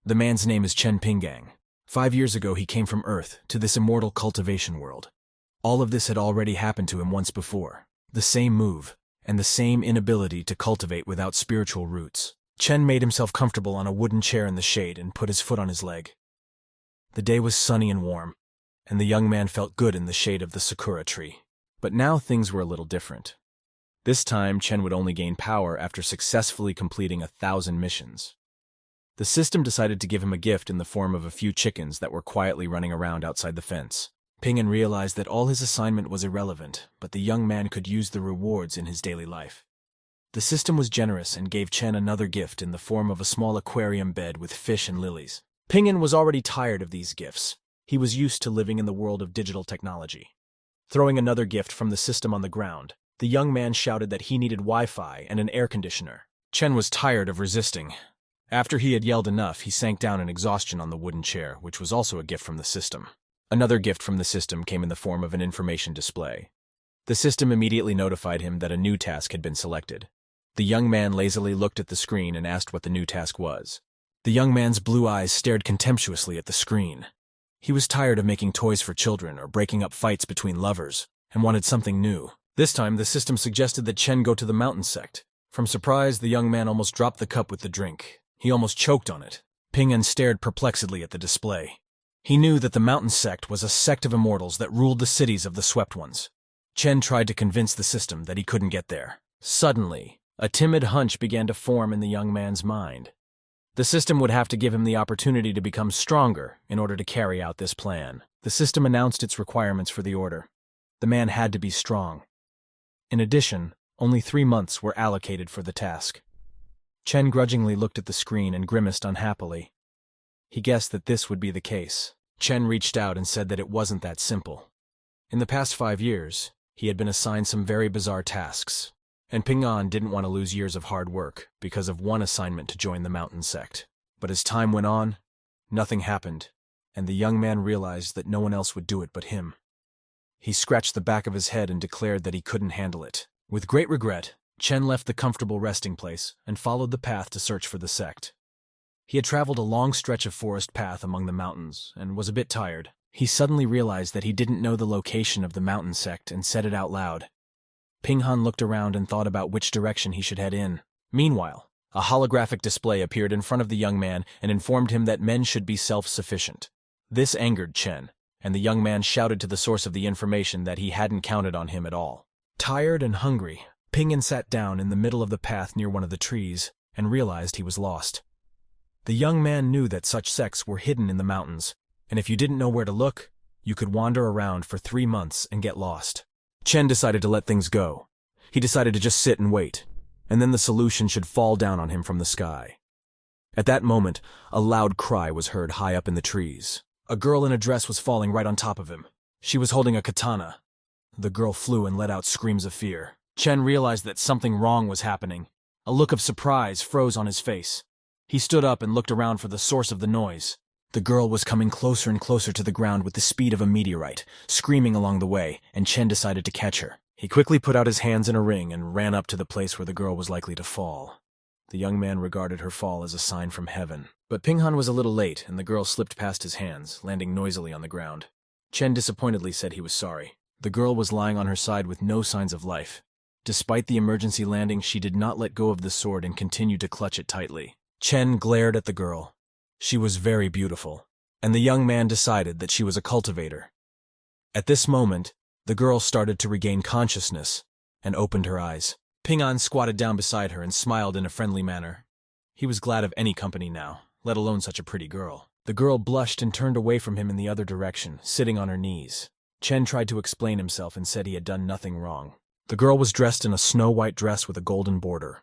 The man's name is Chen Pinggang. 5 years ago he came from Earth to this immortal cultivation world. All of this had already happened to him once before. The same move, and the same inability to cultivate without spiritual roots. Chen made himself comfortable on a wooden chair in the shade and put his foot on his leg. The day was sunny and warm, and the young man felt good in the shade of the sakura tree. But now things were a little different. This time, Chen would only gain power after successfully completing 1,000 missions. The system decided to give him a gift in the form of a few chickens that were quietly running around outside the fence. Ping'an realized that all his assignment was irrelevant, but the young man could use the rewards in his daily life. The system was generous and gave Chen another gift in the form of a small aquarium bed with fish and lilies. Ping'an was already tired of these gifts. He was used to living in the world of digital technology. Throwing another gift from the system on the ground, the young man shouted that he needed Wi-Fi and an air conditioner. Chen was tired of resisting. After he had yelled enough, he sank down in exhaustion on the wooden chair, which was also a gift from the system. Another gift from the system came in the form of an information display. The system immediately notified him that a new task had been selected. The young man lazily looked at the screen and asked what the new task was. The young man's blue eyes stared contemptuously at the screen. He was tired of making toys for children or breaking up fights between lovers, and wanted something new. This time, the system suggested that Chen go to the mountain sect. From surprise, the young man almost dropped the cup with the drink. He almost choked on it. Ping'an stared perplexedly at the display. He knew that the mountain sect was a sect of immortals that ruled the cities of the Swept Ones. Chen tried to convince the system that he couldn't get there. Suddenly, a timid hunch began to form in the young man's mind. The system would have to give him the opportunity to become stronger in order to carry out this plan. The system announced its requirements for the order. The man had to be strong. In addition, only 3 months were allocated for the task. Chen grudgingly looked at the screen and grimaced unhappily. He guessed that this would be the case. Chen reached out and said that it wasn't that simple. In the past 5 years, he had been assigned some very bizarre tasks, and Ping'an didn't want to lose years of hard work because of one assignment to join the mountain sect. But as time went on, nothing happened, and the young man realized that no one else would do it but him. He scratched the back of his head and declared that he couldn't handle it. With great regret, Chen left the comfortable resting place and followed the path to search for the sect. He had traveled a long stretch of forest path among the mountains and was a bit tired. He suddenly realized that he didn't know the location of the mountain sect and said it out loud. Ping'an looked around and thought about which direction he should head in. Meanwhile, a holographic display appeared in front of the young man and informed him that men should be self-sufficient. This angered Chen, and the young man shouted to the source of the information that he hadn't counted on him at all. Tired and hungry, Ping'an sat down in the middle of the path near one of the trees and realized he was lost. The young man knew that such sects were hidden in the mountains, and if you didn't know where to look, you could wander around for 3 months and get lost. Chen decided to let things go. He decided to just sit and wait, and then the solution should fall down on him from the sky. At that moment, a loud cry was heard high up in the trees. A girl in a dress was falling right on top of him. She was holding a katana. The girl flew and let out screams of fear. Chen realized that something wrong was happening. A look of surprise froze on his face. He stood up and looked around for the source of the noise. The girl was coming closer and closer to the ground with the speed of a meteorite, screaming along the way, and Chen decided to catch her. He quickly put out his hands in a ring and ran up to the place where the girl was likely to fall. The young man regarded her fall as a sign from heaven. But Ping'an was a little late, and the girl slipped past his hands, landing noisily on the ground. Chen disappointedly said he was sorry. The girl was lying on her side with no signs of life. Despite the emergency landing, she did not let go of the sword and continued to clutch it tightly. Chen glared at the girl. She was very beautiful, and the young man decided that she was a cultivator. At this moment, the girl started to regain consciousness and opened her eyes. Ping'an squatted down beside her and smiled in a friendly manner. He was glad of any company now, let alone such a pretty girl. The girl blushed and turned away from him in the other direction, sitting on her knees. Chen tried to explain himself and said he had done nothing wrong. The girl was dressed in a snow-white dress with a golden border.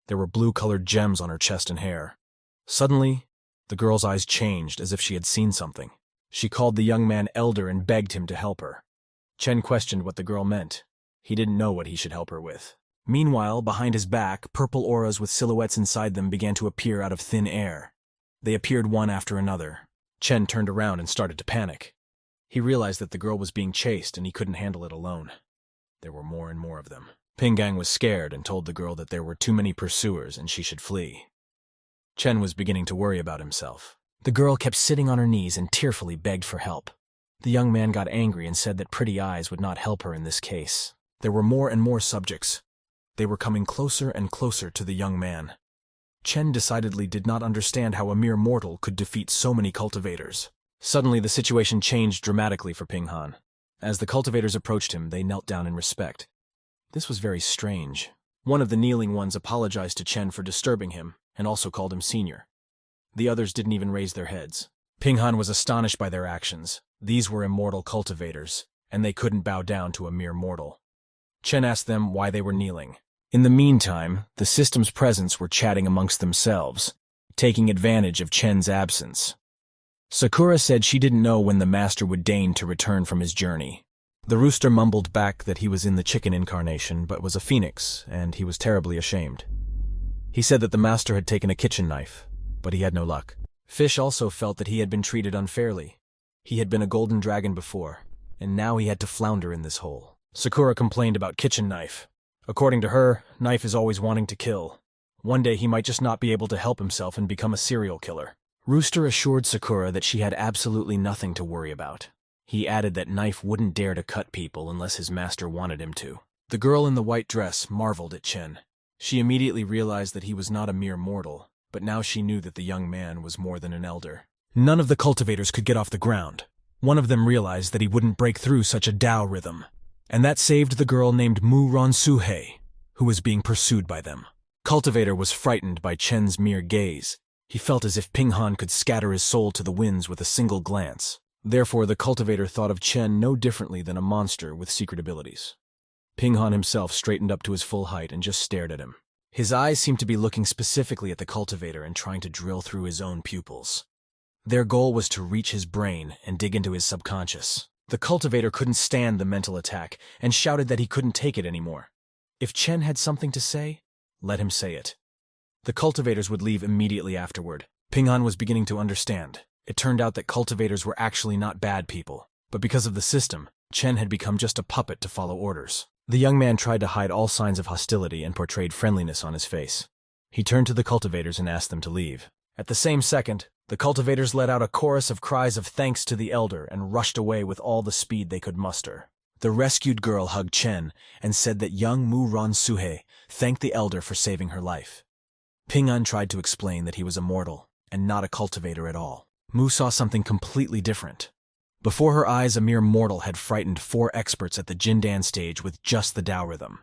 There were blue-colored gems on her chest and hair. Suddenly, the girl's eyes changed as if she had seen something. She called the young man elder and begged him to help her. Chen questioned what the girl meant. He didn't know what he should help her with. Meanwhile, behind his back, purple auras with silhouettes inside them began to appear out of thin air. They appeared one after another. Chen turned around and started to panic. He realized that the girl was being chased and he couldn't handle it alone. There were more and more of them. Ping'an was scared and told the girl that there were too many pursuers and she should flee. Chen was beginning to worry about himself. The girl kept sitting on her knees and tearfully begged for help. The young man got angry and said that pretty eyes would not help her in this case. There were more and more subjects. They were coming closer and closer to the young man. Chen decidedly did not understand how a mere mortal could defeat so many cultivators. Suddenly, the situation changed dramatically for Ping Han. As the cultivators approached him, they knelt down in respect. This was very strange. One of the kneeling ones apologized to Chen for disturbing him, and also called him senior. The others didn't even raise their heads. Ping Han was astonished by their actions. These were immortal cultivators, and they couldn't bow down to a mere mortal. Chen asked them why they were kneeling. In the meantime, the system's presence were chatting amongst themselves, taking advantage of Chen's absence. Sakura said she didn't know when the master would deign to return from his journey. The rooster mumbled back that he was in the chicken incarnation but was a phoenix, and he was terribly ashamed. He said that the master had taken a kitchen knife, but he had no luck. Fish also felt that he had been treated unfairly. He had been a golden dragon before, and now he had to flounder in this hole. Sakura complained about kitchen knife. According to her, Knife is always wanting to kill. One day he might just not be able to help himself and become a serial killer. Rooster assured Sakura that she had absolutely nothing to worry about. He added that Knife wouldn't dare to cut people unless his master wanted him to. The girl in the white dress marveled at Chen. She immediately realized that he was not a mere mortal, but now she knew that the young man was more than an elder. None of the cultivators could get off the ground. One of them realized that he wouldn't break through such a Tao rhythm. And that saved the girl named Mu Ron-Suhei, who was being pursued by them. Cultivator was frightened by Chen's mere gaze. He felt as if Ping Han could scatter his soul to the winds with a single glance. Therefore, the cultivator thought of Chen no differently than a monster with secret abilities. Ping Han himself straightened up to his full height and just stared at him. His eyes seemed to be looking specifically at the cultivator and trying to drill through his own pupils. Their goal was to reach his brain and dig into his subconscious. The cultivator couldn't stand the mental attack and shouted that he couldn't take it anymore. If Chen had something to say, let him say it. The cultivators would leave immediately afterward. Ping Han was beginning to understand. It turned out that cultivators were actually not bad people, but because of the system, Chen had become just a puppet to follow orders. The young man tried to hide all signs of hostility and portrayed friendliness on his face. He turned to the cultivators and asked them to leave. At the same second, the cultivators let out a chorus of cries of thanks to the elder and rushed away with all the speed they could muster. The rescued girl hugged Chen and said that young Mu Ron-Suhei thanked the elder for saving her life. Ping Han tried to explain that he was a mortal and not a cultivator at all. Mu saw something completely different. Before her eyes, a mere mortal had frightened 4 experts at the Jindan stage with just the Tao rhythm.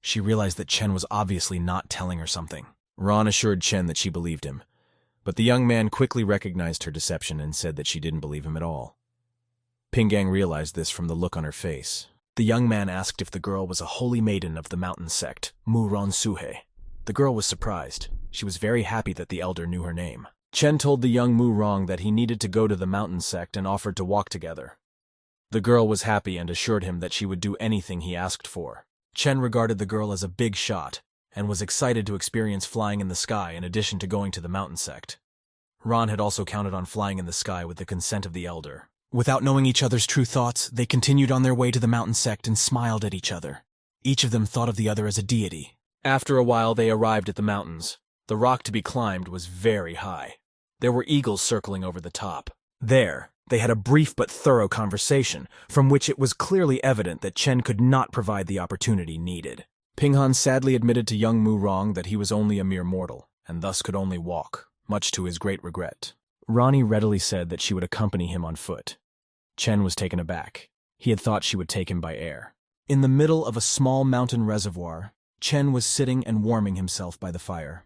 She realized that Chen was obviously not telling her something. Ron assured Chen that she believed him. But the young man quickly recognized her deception and said that she didn't believe him at all. Ping Gang realized this from the look on her face. The young man asked if the girl was a holy maiden of the mountain sect, Mu Ron-Suhei. The girl was surprised. She was very happy that the elder knew her name. Chen told the young Mu Rong that he needed to go to the mountain sect and offered to walk together. The girl was happy and assured him that she would do anything he asked for. Chen regarded the girl as a big shot, and was excited to experience flying in the sky in addition to going to the mountain sect. Ron had also counted on flying in the sky with the consent of the elder. Without knowing each other's true thoughts, they continued on their way to the mountain sect and smiled at each other. Each of them thought of the other as a deity. After a while, they arrived at the mountains. The rock to be climbed was very high. There were eagles circling over the top. There, they had a brief but thorough conversation, from which it was clearly evident that Chen could not provide the opportunity needed. Ping Han sadly admitted to young Mu Rong that he was only a mere mortal, and thus could only walk, much to his great regret. Ronnie readily said that she would accompany him on foot. Chen was taken aback. He had thought she would take him by air. In the middle of a small mountain reservoir, Chen was sitting and warming himself by the fire.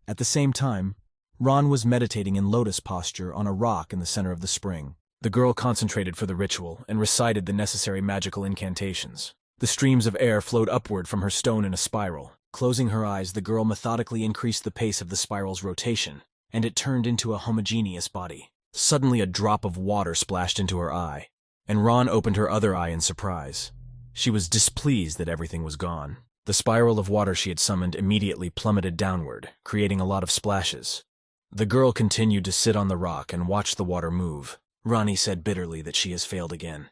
At the same time, Ron was meditating in lotus posture on a rock in the center of the spring. The girl concentrated for the ritual and recited the necessary magical incantations. The streams of air flowed upward from her stone in a spiral. Closing her eyes, the girl methodically increased the pace of the spiral's rotation, and it turned into a homogeneous body. Suddenly a drop of water splashed into her eye, and Ron opened her other eye in surprise. She was displeased that everything was gone. The spiral of water she had summoned immediately plummeted downward, creating a lot of splashes. The girl continued to sit on the rock and watch the water move. Ronnie said bitterly that she has failed again.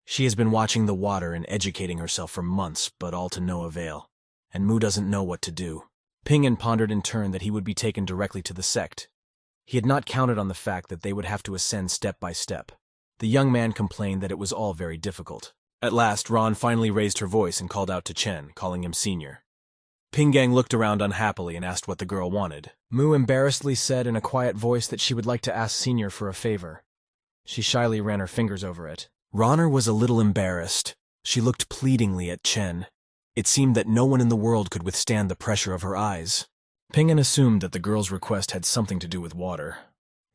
She has been watching the water and educating herself for months, but all to no avail. And Mu doesn't know what to do. Ping An pondered in turn that he would be taken directly to the sect. He had not counted on the fact that they would have to ascend step by step. The young man complained that it was all very difficult. At last, Ron finally raised her voice and called out to Chen, calling him senior. Pingang looked around unhappily and asked what the girl wanted. Mu embarrassedly said in a quiet voice that she would like to ask Senior for a favor. She shyly ran her fingers over it. Ronner was a little embarrassed. She looked pleadingly at Chen. It seemed that no one in the world could withstand the pressure of her eyes. Pingan assumed that the girl's request had something to do with water.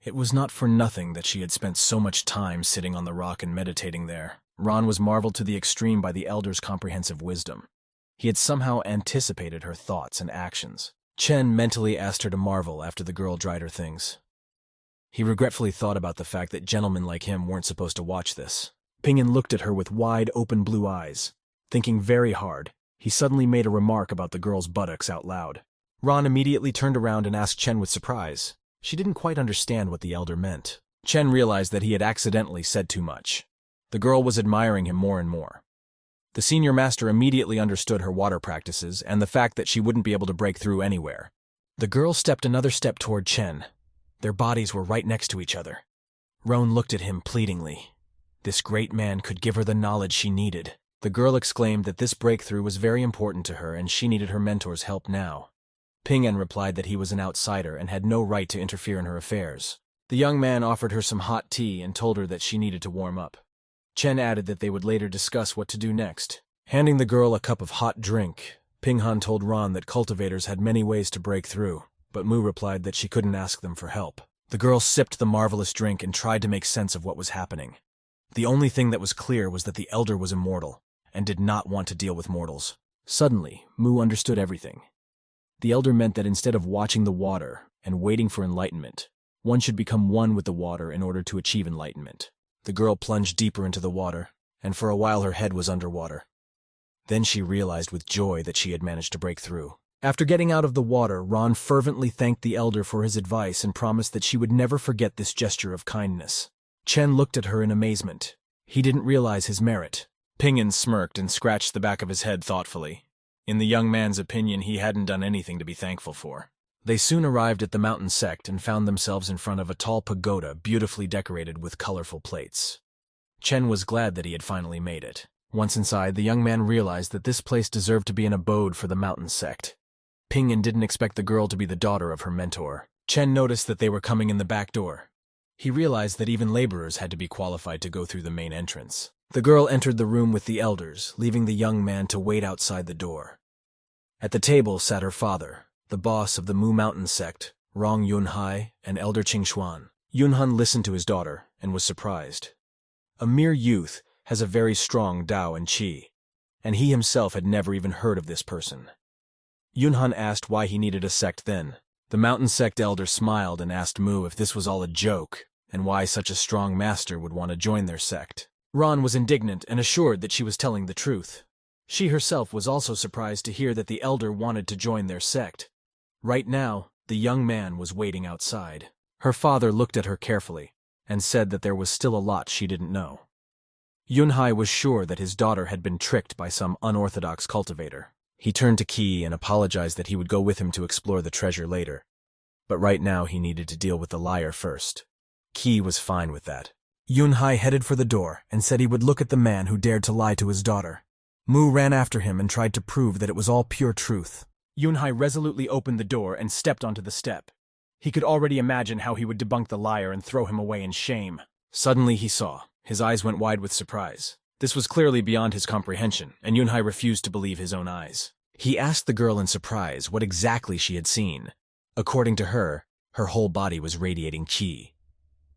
It was not for nothing that she had spent so much time sitting on the rock and meditating there. Ron was marveled to the extreme by the elder's comprehensive wisdom. He had somehow anticipated her thoughts and actions. Chen mentally asked her to marvel after the girl dried her things. He regretfully thought about the fact that gentlemen like him weren't supposed to watch this. Pingan looked at her with wide, open blue eyes. Thinking very hard, he suddenly made a remark about the girl's buttocks out loud. Ron immediately turned around and asked Chen with surprise. She didn't quite understand what the elder meant. Chen realized that he had accidentally said too much. The girl was admiring him more and more. The senior master immediately understood her water practices and the fact that she wouldn't be able to break through anywhere. The girl stepped another step toward Chen. Their bodies were right next to each other. Roan looked at him pleadingly. This great man could give her the knowledge she needed. The girl exclaimed that this breakthrough was very important to her and she needed her mentor's help now. Pingan replied that he was an outsider and had no right to interfere in her affairs. The young man offered her some hot tea and told her that she needed to warm up. Chen added that they would later discuss what to do next. Handing the girl a cup of hot drink, Pinghan told Ron that cultivators had many ways to break through, but Mu replied that she couldn't ask them for help. The girl sipped the marvelous drink and tried to make sense of what was happening. The only thing that was clear was that the elder was immortal and did not want to deal with mortals. Suddenly, Mu understood everything. The elder meant that instead of watching the water and waiting for enlightenment, one should become one with the water in order to achieve enlightenment. The girl plunged deeper into the water, and for a while her head was underwater. Then she realized with joy that she had managed to break through. After getting out of the water, Ron fervently thanked the elder for his advice and promised that she would never forget this gesture of kindness. Chen looked at her in amazement. He didn't realize his merit. Pingan smirked and scratched the back of his head thoughtfully. In the young man's opinion, he hadn't done anything to be thankful for. They soon arrived at the mountain sect and found themselves in front of a tall pagoda beautifully decorated with colorful plates. Chen was glad that he had finally made it. Once inside, the young man realized that this place deserved to be an abode for the mountain sect. Pingan didn't expect the girl to be the daughter of her mentor. Chen noticed that they were coming in the back door. He realized that even laborers had to be qualified to go through the main entrance. The girl entered the room with the elders, leaving the young man to wait outside the door. At the table sat her father, the boss of the Mu Mountain sect, Rong Yunhai, and Elder Qingxuan. Yunhan listened to his daughter and was surprised. A mere youth has a very strong Dao and Qi, and he himself had never even heard of this person. Yunhan asked why he needed a sect then. The mountain sect elder smiled and asked Mu if this was all a joke, and why such a strong master would want to join their sect. Ron was indignant and assured that she was telling the truth. She herself was also surprised to hear that the elder wanted to join their sect. Right now, the young man was waiting outside. Her father looked at her carefully and said that there was still a lot she didn't know. Yunhai was sure that his daughter had been tricked by some unorthodox cultivator. He turned to Qi and apologized that he would go with him to explore the treasure later. But right now he needed to deal with the liar first. Qi was fine with that. Yunhai headed for the door and said he would look at the man who dared to lie to his daughter. Mu ran after him and tried to prove that it was all pure truth. Yunhai resolutely opened the door and stepped onto the step. He could already imagine how he would debunk the liar and throw him away in shame. Suddenly he saw. His eyes went wide with surprise. This was clearly beyond his comprehension, and Yunhai refused to believe his own eyes. He asked the girl in surprise what exactly she had seen. According to her, her whole body was radiating qi.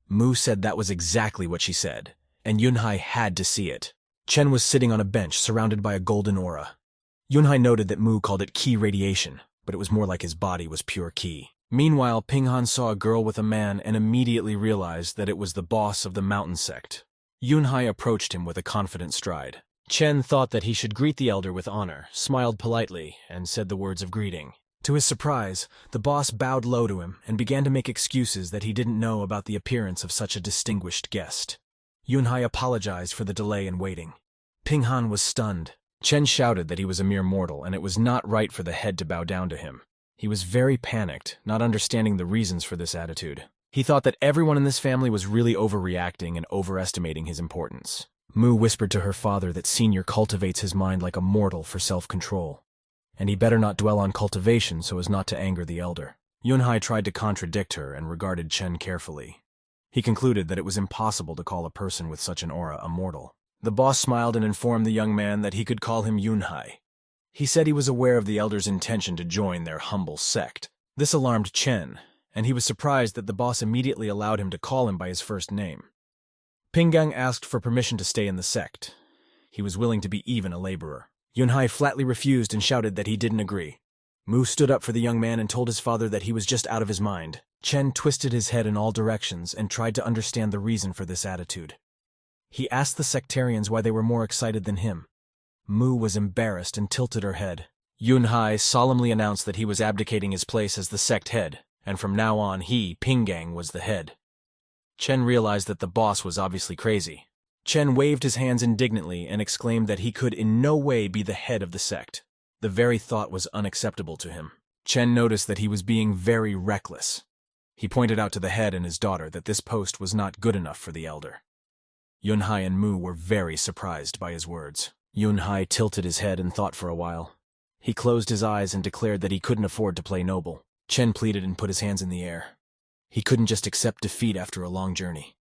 Mu said that was exactly what she said, and Yunhai had to see it. Chen was sitting on a bench surrounded by a golden aura. Yunhai noted that Mu called it qi radiation, but it was more like his body was pure qi. Meanwhile, Pinghan saw a girl with a man and immediately realized that it was the boss of the mountain sect. Yunhai approached him with a confident stride. Chen thought that he should greet the elder with honor, smiled politely, and said the words of greeting. To his surprise, the boss bowed low to him and began to make excuses that he didn't know about the appearance of such a distinguished guest. Yunhai apologized for the delay in waiting. Pinghan was stunned. Chen shouted that he was a mere mortal and it was not right for the head to bow down to him. He was very panicked, not understanding the reasons for this attitude. He thought that everyone in this family was really overreacting and overestimating his importance. Mu whispered to her father that Senior cultivates his mind like a mortal for self-control, and he better not dwell on cultivation so as not to anger the elder. Yunhai tried to contradict her and regarded Chen carefully. He concluded that it was impossible to call a person with such an aura a mortal. The boss smiled and informed the young man that he could call him Yunhai. He said he was aware of the elder's intention to join their humble sect. This alarmed Chen, and he was surprised that the boss immediately allowed him to call him by his first name. Pinggang asked for permission to stay in the sect. He was willing to be even a laborer. Yunhai flatly refused and shouted that he didn't agree. Mu stood up for the young man and told his father that he was just out of his mind. Chen twisted his head in all directions and tried to understand the reason for this attitude. He asked the sectarians why they were more excited than him. Mu was embarrassed and tilted her head. Yunhai solemnly announced that he was abdicating his place as the sect head, and from now on he, Pinggang, was the head. Chen realized that the boss was obviously crazy. Chen waved his hands indignantly and exclaimed that he could in no way be the head of the sect. The very thought was unacceptable to him. Chen noticed that he was being very reckless. He pointed out to the head and his daughter that this post was not good enough for the elder. Yunhai and Mu were very surprised by his words. Yunhai tilted his head and thought for a while. He closed his eyes and declared that he couldn't afford to play noble. Chen pleaded and put his hands in the air. He couldn't just accept defeat after a long journey.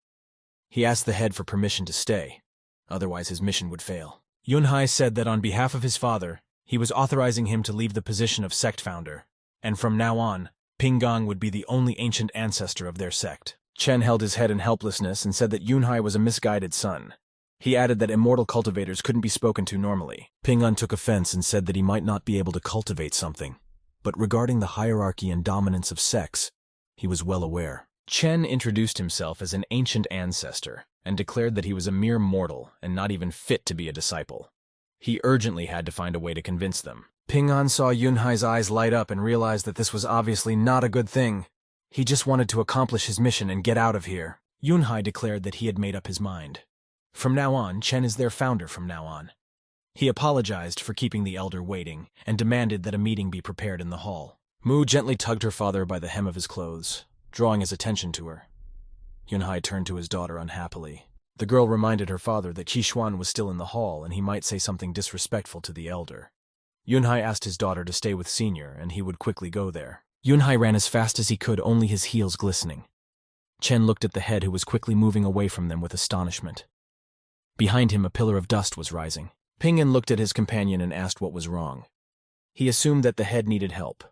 He asked the head for permission to stay, otherwise his mission would fail. Yunhai said that on behalf of his father, he was authorizing him to leave the position of sect founder, and from now on, Pinggang would be the only ancient ancestor of their sect. Chen held his head in helplessness and said that Yunhai was a misguided son. He added that immortal cultivators couldn't be spoken to normally. Pinggang took offense and said that he might not be able to cultivate something, but regarding the hierarchy and dominance of sects, he was well aware. Chen introduced himself as an ancient ancestor and declared that he was a mere mortal and not even fit to be a disciple. He urgently had to find a way to convince them. Pinggang saw Yunhai's eyes light up and realized that this was obviously not a good thing. He just wanted to accomplish his mission and get out of here. Yunhai declared that he had made up his mind. From now on, Chen is their founder from now on. He apologized for keeping the elder waiting and demanded that a meeting be prepared in the hall. Mu gently tugged her father by the hem of his clothes, drawing his attention to her. Yunhai turned to his daughter unhappily. The girl reminded her father that Qixuan was still in the hall and he might say something disrespectful to the elder. Yunhai asked his daughter to stay with Senior and he would quickly go there. Yunhai ran as fast as he could, only his heels glistening. Chen looked at the head who was quickly moving away from them with astonishment. Behind him a pillar of dust was rising. Pingyan looked at his companion and asked what was wrong. He assumed that the head needed help.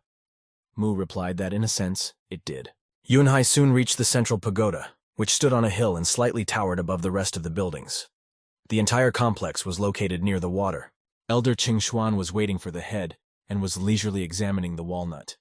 Mu replied that in a sense, it did. Yunhai soon reached the central pagoda, which stood on a hill and slightly towered above the rest of the buildings. The entire complex was located near the water. Elder Qingxuan was waiting for the head and was leisurely examining the walnut.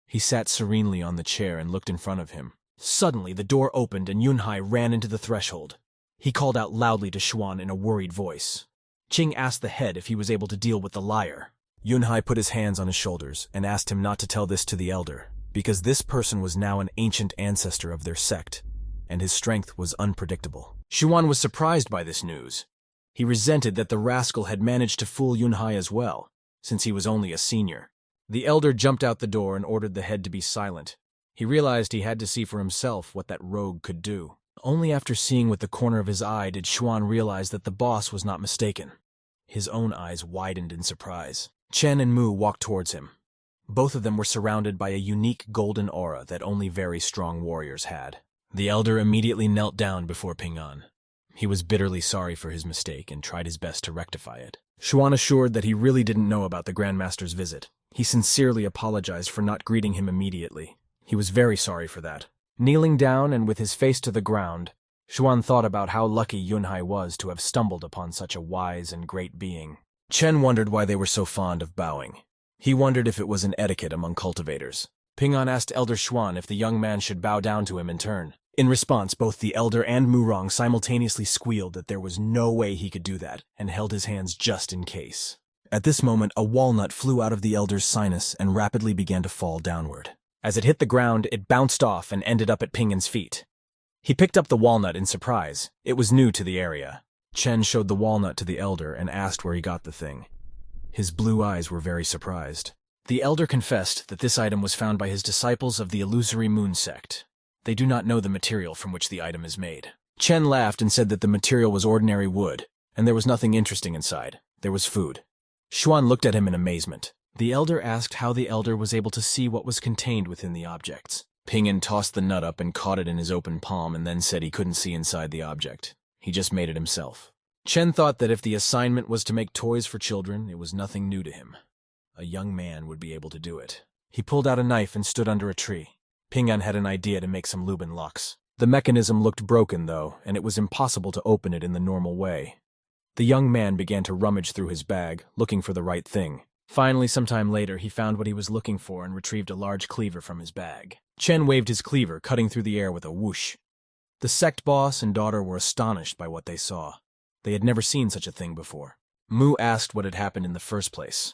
He sat serenely on the chair and looked in front of him. Suddenly, the door opened and Yunhai ran into the threshold. He called out loudly to Xuan in a worried voice. Qing asked the head if he was able to deal with the liar. Yunhai put his hands on his shoulders and asked him not to tell this to the elder, because this person was now an ancient ancestor of their sect, and his strength was unpredictable. Xuan was surprised by this news. He resented that the rascal had managed to fool Yunhai as well, since he was only a senior. The elder jumped out the door and ordered the head to be silent. He realized he had to see for himself what that rogue could do. Only after seeing with the corner of his eye did Xuan realize that the boss was not mistaken. His own eyes widened in surprise. Chen and Mu walked towards him. Both of them were surrounded by a unique golden aura that only very strong warriors had. The elder immediately knelt down before Pingyan. He was bitterly sorry for his mistake and tried his best to rectify it. Xuan assured that he really didn't know about the Grandmaster's visit. He sincerely apologized for not greeting him immediately. He was very sorry for that. Kneeling down and with his face to the ground, Xuan thought about how lucky Yunhai was to have stumbled upon such a wise and great being. Chen wondered why they were so fond of bowing. He wondered if it was an etiquette among cultivators. Pingyan asked Elder Xuan if the young man should bow down to him in turn. In response, both the elder and Murong simultaneously squealed that there was no way he could do that, and held his hands just in case. At this moment, a walnut flew out of the elder's sinus and rapidly began to fall downward. As it hit the ground, it bounced off and ended up at Pingyan's feet. He picked up the walnut in surprise. It was new to the area. Chen showed the walnut to the elder and asked where he got the thing. His blue eyes were very surprised. The elder confessed that this item was found by his disciples of the illusory moon sect. They do not know the material from which the item is made. Chen laughed and said that the material was ordinary wood, and there was nothing interesting inside. There was food. Xuan looked at him in amazement. The elder asked how the elder was able to see what was contained within the objects. Ping'an tossed the nut up and caught it in his open palm and then said he couldn't see inside the object. He just made it himself. Chen thought that if the assignment was to make toys for children, it was nothing new to him. A young man would be able to do it. He pulled out a knife and stood under a tree. Ping'an had an idea to make some Lubin locks. The mechanism looked broken, though, and it was impossible to open it in the normal way. The young man began to rummage through his bag, looking for the right thing. Finally, sometime later, he found what he was looking for and retrieved a large cleaver from his bag. Chen waved his cleaver, cutting through the air with a whoosh. The sect boss and daughter were astonished by what they saw. They had never seen such a thing before. Mu asked what had happened in the first place.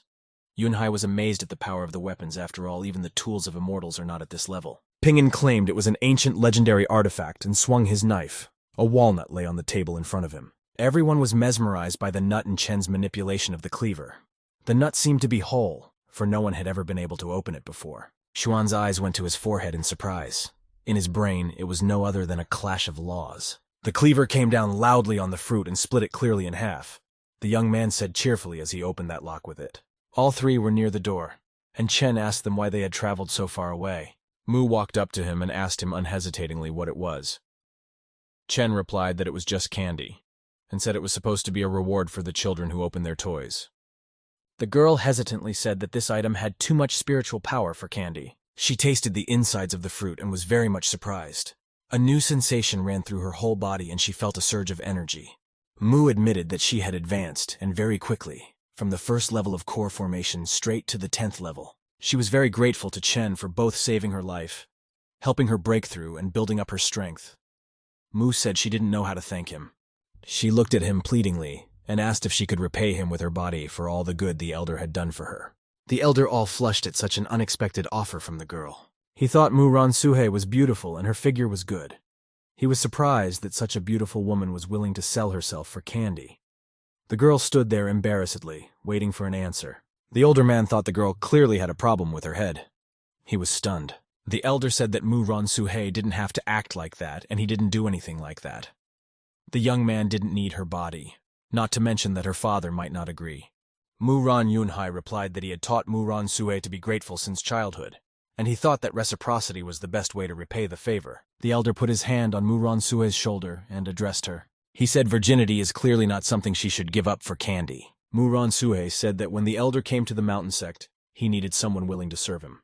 Yunhai was amazed at the power of the weapons. After all, even the tools of immortals are not at this level. Ping'an claimed it was an ancient legendary artifact and swung his knife. A walnut lay on the table in front of him. Everyone was mesmerized by the nut and Chen's manipulation of the cleaver. The nut seemed to be whole, for no one had ever been able to open it before. Xuan's eyes went to his forehead in surprise. In his brain, it was no other than a clash of laws. The cleaver came down loudly on the fruit and split it clearly in half. The young man said cheerfully as he opened that lock with it. All three were near the door, and Chen asked them why they had traveled so far away. Mu walked up to him and asked him unhesitatingly what it was. Chen replied that it was just candy, and said it was supposed to be a reward for the children who opened their toys. The girl hesitantly said that this item had too much spiritual power for candy. She tasted the insides of the fruit and was very much surprised. A new sensation ran through her whole body and she felt a surge of energy. Mu admitted that she had advanced, and very quickly, from the first level of core formation straight to the 10th level. She was very grateful to Chen for both saving her life, helping her break through, and building up her strength. Mu said she didn't know how to thank him. She looked at him pleadingly and asked if she could repay him with her body for all the good the elder had done for her. The elder all flushed at such an unexpected offer from the girl. He thought Mu Ransuhe was beautiful and her figure was good. He was surprised that such a beautiful woman was willing to sell herself for candy. The girl stood there embarrassedly, waiting for an answer. The older man thought the girl clearly had a problem with her head. He was stunned. The elder said that Mu Ransuhe didn't have to act like that, and he didn't do anything like that. The young man didn't need her body, not to mention that her father might not agree. Mu Ran Yunhai replied that he had taught Mu Ransuhe to be grateful since childhood, and he thought that reciprocity was the best way to repay the favor. The elder put his hand on Mu Ransuhe's shoulder and addressed her. He said virginity is clearly not something she should give up for candy. Mu Ransuhe said that when the elder came to the mountain sect, he needed someone willing to serve him.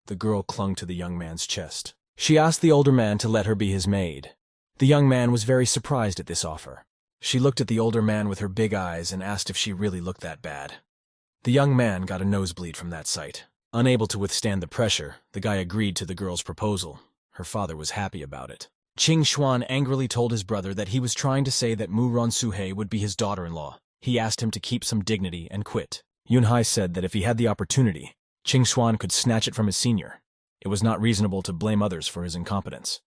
The girl clung to the young man's chest. She asked the older man to let her be his maid. The young man was very surprised at this offer. She looked at the older man with her big eyes and asked if she really looked that bad. The young man got a nosebleed from that sight. Unable to withstand the pressure, the guy agreed to the girl's proposal. Her father was happy about it. Qing Xuan angrily told his brother that he was trying to say that Mu Ransuhe would be his daughter-in-law. He asked him to keep some dignity and quit. Yunhai said that if he had the opportunity, Qing Xuan could snatch it from his senior. It was not reasonable to blame others for his incompetence.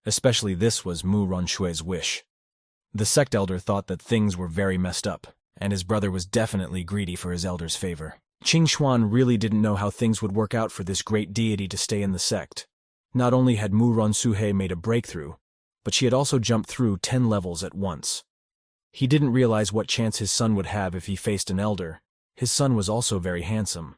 Especially this was Mu Ranshue's wish. The sect elder thought that things were very messed up, and his brother was definitely greedy for his elder's favor. Qing Xuan really didn't know how things would work out for this great deity to stay in the sect. Not only had Mu Ransuhe made a breakthrough, but she had also jumped through 10 levels at once. He didn't realize what chance his son would have if he faced an elder. His son was also very handsome.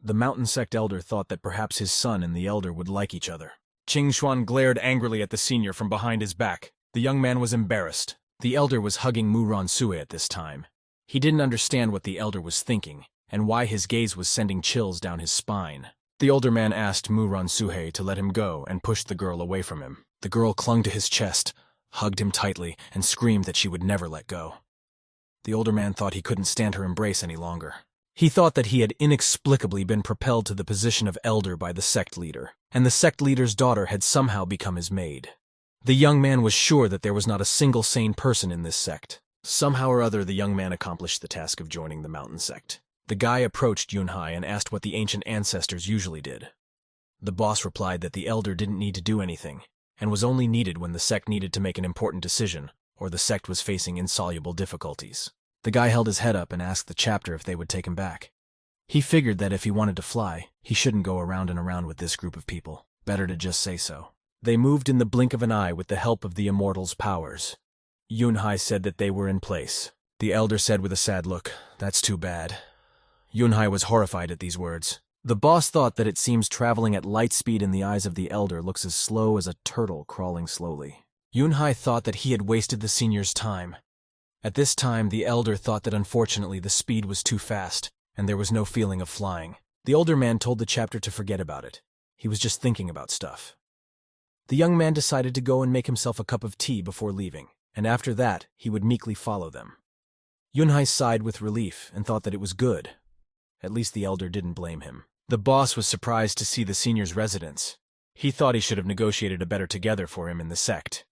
The mountain sect elder thought that perhaps his son and the elder would like each other. Qing Xuan glared angrily at the senior from behind his back. The young man was embarrassed. The elder was hugging Mu Ransue at this time. He didn't understand what the elder was thinking, and why his gaze was sending chills down his spine. The older man asked Mu Ransuhe to let him go and pushed the girl away from him. The girl clung to his chest, hugged him tightly, and screamed that she would never let go. The older man thought he couldn't stand her embrace any longer. He thought that he had inexplicably been propelled to the position of elder by the sect leader, and the sect leader's daughter had somehow become his maid. The young man was sure that there was not a single sane person in this sect. Somehow or other, the young man accomplished the task of joining the mountain sect. The guy approached Yunhai and asked what the ancient ancestors usually did. The boss replied that the elder didn't need to do anything, and was only needed when the sect needed to make an important decision, or the sect was facing insoluble difficulties. The guy held his head up and asked the chapter if they would take him back. He figured that if he wanted to fly, he shouldn't go around and around with this group of people. Better to just say so. They moved in the blink of an eye with the help of the immortal's powers. Yunhai said that they were in place. The elder said with a sad look, "That's too bad." Yunhai was horrified at these words. The boss thought that it seems traveling at light speed in the eyes of the elder looks as slow as a turtle crawling slowly. Yunhai thought that he had wasted the senior's time. At this time, the elder thought that unfortunately the speed was too fast, and there was no feeling of flying. The older man told the chapter to forget about it. He was just thinking about stuff. The young man decided to go and make himself a cup of tea before leaving, and after that, he would meekly follow them. Yunhai sighed with relief and thought that it was good. At least the elder didn't blame him. The boss was surprised to see the senior's residence. He thought he should have negotiated a better together for him in the sect.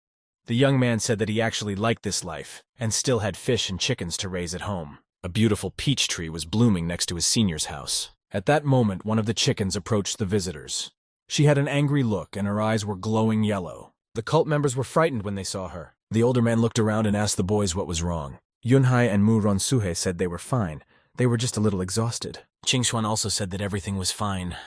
The young man said that he actually liked this life, and still had fish and chickens to raise at home. A beautiful peach tree was blooming next to his senior's house. At that moment, one of the chickens approached the visitors. She had an angry look, and her eyes were glowing yellow. The cult members were frightened when they saw her. The older man looked around and asked the boys what was wrong. Yunhai and Mu Ronsuhe said they were fine. They were just a little exhausted. Qingshuan also said that everything was fine.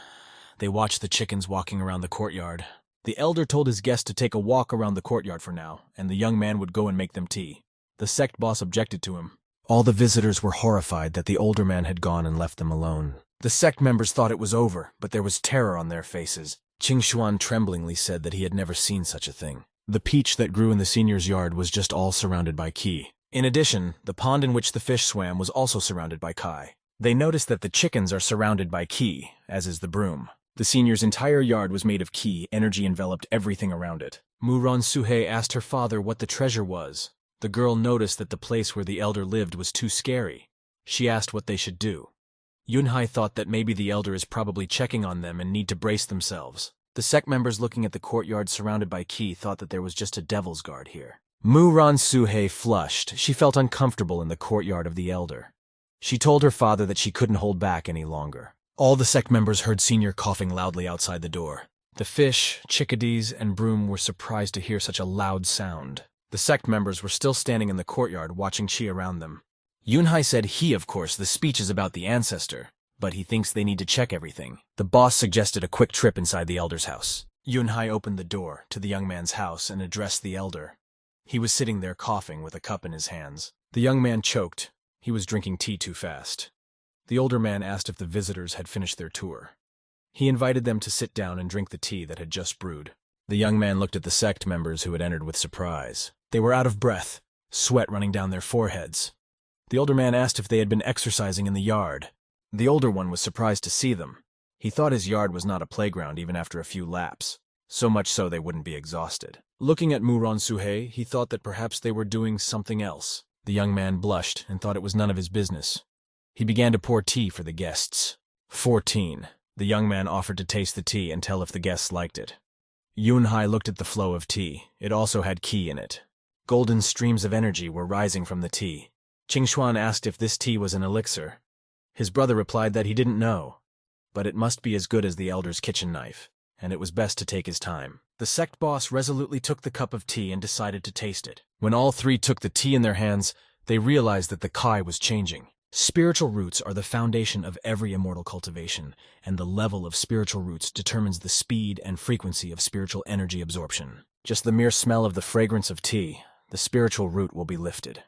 They watched the chickens walking around the courtyard. The elder told his guest to take a walk around the courtyard for now, and the young man would go and make them tea. The sect boss objected to him. All the visitors were horrified that the older man had gone and left them alone. The sect members thought it was over, but there was terror on their faces. Qingshuan tremblingly said that he had never seen such a thing. The peach that grew in the senior's yard was just all surrounded by qi. In addition, the pond in which the fish swam was also surrounded by kai. They noticed that the chickens are surrounded by qi, as is the broom. The senior's entire yard was made of qi, energy enveloped everything around it. Mu Ronsuhe asked her father what the treasure was. The girl noticed that the place where the elder lived was too scary. She asked what they should do. Yunhai thought that maybe the elder is probably checking on them and need to brace themselves. The sect members looking at the courtyard surrounded by qi thought that there was just a devil's guard here. Mu Ronsuhe flushed. She felt uncomfortable in the courtyard of the elder. She told her father that she couldn't hold back any longer. All the sect members heard Senior coughing loudly outside the door. The fish, chickadees, and broom were surprised to hear such a loud sound. The sect members were still standing in the courtyard watching qi around them. Yunhai said of course, the speech is about the ancestor, but he thinks they need to check everything. The boss suggested a quick trip inside the elder's house. Yunhai opened the door to the young man's house and addressed the elder. He was sitting there coughing with a cup in his hands. The young man choked. He was drinking tea too fast. The older man asked if the visitors had finished their tour. He invited them to sit down and drink the tea that had just brewed. The young man looked at the sect members who had entered with surprise. They were out of breath, sweat running down their foreheads. The older man asked if they had been exercising in the yard. The older one was surprised to see them. He thought his yard was not a playground even after a few laps, so much so they wouldn't be exhausted. Looking at Mu Ronsuhe, he thought that perhaps they were doing something else. The young man blushed and thought it was none of his business. He began to pour tea for the guests. 14. The young man offered to taste the tea and tell if the guests liked it. Yunhai looked at the flow of tea. It also had qi in it. Golden streams of energy were rising from the tea. Qingshuan asked if this tea was an elixir. His brother replied that he didn't know, but it must be as good as the elder's kitchen knife, and it was best to take his time. The sect boss resolutely took the cup of tea and decided to taste it. When all three took the tea in their hands, they realized that the kai was changing. Spiritual roots are the foundation of every immortal cultivation, and the level of spiritual roots determines the speed and frequency of spiritual energy absorption. Just the mere smell of the fragrance of tea, the spiritual root will be lifted.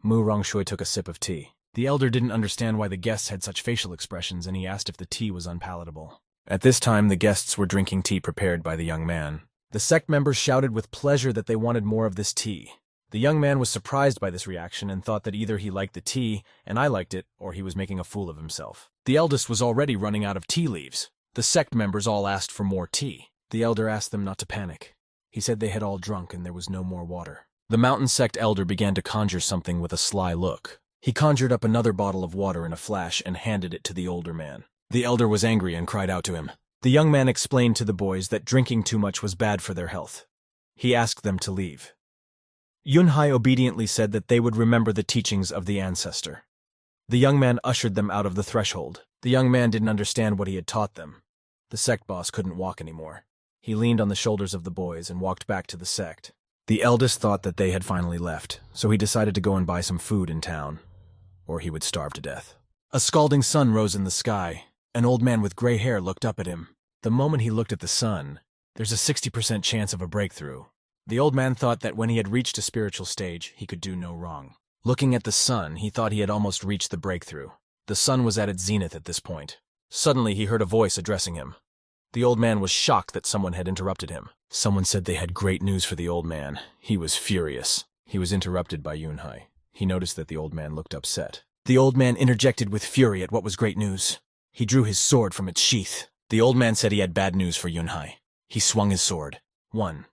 Mu Rongshui took a sip of tea. The elder didn't understand why the guests had such facial expressions, and he asked if the tea was unpalatable. At this time, the guests were drinking tea prepared by the young man. The sect members shouted with pleasure that they wanted more of this tea. The young man was surprised by this reaction and thought that either he liked the tea, and I liked it, or he was making a fool of himself. The eldest was already running out of tea leaves. The sect members all asked for more tea. The elder asked them not to panic. He said they had all drunk and there was no more water. The mountain sect elder began to conjure something with a sly look. He conjured up another bottle of water in a flash and handed it to the older man. The elder was angry and cried out to him. The young man explained to the boys that drinking too much was bad for their health. He asked them to leave. Yunhai obediently said that they would remember the teachings of the ancestor. The young man ushered them out of the threshold. The young man didn't understand what he had taught them. The sect boss couldn't walk anymore. He leaned on the shoulders of the boys and walked back to the sect. The eldest thought that they had finally left, so he decided to go and buy some food in town, or he would starve to death. A scalding sun rose in the sky. An old man with gray hair looked up at him. The moment he looked at the sun, There's a 60% chance of a breakthrough. The old man thought that when he had reached a spiritual stage, he could do no wrong. Looking at the sun, he thought he had almost reached the breakthrough. The sun was at its zenith at this point. Suddenly, he heard a voice addressing him. The old man was shocked that someone had interrupted him. Someone said they had great news for the old man. He was furious. He was interrupted by Yunhai. He noticed that the old man looked upset. The old man interjected with fury at what was great news. He drew his sword from its sheath. The old man said he had bad news for Yunhai. He swung his sword. 1.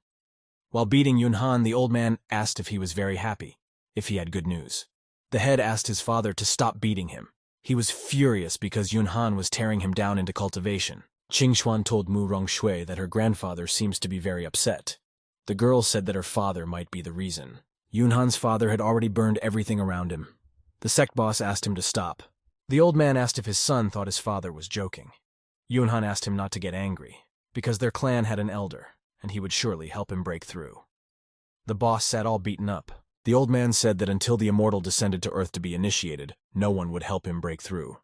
While beating Yunhan, the old man asked if he was very happy, if he had good news. The head asked his father to stop beating him. He was furious because Yunhan was tearing him down into cultivation. Qingxuan told Mu Rongshui that her grandfather seems to be very upset. The girl said that her father might be the reason. Yunhan's father had already burned everything around him. The sect boss asked him to stop. The old man asked if his son thought his father was joking. Yunhan asked him not to get angry, because their clan had an elder, and he would surely help him break through. The boss sat all beaten up. The old man said that until the immortal descended to earth to be initiated, no one would help him break through.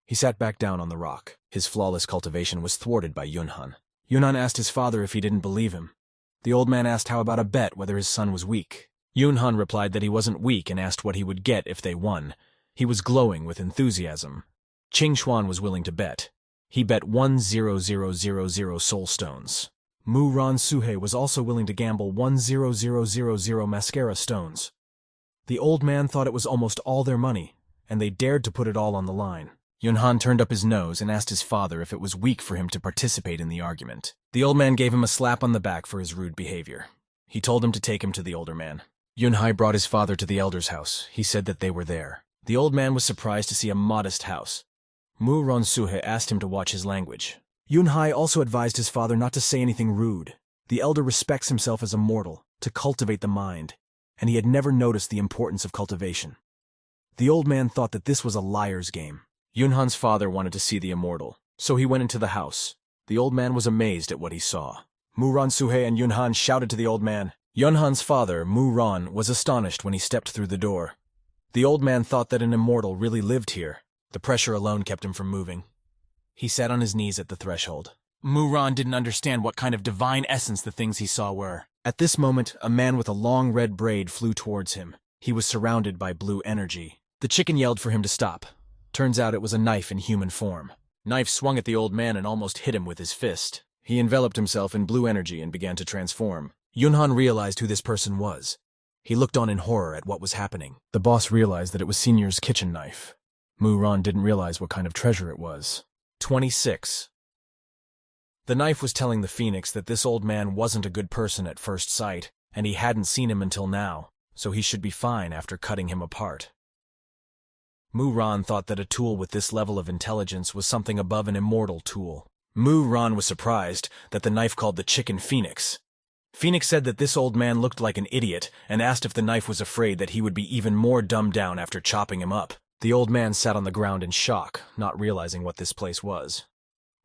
He sat back down on the rock. His flawless cultivation was thwarted by Yunhan. Yunhan asked his father if he didn't believe him. The old man asked how about a bet whether his son was weak. Yunhan replied that he wasn't weak and asked what he would get if they won. He was glowing with enthusiasm. Qingxuan was willing to bet. He bet 1,000 soul stones. Mu Ran Suhei was also willing to gamble 1,000 mascara stones. The old man thought it was almost all their money, and they dared to put it all on the line. Yunhan turned up his nose and asked his father if it was weak for him to participate in the argument. The old man gave him a slap on the back for his rude behavior. He told him to take him to the older man. Yunhai brought his father to the elder's house. He said that they were there. The old man was surprised to see a modest house. Mu Ran Suhei asked him to watch his language. Yunhai also advised his father not to say anything rude. The elder respects himself as a mortal, to cultivate the mind, and he had never noticed the importance of cultivation. The old man thought that this was a liar's game. Yunhan's father wanted to see the immortal, so he went into the house. The old man was amazed at what he saw. Mu Ran Suhei and Yunhan shouted to the old man. Yunhan's father, Mu Ran, was astonished when he stepped through the door. The old man thought that an immortal really lived here. The pressure alone kept him from moving. He sat on his knees at the threshold. Mu Ran didn't understand what kind of divine essence the things he saw were. At this moment, a man with a long red braid flew towards him. He was surrounded by blue energy. The chicken yelled for him to stop. Turns out it was a knife in human form. Knife swung at the old man and almost hit him with his fist. He enveloped himself in blue energy and began to transform. Yunhan realized who this person was. He looked on in horror at what was happening. The boss realized that it was Senior's kitchen knife. Mu Ran didn't realize what kind of treasure it was. 26. The knife was telling the Phoenix that this old man wasn't a good person at first sight, and he hadn't seen him until now, so he should be fine after cutting him apart. Mu Ran thought that a tool with this level of intelligence was something above an immortal tool. Mu Ran was surprised that the knife called the chicken Phoenix. Phoenix said that this old man looked like an idiot and asked if the knife was afraid that he would be even more dumbed down after chopping him up. The old man sat on the ground in shock, not realizing what this place was.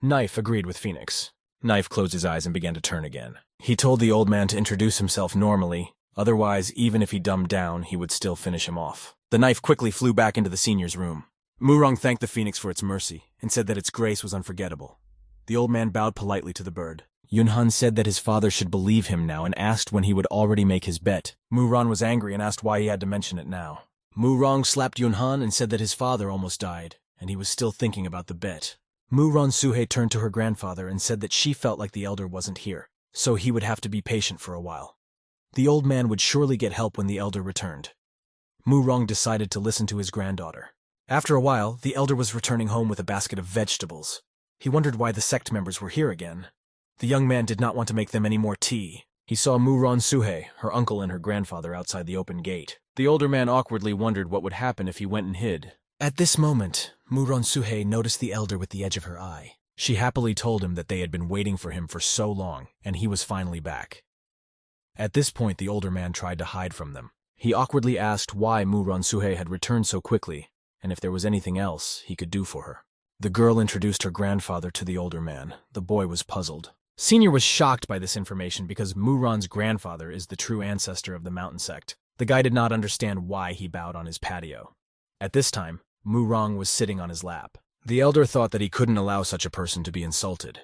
Knife agreed with Phoenix. Knife closed his eyes and began to turn again. He told the old man to introduce himself normally, otherwise, even if he dumbed down, he would still finish him off. The knife quickly flew back into the senior's room. Murong thanked the Phoenix for its mercy and said that its grace was unforgettable. The old man bowed politely to the bird. Yunhan said that his father should believe him now and asked when he would already make his bet. Murong was angry and asked why he had to mention it now. Murong slapped Yunhan and said that his father almost died, and he was still thinking about the bet. Mu-Ron Suhei turned to her grandfather and said that she felt like the elder wasn't here, so he would have to be patient for a while. The old man would surely get help when the elder returned. Mu-Rong decided to listen to his granddaughter. After a while, the elder was returning home with a basket of vegetables. He wondered why the sect members were here again. The young man did not want to make them any more tea. He saw Mu-Ron Suhei, her uncle and her grandfather outside the open gate. The older man awkwardly wondered what would happen if he went and hid. At this moment, Mu-Ron Suhei noticed the elder with the edge of her eye. She happily told him that they had been waiting for him for so long, and he was finally back. At this point, the older man tried to hide from them. He awkwardly asked why Mu-Ron Suhei had returned so quickly, and if there was anything else he could do for her. The girl introduced her grandfather to the older man. The boy was puzzled. Senior was shocked by this information because Mu-Ron's grandfather is the true ancestor of the mountain sect. The guy did not understand why he bowed on his patio. At this time, Mu-Rong was sitting on his lap. The elder thought that he couldn't allow such a person to be insulted.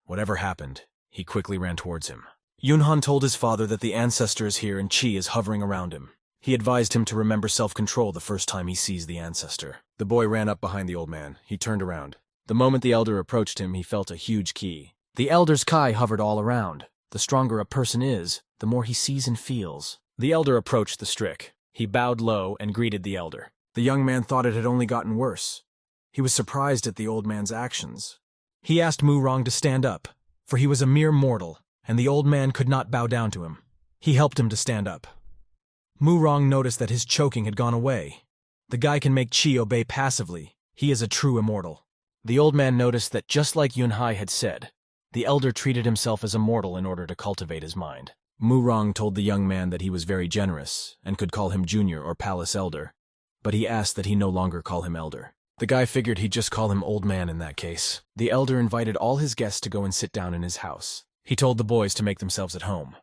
Whatever happened, He quickly ran towards him. Yunhan told his father that the ancestor is here and Chi is hovering around him. He advised him to remember self-control the first time he sees the ancestor. The boy ran up behind the old man. He turned around. The moment the elder approached him, he felt a huge ki. The elder's kai hovered all around. The stronger a person is, the more he sees and feels. The elder approached the strick. He bowed low and greeted the elder. The young man thought it had only gotten worse. He was surprised at the old man's actions. He asked Murong to stand up, for he was a mere mortal, and the old man could not bow down to him. He helped him to stand up. Murong noticed that his choking had gone away. The guy can make Chi obey passively. He is a true immortal. The old man noticed that just like Yunhai had said, the elder treated himself as a mortal in order to cultivate his mind. Murong told the young man that he was very generous and could call him junior or palace elder, but he asked that he no longer call him elder. The guy figured he'd just call him old man in that case. The elder invited all his guests to go and sit down in his house. He told the boys to make themselves at home.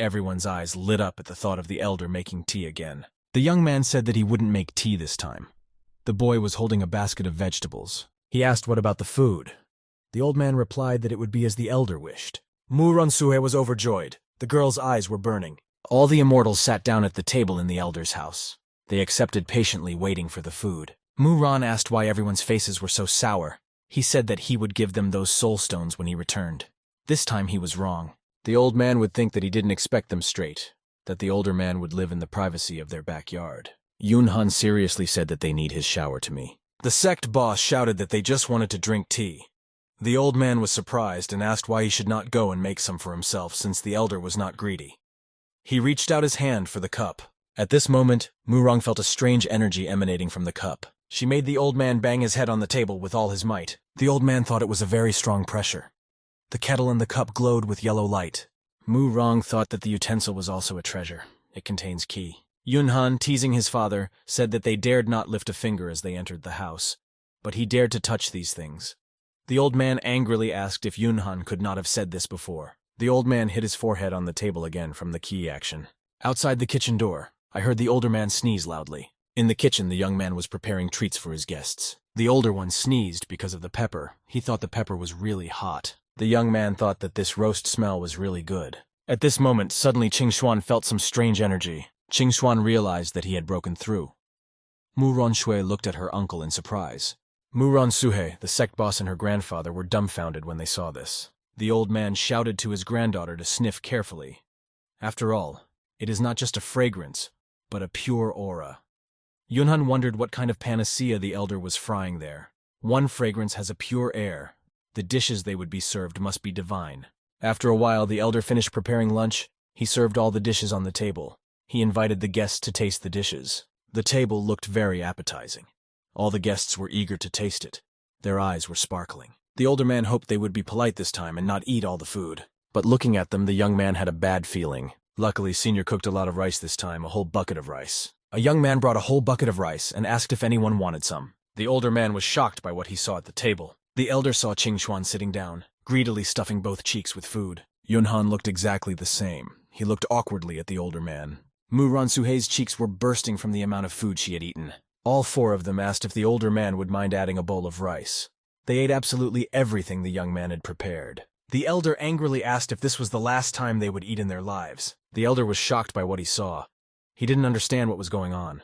Everyone's eyes lit up at the thought of the elder making tea again. The young man said that he wouldn't make tea this time. The boy was holding a basket of vegetables. He asked what about the food. The old man replied that it would be as the elder wished. Muronsuhe was overjoyed. The girl's eyes were burning. All the immortals sat down at the table in the elder's house. They accepted patiently, waiting for the food. Muron asked why everyone's faces were so sour. He said that he would give them those soul stones when he returned. This time he was wrong. The old man would think that he didn't expect them straight, that the older man would live in the privacy of their backyard. Yunhan seriously said that they need his shower to me. The sect boss shouted that they just wanted to drink tea. The old man was surprised and asked why he should not go and make some for himself since the elder was not greedy. He reached out his hand for the cup. At this moment, Murong felt a strange energy emanating from the cup. She made the old man bang his head on the table with all his might. The old man thought it was a very strong pressure. The kettle and the cup glowed with yellow light. Murong thought that the utensil was also a treasure. It contains ki. Yunhan, teasing his father, said that they dared not lift a finger as they entered the house, but he dared to touch these things. The old man angrily asked if Yunhan could not have said this before. The old man hit his forehead on the table again from the ki action. Outside the kitchen door, I heard the older man sneeze loudly. In the kitchen, the young man was preparing treats for his guests. The older one sneezed because of the pepper. He thought the pepper was really hot. The young man thought that this roast smell was really good. At this moment, suddenly Qingxuan felt some strange energy. Qingxuan realized that he had broken through. Muron looked at her uncle in surprise. Muron Suhe, the sect boss, and her grandfather were dumbfounded when they saw this. The old man shouted to his granddaughter to sniff carefully. After all, it is not just a fragrance, but a pure aura. Yunhan wondered what kind of panacea the elder was frying there. One fragrance has a pure air. The dishes they would be served must be divine. After a while, the elder finished preparing lunch. He served all the dishes on the table. He invited the guests to taste the dishes. The table looked very appetizing. All the guests were eager to taste it. Their eyes were sparkling. The older man hoped they would be polite this time and not eat all the food. But looking at them, the young man had a bad feeling. Luckily, Senior cooked a lot of rice this time, a whole bucket of rice. A young man brought a whole bucket of rice and asked if anyone wanted some. The older man was shocked by what he saw at the table. The elder saw Qingxuan sitting down, greedily stuffing both cheeks with food. Yunhan looked exactly the same. He looked awkwardly at the older man. Muron Suhe's cheeks were bursting from the amount of food she had eaten. All four of them asked if the older man would mind adding a bowl of rice. They ate absolutely everything the young man had prepared. The elder angrily asked if this was the last time they would eat in their lives. The elder was shocked by what he saw. He didn't understand what was going on.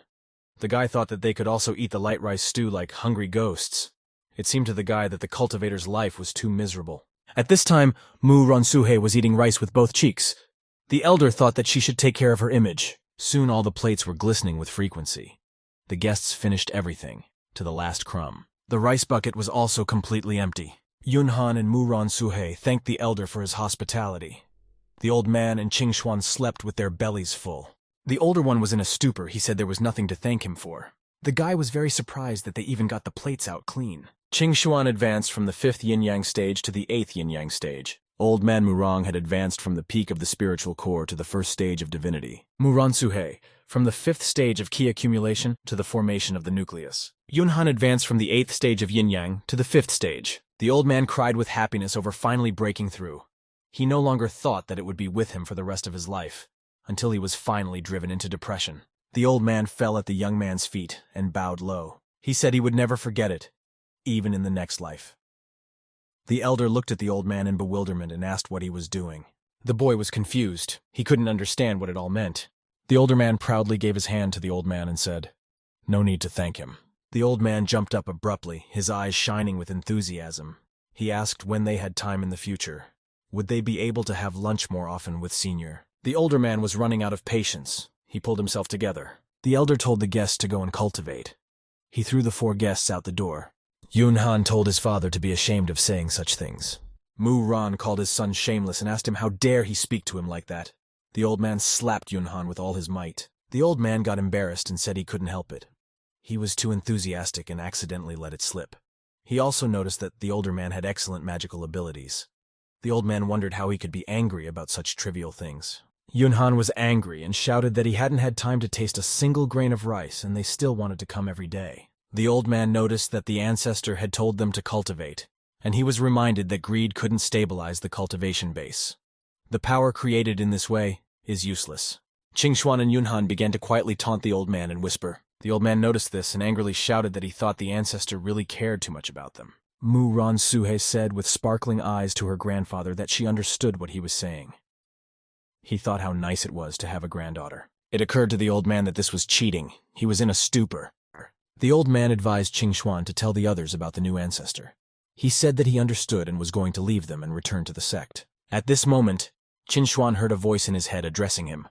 The guy thought that they could also eat the light rice stew like hungry ghosts. It seemed to the guy that the cultivator's life was too miserable. At this time, Mu Ronsuhe was eating rice with both cheeks. The elder thought that she should take care of her image. Soon all the plates were glistening with frequency. The guests finished everything, to the last crumb. The rice bucket was also completely empty. Yunhan and Mu Ronsuhe thanked the elder for his hospitality. The old man and Qingxuan slept with their bellies full. The older one was in a stupor. He said there was nothing to thank him for. The guy was very surprised that they even got the plates out clean. Qingxuan advanced from the 5th yin-yang stage to the 8th yin-yang stage. Old man Murong had advanced from the peak of the spiritual core to the 1st stage of divinity. Muronsuhe, from the 5th stage of ki accumulation to the formation of the nucleus. Yunhan advanced from the 8th stage of yin-yang to the 5th stage. The old man cried with happiness over finally breaking through. He no longer thought that it would be with him for the rest of his life, until he was finally driven into depression. The old man fell at the young man's feet and bowed low. He said he would never forget it, even in the next life. The elder looked at the old man in bewilderment and asked what he was doing. The boy was confused. He couldn't understand what it all meant. The older man proudly gave his hand to the old man and said, "No need to thank him." The old man jumped up abruptly, his eyes shining with enthusiasm. He asked when they had time in the future. Would they be able to have lunch more often with Senior? The older man was running out of patience. He pulled himself together. The elder told the guests to go and cultivate. He threw the 4 guests out the door. Yunhan told his father to be ashamed of saying such things. Mu Ran called his son shameless and asked him how dare he speak to him like that. The old man slapped Yunhan with all his might. The old man got embarrassed and said he couldn't help it. He was too enthusiastic and accidentally let it slip. He also noticed that the older man had excellent magical abilities. The old man wondered how he could be angry about such trivial things. Yunhan was angry and shouted that he hadn't had time to taste a single grain of rice and they still wanted to come every day. The old man noticed that the ancestor had told them to cultivate, and he was reminded that greed couldn't stabilize the cultivation base. The power created in this way is useless. Qingshuan and Yunhan began to quietly taunt the old man and whisper. The old man noticed this and angrily shouted that he thought the ancestor really cared too much about them. Mu Ran Suhei said with sparkling eyes to her grandfather that she understood what he was saying. He thought how nice it was to have a granddaughter. It occurred to the old man that this was cheating. He was in a stupor. The old man advised Qingshuan to tell the others about the new ancestor. He said that he understood and was going to leave them and return to the sect. At this moment, Qingshuan heard a voice in his head addressing him.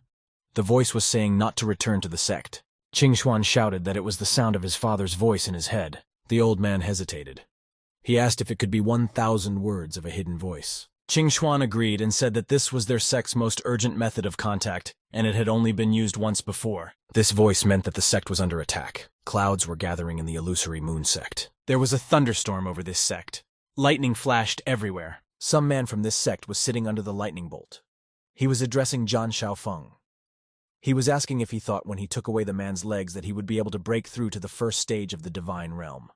The voice was saying not to return to the sect. Qingshuan shouted that it was the sound of his father's voice in his head. The old man hesitated. He asked if it could be 1,000 words of a hidden voice. Qingshuan agreed and said that this was their sect's most urgent method of contact, and it had only been used once before. This voice meant that the sect was under attack. Clouds were gathering in the illusory moon sect. There was a thunderstorm over this sect. Lightning flashed everywhere. Some man from this sect was sitting under the lightning bolt. He was addressing Zhan Xiaofeng. He was asking if he thought when he took away the man's legs that he would be able to break through to the first stage of the divine realm.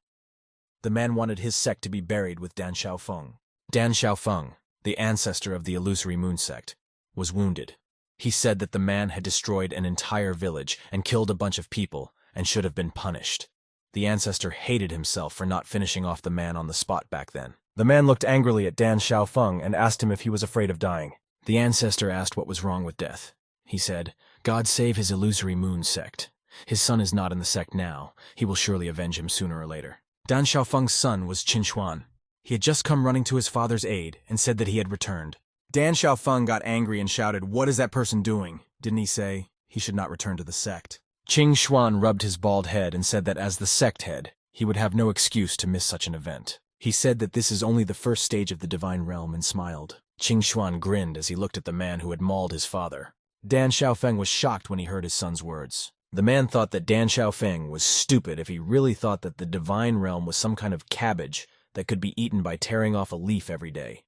The man wanted his sect to be buried with Dan Xiaofeng. Dan Xiaofeng, the ancestor of the illusory moon sect, was wounded. He said that the man had destroyed an entire village and killed a bunch of people and should have been punished. The ancestor hated himself for not finishing off the man on the spot back then. The man looked angrily at Dan Xiaofeng and asked him if he was afraid of dying. The ancestor asked what was wrong with death. He said, "God save his illusory moon sect. His son is not in the sect now. He will surely avenge him sooner or later." Dan Xiaofeng's son was Qingshuan. He had just come running to his father's aid and said that he had returned. Dan Xiaofeng got angry and shouted, "What is that person doing? Didn't he say he should not return to the sect?" Qingshuan rubbed his bald head and said that as the sect head, he would have no excuse to miss such an event. He said that this is only the first stage of the divine realm and smiled. Qingshuan grinned as he looked at the man who had mauled his father. Dan Xiaofeng was shocked when he heard his son's words. The man thought that Dan Xiaofeng was stupid if he really thought that the divine realm was some kind of cabbage that could be eaten by tearing off a leaf every day.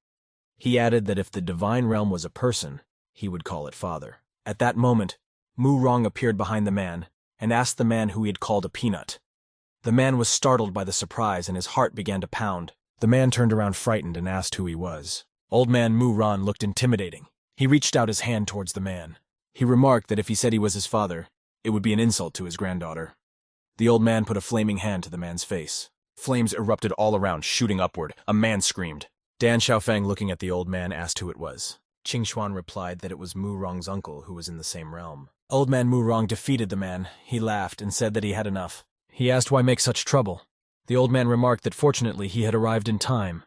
He added that if the divine realm was a person, he would call it father. At that moment, Mu Rong appeared behind the man and asked the man who he had called a peanut. The man was startled by the surprise and his heart began to pound. The man turned around frightened and asked who he was. Old man Mu Ran looked intimidating. He reached out his hand towards the man. He remarked that if he said he was his father, it would be an insult to his granddaughter. The old man put a flaming hand to the man's face. Flames erupted all around, shooting upward. A man screamed. Dan Xiaofeng, looking at the old man, asked who it was. Qingshuan replied that it was Mu Rong's uncle who was in the same realm. Old man Mu Rong defeated the man. He laughed and said that he had enough. He asked why make such trouble. The old man remarked that fortunately he had arrived in time.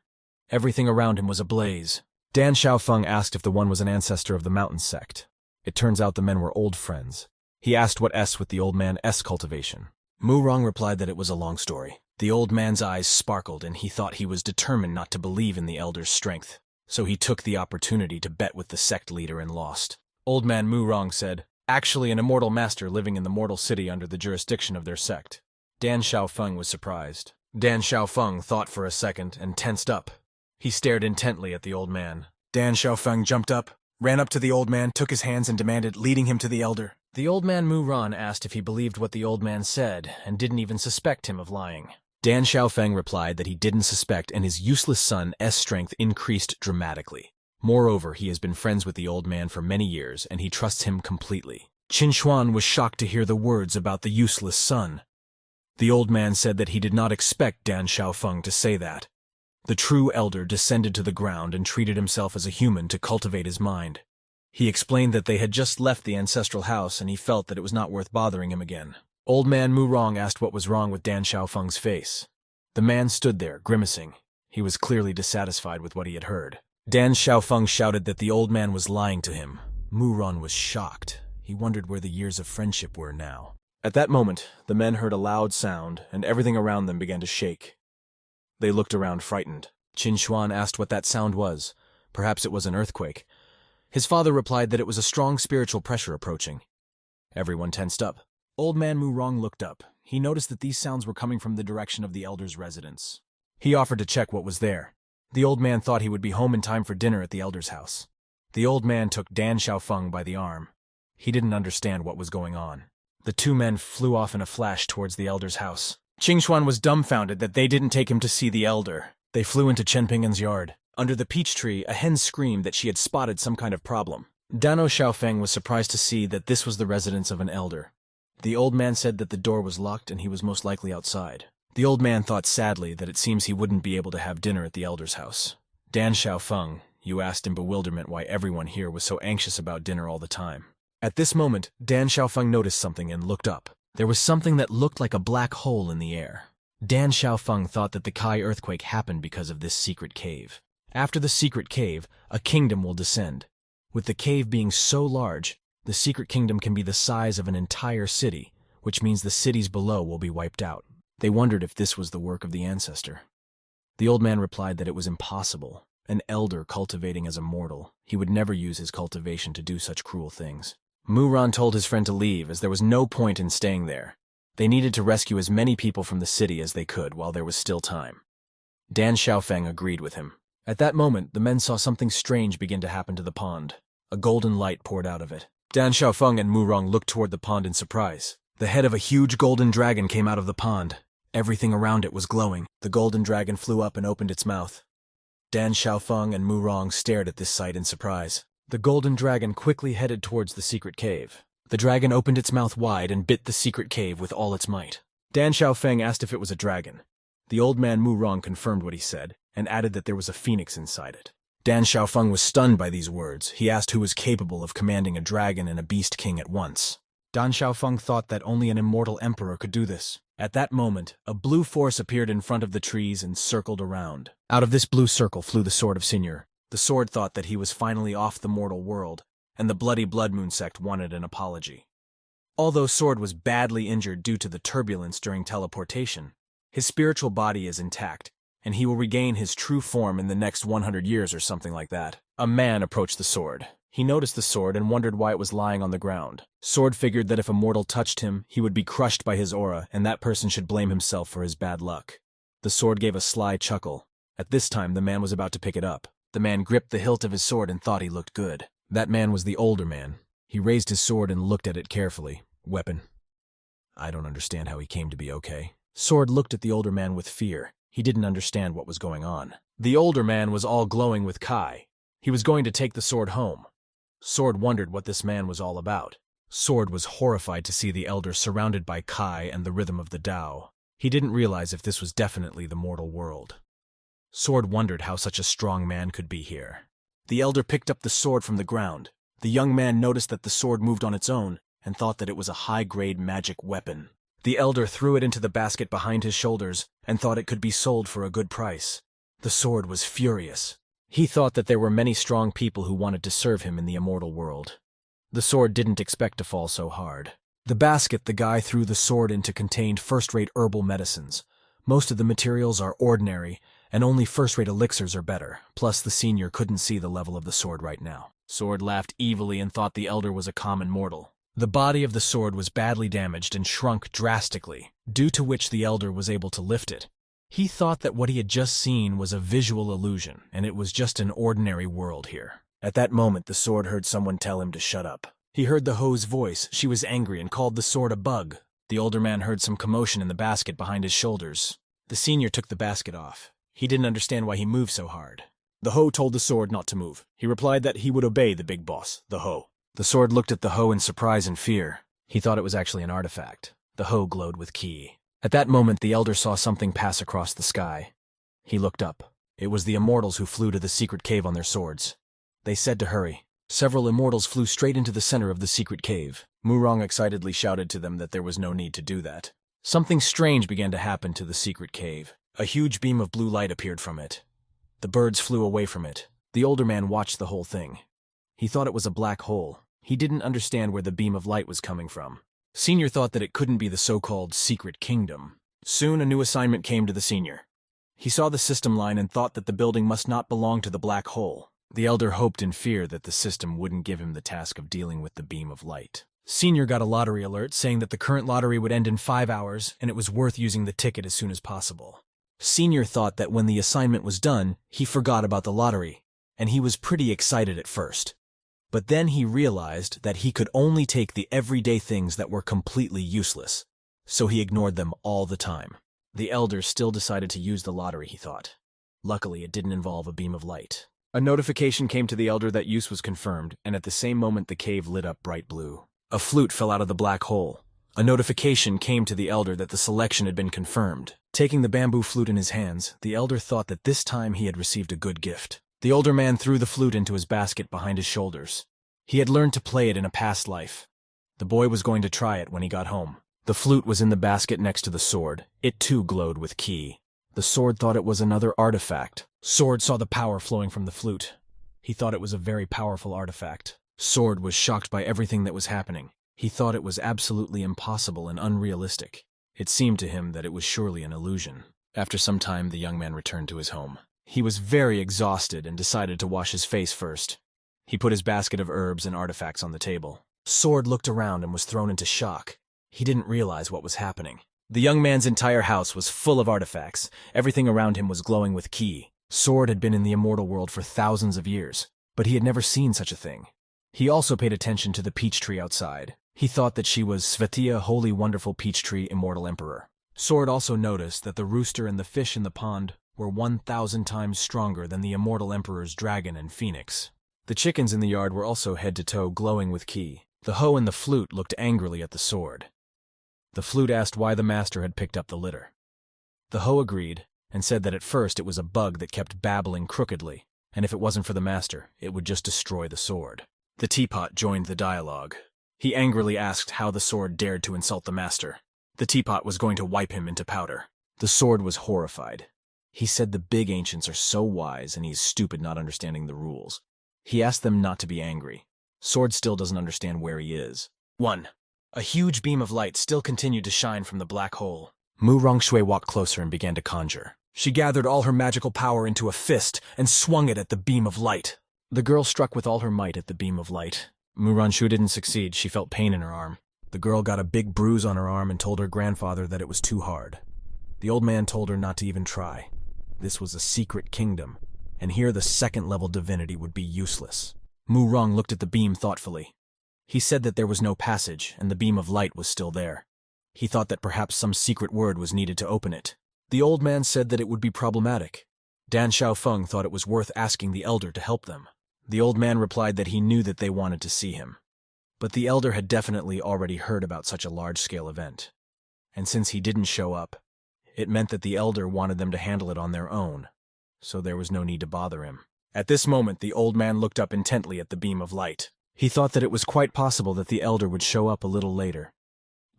Everything around him was ablaze. Dan Xiaofeng asked if the one was an ancestor of the mountain sect. It turns out the men were old friends. He asked what S with the old man S cultivation. Mu Rong replied that it was a long story. The old man's eyes sparkled and he thought he was determined not to believe in the elder's strength. So he took the opportunity to bet with the sect leader and lost. Old man Mu Rong said, "Actually an immortal master living in the mortal city under the jurisdiction of their sect." Dan Xiaofeng was surprised. Dan Xiaofeng thought for a second and tensed up. He stared intently at the old man. Dan Xiaofeng jumped up, ran up to the old man, took his hands and demanded, leading him to the elder. The old man Mu Ran asked if he believed what the old man said and didn't even suspect him of lying. Dan Xiaofeng replied that he didn't suspect and his useless son S strength increased dramatically. Moreover, he has been friends with the old man for many years and he trusts him completely. Qingshuan was shocked to hear the words about the useless son. The old man said that he did not expect Dan Xiaofeng to say that. The true elder descended to the ground and treated himself as a human to cultivate his mind. He explained that they had just left the ancestral house and he felt that it was not worth bothering him again. Old man Murong asked what was wrong with Dan Xiaofeng's face. The man stood there, grimacing. He was clearly dissatisfied with what he had heard. Dan Xiaofeng shouted that the old man was lying to him. Murong was shocked. He wondered where the years of friendship were now. At that moment, the men heard a loud sound, and everything around them began to shake. They looked around frightened. Qin Xuan asked what that sound was. Perhaps it was an earthquake. His father replied that it was a strong spiritual pressure approaching. Everyone tensed up. Old man Murong looked up. He noticed that these sounds were coming from the direction of the elder's residence. He offered to check what was there. The old man thought he would be home in time for dinner at the elder's house. The old man took Dan Xiaofeng by the arm. He didn't understand what was going on. The two men flew off in a flash towards the elder's house. Qingshuan was dumbfounded that they didn't take him to see the elder. They flew into Chen Ping'an's yard. Under the peach tree, a hen screamed that she had spotted some kind of problem. Dano Xiaofeng was surprised to see that this was the residence of an elder. The old man said that the door was locked and he was most likely outside. The old man thought sadly that it seems he wouldn't be able to have dinner at the elder's house. Dan Xiaofeng, you asked in bewilderment why everyone here was so anxious about dinner all the time. At this moment, Dan Xiaofeng noticed something and looked up. There was something that looked like a black hole in the air. Dan Xiaofeng thought that the Kai earthquake happened because of this secret cave. After the secret cave, a kingdom will descend. With the cave being so large, the secret kingdom can be the size of an entire city, which means the cities below will be wiped out. They wondered if this was the work of the ancestor. The old man replied that it was impossible. An elder cultivating as a mortal, he would never use his cultivation to do such cruel things. Muran told his friend to leave as there was no point in staying there. They needed to rescue as many people from the city as they could while there was still time. Dan Xiaofeng agreed with him. At that moment, the men saw something strange begin to happen to the pond. A golden light poured out of it. Dan Xiaofeng and Murong looked toward the pond in surprise. The head of a huge golden dragon came out of the pond. Everything around it was glowing. The golden dragon flew up and opened its mouth. Dan Xiaofeng and Murong stared at this sight in surprise. The golden dragon quickly headed towards the secret cave. The dragon opened its mouth wide and bit the secret cave with all its might. Dan Xiaofeng asked if it was a dragon. The old man Murong confirmed what he said, and added that there was a phoenix inside it. Dan Xiaofeng was stunned by these words. He asked who was capable of commanding a dragon and a beast king at once. Dan Xiaofeng thought that only an immortal emperor could do this. At that moment, a blue force appeared in front of the trees and circled around. Out of this blue circle flew the sword of Senior. The sword thought that he was finally off the mortal world, and the bloody Blood Moon sect wanted an apology. Although Sword was badly injured due to the turbulence during teleportation, his spiritual body is intact, and he will regain his true form in the next 100 years or something like that. A man approached the sword. He noticed the sword and wondered why it was lying on the ground. Sword figured that if a mortal touched him, he would be crushed by his aura, and that person should blame himself for his bad luck. The sword gave a sly chuckle. At this time, the man was about to pick it up. The man gripped the hilt of his sword and thought he looked good. That man was the older man. He raised his sword and looked at it carefully. Weapon. I don't understand how he came to be okay. Sword looked at the older man with fear. He didn't understand what was going on. The older man was all glowing with Kai. He was going to take the sword home. Sword wondered what this man was all about. Sword was horrified to see the elder surrounded by Kai and the rhythm of the Tao. He didn't realize if this was definitely the mortal world. Sword wondered how such a strong man could be here. The elder picked up the sword from the ground. The young man noticed that the sword moved on its own and thought that it was a high-grade magic weapon. The elder threw it into the basket behind his shoulders and thought it could be sold for a good price. The sword was furious. He thought that there were many strong people who wanted to serve him in the immortal world. The sword didn't expect to fall so hard. The basket the guy threw the sword into contained first-rate herbal medicines. Most of the materials are ordinary, and only first-rate elixirs are better, plus the senior couldn't see the level of the sword right now. Sword laughed evilly and thought the elder was a common mortal. The body of the sword was badly damaged and shrunk drastically, due to which the elder was able to lift it. He thought that what he had just seen was a visual illusion, and it was just an ordinary world here. At that moment, the sword heard someone tell him to shut up. He heard the hoe's voice. She was angry and called the sword a bug. The older man heard some commotion in the basket behind his shoulders. The senior took the basket off. He didn't understand why he moved so hard. The hoe told the sword not to move. He replied that he would obey the big boss, the hoe. The sword looked at the hoe in surprise and fear. He thought it was actually an artifact. The hoe glowed with ki. At that moment, the elder saw something pass across the sky. He looked up. It was the immortals who flew to the secret cave on their swords. They said to hurry. Several immortals flew straight into the center of the secret cave. Murong excitedly shouted to them that there was no need to do that. Something strange began to happen to the secret cave. A huge beam of blue light appeared from it. The birds flew away from it. The older man watched the whole thing. He thought it was a black hole. He didn't understand where the beam of light was coming from. Senior thought that it couldn't be the so-called secret kingdom. Soon a new assignment came to the senior. He saw the system line and thought that the building must not belong to the black hole. The elder hoped in fear that the system wouldn't give him the task of dealing with the beam of light. Senior got a lottery alert saying that the current lottery would end in 5 hours and it was worth using the ticket as soon as possible. Senior thought that when the assignment was done, he forgot about the lottery, and he was pretty excited at first. But then he realized that he could only take the everyday things that were completely useless, so he ignored them all the time. The elder still decided to use the lottery, he thought. Luckily, it didn't involve a beam of light. A notification came to the elder that use was confirmed, and at the same moment the cave lit up bright blue. A flute fell out of the black hole. A notification came to the elder that the selection had been confirmed. Taking the bamboo flute in his hands, the elder thought that this time he had received a good gift. The older man threw the flute into his basket behind his shoulders. He had learned to play it in a past life. The boy was going to try it when he got home. The flute was in the basket next to the sword. It too glowed with ki. The sword thought it was another artifact. Sword saw the power flowing from the flute. He thought it was a very powerful artifact. Sword was shocked by everything that was happening. He thought it was absolutely impossible and unrealistic. It seemed to him that it was surely an illusion. After some time, the young man returned to his home. He was very exhausted and decided to wash his face first. He put his basket of herbs and artifacts on the table. Sword looked around and was thrown into shock. He didn't realize what was happening. The young man's entire house was full of artifacts. Everything around him was glowing with ki. Sword had been in the immortal world for thousands of years, but he had never seen such a thing. He also paid attention to the peach tree outside. He thought that she was Svetiya, holy wonderful peach tree, immortal emperor. Sword also noticed that the rooster and the fish in the pond were 1,000 times stronger than the immortal emperor's dragon and phoenix. The chickens in the yard were also head to toe glowing with ki. The hoe and the flute looked angrily at the sword. The flute asked why the master had picked up the litter. The hoe agreed and said that at first it was a bug that kept babbling crookedly, and if it wasn't for the master, it would just destroy the sword. The teapot joined the dialogue. He angrily asked how the sword dared to insult the master. The teapot was going to wipe him into powder. The sword was horrified. He said the big ancients are so wise and he's stupid not understanding the rules. He asked them not to be angry. Sword still doesn't understand where he is. 1. A huge beam of light still continued to shine from the black hole. Mu Rongshui walked closer and began to conjure. She gathered all her magical power into a fist and swung it at the beam of light. The girl struck with all her might at the beam of light. Mu Rongshui didn't succeed. She felt pain in her arm. The girl got a big bruise on her arm and told her grandfather that it was too hard. The old man told her not to even try. This was a secret kingdom, and here the second-level divinity would be useless. Mu Rong looked at the beam thoughtfully. He said that there was no passage, and the beam of light was still there. He thought that perhaps some secret word was needed to open it. The old man said that it would be problematic. Dan Xiaofeng thought it was worth asking the elder to help them. The old man replied that he knew that they wanted to see him. But the elder had definitely already heard about such a large-scale event. And since he didn't show up, it meant that the elder wanted them to handle it on their own, so there was no need to bother him. At this moment, the old man looked up intently at the beam of light. He thought that it was quite possible that the elder would show up a little later.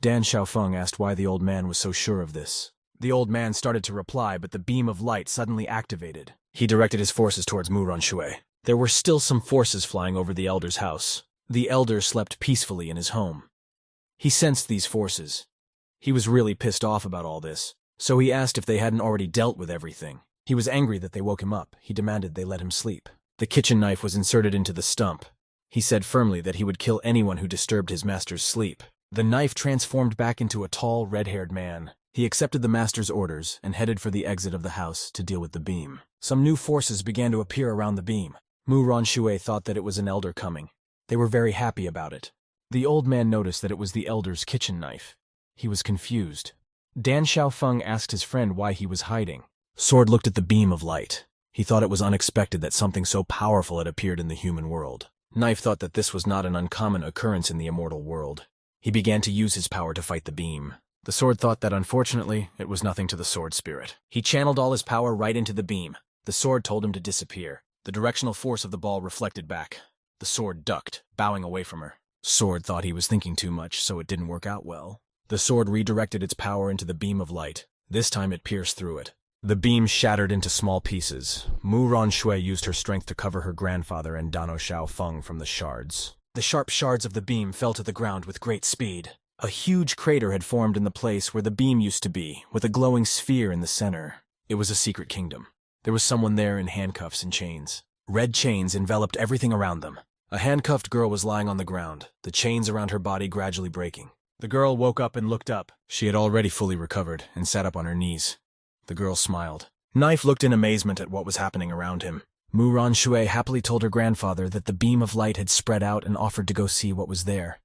Dan Xiaofeng asked why the old man was so sure of this. The old man started to reply, but the beam of light suddenly activated. He directed his forces towards Mu Rongshui. There were still some forces flying over the elder's house. The elder slept peacefully in his home. He sensed these forces. He was really pissed off about all this, so he asked if they hadn't already dealt with everything. He was angry that they woke him up. He demanded they let him sleep. The kitchen knife was inserted into the stump. He said firmly that he would kill anyone who disturbed his master's sleep. The knife transformed back into a tall, red-haired man. He accepted the master's orders and headed for the exit of the house to deal with the beam. Some new forces began to appear around the beam. Mu Rongshui thought that it was an elder coming. They were very happy about it. The old man noticed that it was the elder's kitchen knife. He was confused. Dan Xiaofeng asked his friend why he was hiding. Sword looked at the beam of light. He thought it was unexpected that something so powerful had appeared in the human world. Knife thought that this was not an uncommon occurrence in the immortal world. He began to use his power to fight the beam. The sword thought that unfortunately, it was nothing to the sword spirit. He channeled all his power right into the beam. The sword told him to disappear. The directional force of the ball reflected back. The sword ducked, bowing away from her. Sword thought he was thinking too much, so it didn't work out well. The sword redirected its power into the beam of light. This time it pierced through it. The beam shattered into small pieces. Mu Ronshui used her strength to cover her grandfather and Dano Xiaofeng from the shards. The sharp shards of the beam fell to the ground with great speed. A huge crater had formed in the place where the beam used to be, with a glowing sphere in the center. It was a secret kingdom. There was someone there in handcuffs and chains. Red chains enveloped everything around them. A handcuffed girl was lying on the ground, the chains around her body gradually breaking. The girl woke up and looked up. She had already fully recovered and sat up on her knees. The girl smiled. Knife looked in amazement at what was happening around him. Mu Ronshui happily told her grandfather that the beam of light had spread out and offered to go see what was there.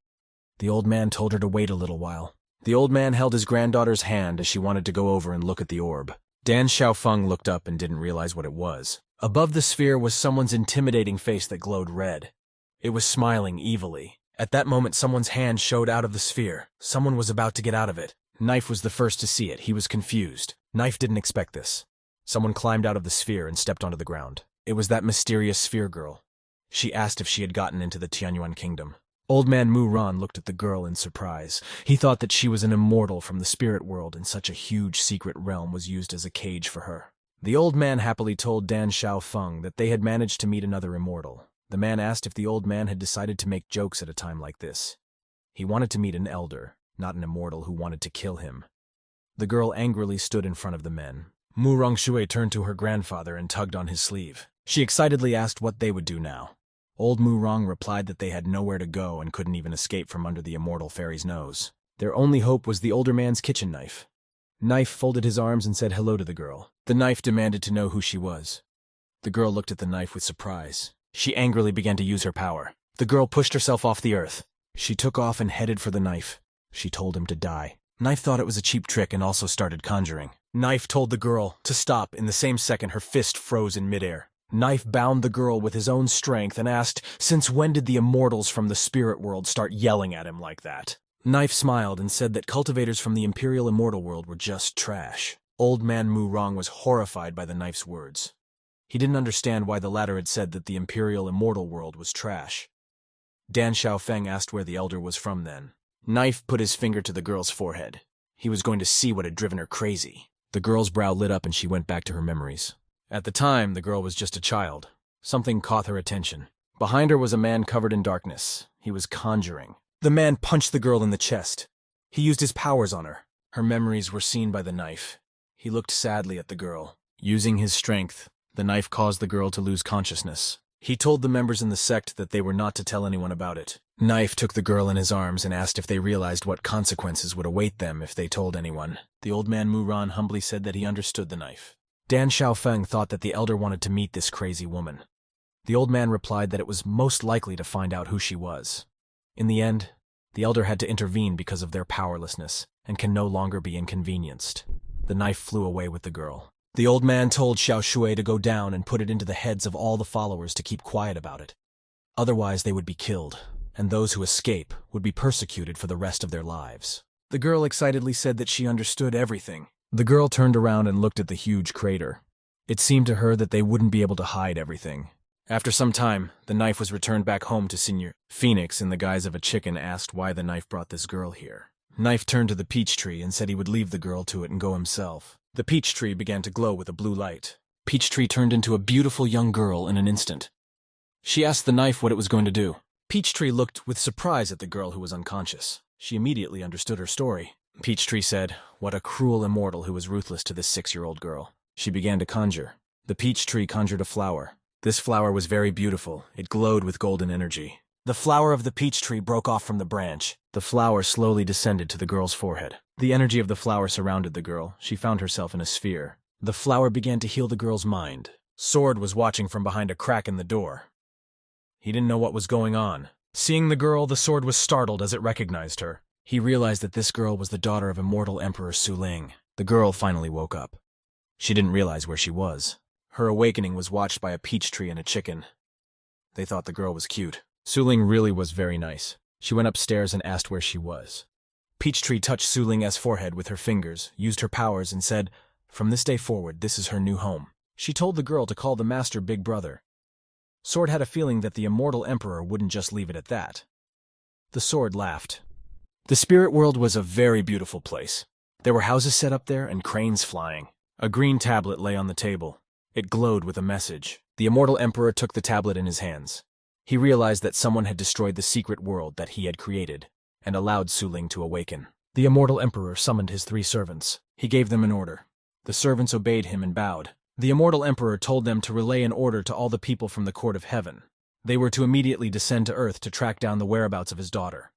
The old man told her to wait a little while. The old man held his granddaughter's hand as she wanted to go over and look at the orb. Dan Xiaofeng looked up and didn't realize what it was. Above the sphere was someone's intimidating face that glowed red. It was smiling evilly. At that moment, someone's hand showed out of the sphere. Someone was about to get out of it. Knife was the first to see it. He was confused. Knife didn't expect this. Someone climbed out of the sphere and stepped onto the ground. It was that mysterious sphere girl. She asked if she had gotten into the Tianyuan kingdom. Old man Mu Ran looked at the girl in surprise. He thought that she was an immortal from the spirit world, and such a huge secret realm was used as a cage for her. The old man happily told Dan Xiaofeng that they had managed to meet another immortal. The man asked if the old man had decided to make jokes at a time like this. He wanted to meet an elder, not an immortal who wanted to kill him. The girl angrily stood in front of the men. Mu Rongshui turned to her grandfather and tugged on his sleeve. She excitedly asked what they would do now. Old Mu Rong replied that they had nowhere to go and couldn't even escape from under the immortal fairy's nose. Their only hope was the older man's kitchen knife. Knife folded his arms and said hello to the girl. The knife demanded to know who she was. The girl looked at the knife with surprise. She angrily began to use her power. The girl pushed herself off the earth. She took off and headed for the knife. She told him to die. Knife thought it was a cheap trick and also started conjuring. Knife told the girl to stop. In the same second, her fist froze in midair. Knife bound the girl with his own strength and asked, since when did the immortals from the spirit world start yelling at him like that? Knife smiled and said that cultivators from the Imperial Immortal world were just trash. Old man Mu Rong was horrified by the knife's words. He didn't understand why the latter had said that the Imperial Immortal world was trash. Dan Xiaofeng asked where the elder was from then. Knife put his finger to the girl's forehead. He was going to see what had driven her crazy. The girl's brow lit up and she went back to her memories. At the time, the girl was just a child. Something caught her attention. Behind her was a man covered in darkness. He was conjuring. The man punched the girl in the chest. He used his powers on her. Her memories were seen by the knife. He looked sadly at the girl. Using his strength, the knife caused the girl to lose consciousness. He told the members in the sect that they were not to tell anyone about it. Knife took the girl in his arms and asked if they realized what consequences would await them if they told anyone. The old man Mu Ran humbly said that he understood the knife. Dan Xiaofeng thought that the elder wanted to meet this crazy woman. The old man replied that it was most likely to find out who she was. In the end, the elder had to intervene because of their powerlessness and can no longer be inconvenienced. The knife flew away with the girl. The old man told Xiao Shui to go down and put it into the heads of all the followers to keep quiet about it. Otherwise they would be killed, and those who escape would be persecuted for the rest of their lives. The girl excitedly said that she understood everything. The girl turned around and looked at the huge crater. It seemed to her that they wouldn't be able to hide everything. After some time, the knife was returned back home to Senior. Phoenix, in the guise of a chicken, asked why the knife brought this girl here. Knife turned to the peach tree and said he would leave the girl to it and go himself. The peach tree began to glow with a blue light. Peach tree turned into a beautiful young girl in an instant. She asked the knife what it was going to do. Peach tree looked with surprise at the girl who was unconscious. She immediately understood her story. Peach tree said, "What a cruel immortal who was ruthless to this 6-year-old girl." She began to conjure. The peach tree conjured a flower. This flower was very beautiful. It glowed with golden energy. The flower of the peach tree broke off from the branch. The flower slowly descended to the girl's forehead. The energy of the flower surrounded the girl. She found herself in a sphere. The flower began to heal the girl's mind. Sword was watching from behind a crack in the door. He didn't know what was going on. Seeing the girl, the sword was startled as it recognized her. He realized that this girl was the daughter of immortal Emperor Su Ling. The girl finally woke up. She didn't realize where she was. Her awakening was watched by a peach tree and a chicken. They thought the girl was cute. Su Ling really was very nice. She went upstairs and asked where she was. Peachtree touched Su Ling's forehead with her fingers, used her powers, and said, "From this day forward, this is her new home." She told the girl to call the master Big Brother. Sword had a feeling that the immortal emperor wouldn't just leave it at that. The sword laughed. The spirit world was a very beautiful place. There were houses set up there and cranes flying. A green tablet lay on the table. It glowed with a message. The immortal emperor took the tablet in his hands. He realized that someone had destroyed the secret world that he had created, and allowed Su Ling to awaken. The immortal emperor summoned his 3 servants. He gave them an order. The servants obeyed him and bowed. The immortal emperor told them to relay an order to all the people from the court of heaven. They were to immediately descend to earth to track down the whereabouts of his daughter.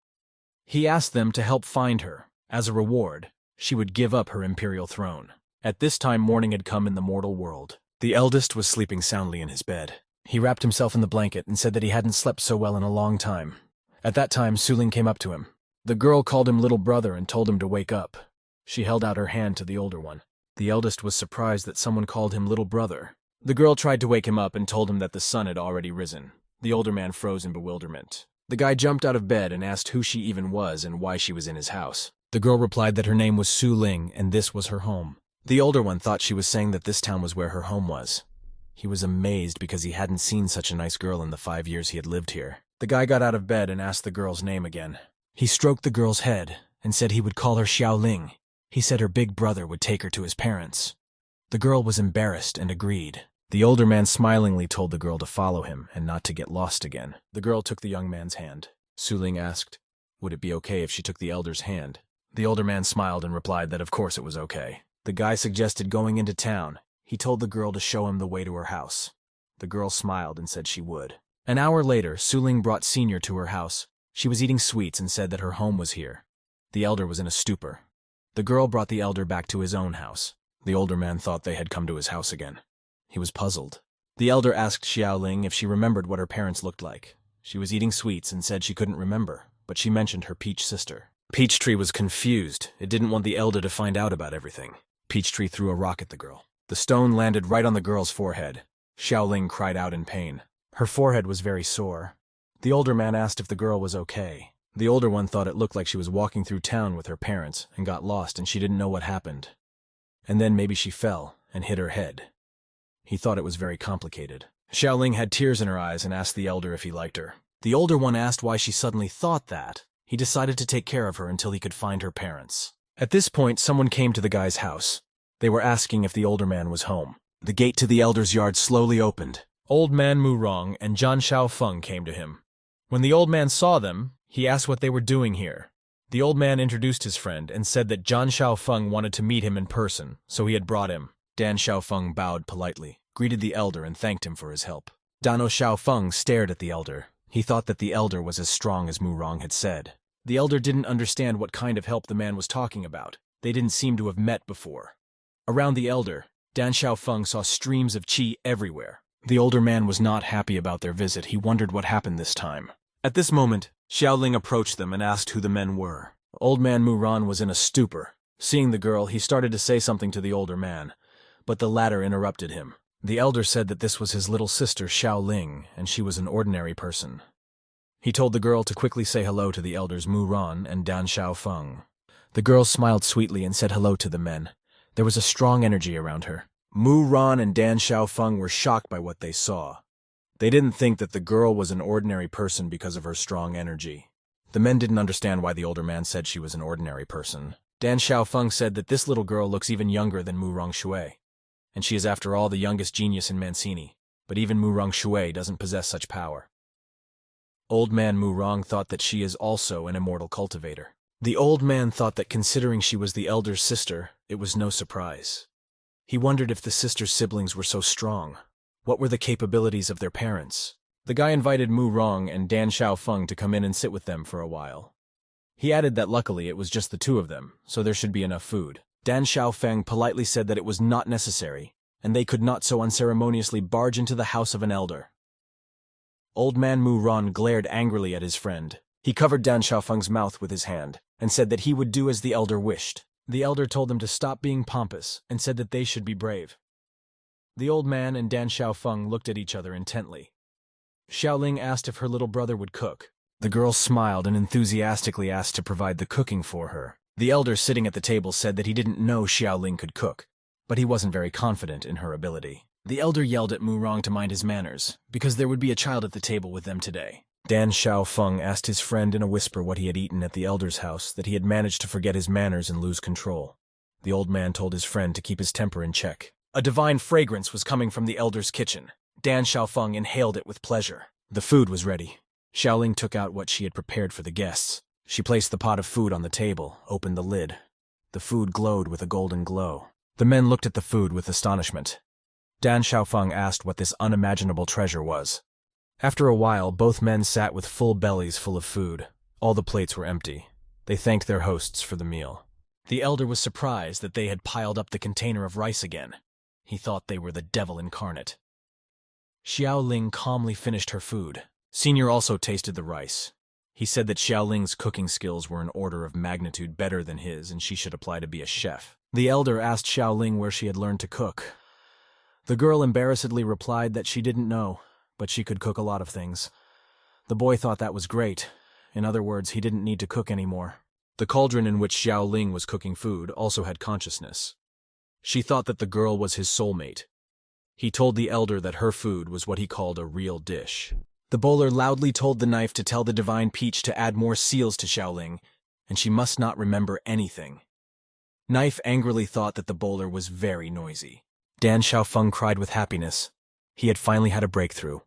He asked them to help find her. As a reward, she would give up her imperial throne. At this time, morning had come in the mortal world. The eldest was sleeping soundly in his bed. He wrapped himself in the blanket and said that he hadn't slept so well in a long time. At that time, Su Ling came up to him. The girl called him little brother and told him to wake up. She held out her hand to the older one. The eldest was surprised that someone called him little brother. The girl tried to wake him up and told him that the sun had already risen. The older man froze in bewilderment. The guy jumped out of bed and asked who she even was and why she was in his house. The girl replied that her name was Su Ling and this was her home. The older one thought she was saying that this town was where her home was. He was amazed because he hadn't seen such a nice girl in the 5 years he had lived here. The guy got out of bed and asked the girl's name again. He stroked the girl's head and said he would call her Xiao Ling. He said her big brother would take her to his parents. The girl was embarrassed and agreed. The older man smilingly told the girl to follow him and not to get lost again. The girl took the young man's hand. Su Ling asked, would it be okay if she took the elder's hand? The older man smiled and replied that of course it was okay. The guy suggested going into town. He told the girl to show him the way to her house. The girl smiled and said she would. An hour later, Su Ling brought Senior to her house. She was eating sweets and said that her home was here. The elder was in a stupor. The girl brought the elder back to his own house. The older man thought they had come to his house again. He was puzzled. The elder asked Xiao Ling if she remembered what her parents looked like. She was eating sweets and said she couldn't remember, but she mentioned her Peach sister. Peachtree was confused. It didn't want the elder to find out about everything. Peachtree threw a rock at the girl. The stone landed right on the girl's forehead. Xiao Ling cried out in pain. Her forehead was very sore. The older man asked if the girl was okay. The older one thought it looked like she was walking through town with her parents and got lost and she didn't know what happened. And then maybe she fell and hit her head. He thought it was very complicated. Xiao Ling had tears in her eyes and asked the elder if he liked her. The older one asked why she suddenly thought that. He decided to take care of her until he could find her parents. At this point, someone came to the guy's house. They were asking if the older man was home. The gate to the elder's yard slowly opened. Old man Mu Rong and Zhan Shaofeng came to him. When the old man saw them, he asked what they were doing here. The old man introduced his friend and said that Zhan Shaofeng wanted to meet him in person, so he had brought him. Dan Shaofeng bowed politely, greeted the elder and thanked him for his help. Dano Shaofeng stared at the elder. He thought that the elder was as strong as Mu Rong had said. The elder didn't understand what kind of help the man was talking about. They didn't seem to have met before. Around the elder, Dan Shaofeng saw streams of qi everywhere. The older man was not happy about their visit. He wondered what happened this time. At this moment, Xiao Ling approached them and asked who the men were. Old man Mu Ran was in a stupor. Seeing the girl, he started to say something to the older man, but the latter interrupted him. The elder said that this was his little sister Xiao Ling, and she was an ordinary person. He told the girl to quickly say hello to the elders Mu Ran and Dan Shaofeng. The girl smiled sweetly and said hello to the men. There was a strong energy around her. Mu Ran and Dan Shaofeng were shocked by what they saw. They didn't think that the girl was an ordinary person because of her strong energy. The men didn't understand why the older man said she was an ordinary person. Dan Shaofeng said that this little girl looks even younger than Mu Rongshui, and she is after all the youngest genius in Mancini, but even Mu Rongshui doesn't possess such power. Old man Mu Rong thought that she is also an immortal cultivator. The old man thought that considering she was the elder's sister, it was no surprise. He wondered if the sister's siblings were so strong. What were the capabilities of their parents? The guy invited Mu Rong and Dan Shaofeng to come in and sit with them for a while. He added that luckily it was just the two of them, so there should be enough food. Dan Shaofeng politely said that it was not necessary, and they could not so unceremoniously barge into the house of an elder. Old man Mu Ran glared angrily at his friend. He covered Dan Shaofeng's mouth with his hand, and said that he would do as the elder wished. The elder told them to stop being pompous, and said that they should be brave. The old man and Dan Shaofeng looked at each other intently. Xiao Ling asked if her little brother would cook. The girl smiled and enthusiastically asked to provide the cooking for her. The elder sitting at the table said that he didn't know Xiao Ling could cook, but he wasn't very confident in her ability. The elder yelled at Mu Rong to mind his manners, because there would be a child at the table with them today. Dan Xiaofeng asked his friend in a whisper what he had eaten at the elder's house, that he had managed to forget his manners and lose control. The old man told his friend to keep his temper in check. A divine fragrance was coming from the elder's kitchen. Dan Xiaofeng inhaled it with pleasure. The food was ready. Xiaoling took out what she had prepared for the guests. She placed the pot of food on the table, opened the lid. The food glowed with a golden glow. The men looked at the food with astonishment. Dan Xiaofeng asked what this unimaginable treasure was. After a while, both men sat with full bellies full of food. All the plates were empty. They thanked their hosts for the meal. The elder was surprised that they had piled up the container of rice again. He thought they were the devil incarnate. Xiao Ling calmly finished her food. Senior also tasted the rice. He said that Xiao Ling's cooking skills were an order of magnitude better than his, and she should apply to be a chef. The elder asked Xiao Ling where she had learned to cook. The girl embarrassedly replied that she didn't know, but she could cook a lot of things. The boy thought that was great. In other words, he didn't need to cook anymore. The cauldron in which Xiao Ling was cooking food also had consciousness. She thought that the girl was his soulmate. He told the elder that her food was what he called a real dish. The bowler loudly told the knife to tell the divine peach to add more seals to Xiao Ling, and she must not remember anything. Knife angrily thought that the bowler was very noisy. Dan Xiaofeng cried with happiness. He had finally had a breakthrough.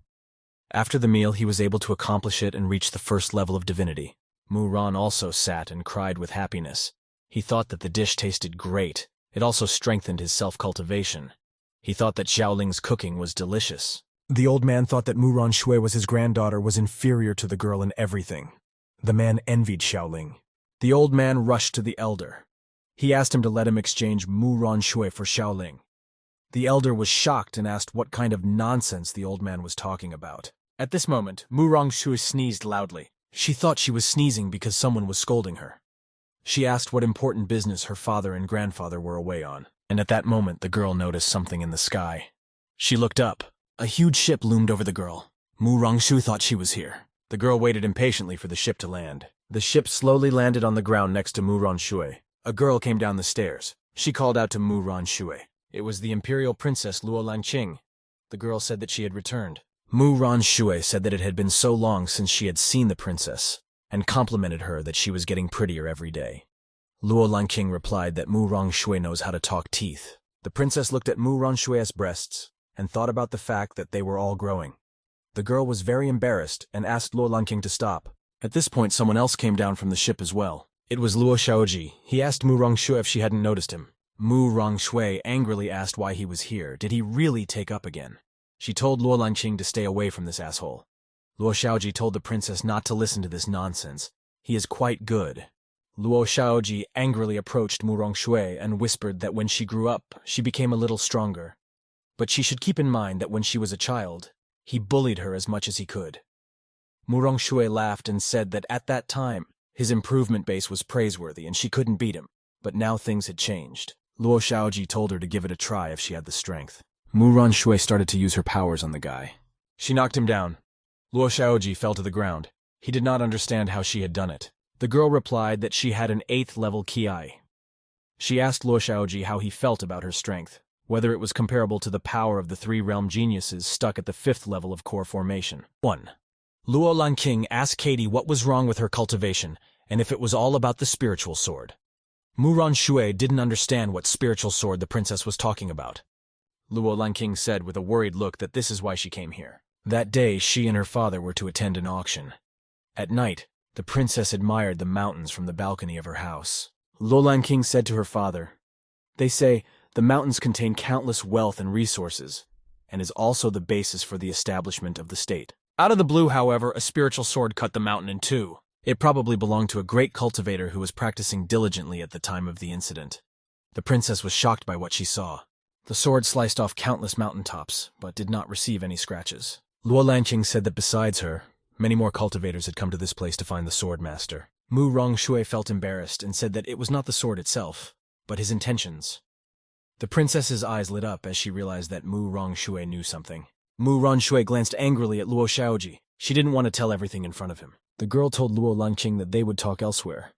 After the meal, he was able to accomplish it and reach the first level of divinity. Mu Ran also sat and cried with happiness. He thought that the dish tasted great. It also strengthened his self-cultivation. He thought that Xiao Ling's cooking was delicious. The old man thought that Mu Ran Shui was his granddaughter was inferior to the girl in everything. The man envied Xiao Ling. The old man rushed to the elder. He asked him to let him exchange Mu Ran Shui for Xiao Ling. The elder was shocked and asked what kind of nonsense the old man was talking about. At this moment, Mu Rong Shui sneezed loudly. She thought she was sneezing because someone was scolding her. She asked what important business her father and grandfather were away on, and at that moment the girl noticed something in the sky. She looked up. A huge ship loomed over the girl. Mu Rong Shui thought she was here. The girl waited impatiently for the ship to land. The ship slowly landed on the ground next to Mu Rong Shui. A girl came down the stairs. She called out to Mu Rong Shui. It was the Imperial Princess Luo Langqing. The girl said that she had returned. Mu Ran Shui said that it had been so long since she had seen the princess, and complimented her that she was getting prettier every day. Luo Langqing replied that Mu Rong Shui knows how to talk teeth. The princess looked at Mu Ran Shui's breasts, and thought about the fact that they were all growing. The girl was very embarrassed and asked Luo Langqing to stop. At this point, someone else came down from the ship as well. It was Luo Xiaoji. He asked Mu Rong Shui if she hadn't noticed him. Mu Rong Shui angrily asked why he was here. Did he really take up again? She told Luo Langqing to stay away from this asshole. Luo Xiaoji told the princess not to listen to this nonsense. He is quite good. Luo Xiaoji angrily approached Mu Rong Shui and whispered that when she grew up, she became a little stronger. But she should keep in mind that when she was a child, he bullied her as much as he could. Mu Rong Shui laughed and said that at that time, his improvement base was praiseworthy and she couldn't beat him. But now things had changed. Luo Xiaoji told her to give it a try if she had the strength. Mu Ran Shui started to use her powers on the guy. She knocked him down. Luo Xiaoji fell to the ground. He did not understand how she had done it. The girl replied that she had an 8th level Ki. She asked Luo Xiaoji how he felt about her strength, whether it was comparable to the power of the 3-realm geniuses stuck at the 5th level of core formation. 1. Luo Langqing asked Katie what was wrong with her cultivation, and if it was all about the spiritual sword. Mu Ran Shui didn't understand what spiritual sword the princess was talking about. Luo Langqing said with a worried look that this is why she came here. That day, she and her father were to attend an auction. At night, the princess admired the mountains from the balcony of her house. Luo Langqing said to her father, "They say the mountains contain countless wealth and resources, and is also the basis for the establishment of the state." Out of the blue, however, a spiritual sword cut the mountain in two. It probably belonged to a great cultivator who was practicing diligently at the time of the incident. The princess was shocked by what she saw. The sword sliced off countless mountaintops, but did not receive any scratches. Luo Langqing said that besides her, many more cultivators had come to this place to find the sword master. Mu Rong Shui felt embarrassed and said that it was not the sword itself, but his intentions. The princess's eyes lit up as she realized that Mu Rong Shui knew something. Mu Rong Shui glanced angrily at Luo Xiaoji. She didn't want to tell everything in front of him. The girl told Luo Langqing that they would talk elsewhere.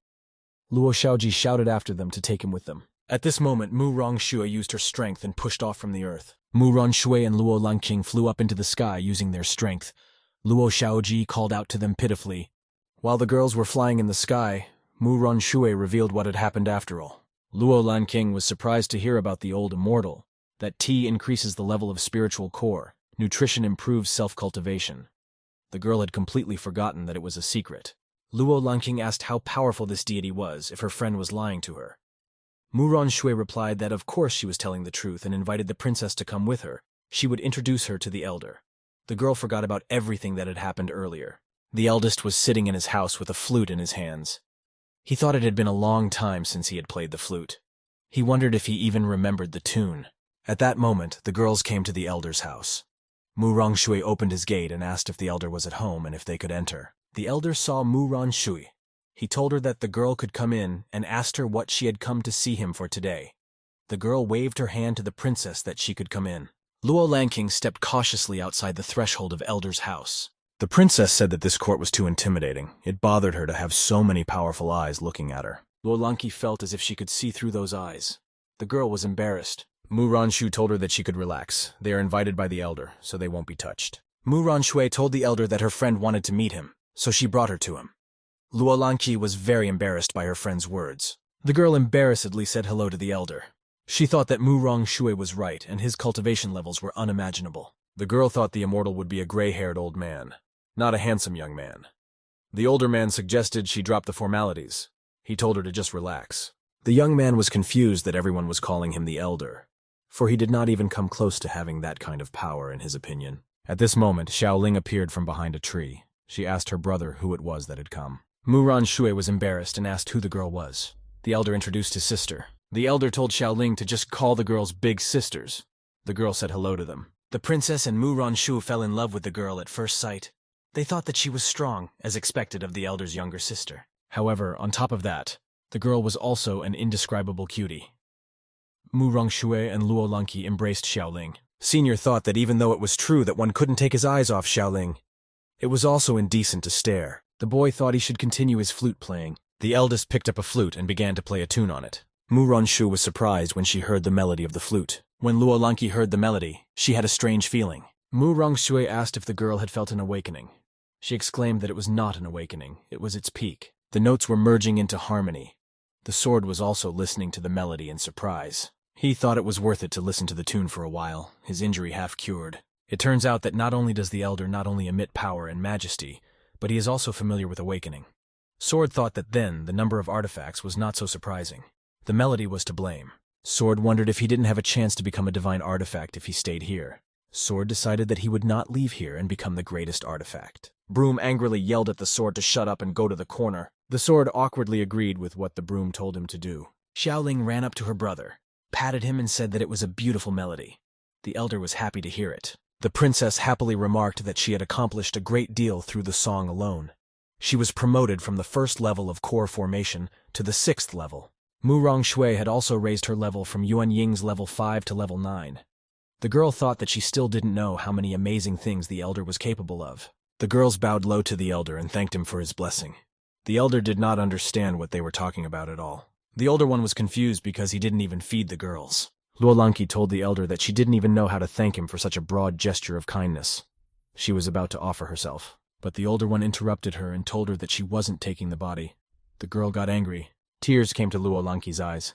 Luo Xiaoji shouted after them to take him with them. At this moment, Mu Rongshui used her strength and pushed off from the earth. Mu Rongshui and Luo Lanqing flew up into the sky using their strength. Luo Xiaoji called out to them pitifully. While the girls were flying in the sky, Mu Rongshui revealed what had happened after all. Luo Lanqing was surprised to hear about the old immortal, that tea increases the level of spiritual core, nutrition improves self-cultivation. The girl had completely forgotten that it was a secret. Luo Lanqing asked how powerful this deity was if her friend was lying to her. Mu Rongshui replied that of course she was telling the truth and invited the princess to come with her. She would introduce her to the elder. The girl forgot about everything that had happened earlier. The eldest was sitting in his house with a flute in his hands. He thought it had been a long time since he had played the flute. He wondered if he even remembered the tune. At that moment, the girls came to the elder's house. Mu Rongshui opened his gate and asked if the elder was at home and if they could enter. The elder saw Mu Rongshui. He told her that the girl could come in and asked her what she had come to see him for today. The girl waved her hand to the princess that she could come in. Luo Lanqing stepped cautiously outside the threshold of Elder's house. The princess said that this court was too intimidating. It bothered her to have so many powerful eyes looking at her. Luo Lanqing felt as if she could see through those eyes. The girl was embarrassed. Mu Rongshui told her that she could relax. They are invited by the elder, so they won't be touched. Mu Rongshui told the elder that her friend wanted to meet him, so she brought her to him. Luo Lanqing was very embarrassed by her friend's words. The girl embarrassedly said hello to the elder. She thought that Mu Rongshui was right, and his cultivation levels were unimaginable. The girl thought the immortal would be a gray-haired old man, not a handsome young man. The older man suggested she drop the formalities. He told her to just relax. The young man was confused that everyone was calling him the elder, for he did not even come close to having that kind of power in his opinion. At this moment, Xiaoling appeared from behind a tree. She asked her brother who it was that had come. Mu Rongshui was embarrassed and asked who the girl was. The elder introduced his sister. The elder told Xiaoling to just call the girls big sisters. The girl said hello to them. The princess and Mu Rongshui fell in love with the girl at first sight. They thought that she was strong, as expected of the elder's younger sister. However, on top of that, the girl was also an indescribable cutie. Mu Rongshui and Luo Lanqing embraced Xiaoling. Senior thought that even though it was true that one couldn't take his eyes off Xiaoling, it was also indecent to stare. The boy thought he should continue his flute playing. The eldest picked up a flute and began to play a tune on it. Mu Rongshui was surprised when she heard the melody of the flute. When Luo Lanqing heard the melody, she had a strange feeling. Mu Rongshui asked if the girl had felt an awakening. She exclaimed that it was not an awakening, it was its peak. The notes were merging into harmony. The sword was also listening to the melody in surprise. He thought it was worth it to listen to the tune for a while, his injury half cured. It turns out that not only does the elder not only emit power and majesty, but he is also familiar with awakening. Sword thought that then the number of artifacts was not so surprising. The melody was to blame. Sword wondered if he didn't have a chance to become a divine artifact if he stayed here. Sword decided that he would not leave here and become the greatest artifact. Broom angrily yelled at the sword to shut up and go to the corner. The sword awkwardly agreed with what the broom told him to do. Xiaoling ran up to her brother, patted him and said that it was a beautiful melody. The elder was happy to hear it. The princess happily remarked that she had accomplished a great deal through the song alone. She was promoted from the first level of core formation to the 6th level. Mu Rongshui had also raised her level from Yuan Ying's level 5 to level 9. The girl thought that she still didn't know how many amazing things the elder was capable of. The girls bowed low to the elder and thanked him for his blessing. The elder did not understand what they were talking about at all. The older one was confused because he didn't even feed the girls. Luo Lanqing told the elder that she didn't even know how to thank him for such a broad gesture of kindness. She was about to offer herself, but the older one interrupted her and told her that she wasn't taking the body. The girl got angry. Tears came to Luo Lanqing's eyes.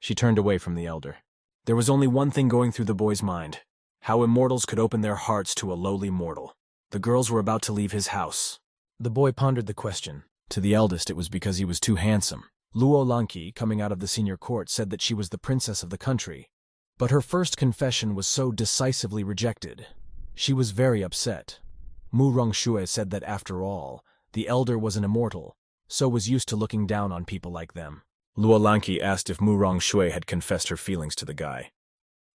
She turned away from the elder. There was only one thing going through the boy's mind: how immortals could open their hearts to a lowly mortal. The girls were about to leave his house. The boy pondered the question. To the eldest, it was because he was too handsome. Luo Lanqing, coming out of the senior court, said that she was the princess of the country. But her first confession was so decisively rejected. She was very upset. Mu Rongshui said that after all, the elder was an immortal, so was used to looking down on people like them. Luo Lanqing asked if Mu Rongshui had confessed her feelings to the guy.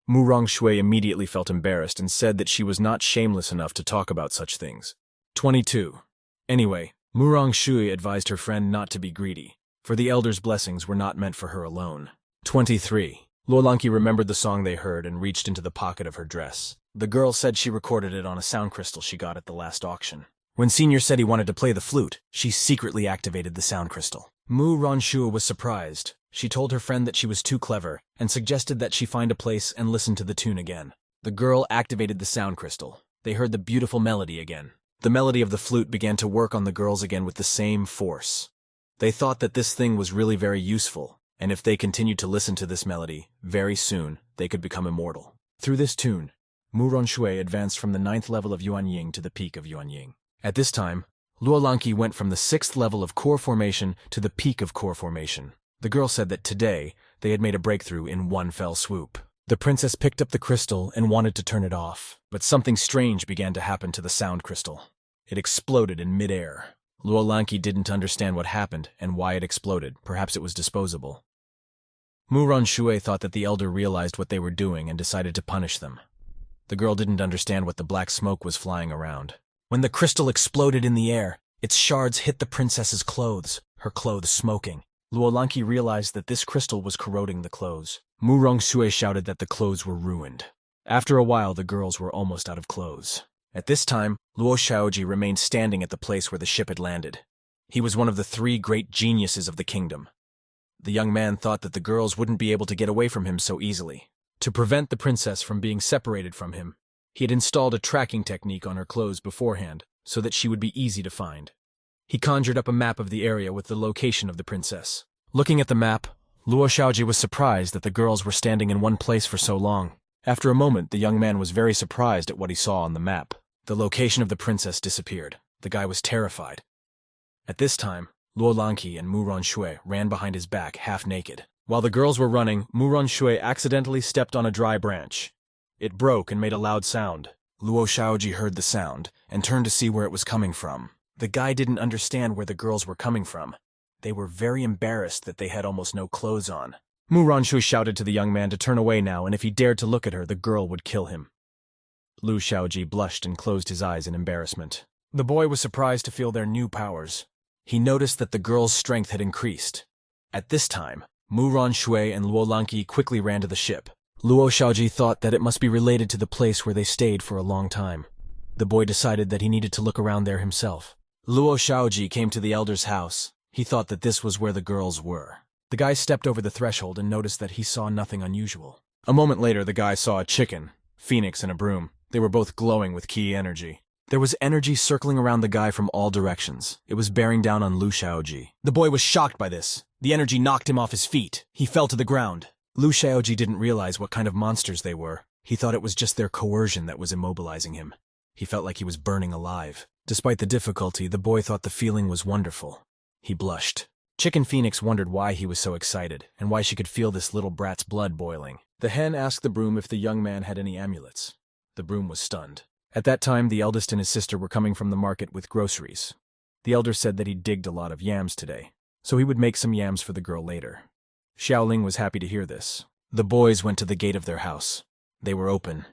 Mu Rongshui immediately felt embarrassed and said that she was not shameless enough to talk about such things. 22. Anyway, Mu Rongshui advised her friend not to be greedy, for the elder's blessings were not meant for her alone. 23. Luo Lanqing remembered the song they heard and reached into the pocket of her dress. The girl said she recorded it on a sound crystal she got at the last auction. When Senior said he wanted to play the flute, she secretly activated the sound crystal. Mu Ronshua was surprised. She told her friend that she was too clever and suggested that she find a place and listen to the tune again. The girl activated the sound crystal. They heard the beautiful melody again. The melody of the flute began to work on the girls again with the same force. They thought that this thing was really very useful, and if they continued to listen to this melody, very soon they could become immortal. Through this tune, Mu Ronshui advanced from the 9th level of Yuanying to the peak of Yuanying. At this time, Luolanqi went from the 6th level of core formation to the peak of core formation. The girl said that today they had made a breakthrough in one fell swoop. The princess picked up the crystal and wanted to turn it off, but something strange began to happen to the sound crystal. It exploded in midair. Luolanqi didn't understand what happened and why it exploded. Perhaps it was disposable. Mu Ronshui thought that the elder realized what they were doing and decided to punish them. The girl didn't understand what the black smoke was flying around. When the crystal exploded in the air, its shards hit the princess's clothes, her clothes smoking. Luolanqi realized that this crystal was corroding the clothes. Mu Ronshui shouted that the clothes were ruined. After a while, the girls were almost out of clothes. At this time, Luo Xiaoji remained standing at the place where the ship had landed. He was one of the 3 great geniuses of the kingdom. The young man thought that the girls wouldn't be able to get away from him so easily. To prevent the princess from being separated from him, he had installed a tracking technique on her clothes beforehand so that she would be easy to find. He conjured up a map of the area with the location of the princess. Looking at the map, Luo Xiaoji was surprised that the girls were standing in one place for so long. After a moment, the young man was very surprised at what he saw on the map. The location of the princess disappeared. The guy was terrified. At this time, Luolanqi and Mu Ronshui ran behind his back, half naked. While the girls were running, Mu Ronshui accidentally stepped on a dry branch. It broke and made a loud sound. Luo Xiaoji heard the sound and turned to see where it was coming from. The guy didn't understand where the girls were coming from. They were very embarrassed that they had almost no clothes on. Mu Ronshui shouted to the young man to turn away now, and if he dared to look at her, the girl would kill him. Lu Xiaoji blushed and closed his eyes in embarrassment. The boy was surprised to feel their new powers. He noticed that the girl's strength had increased. At this time, Mu Ronshui and Luolanqi quickly ran to the ship. Luo Xiaoji thought that it must be related to the place where they stayed for a long time. The boy decided that he needed to look around there himself. Luo Xiaoji came to the elder's house. He thought that this was where the girls were. The guy stepped over the threshold and noticed that he saw nothing unusual. A moment later, the guy saw a chicken, Phoenix, and a broom. They were both glowing with ki energy. There was energy circling around the guy from all directions. It was bearing down on Lu Xiaoji. The boy was shocked by this. The energy knocked him off his feet. He fell to the ground. Lu Xiaoji didn't realize what kind of monsters they were. He thought it was just their coercion that was immobilizing him. He felt like he was burning alive. Despite the difficulty, the boy thought the feeling was wonderful. He blushed. Chicken Phoenix wondered why he was so excited, and why she could feel this little brat's blood boiling. The hen asked the broom if the young man had any amulets. The broom was stunned. At that time, the eldest and his sister were coming from the market with groceries. The elder said that he digged a lot of yams today, so he would make some yams for the girl later. Xiaoling was happy to hear this. The boys went to the gate of their house. They were open.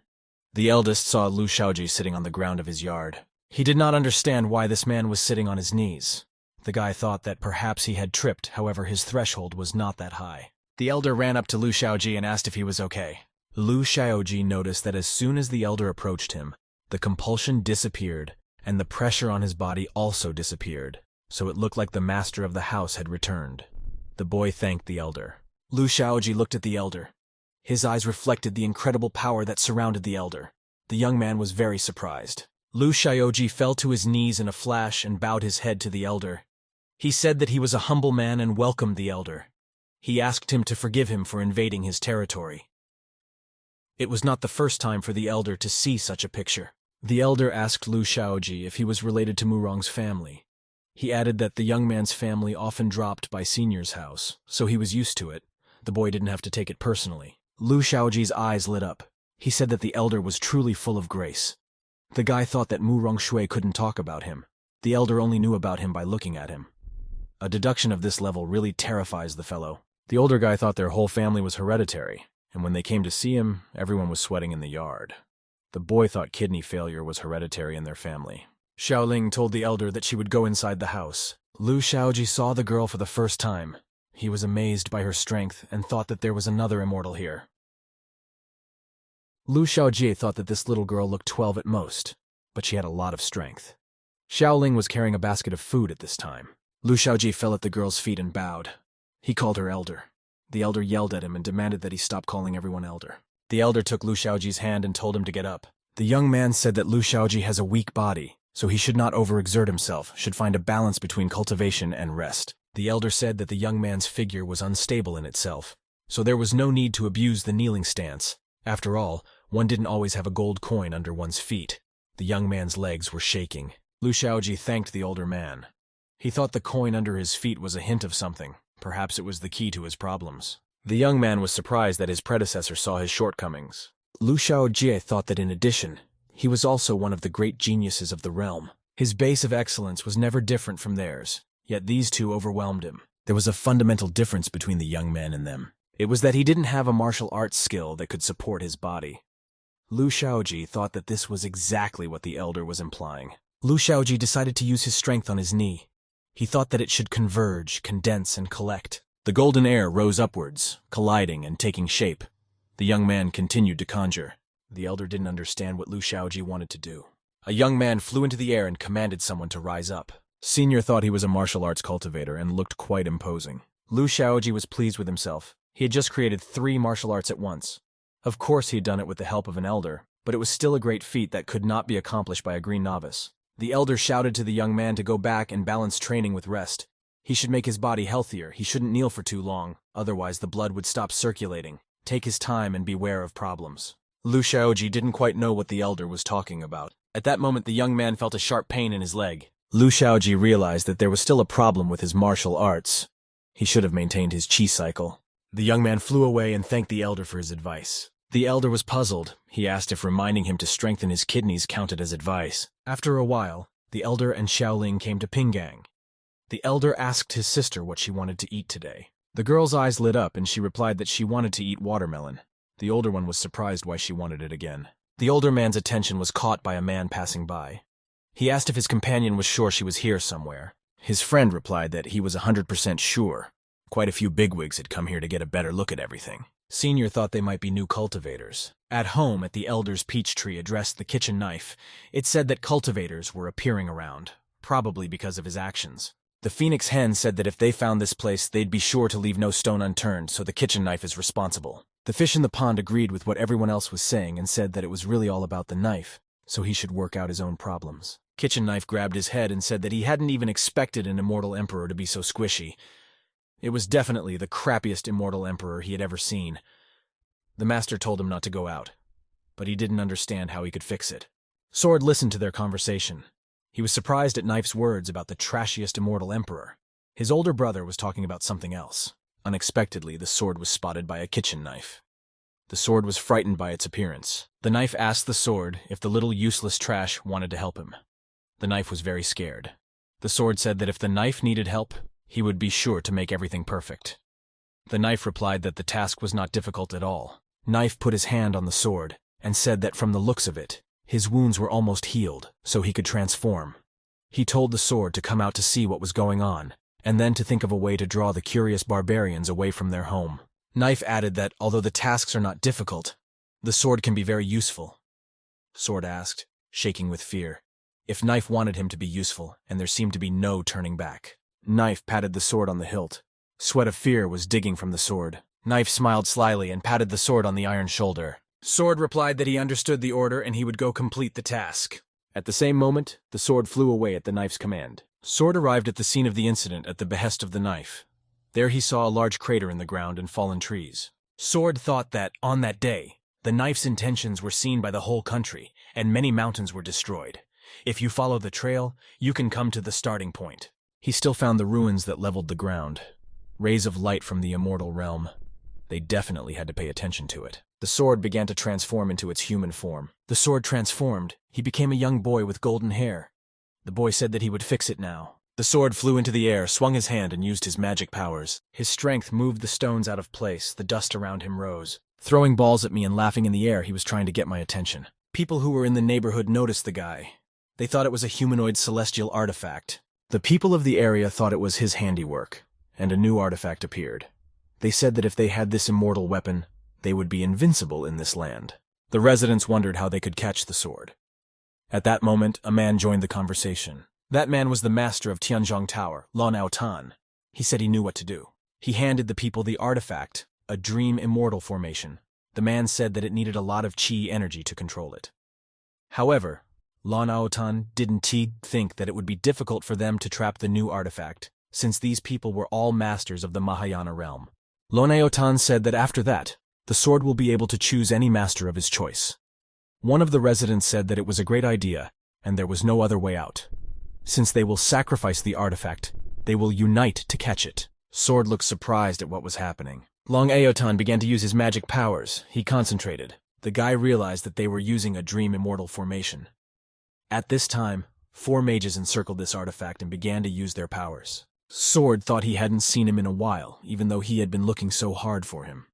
The eldest saw Lu Xiaoji sitting on the ground of his yard. He did not understand why this man was sitting on his knees. The guy thought that perhaps he had tripped, however his threshold was not that high. The elder ran up to Lu Xiaoji and asked if he was okay. Lu Xiaoji noticed that as soon as the elder approached him, the compulsion disappeared, and the pressure on his body also disappeared, so it looked like the master of the house had returned. The boy thanked the elder. Lu Xiaoji looked at the elder. His eyes reflected the incredible power that surrounded the elder. The young man was very surprised. Lu Xiaoji fell to his knees in a flash and bowed his head to the elder. He said that he was a humble man and welcomed the elder. He asked him to forgive him for invading his territory. It was not the first time for the elder to see such a picture. The elder asked Lu Xiaoji if he was related to Murong's family. He added that the young man's family often dropped by Senior's house, so he was used to it. The boy didn't have to take it personally. Lu Xiaoji's eyes lit up. He said that the elder was truly full of grace. The guy thought that Mu Rongshui couldn't talk about him. The elder only knew about him by looking at him. A deduction of this level really terrifies the fellow. The older guy thought their whole family was hereditary, and when they came to see him, everyone was sweating in the yard. The boy thought kidney failure was hereditary in their family. Xiaoling told the elder that she would go inside the house. Lu Xiaoji saw the girl for the first time. He was amazed by her strength and thought that there was another immortal here. Lu Xiaoji thought that this little girl looked 12 at most, but she had a lot of strength. Xiaoling was carrying a basket of food at this time. Lu Shaoji fell at the girl's feet and bowed. He called her elder. The elder yelled at him and demanded that he stop calling everyone elder. The elder took Lu Shaoji's hand and told him to get up. The young man said that Lu Shaoji has a weak body, so he should not overexert himself, should find a balance between cultivation and rest. The elder said that the young man's figure was unstable in itself, so there was no need to abuse the kneeling stance. After all, one didn't always have a gold coin under one's feet. The young man's legs were shaking. Lu Shaoji thanked the older man. He thought the coin under his feet was a hint of something. Perhaps it was the key to his problems. The young man was surprised that his predecessor saw his shortcomings. Lu Shaoji thought that in addition, he was also one of the great geniuses of the realm. His base of excellence was never different from theirs, yet these two overwhelmed him. There was a fundamental difference between the young man and them. It was that he didn't have a martial arts skill that could support his body. Lu Shaoji thought that this was exactly what the elder was implying. Lu Shaoji decided to use his strength on his knee. He thought that it should converge, condense, and collect. The golden air rose upwards, colliding and taking shape. The young man continued to conjure. The elder didn't understand what Lu Shaoji wanted to do. A young man flew into the air and commanded someone to rise up. Senior thought he was a martial arts cultivator and looked quite imposing. Lu Shaoji was pleased with himself. He had just created 3 martial arts at once. Of course he had done it with the help of an elder, but it was still a great feat that could not be accomplished by a green novice. The elder shouted to the young man to go back and balance training with rest. He should make his body healthier. He shouldn't kneel for too long, otherwise the blood would stop circulating. Take his time and beware of problems. Lu Shaoji didn't quite know what the elder was talking about. At that moment, the young man felt a sharp pain in his leg. Lu Shaoji realized that there was still a problem with his martial arts. He should have maintained his chi cycle. The young man flew away and thanked the elder for his advice. The elder was puzzled. He asked if reminding him to strengthen his kidneys counted as advice. After a while, the elder and Xiaoling came to Pinggang. The elder asked his sister what she wanted to eat today. The girl's eyes lit up and she replied that she wanted to eat watermelon. The older one was surprised why she wanted it again. The older man's attention was caught by a man passing by. He asked if his companion was sure she was here somewhere. His friend replied that he was 100% sure. Quite a few bigwigs had come here to get a better look at everything. Senior thought they might be new cultivators. At home, at the elder's peach tree addressed the kitchen knife, it said that cultivators were appearing around, probably because of his actions. The phoenix hen said that if they found this place, they'd be sure to leave no stone unturned, so the kitchen knife is responsible. The fish in the pond agreed with what everyone else was saying and said that it was really all about the knife, so he should work out his own problems. Kitchen knife grabbed his head and said that he hadn't even expected an immortal emperor to be so squishy. It was definitely the crappiest immortal emperor he had ever seen. The master told him not to go out, but he didn't understand how he could fix it. Sword listened to their conversation. He was surprised at Knife's words about the trashiest immortal emperor. His older brother was talking about something else. Unexpectedly, the sword was spotted by a kitchen knife. The sword was frightened by its appearance. The knife asked the sword if the little useless trash wanted to help him. The knife was very scared. The sword said that if the knife needed help, he would be sure to make everything perfect. The knife replied that the task was not difficult at all. Knife put his hand on the sword and said that from the looks of it, his wounds were almost healed, so he could transform. He told the sword to come out to see what was going on, and then to think of a way to draw the curious barbarians away from their home. Knife added that although the tasks are not difficult, the sword can be very useful. Sword asked, shaking with fear, if Knife wanted him to be useful, and there seemed to be no turning back. Knife patted the sword on the hilt. Sweat of fear was digging from the sword. Knife smiled slyly and patted the sword on the iron shoulder. Sword replied that he understood the order and he would go complete the task. At the same moment, the sword flew away at the knife's command. Sword arrived at the scene of the incident at the behest of the knife. There he saw a large crater in the ground and fallen trees. Sword thought that, on that day, the knife's intentions were seen by the whole country, and many mountains were destroyed. If you follow the trail, you can come to the starting point. He still found the ruins that leveled the ground. Rays of light from the immortal realm. They definitely had to pay attention to it. The sword began to transform into its human form. The sword transformed. He became a young boy with golden hair. The boy said that he would fix it now. The sword flew into the air, swung his hand, and used his magic powers. His strength moved the stones out of place. The dust around him rose. Throwing balls at me and laughing in the air, he was trying to get my attention. People who were in the neighborhood noticed the guy. They thought it was a humanoid celestial artifact. The people of the area thought it was his handiwork, and a new artifact appeared. They said that if they had this immortal weapon, they would be invincible in this land. The residents wondered how they could catch the sword. At that moment, a man joined the conversation. That man was the master of Tianzhong Tower, Lan Tan. He said he knew what to do. He handed the people the artifact, a dream immortal formation. The man said that it needed a lot of qi energy to control it. However, Lan Tan didn't think that it would be difficult for them to trap the new artifact, since these people were all masters of the Mahayana realm. Lan Tan said that after that, the sword will be able to choose any master of his choice. One of the residents said that it was a great idea, and there was no other way out. Since they will sacrifice the artifact, they will unite to catch it. Sword looked surprised at what was happening. Long Aotan began to use his magic powers. He concentrated. The guy realized that they were using a dream immortal formation. At this time, 4 mages encircled this artifact and began to use their powers. Sword thought he hadn't seen him in a while, even though he had been looking so hard for him.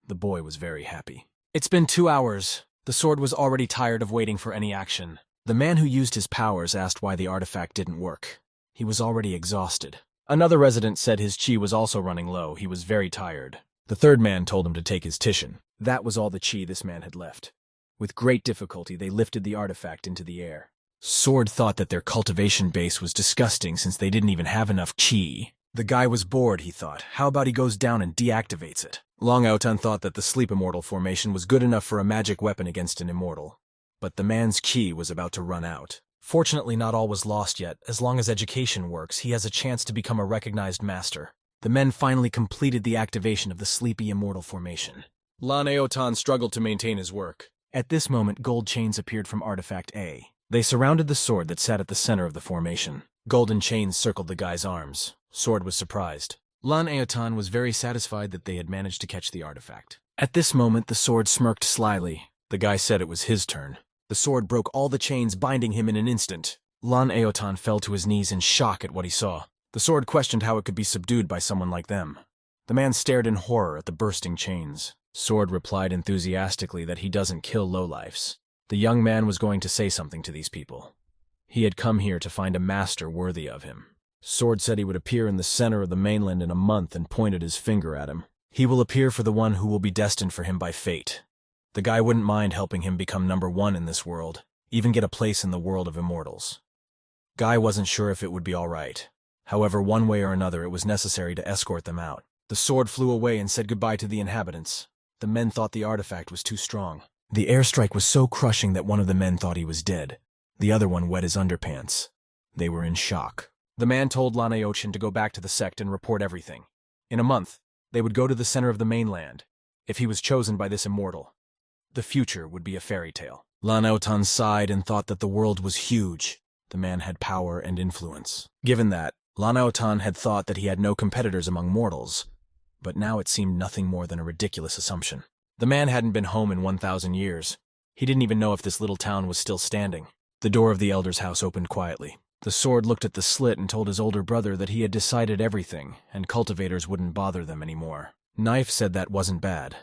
The boy was very happy. It's been 2 hours. The sword was already tired of waiting for any action. The man who used his powers asked why the artifact didn't work. He was already exhausted. Another resident said his chi was also running low. He was very tired. The third man told him to take his tishan. That was all the chi this man had left. With great difficulty, they lifted the artifact into the air. Sword thought that their cultivation base was disgusting since they didn't even have enough chi. The guy was bored, he thought. How about he goes down and deactivates it? Long Aotan thought that the sleep immortal formation was good enough for a magic weapon against an immortal. But the man's chi was about to run out. Fortunately, not all was lost yet. As long as education works, he has a chance to become a recognized master. The men finally completed the activation of the sleepy immortal formation. Lan Aotan struggled to maintain his work. At this moment, gold chains appeared from Artifact A. They surrounded the sword that sat at the center of the formation. Golden chains circled the guy's arms. Sword was surprised. Lan Aotan was very satisfied that they had managed to catch the artifact. At this moment, the sword smirked slyly. The guy said it was his turn. The sword broke all the chains, binding him in an instant. Lan Aotan fell to his knees in shock at what he saw. The sword questioned how it could be subdued by someone like them. The man stared in horror at the bursting chains. Sword replied enthusiastically that he doesn't kill lowlifes. The young man was going to say something to these people. He had come here to find a master worthy of him. Sword said he would appear in the center of the mainland in a month and pointed his finger at him. He will appear for the one who will be destined for him by fate. The guy wouldn't mind helping him become #1 in this world, even get a place in the world of immortals. Guy wasn't sure if it would be all right. However, one way or another, it was necessary to escort them out. The sword flew away and said goodbye to the inhabitants. The men thought the artifact was too strong. The airstrike was so crushing that one of the men thought he was dead. The other one wet his underpants. They were in shock. The man told Lan Aotan to go back to the sect and report everything. In a month, they would go to the center of the mainland. If he was chosen by this immortal, the future would be a fairy tale. Lan Aotan sighed and thought that the world was huge. The man had power and influence. Given that, Lan Aotan had thought that he had no competitors among mortals, but now it seemed nothing more than a ridiculous assumption. The man hadn't been home in 1,000 years. He didn't even know if this little town was still standing. The door of the elder's house opened quietly. The sword looked at the slit and told his older brother that he had decided everything, and cultivators wouldn't bother them anymore. Knife said that wasn't bad,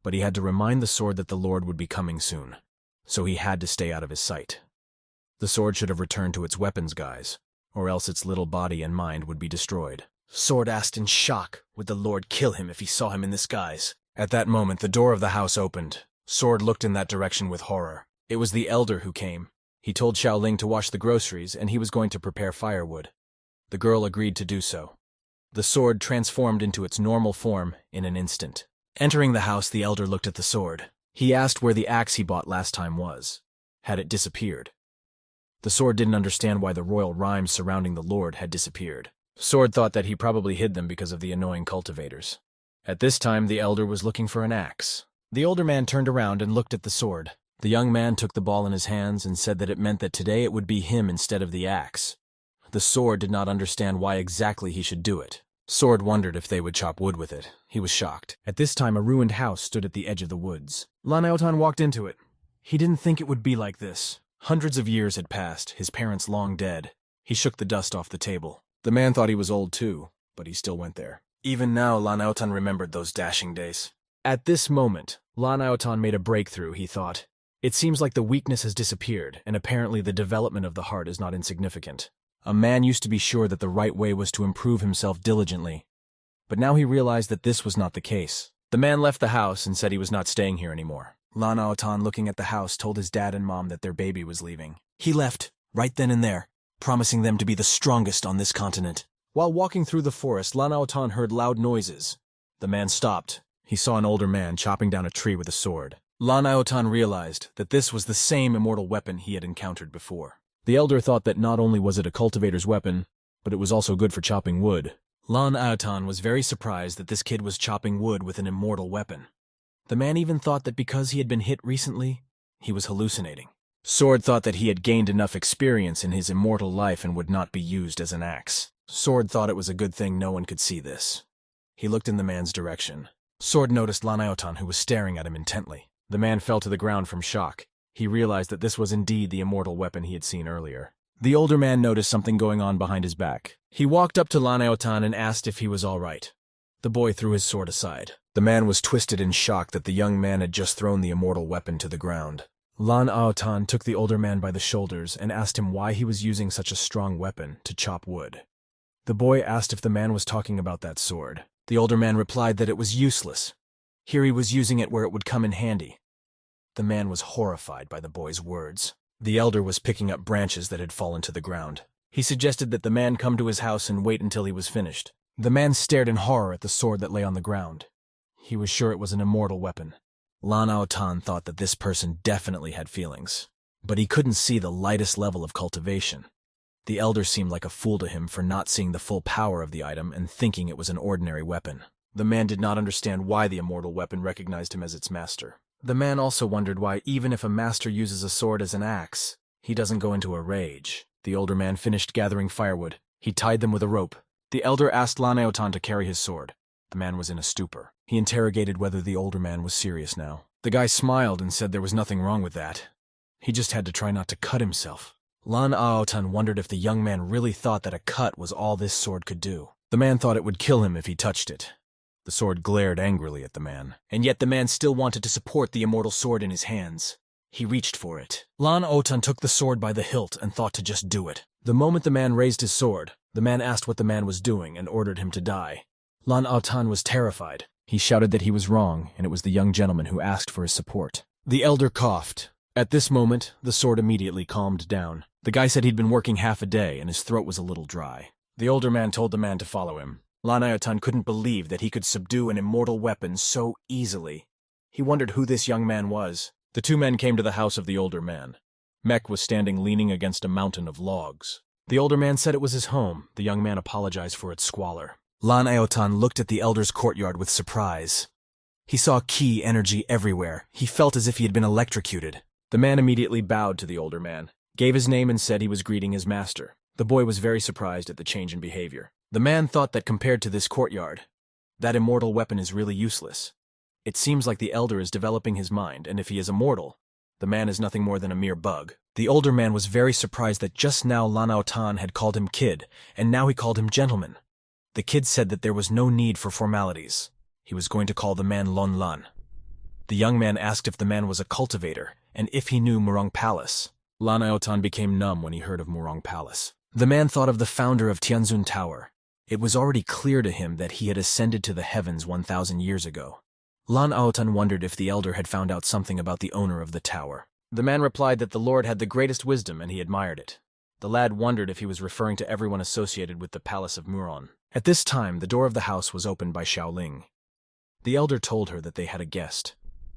but he had to remind the sword that the Lord would be coming soon, so he had to stay out of his sight. The sword should have returned to its weapons guise, or else its little body and mind would be destroyed. Sword asked in shock, would the Lord kill him if he saw him in this guise? At that moment, the door of the house opened. Sword looked in that direction with horror. It was the elder who came. He told Xiaoling to wash the groceries, and he was going to prepare firewood. The girl agreed to do so. The sword transformed into its normal form in an instant. Entering the house, the elder looked at the sword. He asked where the axe he bought last time was. Had it disappeared? The sword didn't understand why the royal rhymes surrounding the Lord had disappeared. Sword thought that he probably hid them because of the annoying cultivators. At this time, the elder was looking for an axe. The older man turned around and looked at the sword. The young man took the ball in his hands and said that it meant that today it would be him instead of the axe. The sword did not understand why exactly he should do it. Sword wondered if they would chop wood with it. He was shocked. At this time, a ruined house stood at the edge of the woods. Lan Aotan walked into it. He didn't think it would be like this. Hundreds of years had passed, his parents long dead. He shook the dust off the table. The man thought he was old too, but he still went there. Even now, Lan Aotan remembered those dashing days. At this moment, Lan Aotan made a breakthrough, he thought. It seems like the weakness has disappeared, and apparently the development of the heart is not insignificant. A man used to be sure that the right way was to improve himself diligently, but now he realized that this was not the case. The man left the house and said he was not staying here anymore. Lan Aotan, looking at the house, told his dad and mom that their baby was leaving. He left, right then and there. promising them to be the strongest on this continent. While walking through the forest, Lan Aotan heard loud noises. The man stopped. He saw an older man chopping down a tree with a sword. Lan Aotan realized that this was the same immortal weapon he had encountered before. The elder thought that not only was it a cultivator's weapon, but it was also good for chopping wood. Lan Aotan was very surprised that this kid was chopping wood with an immortal weapon. The man even thought that because he had been hit recently, he was hallucinating. Sword thought that he had gained enough experience in his immortal life and would not be used as an axe. Sword thought it was a good thing no one could see this. He looked in the man's direction. Sword noticed Lan Aotan, who was staring at him intently. The man fell to the ground from shock. He realized that this was indeed the immortal weapon he had seen earlier. The older man noticed something going on behind his back. He walked up to Lan Aotan and asked if he was all right. The boy threw his sword aside. The man was twisted in shock that the young man had just thrown the immortal weapon to the ground. Lan Aotan took the older man by the shoulders and asked him why he was using such a strong weapon to chop wood. The boy asked if the man was talking about that sword. The older man replied that it was useless. Here he was using it where it would come in handy. The man was horrified by the boy's words. The elder was picking up branches that had fallen to the ground. He suggested that the man come to his house and wait until he was finished. The man stared in horror at the sword that lay on the ground. He was sure it was an immortal weapon. Lan Aotan thought that this person definitely had feelings, but he couldn't see the lightest level of cultivation. The elder seemed like a fool to him for not seeing the full power of the item and thinking it was an ordinary weapon. The man did not understand why the immortal weapon recognized him as its master. The man also wondered why, even if a master uses a sword as an axe, he doesn't go into a rage. The older man finished gathering firewood. He tied them with a rope. The elder asked Lan Aotan to carry his sword. The man was in a stupor. He interrogated whether the older man was serious now. The guy smiled and said there was nothing wrong with that. He just had to try not to cut himself. Lan Aotan wondered if the young man really thought that a cut was all this sword could do. The man thought it would kill him if he touched it. The sword glared angrily at the man, and yet the man still wanted to support the immortal sword in his hands. He reached for it. Lan Aotan took the sword by the hilt and thought to just do it. The moment the man raised his sword, the man asked what the man was doing and ordered him to die. Lan Aotan was terrified. He shouted that he was wrong, and it was the young gentleman who asked for his support. The elder coughed. At this moment, the sword immediately calmed down. The guy said he'd been working half a day, and his throat was a little dry. The older man told the man to follow him. Lan Aotan couldn't believe that he could subdue an immortal weapon so easily. He wondered who this young man was. The two men came to the house of the older man. Mek was standing leaning against a mountain of logs. The older man said it was his home. The young man apologized for its squalor. Lan Aotan looked at the elder's courtyard with surprise. He saw ki energy everywhere. He felt as if he had been electrocuted. The man immediately bowed to the older man, gave his name and said he was greeting his master. The boy was very surprised at the change in behavior. The man thought that compared to this courtyard, that immortal weapon is really useless. It seems like the elder is developing his mind, and if he is immortal, the man is nothing more than a mere bug. The older man was very surprised that just now Lan Aotan had called him kid, and now he called him gentleman. The kid said that there was no need for formalities. He was going to call the man Lon Lan. The young man asked if the man was a cultivator, and if he knew Murong Palace. Lan Aotan became numb when he heard of Murong Palace. The man thought of the founder of Tianzun Tower. It was already clear to him that he had ascended to the heavens 1,000 years ago. Lan Aotan wondered if the elder had found out something about the owner of the tower. The man replied that the Lord had the greatest wisdom and he admired it. The lad wondered if he was referring to everyone associated with the palace of Muron. At this time, the door of the house was opened by Xiaoling. The elder told her that they had a guest.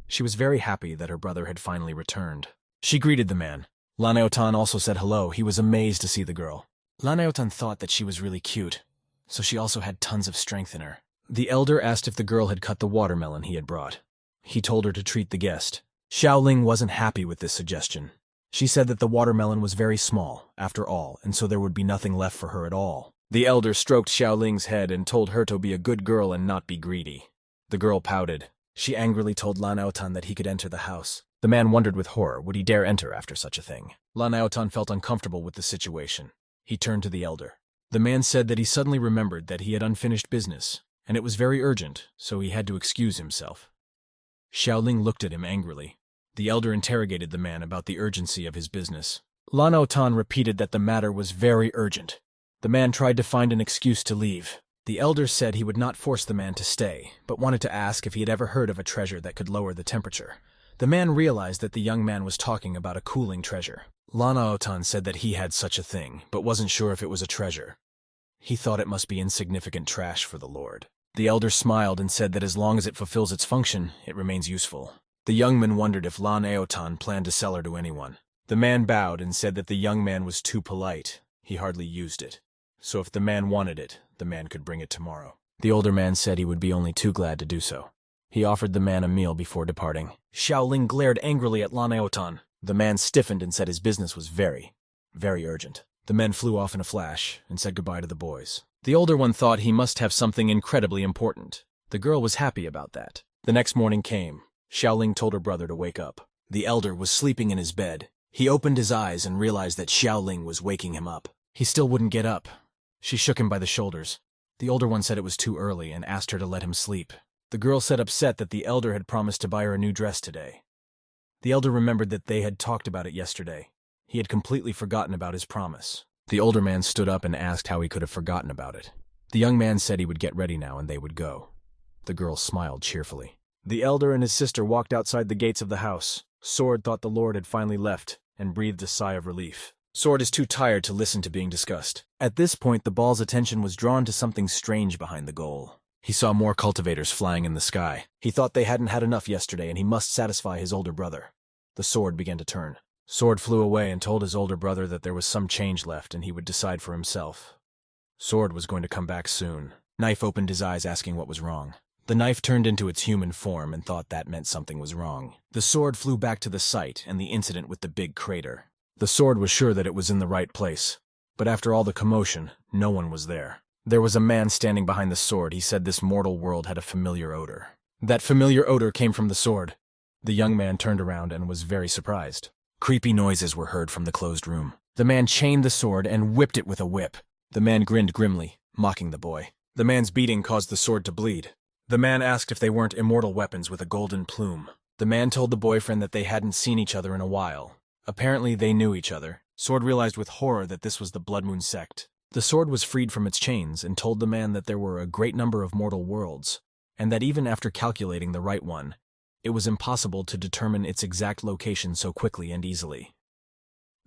She was very happy that her brother had finally returned. She greeted the man. Lan Aotan also said hello. He was amazed to see the girl. Lan Aotan thought that she was really cute, so she also had tons of strength in her. The elder asked if the girl had cut the watermelon he had brought. He told her to treat the guest. Xiaoling wasn't happy with this suggestion. She said that the watermelon was very small, after all, and so there would be nothing left for her at all. The elder stroked Xiaoling's head and told her to be a good girl and not be greedy. The girl pouted. She angrily told Lan Aotan that he could enter the house. The man wondered with horror, would he dare enter after such a thing? Lan Aotan felt uncomfortable with the situation. He turned to the elder. The man said that he suddenly remembered that he had unfinished business, and it was very urgent, so he had to excuse himself. Xiaoling looked at him angrily. The elder interrogated the man about the urgency of his business. Lan Aotan repeated that the matter was very urgent. The man tried to find an excuse to leave. The elder said he would not force the man to stay, but wanted to ask if he had ever heard of a treasure that could lower the temperature. The man realized that the young man was talking about a cooling treasure. Lanaotan said that he had such a thing, but wasn't sure if it was a treasure. He thought it must be insignificant trash for the Lord. The elder smiled and said that as long as it fulfills its function, it remains useful. The young man wondered if Lanaotan planned to sell her to anyone. The man bowed and said that the young man was too polite. He hardly used it. So if the man wanted it, the man could bring it tomorrow. The older man said he would be only too glad to do so. He offered the man a meal before departing. Xiaoling glared angrily at Lanaotan. The man stiffened and said his business was very, very urgent. The men flew off in a flash and said goodbye to the boys. The older one thought he must have something incredibly important. The girl was happy about that. The next morning came. Xiaoling told her brother to wake up. The elder was sleeping in his bed. He opened his eyes and realized that Xiaoling was waking him up. He still wouldn't get up. She shook him by the shoulders. The older one said it was too early and asked her to let him sleep. The girl said upset that the elder had promised to buy her a new dress today. The elder remembered that they had talked about it yesterday. He had completely forgotten about his promise. The older man stood up and asked how he could have forgotten about it. The young man said he would get ready now and they would go. The girl smiled cheerfully. The elder and his sister walked outside the gates of the house. Sword thought the Lord had finally left and breathed a sigh of relief. Sword is too tired to listen to being discussed. At this point, the ball's attention was drawn to something strange behind the goal. He saw more cultivators flying in the sky. He thought they hadn't had enough yesterday and he must satisfy his older brother. The sword began to turn. Sword flew away and told his older brother that there was some change left and he would decide for himself. Sword was going to come back soon. Knife opened his eyes asking what was wrong. The knife turned into its human form and thought that meant something was wrong. The sword flew back to the site and the incident with the big crater. The sword was sure that it was in the right place. But after all the commotion, no one was there. There was a man standing behind the sword. He said this mortal world had a familiar odor. That familiar odor came from the sword. The young man turned around and was very surprised. Creepy noises were heard from the closed room. The man chained the sword and whipped it with a whip. The man grinned grimly, mocking the boy. The man's beating caused the sword to bleed. The man asked if they weren't immortal weapons with a golden plume. The man told the boyfriend that they hadn't seen each other in a while. Apparently they knew each other. Sword realized with horror that this was the Blood Moon sect. The sword was freed from its chains and told the man that there were a great number of mortal worlds, and that even after calculating the right one, it was impossible to determine its exact location so quickly and easily.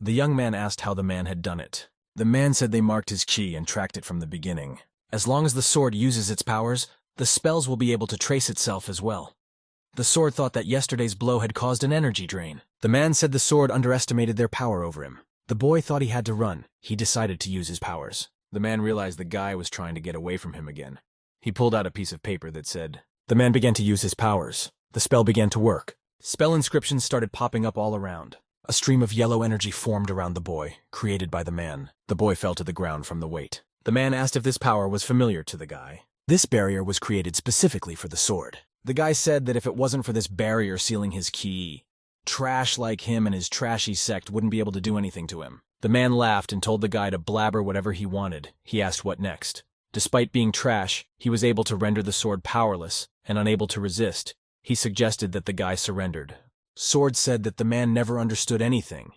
The young man asked how the man had done it. The man said they marked his chi and tracked it from the beginning. As long as the sword uses its powers, the spells will be able to trace itself as well. The sword thought that yesterday's blow had caused an energy drain. The man said the sword underestimated their power over him. The boy thought he had to run. He decided to use his powers. The man realized the guy was trying to get away from him again. He pulled out a piece of paper that said, "The man began to use his powers. The spell began to work." Spell inscriptions started popping up all around. A stream of yellow energy formed around the boy, created by the man. The boy fell to the ground from the weight. The man asked if this power was familiar to the guy. This barrier was created specifically for the sword. The guy said that if it wasn't for this barrier sealing his ki, trash like him and his trashy sect wouldn't be able to do anything to him. The man laughed and told the guy to blabber whatever he wanted. He asked what next. Despite being trash, he was able to render the sword powerless and unable to resist. He suggested that the guy surrendered. Sword said that the man never understood anything.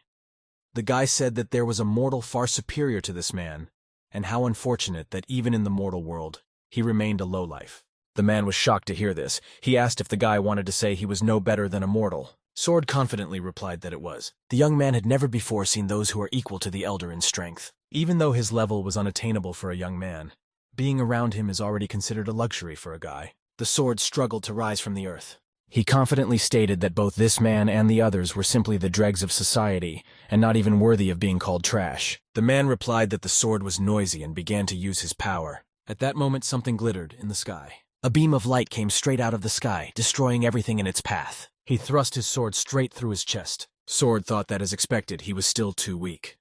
The guy said that there was a mortal far superior to this man, and how unfortunate that even in the mortal world, he remained a lowlife. The man was shocked to hear this. He asked if the guy wanted to say he was no better than a mortal. Sword confidently replied that it was. The young man had never before seen those who are equal to the elder in strength. Even though his level was unattainable for a young man, being around him is already considered a luxury for a guy. The sword struggled to rise from the earth. He confidently stated that both this man and the others were simply the dregs of society, and not even worthy of being called trash. The man replied that the sword was noisy and began to use his power. At that moment, something glittered in the sky. A beam of light came straight out of the sky, destroying everything in its path. He thrust his sword straight through his chest. Sword thought that, as expected, he was still too weak.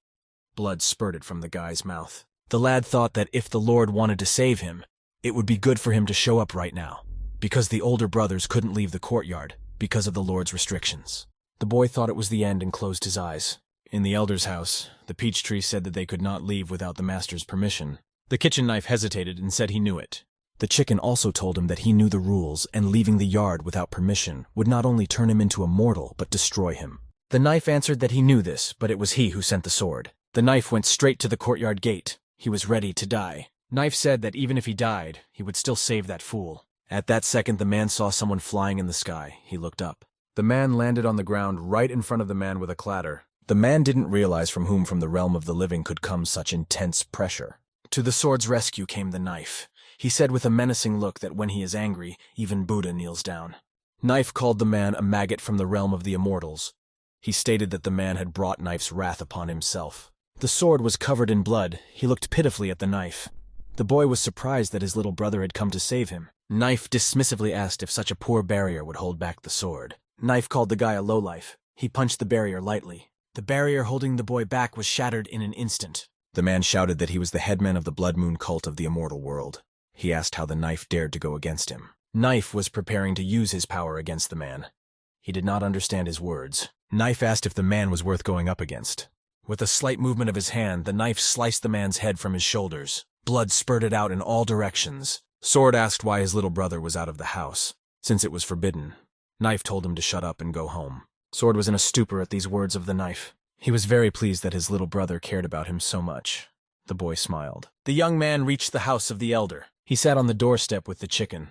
Blood spurted from the guy's mouth. The lad thought that if the Lord wanted to save him, it would be good for him to show up right now, because the older brothers couldn't leave the courtyard because of the Lord's restrictions. The boy thought it was the end and closed his eyes. In the elder's house, the peach tree said that they could not leave without the master's permission. The kitchen knife hesitated and said he knew it. The chicken also told him that he knew the rules, and leaving the yard without permission would not only turn him into a mortal, but destroy him. The knife answered that he knew this, but it was he who sent the sword. The knife went straight to the courtyard gate. He was ready to die. Knife said that even if he died, he would still save that fool. At that second, the man saw someone flying in the sky. He looked up. The man landed on the ground right in front of the man with a clatter. The man didn't realize from whom from the realm of the living could come such intense pressure. To the sword's rescue came the knife. He said with a menacing look that when he is angry, even Buddha kneels down. Knife called the man a maggot from the realm of the immortals. He stated that the man had brought Knife's wrath upon himself. The sword was covered in blood. He looked pitifully at the knife. The boy was surprised that his little brother had come to save him. Knife dismissively asked if such a poor barrier would hold back the sword. Knife called the guy a lowlife. He punched the barrier lightly. The barrier holding the boy back was shattered in an instant. The man shouted that he was the headman of the Blood Moon cult of the immortal world. He asked how the Knife dared to go against him. Knife was preparing to use his power against the man. He did not understand his words. Knife asked if the man was worth going up against. With a slight movement of his hand, the Knife sliced the man's head from his shoulders. Blood spurted out in all directions. Sword asked why his little brother was out of the house. Since it was forbidden, Knife told him to shut up and go home. Sword was in a stupor at these words of the Knife. He was very pleased that his little brother cared about him so much. The boy smiled. The young man reached the house of the elder. He sat on the doorstep with the chicken.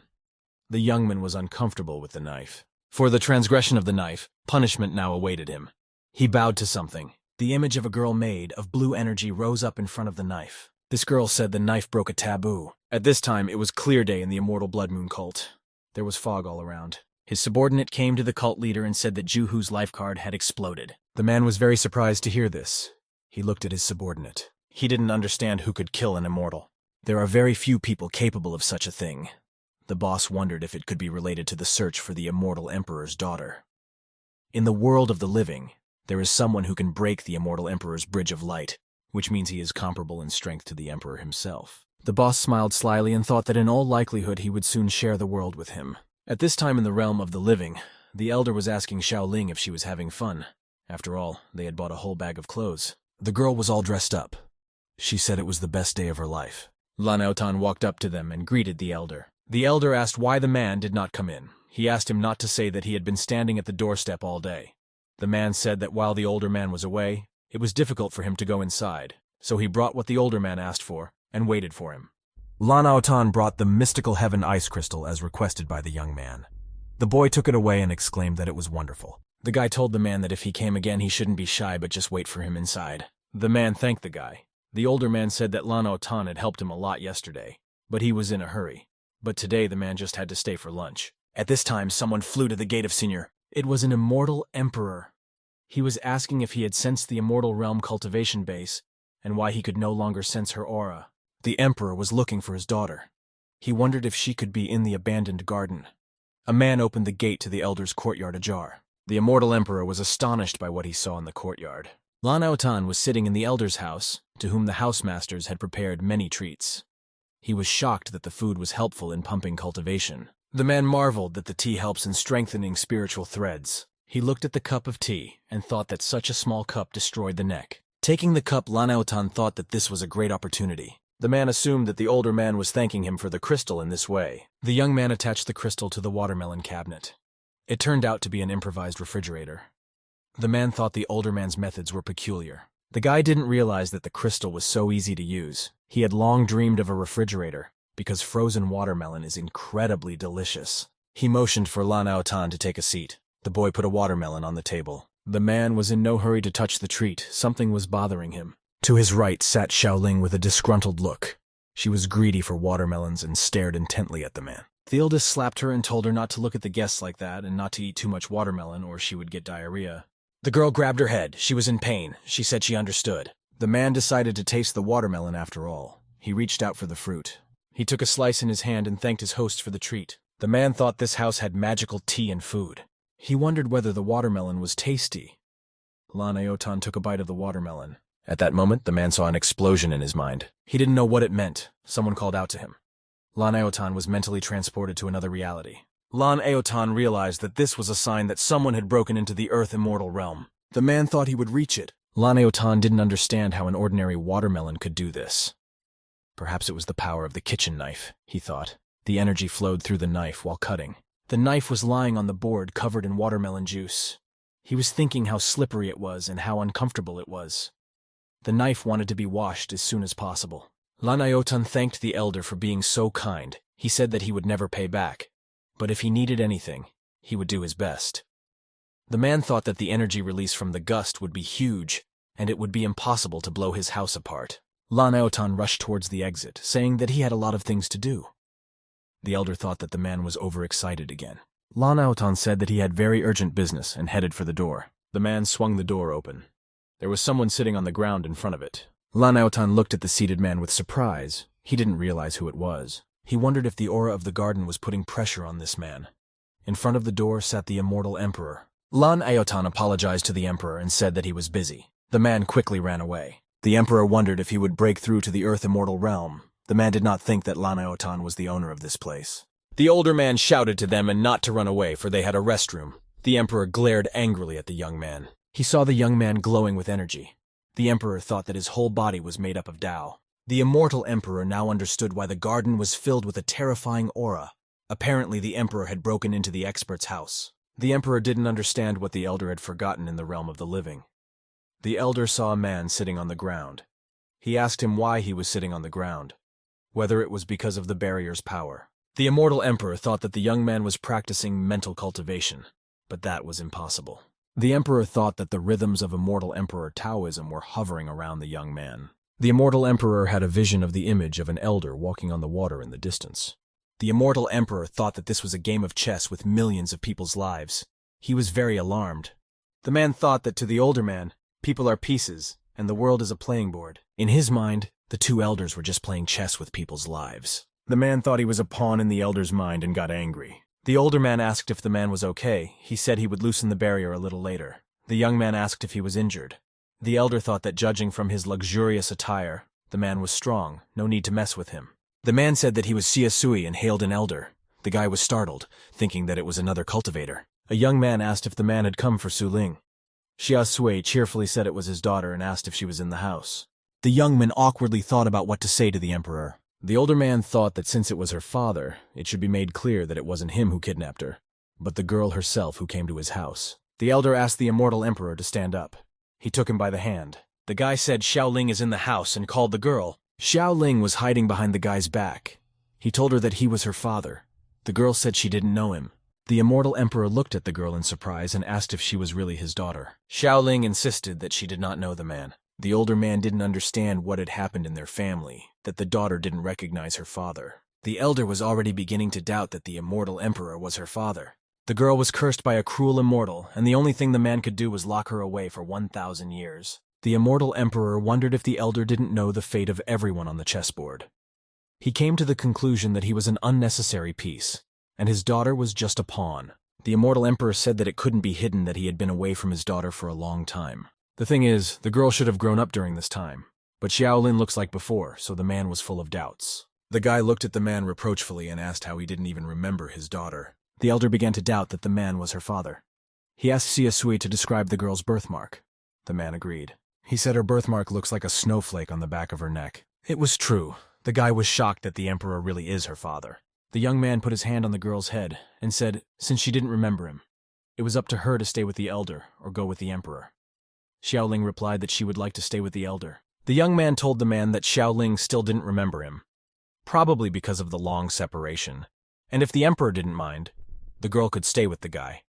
The young man was uncomfortable with the Knife. For the transgression of the Knife, punishment now awaited him. He bowed to something. The image of a girl made of blue energy rose up in front of the Knife. This girl said the Knife broke a taboo. At this time, it was clear day in the immortal Blood Moon cult. There was fog all around. His subordinate came to the cult leader and said that Juhu's life card had exploded. The man was very surprised to hear this. He looked at his subordinate. He didn't understand who could kill an immortal. There are very few people capable of such a thing. The boss wondered if it could be related to the search for the immortal emperor's daughter. In the world of the living, there is someone who can break the immortal emperor's bridge of light, which means he is comparable in strength to the emperor himself. The boss smiled slyly and thought that in all likelihood he would soon share the world with him. At this time in the realm of the living, the elder was asking Xiaoling if she was having fun. After all, they had bought a whole bag of clothes. The girl was all dressed up. She said it was the best day of her life. Lan Aotan walked up to them and greeted the elder. The elder asked why the man did not come in. He asked him not to say that he had been standing at the doorstep all day. The man said that while the older man was away, it was difficult for him to go inside, so he brought what the older man asked for and waited for him. Lan Aotan brought the mystical heaven ice crystal as requested by the young man. The boy took it away and exclaimed that it was wonderful. The guy told the man that if he came again he shouldn't be shy but just wait for him inside. The man thanked the guy. The older man said that Lan Aotan had helped him a lot yesterday, but he was in a hurry. But today the man just had to stay for lunch. At this time someone flew to the gate of Senior. It was an immortal emperor. He was asking if he had sensed the immortal realm cultivation base and why he could no longer sense her aura. The emperor was looking for his daughter. He wondered if she could be in the abandoned garden. A man opened the gate to the elder's courtyard ajar. The immortal emperor was astonished by what he saw in the courtyard. Lan Aotan was sitting in the elder's house, to whom the housemasters had prepared many treats. He was shocked that the food was helpful in pumping cultivation. The man marveled that the tea helps in strengthening spiritual threads. He looked at the cup of tea and thought that such a small cup destroyed the neck. Taking the cup, Lan Aotan thought that this was a great opportunity. The man assumed that the older man was thanking him for the crystal in this way. The young man attached the crystal to the watermelon cabinet. It turned out to be an improvised refrigerator. The man thought the older man's methods were peculiar. The guy didn't realize that the crystal was so easy to use. He had long dreamed of a refrigerator, because frozen watermelon is incredibly delicious. He motioned for Lan Aotan to take a seat. The boy put a watermelon on the table. The man was in no hurry to touch the treat. Something was bothering him. To his right sat Xiaoling with a disgruntled look. She was greedy for watermelons and stared intently at the man. The eldest slapped her and told her not to look at the guests like that and not to eat too much watermelon or she would get diarrhea. The girl grabbed her head. She was in pain. She said she understood. The man decided to taste the watermelon after all. He reached out for the fruit. He took a slice in his hand and thanked his host for the treat. The man thought this house had magical tea and food. He wondered whether the watermelon was tasty. Lan Aotan took a bite of the watermelon. At that moment, the man saw an explosion in his mind. He didn't know what it meant. Someone called out to him. Lan Aotan was mentally transported to another reality. Lan Aotan realized that this was a sign that someone had broken into the Earth Immortal Realm. The man thought he would reach it. Lan Aotan didn't understand how an ordinary watermelon could do this. Perhaps it was the power of the kitchen knife, he thought. The energy flowed through the knife while cutting. The knife was lying on the board covered in watermelon juice. He was thinking how slippery it was and how uncomfortable it was. The knife wanted to be washed as soon as possible. Lan Aotan thanked the elder for being so kind. He said that he would never pay back, but if he needed anything, he would do his best. The man thought that the energy release from the gust would be huge, and it would be impossible to blow his house apart. Lan Aotan rushed towards the exit, saying that he had a lot of things to do. The elder thought that the man was overexcited again. Lan Aotan said that he had very urgent business and headed for the door. The man swung the door open. There was someone sitting on the ground in front of it. Lan Aotan looked at the seated man with surprise. He didn't realize who it was. He wondered if the aura of the garden was putting pressure on this man. In front of the door sat the immortal emperor. Lan Aotan apologized to the emperor and said that he was busy. The man quickly ran away. The emperor wondered if he would break through to the Earth Immortal realm. The man did not think that Lan Aotan was the owner of this place. The older man shouted to them and not to run away, for they had a restroom. The emperor glared angrily at the young man. He saw the young man glowing with energy. The emperor thought that his whole body was made up of Tao. The immortal emperor now understood why the garden was filled with a terrifying aura. Apparently, the emperor had broken into the expert's house. The emperor didn't understand what the elder had forgotten in the realm of the living. The elder saw a man sitting on the ground. He asked him why he was sitting on the ground, whether it was because of the barrier's power. The immortal emperor thought that the young man was practicing mental cultivation, but that was impossible. The emperor thought that the rhythms of immortal emperor Taoism were hovering around the young man. The immortal emperor had a vision of the image of an elder walking on the water in the distance. The immortal emperor thought that this was a game of chess with millions of people's lives. He was very alarmed. The man thought that to the older man, people are pieces, and the world is a playing board. In his mind, the two elders were just playing chess with people's lives. The man thought he was a pawn in the elder's mind and got angry. The older man asked if the man was okay. He said he would loosen the barrier a little later. The young man asked if he was injured. The elder thought that judging from his luxurious attire, the man was strong, no need to mess with him. The man said that he was Siasui and hailed an elder. The guy was startled, thinking that it was another cultivator. A young man asked if the man had come for Su Ling. Xia Sui cheerfully said it was his daughter and asked if she was in the house. The young man awkwardly thought about what to say to the emperor. The older man thought that since it was her father, it should be made clear that it wasn't him who kidnapped her, but the girl herself who came to his house. The elder asked the immortal emperor to stand up. He took him by the hand. The guy said Xiao Ling is in the house and called the girl. Xiao Ling was hiding behind the guy's back. He told her that he was her father. The girl said she didn't know him. The immortal emperor looked at the girl in surprise and asked if she was really his daughter. Xiao Ling insisted that she did not know the man. The older man didn't understand what had happened in their family, that the daughter didn't recognize her father. The elder was already beginning to doubt that the immortal emperor was her father. The girl was cursed by a cruel immortal, and the only thing the man could do was lock her away for 1,000 years. The immortal emperor wondered if the elder didn't know the fate of everyone on the chessboard. He came to the conclusion that he was an unnecessary piece, and his daughter was just a pawn. The immortal emperor said that it couldn't be hidden that he had been away from his daughter for a long time. The thing is, the girl should have grown up during this time, but Xiaolin looks like before, so the man was full of doubts. The guy looked at the man reproachfully and asked how he didn't even remember his daughter. The elder began to doubt that the man was her father. He asked Siasui to describe the girl's birthmark. The man agreed. He said her birthmark looks like a snowflake on the back of her neck. It was true. The guy was shocked that the emperor really is her father. The young man put his hand on the girl's head and said, since she didn't remember him, it was up to her to stay with the elder or go with the emperor. Xiaoling replied that she would like to stay with the elder. The young man told the man that Xiaoling still didn't remember him, probably because of the long separation, and if the emperor didn't mind, the girl could stay with the guy.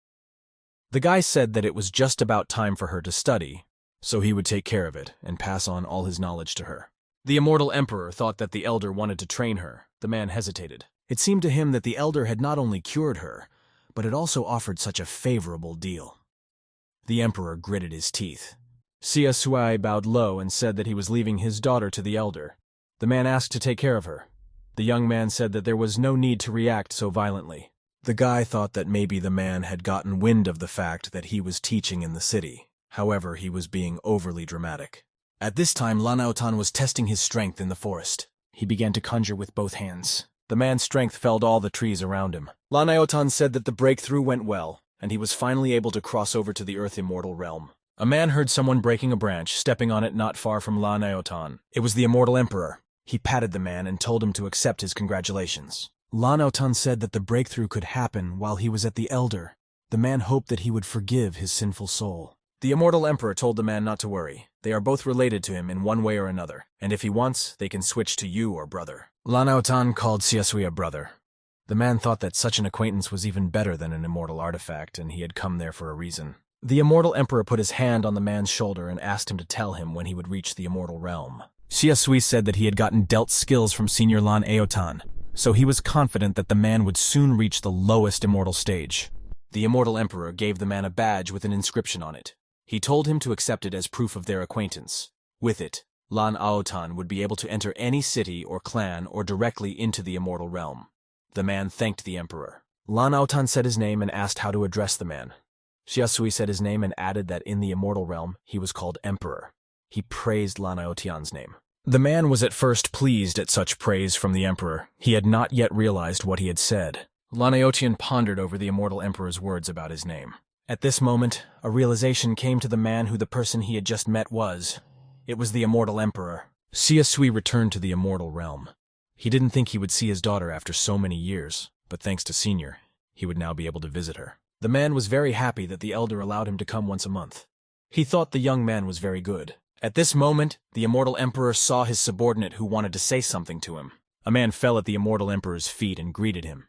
The guy said that it was just about time for her to study, so he would take care of it and pass on all his knowledge to her. The immortal emperor thought that the elder wanted to train her. The man hesitated. It seemed to him that the elder had not only cured her, but had also offered such a favorable deal. The emperor gritted his teeth. Xia Sui bowed low and said that he was leaving his daughter to the elder. The man asked to take care of her. The young man said that there was no need to react so violently. The guy thought that maybe the man had gotten wind of the fact that he was teaching in the city. However, he was being overly dramatic. At this time, Lan Aotan was testing his strength in the forest. He began to conjure with both hands. The man's strength felled all the trees around him. Lan Aotan said that the breakthrough went well, and he was finally able to cross over to the Earth Immortal realm. A man heard someone breaking a branch, stepping on it not far from Lan Aotan. It was the Immortal Emperor. He patted the man and told him to accept his congratulations. Lan Aotan said that the breakthrough could happen while he was at the Elder. The man hoped that he would forgive his sinful soul. The Immortal Emperor told the man not to worry. They are both related to him in one way or another, and if he wants, they can switch to you or brother. Lan Aotan called Siasui a brother. The man thought that such an acquaintance was even better than an immortal artifact, and he had come there for a reason. The immortal emperor put his hand on the man's shoulder and asked him to tell him when he would reach the immortal realm. Shiasui said that he had gotten dealt skills from Senior Lan Aotan, so he was confident that the man would soon reach the lowest immortal stage. The immortal emperor gave the man a badge with an inscription on it. He told him to accept it as proof of their acquaintance. With it, Lan Aotan would be able to enter any city or clan or directly into the immortal realm. The man thanked the emperor. Lan Aotan said his name and asked how to address the man. Shiasui said his name and added that in the immortal realm he was called Emperor. He praised Lan Aotian's name. The man was at first pleased at such praise from the emperor. He had not yet realized what he had said. Lan Aotian pondered over the immortal emperor's words about his name. At this moment, a realization came to the man who the person he had just met was. It was the immortal emperor. Shiasui returned to the immortal realm. He didn't think he would see his daughter after so many years, but thanks to Senior, he would now be able to visit her. The man was very happy that the elder allowed him to come once a month. He thought the young man was very good. At this moment, the immortal emperor saw his subordinate who wanted to say something to him. A man fell at the immortal emperor's feet and greeted him.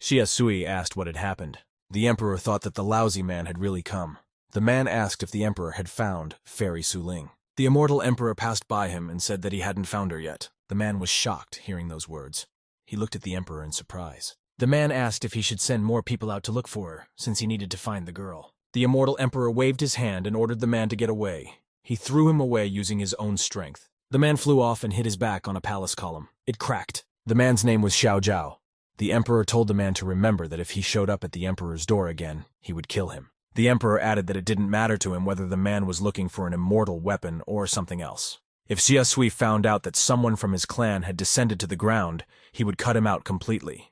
Shiasui asked what had happened. The emperor thought that the lousy man had really come. The man asked if the emperor had found Fairy Suling. The immortal emperor passed by him and said that he hadn't found her yet. The man was shocked hearing those words. He looked at the emperor in surprise. The man asked if he should send more people out to look for her, since he needed to find the girl. The immortal emperor waved his hand and ordered the man to get away. He threw him away using his own strength. The man flew off and hit his back on a palace column. It cracked. The man's name was Xiao Zhao. The emperor told the man to remember that if he showed up at the emperor's door again, he would kill him. The emperor added that it didn't matter to him whether the man was looking for an immortal weapon or something else. If Shiasui found out that someone from his clan had descended to the ground, he would cut him out completely.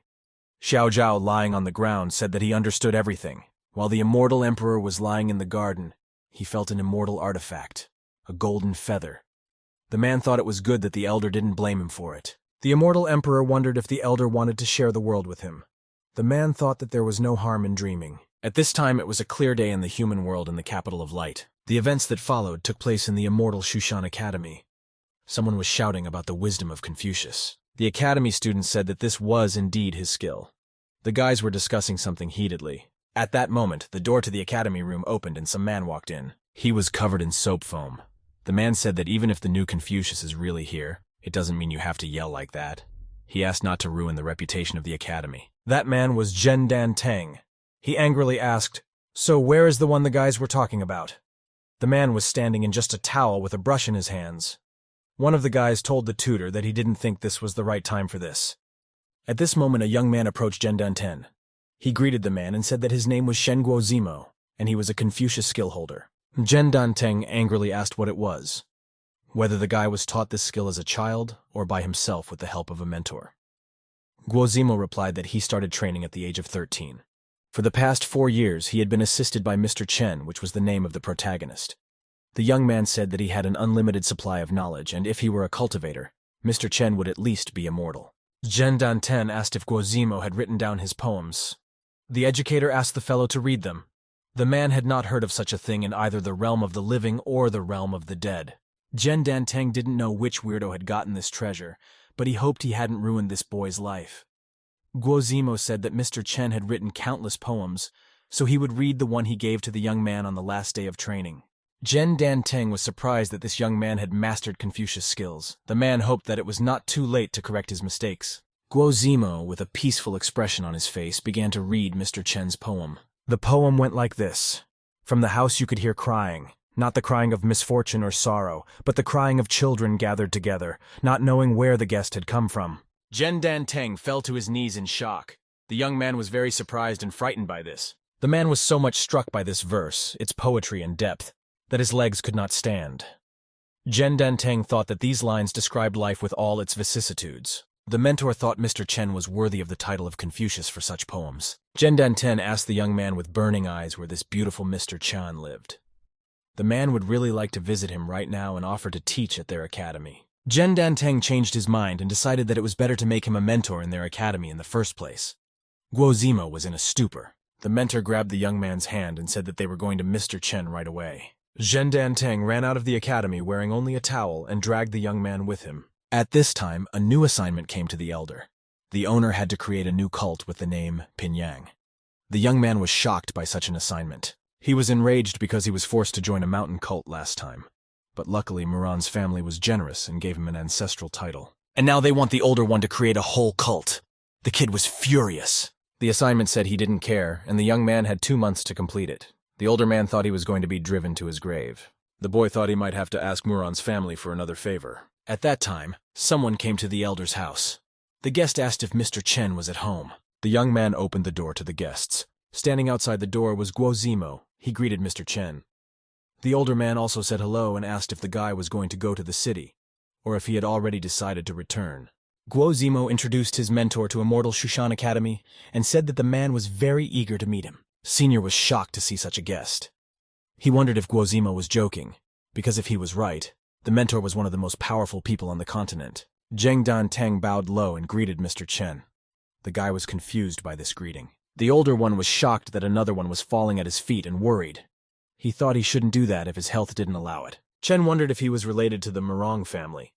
Xiao Zhao, lying on the ground, said that he understood everything. While the immortal emperor was lying in the garden, he felt an immortal artifact, a golden feather. The man thought it was good that the elder didn't blame him for it. The immortal emperor wondered if the elder wanted to share the world with him. The man thought that there was no harm in dreaming. At this time, it was a clear day in the human world in the capital of light. The events that followed took place in the immortal Shushan Academy. Someone was shouting about the wisdom of Confucius. The academy students said that this was indeed his skill. The guys were discussing something heatedly. At that moment, the door to the academy room opened and some man walked in. He was covered in soap foam. The man said that even if the new Confucius is really here, it doesn't mean you have to yell like that. He asked not to ruin the reputation of the academy. That man was Zhendan Teng. He angrily asked, "So where is the one the guys were talking about?" The man was standing in just a towel with a brush in his hands. One of the guys told the tutor that he didn't think this was the right time for this. At this moment, a young man approached Zhendan Ten. He greeted the man and said that his name was Shenguo Zimo, and he was a Confucius skill holder. Zhendan Teng angrily asked what it was, whether the guy was taught this skill as a child or by himself with the help of a mentor. Guo Zimo replied that he started training at the age of 13. For the past 4 years, he had been assisted by Mr. Chen, which was the name of the protagonist. The young man said that he had an unlimited supply of knowledge, and if he were a cultivator, Mr. Chen would at least be immortal. Zhendan Ten asked if Guo Zimo had written down his poems. The educator asked the fellow to read them. The man had not heard of such a thing in either the realm of the living or the realm of the dead. Zhendan Teng didn't know which weirdo had gotten this treasure, but he hoped he hadn't ruined this boy's life. Guo Zimo said that Mr. Chen had written countless poems, so he would read the one he gave to the young man on the last day of training. Zhendan Teng was surprised that this young man had mastered Confucius skills. The man hoped that it was not too late to correct his mistakes. Guo Zimo, with a peaceful expression on his face, began to read Mr. Chen's poem. The poem went like this. From the house you could hear crying, not the crying of misfortune or sorrow, but the crying of children gathered together, not knowing where the guest had come from. Zhendan Teng fell to his knees in shock. The young man was very surprised and frightened by this. The man was so much struck by this verse, its poetry and depth, that his legs could not stand. Zhendan Teng thought that these lines described life with all its vicissitudes. The mentor thought Mr. Chen was worthy of the title of Confucius for such poems. Zhendan Ten asked the young man with burning eyes where this beautiful Mr. Chen lived. The man would really like to visit him right now and offer to teach at their academy. Zhendan Teng changed his mind and decided that it was better to make him a mentor in their academy in the first place. Guo Zimo was in a stupor. The mentor grabbed the young man's hand and said that they were going to Mr. Chen right away. Zhendan Teng ran out of the academy wearing only a towel and dragged the young man with him. At this time, a new assignment came to the elder. The owner had to create a new cult with the name Pinyang. The young man was shocked by such an assignment. He was enraged because he was forced to join a mountain cult last time. But luckily, Muran's family was generous and gave him an ancestral title. And now they want the older one to create a whole cult. The kid was furious. The assignment said he didn't care, and the young man had 2 months to complete it. The older man thought he was going to be driven to his grave. The boy thought he might have to ask Muran's family for another favor. At that time, someone came to the elder's house. The guest asked if Mr. Chen was at home. The young man opened the door to the guests. Standing outside the door was Guo Zimo. He greeted Mr. Chen. The older man also said hello and asked if the guy was going to go to the city, or if he had already decided to return. Guo Zimo introduced his mentor to Immortal Shushan Academy and said that the man was very eager to meet him. Senior was shocked to see such a guest. He wondered if Guo Zimo was joking, because if he was right, the mentor was one of the most powerful people on the continent. Zheng Dan Teng bowed low and greeted Mr. Chen. The guy was confused by this greeting. The older one was shocked that another one was falling at his feet and worried. He thought he shouldn't do that if his health didn't allow it. Chen wondered if he was related to the Murong family.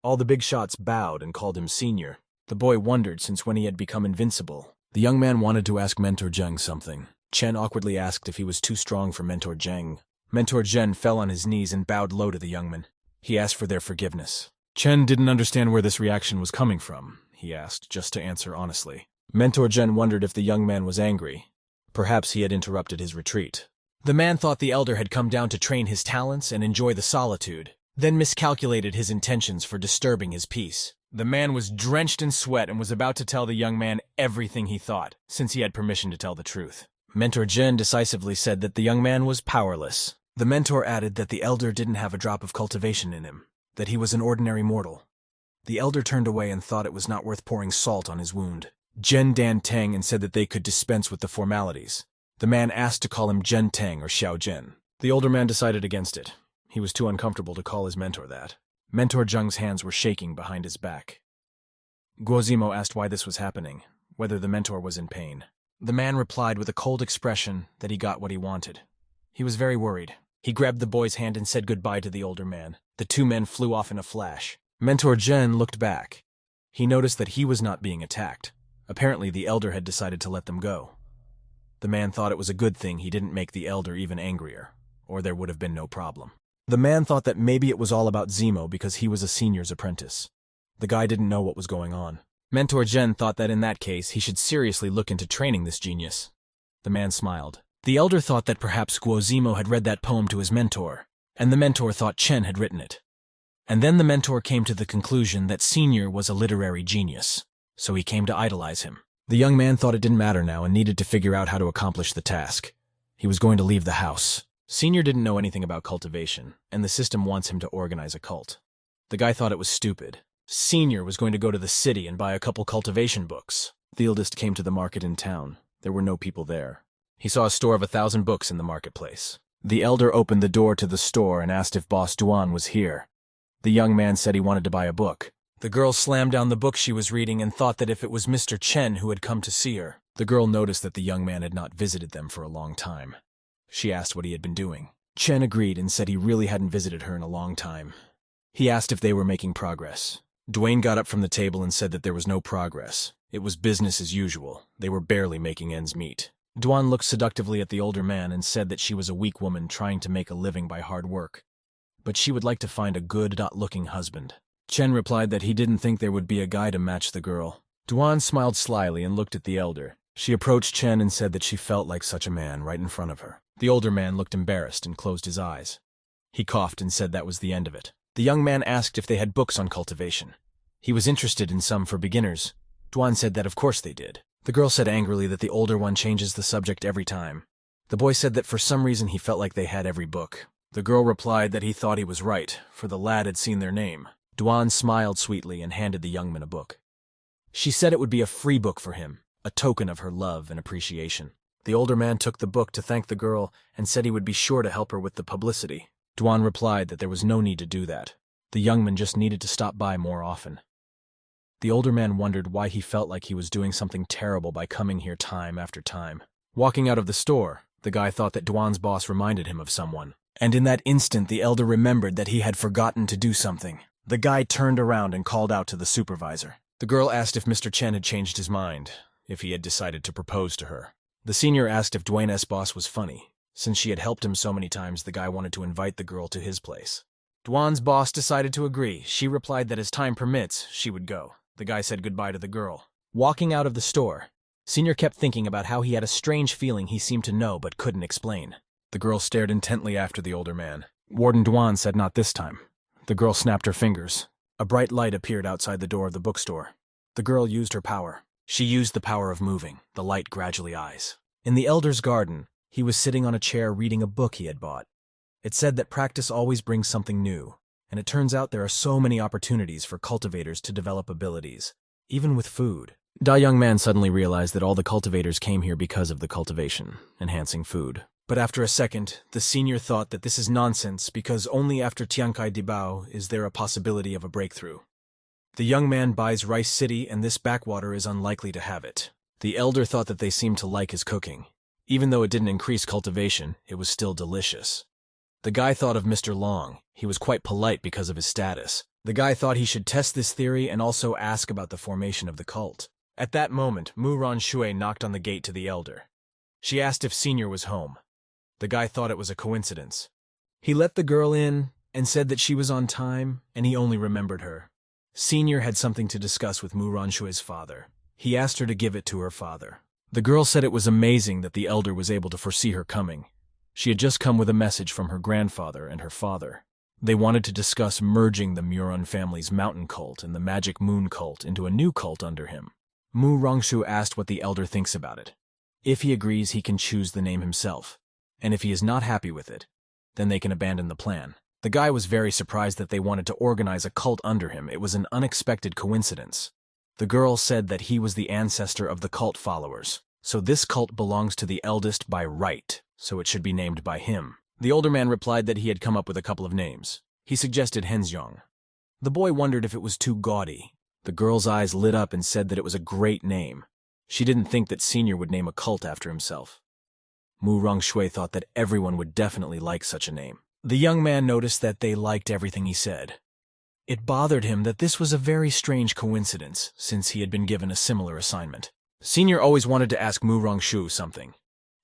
All the big shots bowed and called him senior. The boy wondered since when he had become invincible. The young man wanted to ask Mentor Zheng something. Chen awkwardly asked if he was too strong for Mentor Zheng. Mentor Zheng fell on his knees and bowed low to the young man. He asked for their forgiveness. Chen didn't understand where this reaction was coming from, he asked, just to answer honestly. Mentor Zheng wondered if the young man was angry. Perhaps he had interrupted his retreat. The man thought the elder had come down to train his talents and enjoy the solitude, then miscalculated his intentions for disturbing his peace. The man was drenched in sweat and was about to tell the young man everything he thought, since he had permission to tell the truth. Mentor Zhen decisively said that the young man was powerless. The mentor added that the elder didn't have a drop of cultivation in him, that he was an ordinary mortal. The elder turned away and thought it was not worth pouring salt on his wound. Zhen Dan Teng and said that they could dispense with the formalities. The man asked to call him Zhen Teng or Xiao Zhen. The older man decided against it. He was too uncomfortable to call his mentor that. Mentor Zheng's hands were shaking behind his back. Guo Zimo asked why this was happening, whether the mentor was in pain. The man replied with a cold expression that he got what he wanted. He was very worried. He grabbed the boy's hand and said goodbye to the older man. The two men flew off in a flash. Mentor Zhen looked back. He noticed that he was not being attacked. Apparently, the elder had decided to let them go. The man thought it was a good thing he didn't make the elder even angrier, or there would have been no problem. The man thought that maybe it was all about Zemo because he was a senior's apprentice. The guy didn't know what was going on. Mentor Zhen thought that in that case, he should seriously look into training this genius. The man smiled. The elder thought that perhaps Guo Zimo had read that poem to his mentor, and the mentor thought Chen had written it. And then the mentor came to the conclusion that Senior was a literary genius, so he came to idolize him. The young man thought it didn't matter now and needed to figure out how to accomplish the task. He was going to leave the house. Senior didn't know anything about cultivation, and the system wants him to organize a cult. The guy thought it was stupid. Senior was going to go to the city and buy a couple cultivation books. The eldest came to the market in town. There were no people there. He saw a store of 1,000 books in the marketplace. The elder opened the door to the store and asked if Boss Duan was here. The young man said he wanted to buy a book. The girl slammed down the book she was reading and thought that if it was Mr. Chen who had come to see her. The girl noticed that the young man had not visited them for a long time. She asked what he had been doing. Chen agreed and said he really hadn't visited her in a long time. He asked if they were making progress. Dwayne got up from the table and said that there was no progress. It was business as usual. They were barely making ends meet. Duan looked seductively at the older man and said that she was a weak woman trying to make a living by hard work, but she would like to find a good, not-looking husband. Chen replied that he didn't think there would be a guy to match the girl. Duan smiled slyly and looked at the elder. She approached Chen and said that she felt like such a man right in front of her. The older man looked embarrassed and closed his eyes. He coughed and said that was the end of it. The young man asked if they had books on cultivation. He was interested in some for beginners. Duan said that of course they did. The girl said angrily that the older one changes the subject every time. The boy said that for some reason he felt like they had every book. The girl replied that he thought he was right, for the lad had seen their name. Duan smiled sweetly and handed the young man a book. She said it would be a free book for him, a token of her love and appreciation. The older man took the book to thank the girl and said he would be sure to help her with the publicity. Duan replied that there was no need to do that. The young man just needed to stop by more often. The older man wondered why he felt like he was doing something terrible by coming here time after time. Walking out of the store, the guy thought that Duan's boss reminded him of someone. And in that instant, the elder remembered that he had forgotten to do something. The guy turned around and called out to the supervisor. The girl asked if Mr. Chen had changed his mind, if he had decided to propose to her. The senior asked if Dwayne's boss was funny. Since she had helped him so many times, the guy wanted to invite the girl to his place. Duan's boss decided to agree. She replied that as time permits, she would go. The guy said goodbye to the girl. Walking out of the store, Senior kept thinking about how he had a strange feeling he seemed to know but couldn't explain. The girl stared intently after the older man. Warden Duan said not this time. The girl snapped her fingers. A bright light appeared outside the door of the bookstore. The girl used her power. She used the power of moving. The light gradually eyes. In the elder's garden, he was sitting on a chair reading a book he had bought. It said that practice always brings something new, and it turns out there are so many opportunities for cultivators to develop abilities, even with food. Da young man suddenly realized that all the cultivators came here because of the cultivation, enhancing food. But after a second, the senior thought that this is nonsense because only after Tiankai Dibao is there a possibility of a breakthrough. The young man buys Rice City and this backwater is unlikely to have it. The elder thought that they seemed to like his cooking. Even though it didn't increase cultivation, it was still delicious. The guy thought of Mr. Long. He was quite polite because of his status. The guy thought he should test this theory and also ask about the formation of the cult. At that moment, Mu Ronshui knocked on the gate to the elder. She asked if Senior was home. The guy thought it was a coincidence. He let the girl in and said that she was on time, and he only remembered her. Senior had something to discuss with Mu Ronshui's father. He asked her to give it to her father. The girl said it was amazing that the elder was able to foresee her coming. She had just come with a message from her grandfather and her father. They wanted to discuss merging the Muron family's mountain cult and the magic moon cult into a new cult under him. Mu Rongshu asked what the elder thinks about it. If he agrees, he can choose the name himself. And if he is not happy with it, then they can abandon the plan. The guy was very surprised that they wanted to organize a cult under him. It was an unexpected coincidence. The girl said that he was the ancestor of the cult followers. So this cult belongs to the eldest by right, so it should be named by him. The older man replied that he had come up with a couple of names. He suggested Henzyong. The boy wondered if it was too gaudy. The girl's eyes lit up and said that it was a great name. She didn't think that Senior would name a cult after himself. Mu Rongshui thought that everyone would definitely like such a name. The young man noticed that they liked everything he said. It bothered him that this was a very strange coincidence, since he had been given a similar assignment. Senior always wanted to ask Mu Rongshu something.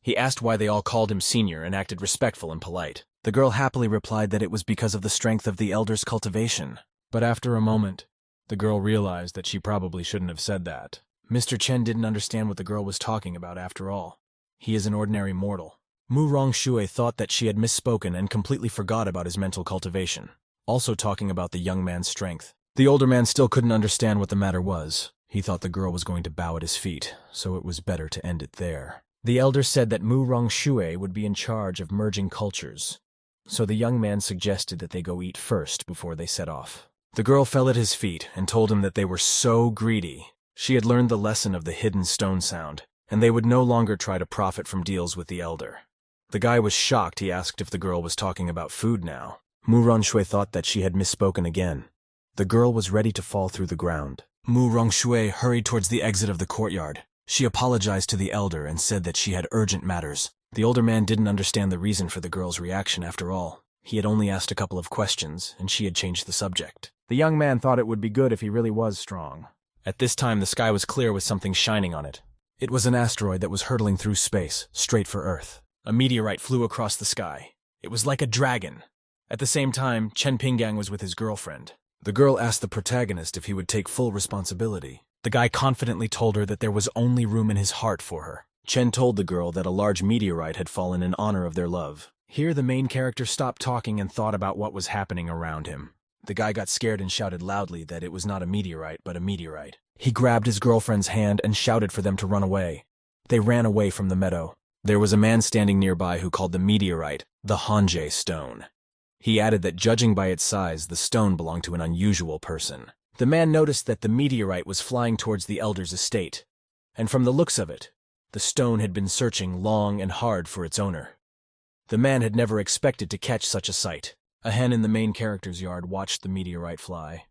He asked why they all called him Senior and acted respectful and polite. The girl happily replied that it was because of the strength of the elder's cultivation. But after a moment, the girl realized that she probably shouldn't have said that. Mr. Chen didn't understand what the girl was talking about after all. He is an ordinary mortal. Mu Rongshui thought that she had misspoken and completely forgot about his mental cultivation, also talking about the young man's strength. The older man still couldn't understand what the matter was. He thought the girl was going to bow at his feet, so it was better to end it there. The elder said that Mu Rongshui would be in charge of merging cultures, so the young man suggested that they go eat first before they set off. The girl fell at his feet and told him that they were so greedy. She had learned the lesson of the hidden stone sound, and they would no longer try to profit from deals with the elder. The guy was shocked. He asked if the girl was talking about food now. Mu Rongshui thought that she had misspoken again. The girl was ready to fall through the ground. Mu Rongshui hurried towards the exit of the courtyard. She apologized to the elder and said that she had urgent matters. The older man didn't understand the reason for the girl's reaction after all. He had only asked a couple of questions, and she had changed the subject. The young man thought it would be good if he really was strong. At this time, the sky was clear with something shining on it. It was an asteroid that was hurtling through space, straight for Earth. A meteorite flew across the sky. It was like a dragon. At the same time, Chen Pinggang was with his girlfriend. The girl asked the protagonist if he would take full responsibility. The guy confidently told her that there was only room in his heart for her. Chen told the girl that a large meteorite had fallen in honor of their love. Here the main character stopped talking and thought about what was happening around him. The guy got scared and shouted loudly that it was not a meteorite, but a meteorite. He grabbed his girlfriend's hand and shouted for them to run away. They ran away from the meadow. There was a man standing nearby who called the meteorite the Hanjie stone. He added that judging by its size, the stone belonged to an unusual person. The man noticed that the meteorite was flying towards the elder's estate, and from the looks of it, the stone had been searching long and hard for its owner. The man had never expected to catch such a sight. A hen in the main character's yard watched the meteorite fly.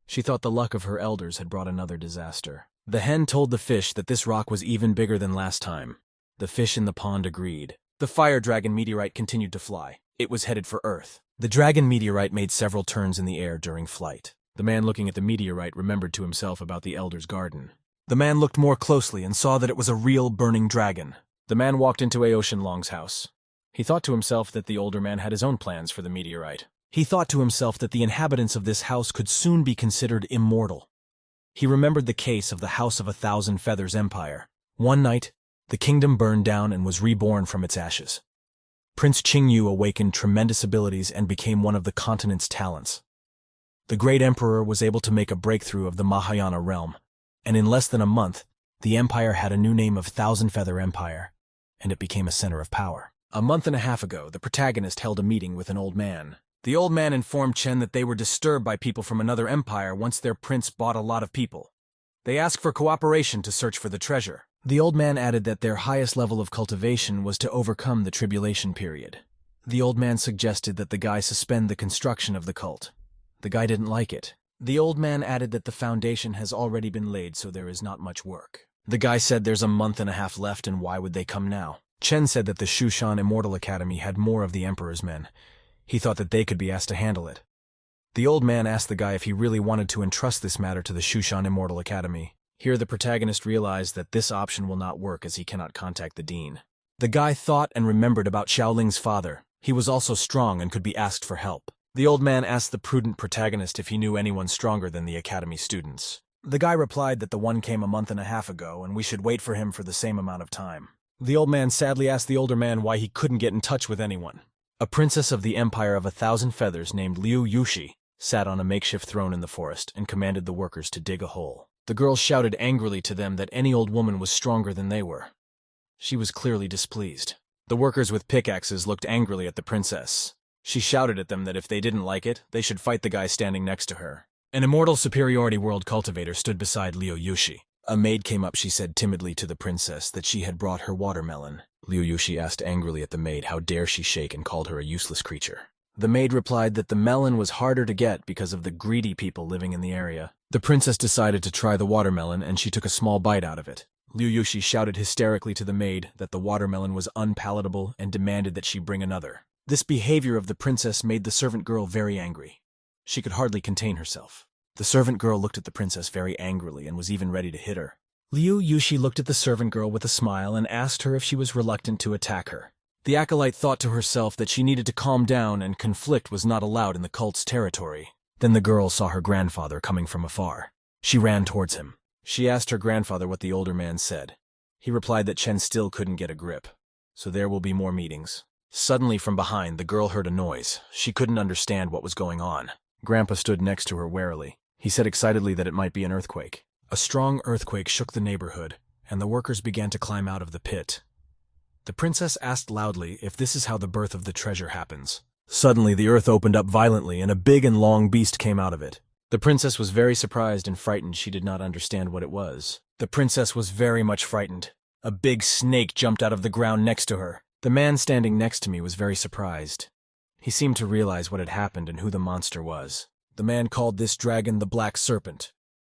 She thought the luck of her elders had brought another disaster. The hen told the fish that this rock was even bigger than last time. The fish in the pond agreed. The fire dragon meteorite continued to fly. It was headed for Earth. The dragon meteorite made several turns in the air during flight. The man looking at the meteorite remembered to himself about the elder's garden. The man looked more closely and saw that it was a real burning dragon. The man walked into Aoshin Long's house. He thought to himself that the older man had his own plans for the meteorite. He thought to himself that the inhabitants of this house could soon be considered immortal. He remembered the case of the House of 1,000 Feathers Empire. One night, the kingdom burned down and was reborn from its ashes. Prince Qingyu awakened tremendous abilities and became one of the continent's talents. The great emperor was able to make a breakthrough of the Mahayana realm, and in less than a month, the empire had a new name of Thousand Feather Empire, and it became a center of power. A month and a half ago, the protagonist held a meeting with an old man. The old man informed Chen that they were disturbed by people from another empire once their prince bought a lot of people. They asked for cooperation to search for the treasure. The old man added that their highest level of cultivation was to overcome the tribulation period. The old man suggested that the guy suspend the construction of the cult. The guy didn't like it. The old man added that the foundation has already been laid, so there is not much work. The guy said there's a month and a half left, and why would they come now? Chen said that the Shushan Immortal Academy had more of the Emperor's men. He thought that they could be asked to handle it. The old man asked the guy if he really wanted to entrust this matter to the Shushan Immortal Academy. Here the protagonist realized that this option will not work as he cannot contact the dean. The guy thought and remembered about Xiaoling's father. He was also strong and could be asked for help. The old man asked the prudent protagonist if he knew anyone stronger than the academy students. The guy replied that the one came a month and a half ago and we should wait for him for the same amount of time. The old man sadly asked the older man why he couldn't get in touch with anyone. A princess of the Empire of 1,000 Feathers named Liu Yushi sat on a makeshift throne in the forest and commanded the workers to dig a hole. The girls shouted angrily to them that any old woman was stronger than they were. She was clearly displeased. The workers with pickaxes looked angrily at the princess. She shouted at them that if they didn't like it, they should fight the guy standing next to her. An immortal superiority world cultivator stood beside Liu Yushi. A maid came up. She said timidly to the princess that she had brought her watermelon. Liu Yushi asked angrily at the maid how dare she shake and called her a useless creature. The maid replied that the melon was harder to get because of the greedy people living in the area. The princess decided to try the watermelon and she took a small bite out of it. Liu Yushi shouted hysterically to the maid that the watermelon was unpalatable and demanded that she bring another. This behavior of the princess made the servant girl very angry. She could hardly contain herself. The servant girl looked at the princess very angrily and was even ready to hit her. Liu Yushi looked at the servant girl with a smile and asked her if she was reluctant to attack her. The acolyte thought to herself that she needed to calm down and conflict was not allowed in the cult's territory. Then the girl saw her grandfather coming from afar. She ran towards him. She asked her grandfather what the older man said. He replied that Chen still couldn't get a grip. So there will be more meetings. Suddenly from behind, the girl heard a noise. She couldn't understand what was going on. Grandpa stood next to her warily. He said excitedly that it might be an earthquake. A strong earthquake shook the neighborhood, and the workers began to climb out of the pit. The princess asked loudly if this is how the birth of the treasure happens. Suddenly the earth opened up violently, and a big and long beast came out of it. The princess was very surprised and frightened. She did not understand what it was. The princess was very much frightened. A big snake jumped out of the ground next to her. The man standing next to me was very surprised. He seemed to realize what had happened and who the monster was. The man called this dragon the Black Serpent.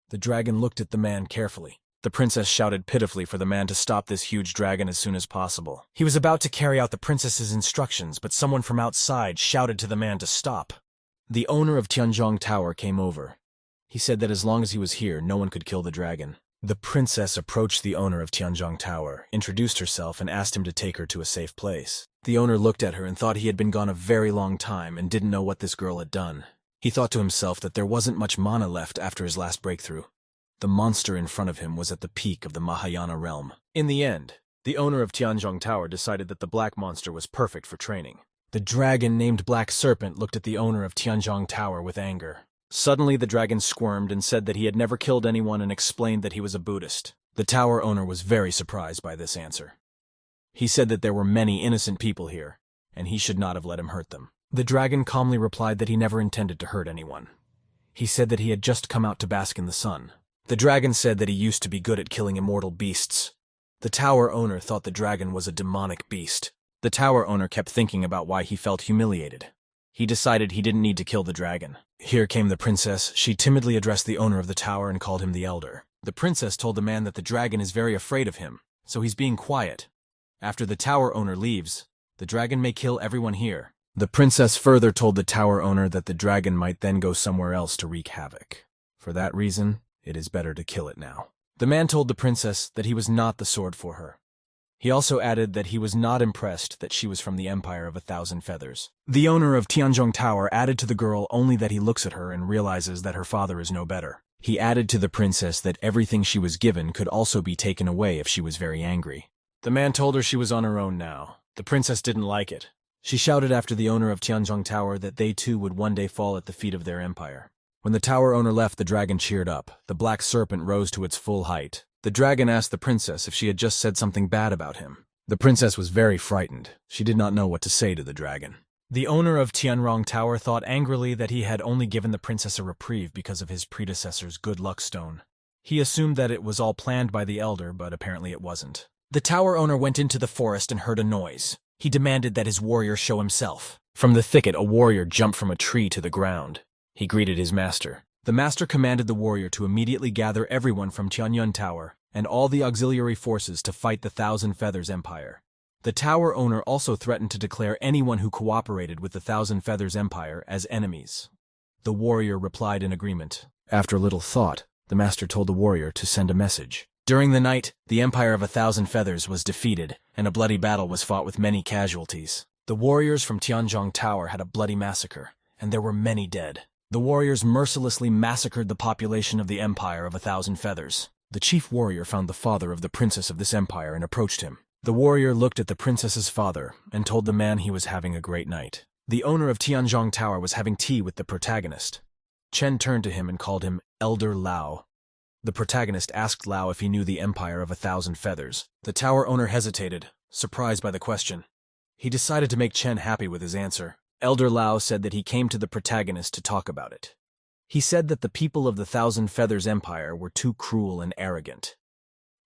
The dragon looked at the man carefully. The princess shouted pitifully for the man to stop this huge dragon as soon as possible. He was about to carry out the princess's instructions, but someone from outside shouted to the man to stop. The owner of Tianzhong Tower came over. He said that as long as he was here, no one could kill the dragon. The princess approached the owner of Tianzhong Tower, introduced herself, and asked him to take her to a safe place. The owner looked at her and thought he had been gone a very long time and didn't know what this girl had done. He thought to himself that there wasn't much mana left after his last breakthrough. The monster in front of him was at the peak of the Mahayana realm. In the end, the owner of Tianzhong Tower decided that the black monster was perfect for training. The dragon named Black Serpent looked at the owner of Tianzhong Tower with anger. Suddenly the dragon squirmed and said that he had never killed anyone and explained that he was a Buddhist. The tower owner was very surprised by this answer. He said that there were many innocent people here, and he should not have let him hurt them. The dragon calmly replied that he never intended to hurt anyone. He said that he had just come out to bask in the sun. The dragon said that he used to be good at killing immortal beasts. The tower owner thought the dragon was a demonic beast. The tower owner kept thinking about why he felt humiliated. He decided he didn't need to kill the dragon. Here came the princess. She timidly addressed the owner of the tower and called him the elder. The princess told the man that the dragon is very afraid of him, so he's being quiet. After the tower owner leaves, the dragon may kill everyone here. The princess further told the tower owner that the dragon might then go somewhere else to wreak havoc. For that reason, it is better to kill it now. The man told the princess that he was not the sword for her. He also added that he was not impressed that she was from the Empire of 1,000 Feathers. The owner of Tianzhong Tower added to the girl only that he looks at her and realizes that her father is no better. He added to the princess that everything she was given could also be taken away if she was very angry. The man told her she was on her own now. The princess didn't like it. She shouted after the owner of Tianzhong Tower that they too would one day fall at the feet of their empire. When the tower owner left, the dragon cheered up. The black serpent rose to its full height. The dragon asked the princess if she had just said something bad about him. The princess was very frightened. She did not know what to say to the dragon. The owner of Tianrong Tower thought angrily that he had only given the princess a reprieve because of his predecessor's good luck stone. He assumed that it was all planned by the elder, but apparently it wasn't. The tower owner went into the forest and heard a noise. He demanded that his warrior show himself. From the thicket, a warrior jumped from a tree to the ground. He greeted his master. The master commanded the warrior to immediately gather everyone from Tianyun Tower and all the auxiliary forces to fight the 1,000 Feathers Empire. The tower owner also threatened to declare anyone who cooperated with the 1,000 Feathers Empire as enemies. The warrior replied in agreement. After a little thought, the master told the warrior to send a message. During the night, the Empire of 1,000 Feathers was defeated, and a bloody battle was fought with many casualties. The warriors from Tianzhong Tower had a bloody massacre, and there were many dead. The warriors mercilessly massacred the population of the Empire of 1,000 Feathers. The chief warrior found the father of the princess of this empire and approached him. The warrior looked at the princess's father and told the man he was having a great night. The owner of Tianzhong Tower was having tea with the protagonist. Chen turned to him and called him Elder Lao. The protagonist asked Lao if he knew the Empire of 1,000 Feathers. The tower owner hesitated, surprised by the question. He decided to make Chen happy with his answer. Elder Lao said that he came to the protagonist to talk about it. He said that the people of the 1,000 Feathers Empire were too cruel and arrogant.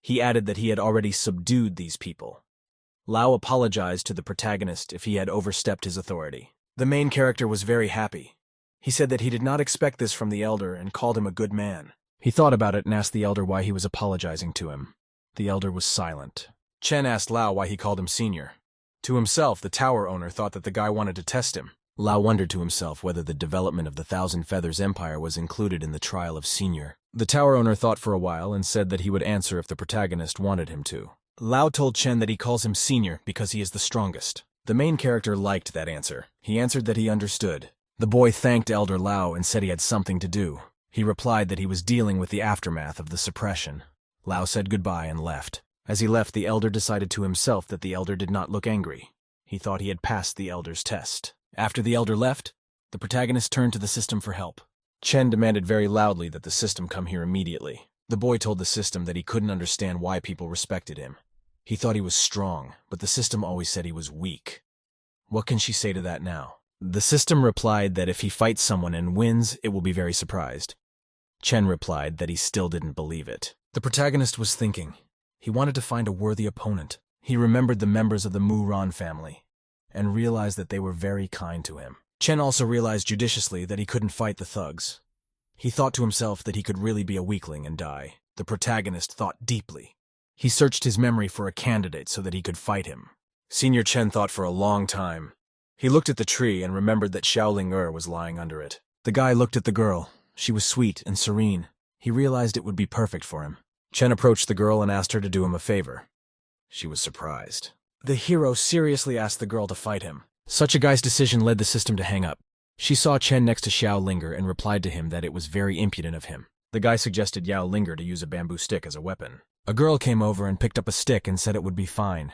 He added that he had already subdued these people. Lao apologized to the protagonist if he had overstepped his authority. The main character was very happy. He said that he did not expect this from the elder and called him a good man. He thought about it and asked the elder why he was apologizing to him. The elder was silent. Chen asked Lao why he called him senior. To himself, the tower owner thought that the guy wanted to test him. Lao wondered to himself whether the development of the 1,000 Feathers Empire was included in the trial of senior. The tower owner thought for a while and said that he would answer if the protagonist wanted him to. Lao told Chen that he calls him senior because he is the strongest. The main character liked that answer. He answered that he understood. The boy thanked Elder Lao and said he had something to do. He replied that he was dealing with the aftermath of the suppression. Lao said goodbye and left. As he left, the elder decided to himself that the elder did not look angry. He thought he had passed the elder's test. After the elder left, the protagonist turned to the system for help. Chen demanded very loudly that the system come here immediately. The boy told the system that he couldn't understand why people respected him. He thought he was strong, but the system always said he was weak. What can she say to that now? The system replied that if he fights someone and wins, it will be very surprised. Chen replied that he still didn't believe it. The protagonist was thinking. He wanted to find a worthy opponent. He remembered the members of the Mu Ran family and realized that they were very kind to him. Chen also realized judiciously that he couldn't fight the thugs. He thought to himself that he could really be a weakling and die. The protagonist thought deeply. He searched his memory for a candidate so that he could fight him. Senior Chen thought for a long time. He looked at the tree and remembered that Xiaoling was lying under it. The guy looked at the girl. She was sweet and serene. He realized it would be perfect for him. Chen approached the girl and asked her to do him a favor. She was surprised. The hero seriously asked the girl to fight him. Such a guy's decision led the system to hang up. She saw Chen next to Xiao Linger and replied to him that it was very impudent of him. The guy suggested Yao Linger to use a bamboo stick as a weapon. A girl came over and picked up a stick and said it would be fine.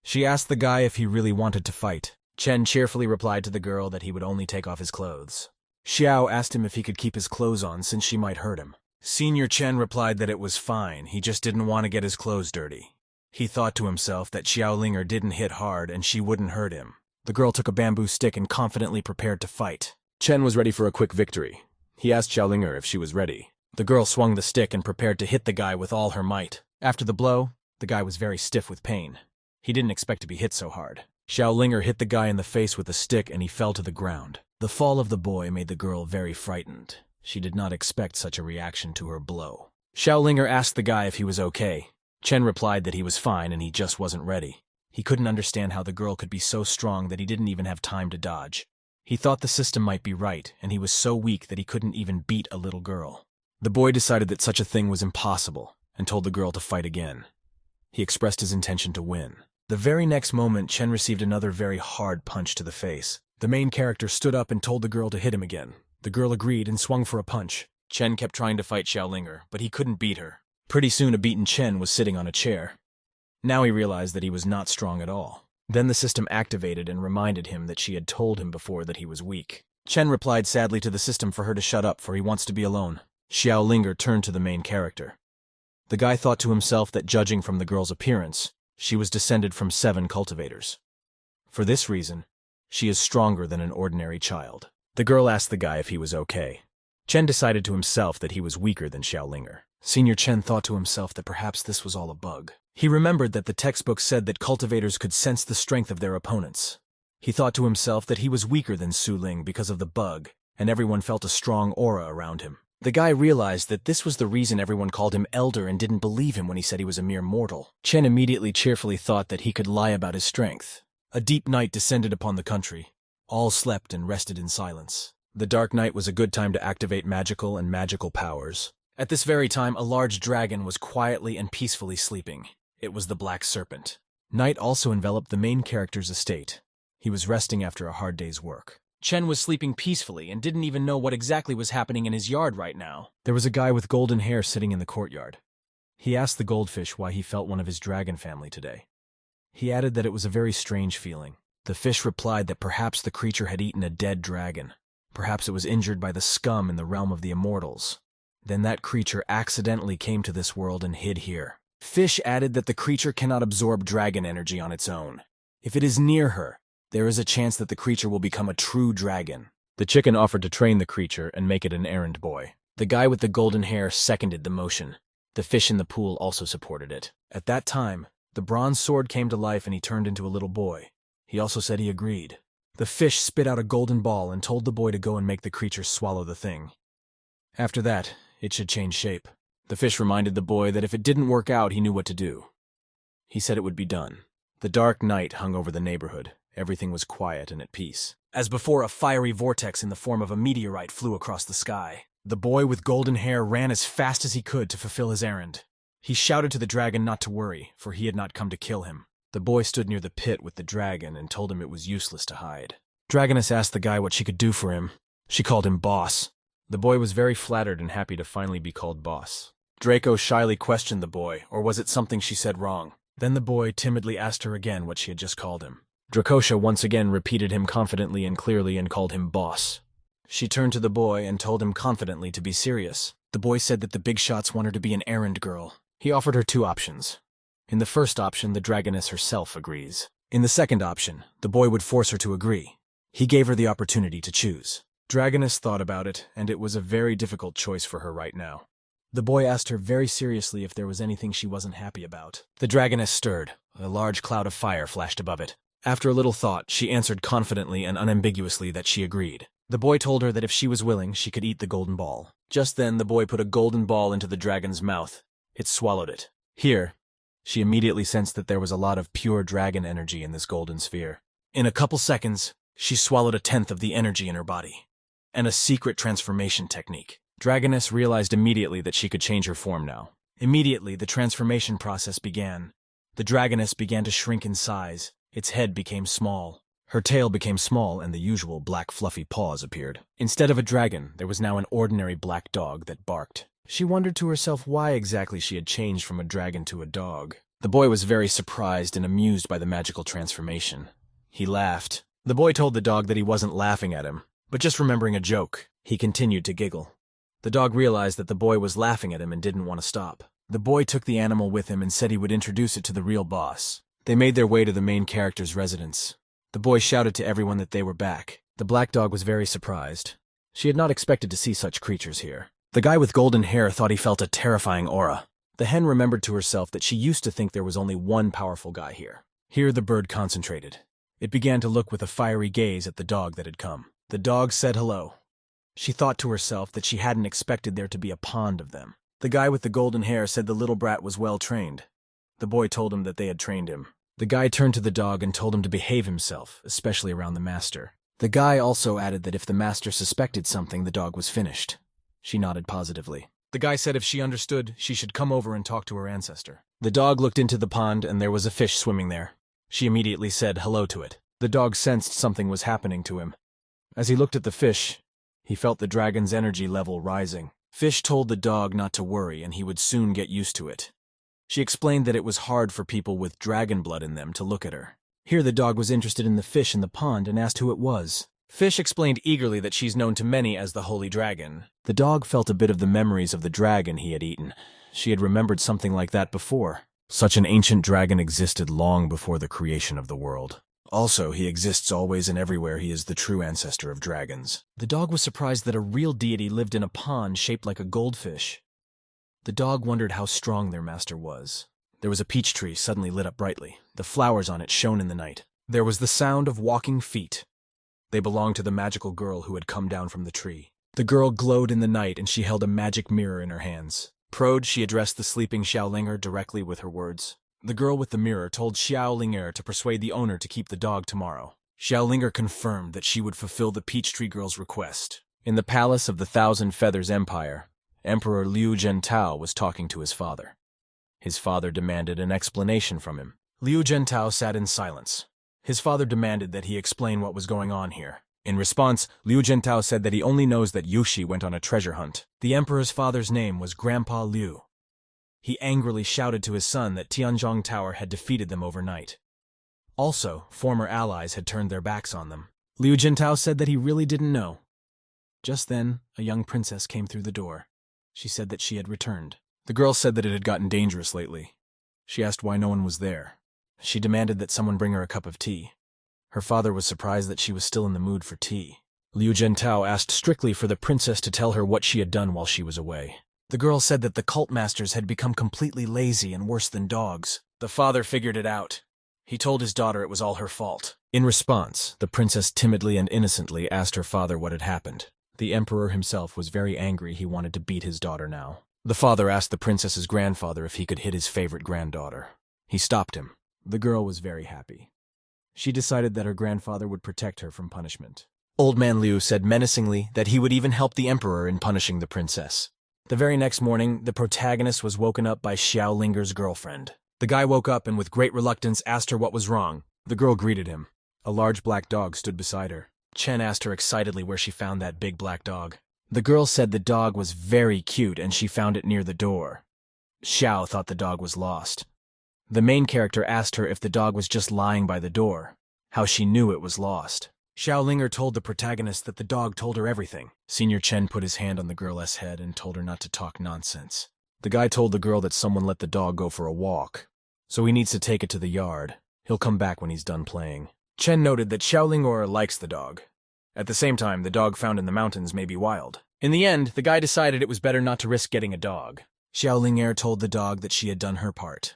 She asked the guy if he really wanted to fight. Chen cheerfully replied to the girl that he would only take off his clothes. Xiao asked him if he could keep his clothes on since she might hurt him. Senior Chen replied that it was fine, he just didn't want to get his clothes dirty. He thought to himself that Xiao Linger didn't hit hard and she wouldn't hurt him. The girl took a bamboo stick and confidently prepared to fight. Chen was ready for a quick victory. He asked Xiao Linger if she was ready. The girl swung the stick and prepared to hit the guy with all her might. After the blow, the guy was very stiff with pain. He didn't expect to be hit so hard. Xiao Linger hit the guy in the face with a stick and he fell to the ground. The fall of the boy made the girl very frightened. She did not expect such a reaction to her blow. Xiao Linger asked the guy if he was okay. Chen replied that he was fine and he just wasn't ready. He couldn't understand how the girl could be so strong that he didn't even have time to dodge. He thought the system might be right, and he was so weak that he couldn't even beat a little girl. The boy decided that such a thing was impossible, and told the girl to fight again. He expressed his intention to win. The very next moment, Chen received another very hard punch to the face. The main character stood up and told the girl to hit him again. The girl agreed and swung for a punch. Chen kept trying to fight Xiaolinger, but he couldn't beat her. Pretty soon a beaten Chen was sitting on a chair. Now he realized that he was not strong at all. Then the system activated and reminded him that she had told him before that he was weak. Chen replied sadly to the system for her to shut up, for he wants to be alone. Xiaolinger turned to the main character. The guy thought to himself that judging from the girl's appearance, she was descended from 7 cultivators. For this reason, she is stronger than an ordinary child. The girl asked the guy if he was okay. Chen decided to himself that he was weaker than Xiaolinger. Senior Chen thought to himself that perhaps this was all a bug. He remembered that the textbook said that cultivators could sense the strength of their opponents. He thought to himself that he was weaker than Su Ling because of the bug, and everyone felt a strong aura around him. The guy realized that this was the reason everyone called him elder and didn't believe him when he said he was a mere mortal. Chen immediately cheerfully thought that he could lie about his strength. A deep night descended upon the country. All slept and rested in silence. The dark night was a good time to activate magical and magical powers. At this very time, a large dragon was quietly and peacefully sleeping. It was the Black Serpent. Night also enveloped the main character's estate. He was resting after a hard day's work. Chen was sleeping peacefully and didn't even know what exactly was happening in his yard right now. There was a guy with golden hair sitting in the courtyard. He asked the goldfish why he felt one of his dragon family today. He added that it was a very strange feeling. The fish replied that perhaps the creature had eaten a dead dragon. Perhaps it was injured by the scum in the realm of the immortals. Then that creature accidentally came to this world and hid here. Fish added that the creature cannot absorb dragon energy on its own. If it is near her, there is a chance that the creature will become a true dragon. The chicken offered to train the creature and make it an errand boy. The guy with the golden hair seconded the motion. The fish in the pool also supported it. At that time, the bronze sword came to life and he turned into a little boy. He also said he agreed. The fish spit out a golden ball and told the boy to go and make the creature swallow the thing. After that, it should change shape. The fish reminded the boy that if it didn't work out, he knew what to do. He said it would be done. The dark night hung over the neighborhood. Everything was quiet and at peace. As before, a fiery vortex in the form of a meteorite flew across the sky. The boy with golden hair ran as fast as he could to fulfill his errand. He shouted to the dragon not to worry, for he had not come to kill him. The boy stood near the pit with the dragon and told him it was useless to hide. Dragoness asked the guy what she could do for him. She called him boss. The boy was very flattered and happy to finally be called boss. Draco shyly questioned the boy, or was it something she said wrong? Then the boy timidly asked her again what she had just called him. Dracosha once again repeated him confidently and clearly and called him boss. She turned to the boy and told him confidently to be serious. The boy said that the big shots want her to be an errand girl. He offered her 2 options. In the first option, the dragoness herself agrees. In the second option, the boy would force her to agree. He gave her the opportunity to choose. Dragoness thought about it, and it was a very difficult choice for her right now. The boy asked her very seriously if there was anything she wasn't happy about. The dragoness stirred. A large cloud of fire flashed above it. After a little thought, she answered confidently and unambiguously that she agreed. The boy told her that if she was willing, she could eat the golden ball. Just then, the boy put a golden ball into the dragon's mouth. It swallowed it. Here, she immediately sensed that there was a lot of pure dragon energy in this golden sphere. In a couple seconds, she swallowed 1/10 of the energy in her body. And a secret transformation technique. Dragoness realized immediately that she could change her form now. Immediately, the transformation process began. The dragoness began to shrink in size. Its head became small. Her tail became small and the usual black fluffy paws appeared. Instead of a dragon, there was now an ordinary black dog that barked. She wondered to herself why exactly she had changed from a dragon to a dog. The boy was very surprised and amused by the magical transformation. He laughed. The boy told the dog that he wasn't laughing at him, but just remembering a joke. He continued to giggle. The dog realized that the boy was laughing at him and didn't want to stop. The boy took the animal with him and said he would introduce it to the real boss. They made their way to the main character's residence. The boy shouted to everyone that they were back. The black dog was very surprised. She had not expected to see such creatures here. The guy with golden hair thought he felt a terrifying aura. The hen remembered to herself that she used to think there was only one powerful guy here. Here the bird concentrated. It began to look with a fiery gaze at the dog that had come. The dog said hello. She thought to herself that she hadn't expected there to be a pond of them. The guy with the golden hair said the little brat was well trained. The boy told him that they had trained him. The guy turned to the dog and told him to behave himself, especially around the master. The guy also added that if the master suspected something, the dog was finished. She nodded positively. The guy said if she understood, she should come over and talk to her ancestor. The dog looked into the pond and there was a fish swimming there. She immediately said hello to it. The dog sensed something was happening to him. As he looked at the fish, he felt the dragon's energy level rising. Fish told the dog not to worry and he would soon get used to it. She explained that it was hard for people with dragon blood in them to look at her. Here the dog was interested in the fish in the pond and asked who it was. Fish explained eagerly that she's known to many as the Holy Dragon. The dog felt a bit of the memories of the dragon he had eaten. She had remembered something like that before. Such an ancient dragon existed long before the creation of the world. Also, he exists always and everywhere. He is the true ancestor of dragons. The dog was surprised that a real deity lived in a pond shaped like a goldfish. The dog wondered how strong their master was. There was a peach tree suddenly lit up brightly. The flowers on it shone in the night. There was the sound of walking feet. They belonged to the magical girl who had come down from the tree. The girl glowed in the night and she held a magic mirror in her hands. Proud, she addressed the sleeping Xiaolinger directly with her words. The girl with the mirror told Xiaolinger to persuade the owner to keep the dog tomorrow. Xiaolinger confirmed that she would fulfill the peach tree girl's request. In the palace of the Thousand Feathers Empire, Emperor Liu Zhentao was talking to his father. His father demanded an explanation from him. Liu Zhentao sat in silence. His father demanded that he explain what was going on here. In response, Liu Zhentao said that he only knows that Yushi went on a treasure hunt. The emperor's father's name was Grandpa Liu. He angrily shouted to his son that Tianzhong Tower had defeated them overnight. Also, former allies had turned their backs on them. Liu Zhentao said that he really didn't know. Just then, a young princess came through the door. She said that she had returned. The girl said that it had gotten dangerous lately. She asked why no one was there. She demanded that someone bring her a cup of tea. Her father was surprised that she was still in the mood for tea. Liu Zhentao asked strictly for the princess to tell her what she had done while she was away. The girl said that the cult masters had become completely lazy and worse than dogs. The father figured it out. He told his daughter it was all her fault. In response, the princess timidly and innocently asked her father what had happened. The emperor himself was very angry. He wanted to beat his daughter now. The father asked the princess's grandfather if he could hit his favorite granddaughter. He stopped him. The girl was very happy. She decided that her grandfather would protect her from punishment. Old Man Liu said menacingly that he would even help the emperor in punishing the princess. The very next morning, the protagonist was woken up by Xiaolinger's girlfriend. The guy woke up and with great reluctance asked her what was wrong. The girl greeted him. A large black dog stood beside her. Chen asked her excitedly where she found that big black dog. The girl said the dog was very cute and she found it near the door. Xiao thought the dog was lost. The main character asked her if the dog was just lying by the door, how she knew it was lost. Xiaolinger told the protagonist that the dog told her everything. Senior Chen put his hand on the girl's head and told her not to talk nonsense. The guy told the girl that someone let the dog go for a walk, so he needs to take it to the yard. He'll come back when he's done playing. Chen noted that Xiaolinger likes the dog. At the same time, the dog found in the mountains may be wild. In the end, the guy decided it was better not to risk getting a dog. Xiaolinger told the dog that she had done her part.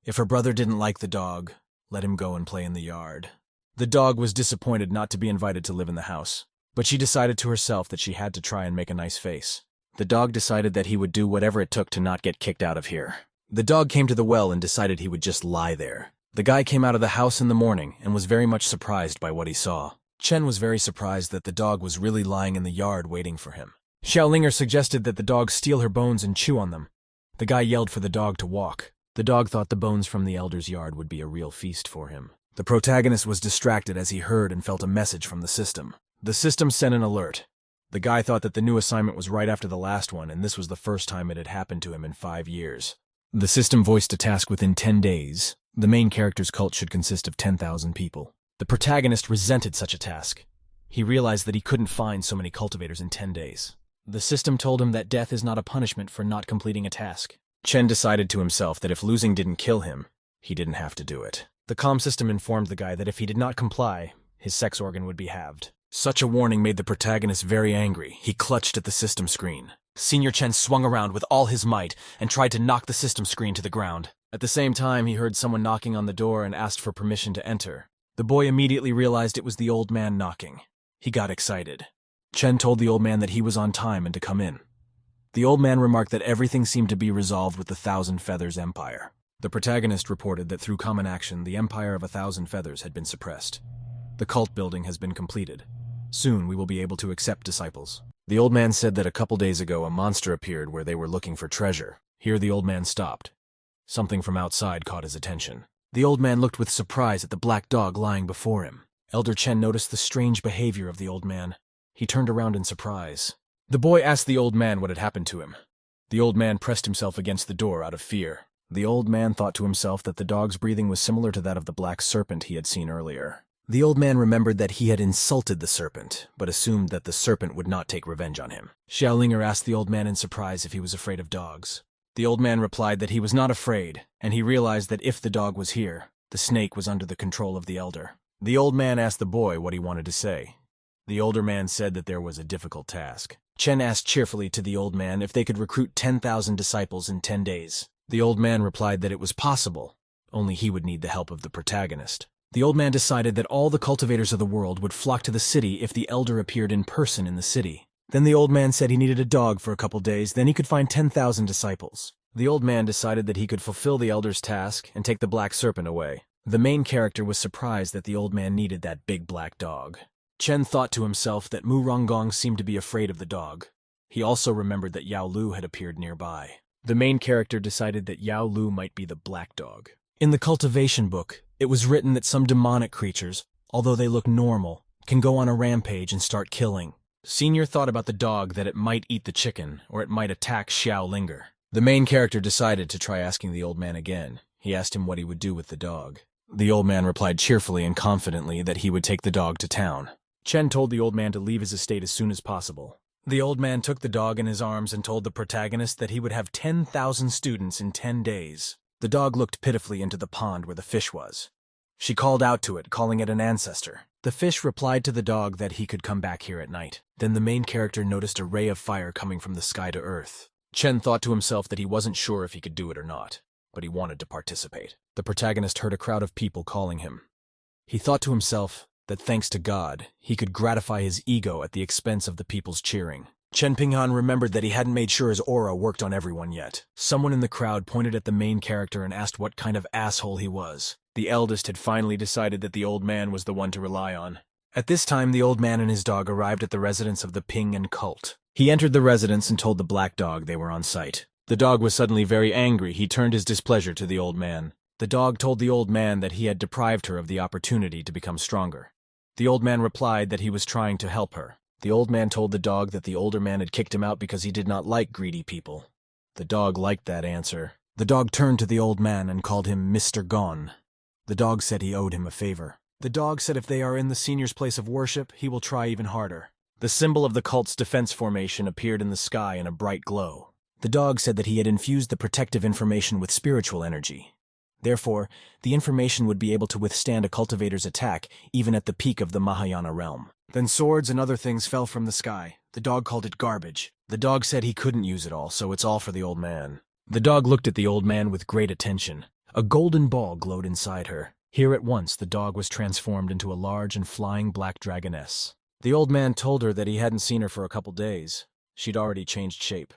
If her brother didn't like the dog, let him go and play in the yard. The dog was disappointed not to be invited to live in the house, but she decided to herself that she had to try and make a nice face. The dog decided that he would do whatever it took to not get kicked out of here. The dog came to the well and decided he would just lie there. The guy came out of the house in the morning and was very much surprised by what he saw. Chen was very surprised that the dog was really lying in the yard waiting for him. Xiaolinger suggested that the dog steal her bones and chew on them. The guy yelled for the dog to walk. The dog thought the bones from the elder's yard would be a real feast for him. The protagonist was distracted as he heard and felt a message from the system. The system sent an alert. The guy thought that the new assignment was right after the last one, and this was the first time it had happened to him in 5 years. The system voiced a task within 10 days. The main character's cult should consist of 10,000 people. The protagonist resented such a task. He realized that he couldn't find so many cultivators in 10 days. The system told him that death is not a punishment for not completing a task. Chen decided to himself that if losing didn't kill him, he didn't have to do it. The comm system informed the guy that if he did not comply, his sex organ would be halved. Such a warning made the protagonist very angry. He clutched at the system screen. Senior Chen swung around with all his might and tried to knock the system screen to the ground. At the same time, he heard someone knocking on the door and asked for permission to enter. The boy immediately realized it was the old man knocking. He got excited. Chen told the old man that he was on time and to come in. The old man remarked that everything seemed to be resolved with the Thousand Feathers Empire. The protagonist reported that through common action, the Empire of 1,000 Feathers had been suppressed. The cult building has been completed. Soon we will be able to accept disciples. The old man said that a couple days ago a monster appeared where they were looking for treasure. Here the old man stopped. Something from outside caught his attention. The old man looked with surprise at the black dog lying before him. Elder Chen noticed the strange behavior of the old man. He turned around in surprise. The boy asked the old man what had happened to him. The old man pressed himself against the door out of fear. The old man thought to himself that the dog's breathing was similar to that of the black serpent he had seen earlier. The old man remembered that he had insulted the serpent, but assumed that the serpent would not take revenge on him. Xiaolinger asked the old man in surprise if he was afraid of dogs. The old man replied that he was not afraid, and he realized that if the dog was here, the snake was under the control of the elder. The old man asked the boy what he wanted to say. The older man said that there was a difficult task. Chen asked cheerfully to the old man if they could recruit 10,000 disciples in 10 days. The old man replied that it was possible, only he would need the help of the protagonist. The old man decided that all the cultivators of the world would flock to the city if the elder appeared in person in the city. Then the old man said he needed a dog for a couple days, then he could find 10,000 disciples. The old man decided that he could fulfill the elder's task and take the black serpent away. The main character was surprised that the old man needed that big black dog. Chen thought to himself that Mu Ronggong seemed to be afraid of the dog. He also remembered that Yao Lu had appeared nearby. The main character decided that Yao Lu might be the black dog. In the cultivation book, it was written that some demonic creatures, although they look normal, can go on a rampage and start killing. Senior thought about the dog that it might eat the chicken, or it might attack Xiaolinger. The main character decided to try asking the old man again. He asked him what he would do with the dog. The old man replied cheerfully and confidently that he would take the dog to town. Chen told the old man to leave his estate as soon as possible. The old man took the dog in his arms and told the protagonist that he would have 10,000 students in 10 days. The dog looked pitifully into the pond where the fish was. She called out to it, calling it an ancestor. The fish replied to the dog that he could come back here at night. Then the main character noticed a ray of fire coming from the sky to earth. Chen thought to himself that he wasn't sure if he could do it or not, but he wanted to participate. The protagonist heard a crowd of people calling him. He thought to himself that thanks to God, he could gratify his ego at the expense of the people's cheering. Chen Pinghan remembered that he hadn't made sure his aura worked on everyone yet. Someone in the crowd pointed at the main character and asked what kind of asshole he was. The eldest had finally decided that the old man was the one to rely on. At this time, the old man and his dog arrived at the residence of the Ping and cult. He entered the residence and told the black dog they were on site. The dog was suddenly very angry. He turned his displeasure to the old man. The dog told the old man that he had deprived her of the opportunity to become stronger. The old man replied that he was trying to help her. The old man told the dog that the older man had kicked him out because he did not like greedy people. The dog liked that answer. The dog turned to the old man and called him Mr. Gon. The dog said he owed him a favor. The dog said if they are in the senior's place of worship, he will try even harder. The symbol of the cult's defense formation appeared in the sky in a bright glow. The dog said that he had infused the protective information with spiritual energy. Therefore, the information would be able to withstand a cultivator's attack even at the peak of the Mahayana realm. Then swords and other things fell from the sky. The dog called it garbage. The dog said he couldn't use it all, so it's all for the old man. The dog looked at the old man with great attention. A golden ball glowed inside her. Here at once, the dog was transformed into a large and flying black dragoness. The old man told her that he hadn't seen her for a couple days. She'd already changed shape.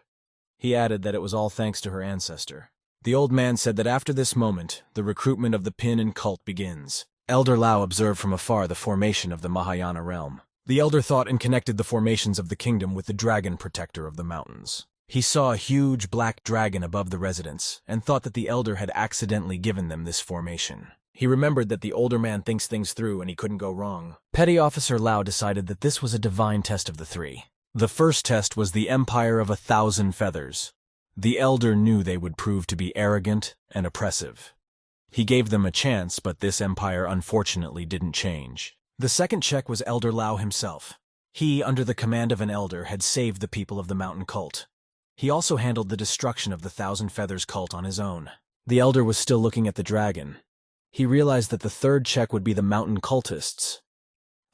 He added that it was all thanks to her ancestor. The old man said that after this moment, the recruitment of the Pin and cult begins. Elder Lao observed from afar the formation of the Mahayana realm. The elder thought and connected the formations of the kingdom with the dragon protector of the mountains. He saw a huge black dragon above the residence and thought that the elder had accidentally given them this formation. He remembered that the older man thinks things through and he couldn't go wrong. Petty Officer Lao decided that this was a divine test of the three. The first test was the Empire of 1,000 Feathers. The elder knew they would prove to be arrogant and oppressive. He gave them a chance, but this empire unfortunately didn't change. The second check was Elder Lao himself. He, under the command of an elder, had saved the people of the mountain cult. He also handled the destruction of the 1,000 Feathers cult on his own. The elder was still looking at the dragon. He realized that the third check would be the mountain cultists.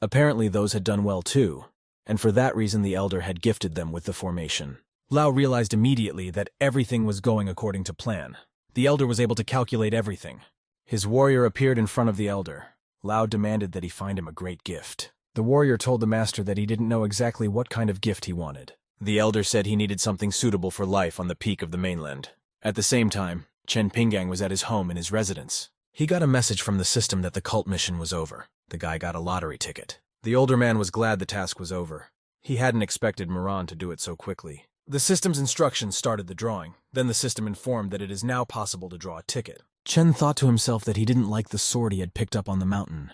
Apparently those had done well too, and for that reason the elder had gifted them with the formation. Lao realized immediately that everything was going according to plan. The elder was able to calculate everything. His warrior appeared in front of the elder. Lao demanded that he find him a great gift. The warrior told the master that he didn't know exactly what kind of gift he wanted. The elder said he needed something suitable for life on the peak of the mainland. At the same time, Chen Pinggang was at his home in his residence. He got a message from the system that the cult mission was over. The guy got a lottery ticket. The older man was glad the task was over. He hadn't expected Moran to do it so quickly. The system's instructions started the drawing. Then the system informed that it is now possible to draw a ticket. Chen thought to himself that he didn't like the sword he had picked up on the mountain.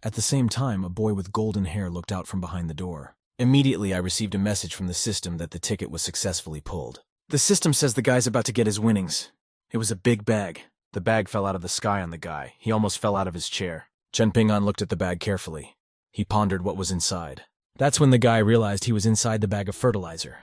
At the same time, a boy with golden hair looked out from behind the door. Immediately, I received a message from the system that the ticket was successfully pulled. The system says the guy's about to get his winnings. It was a big bag. The bag fell out of the sky on the guy. He almost fell out of his chair. Chen Ping'an looked at the bag carefully. He pondered what was inside. That's when the guy realized he was inside the bag of fertilizer.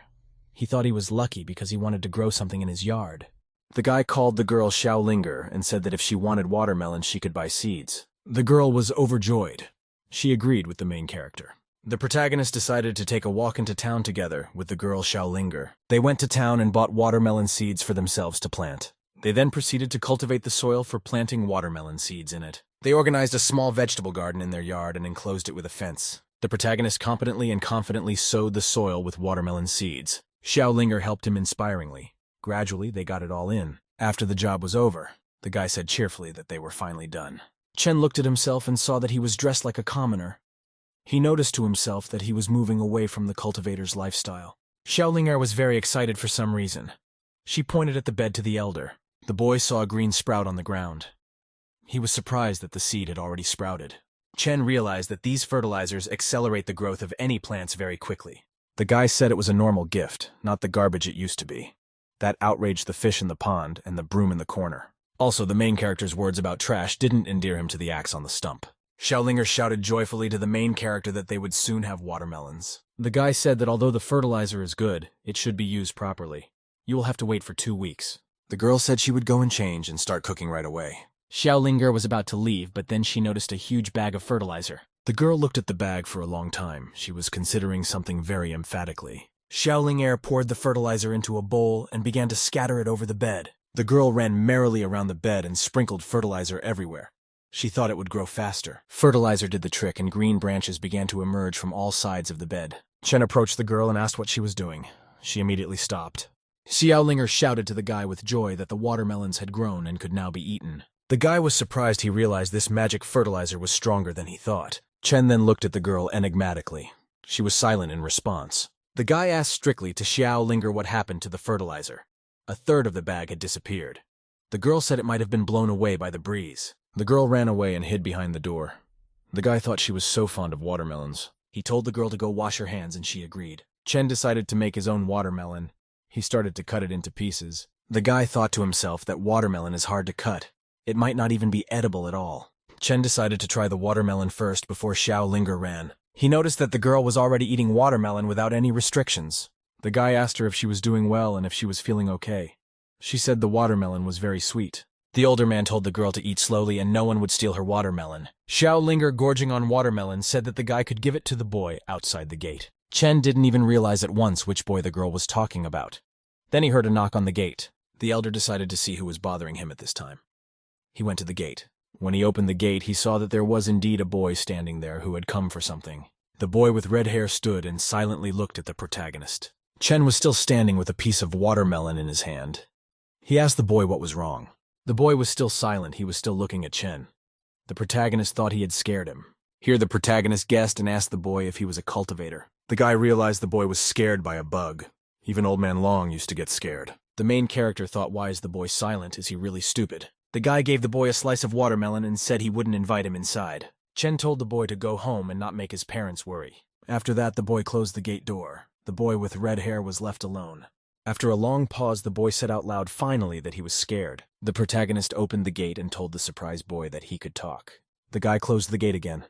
He thought he was lucky because he wanted to grow something in his yard. The guy called the girl Xiaolinger and said that if she wanted watermelons, she could buy seeds. The girl was overjoyed. She agreed with the main character. The protagonist decided to take a walk into town together with the girl Xiaolinger. They went to town and bought watermelon seeds for themselves to plant. They then proceeded to cultivate the soil for planting watermelon seeds in it. They organized a small vegetable garden in their yard and enclosed it with a fence. The protagonist competently and confidently sowed the soil with watermelon seeds. Xiaolinger helped him inspiringly. Gradually, they got it all in. After the job was over, the guy said cheerfully that they were finally done. Chen looked at himself and saw that he was dressed like a commoner. He noticed to himself that he was moving away from the cultivator's lifestyle. Xiaolinger was very excited for some reason. She pointed at the bed to the elder. The boy saw a green sprout on the ground. He was surprised that the seed had already sprouted. Chen realized that these fertilizers accelerate the growth of any plants very quickly. The guy said it was a normal gift, not the garbage it used to be. That outraged the fish in the pond and the broom in the corner. Also, the main character's words about trash didn't endear him to the axe on the stump. Xiaolinger shouted joyfully to the main character that they would soon have watermelons. The guy said that although the fertilizer is good, it should be used properly. You will have to wait for 2 weeks. The girl said she would go and change and start cooking right away. Xiaolinger was about to leave, but then she noticed a huge bag of fertilizer. The girl looked at the bag for a long time. She was considering something very emphatically. Xiaolinger poured the fertilizer into a bowl and began to scatter it over the bed. The girl ran merrily around the bed and sprinkled fertilizer everywhere. She thought it would grow faster. Fertilizer did the trick, and green branches began to emerge from all sides of the bed. Chen approached the girl and asked what she was doing. She immediately stopped. Xiaolinger shouted to the guy with joy that the watermelons had grown and could now be eaten. The guy was surprised he realized this magic fertilizer was stronger than he thought. Chen then looked at the girl enigmatically. She was silent in response. The guy asked strictly to Xiaolinger what happened to the fertilizer. A third of the bag had disappeared. The girl said it might have been blown away by the breeze. The girl ran away and hid behind the door. The guy thought she was so fond of watermelons. He told the girl to go wash her hands and she agreed. Chen decided to make his own watermelon. He started to cut it into pieces. The guy thought to himself that watermelon is hard to cut. It might not even be edible at all. Chen decided to try the watermelon first before Xiaolinger ran. He noticed that the girl was already eating watermelon without any restrictions. The guy asked her if she was doing well and if she was feeling okay. She said the watermelon was very sweet. The older man told the girl to eat slowly and no one would steal her watermelon. Xiaolinger, gorging on watermelon, said that the guy could give it to the boy outside the gate. Chen didn't even realize at once which boy the girl was talking about. Then he heard a knock on the gate. The elder decided to see who was bothering him at this time. He went to the gate. When he opened the gate, he saw that there was indeed a boy standing there who had come for something. The boy with red hair stood and silently looked at the protagonist. Chen was still standing with a piece of watermelon in his hand. He asked the boy what was wrong. The boy was still silent. He was still looking at Chen. The protagonist thought he had scared him. Here the protagonist guessed and asked the boy if he was a cultivator. The guy realized the boy was scared by a bug. Even Old Man Long used to get scared. The main character thought, why is the boy silent? Is he really stupid? The guy gave the boy a slice of watermelon and said he wouldn't invite him inside. Chen told the boy to go home and not make his parents worry. After that, the boy closed the gate door. The boy with red hair was left alone. After a long pause, the boy said out loud finally that he was scared. The protagonist opened the gate and told the surprised boy that he could talk. The guy closed the gate again.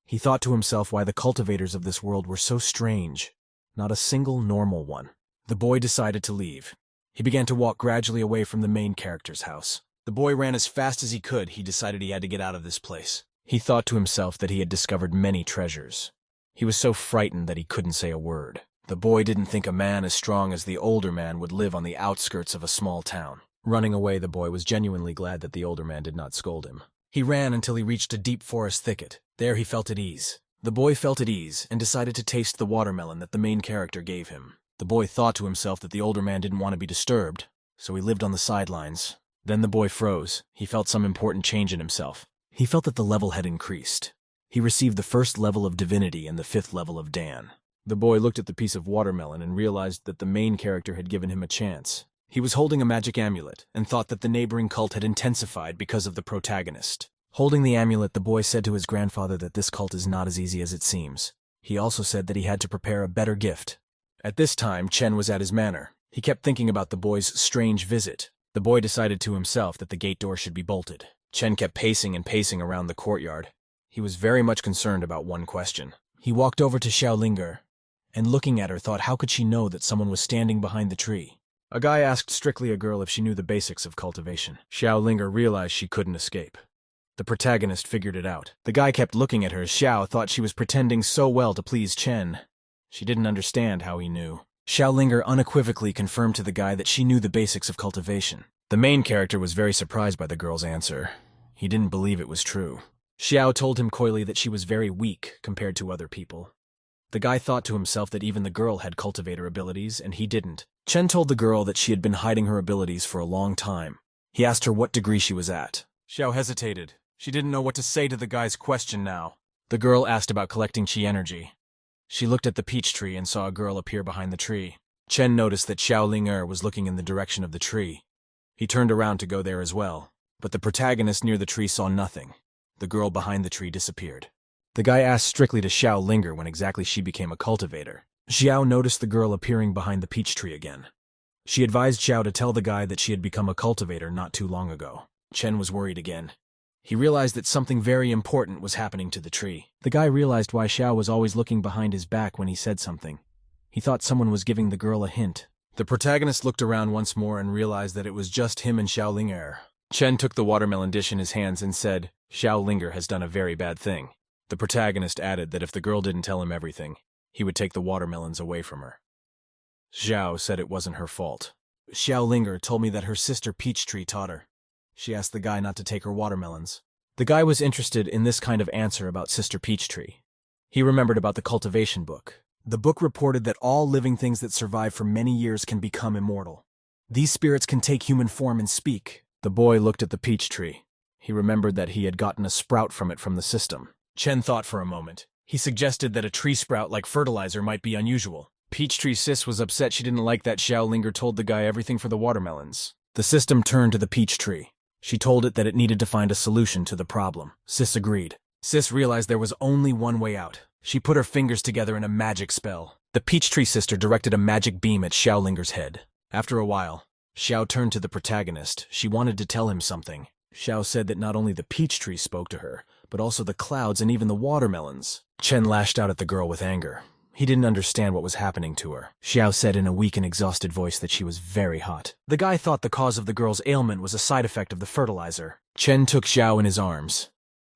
He thought to himself why the cultivators of this world were so strange. Not a single normal one. The boy decided to leave. He began to walk gradually away from the main character's house. The boy ran as fast as he could. He decided he had to get out of this place. He thought to himself that he had discovered many treasures. He was so frightened that he couldn't say a word. The boy didn't think a man as strong as the older man would live on the outskirts of a small town. Running away, the boy was genuinely glad that the older man did not scold him. He ran until he reached a deep forest thicket. There he felt at ease. The boy felt at ease and decided to taste the watermelon that the main character gave him. The boy thought to himself that the older man didn't want to be disturbed, so he lived on the sidelines. Then the boy froze. He felt some important change in himself. He felt that the level had increased. He received the first level of divinity and the 5th level of Dan. The boy looked at the piece of watermelon and realized that the main character had given him a chance. He was holding a magic amulet and thought that the neighboring cult had intensified because of the protagonist. Holding the amulet, the boy said to his grandfather that this cult is not as easy as it seems. He also said that he had to prepare a better gift. At this time, Chen was at his manor. He kept thinking about the boy's strange visit. The boy decided to himself that the gate door should be bolted. Chen kept pacing and pacing around the courtyard. He was very much concerned about one question. He walked over to Xiao Linger, and looking at her thought, how could she know that someone was standing behind the tree? A guy asked strictly a girl if she knew the basics of cultivation. Xiao Linger realized she couldn't escape. The protagonist figured it out. The guy kept looking at her. Xiao thought she was pretending so well to please Chen. She didn't understand how he knew. Xiao Linger unequivocally confirmed to the guy that she knew the basics of cultivation. The main character was very surprised by the girl's answer. He didn't believe it was true. Xiao told him coyly that she was very weak compared to other people. The guy thought to himself that even the girl had cultivator abilities, and he didn't. Chen told the girl that she had been hiding her abilities for a long time. He asked her what degree she was at. Xiao hesitated. She didn't know what to say to the guy's question now. The girl asked about collecting chi energy. She looked at the peach tree and saw a girl appear behind the tree. Chen noticed that Xiao Linger was looking in the direction of the tree. He turned around to go there as well, but the protagonist near the tree saw nothing. The girl behind the tree disappeared. The guy asked strictly to Xiao Linger when exactly she became a cultivator. Xiao noticed the girl appearing behind the peach tree again. She advised Xiao to tell the guy that she had become a cultivator not too long ago. Chen was worried again. He realized that something very important was happening to the tree. The guy realized why Xiao was always looking behind his back when he said something. He thought someone was giving the girl a hint. The protagonist looked around once more and realized that it was just him and Xiao Linger. Chen took the watermelon dish in his hands and said, "Xiao Linger has done a very bad thing." The protagonist added that if the girl didn't tell him everything, he would take the watermelons away from her. Xiao said it wasn't her fault. Xiao Linger told me that her sister Peachtree taught her. She asked the guy not to take her watermelons. The guy was interested in this kind of answer about Sister Peachtree. He remembered about the cultivation book. The book reported that all living things that survive for many years can become immortal. These spirits can take human form and speak. The boy looked at the peach tree. He remembered that he had gotten a sprout from it from the system. Chen thought for a moment. He suggested that a tree sprout like fertilizer might be unusual. Peachtree Sis was upset she didn't like that Xiao Linger told the guy everything for the watermelons. The system turned to the peach tree. She told it that it needed to find a solution to the problem. Sis agreed. Sis realized there was only one way out. She put her fingers together in a magic spell. The Peachtree sister directed a magic beam at Xiao Linger's head. After a while, Xiao turned to the protagonist. She wanted to tell him something. Xiao said that not only the peach tree spoke to her, but also the clouds and even the watermelons. Chen lashed out at the girl with anger. He didn't understand what was happening to her. Xiao said in a weak and exhausted voice that she was very hot. The guy thought the cause of the girl's ailment was a side effect of the fertilizer. Chen took Xiao in his arms.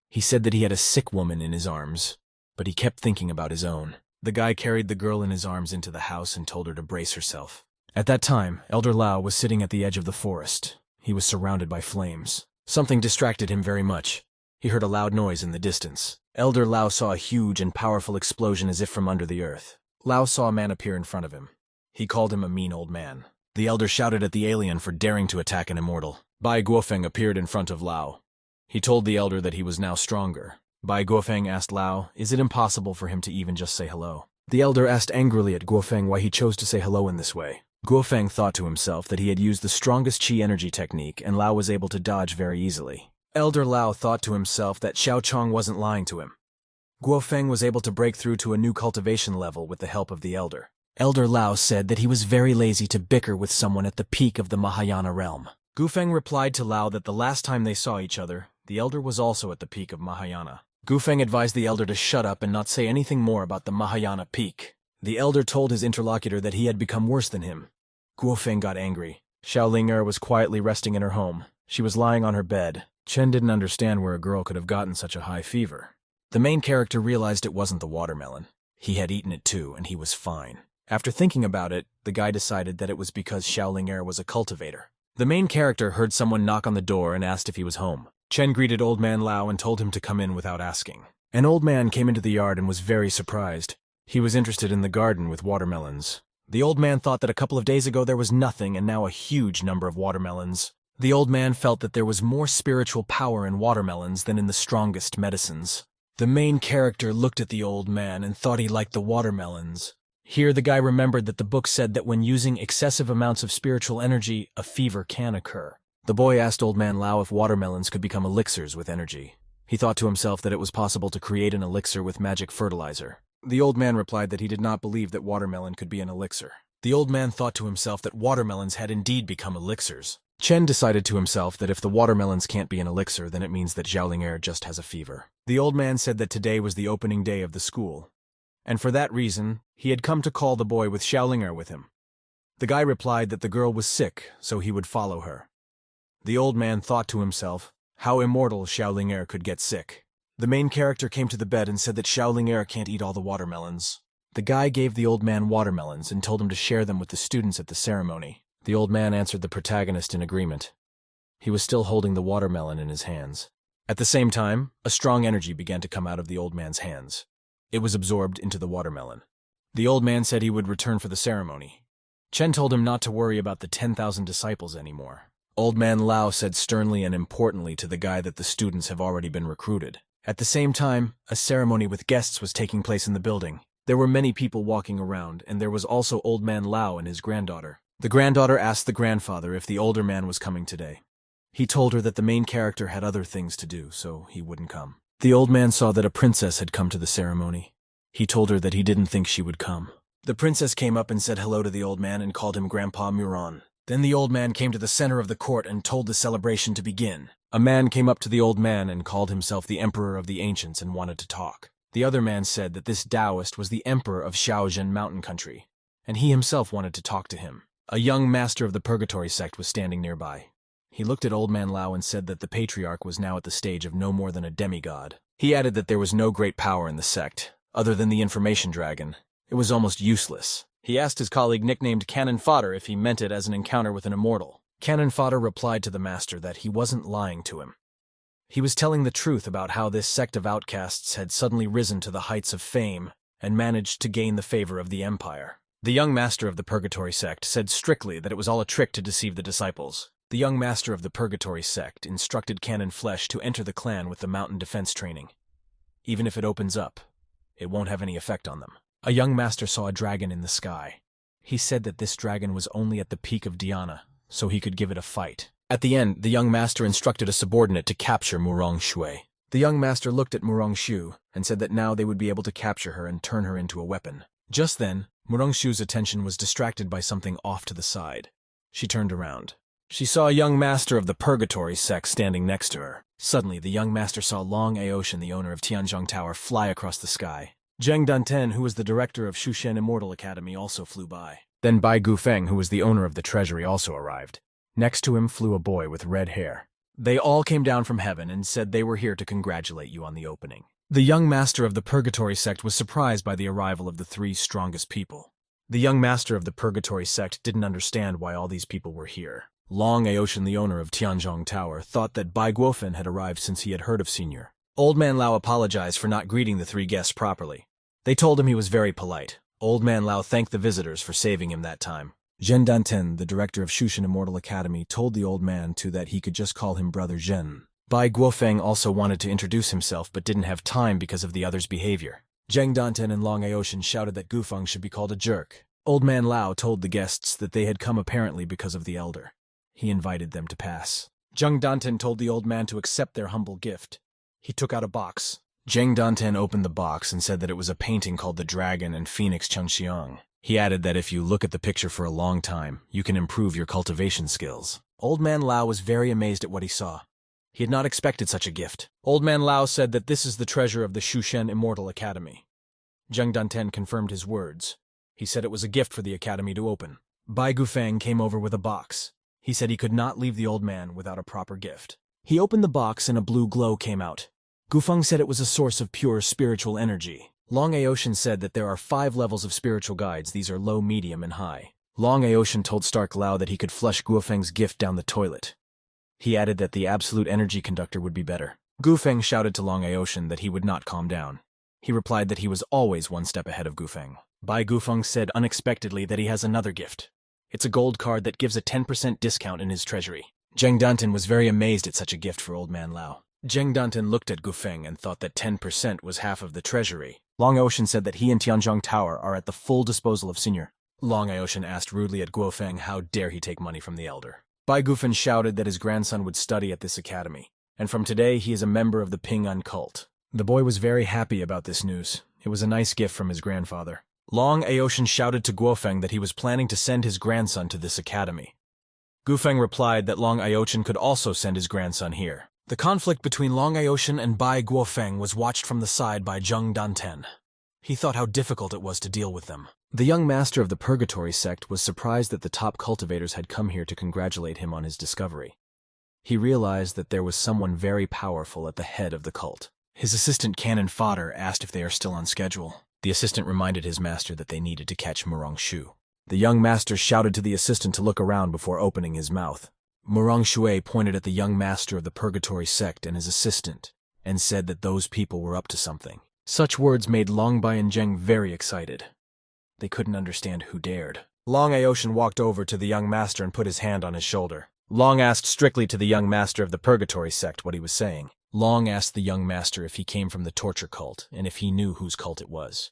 He said that he had a sick woman in his arms, but he kept thinking about his own. The guy carried the girl in his arms into the house and told her to brace herself. At that time, Elder Lao was sitting at the edge of the forest. He was surrounded by flames. Something distracted him very much. He heard a loud noise in the distance. Elder Lao saw a huge and powerful explosion as if from under the earth. Lao saw a man appear in front of him. He called him a mean old man. The elder shouted at the alien for daring to attack an immortal. Bai Guofeng appeared in front of Lao. He told the elder that he was now stronger. Bai Guofeng asked Lao, is it impossible for him to even just say hello? The elder asked angrily at Guofeng why he chose to say hello in this way. Guofeng thought to himself that he had used the strongest chi energy technique and Lao was able to dodge very easily. Elder Lao thought to himself that Xiao Chong wasn't lying to him. Guofeng was able to break through to a new cultivation level with the help of the elder. Elder Lao said that he was very lazy to bicker with someone at the peak of the Mahayana realm. Guofeng replied to Lao that the last time they saw each other, the elder was also at the peak of Mahayana. Guofeng advised the elder to shut up and not say anything more about the Mahayana peak. The elder told his interlocutor that he had become worse than him. Guofeng got angry. Xiao Linger was quietly resting in her home. She was lying on her bed. Chen didn't understand where a girl could have gotten such a high fever. The main character realized it wasn't the watermelon. He had eaten it too, and he was fine. After thinking about it, the guy decided that it was because Xiao Linger was a cultivator. The main character heard someone knock on the door and asked if he was home. Chen greeted Old Man Lao and told him to come in without asking. An old man came into the yard and was very surprised. He was interested in the garden with watermelons. The old man thought that a couple of days ago there was nothing and now a huge number of watermelons. The old man felt that there was more spiritual power in watermelons than in the strongest medicines. The main character looked at the old man and thought he liked the watermelons. Here the guy remembered that the book said that when using excessive amounts of spiritual energy, a fever can occur. The boy asked Old Man Lao if watermelons could become elixirs with energy. He thought to himself that it was possible to create an elixir with magic fertilizer. The old man replied that he did not believe that watermelon could be an elixir. The old man thought to himself that watermelons had indeed become elixirs. Chen decided to himself that if the watermelons can't be an elixir, then it means that Xiaoling just has a fever. The old man said that today was the opening day of the school, and for that reason, he had come to call the boy with Xiaoling with him. The guy replied that the girl was sick, so he would follow her. The old man thought to himself how immortal Xiaoling could get sick. The main character came to the bed and said that Xiaoling can't eat all the watermelons. The guy gave the old man watermelons and told him to share them with the students at the ceremony. The old man answered the protagonist in agreement. He was still holding the watermelon in his hands. At the same time, a strong energy began to come out of the old man's hands. It was absorbed into the watermelon. The old man said he would return for the ceremony. Chen told him not to worry about the 10,000 disciples anymore. Old Man Lao said sternly and importantly to the guy that the students have already been recruited. At the same time, a ceremony with guests was taking place in the building. There were many people walking around, and there was also Old Man Lao and his granddaughter. The granddaughter asked the grandfather if the older man was coming today. He told her that the main character had other things to do, so he wouldn't come. The old man saw that a princess had come to the ceremony. He told her that he didn't think she would come. The princess came up and said hello to the old man and called him Grandpa Muron. Then the old man came to the center of the court and told the celebration to begin. A man came up to the old man and called himself the Emperor of the Ancients and wanted to talk. The other man said that this Taoist was the Emperor of Shaozhen Mountain Country, and he himself wanted to talk to him. A young master of the Purgatory sect was standing nearby. He looked at Old Man Lao and said that the patriarch was now at the stage of no more than a demigod. He added that there was no great power in the sect, other than the information dragon. It was almost useless. He asked his colleague nicknamed Cannon Fodder if he meant it as an encounter with an immortal. Cannon Fodder replied to the master that he wasn't lying to him. He was telling the truth about how this sect of outcasts had suddenly risen to the heights of fame and managed to gain the favor of the empire. The young master of the Purgatory sect said strictly that it was all a trick to deceive the disciples. The young master of the Purgatory sect instructed Cannon Flesh to enter the clan with the mountain defense training. Even if it opens up, it won't have any effect on them. A young master saw a dragon in the sky. He said that this dragon was only at the peak of Dhyana, so he could give it a fight. At the end, the young master instructed a subordinate to capture Murong Shui. The young master looked at Murong Shu and said that now they would be able to capture her and turn her into a weapon. Just then, Murong Shu's attention was distracted by something off to the side. She turned around. She saw a young master of the Purgatory sect standing next to her. Suddenly, the young master saw Long Aoshin, the owner of Tianzhong Tower, fly across the sky. Zheng Danten, who was the director of Shushen Immortal Academy, also flew by. Then Bai Gufeng, who was the owner of the treasury, also arrived. Next to him flew a boy with red hair. They all came down from heaven and said they were here to congratulate you on the opening. The young master of the Purgatory sect was surprised by the arrival of the three strongest people. The young master of the Purgatory sect didn't understand why all these people were here. Long Aoshin, the owner of Tianzhong Tower, thought that Bai Guofen had arrived since he had heard of Senior. Old Man Lao apologized for not greeting the three guests properly. They told him he was very polite. Old Man Lao thanked the visitors for saving him that time. Zhen Danten, the director of Shushen Immortal Academy, told the old man too that he could just call him Brother Zhen. Bai Guofeng also wanted to introduce himself but didn't have time because of the other's behavior. Zheng Danten and Long Aoshin shouted that Gufeng should be called a jerk. Old Man Lao told the guests that they had come apparently because of the elder. He invited them to pass. Zheng Danten told the old man to accept their humble gift. He took out a box. Zheng Danten opened the box and said that it was a painting called The Dragon and Phoenix Chengxiang. He added that if you look at the picture for a long time, you can improve your cultivation skills. Old Man Lao was very amazed at what he saw. He had not expected such a gift. Old Man Lao said that this is the treasure of the Shushen Immortal Academy. Zheng Danten confirmed his words. He said it was a gift for the academy to open. Bai Gufeng came over with a box. He said he could not leave the old man without a proper gift. He opened the box and a blue glow came out. Gufeng said it was a source of pure spiritual energy. Long Aoshin said that there are 5 levels of spiritual guides. These are low, medium, and high. Long Aoshin told Stark Lao that he could flush Guofeng's gift down the toilet. He added that the absolute energy conductor would be better. Gufeng shouted to Long Aoshin that he would not calm down. He replied that he was always one step ahead of Gufeng. Bai Gufeng said unexpectedly that he has another gift. It's a gold card that gives a 10% discount in his treasury. Zheng Danten was very amazed at such a gift for Old Man Lao. Zheng Danten looked at Gufeng and thought that 10% was half of the treasury. Long Ocean said that he and Tianzhong Tower are at the full disposal of Senior. Long Ocean asked rudely at Guofeng how dare he take money from the elder. Bai Gufen shouted that his grandson would study at this academy, and from today he is a member of the Ping-An cult. The boy was very happy about this news. It was a nice gift from his grandfather. Long Aoshin shouted to Guofeng that he was planning to send his grandson to this academy. Gufeng replied that Long Aoshin could also send his grandson here. The conflict between Long Aoshin and Bai Guofeng was watched from the side by Zheng Danten. He thought how difficult it was to deal with them. The young master of the Purgatory sect was surprised that the top cultivators had come here to congratulate him on his discovery. He realized that there was someone very powerful at the head of the cult. His assistant Canon Fodder asked if they are still on schedule. The assistant reminded his master that they needed to catch Murong Shu. The young master shouted to the assistant to look around before opening his mouth. Murong Shui pointed at the young master of the Purgatory sect and his assistant, and said that those people were up to something. Such words made Long Bai and Zheng very excited. They couldn't understand who dared. Long Aoshin walked over to the young master and put his hand on his shoulder. Long asked strictly to the young master of the Purgatory sect what he was saying. Long asked the young master if he came from the torture cult and if he knew whose cult it was.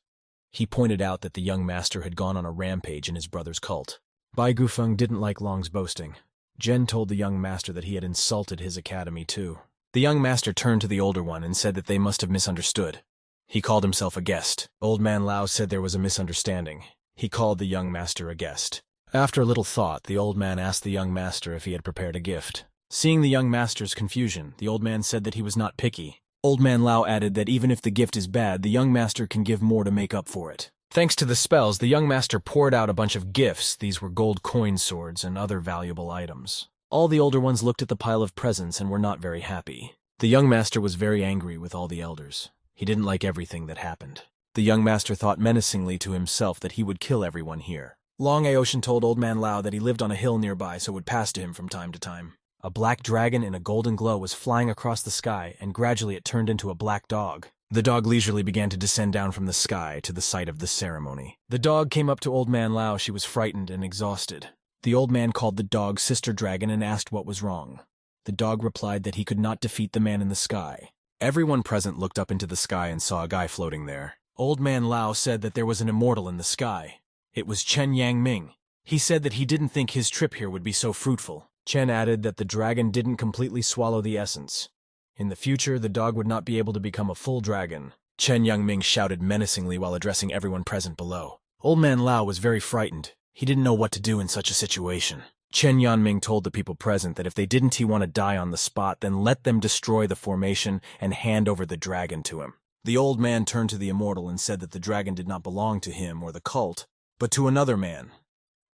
He pointed out that the young master had gone on a rampage in his brother's cult. Bai Gufeng didn't like Long's boasting. Jen told the young master that he had insulted his academy too. The young master turned to the older one and said that they must have misunderstood. He called himself a guest. Old man Lao said there was a misunderstanding. He called the young master a guest. After a little thought, the old man asked the young master if he had prepared a gift. Seeing the young master's confusion, the old man said that he was not picky. Old man Lao added that even if the gift is bad, the young master can give more to make up for it. Thanks to the spells, the young master poured out a bunch of gifts. These were gold coin swords and other valuable items. All the older ones looked at the pile of presents and were not very happy. The young master was very angry with all the elders. He didn't like everything that happened. The young master thought menacingly to himself that he would kill everyone here. Long Aoshin told Old Man Lao that he lived on a hill nearby so would pass to him from time to time. A black dragon in a golden glow was flying across the sky, and gradually it turned into a black dog. The dog leisurely began to descend down from the sky to the site of the ceremony. The dog came up to Old Man Lao. She was frightened and exhausted. The old man called the dog Sister Dragon and asked what was wrong. The dog replied that he could not defeat the man in the sky. Everyone present looked up into the sky and saw a guy floating there. Old Man Lao said that there was an immortal in the sky. It was Chen Yangming. He said that he didn't think his trip here would be so fruitful. Chen added that the dragon didn't completely swallow the essence. In the future, the dog would not be able to become a full dragon. Chen Yangming shouted menacingly while addressing everyone present below. Old Man Lao was very frightened. He didn't know what to do in such a situation. Chen Yanming told the people present that if they didn't want to die on the spot, then let them destroy the formation and hand over the dragon to him. The old man turned to the immortal and said that the dragon did not belong to him or the cult, but to another man.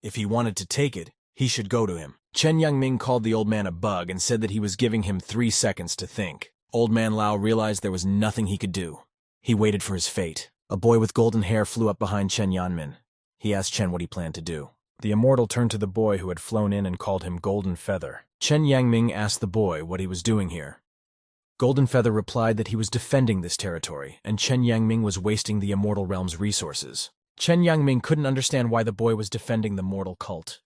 If he wanted to take it, he should go to him. Chen Yangming called the old man a bug and said that he was giving him 3 seconds to think. Old Man Lao realized there was nothing he could do. He waited for his fate. A boy with golden hair flew up behind Chen Yanmin. He asked Chen what he planned to do. The immortal turned to the boy who had flown in and called him Golden Feather. Chen Yangming asked the boy what he was doing here. Golden Feather replied that he was defending this territory, and Chen Yangming was wasting the immortal realm's resources. Chen Yangming couldn't understand why the boy was defending the mortal cult.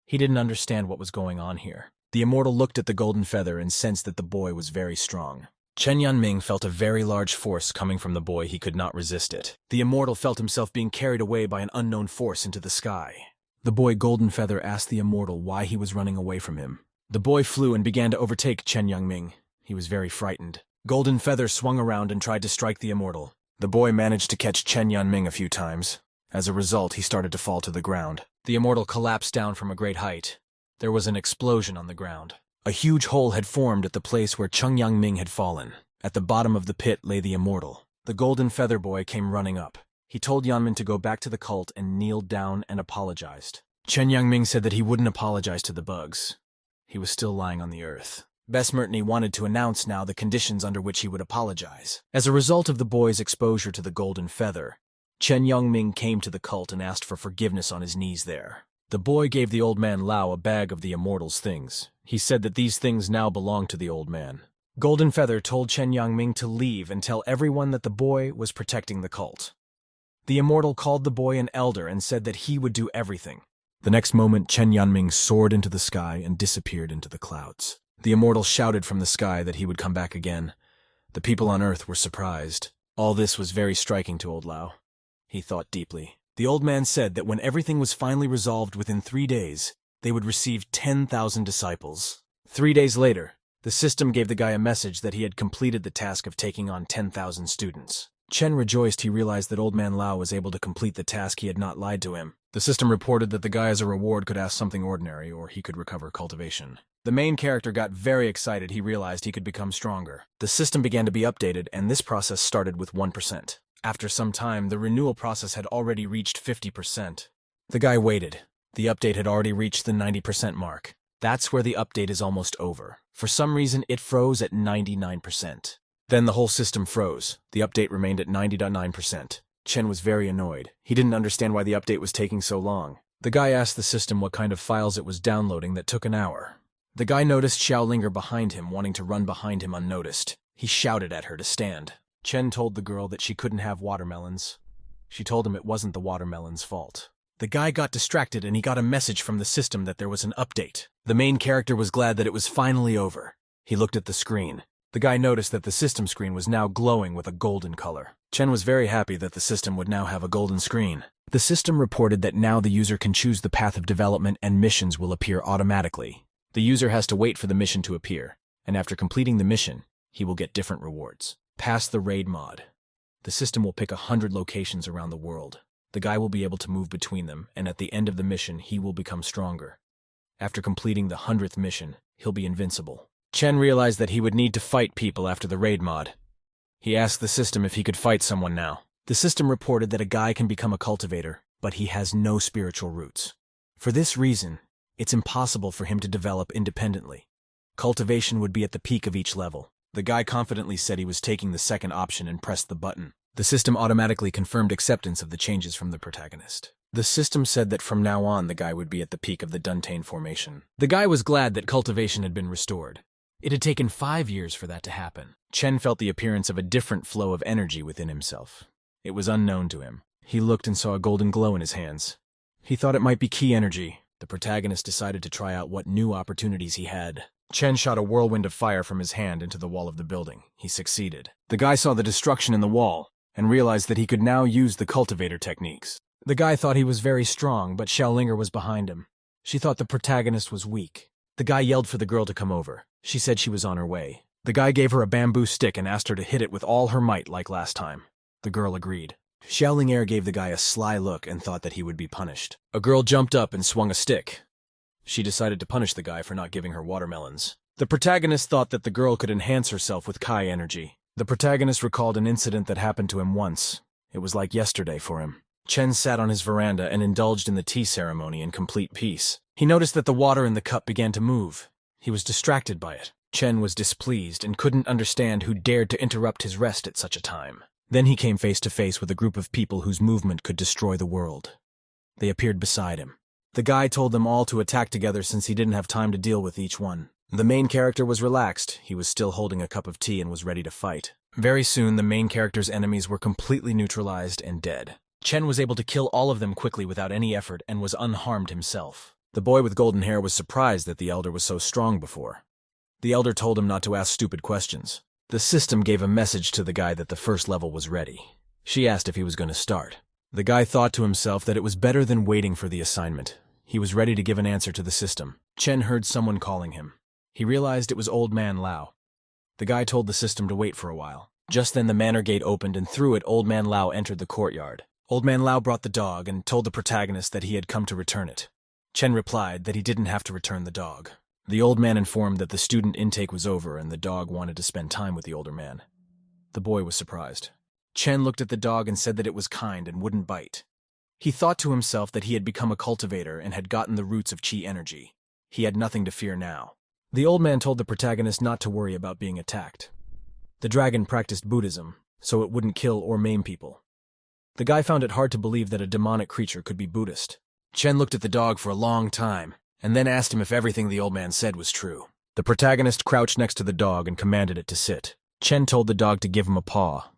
He didn't understand what was going on here. The immortal looked at the Golden Feather and sensed that the boy was very strong. Chen Yanming felt a very large force coming from the boy. He could not resist it. The immortal felt himself being carried away by an unknown force into the sky. The boy Golden Feather asked the immortal why he was running away from him. The boy flew and began to overtake Chen Yangming. He was very frightened. Golden Feather swung around and tried to strike the immortal. The boy managed to catch Chen Yanming a few times. As a result, he started to fall to the ground. The immortal collapsed down from a great height. There was an explosion on the ground. A huge hole had formed at the place where Chen Yangming had fallen. At the bottom of the pit lay the immortal. The Golden Feather boy came running up. He told Yanmin to go back to the cult and kneeled down and apologized. Chen Yangming said that he wouldn't apologize to the bugs. He was still lying on the earth. Besmertny wanted to announce now the conditions under which he would apologize. As a result of the boy's exposure to the Golden Feather, Chen Yangming came to the cult and asked for forgiveness on his knees there. The boy gave the old man Lao a bag of the immortal's things. He said that these things now belonged to the old man. Golden Feather told Chen Yangming to leave and tell everyone that the boy was protecting the cult. The immortal called the boy an elder and said that he would do everything. The next moment, Chen Yanming soared into the sky and disappeared into the clouds. The immortal shouted from the sky that he would come back again. The people on Earth were surprised. All this was very striking to old Lao. He thought deeply. The old man said that when everything was finally resolved within 3 days, they would receive 10,000 disciples. 3 days later, the system gave the guy a message that he had completed the task of taking on 10,000 students. Chen rejoiced. He realized that old man Lao was able to complete the task. He had not lied to him. The system reported that the guy as a reward could ask something ordinary, or he could recover cultivation. The main character got very excited. He realized he could become stronger. The system began to be updated, and this process started with 1%. After some time, the renewal process had already reached 50%. The guy waited. The update had already reached the 90% mark. That's where the update is almost over. For some reason, it froze at 99%. Then the whole system froze. The update remained at 90.9%. Chen was very annoyed. He didn't understand why the update was taking so long. The guy asked the system what kind of files it was downloading that took an hour. The guy noticed Xiaolinger behind him, wanting to run behind him unnoticed. He shouted at her to stand. Chen told the girl that she couldn't have watermelons. She told him it wasn't the watermelon's fault. The guy got distracted and he got a message from the system that there was an update. The main character was glad that it was finally over. He looked at the screen. The guy noticed that the system screen was now glowing with a golden color. Chen was very happy that the system would now have a golden screen. The system reported that now the user can choose the path of development and missions will appear automatically. The user has to wait for the mission to appear, and after completing the mission, he will get different rewards. Pass the raid mod. The system will pick 100 locations around the world. The guy will be able to move between them, and at the end of the mission, he will become stronger. After completing the 100th mission, he'll be invincible. Chen realized that he would need to fight people after the raid mod. He asked the system if he could fight someone now. The system reported that a guy can become a cultivator, but he has no spiritual roots. For this reason, it's impossible for him to develop independently. Cultivation would be at the peak of each level. The guy confidently said he was taking the second option and pressed the button. The system automatically confirmed acceptance of the changes from the protagonist. The system said that from now on the guy would be at the peak of the Duntane formation. The guy was glad that cultivation had been restored. It had taken 5 years for that to happen. Chen felt the appearance of a different flow of energy within himself. It was unknown to him. He looked and saw a golden glow in his hands. He thought it might be key energy. The protagonist decided to try out what new opportunities he had. Chen shot a whirlwind of fire from his hand into the wall of the building. He succeeded. The guy saw the destruction in the wall and realized that he could now use the cultivator techniques. The guy thought he was very strong, but Xiaolinger was behind him. She thought the protagonist was weak. The guy yelled for the girl to come over. She said she was on her way. The guy gave her a bamboo stick and asked her to hit it with all her might like last time. The girl agreed. Xiaolinger gave the guy a sly look and thought that he would be punished. A girl jumped up and swung a stick. She decided to punish the guy for not giving her watermelons. The protagonist thought that the girl could enhance herself with Kai energy. The protagonist recalled an incident that happened to him once. It was like yesterday for him. Chen sat on his veranda and indulged in the tea ceremony in complete peace. He noticed that the water in the cup began to move. He was distracted by it. Chen was displeased and couldn't understand who dared to interrupt his rest at such a time. Then he came face to face with a group of people whose movement could destroy the world. They appeared beside him. The guy told them all to attack together since he didn't have time to deal with each one. The main character was relaxed. He was still holding a cup of tea and was ready to fight. Very soon, the main character's enemies were completely neutralized and dead. Chen was able to kill all of them quickly without any effort and was unharmed himself. The boy with golden hair was surprised that the elder was so strong before. The elder told him not to ask stupid questions. The system gave a message to the guy that the first level was ready. She asked if he was going to start. The guy thought to himself that it was better than waiting for the assignment. He was ready to give an answer to the system. Chen heard someone calling him. He realized it was Old Man Lao. The guy told the system to wait for a while. Just then the manor gate opened and through it Old Man Lao entered the courtyard. Old Man Lao brought the dog and told the protagonist that he had come to return it. Chen replied that he didn't have to return the dog. The old man informed that the student intake was over and the dog wanted to spend time with the older man. The boy was surprised. Chen looked at the dog and said that it was kind and wouldn't bite. He thought to himself that he had become a cultivator and had gotten the roots of chi energy. He had nothing to fear now. The old man told the protagonist not to worry about being attacked. The dragon practiced Buddhism, so it wouldn't kill or maim people. The guy found it hard to believe that a demonic creature could be Buddhist. Chen looked at the dog for a long time, and then asked him if everything the old man said was true. The protagonist crouched next to the dog and commanded it to sit. Chen told the dog to give him a paw.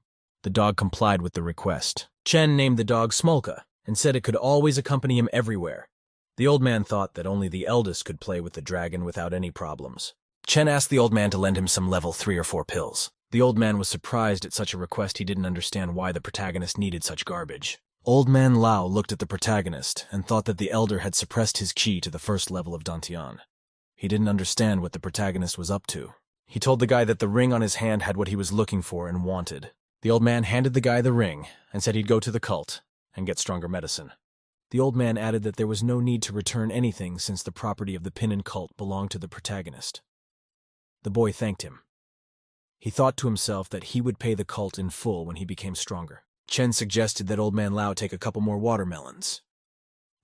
The dog complied with the request. Chen named the dog Smolka and said it could always accompany him everywhere. The old man thought that only the eldest could play with the dragon without any problems. Chen asked the old man to lend him some level 3 or 4 pills. The old man was surprised at such a request. He didn't understand why the protagonist needed such garbage. Old man Lao looked at the protagonist and thought that the elder had suppressed his chi to the first level of Dantian. He didn't understand what the protagonist was up to. He told the guy that the ring on his hand had what he was looking for and wanted. The old man handed the guy the ring and said he'd go to the cult and get stronger medicine. The old man added that there was no need to return anything since the property of the Pinnin cult belonged to the protagonist. The boy thanked him. He thought to himself that he would pay the cult in full when he became stronger. Chen suggested that old man Lao take a couple more watermelons.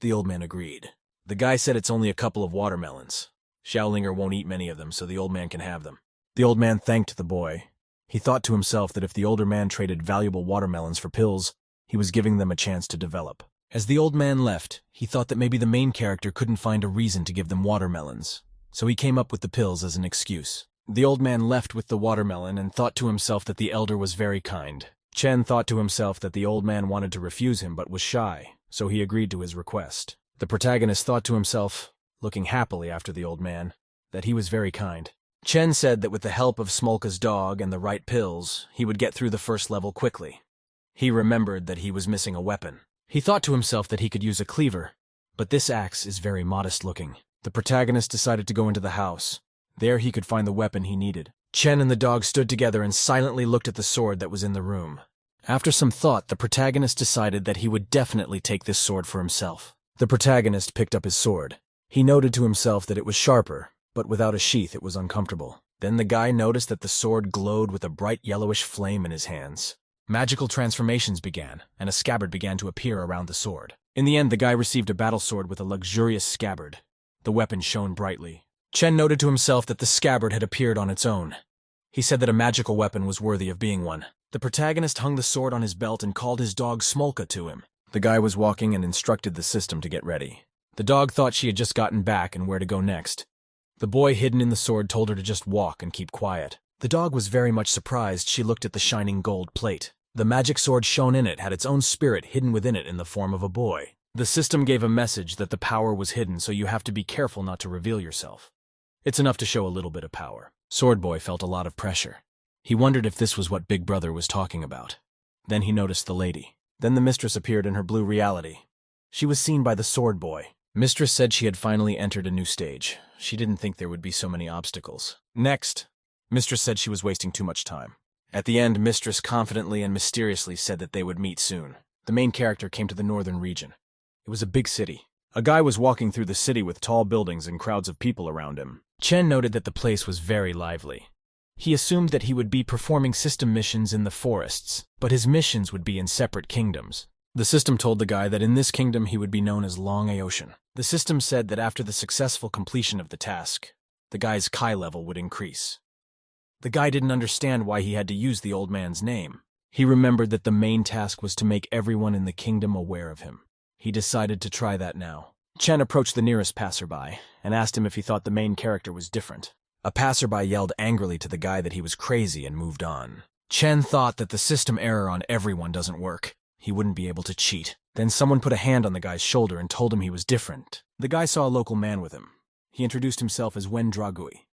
The old man agreed. The guy said it's only a couple of watermelons. Xiaolinger won't eat many of them, so the old man can have them. The old man thanked the boy. He thought to himself that if the older man traded valuable watermelons for pills, he was giving them a chance to develop. As the old man left, he thought that maybe the main character couldn't find a reason to give them watermelons, so he came up with the pills as an excuse. The old man left with the watermelon and thought to himself that the elder was very kind. Chen thought to himself that the old man wanted to refuse him but was shy, so he agreed to his request. The protagonist thought to himself, looking happily after the old man, that he was very kind. Chen said that with the help of Smolka's dog and the right pills, he would get through the first level quickly. He remembered that he was missing a weapon. He thought to himself that he could use a cleaver, but this axe is very modest-looking. The protagonist decided to go into the house. There he could find the weapon he needed. Chen and the dog stood together and silently looked at the sword that was in the room. After some thought, the protagonist decided that he would definitely take this sword for himself. The protagonist picked up his sword. He noted to himself that it was sharper, but without a sheath it was uncomfortable. Then the guy noticed that the sword glowed with a bright yellowish flame in his hands. Magical transformations began, and a scabbard began to appear around the sword. In the end, the guy received a battle sword with a luxurious scabbard. The weapon shone brightly. Chen noted to himself that the scabbard had appeared on its own. He said that a magical weapon was worthy of being one. The protagonist hung the sword on his belt and called his dog Smolka to him. The guy was walking and instructed the system to get ready. The dog thought she had just gotten back and where to go next. The boy hidden in the sword told her to just walk and keep quiet. The dog was very much surprised. She looked at the shining gold plate. The magic sword shown in it had its own spirit hidden within it in the form of a boy. The system gave a message that the power was hidden, so you have to be careful not to reveal yourself. It's enough to show a little bit of power. Sword Boy felt a lot of pressure. He wondered if this was what Big Brother was talking about. Then he noticed the lady. Then the mistress appeared in her blue reality. She was seen by the Sword Boy. Mistress said she had finally entered a new stage. She didn't think there would be so many obstacles. Next, Mistress said she was wasting too much time. At the end, Mistress confidently and mysteriously said that they would meet soon. The main character came to the northern region. It was a big city. A guy was walking through the city with tall buildings and crowds of people around him. Chen noted that the place was very lively. He assumed that he would be performing system missions in the forests, but his missions would be in separate kingdoms. The system told the guy that in this kingdom he would be known as Long Aocean. The system said that after the successful completion of the task, the guy's Kai level would increase. The guy didn't understand why he had to use the old man's name. He remembered that the main task was to make everyone in the kingdom aware of him. He decided to try that now. Chen approached the nearest passerby and asked him if he thought the main character was different. A passerby yelled angrily to the guy that he was crazy and moved on. Chen thought that the system error on everyone doesn't work. He wouldn't be able to cheat. Then someone put a hand on the guy's shoulder and told him he was different. The guy saw a local man with him. He introduced himself as Wen Dragui.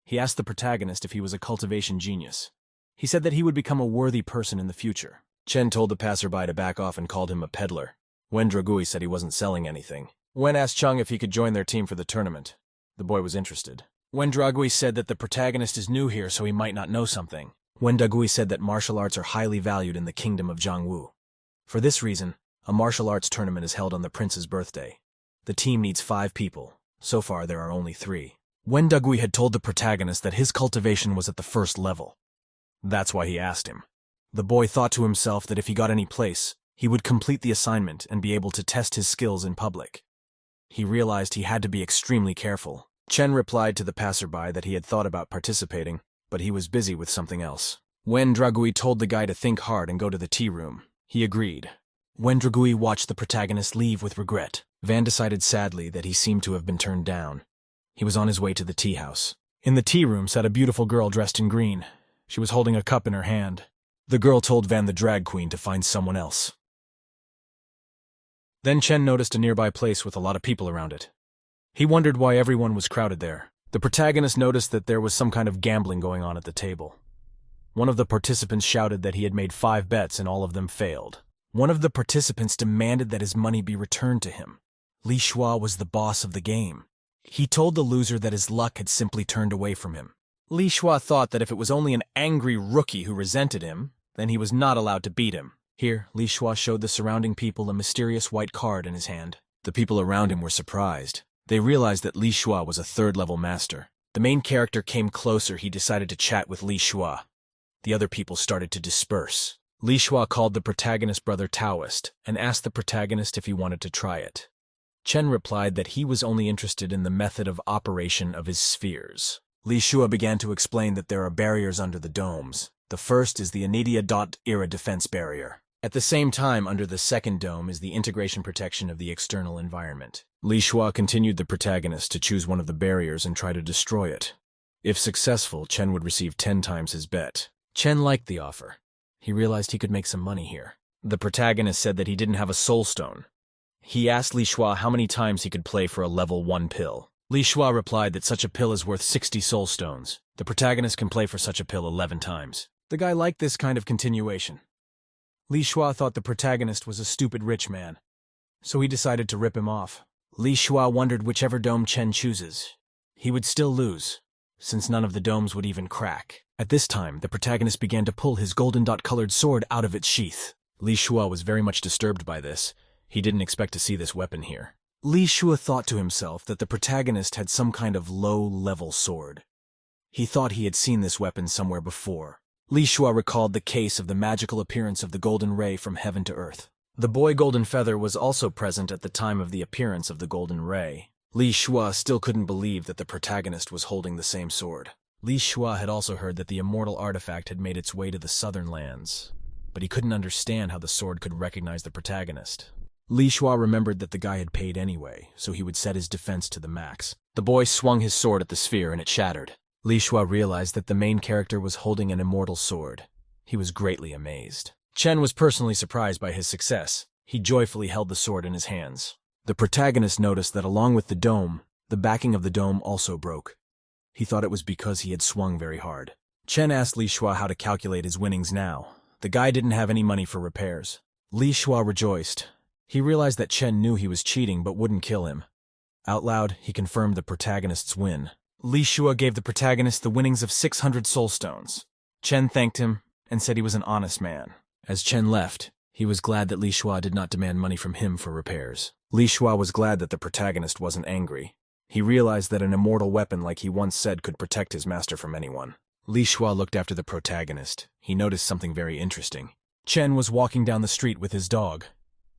He asked the protagonist if he was a cultivation genius. He said that he would become a worthy person in the future. Chen told the passerby to back off and called him a peddler. Wen Dragui said he wasn't selling anything. Wen asked Chung if he could join their team for the tournament. The boy was interested. Wen Dragui said that the protagonist is new here, so he might not know something. Wen Dragui said that martial arts are highly valued in the kingdom of Jiangwu. For this reason, a martial arts tournament is held on the prince's birthday. The team needs 5 people. So far, there are only 3. Wen Dragui had told the protagonist that his cultivation was at the first level. That's why he asked him. The boy thought to himself that if he got any place, he would complete the assignment and be able to test his skills in public. He realized he had to be extremely careful. Chen replied to the passerby that he had thought about participating, but he was busy with something else. Wen Dragui told the guy to think hard and go to the tea room. He agreed. Wen Dragui watched the protagonist leave with regret. Van decided sadly that he seemed to have been turned down. He was on his way to the tea house. In the tea room sat a beautiful girl dressed in green. She was holding a cup in her hand. The girl told Van the drag queen to find someone else. Then Chen noticed a nearby place with a lot of people around it. He wondered why everyone was crowded there. The protagonist noticed that there was some kind of gambling going on at the table. One of the participants shouted that he had made 5 bets and all of them failed. One of the participants demanded that his money be returned to him. Li Shua was the boss of the game. He told the loser that his luck had simply turned away from him. Li Shua thought that if it was only an angry rookie who resented him, then he was not allowed to beat him. Here, Li Shua showed the surrounding people a mysterious white card in his hand. The people around him were surprised. They realized that Li Shua was a 3rd-level master. The main character came closer. He decided to chat with Li Shua. The other people started to disperse. Li Shua called the protagonist brother Taoist and asked the protagonist if he wanted to try it. Chen replied that he was only interested in the method of operation of his spheres. Li Shua began to explain that there are barriers under the domes. The first is the Anidia.era defense barrier. At the same time, under the 2nd dome is the integration protection of the external environment. Li Shua continued the protagonist to choose one of the barriers and try to destroy it. If successful, Chen would receive 10 times his bet. Chen liked the offer. He realized he could make some money here. The protagonist said that he didn't have a soul stone. He asked Li Shua how many times he could play for a level 1 pill. Li Shua replied that such a pill is worth 60 soul stones. The protagonist can play for such a pill 11 times. The guy liked this kind of continuation. Li Shua thought the protagonist was a stupid rich man, so he decided to rip him off. Li Shua wondered whichever dome Chen chooses, he would still lose, since none of the domes would even crack. At this time, the protagonist began to pull his golden dot-colored sword out of its sheath. Li Shua was very much disturbed by this. He didn't expect to see this weapon here. Li Shua thought to himself that the protagonist had some kind of low-level sword. He thought he had seen this weapon somewhere before. Li Shua recalled the case of the magical appearance of the golden ray from heaven to earth. The boy Golden Feather was also present at the time of the appearance of the golden ray. Li Shua still couldn't believe that the protagonist was holding the same sword. Li Shua had also heard that the immortal artifact had made its way to the southern lands, but he couldn't understand how the sword could recognize the protagonist. Li Shua remembered that the guy had paid anyway, so he would set his defense to the max. The boy swung his sword at the sphere and it shattered. Li Shua realized that the main character was holding an immortal sword. He was greatly amazed. Chen was personally surprised by his success. He joyfully held the sword in his hands. The protagonist noticed that along with the dome, the backing of the dome also broke. He thought it was because he had swung very hard. Chen asked Li Shua how to calculate his winnings now. The guy didn't have any money for repairs. Li Shua rejoiced. He realized that Chen knew he was cheating but wouldn't kill him. Out loud, he confirmed the protagonist's win. Li Shua gave the protagonist the winnings of 600 soul stones. Chen thanked him and said he was an honest man. As Chen left, he was glad that Li Shua did not demand money from him for repairs. Li Shua was glad that the protagonist wasn't angry. He realized that an immortal weapon like he once said could protect his master from anyone. Li Shua looked after the protagonist. He noticed something very interesting. Chen was walking down the street with his dog.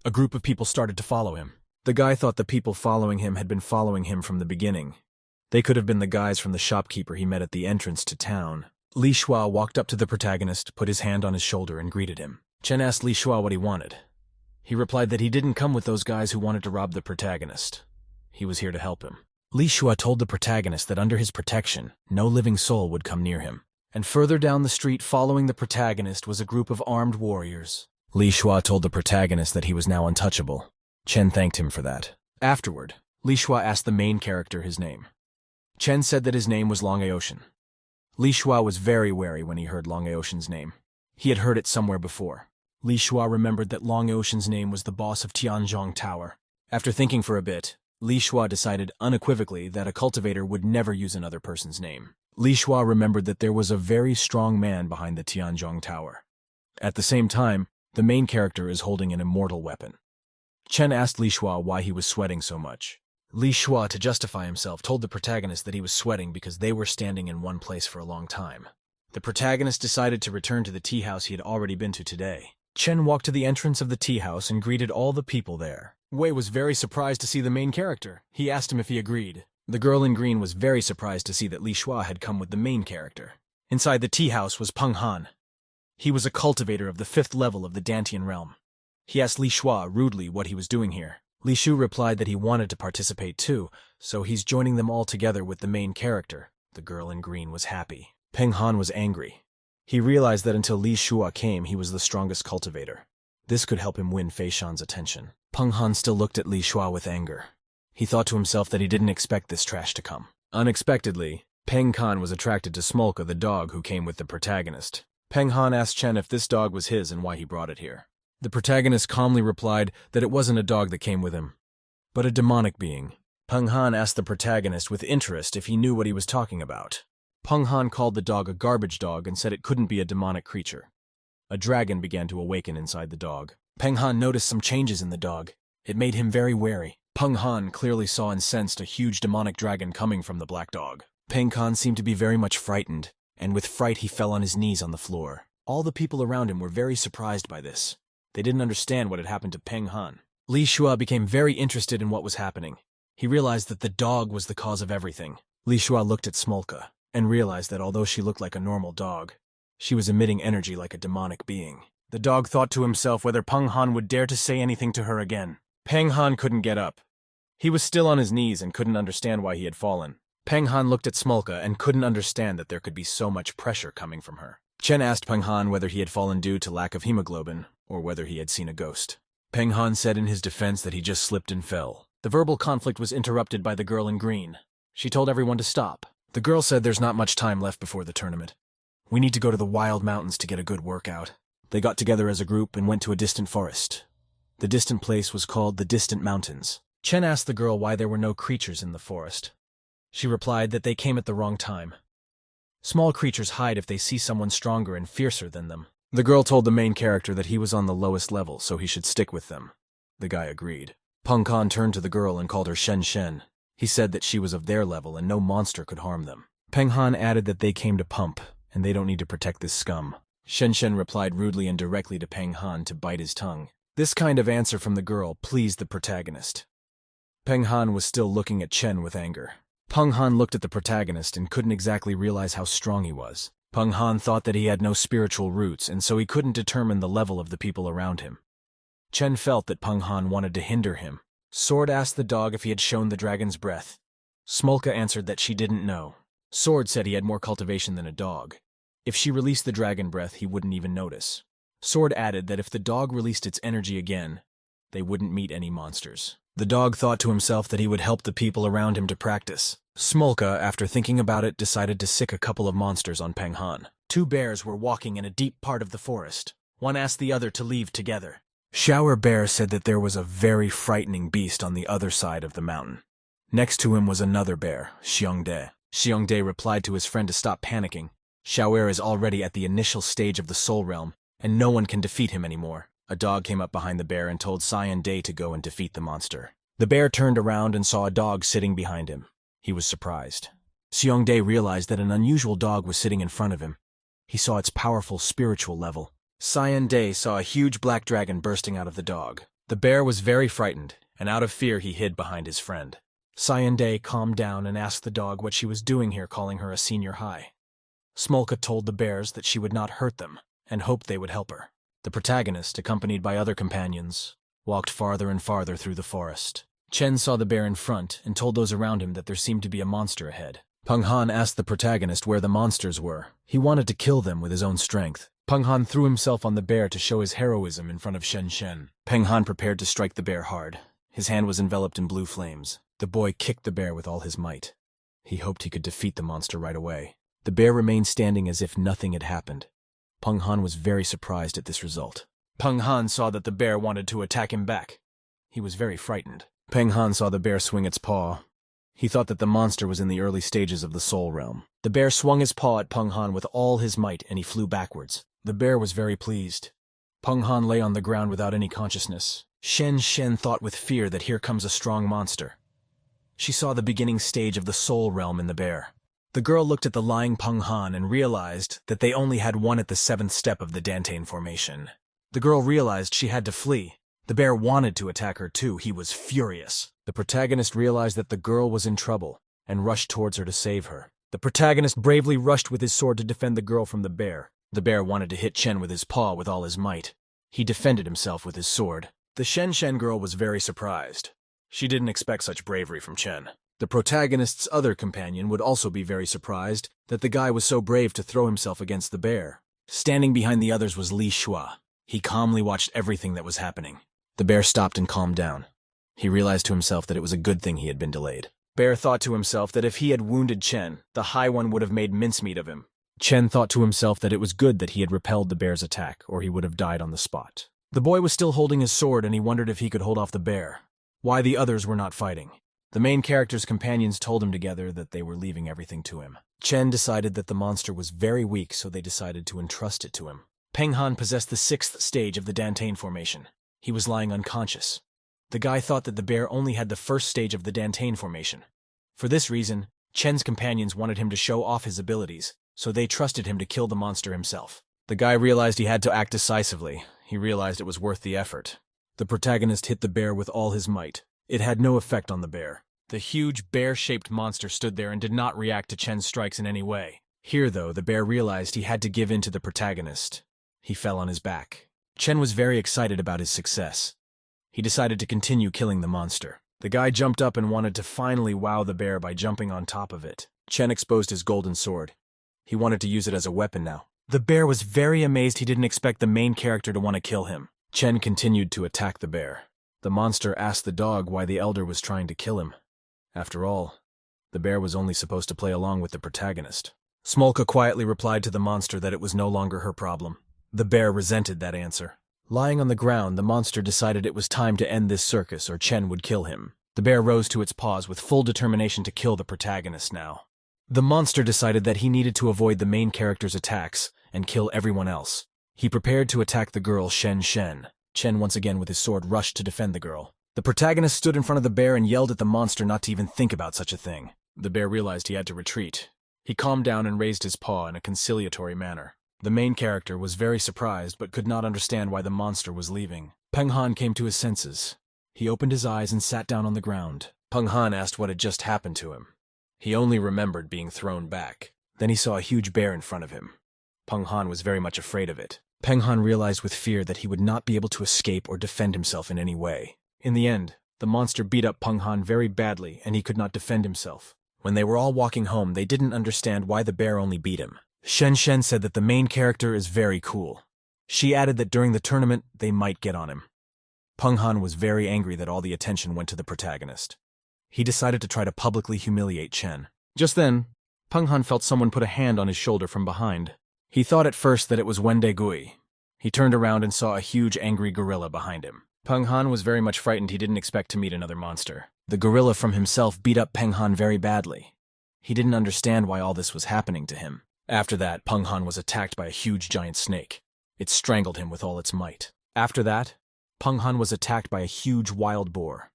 A group of people started to follow him. The guy thought the people following him had been following him from the beginning. They could have been the guys from the shopkeeper he met at the entrance to town. Li Shua walked up to the protagonist, put his hand on his shoulder, and greeted him. Chen asked Li Shua what he wanted. He replied that he didn't come with those guys who wanted to rob the protagonist. He was here to help him. Li Shua told the protagonist that under his protection, no living soul would come near him. And further down the street following the protagonist was a group of armed warriors. Li Shua told the protagonist that he was now untouchable. Chen thanked him for that. Afterward, Li Shua asked the main character his name. Chen said that his name was Long Aocean. Li Shua was very wary when he heard Long Aocean's name. He had heard it somewhere before. Li Shua remembered that Long Ocean's name was the boss of Tianzhong Tower. After thinking for a bit, Li Shua decided unequivocally that a cultivator would never use another person's name. Li Shua remembered that there was a very strong man behind the Tianzhong Tower. At the same time, the main character is holding an immortal weapon. Chen asked Li Shua why he was sweating so much. Li Shua, to justify himself, told the protagonist that he was sweating because they were standing in one place for a long time. The protagonist decided to return to the tea house he had already been to today. Chen walked to the entrance of the tea house and greeted all the people there. Wei was very surprised to see the main character. He asked him if he agreed. The girl in green was very surprised to see that Li Shua had come with the main character. Inside the tea house was Peng Han. He was a cultivator of the 5th level of the Dantian realm. He asked Li Shua rudely what he was doing here. Li Shu replied that he wanted to participate too, so he's joining them all together with the main character. The girl in green was happy. Peng Han was angry. He realized that until Li Shua came, he was the strongest cultivator. This could help him win Fei Shan's attention. Peng Han still looked at Li Shua with anger. He thought to himself that he didn't expect this trash to come. Unexpectedly, Peng Han was attracted to Smolka, the dog who came with the protagonist. Peng Han asked Chen if this dog was his and why he brought it here. The protagonist calmly replied that it wasn't a dog that came with him, but a demonic being. Peng Han asked the protagonist with interest if he knew what he was talking about. Peng Han called the dog a garbage dog and said it couldn't be a demonic creature. A dragon began to awaken inside the dog. Peng Han noticed some changes in the dog. It made him very wary. Peng Han clearly saw and sensed a huge demonic dragon coming from the black dog. Peng Han seemed to be very much frightened, and with fright he fell on his knees on the floor. All the people around him were very surprised by this. They didn't understand what had happened to Peng Han. Li Shua became very interested in what was happening. He realized that the dog was the cause of everything. Li Shua looked at Smolka and realized that although she looked like a normal dog, she was emitting energy like a demonic being. The dog thought to himself whether Peng Han would dare to say anything to her again. Peng Han couldn't get up. He was still on his knees and couldn't understand why he had fallen. Peng Han looked at Smolka and couldn't understand that there could be so much pressure coming from her. Chen asked Peng Han whether he had fallen due to lack of hemoglobin or whether he had seen a ghost. Peng Han said in his defense that he just slipped and fell. The verbal conflict was interrupted by the girl in green. She told everyone to stop. The girl said there's not much time left before the tournament. We need to go to the wild mountains to get a good workout. They got together as a group and went to a distant forest. The distant place was called the Distant Mountains. Chen asked the girl why there were no creatures in the forest. She replied that they came at the wrong time. Small creatures hide if they see someone stronger and fiercer than them. The girl told the main character that he was on the lowest level, so he should stick with them. The guy agreed. Peng Han turned to the girl and called her Shen Shen. He said that she was of their level and no monster could harm them. Peng Han added that they came to pump, and they don't need to protect this scum. Shen Shen replied rudely and directly to Peng Han to bite his tongue. This kind of answer from the girl pleased the protagonist. Peng Han was still looking at Chen with anger. Peng Han looked at the protagonist and couldn't exactly realize how strong he was. Peng Han thought that he had no spiritual roots, and so he couldn't determine the level of the people around him. Chen felt that Peng Han wanted to hinder him. Sword asked the dog if he had shown the dragon's breath. Smolka answered that she didn't know. Sword said he had more cultivation than a dog. If she released the dragon breath, he wouldn't even notice. Sword added that if the dog released its energy again, they wouldn't meet any monsters. The dog thought to himself that he would help the people around him to practice. Smolka, after thinking about it, decided to sick a couple of monsters on Peng Han. Two bears were walking in a deep part of the forest. One asked the other to leave together. Shower Bear said that there was a very frightening beast on the other side of the mountain. Next to him was another bear, Xiongdae. Xiongdae replied to his friend to stop panicking. Shower is already at the initial stage of the Soul Realm, and no one can defeat him anymore. A dog came up behind the bear and told Xiongdae to go and defeat the monster. The bear turned around and saw a dog sitting behind him. He was surprised. Xiongdae realized that an unusual dog was sitting in front of him. He saw its powerful spiritual level. Xiongdae saw a huge black dragon bursting out of the dog. The bear was very frightened, and out of fear he hid behind his friend. Xiongdae calmed down and asked the dog what she was doing here, calling her a senior high. Smolka told the bears that she would not hurt them, and hoped they would help her. The protagonist, accompanied by other companions, walked farther and farther through the forest. Chen saw the bear in front and told those around him that there seemed to be a monster ahead. Peng Han asked the protagonist where the monsters were. He wanted to kill them with his own strength. Peng Han threw himself on the bear to show his heroism in front of Shen Shen. Peng Han prepared to strike the bear hard. His hand was enveloped in blue flames. The boy kicked the bear with all his might. He hoped he could defeat the monster right away. The bear remained standing as if nothing had happened. Peng Han was very surprised at this result. Peng Han saw that the bear wanted to attack him back. He was very frightened. Peng Han saw the bear swing its paw. He thought that the monster was in the early stages of the Soul Realm. The bear swung his paw at Peng Han with all his might, and he flew backwards. The bear was very pleased. Peng Han lay on the ground without any consciousness. Shen Shen thought with fear that here comes a strong monster. She saw the beginning stage of the Soul Realm in the bear. The girl looked at the lying Peng Han and realized that they only had one at the 7th step of the Dantean formation. The girl realized she had to flee. The bear wanted to attack her too. He was furious. The protagonist realized that the girl was in trouble and rushed towards her to save her. The protagonist bravely rushed with his sword to defend the girl from the bear. The bear wanted to hit Chen with his paw with all his might. He defended himself with his sword. The Shen Shen girl was very surprised. She didn't expect such bravery from Chen. The protagonist's other companion would also be very surprised that the guy was so brave to throw himself against the bear. Standing behind the others was Li Shua. He calmly watched everything that was happening. The bear stopped and calmed down. He realized to himself that it was a good thing he had been delayed. Bear thought to himself that if he had wounded Chen, the High One would have made mincemeat of him. Chen thought to himself that it was good that he had repelled the bear's attack, or he would have died on the spot. The boy was still holding his sword, and he wondered if he could hold off the bear. Why the others were not fighting. The main character's companions told him together that they were leaving everything to him. Chen decided that the monster was very weak, so they decided to entrust it to him. Peng Han possessed the 6th stage of the Dantain formation. He was lying unconscious. The guy thought that the bear only had the 1st stage of the Dantain formation. For this reason, Chen's companions wanted him to show off his abilities, so they trusted him to kill the monster himself. The guy realized he had to act decisively. He realized it was worth the effort. The protagonist hit the bear with all his might. It had no effect on the bear. The huge bear-shaped monster stood there and did not react to Chen's strikes in any way. Here, though, the bear realized he had to give in to the protagonist. He fell on his back. Chen was very excited about his success. He decided to continue killing the monster. The guy jumped up and wanted to finally wow the bear by jumping on top of it. Chen exposed his golden sword. He wanted to use it as a weapon now. The bear was very amazed he didn't expect the main character to want to kill him. Chen continued to attack the bear. The monster asked the dog why the elder was trying to kill him. After all, the bear was only supposed to play along with the protagonist. Smolka quietly replied to the monster that it was no longer her problem. The bear resented that answer. Lying on the ground, the monster decided it was time to end this circus or Chen would kill him. The bear rose to its paws with full determination to kill the protagonist now. The monster decided that he needed to avoid the main character's attacks and kill everyone else. He prepared to attack the girl Shen. Chen once again with his sword rushed to defend the girl. The protagonist stood in front of the bear and yelled at the monster not to even think about such a thing. The bear realized he had to retreat. He calmed down and raised his paw in a conciliatory manner. The main character was very surprised but could not understand why the monster was leaving. Peng Han came to his senses. He opened his eyes and sat down on the ground. Peng Han asked what had just happened to him. He only remembered being thrown back. Then he saw a huge bear in front of him. Peng Han was very much afraid of it. Peng Han realized with fear that he would not be able to escape or defend himself in any way. In the end, the monster beat up Peng Han very badly and he could not defend himself. When they were all walking home, they didn't understand why the bear only beat him. Shen said that the main character is very cool. She added that during the tournament, they might get on him. Peng Han was very angry that all the attention went to the protagonist. He decided to try to publicly humiliate Chen. Just then, Peng Han felt someone put a hand on his shoulder from behind. He thought at first that it was Wende Gui. He turned around and saw a huge angry gorilla behind him. Peng Han was very much frightened. He didn't expect to meet another monster. The gorilla from himself beat up Peng Han very badly. He didn't understand why all this was happening to him. After that, Peng Han was attacked by a huge giant snake. It strangled him with all its might. After that, Peng Han was attacked by a huge wild boar.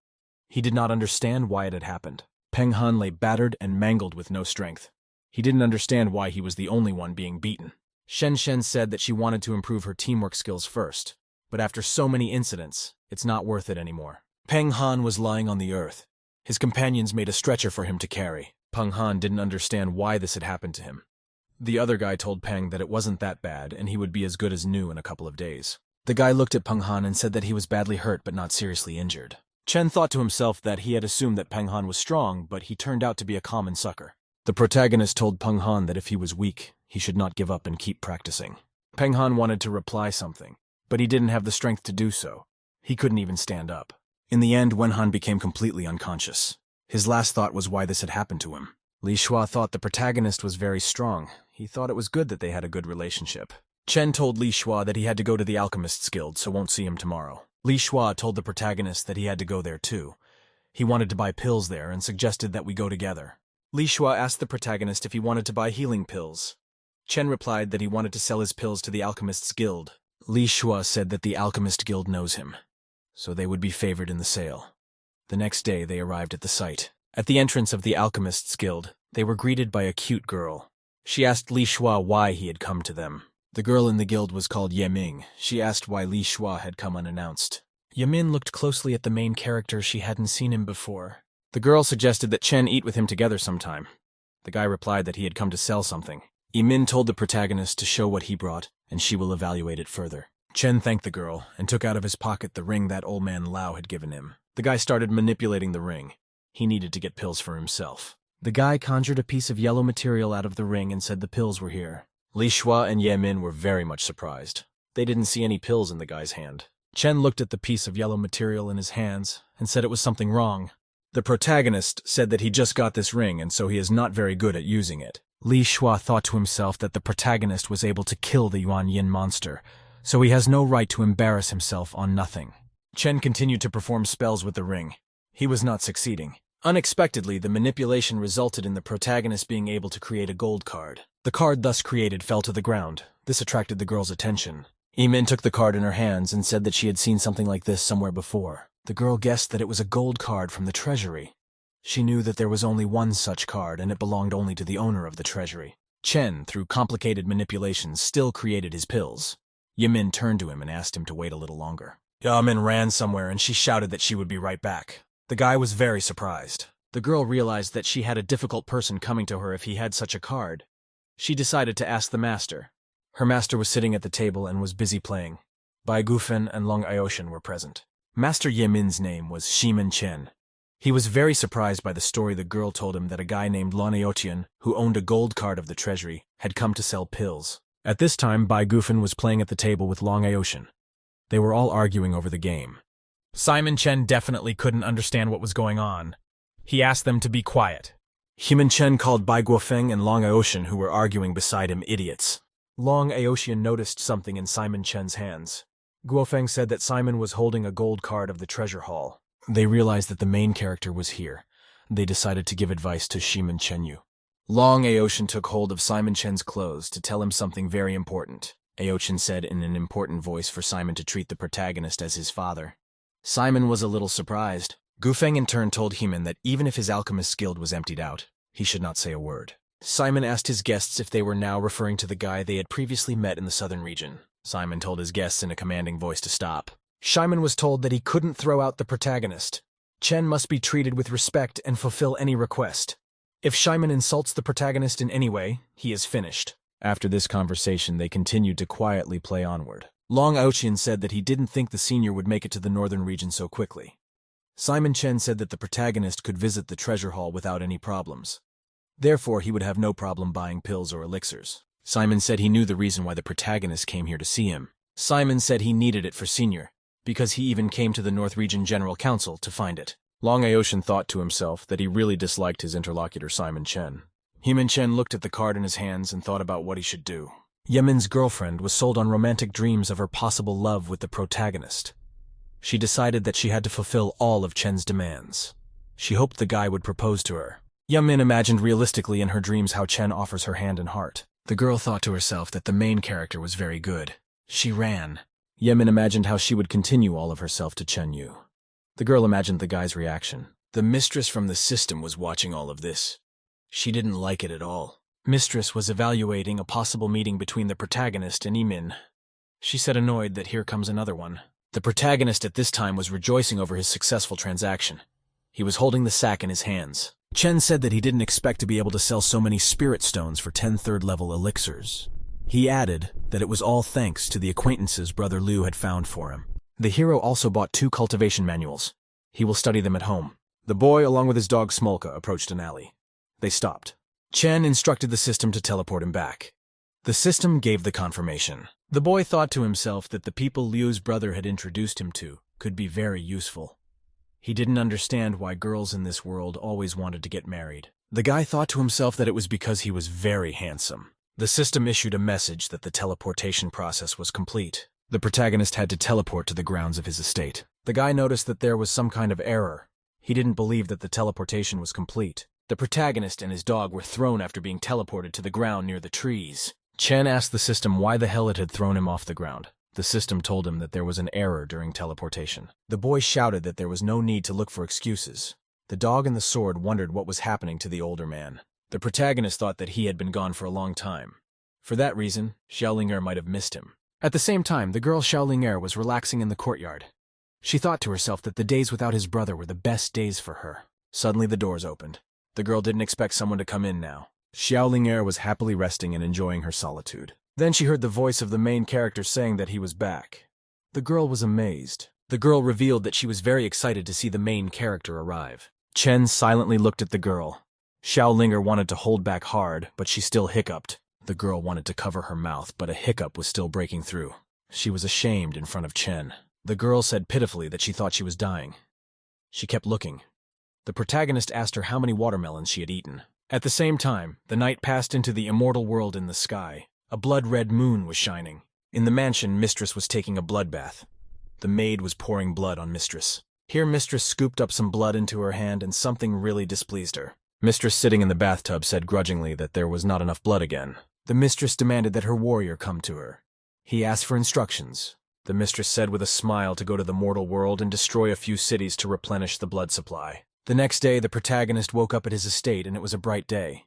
He did not understand why it had happened. Peng Han lay battered and mangled with no strength. He didn't understand why he was the only one being beaten. Shen said that she wanted to improve her teamwork skills first, but after so many incidents, it's not worth it anymore. Peng Han was lying on the earth. His companions made a stretcher for him to carry. Peng Han didn't understand why this had happened to him. The other guy told Peng that it wasn't that bad and he would be as good as new in a couple of days. The guy looked at Peng Han and said that he was badly hurt but not seriously injured. Chen thought to himself that he had assumed that Peng Han was strong, but he turned out to be a common sucker. The protagonist told Peng Han that if he was weak, he should not give up and keep practicing. Peng Han wanted to reply something, but he didn't have the strength to do so. He couldn't even stand up. In the end, Wen Han became completely unconscious. His last thought was why this had happened to him. Li Shua thought the protagonist was very strong. He thought it was good that they had a good relationship. Chen told Li Shua that he had to go to the Alchemist's Guild, so won't see him tomorrow. Li Shua told the protagonist that he had to go there too. He wanted to buy pills there and suggested that we go together. Li Shua asked the protagonist if he wanted to buy healing pills. Chen replied that he wanted to sell his pills to the Alchemist's Guild. Li Shua said that the Alchemist Guild knows him, so they would be favored in the sale. The next day they arrived at the site. At the entrance of the Alchemist's Guild, they were greeted by a cute girl. She asked Li Shua why he had come to them. The girl in the guild was called Ye Ming. She asked why Li Shua had come unannounced. Ye Min looked closely at the main character. She hadn't seen him before. The girl suggested that Chen eat with him together sometime. The guy replied that he had come to sell something. Ye Min told the protagonist to show what he brought, and she will evaluate it further. Chen thanked the girl and took out of his pocket the ring that old man Lao had given him. The guy started manipulating the ring. He needed to get pills for himself. The guy conjured a piece of yellow material out of the ring and said the pills were here. Li Shua and Ye Min were very much surprised. They didn't see any pills in the guy's hand. Chen looked at the piece of yellow material in his hands and said it was something wrong. The protagonist said that he just got this ring and so he is not very good at using it. Li Shua thought to himself that the protagonist was able to kill the Yuan Yin monster, so he has no right to embarrass himself on nothing. Chen continued to perform spells with the ring. He was not succeeding. Unexpectedly, the manipulation resulted in the protagonist being able to create a gold card. The card thus created fell to the ground. This attracted the girl's attention. Yimin took the card in her hands and said that she had seen something like this somewhere before. The girl guessed that it was a gold card from the treasury. She knew that there was only one such card and it belonged only to the owner of the treasury. Chen, through complicated manipulations, still created his pills. Yimin turned to him and asked him to wait a little longer. Yamin ran somewhere and she shouted that she would be right back. The guy was very surprised. The girl realized that she had a difficult person coming to her if he had such a card. She decided to ask the master. Her master was sitting at the table and was busy playing. Bai Gufen and Long Aoshan were present. Master Yimin's name was Shimin Chen. He was very surprised by the story the girl told him that a guy named Lan Aotian, who owned a gold card of the treasury, had come to sell pills. At this time, Bai Gufen was playing at the table with Long Aoshan. They were all arguing over the game. Simon Chen definitely couldn't understand what was going on. He asked them to be quiet. Shimin Chen called Bai Guofeng and Long Aoshan, who were arguing beside him, idiots. Long Aoshan noticed something in Simon Chen's hands. Guofeng said that Simon was holding a gold card of the treasure hall. They realized that the main character was here. They decided to give advice to Shimin Chenyu. Long Aoshan took hold of Simon Chen's clothes to tell him something very important. Aoshan said in an important voice for Simon to treat the protagonist as his father. Simon was a little surprised. Gufeng in turn told Heman that even if his alchemist's guild was emptied out, he should not say a word. Simon asked his guests if they were now referring to the guy they had previously met in the southern region. Simon told his guests in a commanding voice to stop. Simon was told that he couldn't throw out the protagonist. Chen must be treated with respect and fulfill any request. If Simon insults the protagonist in any way, he is finished. After this conversation, they continued to quietly play onward. Long Aotian said that he didn't think the senior would make it to the northern region so quickly. Simon Chen said that the protagonist could visit the treasure hall without any problems. Therefore, he would have no problem buying pills or elixirs. Simon said he knew the reason why the protagonist came here to see him. Simon said he needed it for senior, because he even came to the North Region General Council to find it. Long Aoshan thought to himself that he really disliked his interlocutor Simon Chen. Heman Chen looked at the card in his hands and thought about what he should do. Yemin's girlfriend was sold on romantic dreams of her possible love with the protagonist. She decided that she had to fulfill all of Chen's demands. She hoped the guy would propose to her. Yemin imagined realistically in her dreams how Chen offers her hand and heart. The girl thought to herself that the main character was very good. She ran. Yemin imagined how she would continue all of herself to Chen Yu. The girl imagined the guy's reaction. The mistress from the system was watching all of this. She didn't like it at all. Mistress was evaluating a possible meeting between the protagonist and Yimin. She said annoyed that here comes another one. The protagonist at this time was rejoicing over his successful transaction. He was holding the sack in his hands. Chen said that he didn't expect to be able to sell so many spirit stones for 10 third-level elixirs. He added that it was all thanks to the acquaintances Brother Liu had found for him. The hero also bought 2 cultivation manuals. He will study them at home. The boy, along with his dog Smolka, approached an alley. They stopped. Chen instructed the system to teleport him back. The system gave the confirmation. The boy thought to himself that the people Liu's brother had introduced him to could be very useful. He didn't understand why girls in this world always wanted to get married. The guy thought to himself that it was because he was very handsome. The system issued a message that the teleportation process was complete. The protagonist had to teleport to the grounds of his estate. The guy noticed that there was some kind of error. He didn't believe that the teleportation was complete. The protagonist and his dog were thrown after being teleported to the ground near the trees. Chen asked the system why the hell it had thrown him off the ground. The system told him that there was an error during teleportation. The boy shouted that there was no need to look for excuses. The dog and the sword wondered what was happening to the older man. The protagonist thought that he had been gone for a long time. For that reason, Xiaoling'er might have missed him. At the same time, the girl Xiaoling'er was relaxing in the courtyard. She thought to herself that the days without his brother were the best days for her. Suddenly the doors opened. The girl didn't expect someone to come in now. Xiaoling'er was happily resting and enjoying her solitude. Then she heard the voice of the main character saying that he was back. The girl was amazed. The girl revealed that she was very excited to see the main character arrive. Chen silently looked at the girl. Xiaoling'er wanted to hold back hard, but she still hiccuped. The girl wanted to cover her mouth, but a hiccup was still breaking through. She was ashamed in front of Chen. The girl said pitifully that she thought she was dying. She kept looking. The protagonist asked her how many watermelons she had eaten. At the same time, the night passed into the immortal world in the sky. A blood-red moon was shining. In the mansion, Mistress was taking a bloodbath. The maid was pouring blood on Mistress. Here Mistress scooped up some blood into her hand and something really displeased her. Mistress, sitting in the bathtub, said grudgingly that there was not enough blood again. The mistress demanded that her warrior come to her. He asked for instructions. The mistress said with a smile to go to the mortal world and destroy a few cities to replenish the blood supply. The next day, the protagonist woke up at his estate and it was a bright day.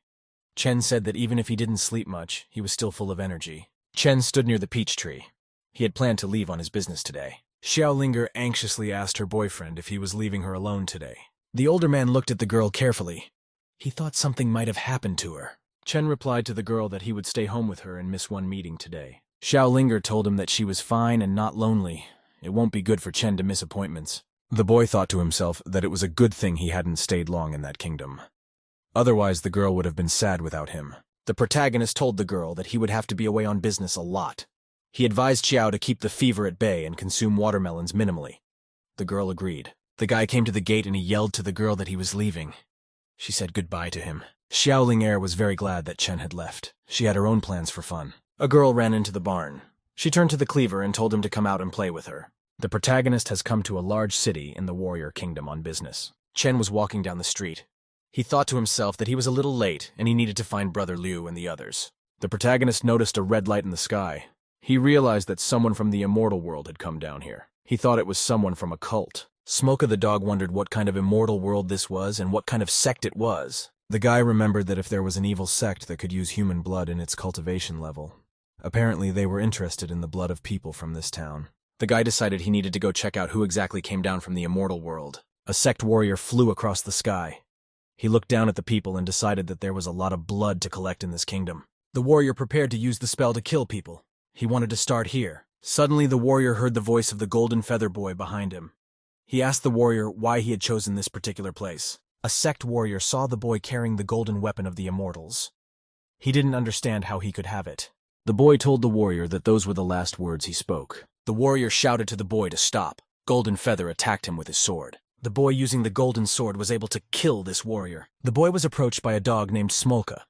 Chen said that even if he didn't sleep much, he was still full of energy. Chen stood near the peach tree. He had planned to leave on his business today. Xiaolinger anxiously asked her boyfriend if he was leaving her alone today. The older man looked at the girl carefully. He thought something might have happened to her. Chen replied to the girl that he would stay home with her and miss one meeting today. Xiaolinger told him that she was fine and not lonely. It won't be good for Chen to miss appointments. The boy thought to himself that it was a good thing he hadn't stayed long in that kingdom. Otherwise, the girl would have been sad without him. The protagonist told the girl that he would have to be away on business a lot. He advised Xiao to keep the fever at bay and consume watermelons minimally. The girl agreed. The guy came to the gate and he yelled to the girl that he was leaving. She said goodbye to him. Xiaolinger was very glad that Chen had left. She had her own plans for fun. A girl ran into the barn. She turned to the cleaver and told him to come out and play with her. The protagonist has come to a large city in the warrior kingdom on business. Chen was walking down the street. He thought to himself that he was a little late and he needed to find Brother Liu and the others. The protagonist noticed a red light in the sky. He realized that someone from the immortal world had come down here. He thought it was someone from a cult. Smoka the dog wondered what kind of immortal world this was and what kind of sect it was. The guy remembered that if there was an evil sect that could use human blood in its cultivation level. Apparently they were interested in the blood of people from this town. The guy decided he needed to go check out who exactly came down from the immortal world. A sect warrior flew across the sky. He looked down at the people and decided that there was a lot of blood to collect in this kingdom. The warrior prepared to use the spell to kill people. He wanted to start here. Suddenly the warrior heard the voice of the golden feather boy behind him. He asked the warrior why he had chosen this particular place. A sect warrior saw the boy carrying the golden weapon of the immortals. He didn't understand how he could have it. The boy told the warrior that those were the last words he spoke. The warrior shouted to the boy to stop. Golden Feather attacked him with his sword. The boy using the golden sword was able to kill this warrior. The boy was approached by a dog named Smolka.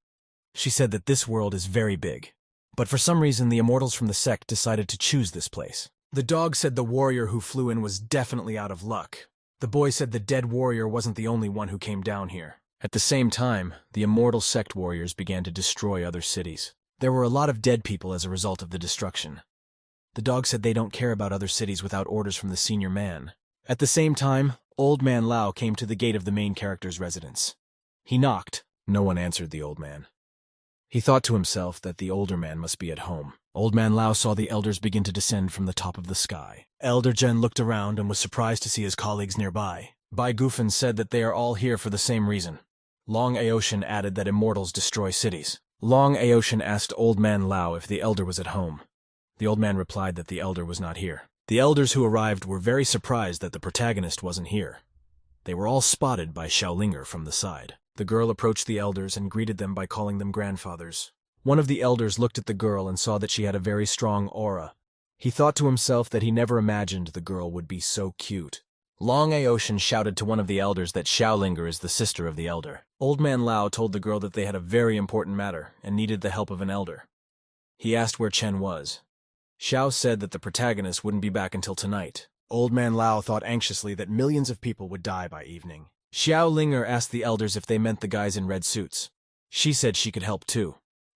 She said that this world is very big. But for some reason, the immortals from the sect decided to choose this place. The dog said the warrior who flew in was definitely out of luck. The boy said the dead warrior wasn't the only one who came down here. At the same time, the immortal sect warriors began to destroy other cities. There were a lot of dead people as a result of the destruction. The dog said they don't care about other cities without orders from the senior man. At the same time, Old Man Lao came to the gate of the main character's residence. He knocked. No one answered the old man. He thought to himself that the older man must be at home. Old Man Lao saw the elders begin to descend from the top of the sky. Elder Zhen looked around and was surprised to see his colleagues nearby. Bai Gufen said that they are all here for the same reason. Long Aoshin added that immortals destroy cities. Long Aoshin asked Old Man Lao if the elder was at home. The old man replied that the elder was not here. The elders who arrived were very surprised that the protagonist wasn't here. They were all spotted by Xiaolinger from the side. The girl approached the elders and greeted them by calling them grandfathers. One of the elders looked at the girl and saw that she had a very strong aura. He thought to himself that he never imagined the girl would be so cute. Long Aoshin shouted to one of the elders that Xiaolinger is the sister of the elder. Old Man Lao told the girl that they had a very important matter and needed the help of an elder. He asked where Chen was. Xiao said that the protagonist wouldn't be back until tonight. Old Man Lao thought anxiously that millions of people would die by evening. Xiaolinger asked the elders if they meant the guys in red suits. She said she could help too.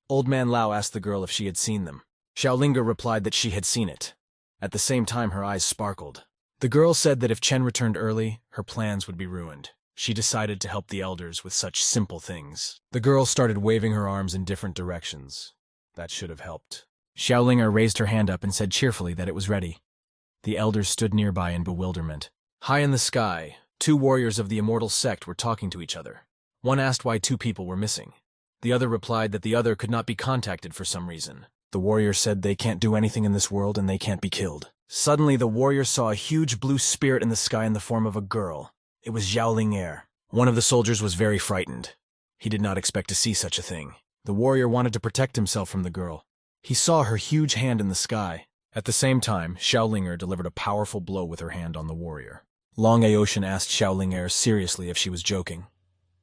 Old Man Lao asked the girl if she had seen them. Xiaolinger replied that she had seen it. At the same time, her eyes sparkled. The girl said that if Chen returned early, her plans would be ruined. She decided to help the elders with such simple things. The girl started waving her arms in different directions. That should have helped. Xiaolinger raised her hand up and said cheerfully that it was ready. The elders stood nearby in bewilderment. High in the sky, two warriors of the immortal sect were talking to each other. One asked why two people were missing. The other replied that the other could not be contacted for some reason. The warrior said they can't do anything in this world and they can't be killed. Suddenly, the warrior saw a huge blue spirit in the sky in the form of a girl. It was Xiaolinger. One of the soldiers was very frightened. He did not expect to see such a thing. The warrior wanted to protect himself from the girl. He saw her huge hand in the sky. At the same time, Xiaolinger delivered a powerful blow with her hand on the warrior. Long Aoshin asked Xiaolinger seriously if she was joking.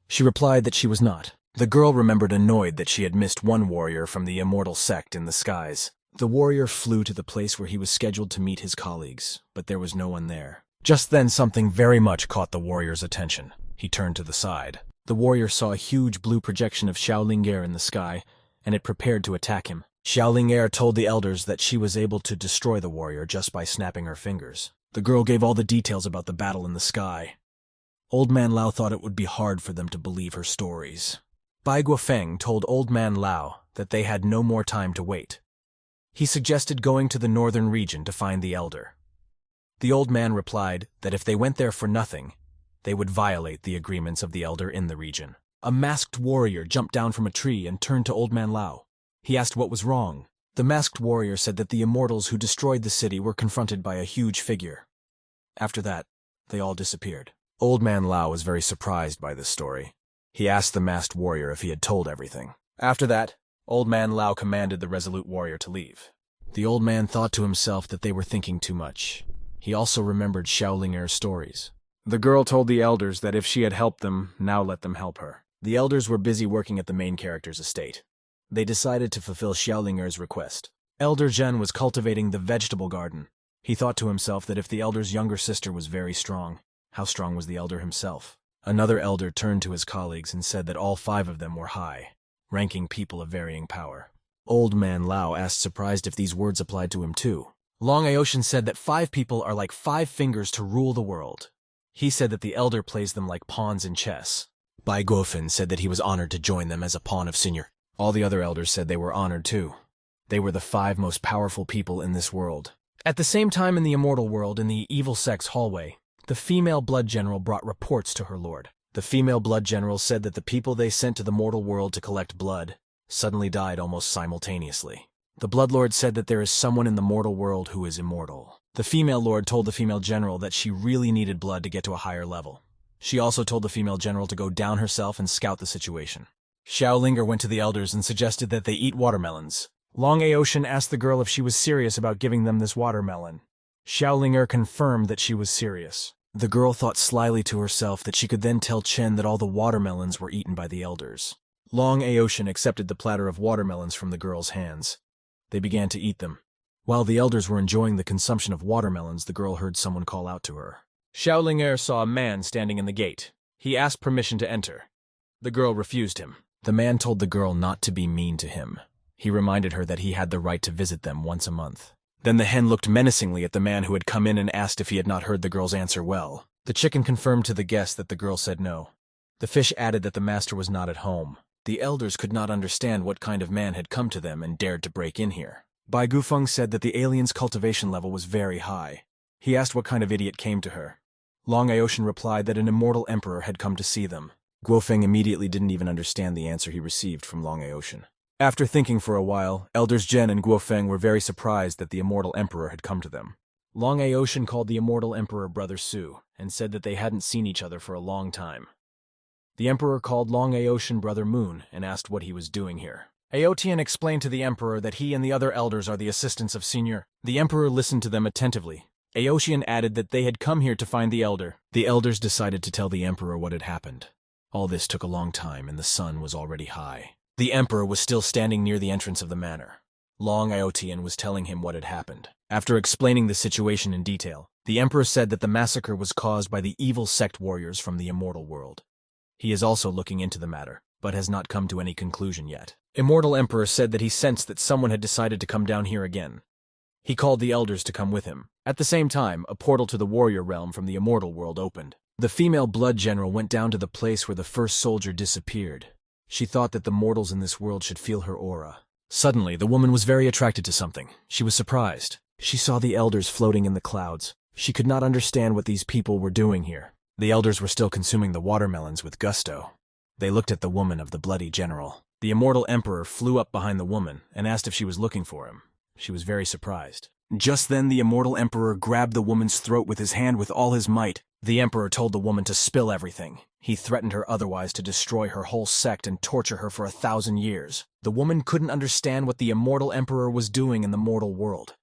She replied that she was not. The girl remembered annoyed that she had missed one warrior from the immortal sect in the skies. The warrior flew to the place where he was scheduled to meet his colleagues, but there was no one there. Just then something very much caught the warrior's attention. He turned to the side. The warrior saw a huge blue projection of Xiaoling'er in the sky, and it prepared to attack him. Xiaoling'er told the elders that she was able to destroy the warrior just by snapping her fingers. The girl gave all the details about the battle in the sky. Old Man Lao thought it would be hard for them to believe her stories. Bai Guofeng told Old Man Lao that they had no more time to wait. He suggested going to the northern region to find the elder. The old man replied that if they went there for nothing, they would violate the agreements of the elder in the region. A masked warrior jumped down from a tree and turned to Old Man Lao. He asked what was wrong. The masked warrior said that the immortals who destroyed the city were confronted by a huge figure. After that, they all disappeared. Old Man Lao was very surprised by this story. He asked the masked warrior if he had told everything. After that, Old Man Lao commanded the resolute warrior to leave. The old man thought to himself that they were thinking too much. He also remembered Xiaoling'er's stories. The girl told the elders that if she had helped them, now let them help her. The elders were busy working at the main character's estate. They decided to fulfill Xiaoling'er's request. Elder Zhen was cultivating the vegetable garden. He thought to himself that if the elder's younger sister was very strong, how strong was the elder himself? Another elder turned to his colleagues and said that all 5 of them were high, ranking people of varying power. Old Man Lao asked surprised if these words applied to him too. Long Aoshin said that 5 people are like 5 fingers to rule the world. He said that the elder plays them like pawns in chess. Bai Guofeng said that he was honored to join them as a pawn of senior. All the other elders said they were honored too. They were the 5 most powerful people in this world. At the same time in the immortal world, in the evil sect's hallway, the female blood general brought reports to her lord. The female blood general said that the people they sent to the mortal world to collect blood suddenly died almost simultaneously. The blood lord said that there is someone in the mortal world who is immortal. The female lord told the female general that she really needed blood to get to a higher level. She also told the female general to go down herself and scout the situation. Xiaoling'er went to the elders and suggested that they eat watermelons. Long Aoshin asked the girl if she was serious about giving them this watermelon. Xiaoling'er confirmed that she was serious. The girl thought slyly to herself that she could then tell Chen that all the watermelons were eaten by the elders. Long Aoshin accepted the platter of watermelons from the girl's hands. They began to eat them. While the elders were enjoying the consumption of watermelons, the girl heard someone call out to her. Xiaoling'er saw a man standing in the gate. He asked permission to enter. The girl refused him. The man told the girl not to be mean to him. He reminded her that he had the right to visit them once a month. Then the hen looked menacingly at the man who had come in and asked if he had not heard the girl's answer well. The chicken confirmed to the guest that the girl said no. The fish added that the master was not at home. The elders could not understand what kind of man had come to them and dared to break in here. Bai Gufeng said that the alien's cultivation level was very high. He asked what kind of idiot came to her. Long Aoshin replied that an immortal emperor had come to see them. Guofeng immediately didn't even understand the answer he received from Long Aoshin. After thinking for a while, Elders Zhen and Guofeng were very surprised that the immortal emperor had come to them. Long Aoshin called the immortal emperor Brother Su and said that they hadn't seen each other for a long time. The emperor called Long Aoshin Brother Moon and asked what he was doing here. Aotian explained to the emperor that he and the other elders are the assistants of Senior. The emperor listened to them attentively. Aotian added that they had come here to find the elder. The elders decided to tell the emperor what had happened. All this took a long time and the sun was already high. The emperor was still standing near the entrance of the manor. Long Aotian was telling him what had happened. After explaining the situation in detail, the emperor said that the massacre was caused by the evil sect warriors from the immortal world. He is also looking into the matter, but has not come to any conclusion yet. Immortal Emperor said that he sensed that someone had decided to come down here again. He called the elders to come with him. At the same time, a portal to the warrior realm from the immortal world opened. The female blood general went down to the place where the first soldier disappeared. She thought that the mortals in this world should feel her aura. Suddenly, the woman was very attracted to something. She was surprised. She saw the elders floating in the clouds. She could not understand what these people were doing here. The elders were still consuming the watermelons with gusto. They looked at the woman of the bloody general. The immortal emperor flew up behind the woman and asked if she was looking for him. She was very surprised. Just then, the immortal emperor grabbed the woman's throat with his hand with all his might. The emperor told the woman to spill everything. He threatened her otherwise to destroy her whole sect and torture her for 1,000 years. The woman couldn't understand what the immortal emperor was doing in the mortal world.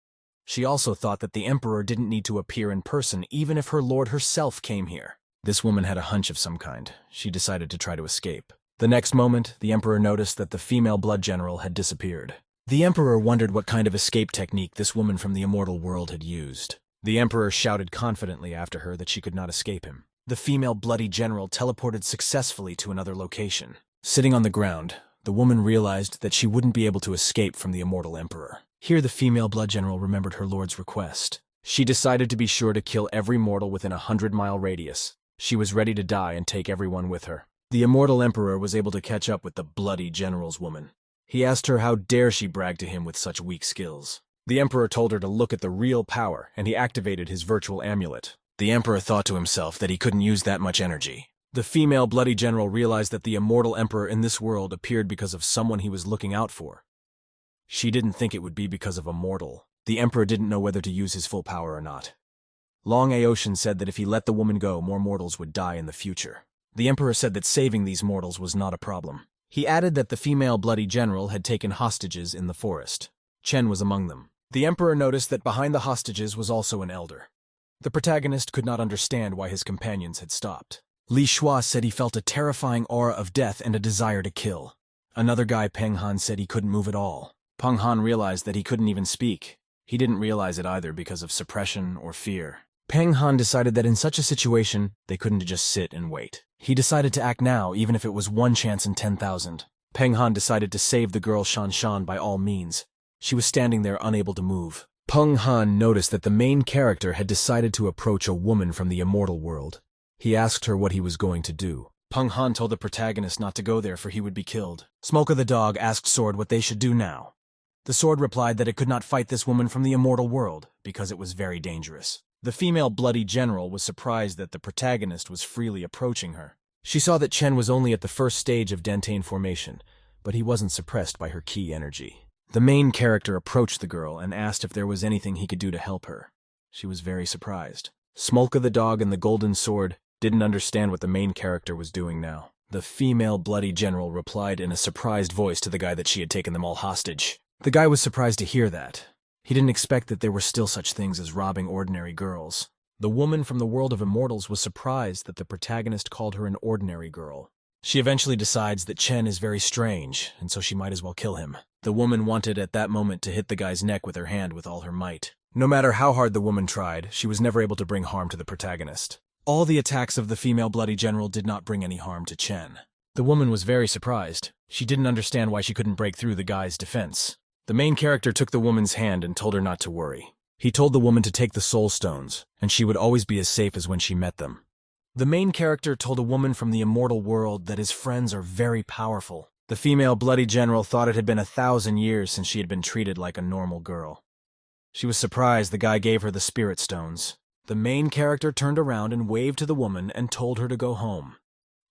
She also thought that the emperor didn't need to appear in person even if her lord herself came here. This woman had a hunch of some kind. She decided to try to escape. The next moment, the Emperor noticed that the female blood general had disappeared. The Emperor wondered what kind of escape technique this woman from the immortal world had used. The Emperor shouted confidently after her that she could not escape him. The female bloody general teleported successfully to another location. Sitting on the ground, the woman realized that she wouldn't be able to escape from the immortal Emperor. Here the female blood general remembered her lord's request. She decided to be sure to kill every mortal within a 100-mile radius. She was ready to die and take everyone with her. The immortal Emperor was able to catch up with the bloody general's woman. He asked her how dare she brag to him with such weak skills. The Emperor told her to look at the real power, and he activated his virtual amulet. The Emperor thought to himself that he couldn't use that much energy. The female bloody general realized that the immortal Emperor in this world appeared because of someone he was looking out for. She didn't think it would be because of a mortal. The Emperor didn't know whether to use his full power or not. Long Aoshin said that if he let the woman go, more mortals would die in the future. The Emperor said that saving these mortals was not a problem. He added that the female bloody general had taken hostages in the forest. Chen was among them. The Emperor noticed that behind the hostages was also an elder. The protagonist could not understand why his companions had stopped. Li Shua said he felt a terrifying aura of death and a desire to kill. Another guy, Peng Han, said he couldn't move at all. Peng Han realized that he couldn't even speak. He didn't realize it either because of suppression or fear. Peng Han decided that in such a situation, they couldn't just sit and wait. He decided to act now, even if it was 1 chance in 10,000. Peng Han decided to save the girl Shan Shan by all means. She was standing there unable to move. Peng Han noticed that the main character had decided to approach a woman from the immortal world. He asked her what he was going to do. Peng Han told the protagonist not to go there for he would be killed. Smolka the dog asked Sword what they should do now. The Sword replied that it could not fight this woman from the immortal world because it was very dangerous. The female bloody general was surprised that the protagonist was freely approaching her. She saw that Chen was only at the first stage of Dantane formation, but he wasn't suppressed by her ki energy. The main character approached the girl and asked if there was anything he could do to help her. She was very surprised. Smolka the dog and the golden sword didn't understand what the main character was doing now. The female bloody general replied in a surprised voice to the guy that she had taken them all hostage. The guy was surprised to hear that. He didn't expect that there were still such things as robbing ordinary girls. The woman from the world of immortals was surprised that the protagonist called her an ordinary girl. She eventually decides that Chen is very strange, and so she might as well kill him. The woman wanted at that moment to hit the guy's neck with her hand with all her might. No matter how hard the woman tried, she was never able to bring harm to the protagonist. All the attacks of the female bloody general did not bring any harm to Chen. The woman was very surprised. She didn't understand why she couldn't break through the guy's defense. The main character took the woman's hand and told her not to worry. He told the woman to take the soul stones, and she would always be as safe as when she met them. The main character told a woman from the immortal world that his friends are very powerful. The female bloody general thought it had been 1,000 years since she had been treated like a normal girl. She was surprised the guy gave her the spirit stones. The main character turned around and waved to the woman and told her to go home.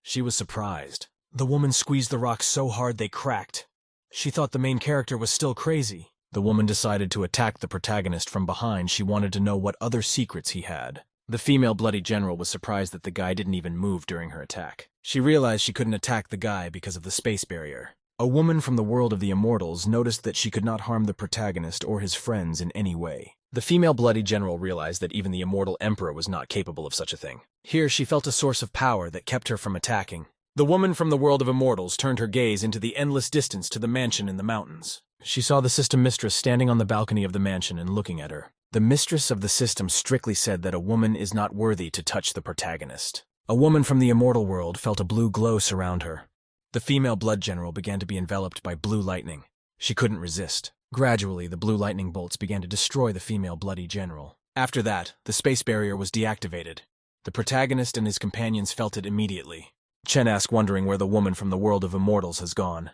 She was surprised. The woman squeezed the rocks so hard they cracked. She thought the main character was still crazy. The woman decided to attack the protagonist from behind. She wanted to know what other secrets he had. The female bloody general was surprised that the guy didn't even move during her attack. She realized she couldn't attack the guy because of the space barrier. A woman from the world of the immortals noticed that she could not harm the protagonist or his friends in any way. The female bloody general realized that even the immortal emperor was not capable of such a thing. Here she felt a source of power that kept her from attacking. The woman from the world of immortals turned her gaze into the endless distance to the mansion in the mountains. She saw the system mistress standing on the balcony of the mansion and looking at her. The mistress of the system strictly said that a woman is not worthy to touch the protagonist. A woman from the immortal world felt a blue glow surround her. The female blood general began to be enveloped by blue lightning. She couldn't resist. Gradually, the blue lightning bolts began to destroy the female bloody general. After that, the space barrier was deactivated. The protagonist and his companions felt it immediately. Chen asked, wondering where the woman from the world of immortals has gone.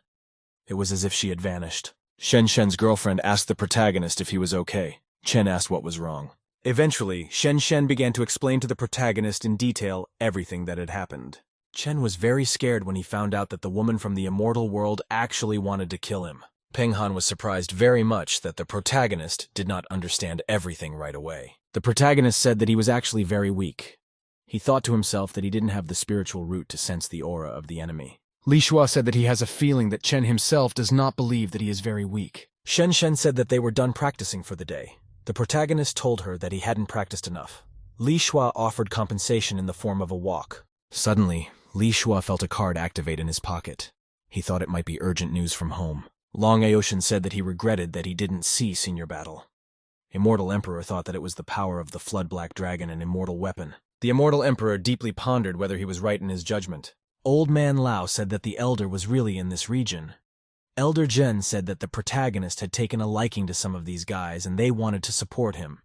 It was as if she had vanished. Shen Shen's girlfriend asked the protagonist if he was okay. Chen asked what was wrong. Eventually, Shen Shen began to explain to the protagonist in detail everything that had happened. Chen was very scared when he found out that the woman from the immortal world actually wanted to kill him. Peng Han was surprised very much that the protagonist did not understand everything right away. The protagonist said that he was actually very weak. He thought to himself that he didn't have the spiritual root to sense the aura of the enemy. Li Shua said that he has a feeling that Chen himself does not believe that he is very weak. Shen Shen said that they were done practicing for the day. The protagonist told her that he hadn't practiced enough. Li Shua offered compensation in the form of a walk. Suddenly, Li Shua felt a card activate in his pocket. He thought it might be urgent news from home. Long Aoshin said that he regretted that he didn't see Senior Battle. Immortal Emperor thought that it was the power of the Flood Black Dragon, an immortal weapon. The Immortal Emperor deeply pondered whether he was right in his judgment. Old Man Lao said that the Elder was really in this region. Elder Jen said that the protagonist had taken a liking to some of these guys and they wanted to support him.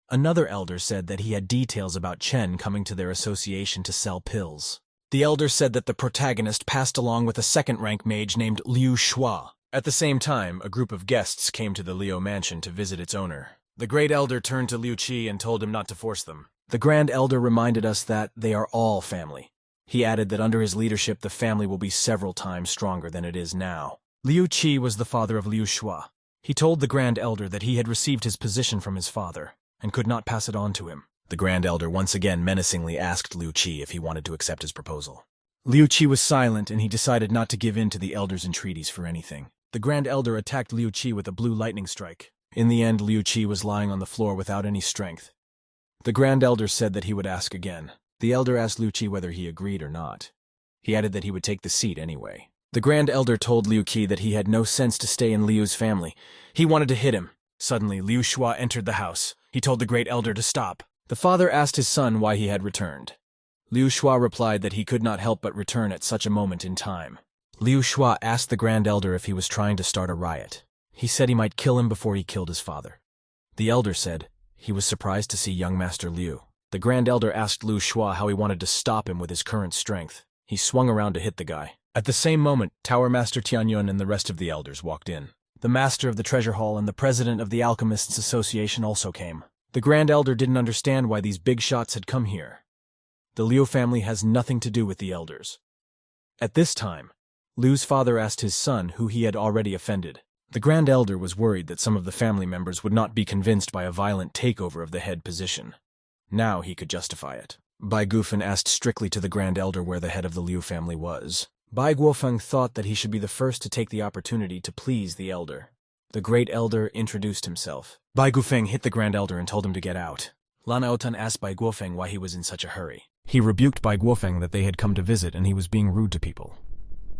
Another elder said that he had details about Chen coming to their association to sell pills. The elder said that the protagonist passed along with a second-rank mage named Liu Shua. At the same time, a group of guests came to the Liu mansion to visit its owner. The great elder turned to Liu Qi and told him not to force them. The grand elder reminded us that they are all family. He added that under his leadership the family will be several times stronger than it is now. Liu Qi was the father of Liu Shua. He told the grand elder that he had received his position from his father and could not pass it on to him. The grand elder once again menacingly asked Liu Qi if he wanted to accept his proposal. Liu Qi was silent and he decided not to give in to the elder's entreaties for anything. The grand elder attacked Liu Qi with a blue lightning strike. In the end, Liu Qi was lying on the floor without any strength. The grand elder said that he would ask again. The elder asked Liu Qi whether he agreed or not. He added that he would take the seat anyway. The grand elder told Liu Qi that he had no sense to stay in Liu's family. He wanted to hit him. Suddenly, Liu Shua entered the house. He told the great elder to stop. The father asked his son why he had returned. Liu Shua replied that he could not help but return at such a moment in time. Liu Shua asked the grand elder if he was trying to start a riot. He said he might kill him before he killed his father. The elder said he was surprised to see young Master Liu. The grand elder asked Liu Shua how he wanted to stop him with his current strength. He swung around to hit the guy. At the same moment, Tower Master Tianyun and the rest of the elders walked in. The master of the treasure hall and the president of the Alchemists Association also came. The grand elder didn't understand why these big shots had come here. The Liu family has nothing to do with the elders. At this time, Liu's father asked his son who he had already offended. The grand elder was worried that some of the family members would not be convinced by a violent takeover of the head position. Now he could justify it. Bai Gufen asked strictly to the grand elder where the head of the Liu family was. Bai Guofeng thought that he should be the first to take the opportunity to please the elder. The great elder introduced himself. Bai Guofeng hit the grand elder and told him to get out. Lan Aotan asked Bai Guofeng why he was in such a hurry. He rebuked Bai Guofeng that they had come to visit and he was being rude to people.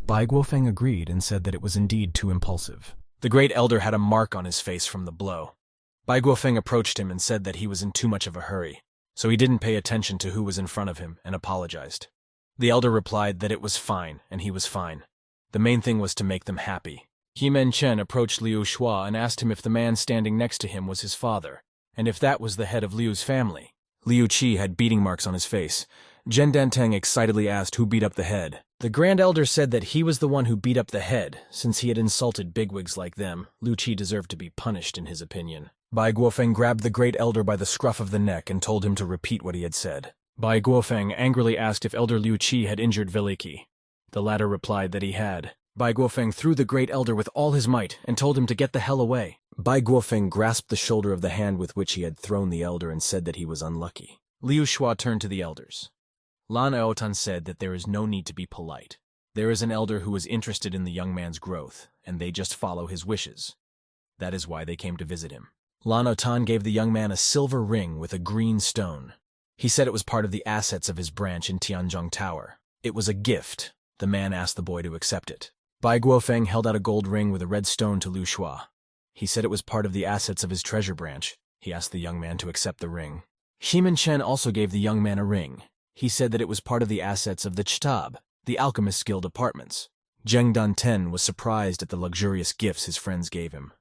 Bai Guofeng agreed and said that it was indeed too impulsive. The great elder had a mark on his face from the blow. Bai Guofeng approached him and said that he was in too much of a hurry, so he didn't pay attention to who was in front of him and apologized. The elder replied that it was fine and he was fine. The main thing was to make them happy. Hemen Chen approached Liu Shua and asked him if the man standing next to him was his father, and if that was the head of Liu's family. Liu Qi had beating marks on his face. Zhen Danteng excitedly asked who beat up the head. The grand elder said that he was the one who beat up the head. Since he had insulted bigwigs like them, Liu Qi deserved to be punished in his opinion. Bai Guofeng grabbed the great elder by the scruff of the neck and told him to repeat what he had said. Bai Guofeng angrily asked if Elder Liu Qi had injured Veliki. The latter replied that he had. Bai Guofeng threw the great elder with all his might and told him to get the hell away. Bai Guofeng grasped the shoulder of the hand with which he had thrown the elder and said that he was unlucky. Liu Shua turned to the elders. Lan Aotan said that there is no need to be polite. There is an elder who is interested in the young man's growth, and they just follow his wishes. That is why they came to visit him. Lan Aotan gave the young man a silver ring with a green stone. He said it was part of the assets of his branch in Tianzhong Tower. It was a gift. The man asked the boy to accept it. Bai Guofeng held out a gold ring with a red stone to Liu Shua. He said it was part of the assets of his treasure branch. He asked the young man to accept the ring. Hemen Chen also gave the young man a ring. He said that it was part of the assets of the Chtab, the Alchemist Guild apartments. Zheng Danten was surprised at the luxurious gifts his friends gave him.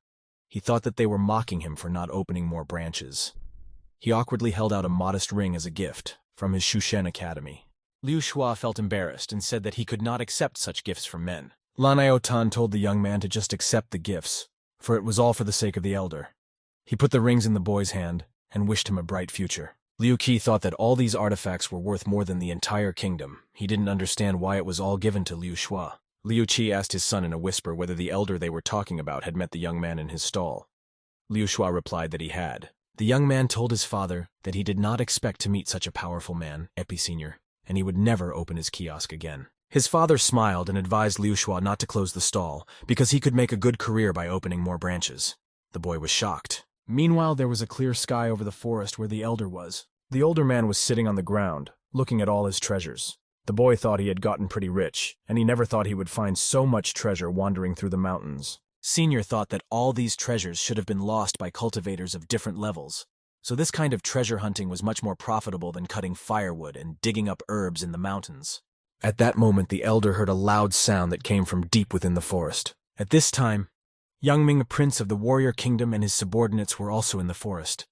He thought that they were mocking him for not opening more branches. He awkwardly held out a modest ring as a gift from his Shushen Academy. Liu Shua felt embarrassed and said that he could not accept such gifts from men. Lan Aotan told the young man to just accept the gifts, for it was all for the sake of the elder. He put the rings in the boy's hand and wished him a bright future. Liu Qi thought that all these artifacts were worth more than the entire kingdom. He didn't understand why it was all given to Liu Shua. Liu Qi asked his son in a whisper whether the elder they were talking about had met the young man in his stall. Liu Shua replied that he had. The young man told his father that he did not expect to meet such a powerful man, Epi Sr., and he would never open his kiosk again. His father smiled and advised Liu Shua not to close the stall, because he could make a good career by opening more branches. The boy was shocked. Meanwhile, there was a clear sky over the forest where the elder was. The older man was sitting on the ground, looking at all his treasures. The boy thought he had gotten pretty rich, and he never thought he would find so much treasure wandering through the mountains. Senior thought that all these treasures should have been lost by cultivators of different levels, so this kind of treasure hunting was much more profitable than cutting firewood and digging up herbs in the mountains. At that moment, the elder heard a loud sound that came from deep within the forest. At this time, Ming, prince of the warrior kingdom, and his subordinates were also in the forest.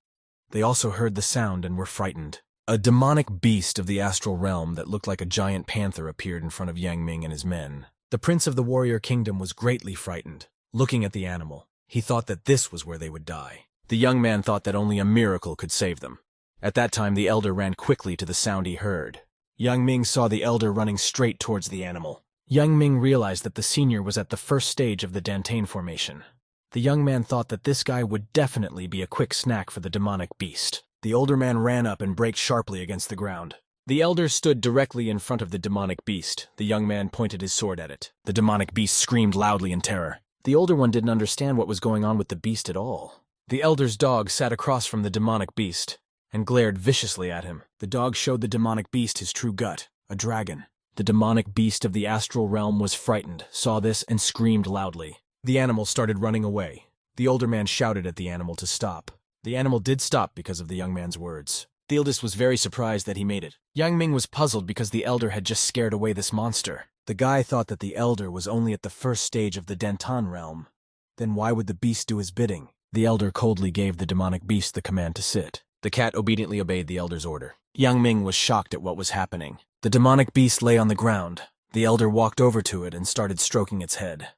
They also heard the sound and were frightened. A demonic beast of the astral realm that looked like a giant panther appeared in front of Ming and his men. The prince of the warrior kingdom was greatly frightened. Looking at the animal, he thought that this was where they would die. The young man thought that only a miracle could save them. At that time, the elder ran quickly to the sound he heard. Ming saw the elder running straight towards the animal. Ming realized that the senior was at the first stage of the Dantain formation. The young man thought that this guy would definitely be a quick snack for the demonic beast. The older man ran up and braked sharply against the ground. The elder stood directly in front of the demonic beast. The young man pointed his sword at it. The demonic beast screamed loudly in terror. The older one didn't understand what was going on with the beast at all. The elder's dog sat across from the demonic beast and glared viciously at him. The dog showed the demonic beast his true gut, a dragon. The demonic beast of the astral realm was frightened, saw this, and screamed loudly. The animal started running away. The older man shouted at the animal to stop. The animal did stop because of the young man's words. The eldest was very surprised that he made it. Ming was puzzled because the elder had just scared away this monster. The guy thought that the elder was only at the first stage of the Dantan realm. Then why would the beast do his bidding? The elder coldly gave the demonic beast the command to sit. The cat obediently obeyed the elder's order. Ming was shocked at what was happening. The demonic beast lay on the ground. The elder walked over to it and started stroking its head.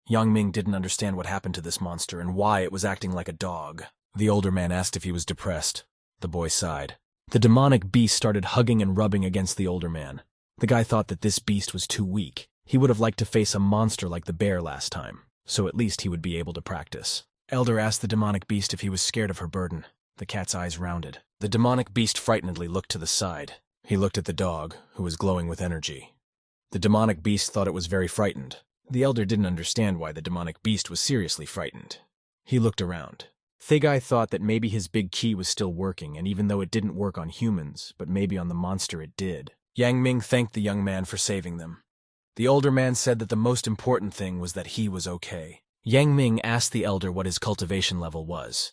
Ming didn't understand what happened to this monster and why it was acting like a dog. The older man asked if he was depressed. The boy sighed. The demonic beast started hugging and rubbing against the older man. The guy thought that this beast was too weak. He would have liked to face a monster like the bear last time, so at least he would be able to practice. Elder asked the demonic beast if he was scared of her burden. The cat's eyes rounded. The demonic beast frightenedly looked to the side. He looked at the dog, who was glowing with energy. The demonic beast thought it was very frightened. The elder didn't understand why the demonic beast was seriously frightened. He looked around. Thigai thought that maybe his big key was still working, and even though it didn't work on humans, but maybe on the monster it did. Ming thanked the young man for saving them. The older man said that the most important thing was that he was okay. Ming asked the elder what his cultivation level was.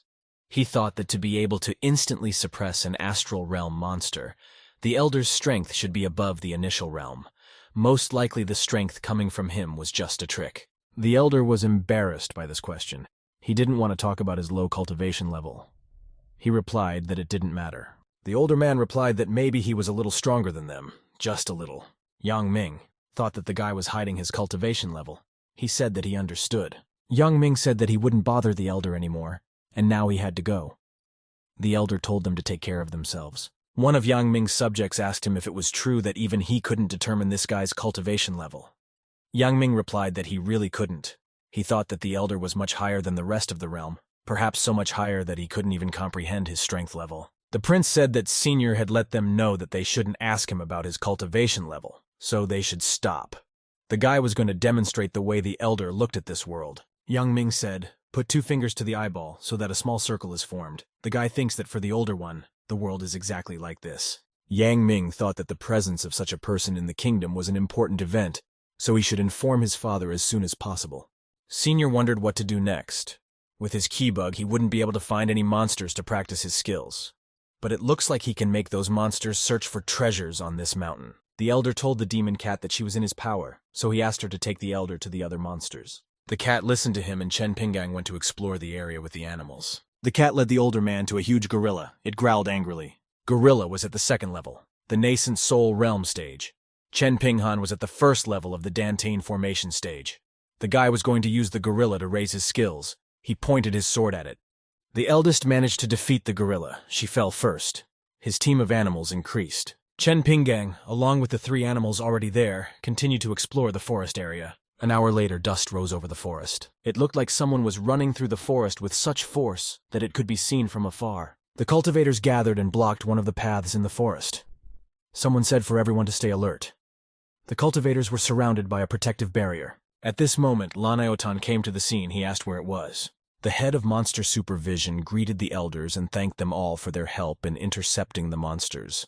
He thought that to be able to instantly suppress an astral realm monster, the elder's strength should be above the initial realm. Most likely the strength coming from him was just a trick. The elder was embarrassed by this question. He didn't want to talk about his low cultivation level. He replied that it didn't matter. The older man replied that maybe he was a little stronger than them, just a little. Ming thought that the guy was hiding his cultivation level. He said that he understood. Ming said that he wouldn't bother the elder anymore, and now he had to go. The elder told them to take care of themselves. One of Ming's subjects asked him if it was true that even he couldn't determine this guy's cultivation level. Ming replied that he really couldn't. He thought that the elder was much higher than the rest of the realm, perhaps so much higher that he couldn't even comprehend his strength level. The prince said that Senior had let them know that they shouldn't ask him about his cultivation level, so they should stop. The guy was going to demonstrate the way the elder looked at this world. Ming said, "Put 2 fingers to the eyeball so that a small circle is formed. The guy thinks that for the older one, the world is exactly like this." Ming thought that the presence of such a person in the kingdom was an important event, so he should inform his father as soon as possible. Senior wondered what to do next. With his key bug, he wouldn't be able to find any monsters to practice his skills. But it looks like he can make those monsters search for treasures on this mountain. The elder told the demon cat that she was in his power, so he asked her to take the elder to the other monsters. The cat listened to him, and Chen Pingang went to explore the area with the animals. The cat led the older man to a huge gorilla. It growled angrily. Gorilla was at the 2nd level, the nascent soul realm stage. Chen Pinghan was at the 1st level of the Dantain formation stage. The guy was going to use the gorilla to raise his skills. He pointed his sword at it. The eldest managed to defeat the gorilla. She fell first. His team of animals increased. Chen Pinggang, along with the 3 animals already there, continued to explore the forest area. An hour later, dust rose over the forest. It looked like someone was running through the forest with such force that it could be seen from afar. The cultivators gathered and blocked one of the paths in the forest. Someone said for everyone to stay alert. The cultivators were surrounded by a protective barrier. At this moment, Lanaotan came to the scene. He asked where it was. The head of Monster Supervision greeted the elders and thanked them all for their help in intercepting the monsters.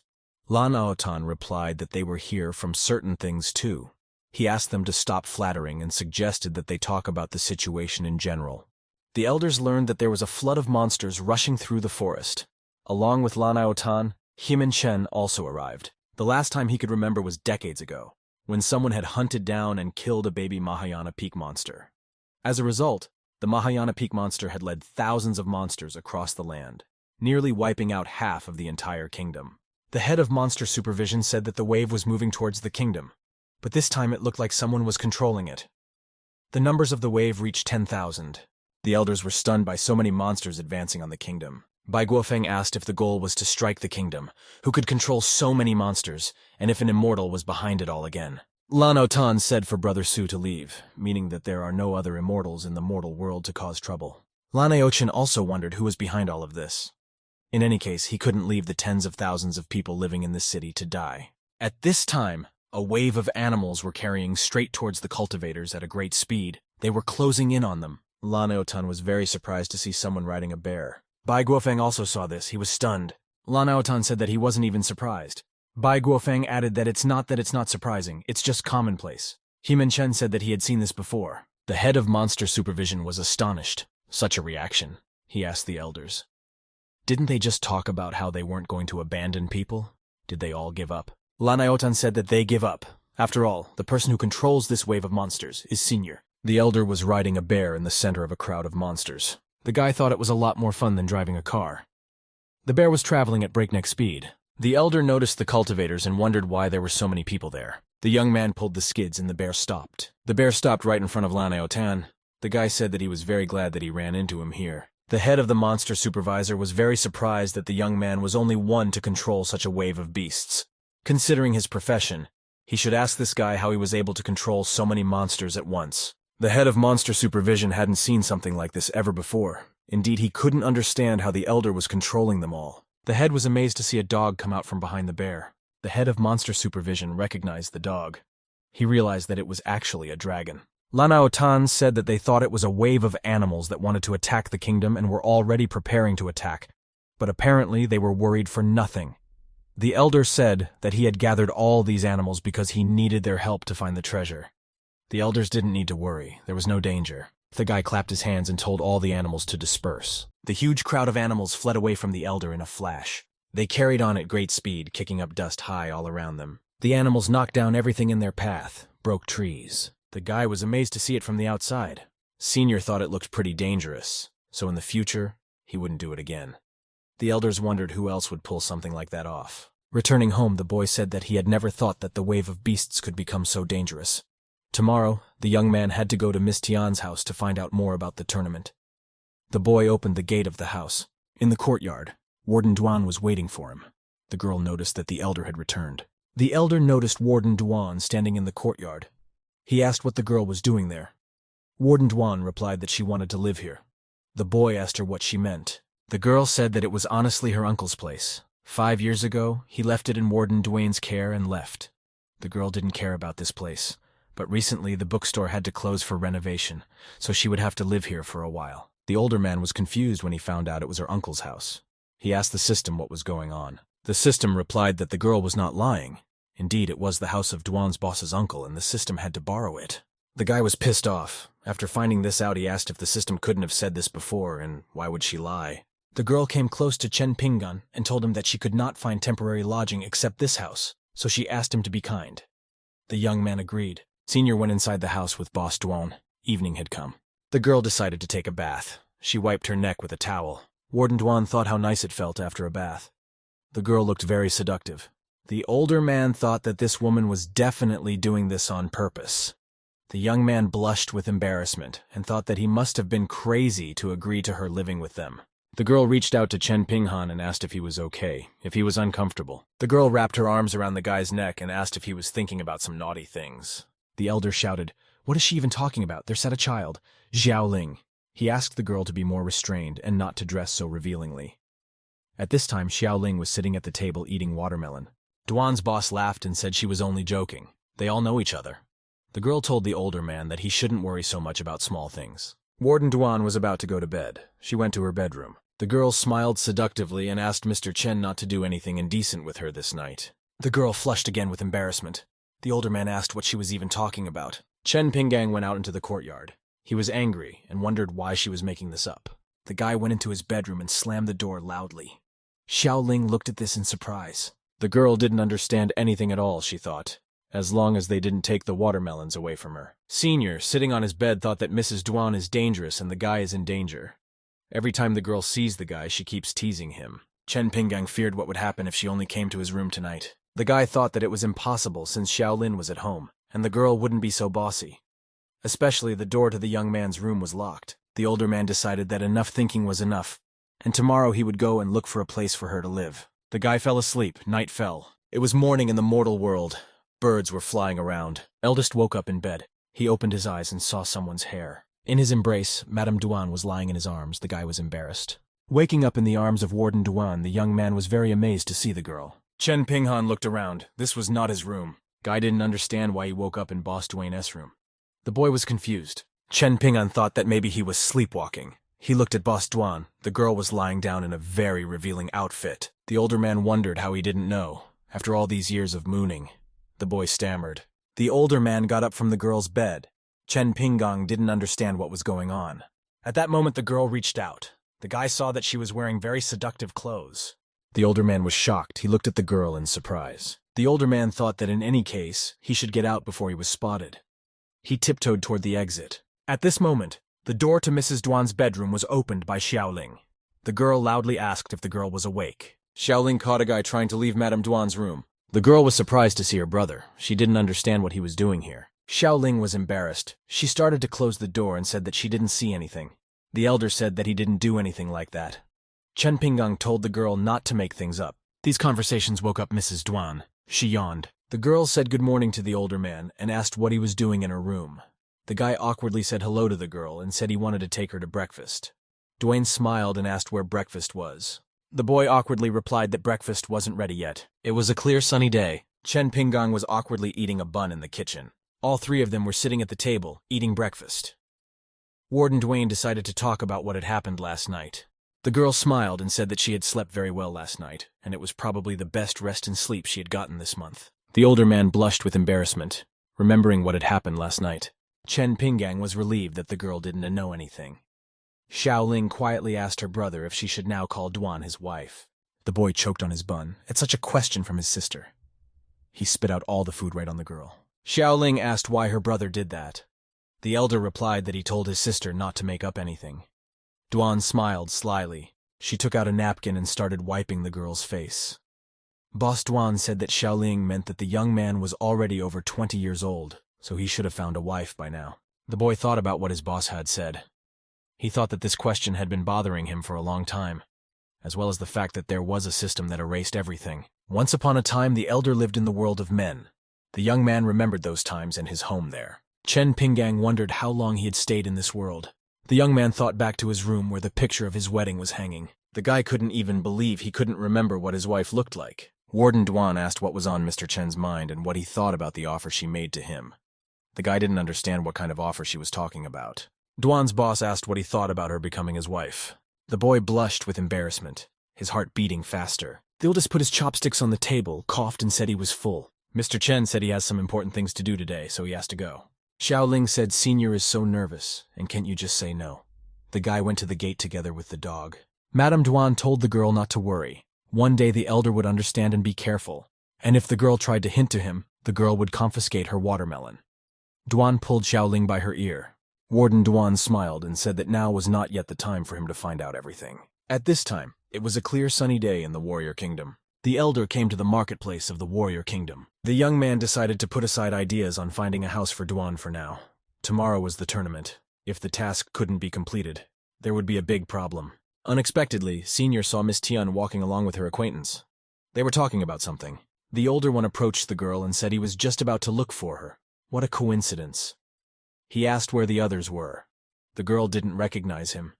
Lan Aotan replied that they were here from certain things too. He asked them to stop flattering and suggested that they talk about the situation in general. The elders learned that there was a flood of monsters rushing through the forest. Along with Lan Aotan, Himen also arrived. The last time he could remember was decades ago, when someone had hunted down and killed a baby Mahayana Peak monster. As a result, the Mahayana Peak monster had led thousands of monsters across the land, nearly wiping out half of the entire kingdom. The head of monster supervision said that the wave was moving towards the kingdom, but this time it looked like someone was controlling it. The numbers of the wave reached 10,000. The elders were stunned by so many monsters advancing on the kingdom. Bai Guofeng asked if the goal was to strike the kingdom, who could control so many monsters, and if an immortal was behind it all again. Lan Aotan said for Brother Su to leave, meaning that there are no other immortals in the mortal world to cause trouble. Lan Aochen also wondered who was behind all of this. In any case, he couldn't leave the tens of thousands of people living in this city to die. At this time, a wave of animals were carrying straight towards the cultivators at a great speed. They were closing in on them. Lan Aotan was very surprised to see someone riding a bear. Bai Guofeng also saw this. He was stunned. Lan Aotan said that he wasn't even surprised. Bai Guofeng added that it's not surprising, it's just commonplace. Himen Chen said that he had seen this before. The head of monster supervision was astonished. Such a reaction, he asked the elders. Didn't they just talk about how they weren't going to abandon people? Did they all give up? Lan Aotan said that they give up. After all, the person who controls this wave of monsters is Senior. The elder was riding a bear in the center of a crowd of monsters. The guy thought it was a lot more fun than driving a car. The bear was traveling at breakneck speed. The elder noticed the cultivators and wondered why there were so many people there. The young man pulled the skids and the bear stopped. The bear stopped right in front of Lan Aotan. The guy said that he was very glad that he ran into him here. The head of the monster supervisor was very surprised that the young man was only one to control such a wave of beasts. Considering his profession, he should ask this guy how he was able to control so many monsters at once. The head of monster supervision hadn't seen something like this ever before. Indeed, he couldn't understand how the elder was controlling them all. The head was amazed to see a dog come out from behind the bear. The head of monster supervision recognized the dog. He realized that it was actually a dragon. Lan Aotan said that they thought it was a wave of animals that wanted to attack the kingdom and were already preparing to attack. But apparently they were worried for nothing. The elder said that he had gathered all these animals because he needed their help to find the treasure. The elders didn't need to worry. There was no danger. The guy clapped his hands and told all the animals to disperse. The huge crowd of animals fled away from the elder in a flash. They carried on at great speed, kicking up dust high all around them. The animals knocked down everything in their path, broke trees. The guy was amazed to see it from the outside. Senior thought it looked pretty dangerous, so in the future, he wouldn't do it again. The elders wondered who else would pull something like that off. Returning home, the boy said that he had never thought that the wave of beasts could become so dangerous. Tomorrow, the young man had to go to Miss Tian's house to find out more about the tournament. The boy opened the gate of the house. In the courtyard, Warden Duan was waiting for him. The girl noticed that the elder had returned. The elder noticed Warden Duan standing in the courtyard. He asked what the girl was doing there. Warden Duan replied that she wanted to live here. The boy asked her what she meant. The girl said that it was honestly her uncle's place. 5 years ago, he left it in Warden Duane's care and left. The girl didn't care about this place. But recently the bookstore had to close for renovation, so she would have to live here for a while. The older man was confused when he found out it was her uncle's house. He asked the system what was going on. The system replied that the girl was not lying. Indeed, it was the house of Duan's boss's uncle, and the system had to borrow it. The guy was pissed off. After finding this out, he asked if the system couldn't have said this before, and why would she lie? The girl came close to Chen Pinggan and told him that she could not find temporary lodging except this house, so she asked him to be kind. The young man agreed. Senior went inside the house with Boss Duan. Evening had come. The girl decided to take a bath. She wiped her neck with a towel. Warden Duan thought how nice it felt after a bath. The girl looked very seductive. The older man thought that this woman was definitely doing this on purpose. The young man blushed with embarrassment and thought that he must have been crazy to agree to her living with them. The girl reached out to Chen Pinghan and asked if he was okay, if he was uncomfortable. The girl wrapped her arms around the guy's neck and asked if he was thinking about some naughty things. The elder shouted, "What is she even talking about? There's a child." Xiao Ling. He asked the girl to be more restrained and not to dress so revealingly. At this time, Xiao Ling was sitting at the table eating watermelon. Duan's boss laughed and said she was only joking. They all know each other. The girl told the older man that he shouldn't worry so much about small things. Warden Duan was about to go to bed. She went to her bedroom. The girl smiled seductively and asked Mr. Chen not to do anything indecent with her this night. The girl flushed again with embarrassment. The older man asked what she was even talking about. Chen Pinggang went out into the courtyard. He was angry and wondered why she was making this up. The guy went into his bedroom and slammed the door loudly. Xiaoling looked at this in surprise. The girl didn't understand anything at all, she thought, as long as they didn't take the watermelons away from her. Senior, sitting on his bed, thought that Mrs. Duan is dangerous and the guy is in danger. Every time the girl sees the guy, she keeps teasing him. Chen Pinggang feared what would happen if she only came to his room tonight. The guy thought that it was impossible since Xiaolin was at home, and the girl wouldn't be so bossy. Especially the door to the young man's room was locked. The older man decided that enough thinking was enough, and tomorrow he would go and look for a place for her to live. The guy fell asleep. Night fell. It was morning in the mortal world. Birds were flying around. Eldest woke up in bed. He opened his eyes and saw someone's hair. In his embrace, Madame Duan was lying in his arms. The guy was embarrassed. Waking up in the arms of Warden Duan, the young man was very amazed to see the girl. Chen Pinghan looked around. This was not his room. Guy didn't understand why he woke up in Boss Duane's room. The boy was confused. Chen Pinghan thought that maybe he was sleepwalking. He looked at Boss Duan. The girl was lying down in a very revealing outfit. The older man wondered how he didn't know. After all these years of mooning, the boy stammered. The older man got up from the girl's bed. Chen Pinggang didn't understand what was going on. At that moment, the girl reached out. The guy saw that she was wearing very seductive clothes. The older man was shocked. He looked at the girl in surprise. The older man thought that in any case, he should get out before he was spotted. He tiptoed toward the exit. At this moment, the door to Mrs. Duan's bedroom was opened by Xiaoling. The girl loudly asked if the girl was awake. Xiaoling caught a guy trying to leave Madame Duan's room. The girl was surprised to see her brother. She didn't understand what he was doing here. Xiaoling was embarrassed. She started to close the door and said that she didn't see anything. The elder said that he didn't do anything like that. Chen Pinggang told the girl not to make things up. These conversations woke up Mrs. Duan. She yawned. The girl said good morning to the older man and asked what he was doing in her room. The guy awkwardly said hello to the girl and said he wanted to take her to breakfast. Duane smiled and asked where breakfast was. The boy awkwardly replied that breakfast wasn't ready yet. It was a clear sunny day. Chen Pinggang was awkwardly eating a bun in the kitchen. All three of them were sitting at the table, eating breakfast. Warden Duane decided to talk about what had happened last night. The girl smiled and said that she had slept very well last night, and it was probably the best rest and sleep she had gotten this month. The older man blushed with embarrassment, remembering what had happened last night. Chen Pinggang was relieved that the girl didn't know anything. Xiaoling quietly asked her brother if she should now call Duan his wife. The boy choked on his bun at such a question from his sister. He spit out all the food right on the girl. Xiaoling asked why her brother did that. The elder replied that he told his sister not to make up anything. Duan smiled slyly. She took out a napkin and started wiping the girl's face. Boss Duan said that Xiaoling meant that the young man was already over 20 years old, so he should have found a wife by now. The boy thought about what his boss had said. He thought that this question had been bothering him for a long time, as well as the fact that there was a system that erased everything. Once upon a time, the elder lived in the world of men. The young man remembered those times and his home there. Chen Pinggang wondered how long he had stayed in this world. The young man thought back to his room where the picture of his wedding was hanging. The guy couldn't even believe he couldn't remember what his wife looked like. Warden Duan asked what was on Mr. Chen's mind and what he thought about the offer she made to him. The guy didn't understand what kind of offer she was talking about. Duan's boss asked what he thought about her becoming his wife. The boy blushed with embarrassment, his heart beating faster. The oldest put his chopsticks on the table, coughed, and said he was full. Mr. Chen said he has some important things to do today, so he has to go. Xiaoling said Senior is so nervous, and can't you just say no? The guy went to the gate together with the dog. Madame Duan told the girl not to worry. One day the elder would understand and be careful, and if the girl tried to hint to him, the girl would confiscate her watermelon. Duan pulled Xiaoling by her ear. Warden Duan smiled and said that now was not yet the time for him to find out everything. At this time, it was a clear sunny day in the warrior kingdom. The elder came to the marketplace of the warrior kingdom. The young man decided to put aside ideas on finding a house for Duan for now. Tomorrow was the tournament. If the task couldn't be completed, there would be a big problem. Unexpectedly, Senior saw Miss Tian walking along with her acquaintance. They were talking about something. The older one approached the girl and said he was just about to look for her. What a coincidence. He asked where the others were. The girl didn't recognize him.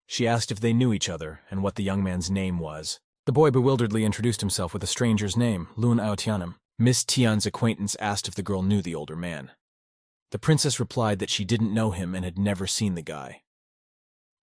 She asked if they knew each other and what the young man's name was. The boy bewilderedly introduced himself with a stranger's name, Lun Aotianem. Miss Tian's acquaintance asked if the girl knew the older man. The princess replied that she didn't know him and had never seen the guy.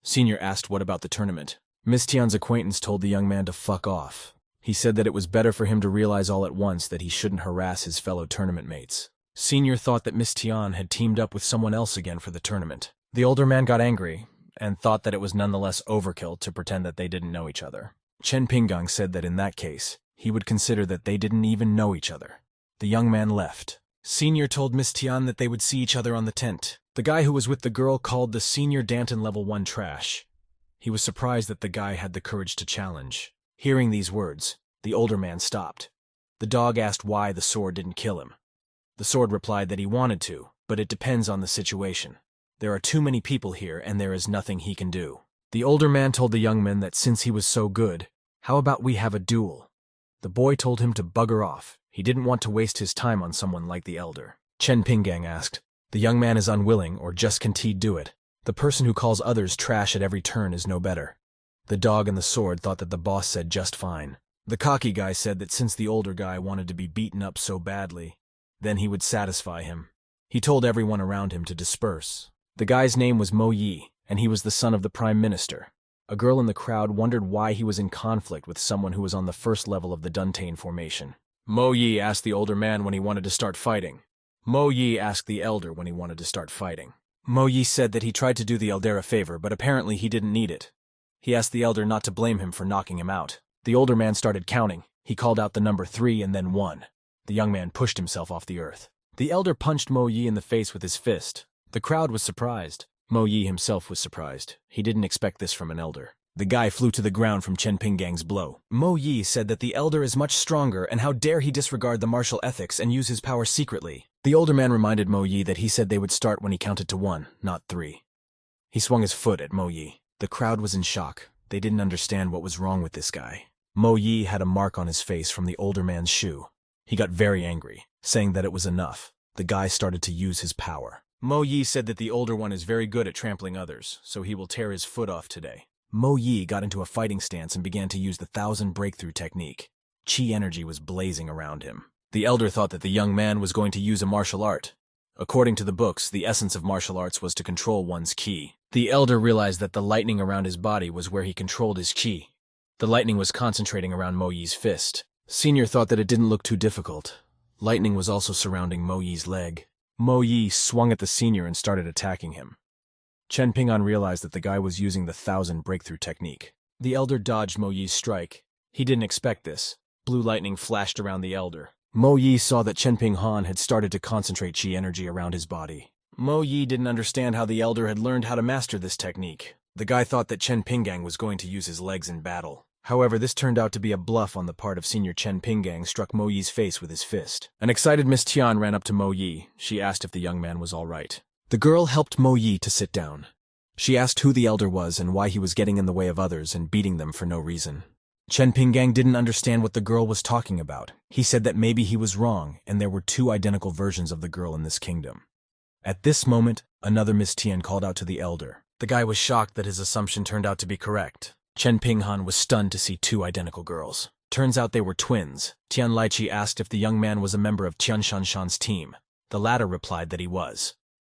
Senior asked what about the tournament. Miss Tian's acquaintance told the young man to fuck off. He said that it was better for him to realize all at once that he shouldn't harass his fellow tournament mates. Senior thought that Miss Tian had teamed up with someone else again for the tournament. The older man got angry and thought that it was nonetheless overkill to pretend that they didn't know each other. Chen Pinggang said that in that case, he would consider that they didn't even know each other. The young man left. Senior told Miss Tian that they would see each other on the tent. The guy who was with the girl called the Senior Danton Level 1 trash. He was surprised that the guy had the courage to challenge. Hearing these words, the older man stopped. The dog asked why the sword didn't kill him. The sword replied that he wanted to, but it depends on the situation. There are too many people here and there is nothing he can do. The older man told the young man that since he was so good, how about we have a duel? The boy told him to bugger off. He didn't want to waste his time on someone like the elder. Chen Pinggang asked, "The young man is unwilling or just can't he do it? The person who calls others trash at every turn is no better." The dog and the sword thought that the boss said just fine. The cocky guy said that since the older guy wanted to be beaten up so badly, then he would satisfy him. He told everyone around him to disperse. The guy's name was Mo Yi, and he was the son of the prime minister. A girl in the crowd wondered why he was in conflict with someone who was on the first level of the Duntain formation. Mo Yi asked the older man when he wanted to start fighting. Mo Yi asked the elder when he wanted to start fighting. Mo Yi said that he tried to do the elder a favor, but apparently he didn't need it. He asked the elder not to blame him for knocking him out. The older man started counting. He called out the number 3 and then 1. The young man pushed himself off the earth. The elder punched Mo Yi in the face with his fist. The crowd was surprised. Mo Yi himself was surprised. He didn't expect this from an elder. The guy flew to the ground from Chen Pinggang's blow. Mo Yi said that the elder is much stronger and how dare he disregard the martial ethics and use his power secretly. The older man reminded Mo Yi that he said they would start when he counted to 1, not 3. He swung his foot at Mo Yi. The crowd was in shock. They didn't understand what was wrong with this guy. Mo Yi had a mark on his face from the older man's shoe. He got very angry, saying that it was enough. The guy started to use his power. Mo Yi said that the older one is very good at trampling others, so he will tear his foot off today. Mo Yi got into a fighting stance and began to use the 1,000 breakthrough technique. Qi energy was blazing around him. The elder thought that the young man was going to use a martial art. According to the books, the essence of martial arts was to control one's qi. The elder realized that the lightning around his body was where he controlled his qi. The lightning was concentrating around Mo Yi's fist. Senior thought that it didn't look too difficult. Lightning was also surrounding Mo Yi's leg. Mo Yi swung at the senior and started attacking him. Chen Ping'an realized that the guy was using the 1,000 breakthrough technique. The elder dodged Mo Yi's strike. He didn't expect this. Blue lightning flashed around the elder. Mo Yi saw that Chen Ping'an had started to concentrate qi energy around his body. Mo Yi didn't understand how the elder had learned how to master this technique. The guy thought that Chen Pinggang was going to use his legs in battle. However, this turned out to be a bluff on the part of Senior Chen Pinggang struck Mo Yi's face with his fist. An excited Miss Tian ran up to Mo Yi. She asked if the young man was all right. The girl helped Mo Yi to sit down. She asked who the elder was and why he was getting in the way of others and beating them for no reason. Chen Pinggang didn't understand what the girl was talking about. He said that maybe he was wrong and there were 2 identical versions of the girl in this kingdom. At this moment, another Miss Tian called out to the elder. The guy was shocked that his assumption turned out to be correct. Chen Pinghan was stunned to see 2 identical girls. Turns out they were twins. Tian Laiqi asked if the young man was a member of Tian Shanshan's team. The latter replied that he was.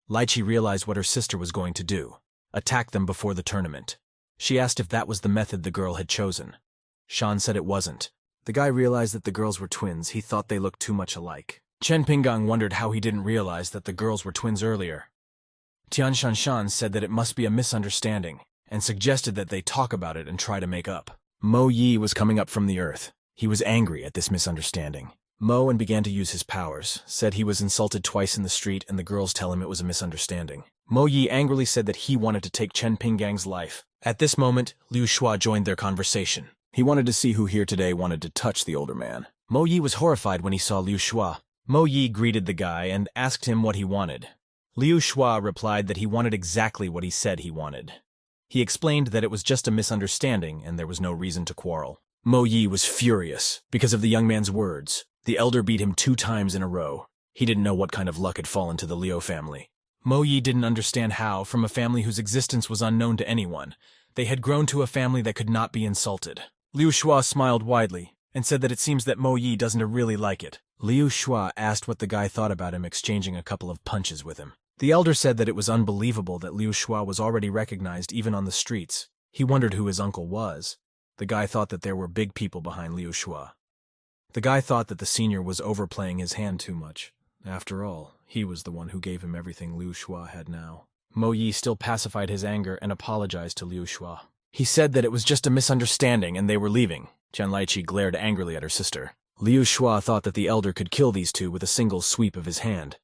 Laiqi realized what her sister was going to do. Attack them before the tournament. She asked if that was the method the girl had chosen. Shan said it wasn't. The guy realized that the girls were twins. He thought they looked too much alike. Chen Pinggang wondered how he didn't realize that the girls were twins earlier. Tian Shanshan said that it must be a misunderstanding, and suggested that they talk about it and try to make up. Mo Yi was coming up from the earth. He was angry at this misunderstanding. Mo and began to use his powers, said he was insulted twice in the street and the girls tell him it was a misunderstanding. Mo Yi angrily said that he wanted to take Chen Pinggang's life. At this moment, Liu Shua joined their conversation. He wanted to see who here today wanted to touch the older man. Mo Yi was horrified when he saw Liu Shua. Mo Yi greeted the guy and asked him what he wanted. Liu Shua replied that he wanted exactly what he said he wanted. He explained that it was just a misunderstanding and there was no reason to quarrel. Mo Yi was furious because of the young man's words. The elder beat him 2 times in a row. He didn't know what kind of luck had fallen to the Liu family. Mo Yi didn't understand how, from a family whose existence was unknown to anyone, they had grown to a family that could not be insulted. Liu Shua smiled widely and said that it seems that Mo Yi doesn't really like it. Liu Shua asked what the guy thought about him exchanging a couple of punches with him. The elder said that it was unbelievable that Liu Shua was already recognized even on the streets. He wondered who his uncle was. The guy thought that there were big people behind Liu Shua. The guy thought that the senior was overplaying his hand too much. After all, he was the one who gave him everything Liu Shua had now. Mo Yi still pacified his anger and apologized to Liu Shua. He said that it was just a misunderstanding and they were leaving. Chen Laiqi glared angrily at her sister. Liu Shua thought that the elder could kill these two with a single sweep of his hand.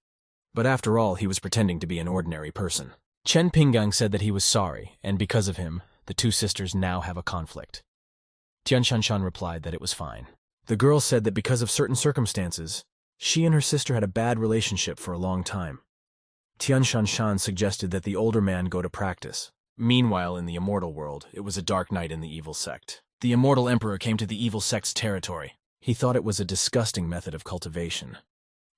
But after all, he was pretending to be an ordinary person. Chen Pinggang said that he was sorry, and because of him, the two sisters now have a conflict. Tian Shanshan replied that it was fine. The girl said that because of certain circumstances, she and her sister had a bad relationship for a long time. Tian Shanshan suggested that the older man go to practice. Meanwhile, in the immortal world, it was a dark night in the evil sect. The immortal emperor came to the evil sect's territory. He thought it was a disgusting method of cultivation.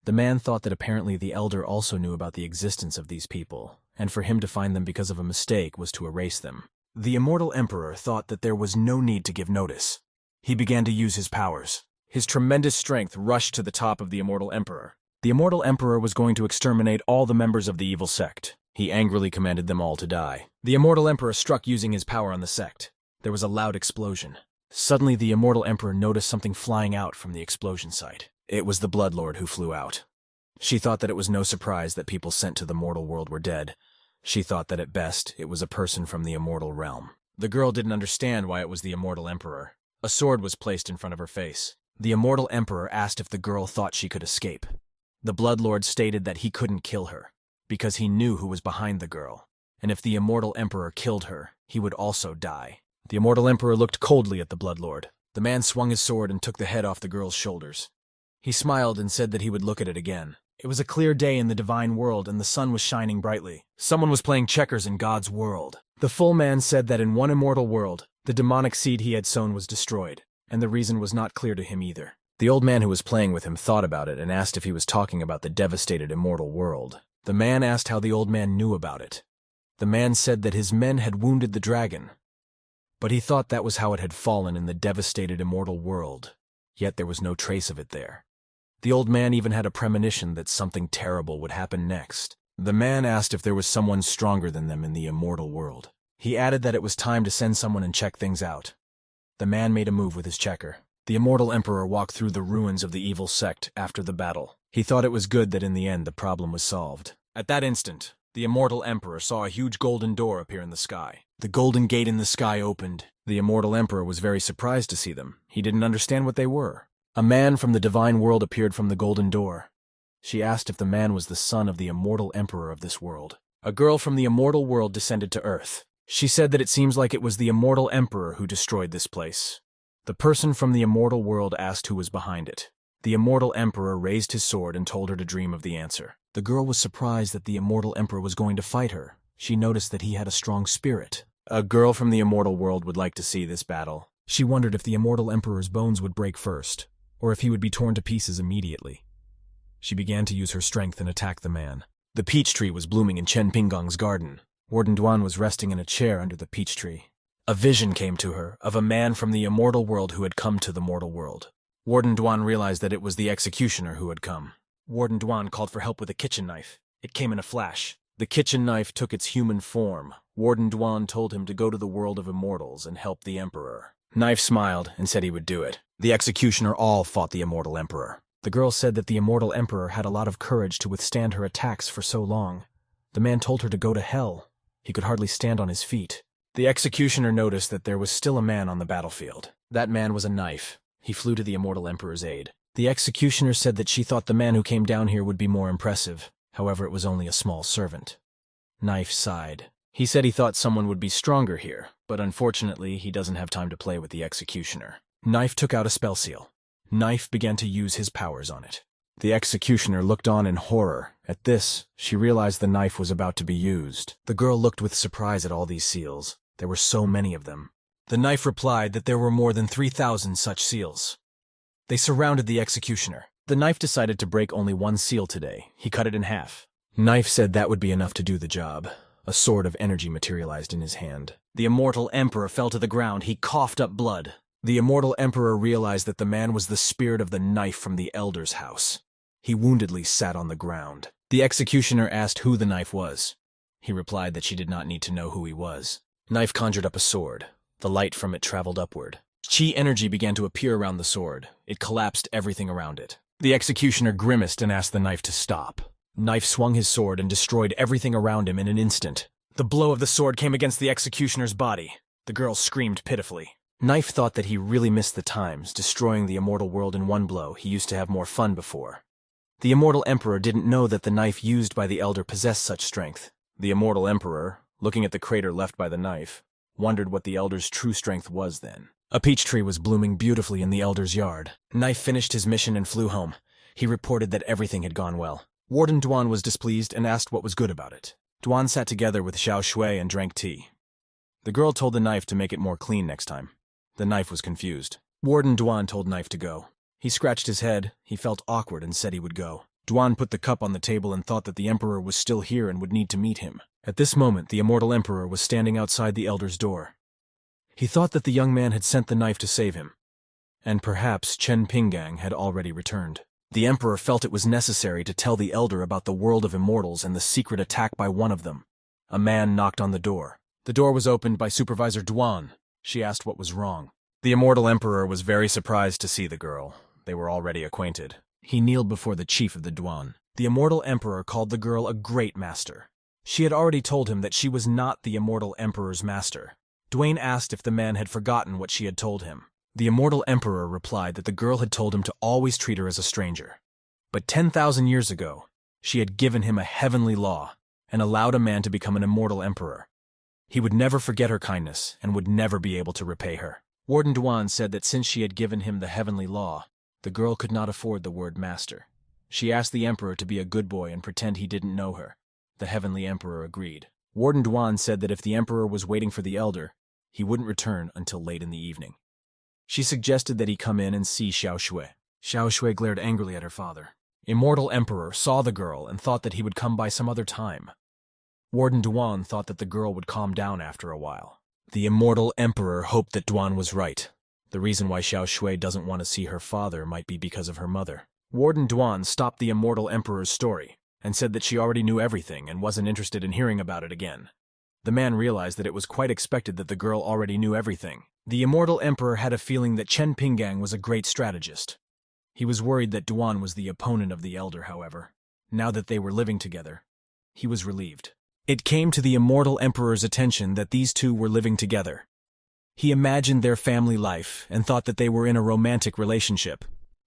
The man thought that apparently the elder also knew about the existence of these people, and for him to find them because of a mistake was to erase them. The immortal emperor thought that there was no need to give notice. He began to use his powers. His tremendous strength rushed to the top of the immortal emperor. The immortal emperor was going to exterminate all the members of the evil sect. He angrily commanded them all to die. The immortal emperor struck using his power on the sect. There was a loud explosion. Suddenly, the immortal emperor noticed something flying out from the explosion site. It was the Bloodlord who flew out. She thought that it was no surprise that people sent to the mortal world were dead. She thought that at best, it was a person from the immortal realm. The girl didn't understand why it was the immortal emperor. A sword was placed in front of her face. The immortal emperor asked if the girl thought she could escape. The Bloodlord stated that he couldn't kill her, because he knew who was behind the girl, and if the immortal emperor killed her, he would also die. The immortal emperor looked coldly at the Bloodlord. The man swung his sword and took the head off the girl's shoulders. He smiled and said that he would look at it again. It was a clear day in the divine world and the sun was shining brightly. Someone was playing checkers in God's world. The full man said that in one immortal world, the demonic seed he had sown was destroyed, and the reason was not clear to him either. The old man who was playing with him thought about it and asked if he was talking about the devastated immortal world. The man asked how the old man knew about it. The man said that his men had wounded the dragon, but he thought that was how it had fallen in the devastated immortal world, yet there was no trace of it there. The old man even had a premonition that something terrible would happen next. The man asked if there was someone stronger than them in the immortal world. He added that it was time to send someone and check things out. The man made a move with his checker. The immortal emperor walked through the ruins of the evil sect after the battle. He thought it was good that in the end the problem was solved. At that instant, the immortal emperor saw a huge golden door appear in the sky. The golden gate in the sky opened. The immortal emperor was very surprised to see them. He didn't understand what they were. A man from the divine world appeared from the golden door. She asked if the man was the son of the immortal emperor of this world. A girl from the immortal world descended to Earth. She said that it seems like it was the immortal emperor who destroyed this place. The person from the immortal world asked who was behind it. The immortal emperor raised his sword and told her to dream of the answer. The girl was surprised that the immortal emperor was going to fight her. She noticed that he had a strong spirit. A girl from the immortal world would like to see this battle. She wondered if the immortal emperor's bones would break first, or if he would be torn to pieces immediately. She began to use her strength and attack the man. The peach tree was blooming in Chen Pinggong's garden. Warden Duan was resting in a chair under the peach tree. A vision came to her of a man from the immortal world who had come to the mortal world. Warden Duan realized that it was the executioner who had come. Warden Duan called for help with a kitchen knife. It came in a flash. The kitchen knife took its human form. Warden Duan told him to go to the world of immortals and help the emperor. Knife smiled and said he would do it. The executioner all fought the immortal emperor. The girl said that the immortal emperor had a lot of courage to withstand her attacks for so long. The man told her to go to hell. He could hardly stand on his feet. The executioner noticed that there was still a man on the battlefield. That man was a knife. He flew to the immortal emperor's aid. The executioner said that she thought the man who came down here would be more impressive. However, it was only a small servant. Knife sighed. He said he thought someone would be stronger here, but unfortunately he doesn't have time to play with the executioner. Knife took out a spell seal. Knife began to use his powers on it. The executioner looked on in horror. At this, she realized the knife was about to be used. The girl looked with surprise at all these seals. There were so many of them. The knife replied that there were more than 3,000 such seals. They surrounded the executioner. The knife decided to break only one seal today. He cut it in half. Knife said that would be enough to do the job. A sword of energy materialized in his hand. The immortal emperor fell to the ground. He coughed up blood. The immortal emperor realized that the man was the spirit of the knife from the elder's house. He woundedly sat on the ground. The executioner asked who the knife was. He replied that she did not need to know who he was. Knife conjured up a sword. The light from it traveled upward. Chi energy began to appear around the sword. It collapsed everything around it. The executioner grimaced and asked the knife to stop. Knife swung his sword and destroyed everything around him in an instant. The blow of the sword came against the executioner's body. The girl screamed pitifully. Knife thought that he really missed the times, destroying the immortal world in one blow. He used to have more fun before. The immortal emperor didn't know that the knife used by the elder possessed such strength. The immortal emperor, looking at the crater left by the knife, wondered what the elder's true strength was then. A peach tree was blooming beautifully in the elder's yard. Knife finished his mission and flew home. He reported that everything had gone well. Warden Duan was displeased and asked what was good about it. Duan sat together with Xiao Shui and drank tea. The girl told the knife to make it more clean next time. The knife was confused. Warden Duan told Knife to go. He scratched his head, he felt awkward and said he would go. Duan put the cup on the table and thought that the emperor was still here and would need to meet him. At this moment, the immortal emperor was standing outside the elder's door. He thought that the young man had sent the knife to save him, and perhaps Chen Pinggang had already returned. The emperor felt it was necessary to tell the elder about the world of immortals and the secret attack by one of them. A man knocked on the door. The door was opened by Supervisor Duan. She asked what was wrong. The immortal emperor was very surprised to see the girl. They were already acquainted. He kneeled before the chief of the Duan. The immortal emperor called the girl a great master. She had already told him that she was not the immortal emperor's master. Duane asked if the man had forgotten what she had told him. The immortal emperor replied that the girl had told him to always treat her as a stranger. But 10,000 years ago, she had given him a heavenly law and allowed a man to become an immortal emperor. He would never forget her kindness and would never be able to repay her. Warden Duan said that since she had given him the heavenly law, the girl could not afford the word master. She asked the emperor to be a good boy and pretend he didn't know her. The heavenly emperor agreed. Warden Duan said that if the emperor was waiting for the elder, he wouldn't return until late in the evening. She suggested that he come in and see Xiao Shui. Xiao Shui glared angrily at her father. Immortal Emperor saw the girl and thought that he would come by some other time. Warden Duan thought that the girl would calm down after a while. The Immortal Emperor hoped that Duan was right. The reason why Xiao Shui doesn't want to see her father might be because of her mother. Warden Duan stopped the Immortal Emperor's story and said that she already knew everything and wasn't interested in hearing about it again. The man realized that it was quite expected that the girl already knew everything. The Immortal Emperor had a feeling that Chen Pinggang was a great strategist. He was worried that Duan was the opponent of the elder, however. Now that they were living together, he was relieved. It came to the Immortal Emperor's attention that these two were living together. He imagined their family life and thought that they were in a romantic relationship.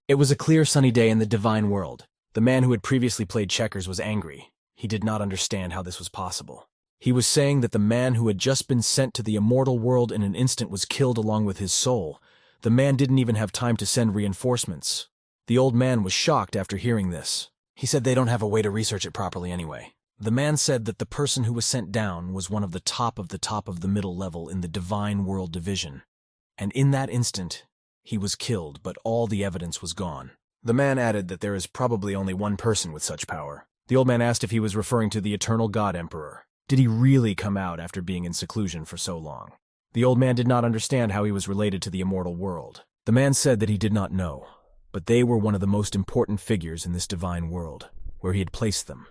It was a clear sunny day in the divine world. The man who had previously played checkers was angry. He did not understand how this was possible. He was saying that the man who had just been sent to the immortal world in an instant was killed along with his soul. The man didn't even have time to send reinforcements. The old man was shocked after hearing this. He said they don't have a way to research it properly anyway. The man said that the person who was sent down was one of the top of the middle level in the Divine World Division. And in that instant, he was killed, but all the evidence was gone. The man added that there is probably only one person with such power. The old man asked if he was referring to the Eternal God Emperor. Did he really come out after being in seclusion for so long? The old man did not understand how he was related to the immortal world. The man said that he did not know, but they were one of the most important figures in this divine world, where he had placed them.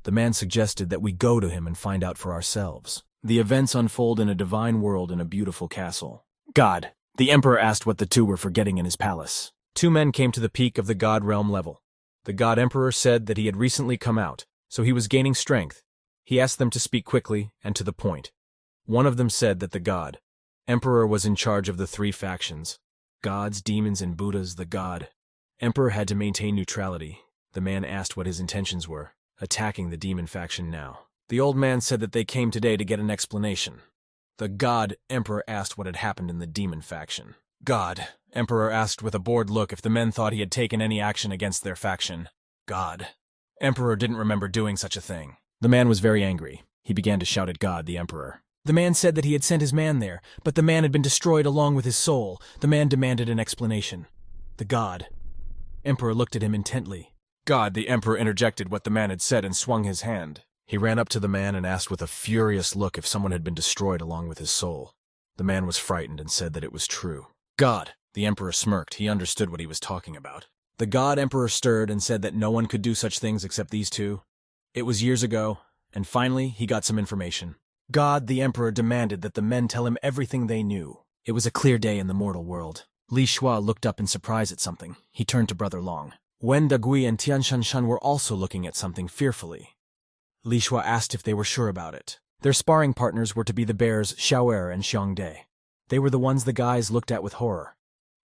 The man suggested that we go to him and find out for ourselves. The events unfold in a divine world in a beautiful castle. God, the emperor asked what the two were forgetting in his palace. Two men came to the peak of the god realm level. The god emperor said that he had recently come out, so he was gaining strength. He asked them to speak quickly and to the point. One of them said that the god emperor was in charge of the three factions. Gods, demons, and Buddhas, the god emperor had to maintain neutrality. The man asked what his intentions were, attacking the demon faction now. The old man said that they came today to get an explanation. The god emperor asked what had happened in the demon faction. God emperor asked with a bored look if the men thought he had taken any action against their faction. God emperor didn't remember doing such a thing. The man was very angry. He began to shout at God, the emperor. The man said that he had sent his man there, but the man had been destroyed along with his soul. The man demanded an explanation. The god emperor looked at him intently. God, the emperor interjected what the man had said and swung his hand. He ran up to the man and asked with a furious look if someone had been destroyed along with his soul. The man was frightened and said that it was true. God, the emperor smirked. He understood what he was talking about. The god emperor stirred and said that no one could do such things except these two. It was years ago, and finally he got some information. God, the Emperor, demanded that the men tell him everything they knew. It was a clear day in the mortal world. Li Shua looked up in surprise at something. He turned to Brother Long. Wen Dagui and Tian Shanshan were also looking at something fearfully. Li Shua asked if they were sure about it. Their sparring partners were to be the bears Xiaoer and Xiangde. They were the ones the guys looked at with horror.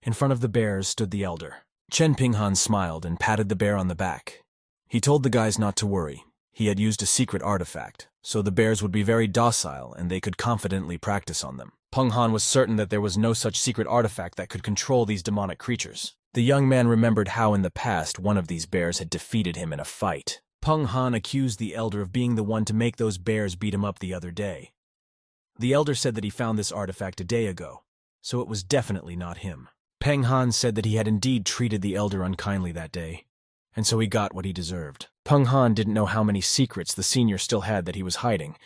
In front of the bears stood the elder. Chen Pinghan smiled and patted the bear on the back. He told the guys not to worry. He had used a secret artifact, so the bears would be very docile and they could confidently practice on them. Peng Han was certain that there was no such secret artifact that could control these demonic creatures. The young man remembered how in the past one of these bears had defeated him in a fight. Peng Han accused the elder of being the one to make those bears beat him up the other day. The elder said that he found this artifact a day ago, so it was definitely not him. Peng Han said that he had indeed treated the elder unkindly that day, and so he got what he deserved. Peng Han didn't know how many secrets the senior still had that he was hiding,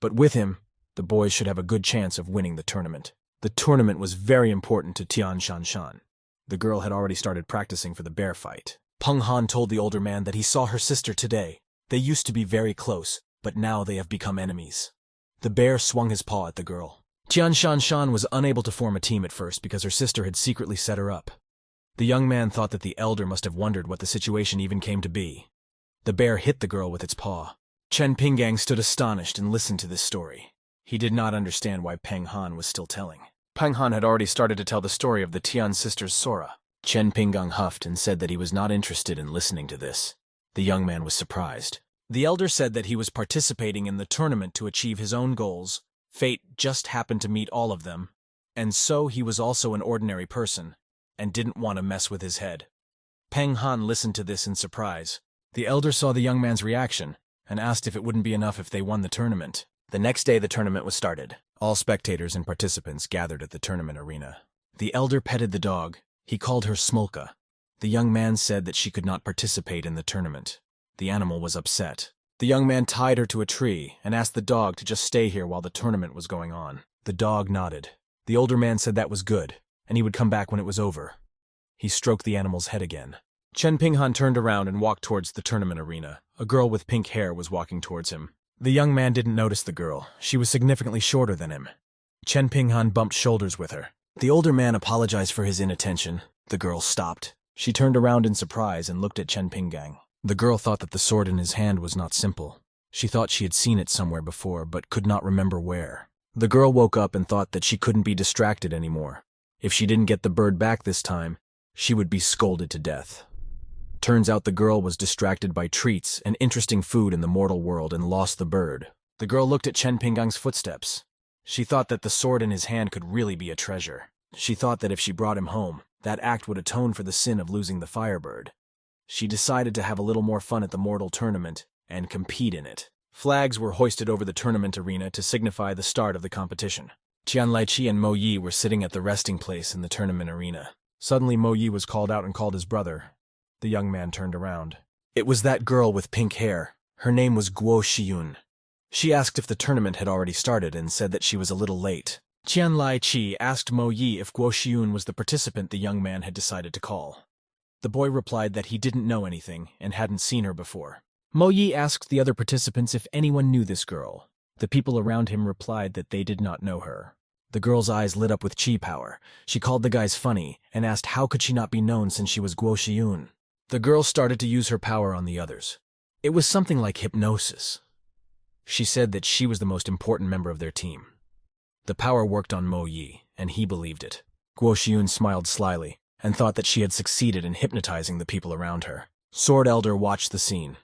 but with him, the boys should have a good chance of winning the tournament. The tournament was very important to Tian Shanshan. The girl had already started practicing for the bear fight. Peng Han told the older man that he saw her sister today. They used to be very close, but now they have become enemies. The bear swung his paw at the girl. Tian Shanshan was unable to form a team at first because her sister had secretly set her up. The young man thought that the elder must have wondered what the situation even came to be. The bear hit the girl with its paw. Chen Pinggang stood astonished and listened to this story. He did not understand why Peng Han was still telling. Peng Han had already started to tell the story of the Tian sisters' Sora. Chen Pinggang huffed and said that he was not interested in listening to this. The young man was surprised. The elder said that he was participating in the tournament to achieve his own goals. Fate just happened to meet all of them, and so he was also an ordinary person, and didn't want to mess with his head. Peng Han listened to this in surprise. The elder saw the young man's reaction, and asked if it wouldn't be enough if they won the tournament. The next day the tournament was started. All spectators and participants gathered at the tournament arena. The elder petted the dog. He called her Smolka. The young man said that she could not participate in the tournament. The animal was upset. The young man tied her to a tree and asked the dog to just stay here while the tournament was going on. The dog nodded. The older man said that was good, and he would come back when it was over. He stroked the animal's head again. Chen Pinghan turned around and walked towards the tournament arena. A girl with pink hair was walking towards him. The young man didn't notice the girl. She was significantly shorter than him. Chen Pinghan bumped shoulders with her. The older man apologized for his inattention. The girl stopped. She turned around in surprise and looked at Chen Pinggang. The girl thought that the sword in his hand was not simple. She thought she had seen it somewhere before, but could not remember where. The girl woke up and thought that she couldn't be distracted anymore. If she didn't get the bird back this time, she would be scolded to death. Turns out the girl was distracted by treats and interesting food in the mortal world and lost the bird. The girl looked at Chen Pinggang's footsteps. She thought that the sword in his hand could really be a treasure. She thought that if she brought him home, that act would atone for the sin of losing the firebird. She decided to have a little more fun at the mortal tournament and compete in it. Flags were hoisted over the tournament arena to signify the start of the competition. Tian Laiqi and Mo Yi were sitting at the resting place in the tournament arena. Suddenly Mo Yi was called out and called his brother. The young man turned around. It was that girl with pink hair. Her name was Guo Xiyun. She asked if the tournament had already started and said that she was a little late. Tian Laiqi asked Mo Yi if Guo Xiyun was the participant the young man had decided to call. The boy replied that he didn't know anything and hadn't seen her before. Mo Yi asked the other participants if anyone knew this girl. The people around him replied that they did not know her. The girl's eyes lit up with chi power. She called the guys funny and asked how could she not be known since she was Guo Xiyun. The girl started to use her power on the others. It was something like hypnosis. She said that she was the most important member of their team. The power worked on Mo Yi, and he believed it. Guo Xiyun smiled slyly and thought that she had succeeded in hypnotizing the people around her. Sword Elder watched the scene.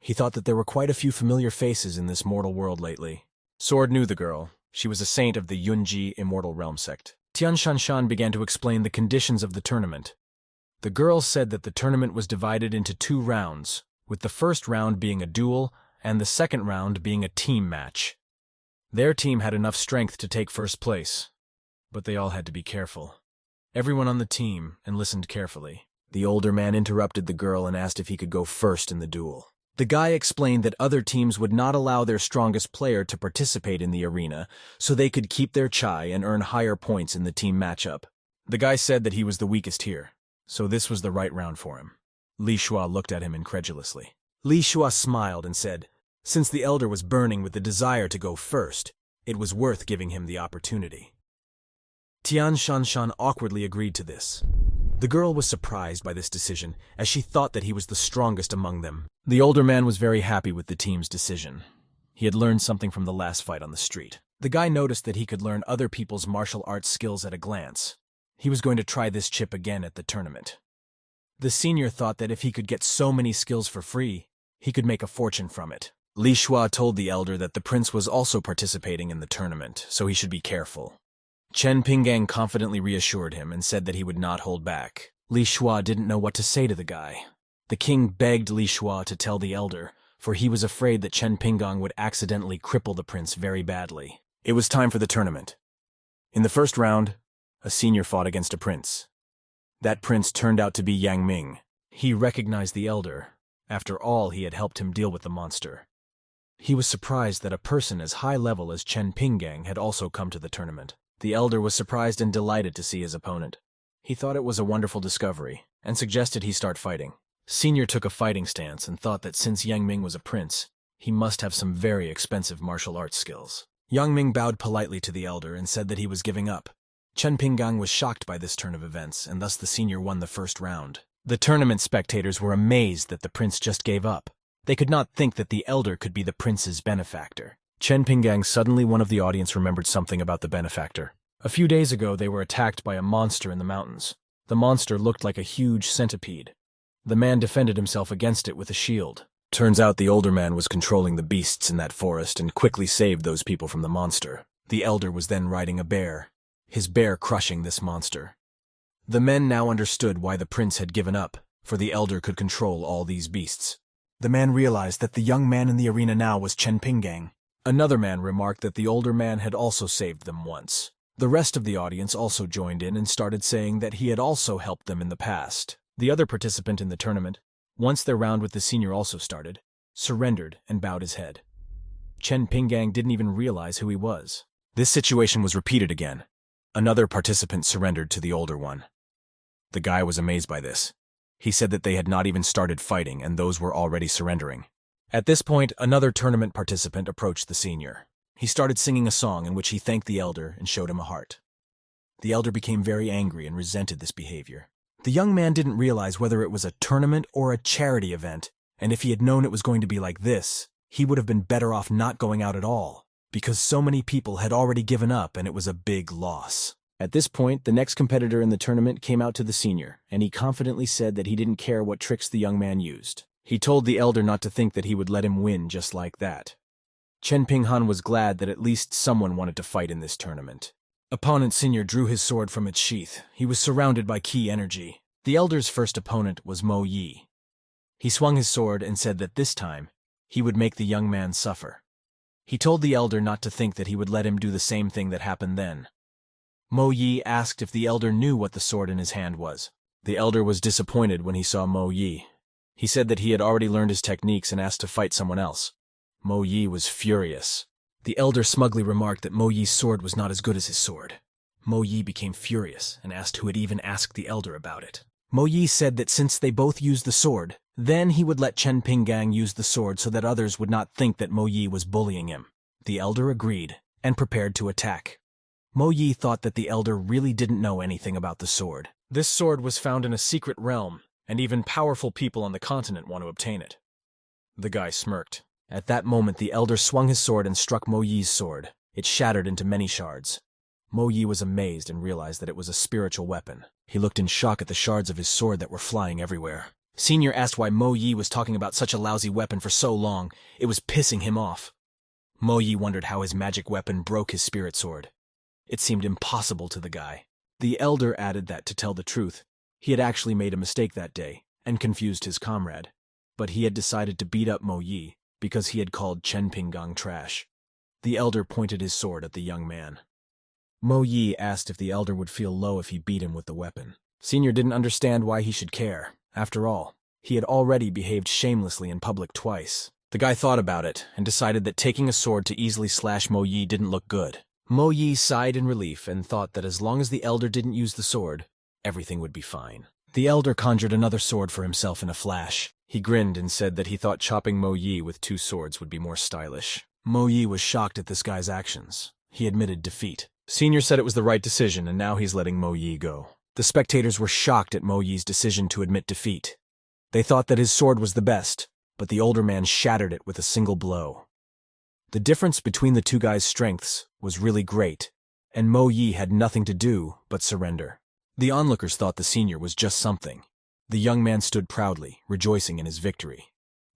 He thought that there were quite a few familiar faces in this mortal world lately. Sword knew the girl. She was a saint of the Yunji Immortal Realm sect. Tian Shanshan began to explain the conditions of the tournament. The girl said that the tournament was divided into 2 rounds, with the first round being a duel and the second round being a team match. Their team had enough strength to take first place, but they all had to be careful. Everyone on the team and listened carefully. The older man interrupted the girl and asked if he could go first in the duel. The guy explained that other teams would not allow their strongest player to participate in the arena so they could keep their chai and earn higher points in the team matchup. The guy said that he was the weakest here, so this was the right round for him. Li Shua looked at him incredulously. Li Shua smiled and said, Since the elder was burning with the desire to go first, it was worth giving him the opportunity. Tian Shanshan awkwardly agreed to this. The girl was surprised by this decision, as she thought that he was the strongest among them. The older man was very happy with the team's decision. He had learned something from the last fight on the street. The guy noticed that he could learn other people's martial arts skills at a glance. He was going to try this chip again at the tournament. The senior thought that if he could get so many skills for free, he could make a fortune from it. Li Shua told the elder that the prince was also participating in the tournament, so he should be careful. Chen Pinggang confidently reassured him and said that he would not hold back. Li Shua didn't know what to say to the guy. The king begged Li Shua to tell the elder, for he was afraid that Chen Pinggang would accidentally cripple the prince very badly. It was time for the tournament. In the first round, a senior fought against a prince. That prince turned out to be Yang Ming. He recognized the elder. After all, he had helped him deal with the monster. He was surprised that a person as high level as Chen Pinggang had also come to the tournament. The elder was surprised and delighted to see his opponent. He thought it was a wonderful discovery, and suggested he start fighting. Senior took a fighting stance and thought that since Yang Ming was a prince, he must have some very expensive martial arts skills. Yang Ming bowed politely to the elder and said that he was giving up. Chen Pinggang was shocked by this turn of events, and thus the senior won the first round. The tournament spectators were amazed that the prince just gave up. They could not think that the elder could be the prince's benefactor. Chen Pinggang, suddenly one of the audience, remembered something about the benefactor. A few days ago, they were attacked by a monster in the mountains. The monster looked like a huge centipede. The man defended himself against it with a shield. Turns out the older man was controlling the beasts in that forest and quickly saved those people from the monster. The elder was then riding a bear, his bear crushing this monster. The men now understood why the prince had given up, for the elder could control all these beasts. The man realized that the young man in the arena now was Chen Pinggang. Another man remarked that the older man had also saved them once. The rest of the audience also joined in and started saying that he had also helped them in the past. The other participant in the tournament, once their round with the senior also started, surrendered and bowed his head. Chen Pinggang didn't even realize who he was. This situation was repeated again. Another participant surrendered to the older one. The guy was amazed by this. He said that they had not even started fighting and those were already surrendering. At this point, another tournament participant approached the senior. He started singing a song in which he thanked the elder and showed him a heart. The elder became very angry and resented this behavior. The young man didn't realize whether it was a tournament or a charity event, and if he had known it was going to be like this, he would have been better off not going out at all, because so many people had already given up and it was a big loss. At this point, the next competitor in the tournament came out to the senior, and he confidently said that he didn't care what tricks the young man used. He told the elder not to think that he would let him win just like that. Chen Pinghan was glad that at least someone wanted to fight in this tournament. Opponent senior drew his sword from its sheath. He was surrounded by ki energy. The elder's first opponent was Mo Yi. He swung his sword and said that this time, he would make the young man suffer. He told the elder not to think that he would let him do the same thing that happened then. Mo Yi asked if the elder knew what the sword in his hand was. The elder was disappointed when he saw Mo Yi. He said that he had already learned his techniques and asked to fight someone else. Mo Yi was furious. The elder smugly remarked that Mo Yi's sword was not as good as his sword. Mo Yi became furious and asked who had even asked the elder about it. Mo Yi said that since they both used the sword, then he would let Chen Pinggang use the sword so that others would not think that Mo Yi was bullying him. The elder agreed and prepared to attack. Mo Yi thought that the elder really didn't know anything about the sword. This sword was found in a secret realm, and even powerful people on the continent want to obtain it. The guy smirked. At that moment, the elder swung his sword and struck Mo Yi's sword. It shattered into many shards. Mo Yi was amazed and realized that it was a spiritual weapon. He looked in shock at the shards of his sword that were flying everywhere. Senior asked why Mo Yi was talking about such a lousy weapon for so long. It was pissing him off. Mo Yi wondered how his magic weapon broke his spirit sword. It seemed impossible to the guy. The elder added that, to tell the truth, he had actually made a mistake that day and confused his comrade. But he had decided to beat up Mo Yi because he had called Chen Pinggang trash. The elder pointed his sword at the young man. Mo Yi asked if the elder would feel low if he beat him with the weapon. Senior didn't understand why he should care. After all, he had already behaved shamelessly in public twice. The guy thought about it and decided that taking a sword to easily slash Mo Yi didn't look good. Mo Yi sighed in relief and thought that as long as the elder didn't use the sword, everything would be fine. The elder conjured another sword for himself in a flash. He grinned and said that he thought chopping Mo Yi with 2 swords would be more stylish. Mo Yi was shocked at this guy's actions. He admitted defeat. Senior said it was the right decision, and now he's letting Mo Yi go. The spectators were shocked at Mo Yi's decision to admit defeat. They thought that his sword was the best, but the older man shattered it with a single blow. The difference between the 2 guys' strengths was really great, and Mo Yi had nothing to do but surrender. The onlookers thought the senior was just something. The young man stood proudly, rejoicing in his victory.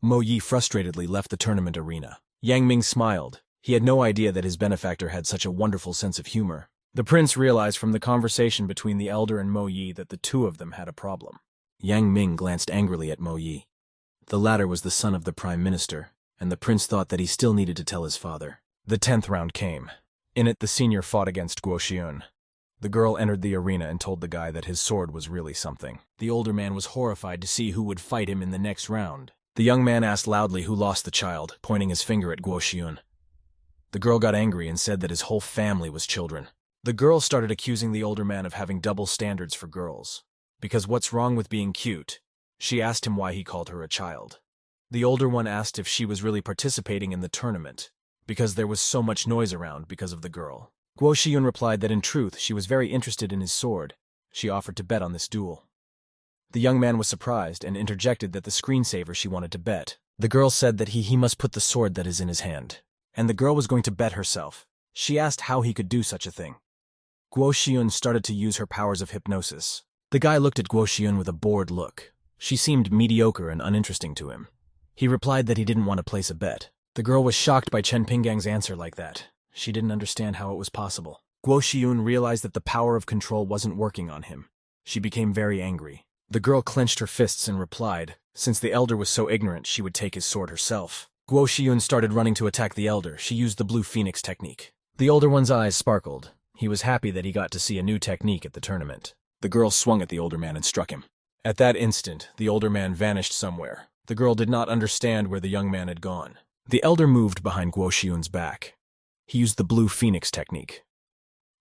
Mo Yi frustratedly left the tournament arena. Yang Ming smiled. He had no idea that his benefactor had such a wonderful sense of humor. The prince realized from the conversation between the elder and Mo Yi that the 2 of them had a problem. Yang Ming glanced angrily at Mo Yi. The latter was the son of the prime minister, and the prince thought that he still needed to tell his father. The 10th round came. In it, the senior fought against Guo Xiun. The girl entered the arena and told the guy that his sword was really something. The older man was horrified to see who would fight him in the next round. The young man asked loudly who lost the child, pointing his finger at Guo Xiun. The girl got angry and said that his whole family was children. The girl started accusing the older man of having double standards for girls. Because what's wrong with being cute? She asked him why he called her a child. The older one asked if she was really participating in the tournament, because there was so much noise around because of the girl. Guo Xiun replied that in truth she was very interested in his sword. She offered to bet on this duel. The young man was surprised and interjected that the screensaver she wanted to bet. The girl said that he must put the sword that is in his hand. And the girl was going to bet herself. She asked how he could do such a thing. Guo Xiun started to use her powers of hypnosis. The guy looked at Guo Xiun with a bored look. She seemed mediocre and uninteresting to him. He replied that he didn't want to place a bet. The girl was shocked by Chen Pinggang's answer like that. She didn't understand how it was possible. Guo Xiun realized that the power of control wasn't working on him. She became very angry. The girl clenched her fists and replied, since the elder was so ignorant, she would take his sword herself. Guo Xiun started running to attack the elder. She used the blue phoenix technique. The older one's eyes sparkled. He was happy that he got to see a new technique at the tournament. The girl swung at the older man and struck him. At that instant, the older man vanished somewhere. The girl did not understand where the young man had gone. The elder moved behind Guo Xiun's back. He used the blue phoenix technique.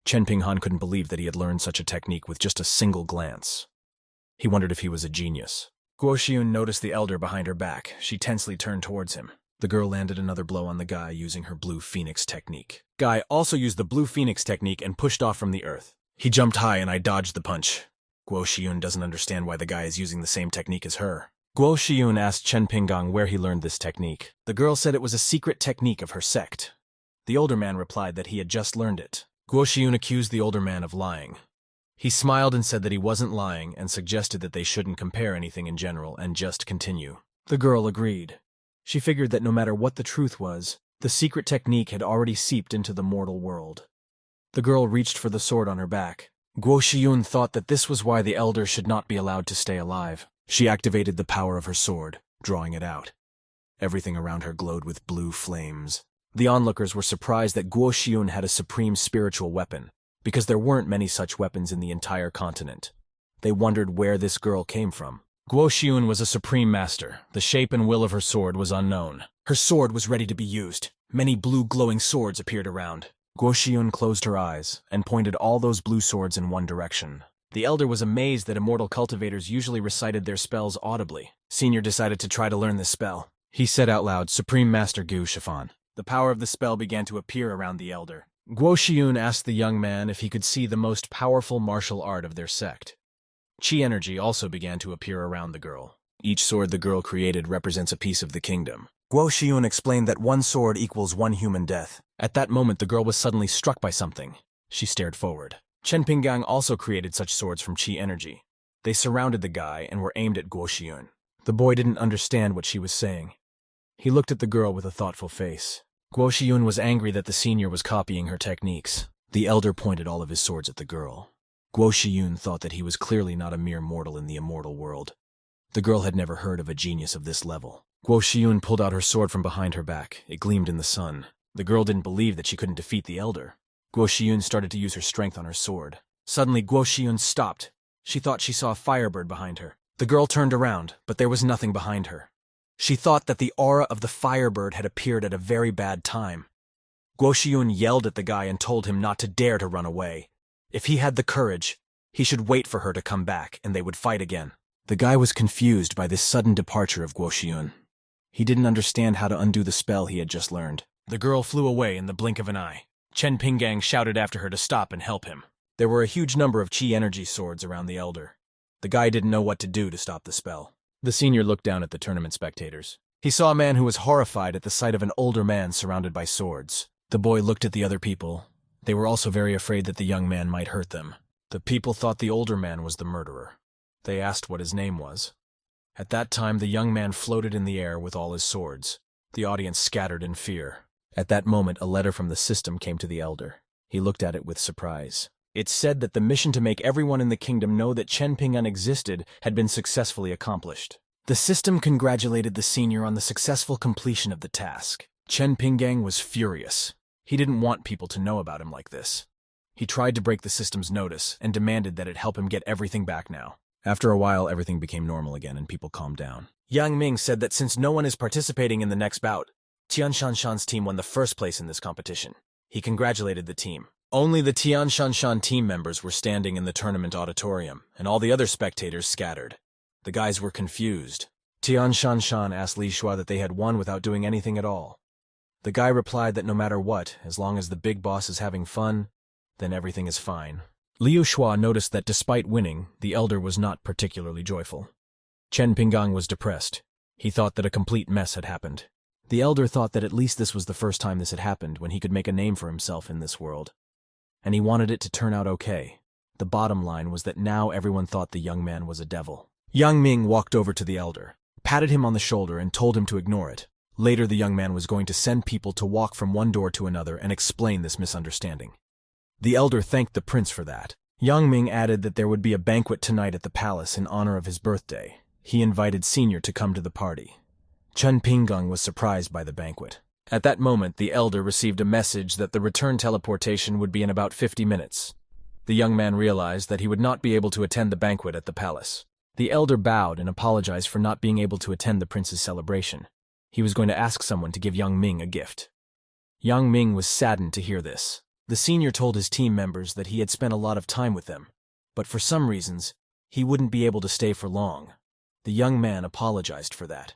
Chen Pinghan couldn't believe that he had learned such a technique with just a single glance. He wondered if he was a genius. Guo Xiun noticed the elder behind her back. She tensely turned towards him. The girl landed another blow on the guy using her blue phoenix technique. Guy also used the blue phoenix technique and pushed off from the earth. He jumped high and I dodged the punch. Guo Xiun doesn't understand why the guy is using the same technique as her. Guo Xiun asked Chen Pinggang where he learned this technique. The girl said it was a secret technique of her sect. The older man replied that he had just learned it. Guo Xiun accused the older man of lying. He smiled and said that he wasn't lying and suggested that they shouldn't compare anything in general and just continue. The girl agreed. She figured that no matter what the truth was, the secret technique had already seeped into the mortal world. The girl reached for the sword on her back. Guo Xiun thought that this was why the elder should not be allowed to stay alive. She activated the power of her sword, drawing it out. Everything around her glowed with blue flames. The onlookers were surprised that Guo Xiun had a supreme spiritual weapon, because there weren't many such weapons in the entire continent. They wondered where this girl came from. Guo Xiun was a supreme master. The shape and will of her sword was unknown. Her sword was ready to be used. Many blue glowing swords appeared around. Guo Xiun closed her eyes and pointed all those blue swords in one direction. The elder was amazed that immortal cultivators usually recited their spells audibly. Senior decided to try to learn this spell. He said out loud, Supreme Master Gu Shifan. The power of the spell began to appear around the elder. Guo Xiun asked the young man if he could see the most powerful martial art of their sect. Qi energy also began to appear around the girl. Each sword the girl created represents a piece of the kingdom. Guo Xiun explained that one sword equals one human death. At that moment, the girl was suddenly struck by something. She stared forward. Chen Pinggang also created such swords from Qi energy. They surrounded the guy and were aimed at Guo Xiun. The boy didn't understand what she was saying. He looked at the girl with a thoughtful face. Guo Xiun was angry that the senior was copying her techniques. The elder pointed all of his swords at the girl. Guo Xiun thought that he was clearly not a mere mortal in the immortal world. The girl had never heard of a genius of this level. Guo Xiun pulled out her sword from behind her back. It gleamed in the sun. The girl didn't believe that she couldn't defeat the elder. Guo Xiun started to use her strength on her sword. Suddenly, Guo Xiun stopped. She thought she saw a firebird behind her. The girl turned around, but there was nothing behind her. She thought that the aura of the firebird had appeared at a very bad time. Guo Xiun yelled at the guy and told him not to dare to run away. If he had the courage, he should wait for her to come back and they would fight again. The guy was confused by this sudden departure of Guo Xiyun. He didn't understand how to undo the spell he had just learned. The girl flew away in the blink of an eye. Chen Pinggang shouted after her to stop and help him. There were a huge number of Qi energy swords around the elder. The guy didn't know what to do to stop the spell. The senior looked down at the tournament spectators. He saw a man who was horrified at the sight of an older man surrounded by swords. The boy looked at the other people. They were also very afraid that the young man might hurt them. The people thought the older man was the murderer. They asked what his name was. At that time, the young man floated in the air with all his swords. The audience scattered in fear. At that moment, a letter from the system came to the elder. He looked at it with surprise. It said that the mission to make everyone in the kingdom know that Chen Pinggang existed had been successfully accomplished. The system congratulated the senior on the successful completion of the task. Chen Pinggang was furious. He didn't want people to know about him like this. He tried to break the system's notice and demanded that it help him get everything back now. After a while, everything became normal again and people calmed down. Yang Ming said that since no one is participating in the next bout, Tian Shanshan's team won the first place in this competition. He congratulated the team. Only the Tian Shanshan team members were standing in the tournament auditorium, and all the other spectators scattered. The guys were confused. Tian Shanshan asked Li Shua that they had won without doing anything at all. The guy replied that no matter what, as long as the big boss is having fun, then everything is fine. Liu Shua noticed that despite winning, the elder was not particularly joyful. Chen Pinggang was depressed. He thought that a complete mess had happened. The elder thought that at least this was the first time this had happened when he could make a name for himself in this world. And he wanted it to turn out okay. The bottom line was that now everyone thought the young man was a devil. Yang Ming walked over to the elder, patted him on the shoulder and told him to ignore it. Later the young man was going to send people to walk from one door to another and explain this misunderstanding. The elder thanked the prince for that. Yang Ming added that there would be a banquet tonight at the palace in honor of his birthday. He invited Senior to come to the party. Chen Pinggang was surprised by the banquet. At that moment, the elder received a message that the return teleportation would be in about 50 minutes. The young man realized that he would not be able to attend the banquet at the palace. The elder bowed and apologized for not being able to attend the prince's celebration. He was going to ask someone to give Yang Ming a gift. Yang Ming was saddened to hear this. The senior told his team members that he had spent a lot of time with them, but for some reasons, he wouldn't be able to stay for long. The young man apologized for that.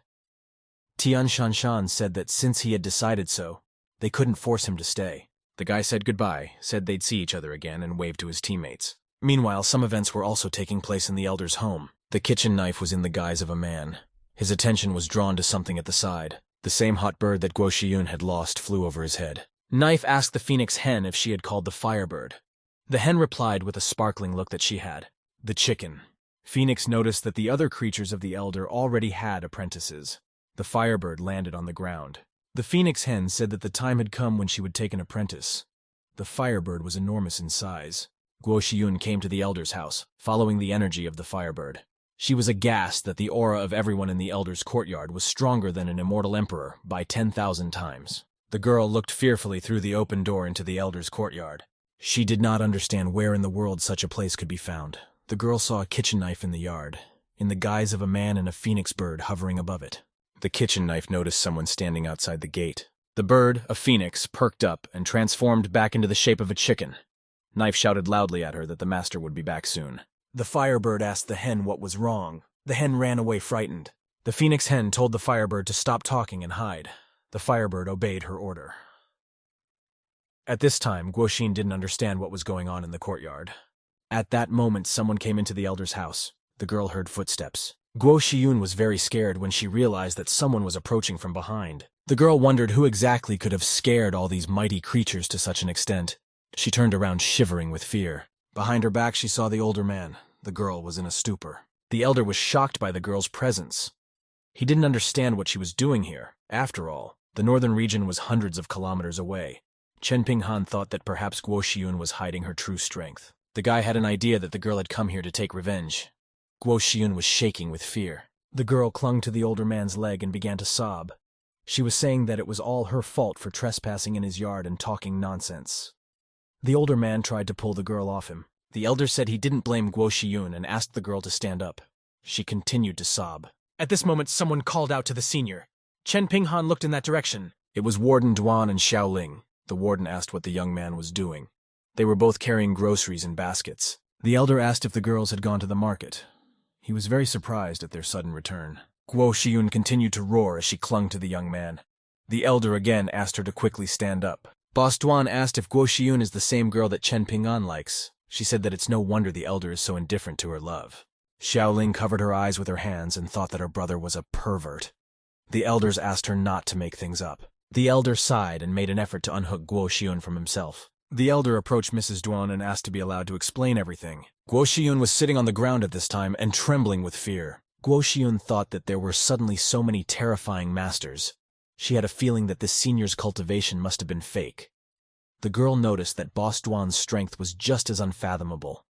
Tian Shanshan said that since he had decided so, they couldn't force him to stay. The guy said goodbye, said they'd see each other again, and waved to his teammates. Meanwhile, some events were also taking place in the elder's home. The kitchen knife was in the guise of a man. His attention was drawn to something at the side. The same hot bird that Guo Xiyun had lost flew over his head. Knife asked the phoenix hen if she had called the firebird. The hen replied with a sparkling look that she had. The chicken. Phoenix noticed that the other creatures of the elder already had apprentices. The firebird landed on the ground. The phoenix hen said that the time had come when she would take an apprentice. The firebird was enormous in size. Guo Xiyun came to the elder's house, following the energy of the firebird. She was aghast that the aura of everyone in the elder's courtyard was stronger than an immortal emperor by 10,000 times. The girl looked fearfully through the open door into the elder's courtyard. She did not understand where in the world such a place could be found. The girl saw a kitchen knife in the yard, in the guise of a man and a phoenix bird hovering above it. The kitchen knife noticed someone standing outside the gate. The bird, a phoenix, perked up and transformed back into the shape of a chicken. Knife shouted loudly at her that the master would be back soon. The firebird asked the hen what was wrong. The hen ran away frightened. The phoenix hen told the firebird to stop talking and hide. The firebird obeyed her order. At this time, Guo Xin didn't understand what was going on in the courtyard. At that moment, someone came into the elder's house. The girl heard footsteps. Guo Xiyun was very scared when she realized that someone was approaching from behind. The girl wondered who exactly could have scared all these mighty creatures to such an extent. She turned around shivering with fear. Behind her back, she saw the older man. The girl was in a stupor. The elder was shocked by the girl's presence. He didn't understand what she was doing here. After all, the northern region was hundreds of kilometers away. Chen Pinghan thought that perhaps Guo Xiyun was hiding her true strength. The guy had an idea that the girl had come here to take revenge. Guo Xiyun was shaking with fear. The girl clung to the older man's leg and began to sob. She was saying that it was all her fault for trespassing in his yard and talking nonsense. The older man tried to pull the girl off him. The elder said he didn't blame Guo Xiyun and asked the girl to stand up. She continued to sob. At this moment, someone called out to the senior. Chen Pinghan looked in that direction. It was Warden Duan and Xiaoling. The warden asked what the young man was doing. They were both carrying groceries in baskets. The elder asked if the girls had gone to the market. He was very surprised at their sudden return. Guo Shiyun continued to roar as she clung to the young man. The elder again asked her to quickly stand up. Boss Duan asked if Guo Shiyun is the same girl that Chen Ping'an likes. She said that it's no wonder the elder is so indifferent to her love. Xiaoling covered her eyes with her hands and thought that her brother was a pervert. The elders asked her not to make things up. The elder sighed and made an effort to unhook Guo Shiyun from himself. The elder approached Mrs. Duan and asked to be allowed to explain everything. Guo Shiyun was sitting on the ground at this time and trembling with fear. Guo Shiyun thought that there were suddenly so many terrifying masters. She had a feeling that this senior's cultivation must have been fake. The girl noticed that Boss Duan's strength was just as unfathomable.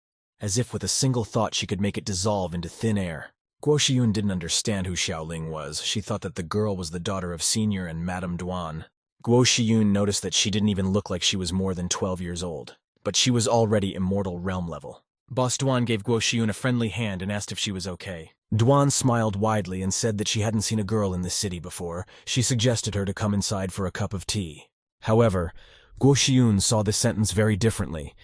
As if with a single thought she could make it dissolve into thin air. Guo Shiyun didn't understand who Xiaoling was. She thought that the girl was the daughter of Senior and Madame Duan. Guo Shiyun noticed that she didn't even look like she was more than 12 years old. But she was already immortal realm level. Boss Duan gave Guo Shiyun a friendly hand and asked if she was okay. Duan smiled widely and said that she hadn't seen a girl in this city before. She suggested her to come inside for a cup of tea. However, Guo Shiyun saw this sentence very differently.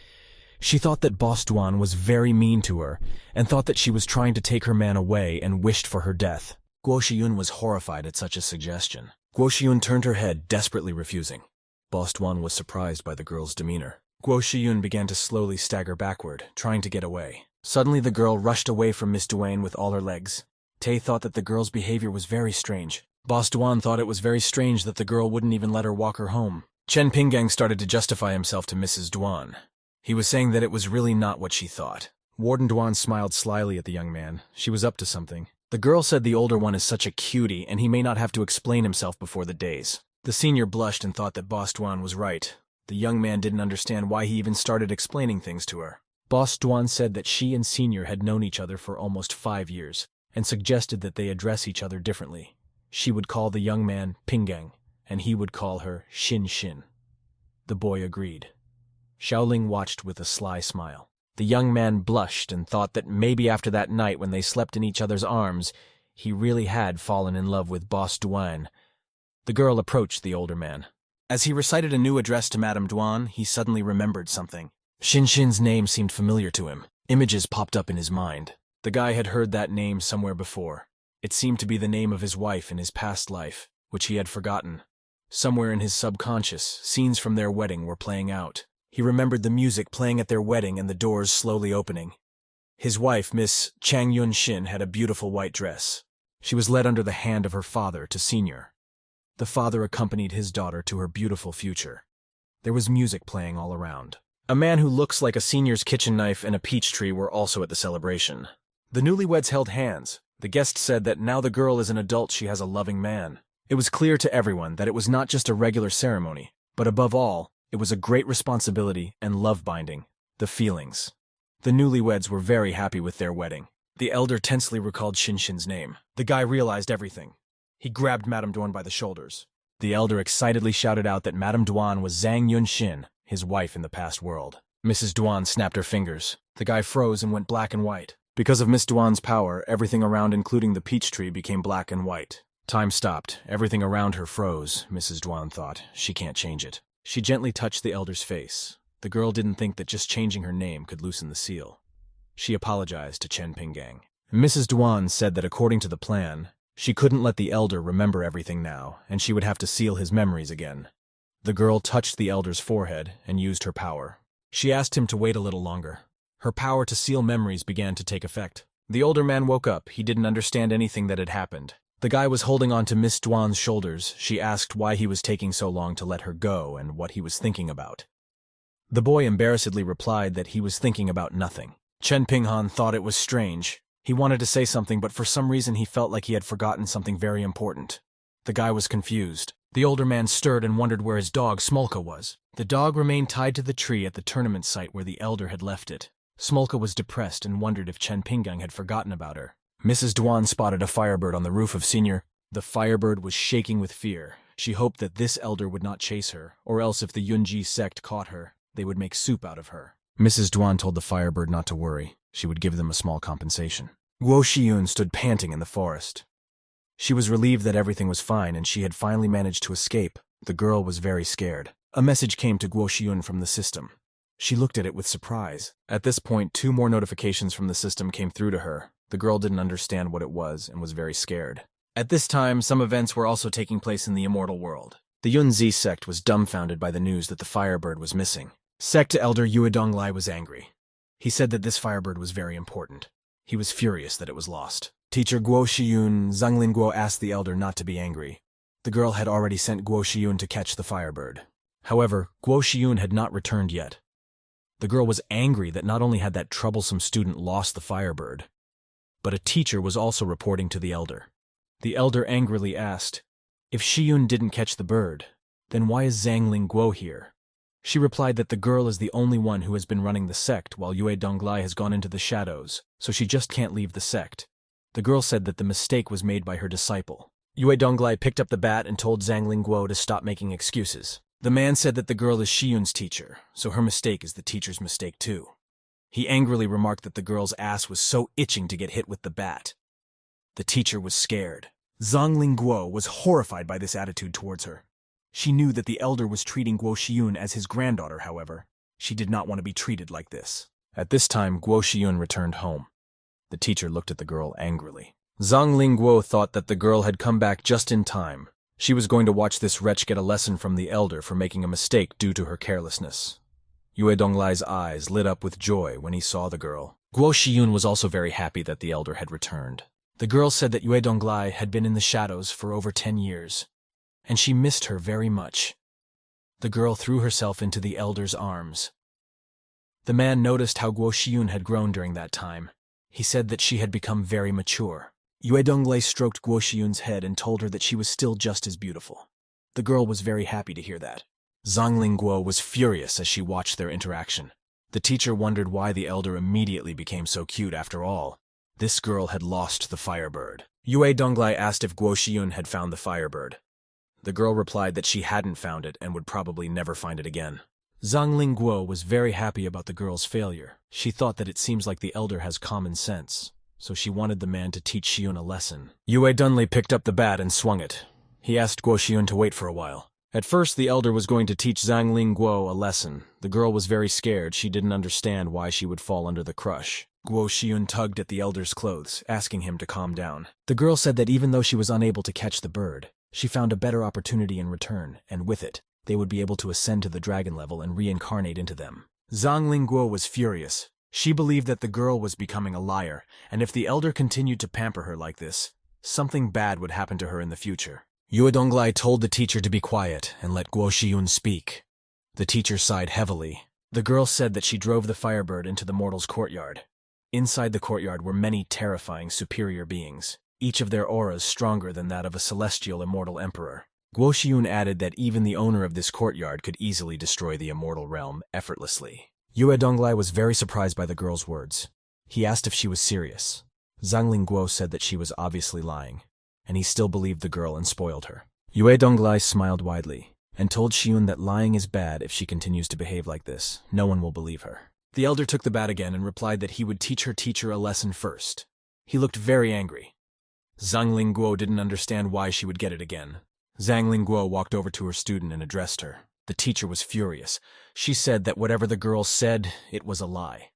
She thought that Boss Duan was very mean to her, and thought that she was trying to take her man away and wished for her death. Guo Shiyun was horrified at such a suggestion. Guo Shiyun turned her head, desperately refusing. Boss Duan was surprised by the girl's demeanor. Guo Shiyun began to slowly stagger backward, trying to get away. Suddenly the girl rushed away from Miss Duan with all her legs. Tay thought that the girl's behavior was very strange. Boss Duan thought it was very strange that the girl wouldn't even let her walk her home. Chen Pinggang started to justify himself to Mrs. Duan. He was saying that it was really not what she thought. Warden Duan smiled slyly at the young man. She was up to something. The girl said the older one is such a cutie, and he may not have to explain himself before the days. The senior blushed and thought that Boss Duan was right. The young man didn't understand why he even started explaining things to her. Boss Duan said that she and Senior had known each other for almost 5 years, and suggested that they address each other differently. She would call the young man Pinggang, and he would call her Shin Shin. The boy agreed. Xiaoling watched with a sly smile. The young man blushed and thought that maybe after that night when they slept in each other's arms, he really had fallen in love with Boss Duan. The girl approached the older man. As he recited a new address to Madame Duan, he suddenly remembered something. Shin Shin's name seemed familiar to him. Images popped up in his mind. The guy had heard that name somewhere before. It seemed to be the name of his wife in his past life, which he had forgotten. Somewhere in his subconscious, scenes from their wedding were playing out. He remembered the music playing at their wedding and the doors slowly opening. His wife, Miss Chang Yun Shin, had a beautiful white dress. She was led under the hand of her father to Senior. The father accompanied his daughter to her beautiful future. There was music playing all around. A man who looks like a Senior's kitchen knife and a peach tree were also at the celebration. The newlyweds held hands. The guest said that now the girl is an adult, she has a loving man. It was clear to everyone that it was not just a regular ceremony, but above all, it was a great responsibility and love binding, the feelings. The newlyweds were very happy with their wedding. The elder tensely recalled Shin Shin's name. The guy realized everything. He grabbed Madame Duan by the shoulders. The elder excitedly shouted out that Madame Duan was Zhang Yun Shin, his wife in the past world. Mrs. Duan snapped her fingers. The guy froze and went black and white. Because of Miss Duan's power, everything around including the peach tree became black and white. Time stopped. Everything around her froze, Mrs. Duan thought. She can't change it. She gently touched the elder's face. The girl didn't think that just changing her name could loosen the seal. She apologized to Chen Pinggang. Mrs. Duan said that according to the plan, she couldn't let the elder remember everything now, and she would have to seal his memories again. The girl touched the elder's forehead and used her power. She asked him to wait a little longer. Her power to seal memories began to take effect. The older man woke up. He didn't understand anything that had happened. The guy was holding on to Miss Duan's shoulders. She asked why he was taking so long to let her go and what he was thinking about. The boy embarrassedly replied that he was thinking about nothing. Chen Pinghan thought it was strange. He wanted to say something, but for some reason he felt like he had forgotten something very important. The guy was confused. The older man stirred and wondered where his dog, Smolka, was. The dog remained tied to the tree at the tournament site where the elder had left it. Smolka was depressed and wondered if Chen Pinggang had forgotten about her. Mrs. Duan spotted a firebird on the roof of Senior. The firebird was shaking with fear. She hoped that this elder would not chase her, or else if the Yunji sect caught her, they would make soup out of her. Mrs. Duan told the firebird not to worry. She would give them a small compensation. Guo Shiyun stood panting in the forest. She was relieved that everything was fine and she had finally managed to escape. The girl was very scared. A message came to Guo Shiyun from the system. She looked at it with surprise. At this point, 2 more notifications from the system came through to her. The girl didn't understand what it was and was very scared. At this time, some events were also taking place in the immortal world. The Yunzi sect was dumbfounded by the news that the firebird was missing. Sect elder Yue Donglai was angry. He said that this firebird was very important. He was furious that it was lost. Teacher Guo Shiyun Zhanglin Guo asked the elder not to be angry. The girl had already sent Guo Shiyun to catch the firebird. However, Guo Shiyun had not returned yet. The girl was angry that not only had that troublesome student lost the firebird, but a teacher was also reporting to the elder. The elder angrily asked, "If Shiyun didn't catch the bird, then why is Zhanglin Guo here?" She replied that the girl is the only one who has been running the sect while Yue Donglai has gone into the shadows, so she just can't leave the sect. The girl said that the mistake was made by her disciple. Yue Donglai picked up the bat and told Zhanglin Guo to stop making excuses. The man said that the girl is Shiyun's teacher, so her mistake is the teacher's mistake too. He angrily remarked that the girl's ass was so itching to get hit with the bat. The teacher was scared. Zhanglin Guo was horrified by this attitude towards her. She knew that the elder was treating Guo Shiyun as his granddaughter, however. She did not want to be treated like this. At this time, Guo Shiyun returned home. The teacher looked at the girl angrily. Zhanglin Guo thought that the girl had come back just in time. She was going to watch this wretch get a lesson from the elder for making a mistake due to her carelessness. Yue Donglai's eyes lit up with joy when he saw the girl. Guo Shiyun was also very happy that the elder had returned. The girl said that Yue Donglai had been in the shadows for over 10 years, and she missed her very much. The girl threw herself into the elder's arms. The man noticed how Guo Shiyun had grown during that time. He said that she had become very mature. Yue Donglai stroked Guo Shiyun's head and told her that she was still just as beautiful. The girl was very happy to hear that. Zhanglin Guo was furious as she watched their interaction. The teacher wondered why the elder immediately became so cute after all. This girl had lost the firebird. Yue Donglai asked if Guo Shiyun had found the firebird. The girl replied that she hadn't found it and would probably never find it again. Zhanglin Guo was very happy about the girl's failure. She thought that it seems like the elder has common sense, so she wanted the man to teach Shiyun a lesson. Yue Dunley picked up the bat and swung it. He asked Guo Shiyun to wait for a while. At first, the elder was going to teach Zhanglin Guo a lesson. The girl was very scared. She didn't understand why she would fall under the crush. Guo Shiyun tugged at the elder's clothes, asking him to calm down. The girl said that even though she was unable to catch the bird, she found a better opportunity in return, and with it, they would be able to ascend to the dragon level and reincarnate into them. Zhanglin Guo was furious. She believed that the girl was becoming a liar, and if the elder continued to pamper her like this, something bad would happen to her in the future. Yue Donglai told the teacher to be quiet and let Guo Shiyun speak. The teacher sighed heavily. The girl said that she drove the firebird into the mortal's courtyard. Inside the courtyard were many terrifying superior beings, each of their auras stronger than that of a celestial immortal emperor. Guo Shiyun added that even the owner of this courtyard could easily destroy the immortal realm effortlessly. Yue Donglai was very surprised by the girl's words. He asked if she was serious. Zhanglin Guo said that she was obviously lying, and he still believed the girl and spoiled her. Yue Donglai smiled widely and told Shiyun that lying is bad if she continues to behave like this. No one will believe her. The elder took the bat again and replied that he would teach her teacher a lesson first. He looked very angry. Zhanglin Guo didn't understand why she would get it again. Zhanglin Guo walked over to her student and addressed her. The teacher was furious. She said that whatever the girl said, it was a lie.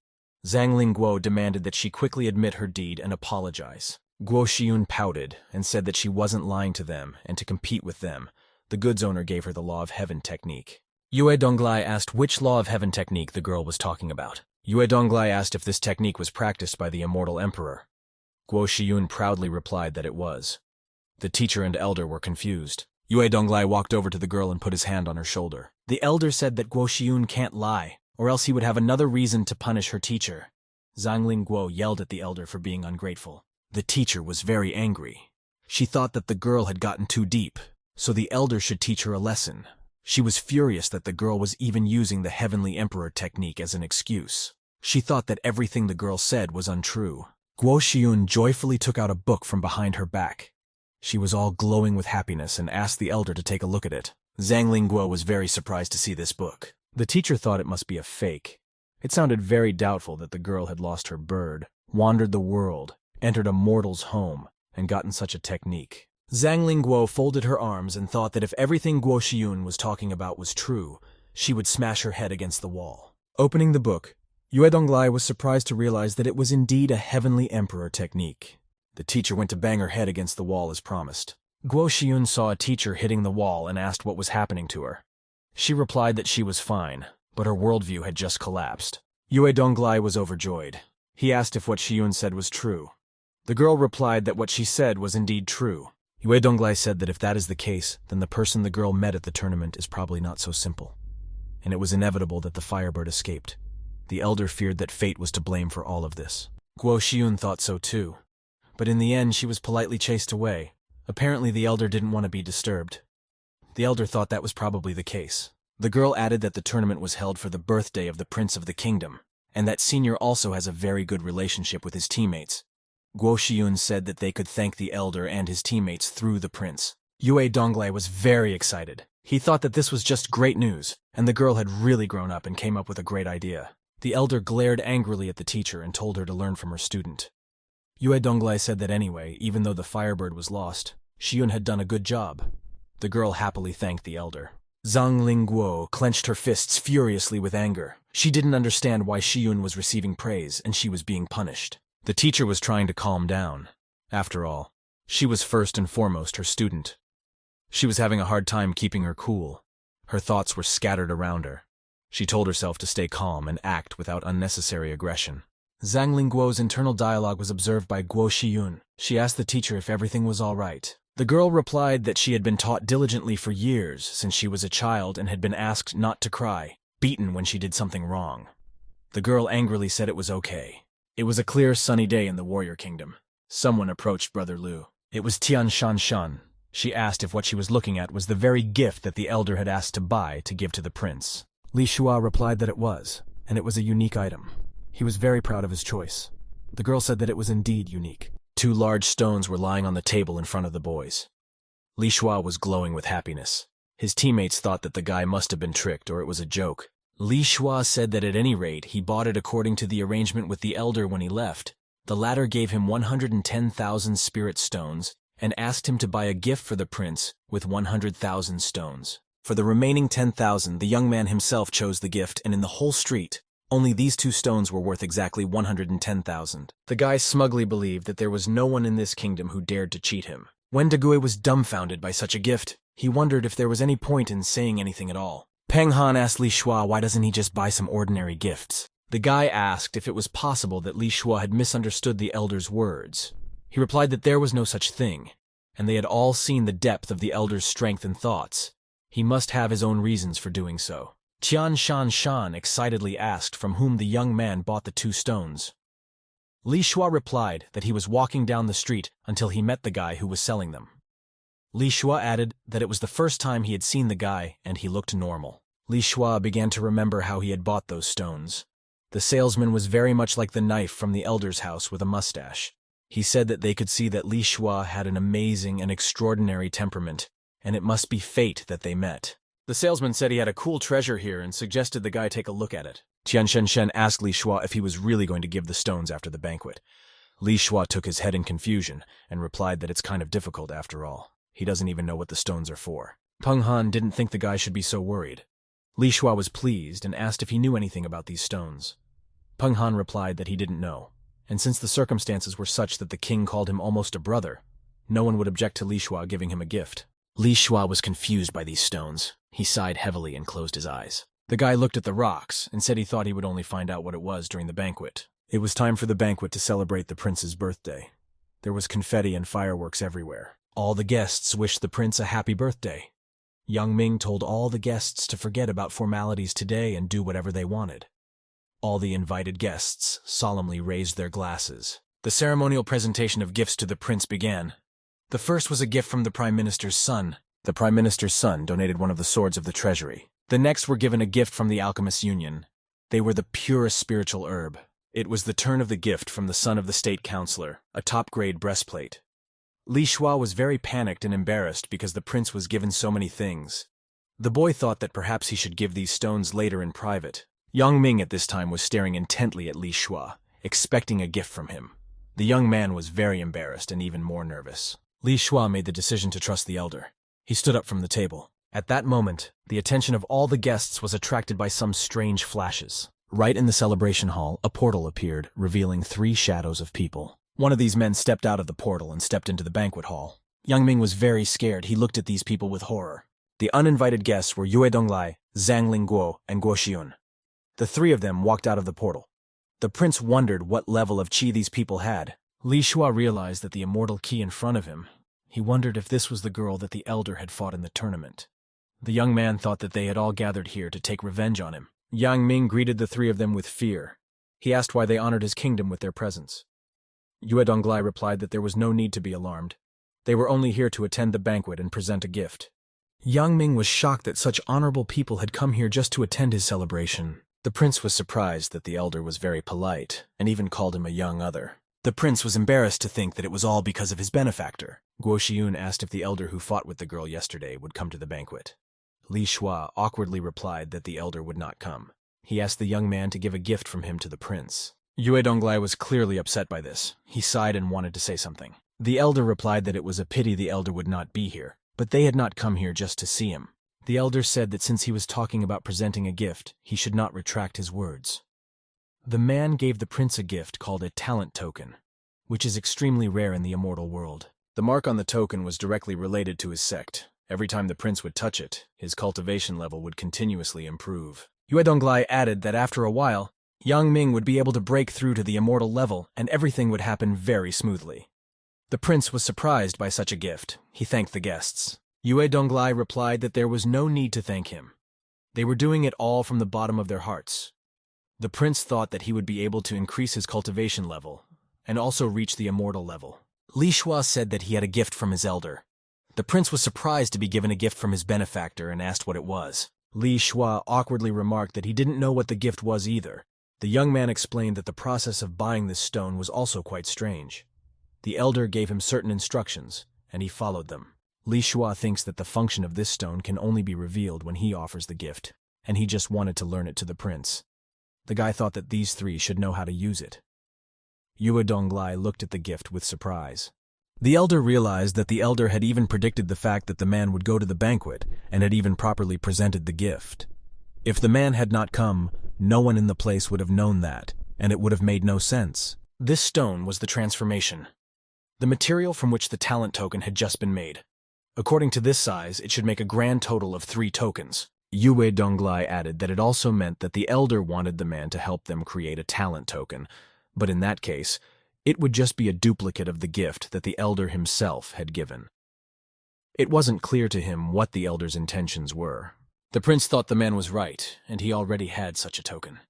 Zhanglin Guo demanded that she quickly admit her deed and apologize. Guo Shiyun pouted and said that she wasn't lying to them, and to compete with them, the goods owner gave her the Law of Heaven technique. Yue Donglai asked which Law of Heaven technique the girl was talking about. Yue Donglai asked if this technique was practiced by the immortal emperor. Guo Shiyun proudly replied that it was. The teacher and elder were confused. Yue Donglai walked over to the girl and put his hand on her shoulder. The elder said that Guo Shiyun can't lie, or else he would have another reason to punish her teacher. Zhanglin Guo yelled at the elder for being ungrateful. The teacher was very angry. She thought that the girl had gotten too deep, so the elder should teach her a lesson. She was furious that the girl was even using the Heavenly Emperor technique as an excuse. She thought that everything the girl said was untrue. Guo Shiyun joyfully took out a book from behind her back. She was all glowing with happiness and asked the elder to take a look at it. Zhanglin Guo was very surprised to see this book. The teacher thought it must be a fake. It sounded very doubtful that the girl had lost her bird, wandered the world, entered a mortal's home, and gotten such a technique. Zhanglin Guo folded her arms and thought that if everything Guo Shiyun was talking about was true, she would smash her head against the wall. Opening the book, Yue Donglai was surprised to realize that it was indeed a heavenly emperor technique. The teacher went to bang her head against the wall as promised. Guo Xiun saw a teacher hitting the wall and asked what was happening to her. She replied that she was fine, but her worldview had just collapsed. Yue Donglai was overjoyed. He asked if what Xiun said was true. The girl replied that what she said was indeed true. Yue Donglai said that if that is the case, then the person the girl met at the tournament is probably not so simple. And it was inevitable that the Firebird escaped. The elder feared that fate was to blame for all of this. Guo Xiun thought so too. But in the end, she was politely chased away. Apparently, the elder didn't want to be disturbed. The elder thought that was probably the case. The girl added that the tournament was held for the birthday of the Prince of the Kingdom, and that Senior also has a very good relationship with his teammates. Guo Xiun said that they could thank the elder and his teammates through the prince. Yue Donglai was very excited. He thought that this was just great news, and the girl had really grown up and came up with a great idea. The elder glared angrily at the teacher and told her to learn from her student. Yue Donglai said that anyway, even though the Firebird was lost, Xiun had done a good job. The girl happily thanked the elder. Zhang Lingguo clenched her fists furiously with anger. She didn't understand why Xiun was receiving praise and she was being punished. The teacher was trying to calm down. After all, she was first and foremost her student. She was having a hard time keeping her cool. Her thoughts were scattered around her. She told herself to stay calm and act without unnecessary aggression. Zhang Lingguo's internal dialogue was observed by Guo Xiun. She asked the teacher if everything was all right. The girl replied that she had been taught diligently for years since she was a child and had been asked not to cry, beaten when she did something wrong. The girl angrily said it was okay. It was a clear, sunny day in the warrior kingdom. Someone approached Brother Lu. It was Tian Shan. She asked if what she was looking at was the very gift that the elder had asked to buy to give to the prince. Li Shua replied that it was, and it was a unique item. He was very proud of his choice. The girl said that it was indeed unique. 2 large stones were lying on the table in front of the boys. Li Shua was glowing with happiness. His teammates thought that the guy must have been tricked or it was a joke. Li Shua said that at any rate, he bought it according to the arrangement with the elder when he left. The latter gave him 110,000 spirit stones and asked him to buy a gift for the prince with 100,000 stones. For the remaining 10,000, the young man himself chose the gift, and in the whole street, only these 2 stones were worth exactly 110,000. The guy smugly believed that there was no one in this kingdom who dared to cheat him. Wen Degui was dumbfounded by such a gift. He wondered if there was any point in saying anything at all. Peng Han asked Li Shua why doesn't he just buy some ordinary gifts. The guy asked if it was possible that Li Shua had misunderstood the elder's words. He replied that there was no such thing, and they had all seen the depth of the elder's strength and thoughts. He must have his own reasons for doing so. Tian Shan excitedly asked from whom the young man bought the 2 stones. Li Shua replied that he was walking down the street until he met the guy who was selling them. Li Shua added that it was the first time he had seen the guy and he looked normal. Li Shua began to remember how he had bought those stones. The salesman was very much like the knife from the elder's house with a mustache. He said that they could see that Li Shua had an amazing and extraordinary temperament, and it must be fate that they met. The salesman said he had a cool treasure here and suggested the guy take a look at it. Tian Shen asked Li Shua if he was really going to give the stones after the banquet. Li Shua took his head in confusion and replied that it's kind of difficult after all. He doesn't even know what the stones are for. Peng Han didn't think the guy should be so worried. Li Shua was pleased and asked if he knew anything about these stones. Peng Han replied that he didn't know, and since the circumstances were such that the king called him almost a brother, no one would object to Li Shua giving him a gift. Li Shua was confused by these stones. He sighed heavily and closed his eyes. The guy looked at the rocks and said he thought he would only find out what it was during the banquet. It was time for the banquet to celebrate the prince's birthday. There was confetti and fireworks everywhere. All the guests wished the prince a happy birthday. Yang Ming told all the guests to forget about formalities today and do whatever they wanted. All the invited guests solemnly raised their glasses. The ceremonial presentation of gifts to the prince began. The first was a gift from the Prime Minister's son. The Prime Minister's son donated one of the swords of the treasury. The next were given a gift from the Alchemist's Union. They were the purest spiritual herb. It was the turn of the gift from the son of the state counselor, a top-grade breastplate. Li Shua was very panicked and embarrassed because the prince was given so many things. The boy thought that perhaps he should give these stones later in private. Yang Ming at this time was staring intently at Li Shua, expecting a gift from him. The young man was very embarrassed and even more nervous. Li Shua made the decision to trust the elder. He stood up from the table. At that moment, the attention of all the guests was attracted by some strange flashes. Right in the celebration hall, a portal appeared, revealing 3 shadows of people. One of these men stepped out of the portal and stepped into the banquet hall. Yang Ming was very scared. He looked at these people with horror. The uninvited guests were Yue Donglai, Zhang Lingguo, and Guo Xiun. The 3 of them walked out of the portal. The prince wondered what level of qi these people had. Li Shua realized that the immortal key in front of him. He wondered if this was the girl that the elder had fought in the tournament. The young man thought that they had all gathered here to take revenge on him. Yang Ming greeted the 3 of them with fear. He asked why they honored his kingdom with their presence. Yue Donglai replied that there was no need to be alarmed. They were only here to attend the banquet and present a gift. Yang Ming was shocked that such honorable people had come here just to attend his celebration. The prince was surprised that the elder was very polite, and even called him a young other. The prince was embarrassed to think that it was all because of his benefactor. Guo Xiun asked if the elder who fought with the girl yesterday would come to the banquet. Li Shua awkwardly replied that the elder would not come. He asked the young man to give a gift from him to the prince. Yue Donglai was clearly upset by this. He sighed and wanted to say something. The elder replied that it was a pity the elder would not be here, but they had not come here just to see him. The elder said that since he was talking about presenting a gift, he should not retract his words. The man gave the prince a gift called a talent token, which is extremely rare in the immortal world. The mark on the token was directly related to his sect. Every time the prince would touch it, his cultivation level would continuously improve. Yue Donglai added that after a while, Yang Ming would be able to break through to the immortal level and everything would happen very smoothly. The prince was surprised by such a gift. He thanked the guests. Yue Donglai replied that there was no need to thank him. They were doing it all from the bottom of their hearts. The prince thought that he would be able to increase his cultivation level and also reach the immortal level. Li Shua said that he had a gift from his elder. The prince was surprised to be given a gift from his benefactor and asked what it was. Li Shua awkwardly remarked that he didn't know what the gift was either. The young man explained that the process of buying this stone was also quite strange. The elder gave him certain instructions, and he followed them. Li Shua thinks that the function of this stone can only be revealed when he offers the gift, and he just wanted to learn it to the prince. The guy thought that these 3 should know how to use it. Yue Donglai looked at the gift with surprise. The elder realized that the elder had even predicted the fact that the man would go to the banquet and had even properly presented the gift. If the man had not come, no one in the place would have known that, and it would have made no sense. This stone was the transformation, the material from which the talent token had just been made. According to this size, it should make a grand total of 3 tokens. Yue Donglai added that it also meant that the elder wanted the man to help them create a talent token, but in that case, it would just be a duplicate of the gift that the elder himself had given. It wasn't clear to him what the elder's intentions were. The prince thought the man was right, and he already had such a token.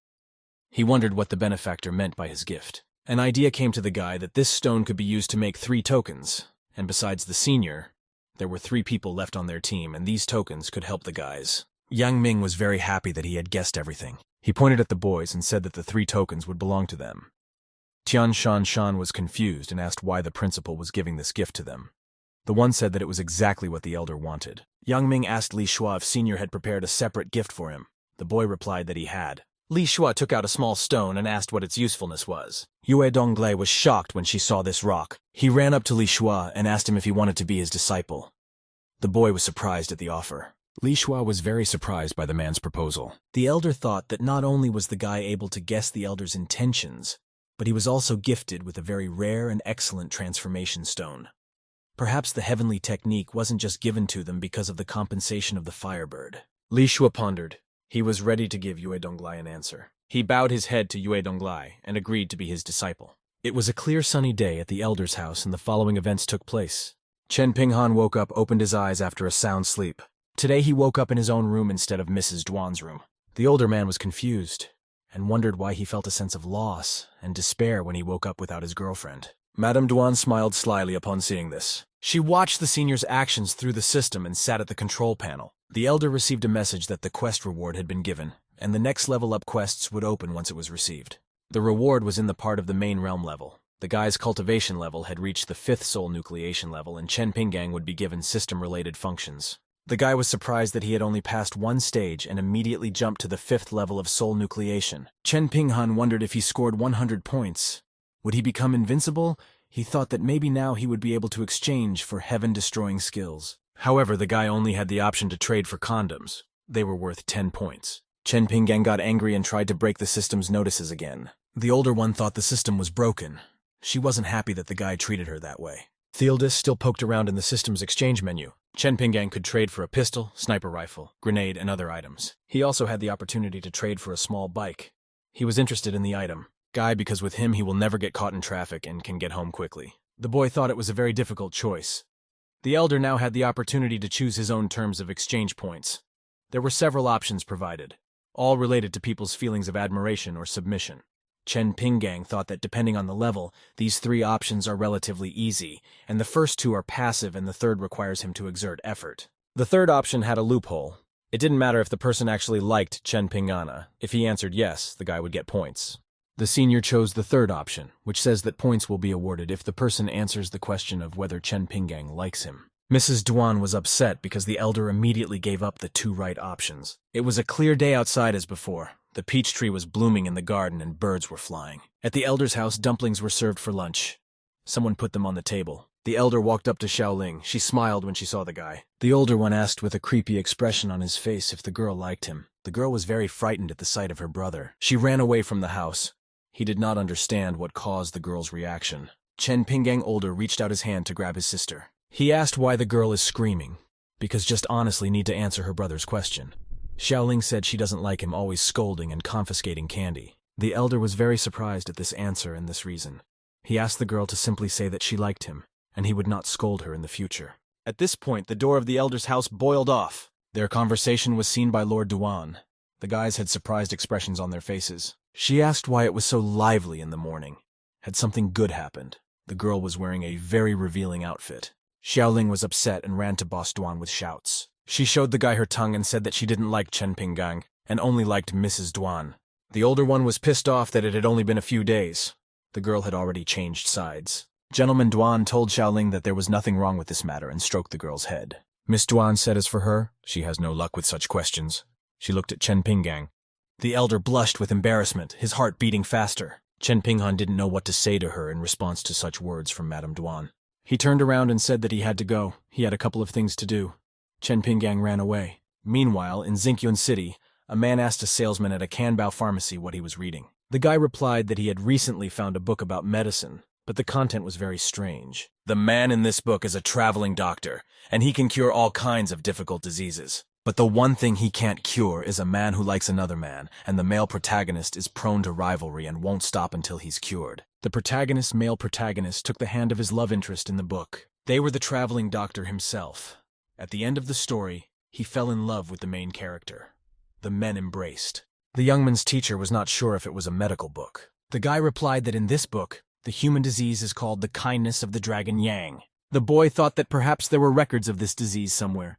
He wondered what the benefactor meant by his gift. An idea came to the guy that this stone could be used to make 3 tokens, and besides the senior, there were 3 people left on their team, and these tokens could help the guys. Yang Ming was very happy that he had guessed everything. He pointed at the boys and said that the 3 tokens would belong to them. Tian Shan was confused and asked why the principal was giving this gift to them. The one said that it was exactly what the elder wanted. Yang Ming asked Li Shua if Senior had prepared a separate gift for him. The boy replied that he had. Li Shua took out a small stone and asked what its usefulness was. Yue Donglai was shocked when she saw this rock. He ran up to Li Shua and asked him if he wanted to be his disciple. The boy was surprised at the offer. Li Shua was very surprised by the man's proposal. The elder thought that not only was the guy able to guess the elder's intentions, but he was also gifted with a very rare and excellent transformation stone. Perhaps the heavenly technique wasn't just given to them because of the compensation of the firebird. Li Shua pondered. He was ready to give Yue Donglai an answer. He bowed his head to Yue Donglai and agreed to be his disciple. It was a clear sunny day at the elder's house and the following events took place. Chen Pinghan woke up, opened his eyes after a sound sleep. Today he woke up in his own room instead of Mrs. Duan's room. The older man was confused and wondered why he felt a sense of loss and despair when he woke up without his girlfriend. Madame Duan smiled slyly upon seeing this. She watched the senior's actions through the system and sat at the control panel. The elder received a message that the quest reward had been given, and the next level up quests would open once it was received. The reward was in the part of the main realm level. The guy's cultivation level had reached the 5th soul nucleation level, and Chen Pinggang would be given system-related functions. The guy was surprised that he had only passed one stage and immediately jumped to the 5th level of soul nucleation. Chen Pinghan wondered if he scored 100 points. Would he become invincible? He thought that maybe now he would be able to exchange for heaven-destroying skills. However, the guy only had the option to trade for condoms. They were worth 10 points. Chen Pinggang got angry and tried to break the system's notices again. The older one thought the system was broken. She wasn't happy that the guy treated her that way. Thealdis still poked around in the system's exchange menu. Chen Pinggang could trade for a pistol, sniper rifle, grenade, and other items. He also had the opportunity to trade for a small bike. He was interested in the item. Guy, because with him he will never get caught in traffic and can get home quickly. The boy thought it was a very difficult choice. The elder now had the opportunity to choose his own terms of exchange points. There were several options provided, all related to people's feelings of admiration or submission. Chen Pinggang thought that depending on the level, these 3 options are relatively easy, and the first 2 are passive and the third requires him to exert effort. The third option had a loophole. It didn't matter if the person actually liked Chen Pingana. If he answered yes, the guy would get points. The senior chose the third option, which says that points will be awarded if the person answers the question of whether Chen Pinggang likes him. Mrs. Duan was upset because the elder immediately gave up the 2 right options. It was a clear day outside as before. The peach tree was blooming in the garden and birds were flying. At the elder's house, dumplings were served for lunch. Someone put them on the table. The elder walked up to Xiaoling. She smiled when she saw the guy. The older one asked with a creepy expression on his face if the girl liked him. The girl was very frightened at the sight of her brother. She ran away from the house. He did not understand what caused the girl's reaction. Chen Pinggang older reached out his hand to grab his sister. He asked why the girl is screaming, because just honestly need to answer her brother's question. Xiaoling said she doesn't like him always scolding and confiscating candy. The elder was very surprised at this answer and this reason. He asked the girl to simply say that she liked him, and he would not scold her in the future. At this point, the door of the elder's house boiled off. Their conversation was seen by Lord Duan. The guys had surprised expressions on their faces. She asked why it was so lively in the morning. Had something good happened? The girl was wearing a very revealing outfit. Xiaoling was upset and ran to Boss Duan with shouts. She showed the guy her tongue and said that she didn't like Chen Pinggang and only liked Mrs. Duan. The older one was pissed off that it had only been a few days. The girl had already changed sides. Gentleman Duan told Xiaoling that there was nothing wrong with this matter and stroked the girl's head. Miss Duan said as for her, she has no luck with such questions. She looked at Chen Pinggang. The elder blushed with embarrassment, his heart beating faster. Chen Pinghan didn't know what to say to her in response to such words from Madame Duan. He turned around and said that he had to go. He had a couple of things to do. Chen Pinggang ran away. Meanwhile, in Xinkyun City, a man asked a salesman at a Kanbao pharmacy what he was reading. The guy replied that he had recently found a book about medicine, but the content was very strange. The man in this book is a traveling doctor, and he can cure all kinds of difficult diseases. But the one thing he can't cure is a man who likes another man, and the male protagonist is prone to rivalry and won't stop until he's cured. The male protagonist, took the hand of his love interest in the book. They were the traveling doctor himself. At the end of the story, he fell in love with the main character. The men embraced. The young man's teacher was not sure if it was a medical book. The guy replied that in this book, the human disease is called the kindness of the dragon Yang. The boy thought that perhaps there were records of this disease somewhere.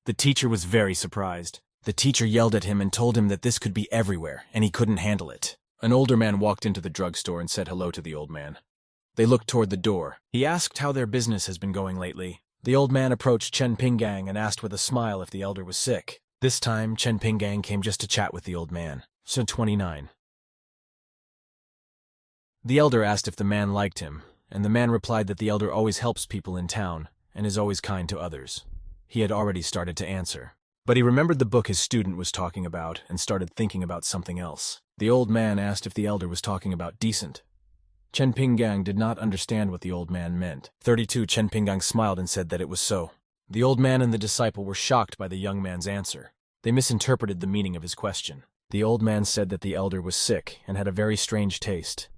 The teacher was very surprised. The teacher yelled at him and told him that this could be everywhere, and he couldn't handle it. An older man walked into the drugstore and said hello to the old man. They looked toward the door. He asked how their business has been going lately. The old man approached Chen Pinggang and asked with a smile if the elder was sick. This time, Chen Pinggang came just to chat with the old man. So 29. The elder asked if the man liked him, and the man replied that the elder always helps people in town and is always kind to others. He had already started to answer, but he remembered the book his student was talking about and started thinking about something else. The old man asked if the elder was talking about decent. Chen Pinggang did not understand what the old man meant. 32. Chen Pinggang smiled and said that it was so. The old man and the disciple were shocked by the young man's answer. They misinterpreted the meaning of his question. The old man said that the elder was sick and had a very strange taste.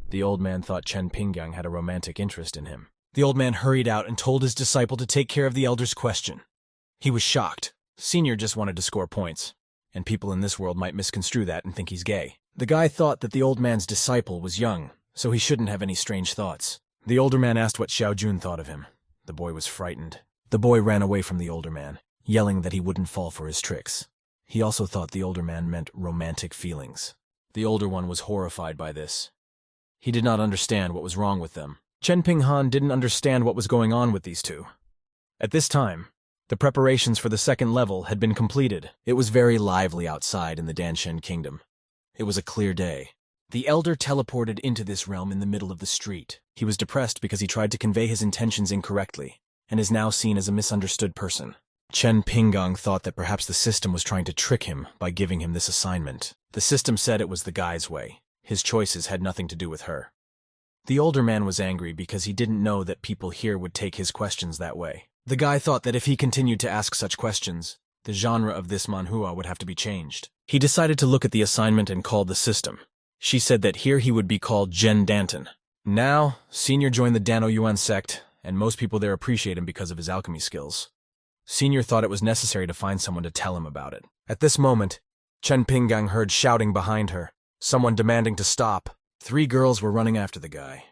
The old man thought Chen Pinggang had a romantic interest in him. The old man hurried out and told his disciple to take care of the elder's question. He was shocked. Senior just wanted to score points, and people in this world might misconstrue that and think he's gay. The guy thought that the old man's disciple was young, so he shouldn't have any strange thoughts. The older man asked what Xiao Jun thought of him. The boy was frightened. The boy ran away from the older man, yelling that he wouldn't fall for his tricks. He also thought the older man meant romantic feelings. The older one was horrified by this. He did not understand what was wrong with them. Chen Pinghan didn't understand what was going on with these two. At this time, the preparations for the second level had been completed. It was very lively outside in the Danshen Kingdom. It was a clear day. The elder teleported into this realm in the middle of the street. He was depressed because he tried to convey his intentions incorrectly, and is now seen as a misunderstood person. Chen Pinggang thought that perhaps the system was trying to trick him by giving him this assignment. The system said it was the guy's way. His choices had nothing to do with her. The older man was angry because he didn't know that people here would take his questions that way. The guy thought that if he continued to ask such questions, the genre of this manhwa would have to be changed. He decided to look at the assignment and called the system. She said that here he would be called Jen Danton. Now, Senior joined the Dano Yuan sect, and most people there appreciate him because of his alchemy skills. Senior thought it was necessary to find someone to tell him about it. At this moment, Chen Pinggang heard shouting behind her, someone demanding to stop. 3 girls were running after the guy.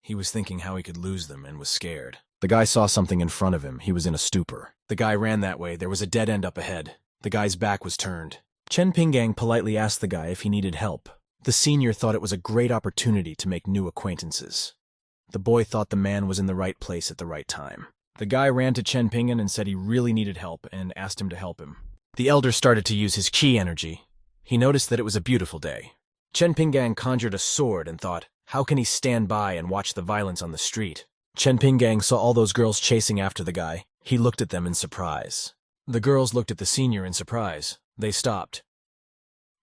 He was thinking how he could lose them and was scared. The guy saw something in front of him. He was in a stupor. The guy ran that way. There was a dead end up ahead. The guy's back was turned. Chen Pinggang politely asked the guy if he needed help. The senior thought it was a great opportunity to make new acquaintances. The boy thought the man was in the right place at the right time. The guy ran to Chen Pinggang and said he really needed help and asked him to help him. The elder started to use his chi energy. He noticed that it was a beautiful day. Chen Pinggang conjured a sword and thought, how can he stand by and watch the violence on the street? Chen Pinggang saw all those girls chasing after the guy. He looked at them in surprise. The girls looked at the senior in surprise. They stopped.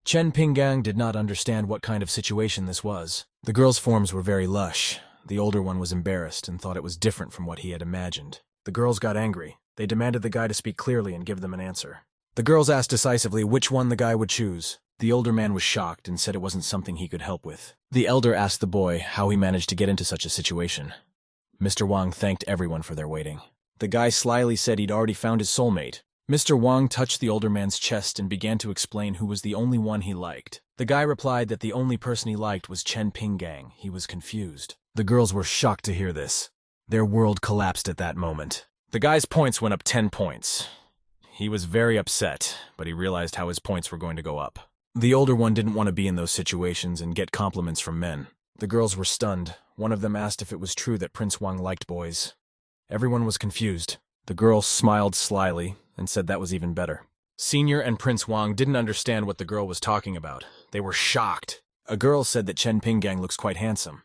Chen Pinggang did not understand what kind of situation this was. The girls' forms were very lush. The older one was embarrassed and thought it was different from what he had imagined. The girls got angry. They demanded the guy to speak clearly and give them an answer. The girls asked decisively which one the guy would choose. The older man was shocked and said it wasn't something he could help with. The elder asked the boy how he managed to get into such a situation. Mr. Wang thanked everyone for their waiting. The guy slyly said he'd already found his soulmate. Mr. Wang touched the older man's chest and began to explain who was the only one he liked. The guy replied that the only person he liked was Chen Pinggang. He was confused. The girls were shocked to hear this. Their world collapsed at that moment. The guy's points went up 10 points. He was very upset, but he realized how his points were going to go up. The older one didn't want to be in those situations and get compliments from men. The girls were stunned. One of them asked if it was true that Prince Wang liked boys. Everyone was confused. The girl smiled slyly and said that was even better. Senior and Prince Wang didn't understand what the girl was talking about. They were shocked. A girl said that Chen Pinggang looks quite handsome.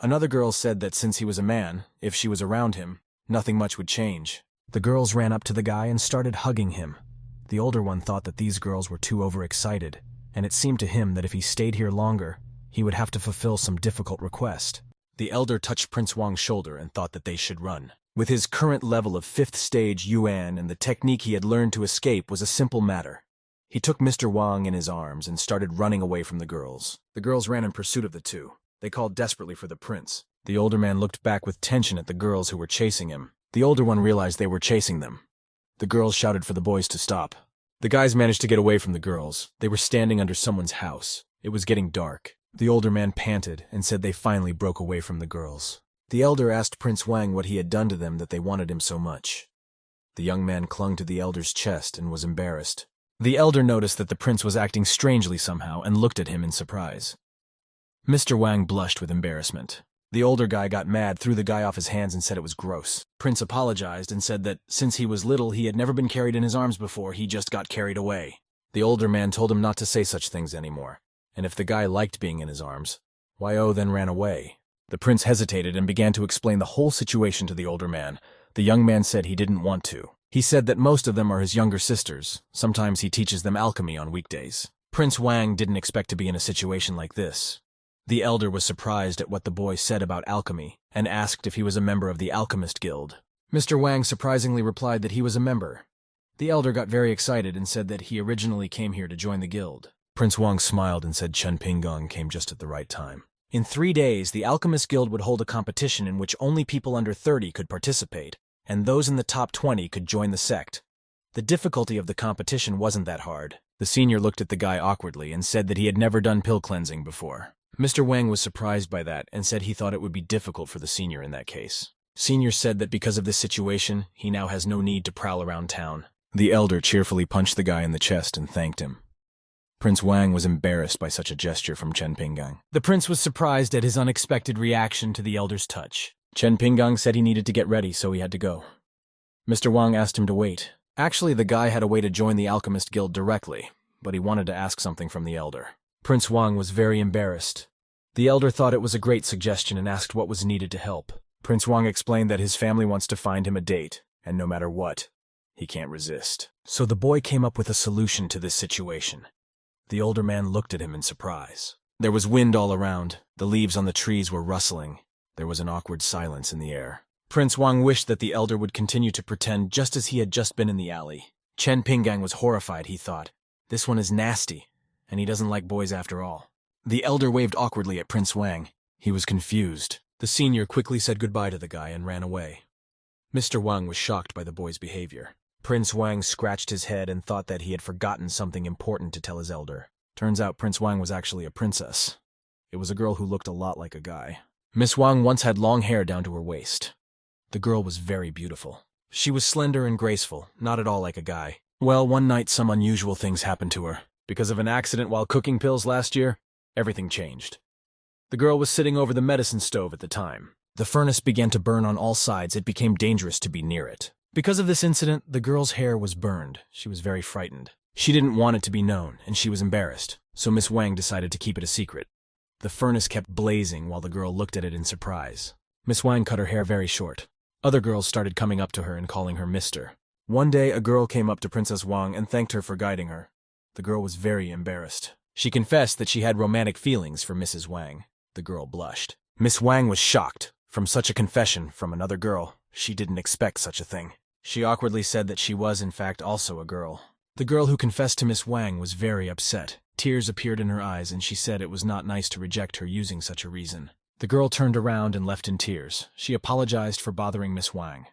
Another girl said that since he was a man, if she was around him, nothing much would change. The girls ran up to the guy and started hugging him. The older one thought that these girls were too overexcited, and it seemed to him that if he stayed here longer, he would have to fulfill some difficult request. The elder touched Prince Wang's shoulder and thought that they should run. With his current level of 5th stage Yuan and the technique he had learned to escape was a simple matter. He took Mr. Wang in his arms and started running away from the girls. The girls ran in pursuit of the two. They called desperately for the prince. The older man looked back with tension at the girls who were chasing him. The older one realized they were chasing them. The girls shouted for the boys to stop. The guys managed to get away from the girls. They were standing under someone's house. It was getting dark. The older man panted and said they finally broke away from the girls. The elder asked Prince Wang what he had done to them that they wanted him so much. The young man clung to the elder's chest and was embarrassed. The elder noticed that the prince was acting strangely somehow and looked at him in surprise. Mr. Wang blushed with embarrassment. The older guy got mad, threw the guy off his hands and said it was gross. Prince apologized and said that since he was little he had never been carried in his arms before, he just got carried away. The older man told him not to say such things anymore, and if the guy liked being in his arms, Wai-O then ran away. The prince hesitated and began to explain the whole situation to the older man. The young man said he didn't want to. He said that most of them are his younger sisters. Sometimes he teaches them alchemy on weekdays. Prince Wang didn't expect to be in a situation like this. The elder was surprised at what the boy said about alchemy and asked if he was a member of the Alchemist Guild. Mr. Wang surprisingly replied that he was a member. The elder got very excited and said that he originally came here to join the guild. Prince Wang smiled and said Chen Pinggang came just at the right time. In 3 days, the Alchemist Guild would hold a competition in which only people under 30 could participate, and those in the top 20 could join the sect. The difficulty of the competition wasn't that hard. The senior looked at the guy awkwardly and said that he had never done pill cleansing before. Mr. Wang was surprised by that and said he thought it would be difficult for the senior in that case. Senior said that because of this situation, he now has no need to prowl around town. The elder cheerfully punched the guy in the chest and thanked him. Prince Wang was embarrassed by such a gesture from Chen Pinggang. The prince was surprised at his unexpected reaction to the elder's touch. Chen Pinggang said he needed to get ready, so he had to go. Mr. Wang asked him to wait. Actually, the guy had a way to join the Alchemist Guild directly, but he wanted to ask something from the elder. Prince Wang was very embarrassed. The elder thought it was a great suggestion and asked what was needed to help. Prince Wang explained that his family wants to find him a date, and no matter what, he can't resist. So the boy came up with a solution to this situation. The older man looked at him in surprise. There was wind all around. The leaves on the trees were rustling. There was an awkward silence in the air. Prince Wang wished that the elder would continue to pretend just as he had just been in the alley. Chen Pinggang was horrified, he thought. This one is nasty, and he doesn't like boys after all. The elder waved awkwardly at Prince Wang. He was confused. The senior quickly said goodbye to the guy and ran away. Mr. Wang was shocked by the boy's behavior. Prince Wang scratched his head and thought that he had forgotten something important to tell his elder. Turns out Prince Wang was actually a princess. It was a girl who looked a lot like a guy. Miss Wang once had long hair down to her waist. The girl was very beautiful. She was slender and graceful, not at all like a guy. Well, one night some unusual things happened to her. Because of an accident while cooking pills last year, everything changed. The girl was sitting over the medicine stove at the time. The furnace began to burn on all sides. It became dangerous to be near it. Because of this incident, the girl's hair was burned. She was very frightened. She didn't want it to be known, and she was embarrassed, so Miss Wang decided to keep it a secret. The furnace kept blazing while the girl looked at it in surprise. Miss Wang cut her hair very short. Other girls started coming up to her and calling her Mister. One day, a girl came up to Princess Wang and thanked her for guiding her. The girl was very embarrassed. She confessed that she had romantic feelings for Mrs. Wang. The girl blushed. Miss Wang was shocked. From such a confession from another girl, she didn't expect such a thing. She awkwardly said that she was, in fact, also a girl. The girl who confessed to Miss Wang was very upset. Tears appeared in her eyes, and she said it was not nice to reject her using such a reason. The girl turned around and left in tears. She apologized for bothering Miss Wang.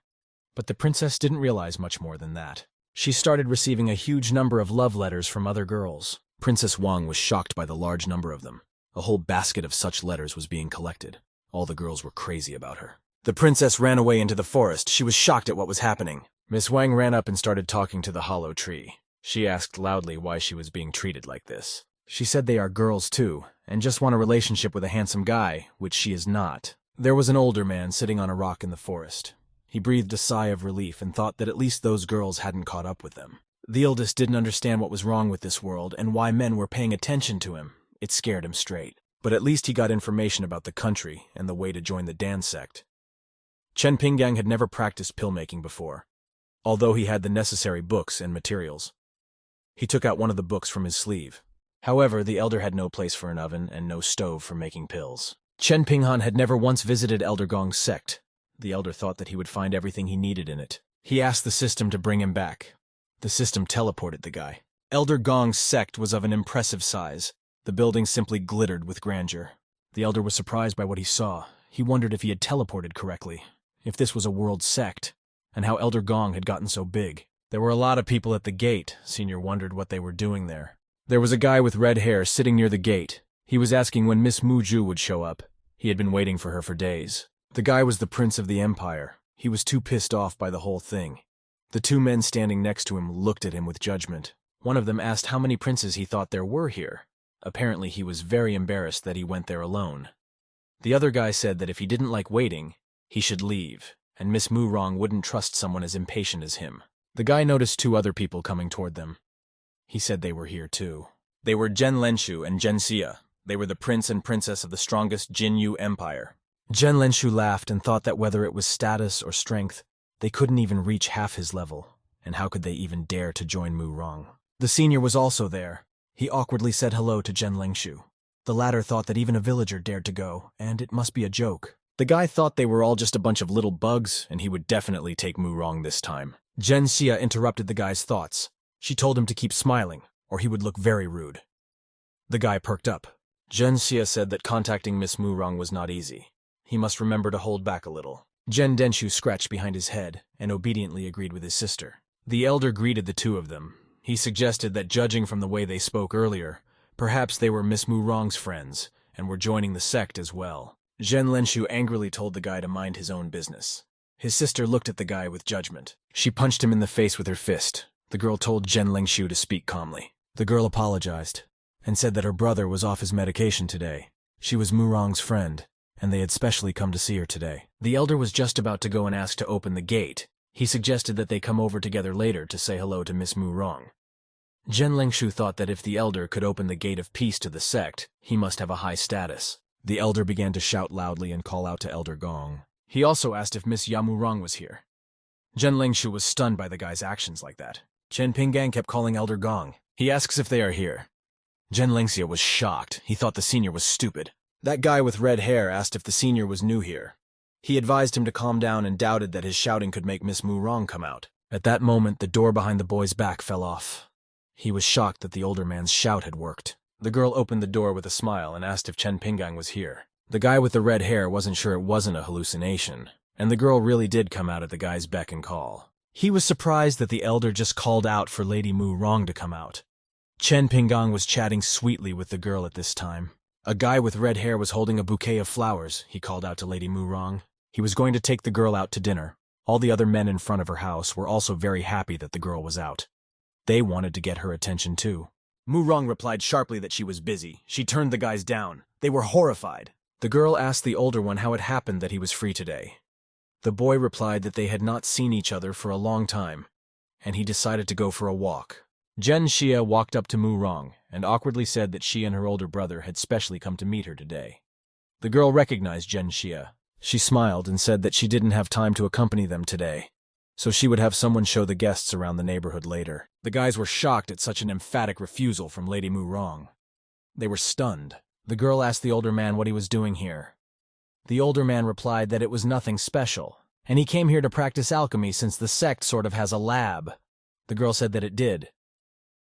But the princess didn't realize much more than that. She started receiving a huge number of love letters from other girls. Princess Wang was shocked by the large number of them. A whole basket of such letters was being collected. All the girls were crazy about her. The princess ran away into the forest. She was shocked at what was happening. Miss Wang ran up and started talking to the hollow tree. She asked loudly why she was being treated like this. She said they are girls too, and just want a relationship with a handsome guy, which she is not. There was an older man sitting on a rock in the forest. He breathed a sigh of relief and thought that at least those girls hadn't caught up with them. The eldest didn't understand what was wrong with this world and why men were paying attention to him. It scared him straight. But at least he got information about the country and the way to join the Dan sect. Chen Pinggang had never practiced pill-making before, although he had the necessary books and materials. He took out one of the books from his sleeve. However, the elder had no place for an oven and no stove for making pills. Chen Pinghan had never once visited Elder Gong's sect. The elder thought that he would find everything he needed in it. He asked the system to bring him back. The system teleported the guy. Elder Gong's sect was of an impressive size. The building simply glittered with grandeur. The elder was surprised by what he saw. He wondered if he had teleported correctly, if this was a world sect, and how Elder Gong had gotten so big. There were a lot of people at the gate. Senior wondered what they were doing there. There was a guy with red hair sitting near the gate. He was asking when Miss Muju would show up. He had been waiting for her for days. The guy was the prince of the empire. He was too pissed off by the whole thing. The two men standing next to him looked at him with judgment. One of them asked how many princes he thought there were here. Apparently he was very embarrassed that he went there alone. The other guy said that if he didn't like waiting, he should leave, and Miss Murong wouldn't trust someone as impatient as him. The guy noticed two other people coming toward them. He said they were here too. They were Zhen Lenshu and Zhen Xia. They were the prince and princess of the strongest Jinyu empire. Zhen Lenshu laughed and thought that whether it was status or strength, they couldn't even reach half his level, and how could they even dare to join Murong? The senior was also there. He awkwardly said hello to Zhen Lenshu. The latter thought that even a villager dared to go, and it must be a joke. The guy thought they were all just a bunch of little bugs, and he would definitely take Murong this time. Zhen Xia interrupted the guy's thoughts. She told him to keep smiling, or he would look very rude. The guy perked up. Zhen Xia said that contacting Miss Murong was not easy. He must remember to hold back a little. Zhen Denshu scratched behind his head and obediently agreed with his sister. The elder greeted the two of them. He suggested that judging from the way they spoke earlier, perhaps they were Miss Murong's friends and were joining the sect as well. Zhen Lenshu angrily told the guy to mind his own business. His sister looked at the guy with judgment. She punched him in the face with her fist. The girl told Zhen Lenshu to speak calmly. The girl apologized and said that her brother was off his medication today. She was Murong's friend, and they had specially come to see her today. The elder was just about to go and ask to open the gate. He suggested that they come over together later to say hello to Miss Murong. Zhen Lenshu thought that if the elder could open the gate of peace to the sect, he must have a high status. The elder began to shout loudly and call out to Elder Gong. He also asked if Miss Yamurong was here. Jen Lingshu was stunned by the guy's actions like that. Chen Pinggang kept calling Elder Gong. He asks if they are here. Jen Lingxia was shocked. He thought the senior was stupid. That guy with red hair asked if the senior was new here. He advised him to calm down and doubted that his shouting could make Miss Mu Rong come out. At that moment, the door behind the boy's back fell off. He was shocked that the older man's shout had worked. The girl opened the door with a smile and asked if Chen Pinggang was here. The guy with the red hair wasn't sure it wasn't a hallucination, and the girl really did come out at the guy's beck and call. He was surprised that the elder just called out for Lady Mu Rong to come out. Chen Pinggang was chatting sweetly with the girl at this time. A guy with red hair was holding a bouquet of flowers, he called out to Lady Mu Rong. He was going to take the girl out to dinner. All the other men in front of her house were also very happy that the girl was out. They wanted to get her attention too. Mu Rong replied sharply that she was busy. She turned the guys down. They were horrified. The girl asked the older one how it happened that he was free today. The boy replied that they had not seen each other for a long time, and he decided to go for a walk. Jen Xia walked up to Mu Rong and awkwardly said that she and her older brother had specially come to meet her today. The girl recognized Jen Xia. She smiled and said that she didn't have time to accompany them today, so she would have someone show the guests around the neighborhood later. The guys were shocked at such an emphatic refusal from Lady Mu Rong. They were stunned. The girl asked the older man what he was doing here. The older man replied that it was nothing special, and he came here to practice alchemy since the sect sort of has a lab. The girl said that it did.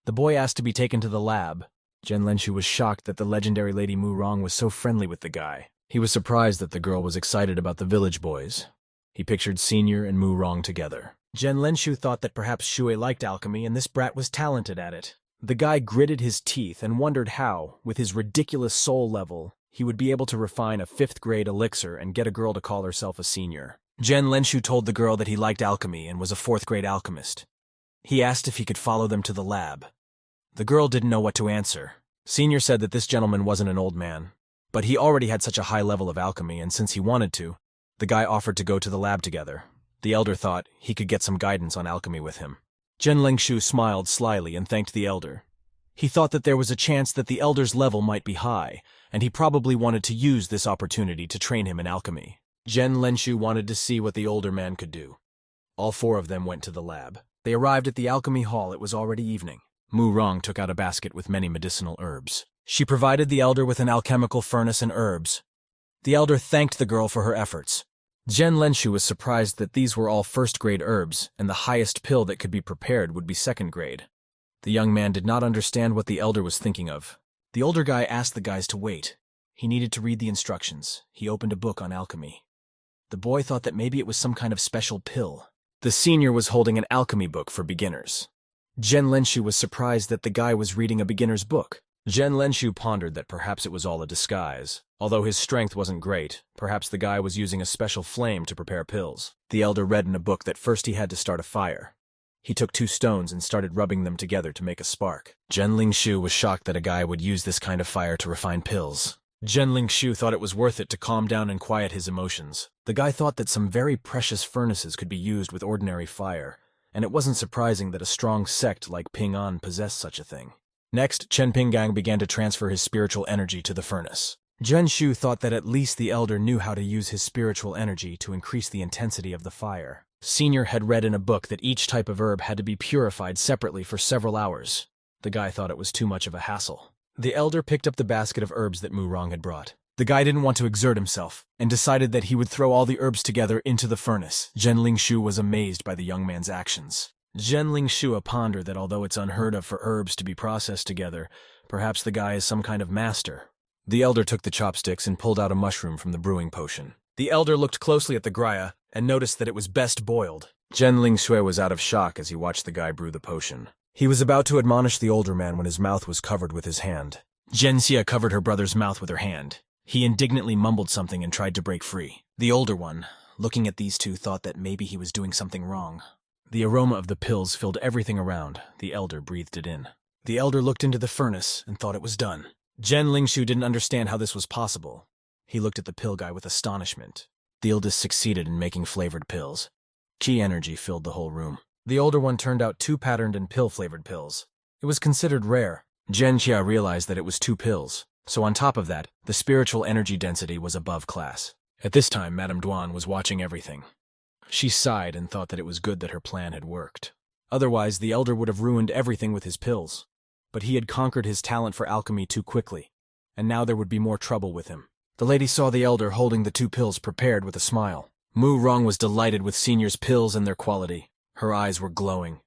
The boy asked to be taken to the lab. Jen Lingshu was shocked that the legendary Lady Mu Rong was so friendly with the guy. He was surprised that the girl was excited about the village boys. He pictured Senior and Mu Rong together. Jen Lingshu thought that perhaps Shui liked alchemy and this brat was talented at it. The guy gritted his teeth and wondered how, with his ridiculous soul level, he would be able to refine a 5th-grade elixir and get a girl to call herself a senior. Jen Lingshu told the girl that he liked alchemy and was a 4th-grade alchemist. He asked if he could follow them to the lab. The girl didn't know what to answer. Senior said that this gentleman wasn't an old man, but he already had such a high level of alchemy, and since he wanted to, the guy offered to go to the lab together. The elder thought he could get some guidance on alchemy with him. Jen Lingshu smiled slyly and thanked the elder. He thought that there was a chance that the elder's level might be high, and he probably wanted to use this opportunity to train him in alchemy. Jen Lingshu wanted to see what the older man could do. All 4 of them went to the lab. They arrived at the alchemy hall. It was already evening. Mu Rong took out a basket with many medicinal herbs. She provided the elder with an alchemical furnace and herbs. The elder thanked the girl for her efforts. Jen Lingshu was surprised that these were all 1st-grade herbs, and the highest pill that could be prepared would be 2nd grade. The young man did not understand what the elder was thinking of. The older guy asked the guys to wait. He needed to read the instructions. He opened a book on alchemy. The boy thought that maybe it was some kind of special pill. The senior was holding an alchemy book for beginners. Jen Lingshu was surprised that the guy was reading a beginner's book. Jen Lingshu pondered that perhaps it was all a disguise. Although his strength wasn't great, perhaps the guy was using a special flame to prepare pills. The elder read in a book that first he had to start a fire. He took 2 stones and started rubbing them together to make a spark. Jen Lingshu was shocked that a guy would use this kind of fire to refine pills. Jen Lingshu thought it was worth it to calm down and quiet his emotions. The guy thought that some very precious furnaces could be used with ordinary fire, and it wasn't surprising that a strong sect like Ping An possessed such a thing. Next, Chen Pinggang began to transfer his spiritual energy to the furnace. Jen Shu thought that at least the elder knew how to use his spiritual energy to increase the intensity of the fire. Senior had read in a book that each type of herb had to be purified separately for several hours. The guy thought it was too much of a hassle. The elder picked up the basket of herbs that Mu Rong had brought. The guy didn't want to exert himself, and decided that he would throw all the herbs together into the furnace. Jen Lingshu was amazed by the young man's actions. Jen Lingshu pondered that although it's unheard of for herbs to be processed together, perhaps the guy is some kind of master. The elder took the chopsticks and pulled out a mushroom from the brewing potion. The elder looked closely at the graya and noticed that it was best boiled. Jen Lingshui was out of shock as he watched the guy brew the potion. He was about to admonish the older man when his mouth was covered with his hand. Jen Xia covered her brother's mouth with her hand. He indignantly mumbled something and tried to break free. The older one, looking at these two, thought that maybe he was doing something wrong. The aroma of the pills filled everything around. The elder breathed it in. The elder looked into the furnace and thought it was done. Jen Lingshu didn't understand how this was possible. He looked at the pill guy with astonishment. The eldest succeeded in making flavored pills. Qi energy filled the whole room. The older one turned out 2 patterned and pill-flavored pills. It was considered rare. Jen Xia realized that it was 2 pills. So on top of that, the spiritual energy density was above class. At this time, Madame Duan was watching everything. She sighed and thought that it was good that her plan had worked. Otherwise, the elder would have ruined everything with his pills. But he had conquered his talent for alchemy too quickly, and now there would be more trouble with him. The lady saw the elder holding the 2 pills prepared with a smile. Mu Rong was delighted with Senior's pills and their quality. Her eyes were glowing.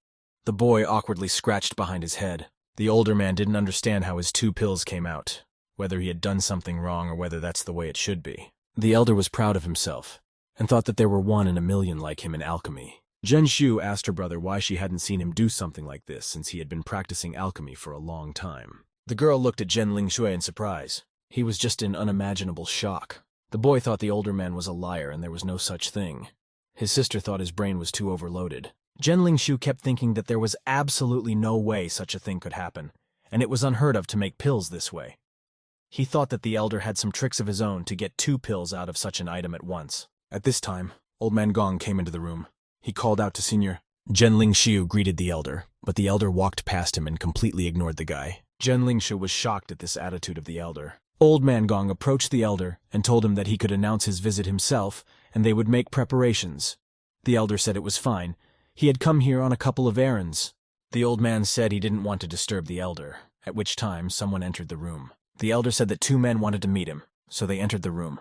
The boy awkwardly scratched behind his head. The older man didn't understand how his 2 pills came out, whether he had done something wrong or whether that's the way it should be. The elder was proud of himself, and thought that there were 1 in a million like him in alchemy. Zhen Shu asked her brother why she hadn't seen him do something like this since he had been practicing alchemy for a long time. The girl looked at Zhen Lingshui in surprise. He was just in unimaginable shock. The boy thought the older man was a liar and there was no such thing. His sister thought his brain was too overloaded. Zhen Lingshu kept thinking that there was absolutely no way such a thing could happen, and it was unheard of to make pills this way. He thought that the elder had some tricks of his own to get 2 pills out of such an item at once. At this time, Old Man Gong came into the room. He called out to Senior. Zhen Lingshu greeted the elder, but the elder walked past him and completely ignored the guy. Zhen Lingshu was shocked at this attitude of the elder. Old Man Gong approached the elder and told him that he could announce his visit himself and they would make preparations. The elder said it was fine. He had come here on a couple of errands. The old man said he didn't want to disturb the elder, at which time someone entered the room. The elder said that 2 men wanted to meet him, so they entered the room.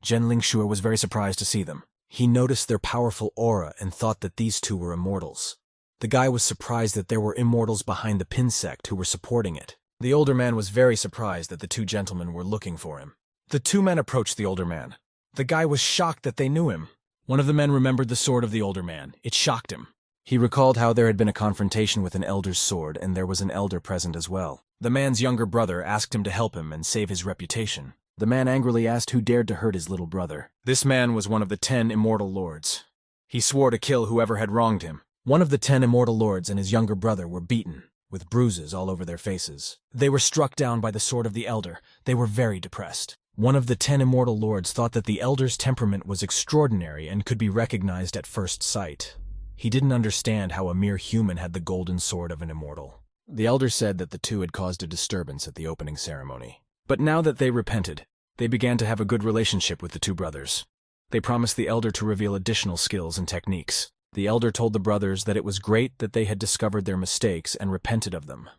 Zhen Lingshu was very surprised to see them. He noticed their powerful aura and thought that these 2 were immortals. The guy was surprised that there were immortals behind the Pin sect who were supporting it. The older man was very surprised that the 2 gentlemen were looking for him. The 2 men approached the older man. The guy was shocked that they knew him. One of the men remembered the sword of the older man. It shocked him. He recalled how there had been a confrontation with an elder's sword and there was an elder present as well. The man's younger brother asked him to help him and save his reputation. The man angrily asked who dared to hurt his little brother. This man was one of the 10 immortal lords. He swore to kill whoever had wronged him. One of the 10 immortal lords and his younger brother were beaten, with bruises all over their faces. They were struck down by the sword of the elder. They were very depressed. One of the 10 immortal lords thought that the elder's temperament was extraordinary and could be recognized at first sight. He didn't understand how a mere human had the golden sword of an immortal. The elder said that the 2 had caused a disturbance at the opening ceremony. But now that they repented, they began to have a good relationship with the 2 brothers. They promised the elder to reveal additional skills and techniques. The elder told the brothers that it was great that they had discovered their mistakes and repented of them.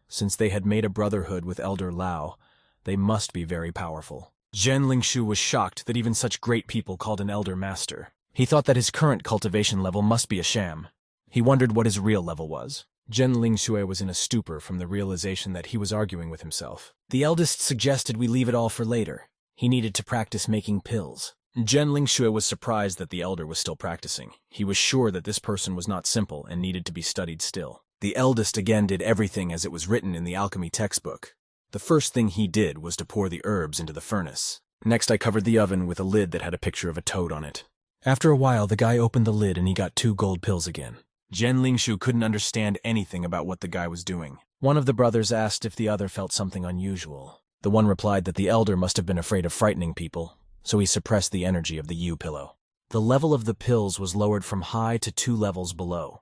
Since they had made a brotherhood with Elder Lao, they must be very powerful. Zhen Lingshu was shocked that even such great people called an elder master. He thought that his current cultivation level must be a sham. He wondered what his real level was. Zhen Lingshui was in a stupor from the realization that he was arguing with himself. The eldest suggested we leave it all for later. He needed to practice making pills. Zhen Lingshui was surprised that the elder was still practicing. He was sure that this person was not simple and needed to be studied still. The eldest again did everything as it was written in the alchemy textbook. The first thing he did was to pour the herbs into the furnace. Next I covered the oven with a lid that had a picture of a toad on it. After a while the guy opened the lid and he got 2 gold pills again. Zhen Lingshu couldn't understand anything about what the guy was doing. One of the brothers asked if the other felt something unusual. The one replied that the elder must have been afraid of frightening people, so he suppressed the energy of the U-pillow. The level of the pills was lowered from high to 2 levels below.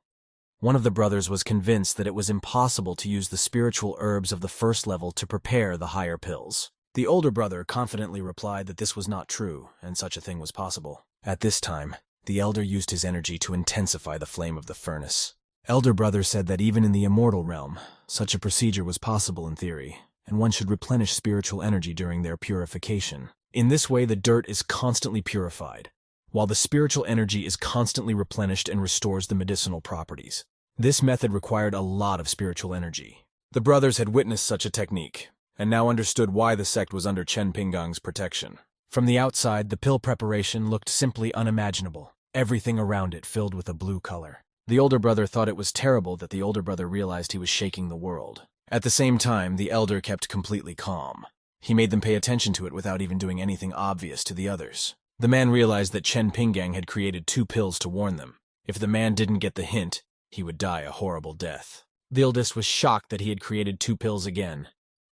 One of the brothers was convinced that it was impossible to use the spiritual herbs of the first level to prepare the higher pills. The older brother confidently replied that this was not true, and such a thing was possible. At this time, the elder used his energy to intensify the flame of the furnace. Elder brother said that even in the immortal realm, such a procedure was possible in theory, and one should replenish spiritual energy during their purification. In this way, the dirt is constantly purified, while the spiritual energy is constantly replenished and restores the medicinal properties. This method required a lot of spiritual energy. The brothers had witnessed such a technique, and now understood why the sect was under Chen Pinggang's protection. From the outside, the pill preparation looked simply unimaginable, everything around it filled with a blue color. The older brother thought it was terrible that the older brother realized he was shaking the world. At the same time, the elder kept completely calm. He made them pay attention to it without even doing anything obvious to the others. The man realized that Chen Pinggang had created 2 pills to warn them. If the man didn't get the hint, he would die a horrible death. The eldest was shocked that he had created 2 pills again.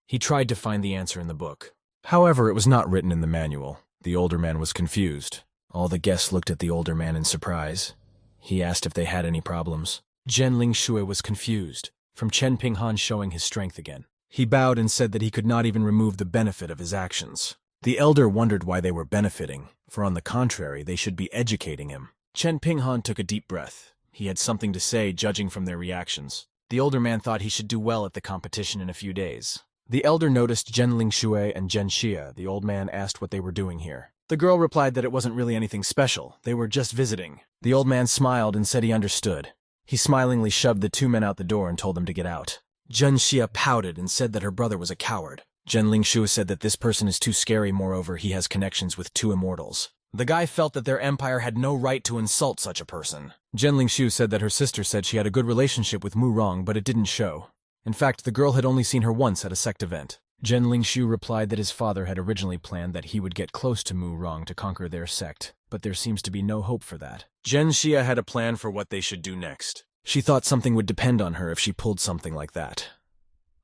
He tried to find the answer in the book. However, it was not written in the manual. The older man was confused. All the guests looked at the older man in surprise. He asked if they had any problems. Zhen Lingshui was confused, from Chen Pinghan showing his strength again. He bowed and said that he could not even remove the benefit of his actions. The elder wondered why they were benefiting, for on the contrary, they should be educating him. Chen Pinghan took a deep breath. He had something to say, judging from their reactions. The older man thought he should do well at the competition in a few days. The elder noticed Zhenling Shui and Zhen Xia. The old man asked what they were doing here. The girl replied that it wasn't really anything special. They were just visiting. The old man smiled and said he understood. He smilingly shoved the two men out the door and told them to get out. Zhen Xia pouted and said that her brother was a coward. Zhenling Shui said that this person is too scary, moreover he has connections with two immortals. The guy felt that their empire had no right to insult such a person. Zhenling Shui said that her sister said she had a good relationship with Mu Rong, but it didn't show. In fact, the girl had only seen her once at a sect event. Zhenling Shui replied that his father had originally planned that he would get close to Mu Rong to conquer their sect, but there seems to be no hope for that. Zhen Xia had a plan for what they should do next. She thought something would depend on her if she pulled something like that.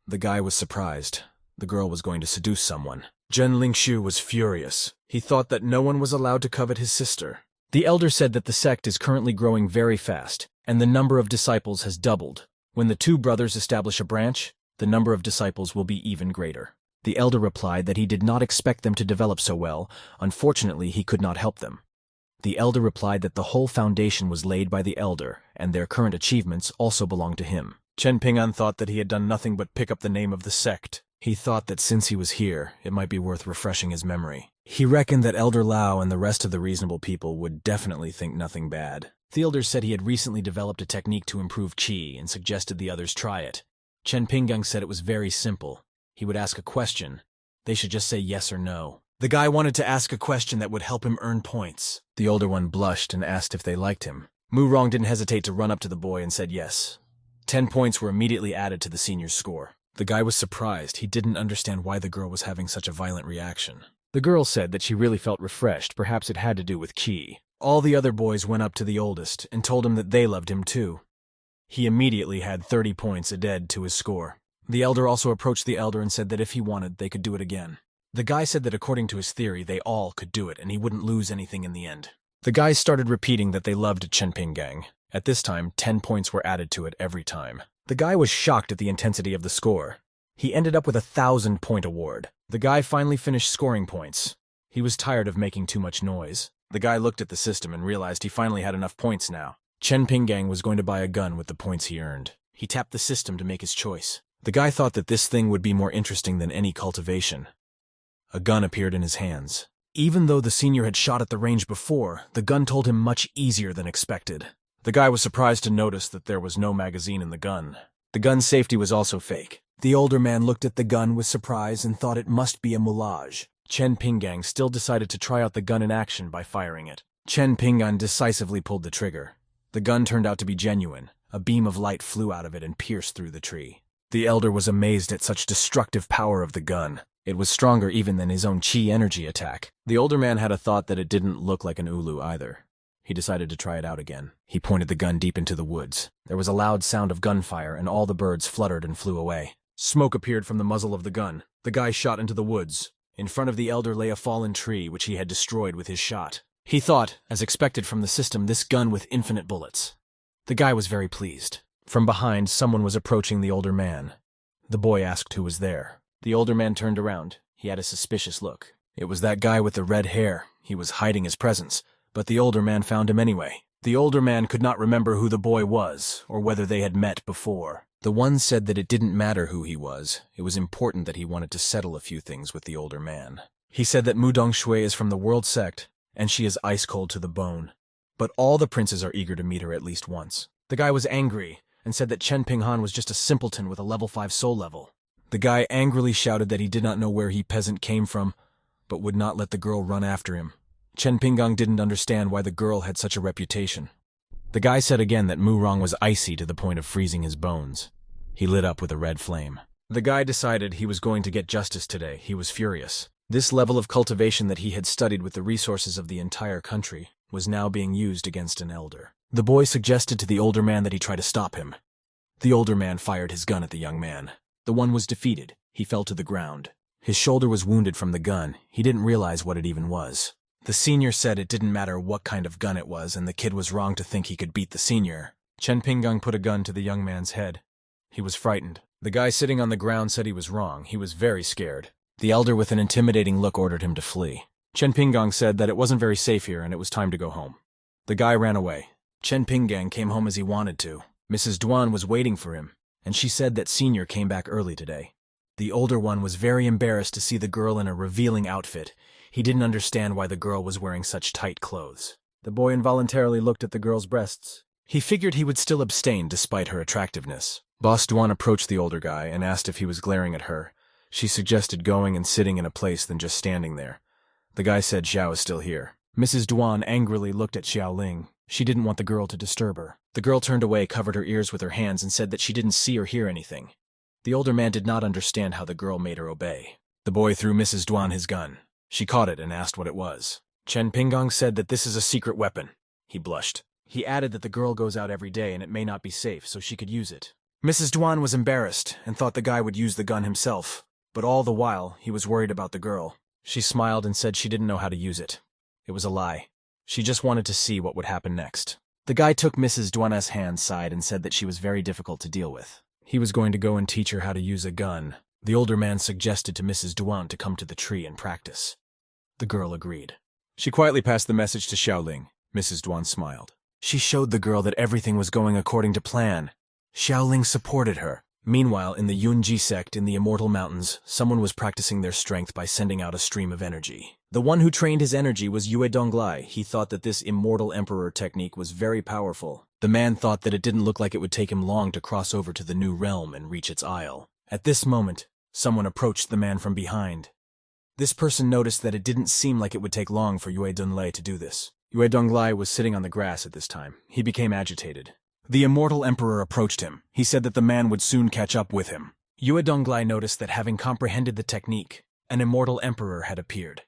The guy was surprised. The girl was going to seduce someone. Zhenling Shui was furious. He thought that no one was allowed to covet his sister. The elder said that the sect is currently growing very fast, and the number of disciples has doubled. When the two brothers establish a branch, the number of disciples will be even greater. The elder replied that he did not expect them to develop so well. Unfortunately, he could not help them. The elder replied that the whole foundation was laid by the elder, and their current achievements also belonged to him. Chen Ping'an thought that he had done nothing but pick up the name of the sect. He thought that since he was here, it might be worth refreshing his memory. He reckoned that Elder Lao and the rest of the reasonable people would definitely think nothing bad. The elder said he had recently developed a technique to improve qi and suggested the others try it. Chen Ping'an said it was very simple. He would ask a question. They should just say yes or no. The guy wanted to ask a question that would help him earn points. The older one blushed and asked if they liked him. Mu Rong didn't hesitate to run up to the boy and said yes. 10 points were immediately added to the senior's score. The guy was surprised. He didn't understand why the girl was having such a violent reaction. The girl said that she really felt refreshed. Perhaps it had to do with qi. All the other boys went up to the oldest and told him that they loved him too. He immediately had 30 points added to his score. The elder also approached the elder and said that if he wanted, they could do it again. The guy said that according to his theory, they all could do it and he wouldn't lose anything in the end. The guys started repeating that they loved Chen Ping'an. At this time, 10 points were added to it every time. The guy was shocked at the intensity of the score. He ended up with a 1,000-point award. The guy finally finished scoring points. He was tired of making too much noise. The guy looked at the system and realized he finally had enough points now. Chen Ping'an was going to buy a gun with the points he earned. He tapped the system to make his choice. The guy thought that this thing would be more interesting than any cultivation. A gun appeared in his hands. Even though the senior had shot at the range before, the gun told him much easier than expected. The guy was surprised to notice that there was no magazine in the gun. The gun's safety was also fake. The older man looked at the gun with surprise and thought it must be a moulage. Chen Ping'an still decided to try out the gun in action by firing it. Chen Ping'an decisively pulled the trigger. The gun turned out to be genuine. A beam of light flew out of it and pierced through the tree. The elder was amazed at such destructive power of the gun. It was stronger even than his own qi energy attack. The older man had a thought that it didn't look like an ulu either. He decided to try it out again. He pointed the gun deep into the woods. There was a loud sound of gunfire, and all the birds fluttered and flew away. Smoke appeared from the muzzle of the gun. The guy shot into the woods. In front of the elder lay a fallen tree, which he had destroyed with his shot. He thought, as expected from the system, this gun with infinite bullets. The guy was very pleased. From behind, someone was approaching the older man. The boy asked who was there. The older man turned around. He had a suspicious look. It was that guy with the red hair. He was hiding his presence. But the older man found him anyway. The older man could not remember who the boy was, or whether they had met before. The one said that it didn't matter who he was. It was important that he wanted to settle a few things with the older man. He said that Mu Dongshui is from the world sect, and she is ice cold to the bone. But all the princes are eager to meet her at least once. The guy was angry, and said that Chen Ping'an was just a simpleton with a level 5 soul level. The guy angrily shouted that he did not know where he peasant came from, but would not let the girl run after him. Chen Ping'an didn't understand why the girl had such a reputation. The guy said again that Mu Rong was icy to the point of freezing his bones. He lit up with a red flame. The guy decided he was going to get justice today. He was furious. This level of cultivation that he had studied with the resources of the entire country was now being used against an elder. The boy suggested to the older man that he try to stop him. The older man fired his gun at the young man. The one was defeated. He fell to the ground. His shoulder was wounded from the gun. He didn't realize what it even was. The senior said it didn't matter what kind of gun it was, and the kid was wrong to think he could beat the senior. Chen Ping'an put a gun to the young man's head. He was frightened. The guy sitting on the ground said he was wrong. He was very scared. The elder with an intimidating look ordered him to flee. Chen Ping'an said that it wasn't very safe here and it was time to go home. The guy ran away. Chen Pinggang came home as he wanted to. Mrs. Duan was waiting for him, and she said that Senior came back early today. The older one was very embarrassed to see the girl in a revealing outfit. He didn't understand why the girl was wearing such tight clothes. The boy involuntarily looked at the girl's breasts. He figured he would still abstain despite her attractiveness. Boss Duan approached the older guy and asked if he was glaring at her. She suggested going and sitting in a place than just standing there. The guy said Xiao is still here. Mrs. Duan angrily looked at Xiaoling. She didn't want the girl to disturb her. The girl turned away, covered her ears with her hands, and said that she didn't see or hear anything. The older man did not understand how the girl made her obey. The boy threw Mrs. Duan his gun. She caught it and asked what it was. Chen Pinggang said that this is a secret weapon. He blushed. He added that the girl goes out every day and it may not be safe, so she could use it. Mrs. Duan was embarrassed and thought the guy would use the gun himself, but all the while he was worried about the girl. She smiled and said she didn't know how to use it. It was a lie. She just wanted to see what would happen next. The guy took Mrs. Duan's hand aside and said that she was very difficult to deal with. He was going to go and teach her how to use a gun. The older man suggested to Mrs. Duan to come to the tree and practice. The girl agreed. She quietly passed the message to Xiaoling. Mrs. Duan smiled. She showed the girl that everything was going according to plan. Xiaoling supported her. Meanwhile, in the Yunji sect in the Immortal Mountains, someone was practicing their strength by sending out a stream of energy. The one who trained his energy was Yue Donglai. He thought that this Immortal Emperor technique was very powerful. The man thought that it didn't look like it would take him long to cross over to the new realm and reach its isle. At this moment, someone approached the man from behind. This person noticed that it didn't seem like it would take long for Yue Donglai to do this. Yue Donglai was sitting on the grass at this time. He became agitated. The Immortal Emperor approached him. He said that the man would soon catch up with him. Yue Donglai noticed that having comprehended the technique, an Immortal Emperor had appeared.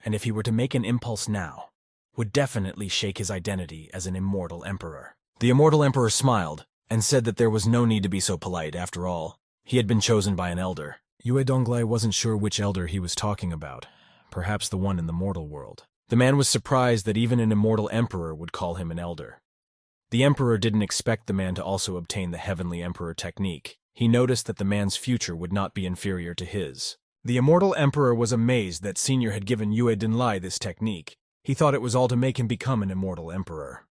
And if he were to make an impulse now, would definitely shake his identity as an Immortal Emperor. The Immortal Emperor smiled and said that there was no need to be so polite after all. He had been chosen by an elder. Yue Donglai wasn't sure which elder he was talking about. Perhaps the one in the mortal world. The man was surprised that even an Immortal Emperor would call him an elder. The Emperor didn't expect the man to also obtain the Heavenly Emperor technique. He noticed that the man's future would not be inferior to his. The Immortal Emperor was amazed that Senior had given Yue Donglai this technique. He thought it was all to make him become an Immortal Emperor.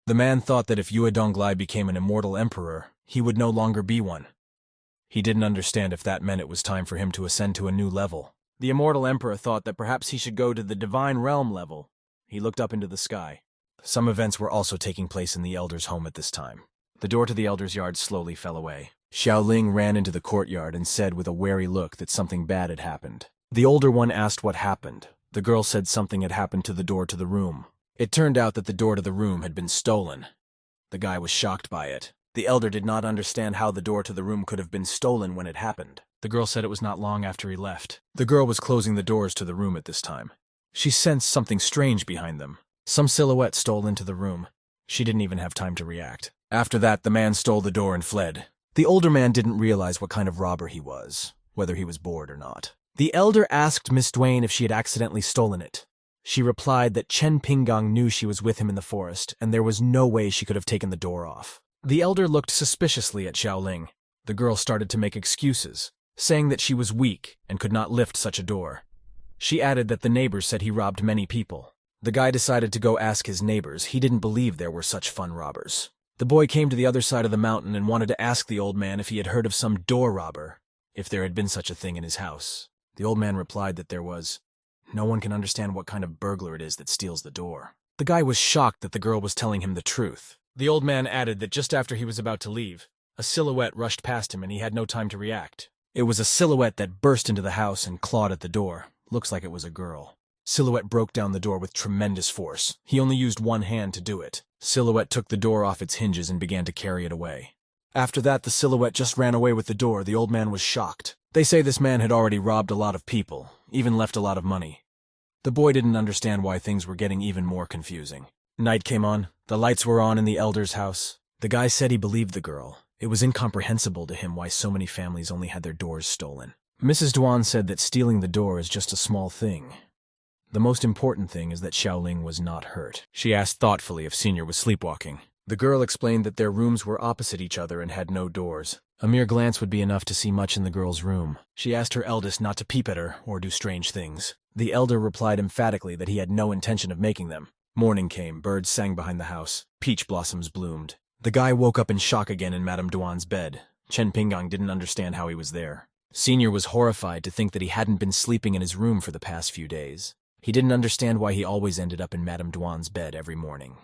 The man thought that if Yue Donglai became an Immortal Emperor, he would no longer be one. He didn't understand if that meant it was time for him to ascend to a new level. The Immortal Emperor thought that perhaps he should go to the Divine Realm level. He looked up into the sky. Some events were also taking place in the Elder's home at this time. The door to the Elder's yard slowly fell away. Xiaoling ran into the courtyard and said with a wary look that something bad had happened. The older one asked what happened. The girl said something had happened to the door to the room. It turned out that the door to the room had been stolen. The guy was shocked by it. The elder did not understand how the door to the room could have been stolen when it happened. The girl said it was not long after he left. The girl was closing the doors to the room at this time. She sensed something strange behind them. Some silhouette stole into the room. She didn't even have time to react. After that, the man stole the door and fled. The older man didn't realize what kind of robber he was, whether he was bored or not. The elder asked Miss Duane if she had accidentally stolen it. She replied that Chen Pinggang knew she was with him in the forest, and there was no way she could have taken the door off. The elder looked suspiciously at Xiaoling. The girl started to make excuses, saying that she was weak and could not lift such a door. She added that the neighbors said he robbed many people. The guy decided to go ask his neighbors. He didn't believe there were such fun robbers. The boy came to the other side of the mountain and wanted to ask the old man if he had heard of some door robber, if there had been such a thing in his house. The old man replied that there was. No one can understand what kind of burglar it is that steals the door. The guy was shocked that the girl was telling him the truth. The old man added that just after he was about to leave, a silhouette rushed past him and he had no time to react. It was a silhouette that burst into the house and clawed at the door. Looks like it was a girl. Silhouette broke down the door with tremendous force. He only used one hand to do it. Silhouette took the door off its hinges and began to carry it away. After that, the silhouette just ran away with the door. The old man was shocked. They say this man had already robbed a lot of people, even left a lot of money. The boy didn't understand why things were getting even more confusing. Night came on. The lights were on in the elder's house. The guy said he believed the girl. It was incomprehensible to him why so many families only had their doors stolen. Mrs. Duan said that stealing the door is just a small thing. The most important thing is that Xiaoling was not hurt. She asked thoughtfully if Senior was sleepwalking. The girl explained that their rooms were opposite each other and had no doors. A mere glance would be enough to see much in the girl's room. She asked her eldest not to peep at her or do strange things. The elder replied emphatically that he had no intention of making them. Morning came, birds sang behind the house, peach blossoms bloomed. The guy woke up in shock again in Madame Duan's bed. Chen Pinggang didn't understand how he was there. Senior was horrified to think that he hadn't been sleeping in his room for the past few days. He didn't understand why he always ended up in Madame Duan's bed every morning.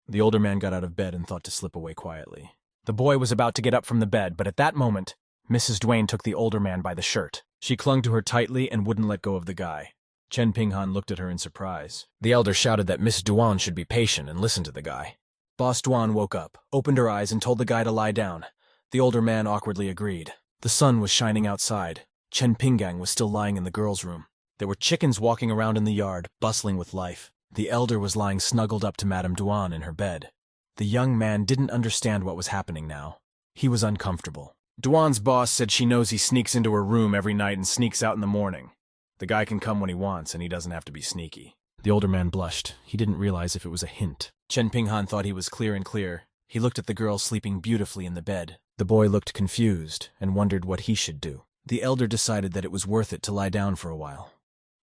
The older man got out of bed and thought to slip away quietly. The boy was about to get up from the bed, but at that moment, Mrs. Duane took the older man by the shirt. She clung to her tightly and wouldn't let go of the guy. Chen Pinghan looked at her in surprise. The elder shouted that Miss Duan should be patient and listen to the guy. Boss Duan woke up, opened her eyes, and told the guy to lie down. The older man awkwardly agreed. The sun was shining outside. Chen Pinggang was still lying in the girls' room. There were chickens walking around in the yard, bustling with life. The elder was lying snuggled up to Madame Duan in her bed. The young man didn't understand what was happening now. He was uncomfortable. Duan's boss said she knows he sneaks into her room every night and sneaks out in the morning. The guy can come when he wants, and he doesn't have to be sneaky. The older man blushed. He didn't realize if it was a hint. Chen Pinghan thought he was clear and clear. He looked at the girl sleeping beautifully in the bed. The boy looked confused and wondered what he should do. The elder decided that it was worth it to lie down for a while.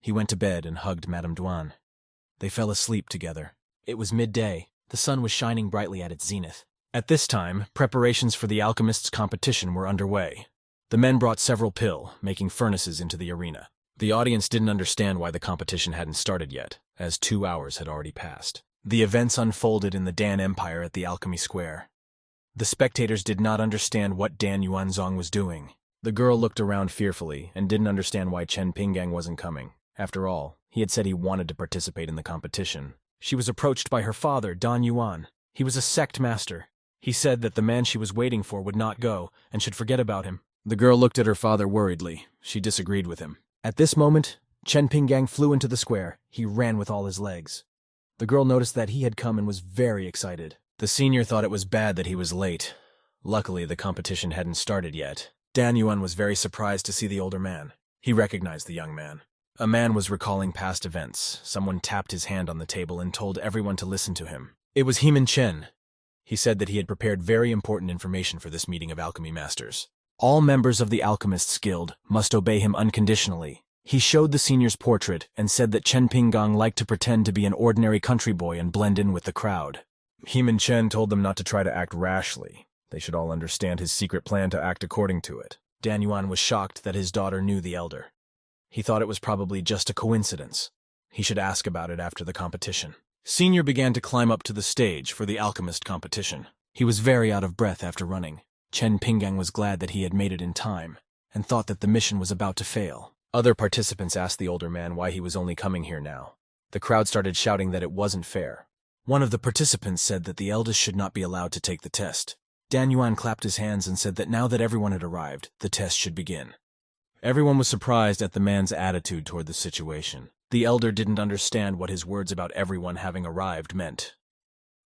He went to bed and hugged Madame Duan. They fell asleep together. It was midday. The sun was shining brightly at its zenith. At this time, preparations for the alchemists' competition were underway. The men brought several making furnaces into the arena. The audience didn't understand why the competition hadn't started yet, as 2 hours had already passed. The events unfolded in the Dan Empire at the Alchemy Square. The spectators did not understand what Dan Yuanzong was doing. The girl looked around fearfully and didn't understand why Chen Pinggang wasn't coming. After all, he had said he wanted to participate in the competition. She was approached by her father, Dan Yuan. He was a sect master. He said that the man she was waiting for would not go and should forget about him. The girl looked at her father worriedly. She disagreed with him. At this moment, Chen Pinggang flew into the square. He ran with all his legs. The girl noticed that he had come and was very excited. The senior thought it was bad that he was late. Luckily, the competition hadn't started yet. Dan Yuan was very surprised to see the older man. He recognized the young man. A man was recalling past events. Someone tapped his hand on the table and told everyone to listen to him. It was Heeman Chen. He said that he had prepared very important information for this meeting of alchemy masters. All members of the Alchemists Guild must obey him unconditionally. He showed the senior's portrait and said that Chen Pinggang liked to pretend to be an ordinary country boy and blend in with the crowd. Heeman Chen told them not to try to act rashly. They should all understand his secret plan to act according to it. Dan Yuan was shocked that his daughter knew the elder. He thought it was probably just a coincidence. He should ask about it after the competition. Senior began to climb up to the stage for the alchemist competition. He was very out of breath after running. Chen Pinggang was glad that he had made it in time, and thought that the mission was about to fail. Other participants asked the older man why he was only coming here now. The crowd started shouting that it wasn't fair. One of the participants said that the eldest should not be allowed to take the test. Dan Yuan clapped his hands and said that now that everyone had arrived, the test should begin. Everyone was surprised at the man's attitude toward the situation. The elder didn't understand what his words about everyone having arrived meant.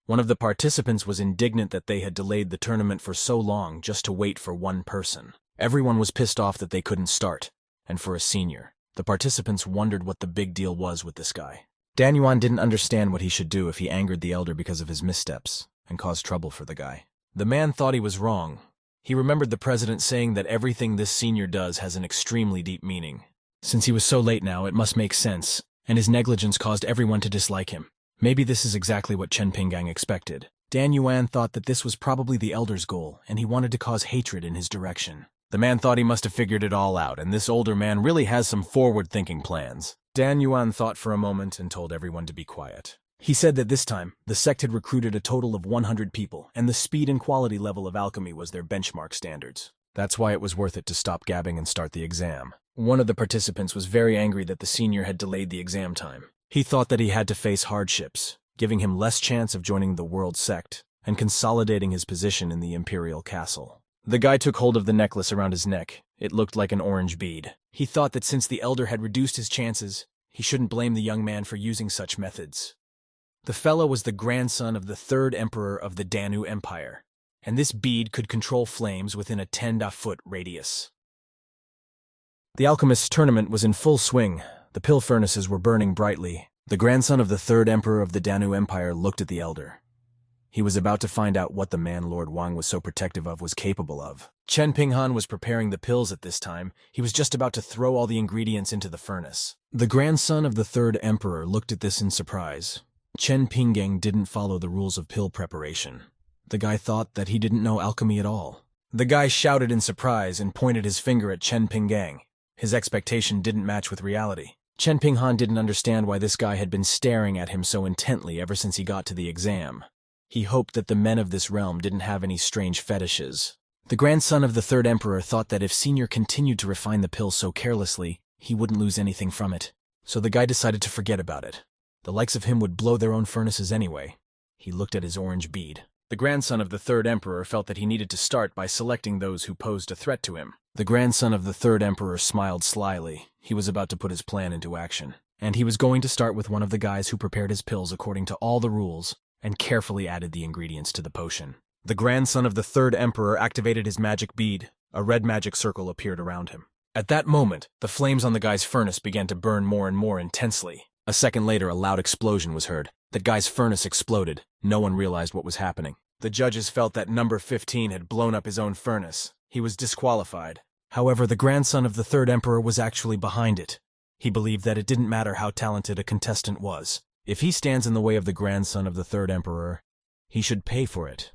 One of the participants was indignant that they had delayed the tournament for so long just to wait for one person. Everyone was pissed off that they couldn't start, and for a senior, the participants wondered what the big deal was with this guy. Dan Yuan didn't understand what he should do if he angered the elder because of his missteps and caused trouble for the guy. The man thought he was wrong. He remembered the president saying that everything this senior does has an extremely deep meaning. Since he was so late now, it must make sense, and his negligence caused everyone to dislike him. Maybe this is exactly what Chen Pinggang expected. Dan Yuan thought that this was probably the elder's goal, and he wanted to cause hatred in his direction. The man thought he must have figured it all out, and this older man really has some forward-thinking plans. Dan Yuan thought for a moment and told everyone to be quiet. He said that this time, the sect had recruited a total of 100 people, and the speed and quality level of alchemy was their benchmark standards. That's why it was worth it to stop gabbing and start the exam. One of the participants was very angry that the senior had delayed the exam time. He thought that he had to face hardships, giving him less chance of joining the world sect and consolidating his position in the imperial castle. The guy took hold of the necklace around his neck. It looked like an orange bead. He thought that since the elder had reduced his chances, he shouldn't blame the young man for using such methods. The fellow was the grandson of the third emperor of the Danu Empire, and this bead could control flames within a 10-foot radius. The alchemist's tournament was in full swing. The pill furnaces were burning brightly. The grandson of the third emperor of the Danu Empire looked at the elder. He was about to find out what the man Lord Wang was so protective of was capable of. Chen Pinghan was preparing the pills at this time. He was just about to throw all the ingredients into the furnace. The grandson of the third emperor looked at this in surprise. Chen Pinggang didn't follow the rules of pill preparation. The guy thought that he didn't know alchemy at all. The guy shouted in surprise and pointed his finger at Chen Pinggang. His expectation didn't match with reality. Chen Pinghan didn't understand why this guy had been staring at him so intently ever since he got to the exam. He hoped that the men of this realm didn't have any strange fetishes. The grandson of the third emperor thought that if Senior continued to refine the pill so carelessly, he wouldn't lose anything from it. So the guy decided to forget about it. The likes of him would blow their own furnaces anyway. He looked at his orange bead. The grandson of the third emperor felt that he needed to start by selecting those who posed a threat to him. The grandson of the third emperor smiled slyly. He was about to put his plan into action. And he was going to start with one of the guys who prepared his pills according to all the rules and carefully added the ingredients to the potion. The grandson of the third emperor activated his magic bead. A red magic circle appeared around him. At that moment, the flames on the guy's furnace began to burn more and more intensely. A second later, a loud explosion was heard. That guy's furnace exploded. No one realized what was happening. The judges felt that number 15 had blown up his own furnace. He was disqualified. However, the grandson of the third emperor was actually behind it. He believed that it didn't matter how talented a contestant was. If he stands in the way of the grandson of the third emperor, he should pay for it.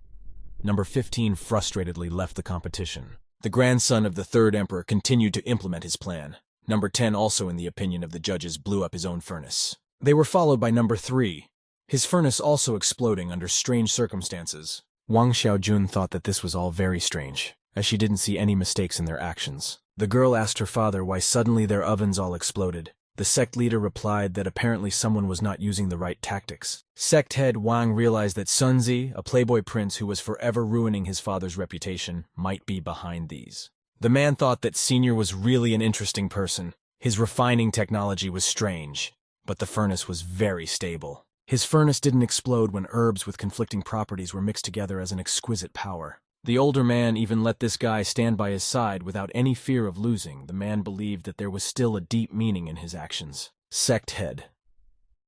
Number 15 frustratedly left the competition. The grandson of the third emperor continued to implement his plan. Number 10 also, in the opinion of the judges, blew up his own furnace. They were followed by number 3, his furnace also exploding under strange circumstances. Wang Xiaojun thought that this was all very strange, as she didn't see any mistakes in their actions. The girl asked her father why suddenly their ovens all exploded. The sect leader replied that apparently someone was not using the right tactics. Sect head Wang realized that Sunzi, a playboy prince who was forever ruining his father's reputation, might be behind these. The man thought that Senior was really an interesting person. His refining technology was strange, but the furnace was very stable. His furnace didn't explode when herbs with conflicting properties were mixed together as an exquisite power. The older man even let this guy stand by his side without any fear of losing. The man believed that there was still a deep meaning in his actions. Sect head.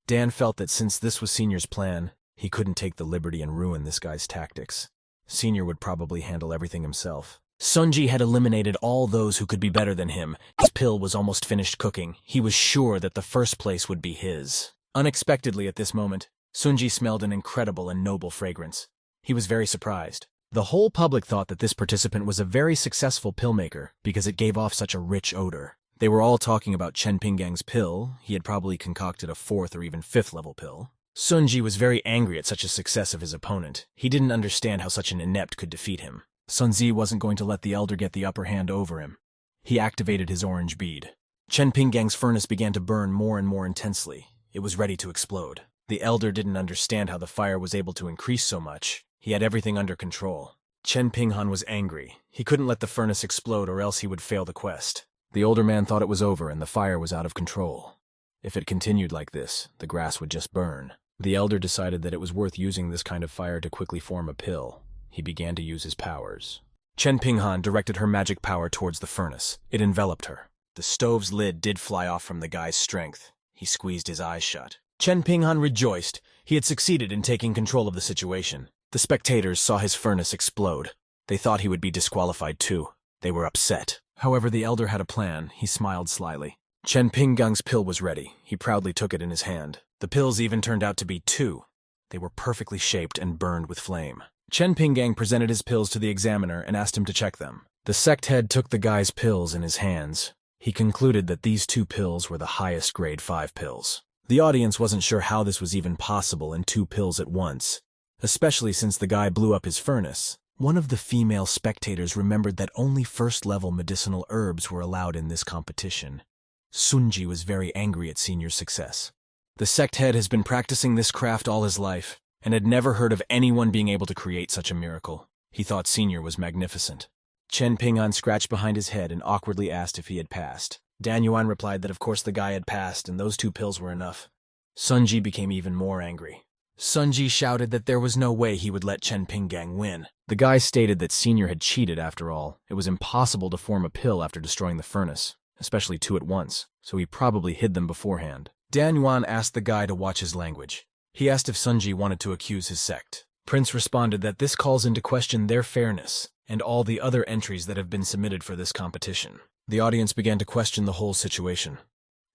Dan felt that since this was Senior's plan, he couldn't take the liberty and ruin this guy's tactics. Senior would probably handle everything himself. Sunji had eliminated all those who could be better than him. His pill was almost finished cooking. He was sure that the first place would be his. Unexpectedly at this moment, Sunji smelled an incredible and noble fragrance. He was very surprised. The whole public thought that this participant was a very successful pill maker because it gave off such a rich odor. They were all talking about Chen Pinggang's pill. He had probably concocted a 4th or even 5th level pill. Sunji was very angry at such a success of his opponent. He didn't understand how such an inept could defeat him. Sunzi wasn't going to let the elder get the upper hand over him. He activated his orange bead. Chen Pinggang's furnace began to burn more and more intensely. It was ready to explode. The elder didn't understand how the fire was able to increase so much. He had everything under control. Chen Pinghan was angry. He couldn't let the furnace explode or else he would fail the quest. The older man thought it was over and the fire was out of control. If it continued like this, the grass would just burn. The elder decided that it was worth using this kind of fire to quickly form a pill. He began to use his powers. Chen Pinghan directed her magic power towards the furnace. It enveloped her. The stove's lid did fly off from the guy's strength. He squeezed his eyes shut. Chen Pinghan rejoiced. He had succeeded in taking control of the situation. The spectators saw his furnace explode. They thought he would be disqualified too. They were upset. However, the elder had a plan. He smiled slyly. Chen Pinggang's pill was ready. He proudly took it in his hand. The pills even turned out to be 2. They were perfectly shaped and burned with flame. Chen Pinggang presented his pills to the examiner and asked him to check them. The sect head took the guy's pills in his hands. He concluded that these 2 pills were the highest grade 5 pills. The audience wasn't sure how this was even possible in 2 pills at once, especially since the guy blew up his furnace. One of the female spectators remembered that only first-level medicinal herbs were allowed in this competition. Sunji was very angry at Senior's success. The sect head has been practicing this craft all his life, and had never heard of anyone being able to create such a miracle. He thought Senior was magnificent. Chen Pinghan scratched behind his head and awkwardly asked if he had passed. Dan Yuan replied that of course the guy had passed and those 2 pills were enough. Sunji became even more angry. Sunji shouted that there was no way he would let Chen Pinggang win. The guy stated that Senior had cheated after all. It was impossible to form a pill after destroying the furnace, especially 2 at once, so he probably hid them beforehand. Dan Yuan asked the guy to watch his language. He asked if Sunji wanted to accuse his sect. Prince responded that this calls into question their fairness and all the other entries that have been submitted for this competition. The audience began to question the whole situation.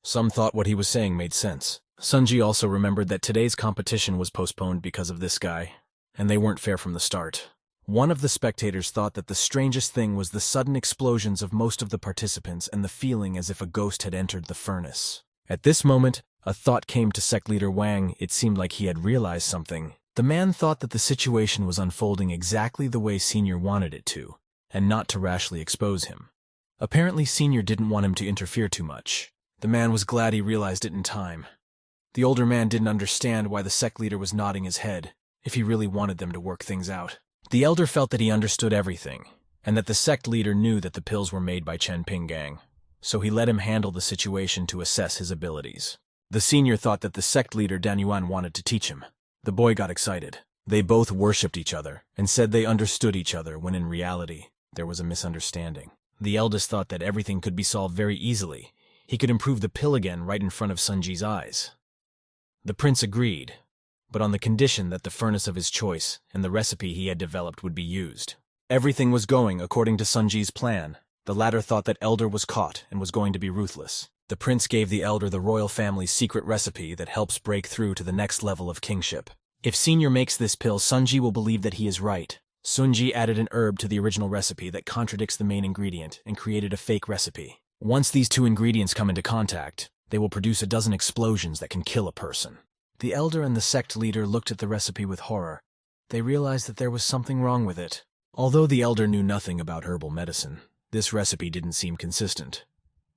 Some thought what he was saying made sense. Sunji also remembered that today's competition was postponed because of this guy, and they weren't fair from the start. One of the spectators thought that the strangest thing was the sudden explosions of most of the participants and the feeling as if a ghost had entered the furnace. At this moment, a thought came to sect leader Wang. It seemed like he had realized something. The man thought that the situation was unfolding exactly the way Senior wanted it to, and not to rashly expose him. Apparently, Senior didn't want him to interfere too much. The man was glad he realized it in time. The older man didn't understand why the sect leader was nodding his head, if he really wanted them to work things out. The elder felt that he understood everything, and that the sect leader knew that the pills were made by Chen Pinggang, so he let him handle the situation to assess his abilities. The senior thought that the sect leader Dan Yuan wanted to teach him. The boy got excited. They both worshipped each other, and said they understood each other when in reality, there was a misunderstanding. The eldest thought that everything could be solved very easily. He could improve the pill again right in front of Sunji's eyes. The prince agreed, but on the condition that the furnace of his choice and the recipe he had developed would be used. Everything was going according to Sunji's plan. The latter thought that Elder was caught and was going to be ruthless. The prince gave the elder the royal family's secret recipe that helps break through to the next level of kingship. If Senior makes this pill, Sunji will believe that he is right. Sunji added an herb to the original recipe that contradicts the main ingredient and created a fake recipe. Once these two ingredients come into contact, they will produce a dozen explosions that can kill a person. The elder and the sect leader looked at the recipe with horror. They realized that there was something wrong with it. Although the elder knew nothing about herbal medicine, this recipe didn't seem consistent.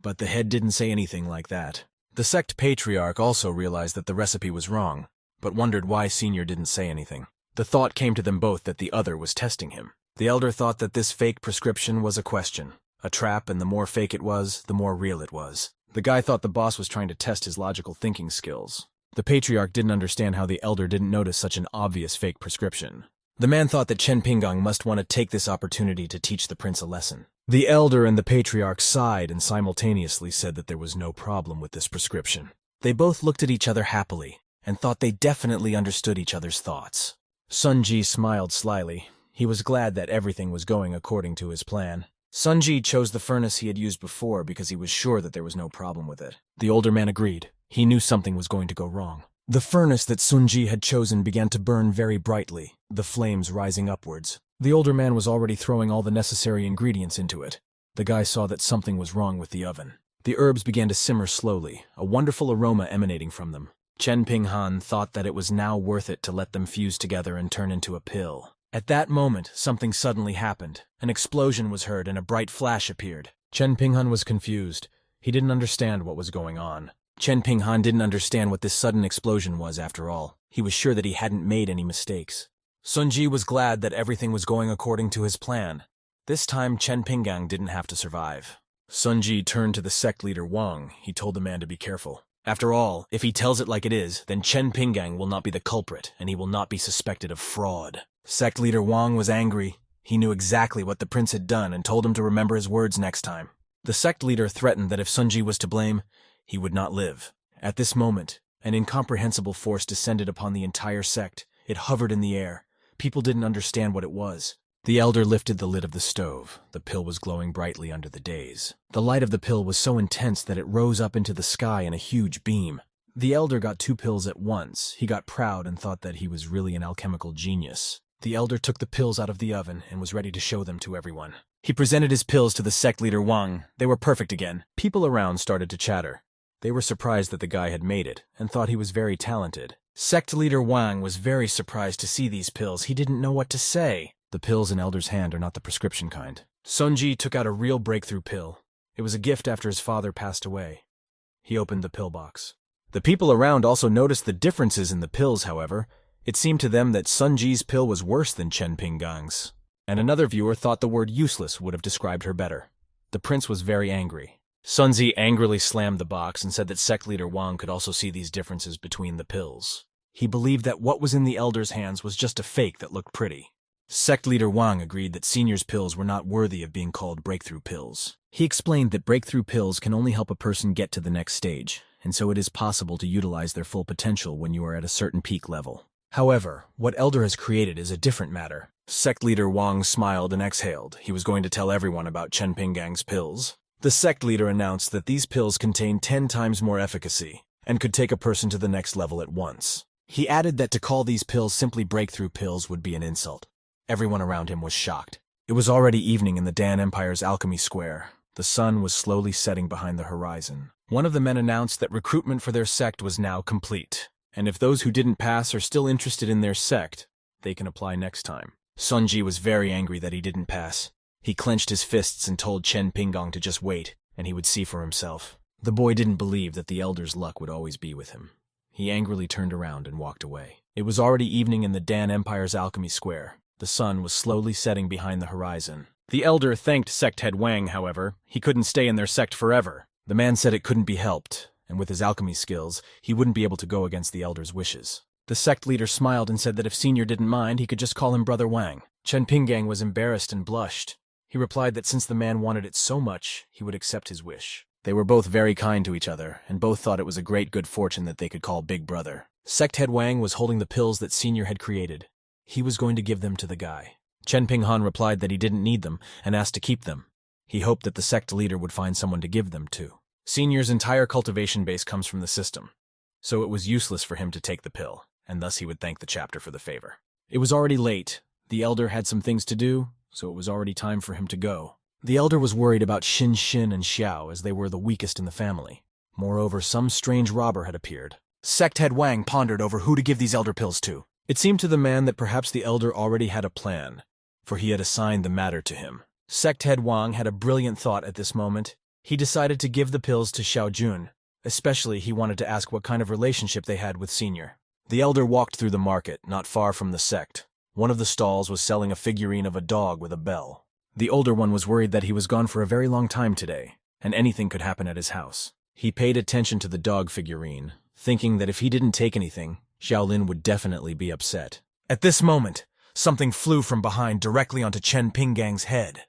But the head didn't say anything like that. The sect patriarch also realized that the recipe was wrong, but wondered why Senior didn't say anything. The thought came to them both that the other was testing him. The elder thought that this fake prescription was a question, a trap, and the more fake it was, the more real it was. The guy thought the boss was trying to test his logical thinking skills. The patriarch didn't understand how the elder didn't notice such an obvious fake prescription. The man thought that Chen Pinggang must want to take this opportunity to teach the prince a lesson. The elder and the patriarch sighed and simultaneously said that there was no problem with this prescription. They both looked at each other happily and thought they definitely understood each other's thoughts. Sunji smiled slyly. He was glad that everything was going according to his plan. Sunji chose the furnace he had used before because he was sure that there was no problem with it. The older man agreed. He knew something was going to go wrong. The furnace that Sunji had chosen began to burn very brightly, the flames rising upwards. The older man was already throwing all the necessary ingredients into it. The guy saw that something was wrong with the oven. The herbs began to simmer slowly, a wonderful aroma emanating from them. Chen Pinghan thought that it was now worth it to let them fuse together and turn into a pill. At that moment, something suddenly happened. An explosion was heard and a bright flash appeared. Chen Pinghan was confused. He didn't understand what was going on. Chen Pinghan didn't understand what this sudden explosion was after all. He was sure that he hadn't made any mistakes. Sunji was glad that everything was going according to his plan. This time, Chen Pinggang didn't have to survive. Sunji turned to the sect leader Wang. He told the man to be careful. After all, if he tells it like it is, then Chen Pinggang will not be the culprit, and he will not be suspected of fraud. Sect leader Wang was angry. He knew exactly what the prince had done and told him to remember his words next time. The sect leader threatened that if Sunji was to blame, he would not live. At this moment, an incomprehensible force descended upon the entire sect. It hovered in the air. People didn't understand what it was. The elder lifted the lid of the stove. The pill was glowing brightly under the days. The light of the pill was so intense that it rose up into the sky in a huge beam. The elder got 2 pills at once. He got proud and thought that he was really an alchemical genius. The elder took the pills out of the oven and was ready to show them to everyone. He presented his pills to the sect leader Wang. They were perfect again. People around started to chatter. They were surprised that the guy had made it and thought he was very talented. Sect leader Wang was very surprised to see these pills. He didn't know what to say. The pills in Elder's hand are not the prescription kind. Sunji took out a real breakthrough pill. It was a gift after his father passed away. He opened the pill box. The people around also noticed the differences in the pills, however. It seemed to them that Sunji's pill was worse than Chen Pinggang's. And another viewer thought the word useless would have described her better. The prince was very angry. Sunji angrily slammed the box and said that sect leader Wang could also see these differences between the pills. He believed that what was in the elder's hands was just a fake that looked pretty. Sect leader Wang agreed that Senior's pills were not worthy of being called breakthrough pills. He explained that breakthrough pills can only help a person get to the next stage, and so it is possible to utilize their full potential when you are at a certain peak level. However, what Elder has created is a different matter. Sect leader Wang smiled and exhaled. He was going to tell everyone about Chen Pinggang's pills. The sect leader announced that these pills contain 10 times more efficacy. and could take a person to the next level at once. He added that to call these pills simply breakthrough pills would be an insult. Everyone around him was shocked. It was already evening in the Dan Empire's Alchemy Square. The sun was slowly setting behind the horizon. One of the men announced that recruitment for their sect was now complete, and if those who didn't pass are still interested in their sect, they can apply next time. Sunji was very angry that he didn't pass. He clenched his fists and told Chen Pinggong to just wait, and he would see for himself. The boy didn't believe that the elder's luck would always be with him. He angrily turned around and walked away. It was already evening in the Dan Empire's Alchemy Square. The sun was slowly setting behind the horizon. The elder thanked Sect Head Wang, however. He couldn't stay in their sect forever. The man said it couldn't be helped, and with his alchemy skills, he wouldn't be able to go against the elder's wishes. The sect leader smiled and said that if Senior didn't mind, he could just call him Brother Wang. Chen Pinggong was embarrassed and blushed. He replied that since the man wanted it so much, he would accept his wish. They were both very kind to each other, and both thought it was a great good fortune that they could call Big Brother. Sect Head Wang was holding the pills that Senior had created. He was going to give them to the guy. Chen Pinggong replied that he didn't need them and asked to keep them. He hoped that the sect leader would find someone to give them to. Senior's entire cultivation base comes from the system, so it was useless for him to take the pill, and thus he would thank the chapter for the favor. It was already late. The elder had some things to do, so it was already time for him to go. The elder was worried about Xin Xin and Xiao as they were the weakest in the family. Moreover, some strange robber had appeared. Sect Head Wang pondered over who to give these elder pills to. It seemed to the man that perhaps the elder already had a plan, for he had assigned the matter to him. Sect Head Wang had a brilliant thought at this moment. He decided to give the pills to Xiao Jun. Especially, he wanted to ask what kind of relationship they had with Senior. The elder walked through the market, not far from the sect. One of the stalls was selling a figurine of a dog with a bell. The older one was worried that he was gone for a very long time today, and anything could happen at his house. He paid attention to the dog figurine, thinking that if he didn't take anything, Xiaolin would definitely be upset. At this moment, something flew from behind directly onto Chen Pinggong's head.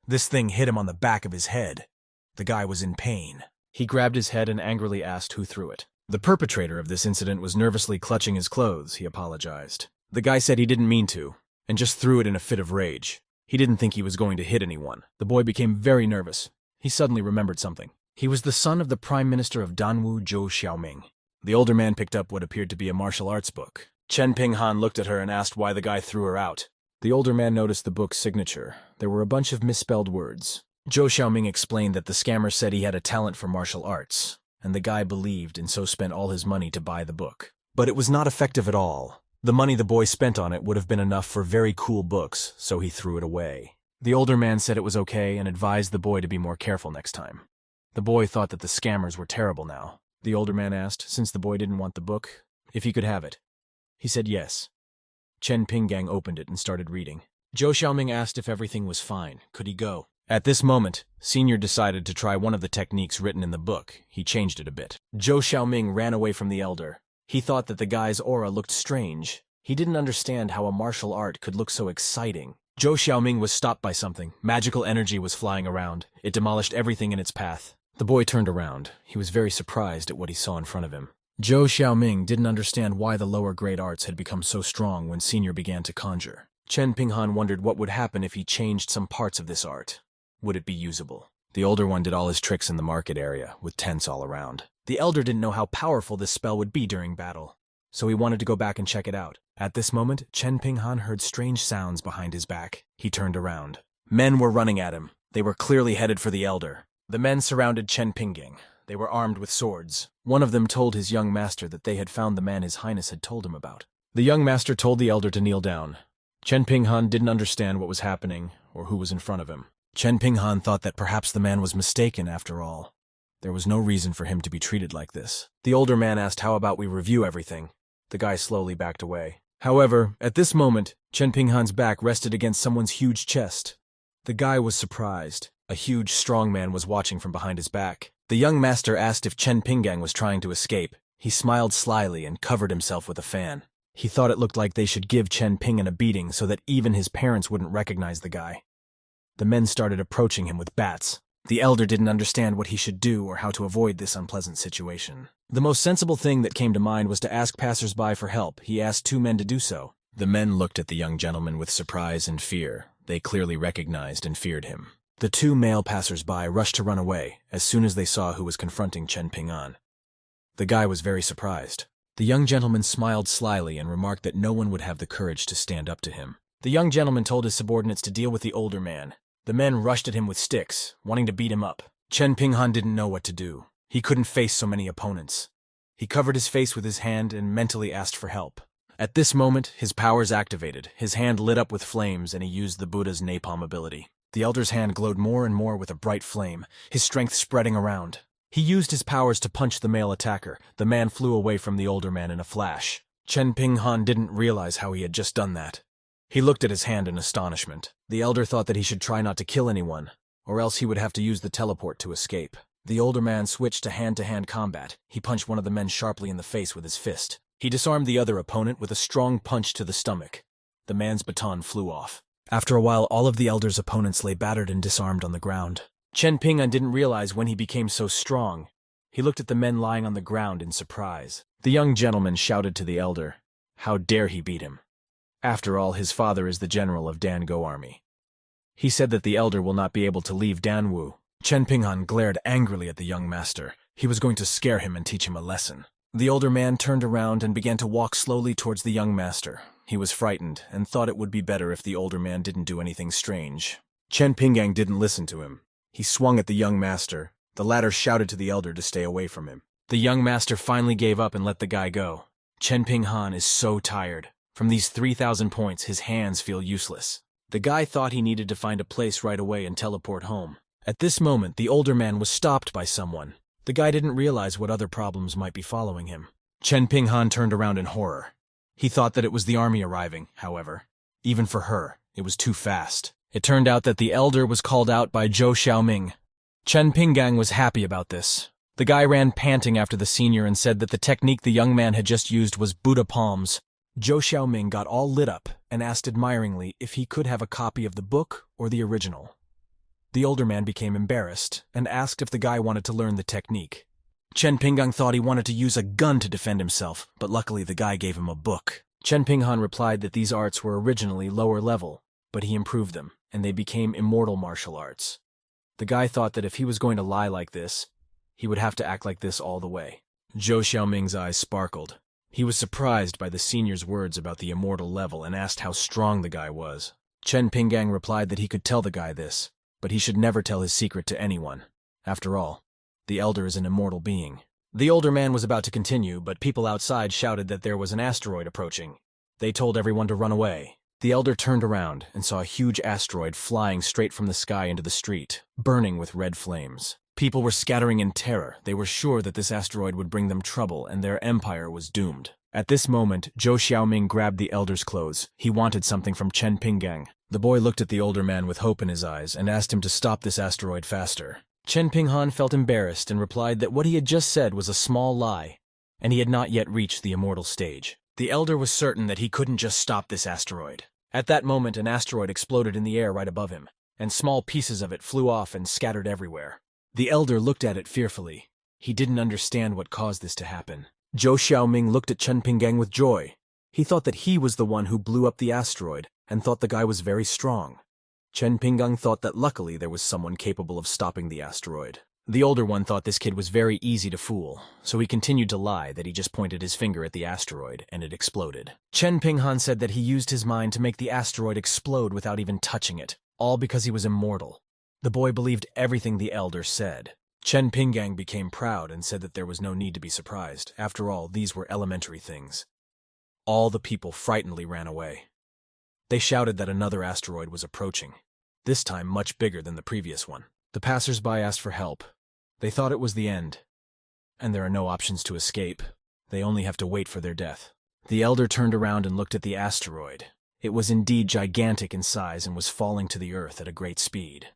This thing hit him on the back of his head. The guy was in pain. He grabbed his head and angrily asked who threw it. The perpetrator of this incident was nervously clutching his clothes. He apologized. The guy said he didn't mean to, and just threw it in a fit of rage. He didn't think he was going to hit anyone. The boy became very nervous. He suddenly remembered something. He was the son of the Prime Minister of Danwu, Zhou Xiaoming. The older man picked up what appeared to be a martial arts book. Chen Pinggong looked at her and asked why the guy threw her out. The older man noticed the book's signature. There were a bunch of misspelled words. Zhou Xiaoming explained that the scammer said he had a talent for martial arts, and the guy believed and so spent all his money to buy the book. But it was not effective at all. The money the boy spent on it would have been enough for very cool books, so he threw it away. The older man said it was okay and advised the boy to be more careful next time. The boy thought that the scammers were terrible now. The older man asked, since the boy didn't want the book, if he could have it. He said yes. Chen Pinggong opened it and started reading. Zhou Xiaoming asked if everything was fine. Could he go? At this moment, Senior decided to try one of the techniques written in the book. He changed it a bit. Zhou Xiaoming ran away from the elder. He thought that the guy's aura looked strange. He didn't understand how a martial art could look so exciting. Zhou Xiaoming was stopped by something. Magical energy was flying around. It demolished everything in its path. The boy turned around. He was very surprised at what he saw in front of him. Zhou Xiaoming didn't understand why the lower grade arts had become so strong when Senior began to conjure. Chen Pinggong wondered what would happen if he changed some parts of this art. Would it be usable? The older one did all his tricks in the market area, with tents all around. The elder didn't know how powerful this spell would be during battle, so he wanted to go back and check it out. At this moment, Chen Pinggong heard strange sounds behind his back. He turned around. Men were running at him. They were clearly headed for the elder. The men surrounded Chen Pinggong. They were armed with swords. One of them told his young master that they had found the man His Highness had told him about. The young master told the elder to kneel down. Chen Pinggong didn't understand what was happening or who was in front of him. Chen Pinggong thought that perhaps the man was mistaken after all. There was no reason for him to be treated like this. The older man asked, how about we review everything? The guy slowly backed away. However, at this moment, Chen Pinggong's back rested against someone's huge chest. The guy was surprised. A huge, strong man was watching from behind his back. The young master asked if Chen Pinggong was trying to escape. He smiled slyly and covered himself with a fan. He thought it looked like they should give Chen Pinggong a beating so that even his parents wouldn't recognize the guy. The men started approaching him with bats. The elder didn't understand what he should do or how to avoid this unpleasant situation. The most sensible thing that came to mind was to ask passers-by for help. He asked two men to do so. The men looked at the young gentleman with surprise and fear. They clearly recognized and feared him. The two male passers-by rushed to run away as soon as they saw who was confronting Chen Pinggong. The guy was very surprised. The young gentleman smiled slyly and remarked that no one would have the courage to stand up to him. The young gentleman told his subordinates to deal with the older man. The men rushed at him with sticks, wanting to beat him up. Chen Pinghan didn't know what to do. He couldn't face so many opponents. He covered his face with his hand and mentally asked for help. At this moment, his powers activated. His hand lit up with flames and he used the Buddha's napalm ability. The elder's hand glowed more and more with a bright flame, his strength spreading around. He used his powers to punch the male attacker. The man flew away from the older man in a flash. Chen Pinghan didn't realize how he had just done that. He looked at his hand in astonishment. The elder thought that he should try not to kill anyone, or else he would have to use the teleport to escape. The older man switched to hand-to-hand combat. He punched one of the men sharply in the face with his fist. He disarmed the other opponent with a strong punch to the stomach. The man's baton flew off. After a while, all of the elder's opponents lay battered and disarmed on the ground. Chen Pinghan didn't realize when he became so strong. He looked at the men lying on the ground in surprise. The young gentleman shouted to the elder, "How dare he beat him? After all, his father is the general of Dango Army. He said that the elder will not be able to leave Danwu." Chen Pinghan glared angrily at the young master. He was going to scare him and teach him a lesson. The older man turned around and began to walk slowly towards the young master. He was frightened and thought it would be better if the older man didn't do anything strange. Chen Pinghan didn't listen to him. He swung at the young master. The latter shouted to the elder to stay away from him. The young master finally gave up and let the guy go. Chen Pinghan is so tired. From these 3,000 points, his hands feel useless. The guy thought he needed to find a place right away and teleport home. At this moment, the older man was stopped by someone. The guy didn't realize what other problems might be following him. Chen Pinghan turned around in horror. He thought that it was the army arriving, however. Even for her, it was too fast. It turned out that the elder was called out by Zhou Xiaoming. Chen Pinghan was happy about this. The guy ran panting after the senior and said that the technique the young man had just used was Buddha palms. Zhou Xiaoming got all lit up and asked admiringly if he could have a copy of the book or the original. The older man became embarrassed and asked if the guy wanted to learn the technique. Chen Pinghan thought he wanted to use a gun to defend himself, but luckily the guy gave him a book. Chen Pinghan replied that these arts were originally lower level, but he improved them, and they became immortal martial arts. The guy thought that if he was going to lie like this, he would have to act like this all the way. Zhou Xiaoming's eyes sparkled. He was surprised by the senior's words about the immortal level and asked how strong the guy was. Chen Pinghan replied that he could tell the guy this, but he should never tell his secret to anyone. After all, the elder is an immortal being. The older man was about to continue, but people outside shouted that there was an asteroid approaching. They told everyone to run away. The elder turned around and saw a huge asteroid flying straight from the sky into the street, burning with red flames. People were scattering in terror. They were sure that this asteroid would bring them trouble and their empire was doomed. At this moment, Zhou Xiaoming grabbed the elder's clothes. He wanted something from Chen Pinghan. The boy looked at the older man with hope in his eyes and asked him to stop this asteroid faster. Chen Pinghan felt embarrassed and replied that what he had just said was a small lie, and he had not yet reached the immortal stage. The elder was certain that he couldn't just stop this asteroid. At that moment, an asteroid exploded in the air right above him, and small pieces of it flew off and scattered everywhere. The elder looked at it fearfully. He didn't understand what caused this to happen. Zhou Xiaoming looked at Chen Pinghan with joy. He thought that he was the one who blew up the asteroid, and thought the guy was very strong. Chen Pinghan thought that luckily there was someone capable of stopping the asteroid. The older one thought this kid was very easy to fool, so he continued to lie that he just pointed his finger at the asteroid and it exploded. Chen Pinghan said that he used his mind to make the asteroid explode without even touching it, all because he was immortal. The boy believed everything the elder said. Chen Pinghan became proud and said that there was no need to be surprised. After all, these were elementary things. All the people frightenedly ran away. They shouted that another asteroid was approaching, this time much bigger than the previous one. The passers-by asked for help. They thought it was the end, and there are no options to escape. They only have to wait for their death. The elder turned around and looked at the asteroid. It was indeed gigantic in size and was falling to the earth at a great speed.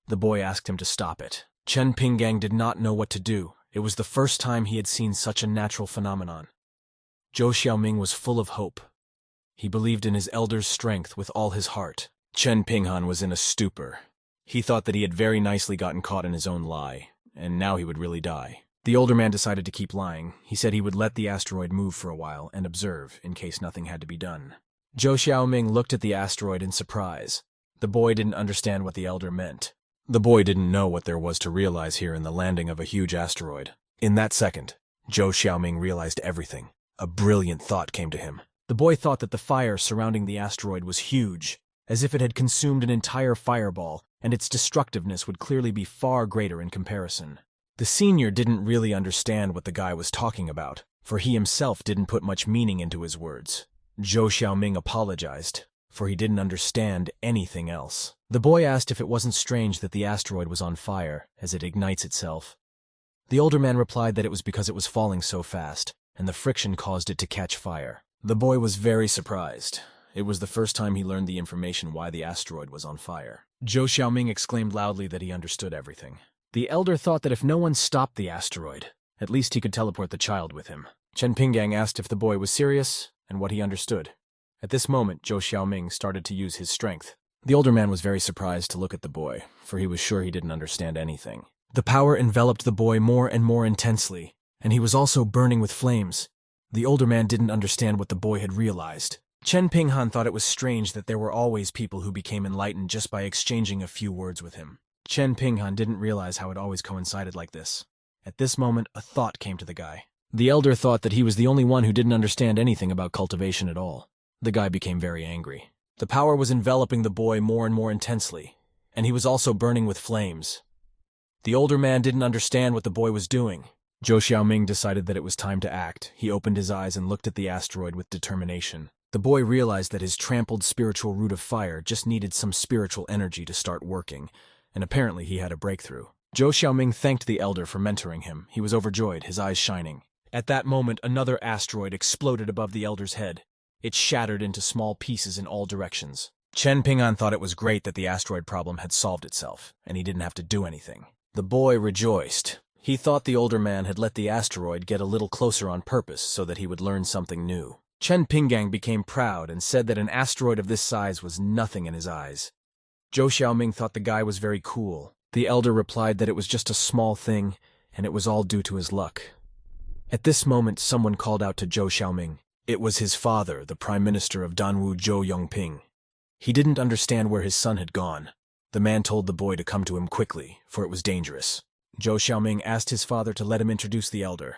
The boy asked him to stop it. Chen Pinghan did not know what to do. It was the first time he had seen such a natural phenomenon. Zhou Xiaoming was full of hope. He believed in his elder's strength with all his heart. Chen Pinghan was in a stupor. He thought that he had very nicely gotten caught in his own lie, and now he would really die. The older man decided to keep lying. He said he would let the asteroid move for a while and observe in case nothing had to be done. Zhou Xiaoming looked at the asteroid in surprise. The boy didn't understand what the elder meant. The boy didn't know what there was to realize here in the landing of a huge asteroid. In that second, Zhou Xiaoming realized everything. A brilliant thought came to him. The boy thought that the fire surrounding the asteroid was huge, as if it had consumed an entire fireball, and its destructiveness would clearly be far greater in comparison. The senior didn't really understand what the guy was talking about, for he himself didn't put much meaning into his words. Zhou Xiaoming apologized, for he didn't understand anything else. The boy asked if it wasn't strange that the asteroid was on fire, as it ignites itself. The older man replied that it was because it was falling so fast, and the friction caused it to catch fire. The boy was very surprised. It was the first time he learned the information why the asteroid was on fire. Zhou Xiaoming exclaimed loudly that he understood everything. The elder thought that if no one stopped the asteroid, at least he could teleport the child with him. Chen Pinggang asked if the boy was serious and what he understood. At this moment, Zhou Xiaoming started to use his strength. The older man was very surprised to look at the boy, for he was sure he didn't understand anything. The power enveloped the boy more and more intensely, and he was also burning with flames. The older man didn't understand what the boy had realized. Chen Pinghan thought it was strange that there were always people who became enlightened just by exchanging a few words with him. Chen Pinghan didn't realize how it always coincided like this. At this moment, a thought came to the guy. The elder thought that he was the only one who didn't understand anything about cultivation at all. The guy became very angry. The power was enveloping the boy more and more intensely, and he was also burning with flames. The older man didn't understand what the boy was doing. Zhou Xiaoming decided that it was time to act. He opened his eyes and looked at the asteroid with determination. The boy realized that his trampled spiritual root of fire just needed some spiritual energy to start working, and apparently he had a breakthrough. Zhou Xiaoming thanked the elder for mentoring him. He was overjoyed, his eyes shining. At that moment, another asteroid exploded above the elder's head. It shattered into small pieces in all directions. Chen Ping'an thought it was great that the asteroid problem had solved itself, and he didn't have to do anything. The boy rejoiced. He thought the older man had let the asteroid get a little closer on purpose so that he would learn something new. Chen Pinggang became proud and said that an asteroid of this size was nothing in his eyes. Zhou Xiaoming thought the guy was very cool. The elder replied that it was just a small thing, and it was all due to his luck. At this moment, someone called out to Zhou Xiaoming. It was his father, the Prime Minister of Danwu Zhou Yongping. He didn't understand where his son had gone. The man told the boy to come to him quickly, for it was dangerous. Zhou Xiaoming asked his father to let him introduce the elder.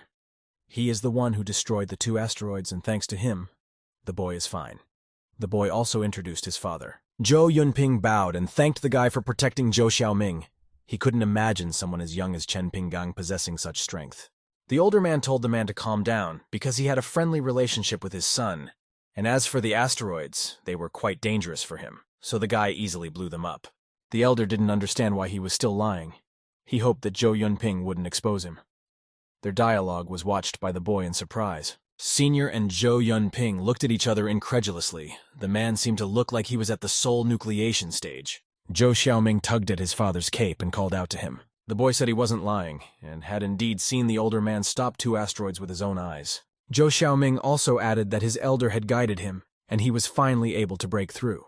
He is the one who destroyed the 2 asteroids, and thanks to him, the boy is fine. The boy also introduced his father. Zhou Yunping bowed and thanked the guy for protecting Zhou Xiaoming. He couldn't imagine someone as young as Chen Pinggang possessing such strength. The older man told the man to calm down because he had a friendly relationship with his son. And as for the asteroids, they were quite dangerous for him, so the guy easily blew them up. The elder didn't understand why he was still lying. He hoped that Zhou Yunping wouldn't expose him. Their dialogue was watched by the boy in surprise. Senior and Zhou Yunping looked at each other incredulously. The man seemed to look like he was at the soul nucleation stage. Zhou Xiaoming tugged at his father's cape and called out to him. The boy said he wasn't lying, and had indeed seen the older man stop 2 asteroids with his own eyes. Zhou Xiaoming also added that his elder had guided him, and he was finally able to break through.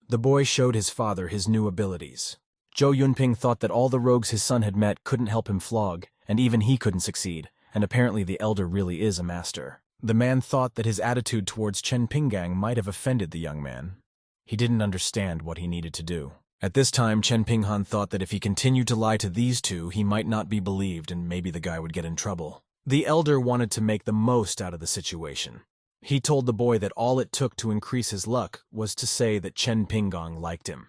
The boy showed his father his new abilities. Zhou Yunping thought that all the rogues his son had met couldn't help him flog, and even he couldn't succeed, and apparently the elder really is a master. The man thought that his attitude towards Chen Pinggang might have offended the young man. He didn't understand what he needed to do. At this time, Chen Pinghan thought that if he continued to lie to these 2, he might not be believed and maybe the guy would get in trouble. The elder wanted to make the most out of the situation. He told the boy that all it took to increase his luck was to say that Chen Pinggang liked him.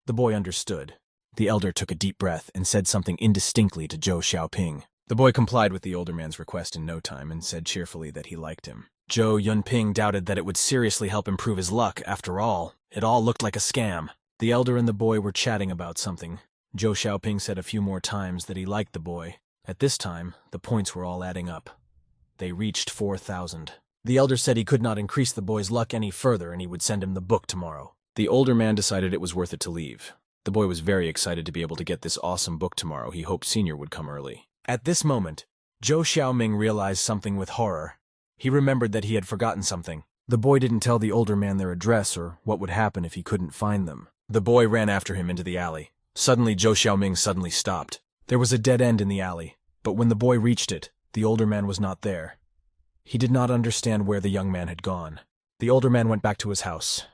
The boy understood. The elder took a deep breath and said something indistinctly to Zhou Xiaoping. The boy complied with the older man's request in no time and said cheerfully that he liked him. Zhou Yunping doubted that it would seriously help improve his luck. After all, it all looked like a scam. The elder and the boy were chatting about something. Zhou Xiaoping said a few more times that he liked the boy. At this time, the points were all adding up. They reached 4,000. The elder said he could not increase the boy's luck any further and he would send him the book tomorrow. The older man decided it was worth it to leave. The boy was very excited to be able to get this awesome book tomorrow. He hoped Senior would come early. At this moment, Zhou Xiaoming realized something with horror. He remembered that he had forgotten something. The boy didn't tell the older man their address or what would happen if he couldn't find them. The boy ran after him into the alley. Suddenly, Zhou Xiaoming suddenly stopped. There was a dead end in the alley, but when the boy reached it, the older man was not there. He did not understand where the young man had gone. The older man went back to his house.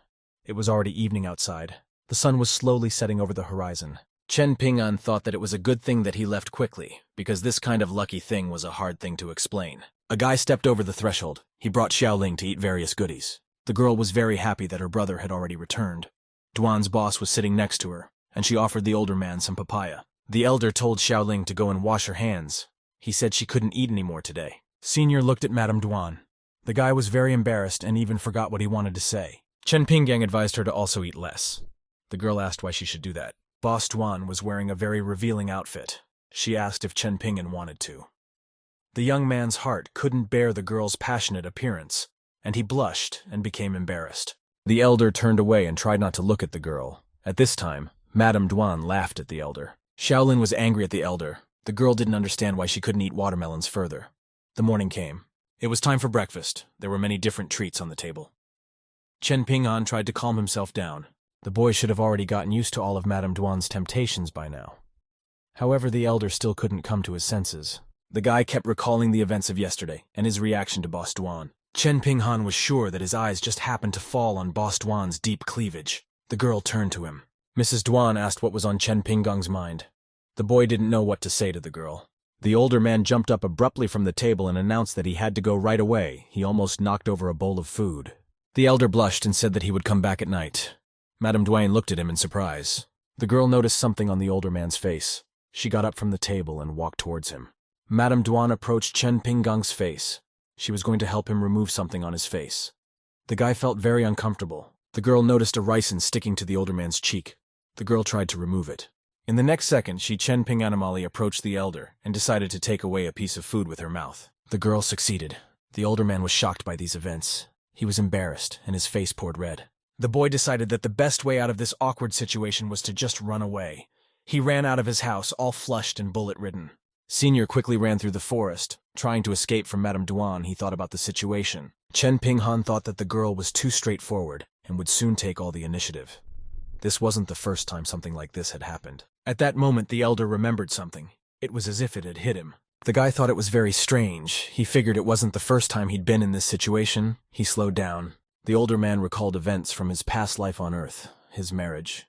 It was already evening outside. The sun was slowly setting over the horizon. Chen Ping'an thought that it was a good thing that he left quickly, because this kind of lucky thing was a hard thing to explain. A guy stepped over the threshold. He brought Xiaoling to eat various goodies. The girl was very happy that her brother had already returned. Duan's boss was sitting next to her, and she offered the older man some papaya. The elder told Xiaoling to go and wash her hands. He said she couldn't eat anymore today. Senior looked at Madame Duan. The guy was very embarrassed and even forgot what he wanted to say. Chen Pinggang advised her to also eat less. The girl asked why she should do that. Boss Duan was wearing a very revealing outfit. She asked if Chen Pinggan wanted to. The young man's heart couldn't bear the girl's passionate appearance, and he blushed and became embarrassed. The elder turned away and tried not to look at the girl. At this time, Madame Duan laughed at the elder. Xiaolin was angry at the elder. The girl didn't understand why she couldn't eat watermelons further. The morning came. It was time for breakfast. There were many different treats on the table. Chen Ping'an tried to calm himself down. The boy should have already gotten used to all of Madame Duan's temptations by now. However, the elder still couldn't come to his senses. The guy kept recalling the events of yesterday and his reaction to Boss Duan. Chen Ping'an was sure that his eyes just happened to fall on Boss Duan's deep cleavage. The girl turned to him. Mrs. Duan asked what was on Chen Ping'an's mind. The boy didn't know what to say to the girl. The older man jumped up abruptly from the table and announced that he had to go right away. He almost knocked over a bowl of food. The elder blushed and said that he would come back at night. Madame Duan looked at him in surprise. The girl noticed something on the older man's face. She got up from the table and walked towards him. Madame Duan approached Chen Ping'an's face. She was going to help him remove something on his face. The guy felt very uncomfortable. The girl noticed a ricin sticking to the older man's cheek. The girl tried to remove it. In the next second, Chen Ping'anamali approached the elder and decided to take away a piece of food with her mouth. The girl succeeded. The older man was shocked by these events. He was embarrassed, and his face poured red. The boy decided that the best way out of this awkward situation was to just run away. He ran out of his house, all flushed and bullet-ridden. Senior quickly ran through the forest. Trying to escape from Madame Duan, he thought about the situation. Chen Ping'an thought that the girl was too straightforward and would soon take all the initiative. This wasn't the first time something like this had happened. At that moment, the elder remembered something. It was as if it had hit him. The guy thought it was very strange. He figured it wasn't the first time he'd been in this situation. He slowed down. The older man recalled events from his past life on Earth, his marriage.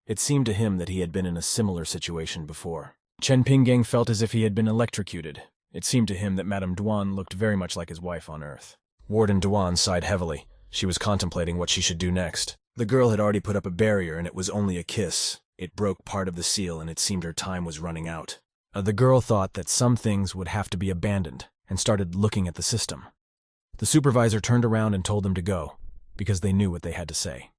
It seemed to him that he had been in a similar situation before. Chen Pinggang felt as if he had been electrocuted. It seemed to him that Madame Duan looked very much like his wife on Earth. Warden Duan sighed heavily. She was contemplating what she should do next. The girl had already put up a barrier, and it was only a kiss. It broke part of the seal, and it seemed her time was running out. The girl thought that some things would have to be abandoned, and started looking at the system. The supervisor turned around and told them to go, because they knew what they had to say.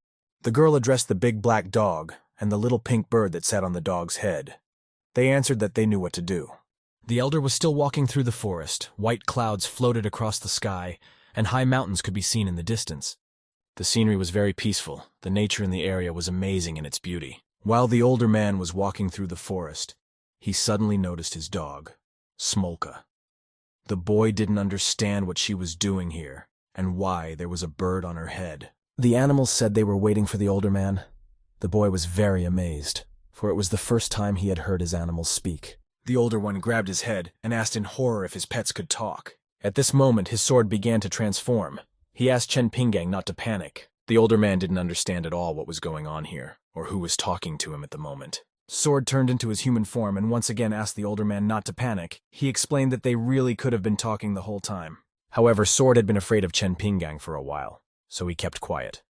The girl addressed the big black dog and the little pink bird that sat on the dog's head. They answered that they knew what to do. The elder was still walking through the forest. White clouds floated across the sky, and high mountains could be seen in the distance. The scenery was very peaceful. The nature in the area was amazing in its beauty. While the older man was walking through the forest, he suddenly noticed his dog, Smolka. The boy didn't understand what she was doing here, and why there was a bird on her head. The animals said they were waiting for the older man. The boy was very amazed, for it was the first time he had heard his animals speak. The older one grabbed his head and asked in horror if his pets could talk. At this moment, his sword began to transform. He asked Chen Pinggang not to panic. The older man didn't understand at all what was going on here, or who was talking to him at the moment. Sword turned into his human form and once again asked the older man not to panic. He explained that they really could have been talking the whole time. However, Sword had been afraid of Chen Pinggang for a while, so he kept quiet.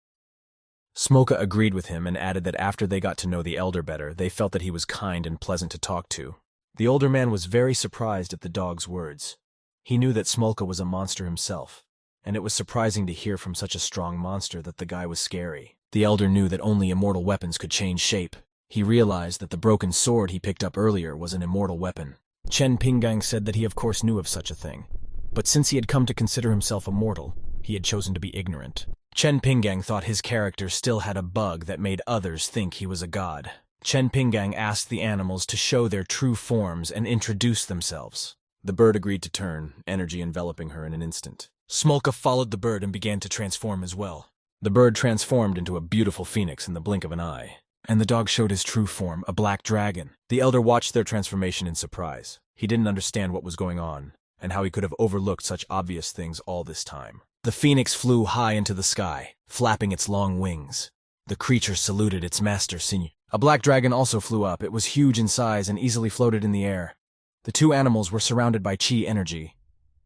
Smolka agreed with him and added that after they got to know the elder better, they felt that he was kind and pleasant to talk to. The older man was very surprised at the dog's words. He knew that Smolka was a monster himself, and it was surprising to hear from such a strong monster that the guy was scary. The elder knew that only immortal weapons could change shape. He realized that the broken sword he picked up earlier was an immortal weapon. Chen Pinggang said that he of course knew of such a thing, but since he had come to consider himself immortal, he had chosen to be ignorant. Chen Pinggang thought his character still had a bug that made others think he was a god. Chen Pinggang asked the animals to show their true forms and introduce themselves. The bird agreed to turn, energy enveloping her in an instant. Smolka followed the bird and began to transform as well. The bird transformed into a beautiful phoenix in the blink of an eye. And the dog showed his true form, a black dragon. The elder watched their transformation in surprise. He didn't understand what was going on, and how he could have overlooked such obvious things all this time. The phoenix flew high into the sky, flapping its long wings. The creature saluted its master, Senior. A black dragon also flew up. It was huge in size and easily floated in the air. The two animals were surrounded by chi energy.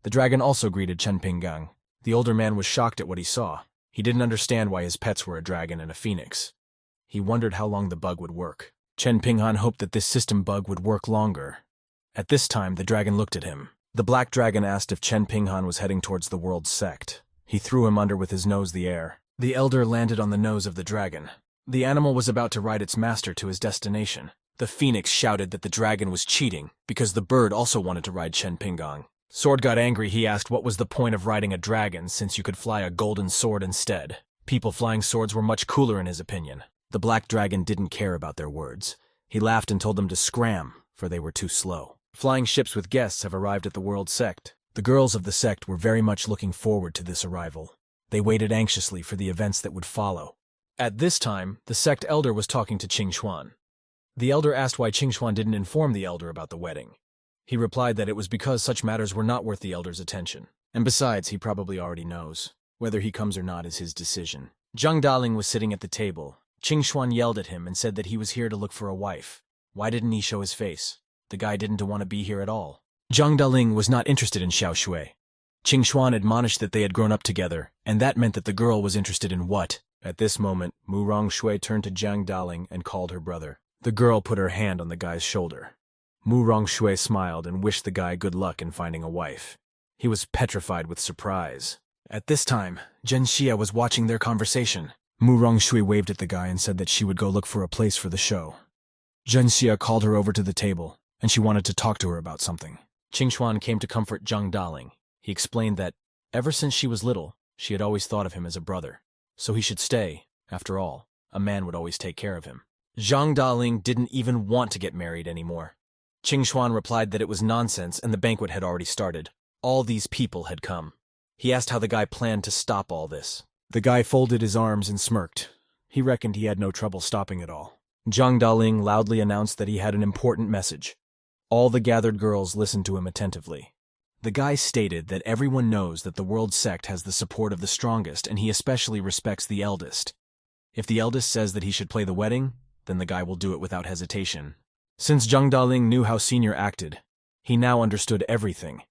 The dragon also greeted Chen Pinggang. The older man was shocked at what he saw. He didn't understand why his pets were a dragon and a phoenix. He wondered how long the bug would work. Chen Pinghan hoped that this system bug would work longer. At this time, the dragon looked at him. The black dragon asked if Chen Pinghan was heading towards the world's sect. He threw him under with his nose the air. The elder landed on the nose of the dragon. The animal was about to ride its master to his destination. The phoenix shouted that the dragon was cheating because the bird also wanted to ride Chen Pinggang. Sword got angry. He asked what was the point of riding a dragon since you could fly a golden sword instead. People flying swords were much cooler in his opinion. The black dragon didn't care about their words. He laughed and told them to scram, for they were too slow. Flying ships with guests have arrived at the world sect. The girls of the sect were very much looking forward to this arrival. They waited anxiously for the events that would follow. At this time, the sect elder was talking to Qing Xuan. The elder asked why Qing Xuan didn't inform the elder about the wedding. He replied that it was because such matters were not worth the elder's attention. And besides, he probably already knows. Whether he comes or not is his decision. Zhang Daling was sitting at the table. Qing Xuan yelled at him and said that he was here to look for a wife. Why didn't he show his face? The guy didn't want to be here at all. Zhang Daling was not interested in Xiao Shui. Qing Xuan admonished that they had grown up together, and that meant that the girl was interested in what? At this moment, Mu Rongshui turned to Zhang Daling and called her brother. The girl put her hand on the guy's shoulder. Mu Rongshui smiled and wished the guy good luck in finding a wife. He was petrified with surprise. At this time, Zhen Xia was watching their conversation. Mu Rongshui waved at the guy and said that she would go look for a place for the show. Zhen Xia called her over to the table, and she wanted to talk to her about something. Qing Xuan came to comfort Zhang Daling. He explained that, ever since she was little, she had always thought of him as a brother. So he should stay. After all, a man would always take care of him. Zhang Daling didn't even want to get married anymore. Qing Xuan replied that it was nonsense and the banquet had already started. All these people had come. He asked how the guy planned to stop all this. The guy folded his arms and smirked. He reckoned he had no trouble stopping it all. Zhang Daling loudly announced that he had an important message. All the gathered girls listened to him attentively. The guy stated that everyone knows that the world sect has the support of the strongest and he especially respects the eldest. If the eldest says that he should play the wedding, then the guy will do it without hesitation. Since Zhang Daling knew how Senior acted, he now understood everything.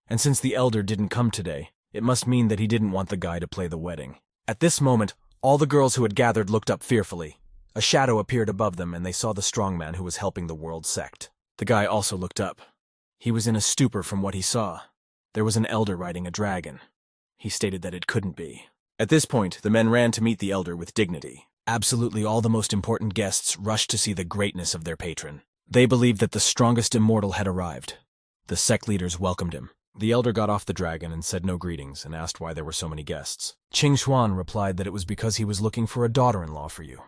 And since the elder didn't come today, it must mean that he didn't want the guy to play the wedding. At this moment, all the girls who had gathered looked up fearfully. A shadow appeared above them and they saw the strong man who was helping the world sect. The guy also looked up. He was in a stupor from what he saw. There was an elder riding a dragon. He stated that it couldn't be. At this point, the men ran to meet the elder with dignity. Absolutely all the most important guests rushed to see the greatness of their patron. They believed that the strongest immortal had arrived. The sect leaders welcomed him. The elder got off the dragon and said no greetings and asked why there were so many guests. Qing Xuan replied that it was because he was looking for a daughter-in-law for you.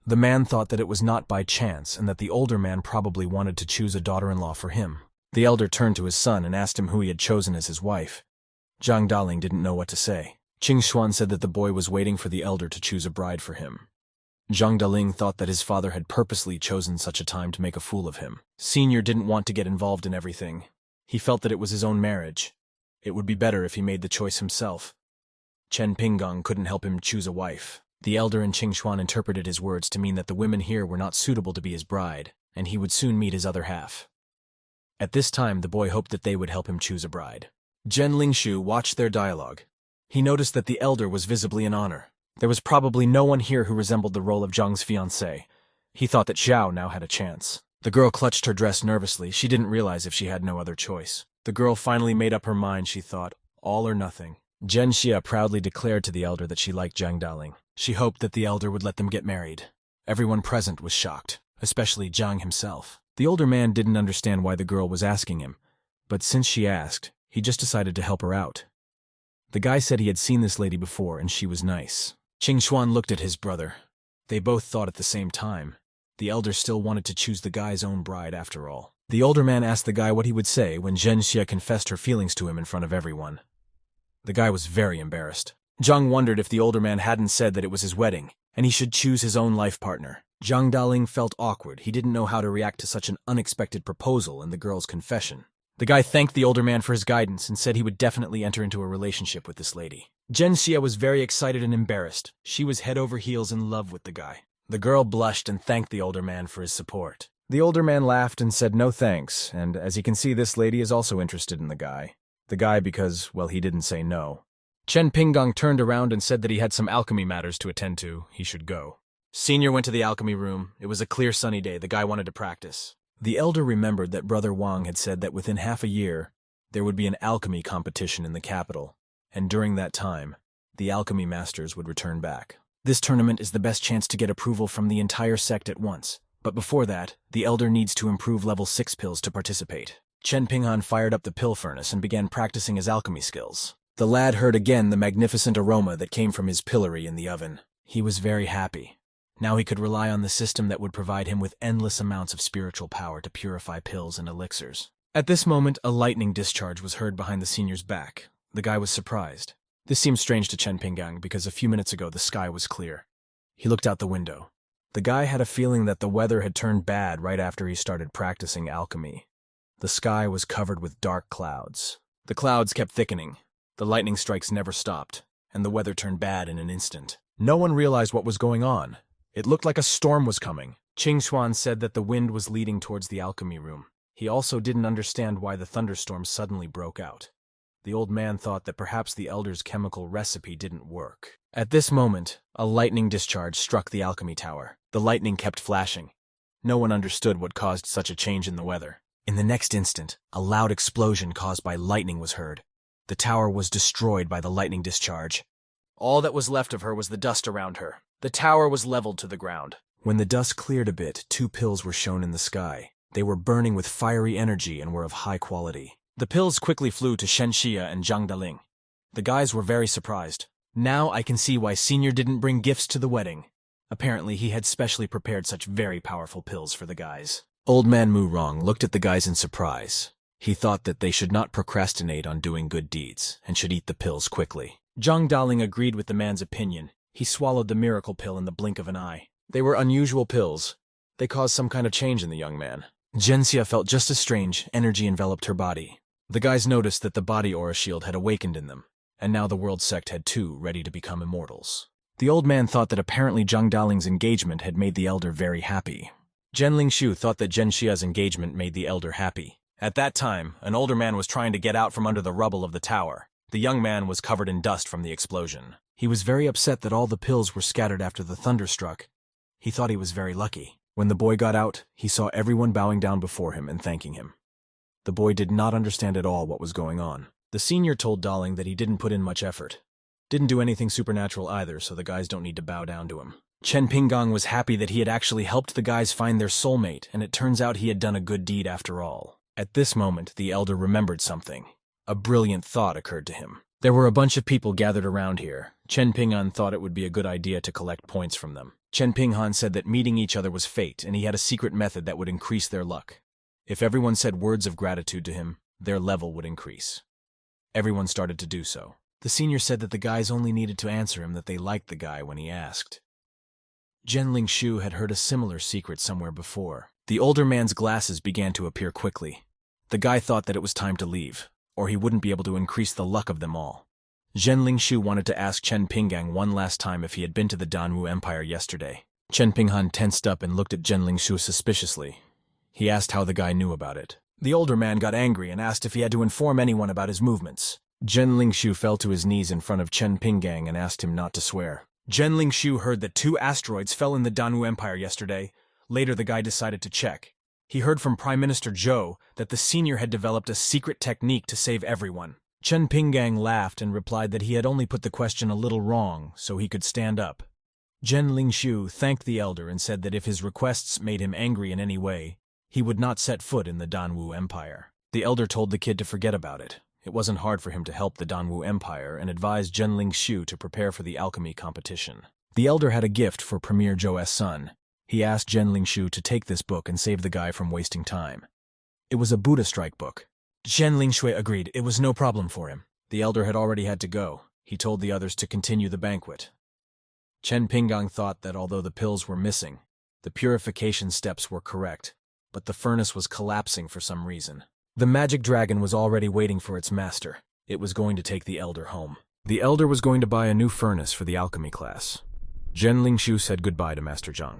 The man thought that it was not by chance and that the older man probably wanted to choose a daughter-in-law for him. The elder turned to his son and asked him who he had chosen as his wife. Zhang Daling didn't know what to say. Qing Xuan said that the boy was waiting for the elder to choose a bride for him. Zhang Daling thought that his father had purposely chosen such a time to make a fool of him. Senior didn't want to get involved in everything. He felt that it was his own marriage. It would be better if he made the choice himself. Chen Pinggang couldn't help him choose a wife. The elder and Qing Xuan interpreted his words to mean that the women here were not suitable to be his bride, and he would soon meet his other half. At this time, the boy hoped that they would help him choose a bride. Zhen Lingshu watched their dialogue. He noticed that the elder was visibly in honor. There was probably no one here who resembled the role of Zhang's fiancé. He thought that Xiao now had a chance. The girl clutched her dress nervously. She didn't realize if she had no other choice. The girl finally made up her mind, she thought, all or nothing. Zhen Xia proudly declared to the elder that she liked Zhang Daling. She hoped that the elder would let them get married. Everyone present was shocked, especially Zhang himself. The older man didn't understand why the girl was asking him, but since she asked, he just decided to help her out. The guy said he had seen this lady before and she was nice. Qing Xuan looked at his brother. They both thought at the same time. The elder still wanted to choose the guy's own bride after all. The older man asked the guy what he would say when Zhen Xia confessed her feelings to him in front of everyone. The guy was very embarrassed. Zhang wondered if the older man hadn't said that it was his wedding, and he should choose his own life partner. Zhang Daling felt awkward. He didn't know how to react to such an unexpected proposal and the girl's confession. The guy thanked the older man for his guidance and said he would definitely enter into a relationship with this lady. Zhen Xia was very excited and embarrassed. She was head over heels in love with the guy. The girl blushed and thanked the older man for his support. The older man laughed and said no thanks, and as you can see, this lady is also interested in the guy. The guy because, well, he didn't say no. Chen Pinggong turned around and said that he had some alchemy matters to attend to. He should go. Senior went to the alchemy room. It was a clear sunny day. The guy wanted to practice. The elder remembered that Brother Wang had said that within half a year, there would be an alchemy competition in the capital, and during that time, the alchemy masters would return back. This tournament is the best chance to get approval from the entire sect at once, but before that, the elder needs to improve level 6 pills to participate. Chen Pinghan fired up the pill furnace and began practicing his alchemy skills. The lad heard again the magnificent aroma that came from his pillory in the oven. He was very happy. Now he could rely on the system that would provide him with endless amounts of spiritual power to purify pills and elixirs. At this moment, a lightning discharge was heard behind the senior's back. The guy was surprised. This seemed strange to Chen Pinggang because a few minutes ago the sky was clear. He looked out the window. The guy had a feeling that the weather had turned bad right after he started practicing alchemy. The sky was covered with dark clouds. The clouds kept thickening. The lightning strikes never stopped, and the weather turned bad in an instant. No one realized what was going on. It looked like a storm was coming. Qing Xuan said that the wind was leading towards the alchemy room. He also didn't understand why the thunderstorm suddenly broke out. The old man thought that perhaps the elder's chemical recipe didn't work. At this moment, a lightning discharge struck the alchemy tower. The lightning kept flashing. No one understood what caused such a change in the weather. In the next instant, a loud explosion caused by lightning was heard. The tower was destroyed by the lightning discharge. All that was left of her was the dust around her. The tower was leveled to the ground. When the dust cleared a bit, 2 pills were shown in the sky. They were burning with fiery energy and were of high quality. The pills quickly flew to Shen Xia and Zhang Daling. The guys were very surprised. Now I can see why Senior didn't bring gifts to the wedding. Apparently he had specially prepared such very powerful pills for the guys. Old man Mu Rong looked at the guys in surprise. He thought that they should not procrastinate on doing good deeds and should eat the pills quickly. Zhang Daling agreed with the man's opinion. He swallowed the miracle pill in the blink of an eye. They were unusual pills. They caused some kind of change in the young man. Zhenxia felt just as strange. Energy enveloped her body. The guys noticed that the body aura shield had awakened in them, and now the world sect had 2 ready to become immortals. The old man thought that apparently Zhang Daling's engagement had made the elder very happy. Zhen Lingshu thought that Zhenxia's engagement made the elder happy. At that time, an older man was trying to get out from under the rubble of the tower. The young man was covered in dust from the explosion. He was very upset that all the pills were scattered after the thunder struck. He thought he was very lucky. When the boy got out, he saw everyone bowing down before him and thanking him. The boy did not understand at all what was going on. The senior told Darling that he didn't put in much effort. Didn't do anything supernatural either, so the guys don't need to bow down to him. Chen Pinggong was happy that he had actually helped the guys find their soulmate, and it turns out he had done a good deed after all. At this moment, the elder remembered something. A brilliant thought occurred to him. There were a bunch of people gathered around here. Chen Pinghan thought it would be a good idea to collect points from them. Chen Pinghan said that meeting each other was fate, and he had a secret method that would increase their luck. If everyone said words of gratitude to him, their level would increase. Everyone started to do so. The senior said that the guys only needed to answer him that they liked the guy when he asked. Zhen Lingshu had heard a similar secret somewhere before. The older man's glasses began to appear quickly. The guy thought that it was time to leave, or he wouldn't be able to increase the luck of them all. Zhen Lingshu wanted to ask Chen Pinggang one last time if he had been to the Danwu Empire yesterday. Chen Pinghan tensed up and looked at Zhen Lingshu suspiciously. He asked how the guy knew about it. The older man got angry and asked if he had to inform anyone about his movements. Zhen Lingshu fell to his knees in front of Chen Pinggang and asked him not to swear. Zhen Lingshu heard that 2 asteroids fell in the Danwu Empire yesterday. Later the guy decided to check. He heard from Prime Minister Zhou that the senior had developed a secret technique to save everyone. Chen Pinggang laughed and replied that he had only put the question a little wrong, so he could stand up. Zhen Lingshu thanked the elder and said that if his requests made him angry in any way, he would not set foot in the Danwu Empire. The elder told the kid to forget about it. It wasn't hard for him to help the Danwu Empire and advised Zhen Lingshu to prepare for the alchemy competition. The elder had a gift for Premier Zhou's son. He asked Zhen Lingshu to take this book and save the guy from wasting time. It was a Buddha strike book. Zhen Lingshui agreed it was no problem for him. The elder had already had to go. He told the others to continue the banquet. Chen Pinggang thought that although the pills were missing, the purification steps were correct, but the furnace was collapsing for some reason. The magic dragon was already waiting for its master. It was going to take the elder home. The elder was going to buy a new furnace for the alchemy class. Zhen Lingshu said goodbye to Master Zhang.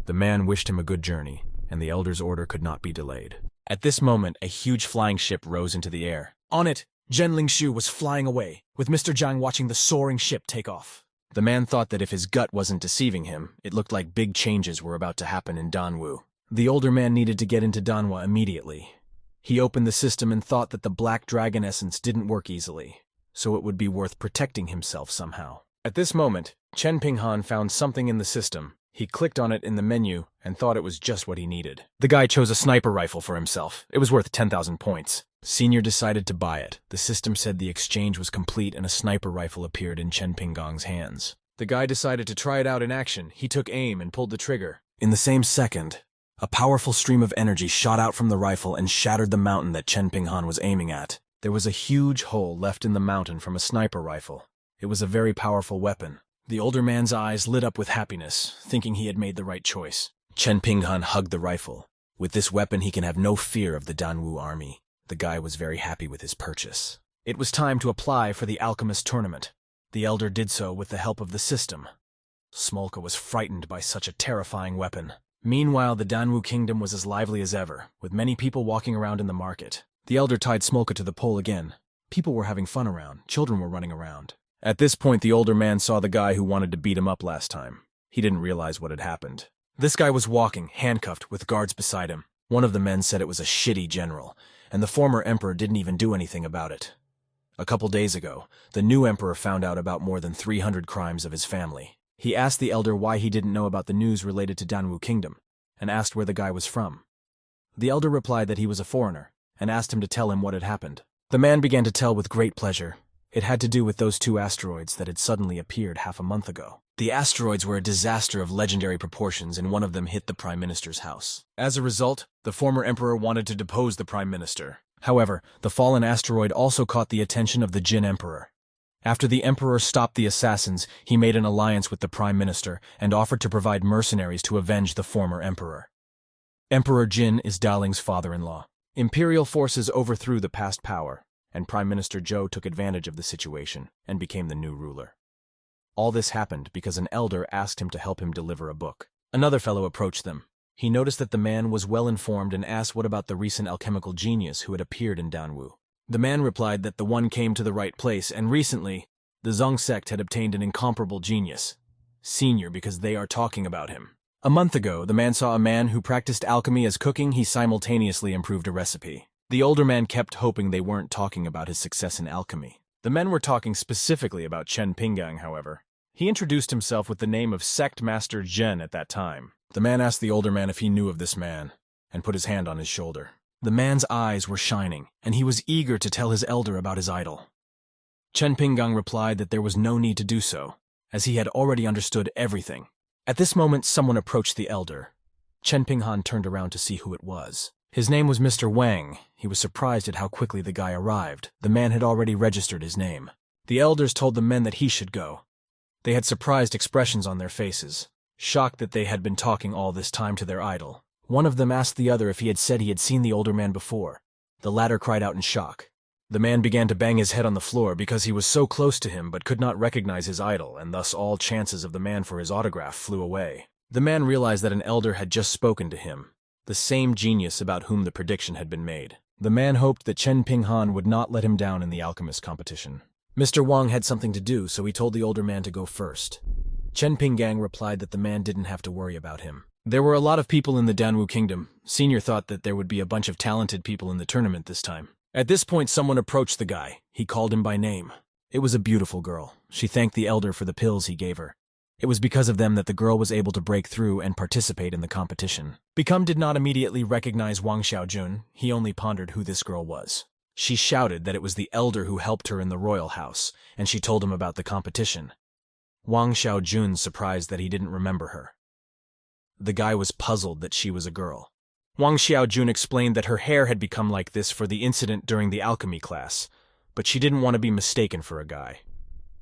The man wished him a good journey, and the elder's order could not be delayed. At this moment, a huge flying ship rose into the air. On it, Zhen Lingshu was flying away, with Mr. Zhang watching the soaring ship take off. The man thought that if his gut wasn't deceiving him, it looked like big changes were about to happen in Danwu. The older man needed to get into Danwa immediately. He opened the system and thought that the black dragon essence didn't work easily, so it would be worth protecting himself somehow. At this moment, Chen Pinghan found something in the system. He clicked on it in the menu and thought it was just what he needed. The guy chose a sniper rifle for himself. It was worth 10,000 points. Senior decided to buy it. The system said the exchange was complete and a sniper rifle appeared in Chen Pinghan's hands. The guy decided to try it out in action. He took aim and pulled the trigger. In the same second, a powerful stream of energy shot out from the rifle and shattered the mountain that Chen Pinghan was aiming at. There was a huge hole left in the mountain from a sniper rifle. It was a very powerful weapon. The older man's eyes lit up with happiness, thinking he had made the right choice. Chen Pinghan hugged the rifle. With this weapon, he can have no fear of the Danwu army. The guy was very happy with his purchase. It was time to apply for the alchemist tournament. The elder did so with the help of the system. Smolka was frightened by such a terrifying weapon. Meanwhile, the Danwu kingdom was as lively as ever, with many people walking around in the market. The elder tied Smolka to the pole again. People were having fun around. Children were running around. At this point, the older man saw the guy who wanted to beat him up last time. He didn't realize what had happened. This guy was walking, handcuffed, with guards beside him. One of the men said it was a shitty general, and the former emperor didn't even do anything about it. A couple days ago, the new emperor found out about more than 300 crimes of his family. He asked the elder why he didn't know about the news related to Danwu Kingdom, and asked where the guy was from. The elder replied that he was a foreigner, and asked him to tell him what had happened. The man began to tell with great pleasure. It had to do with those 2 asteroids that had suddenly appeared half a month ago. The asteroids were a disaster of legendary proportions, and one of them hit the Prime Minister's house. As a result, the former emperor wanted to depose the Prime Minister. However, the fallen asteroid also caught the attention of the Jin Emperor. After the Emperor stopped the assassins, he made an alliance with the Prime Minister and offered to provide mercenaries to avenge the former Emperor. Emperor Jin is Daling's father-in-law. Imperial forces overthrew the past power, and Prime Minister Zhou took advantage of the situation and became the new ruler. All this happened because an elder asked him to help him deliver a book. Another fellow approached them. He noticed that the man was well informed and asked what about the recent alchemical genius who had appeared in Danwu. The man replied that the one came to the right place, and recently, the Zhang sect had obtained an incomparable genius, Senior, because they are talking about him. A month ago, the man saw a man who practiced alchemy as cooking. He simultaneously improved a recipe. The older man kept hoping they weren't talking about his success in alchemy. The men were talking specifically about Chen Pinggang, however. He introduced himself with the name of Sect Master Zhen at that time. The man asked the older man if he knew of this man, and put his hand on his shoulder. The man's eyes were shining, and he was eager to tell his elder about his idol. Chen Pinggang replied that there was no need to do so, as he had already understood everything. At this moment, someone approached the elder. Chen Pinghan turned around to see who it was. His name was Mr. Wang. He was surprised at how quickly the guy arrived. The man had already registered his name. The elders told the men that he should go. They had surprised expressions on their faces, shocked that they had been talking all this time to their idol. One of them asked the other if he had said he had seen the older man before. The latter cried out in shock. The man began to bang his head on the floor because he was so close to him but could not recognize his idol, and thus all chances of the man for his autograph flew away. The man realized that an elder had just spoken to him, the same genius about whom the prediction had been made. The man hoped that Chen Pinghan would not let him down in the alchemist competition. Mr. Wang had something to do, so he told the older man to go first. Chen Pinggang replied that the man didn't have to worry about him. There were a lot of people in the Danwu kingdom. Senior thought that there would be a bunch of talented people in the tournament this time. At this point, someone approached the guy. He called him by name. It was a beautiful girl. She thanked the elder for the pills he gave her. It was because of them that the girl was able to break through and participate in the competition. Become did not immediately recognize Wang Xiaojun. He only pondered who this girl was. She shouted that it was the elder who helped her in the royal house, and she told him about the competition. Wang Xiaojun surprised that he didn't remember her. The guy was puzzled that she was a girl. Wang Xiaojun explained that her hair had become like this for the incident during the alchemy class, but she didn't want to be mistaken for a guy.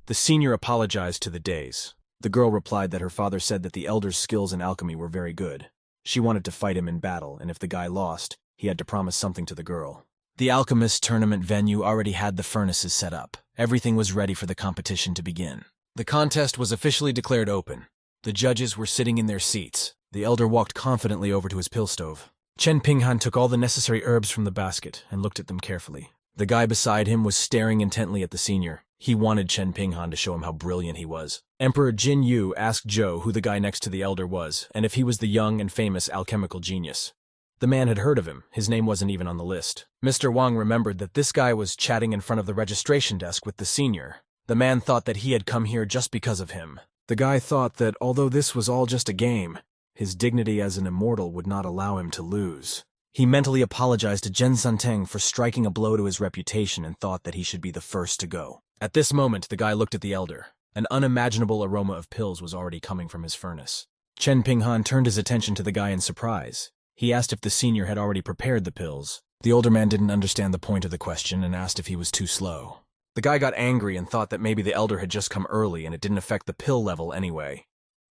The senior apologized to the days. The girl replied that her father said that the elder's skills in alchemy were very good. She wanted to fight him in battle, and if the guy lost, he had to promise something to the girl. The alchemist tournament venue already had the furnaces set up. Everything was ready for the competition to begin. The contest was officially declared open. The judges were sitting in their seats. The elder walked confidently over to his pill stove. Chen Pinghan took all the necessary herbs from the basket and looked at them carefully. The guy beside him was staring intently at the senior. He wanted Chen Pinghan to show him how brilliant he was. Emperor Jin Yu asked Zhou who the guy next to the elder was, and if he was the young and famous alchemical genius. The man had heard of him. His name wasn't even on the list. Mr. Wang remembered that this guy was chatting in front of the registration desk with the senior. The man thought that he had come here just because of him. The guy thought that although this was all just a game, his dignity as an immortal would not allow him to lose. He mentally apologized to Zhen Santeng for striking a blow to his reputation and thought that he should be the first to go. At this moment, the guy looked at the elder. An unimaginable aroma of pills was already coming from his furnace. Chen Pinghan turned his attention to the guy in surprise. He asked if the senior had already prepared the pills. The older man didn't understand the point of the question and asked if he was too slow. The guy got angry and thought that maybe the elder had just come early and it didn't affect the pill level anyway.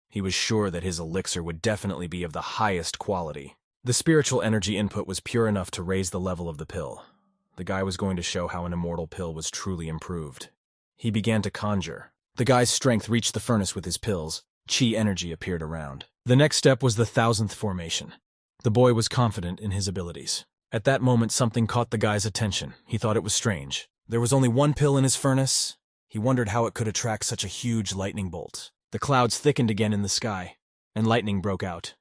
He was sure that his elixir would definitely be of the highest quality. The spiritual energy input was pure enough to raise the level of the pill. The guy was going to show how an immortal pill was truly improved. He began to conjure. The guy's strength reached the furnace with his pills. Chi energy appeared around. The next step was the 1000th formation. The boy was confident in his abilities. At that moment, something caught the guy's attention. He thought it was strange. There was only one pill in his furnace. He wondered how it could attract such a huge lightning bolt. The clouds thickened again in the sky, and lightning broke out.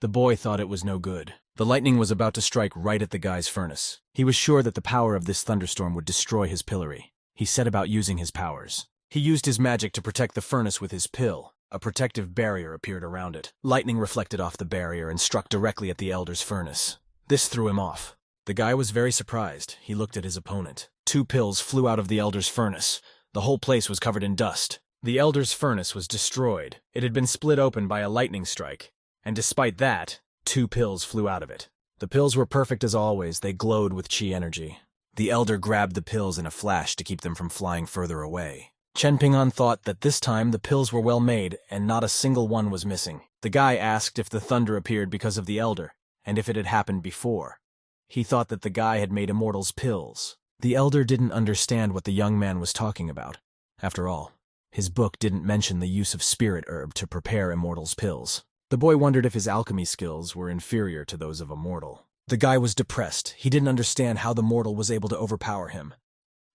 The boy thought it was no good. The lightning was about to strike right at the guy's furnace. He was sure that the power of this thunderstorm would destroy his pillory. He set about using his powers. He used his magic to protect the furnace with his pill. A protective barrier appeared around it. Lightning reflected off the barrier and struck directly at the elder's furnace. This threw him off. The guy was very surprised. He looked at his opponent. 2 pills flew out of the elder's furnace. The whole place was covered in dust. The elder's furnace was destroyed. It had been split open by a lightning strike. And despite that, 2 pills flew out of it. The pills were perfect as always. They glowed with chi energy. The elder grabbed the pills in a flash to keep them from flying further away. Chen Pinghan thought that this time the pills were well made and not a single one was missing. The guy asked if the thunder appeared because of the elder, and if it had happened before. He thought that the guy had made immortals pills. The elder didn't understand what the young man was talking about. After all, his book didn't mention the use of spirit herb to prepare immortals pills. The boy wondered if his alchemy skills were inferior to those of a mortal. The guy was depressed. He didn't understand how the mortal was able to overpower him.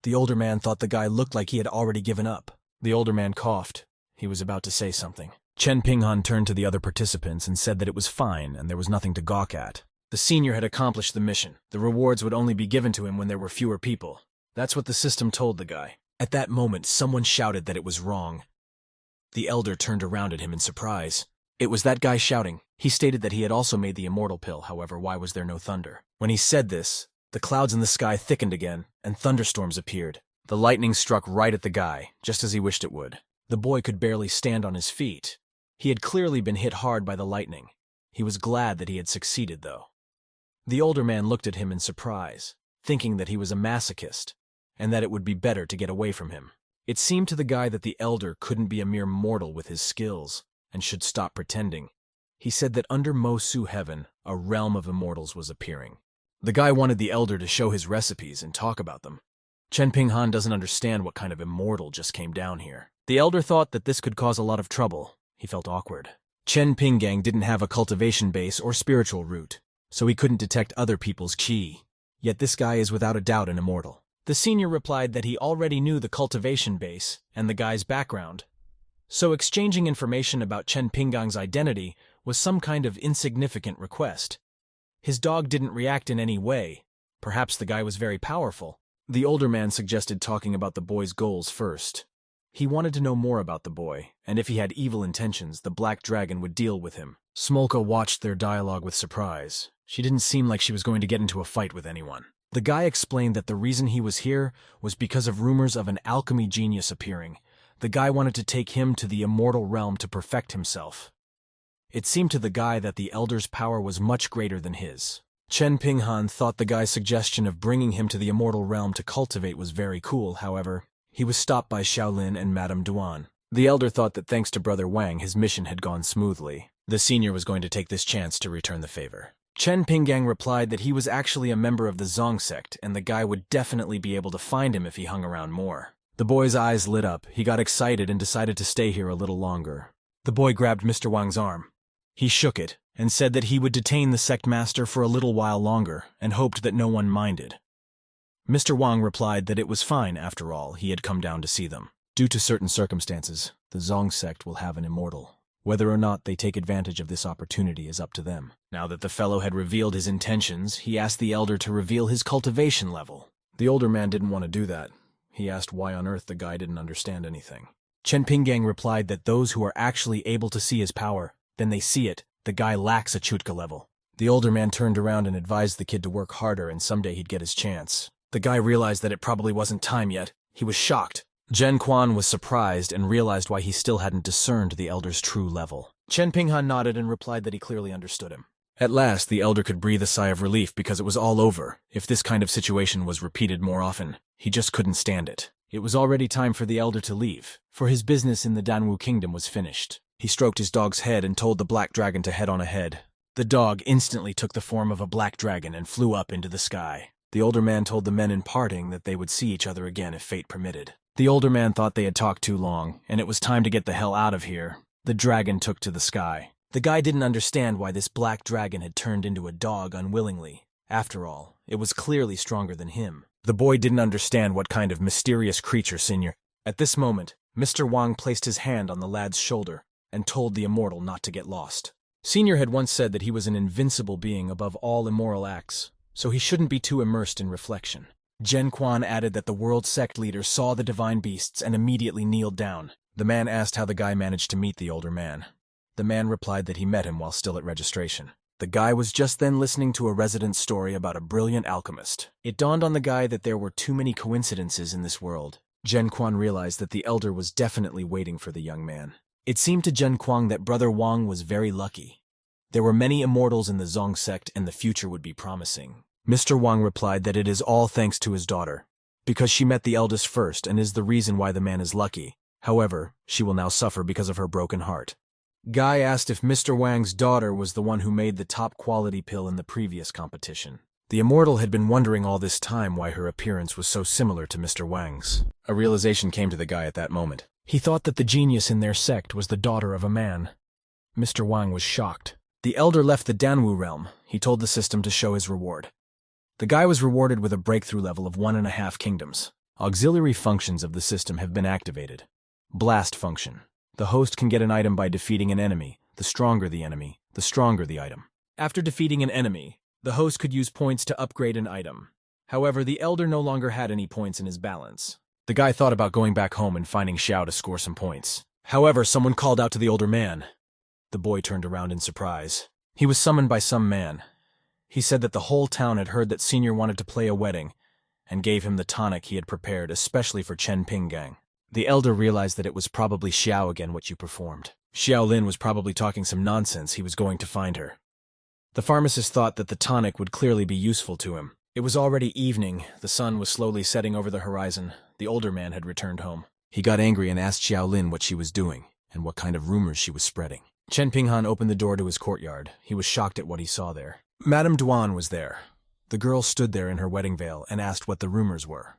The older man thought the guy looked like he had already given up. The older man coughed. He was about to say something. Chen Pinghan turned to the other participants and said that it was fine and there was nothing to gawk at. The senior had accomplished the mission. The rewards would only be given to him when there were fewer people. That's what the system told the guy. At that moment, someone shouted that it was wrong. The elder turned around at him in surprise. It was that guy shouting. He stated that he had also made the immortal pill, however, why was there no thunder? When he said this, the clouds in the sky thickened again, and thunderstorms appeared. The lightning struck right at the guy, just as he wished it would. The boy could barely stand on his feet. He had clearly been hit hard by the lightning. He was glad that he had succeeded, though. The older man looked at him in surprise, thinking that he was a masochist, and that it would be better to get away from him. It seemed to the guy that the elder couldn't be a mere mortal with his skills, and should stop pretending. He said that under Mosu Heaven, a realm of immortals was appearing. The guy wanted the elder to show his recipes and talk about them. Chen Pinghan doesn't understand what kind of immortal just came down here. The elder thought that this could cause a lot of trouble. He felt awkward. Chen Pinggang didn't have a cultivation base or spiritual root, so he couldn't detect other people's qi. Yet this guy is without a doubt an immortal. The senior replied that he already knew the cultivation base and the guy's background. So exchanging information about Chen Pinggang's identity was some kind of insignificant request. His dog didn't react in any way. Perhaps the guy was very powerful. The older man suggested talking about the boy's goals first. He wanted to know more about the boy, and if he had evil intentions, the Black Dragon would deal with him. Smolka watched their dialogue with surprise. She didn't seem like she was going to get into a fight with anyone. The guy explained that the reason he was here was because of rumors of an alchemy genius appearing. The guy wanted to take him to the immortal realm to perfect himself. It seemed to the guy that the elder's power was much greater than his. Chen Pinghan thought the guy's suggestion of bringing him to the immortal realm to cultivate was very cool, however. He was stopped by Xiaolin and Madame Duan. The elder thought that thanks to Brother Wang, his mission had gone smoothly. The senior was going to take this chance to return the favor. Chen Pinggang replied that he was actually a member of the Zong sect, and the guy would definitely be able to find him if he hung around more. The boy's eyes lit up. He got excited and decided to stay here a little longer. The boy grabbed Mr. Wang's arm. He shook it and said that he would detain the sect master for a little while longer and hoped that no one minded. Mr. Wang replied that it was fine after all, he had come down to see them. Due to certain circumstances, the Zong sect will have an immortal. Whether or not they take advantage of this opportunity is up to them. Now that the fellow had revealed his intentions, he asked the elder to reveal his cultivation level. The older man didn't want to do that. He asked why on earth the guy didn't understand anything. Chen Pinggang replied that those who are actually able to see his power, then they see it, the guy lacks a Chutka level. The older man turned around and advised the kid to work harder and someday he'd get his chance. The guy realized that it probably wasn't time yet. He was shocked. Zhen Quan was surprised and realized why he still hadn't discerned the elder's true level. Chen Pinghan nodded and replied that he clearly understood him. At last, the elder could breathe a sigh of relief because it was all over. If this kind of situation was repeated more often, he just couldn't stand it. It was already time for the elder to leave, for his business in the Danwu kingdom was finished. He stroked his dog's head and told the black dragon to head on ahead. The dog instantly took the form of a black dragon and flew up into the sky. The older man told the men in parting that they would see each other again if fate permitted. The older man thought they had talked too long, and it was time to get the hell out of here. The dragon took to the sky. The guy didn't understand why this black dragon had turned into a dog unwillingly. After all, it was clearly stronger than him. The boy didn't understand what kind of mysterious creature Senior. At this moment, Mr. Wang placed his hand on the lad's shoulder and told the immortal not to get lost. Senior had once said that he was an invincible being above all immoral acts, so he shouldn't be too immersed in reflection. Zhen Quan added that the world sect leader saw the divine beasts and immediately kneeled down. The man asked how the guy managed to meet the older man. The man replied that he met him while still at registration. The guy was just then listening to a resident's story about a brilliant alchemist. It dawned on the guy that there were too many coincidences in this world. Zhen Quan realized that the elder was definitely waiting for the young man. It seemed to Zhen Quan that Brother Wang was very lucky. There were many immortals in the Zong sect and the future would be promising. Mr. Wang replied that it is all thanks to his daughter, because she met the eldest first and is the reason why the man is lucky. However, she will now suffer because of her broken heart. Guy asked if Mr. Wang's daughter was the one who made the top quality pill in the previous competition. The immortal had been wondering all this time why her appearance was so similar to Mr. Wang's. A realization came to the guy at that moment. He thought that the genius in their sect was the daughter of a man. Mr. Wang was shocked. The elder left the Danwu realm. He told the system to show his reward. The guy was rewarded with a breakthrough level of 1.5 kingdoms. Auxiliary functions of the system have been activated. Blast function. The host can get an item by defeating an enemy. The stronger the enemy, the stronger the item. After defeating an enemy, the host could use points to upgrade an item. However, the elder no longer had any points in his balance. The guy thought about going back home and finding Xiao to score some points. However, someone called out to the older man. The boy turned around in surprise. He was summoned by some man. He said that the whole town had heard that Senior wanted to play a wedding, and gave him the tonic he had prepared especially for Chen Pinggang. The elder realized that it was probably Xiao again what you performed. Xiao Lin was probably talking some nonsense. He was going to find her. The pharmacist thought that the tonic would clearly be useful to him. It was already evening. The sun was slowly setting over the horizon. The older man had returned home. He got angry and asked Xiao Lin what she was doing, and what kind of rumors she was spreading. Chen Pinghan opened the door to his courtyard. He was shocked at what he saw there. Madame Duan was there. The girl stood there in her wedding veil and asked what the rumors were.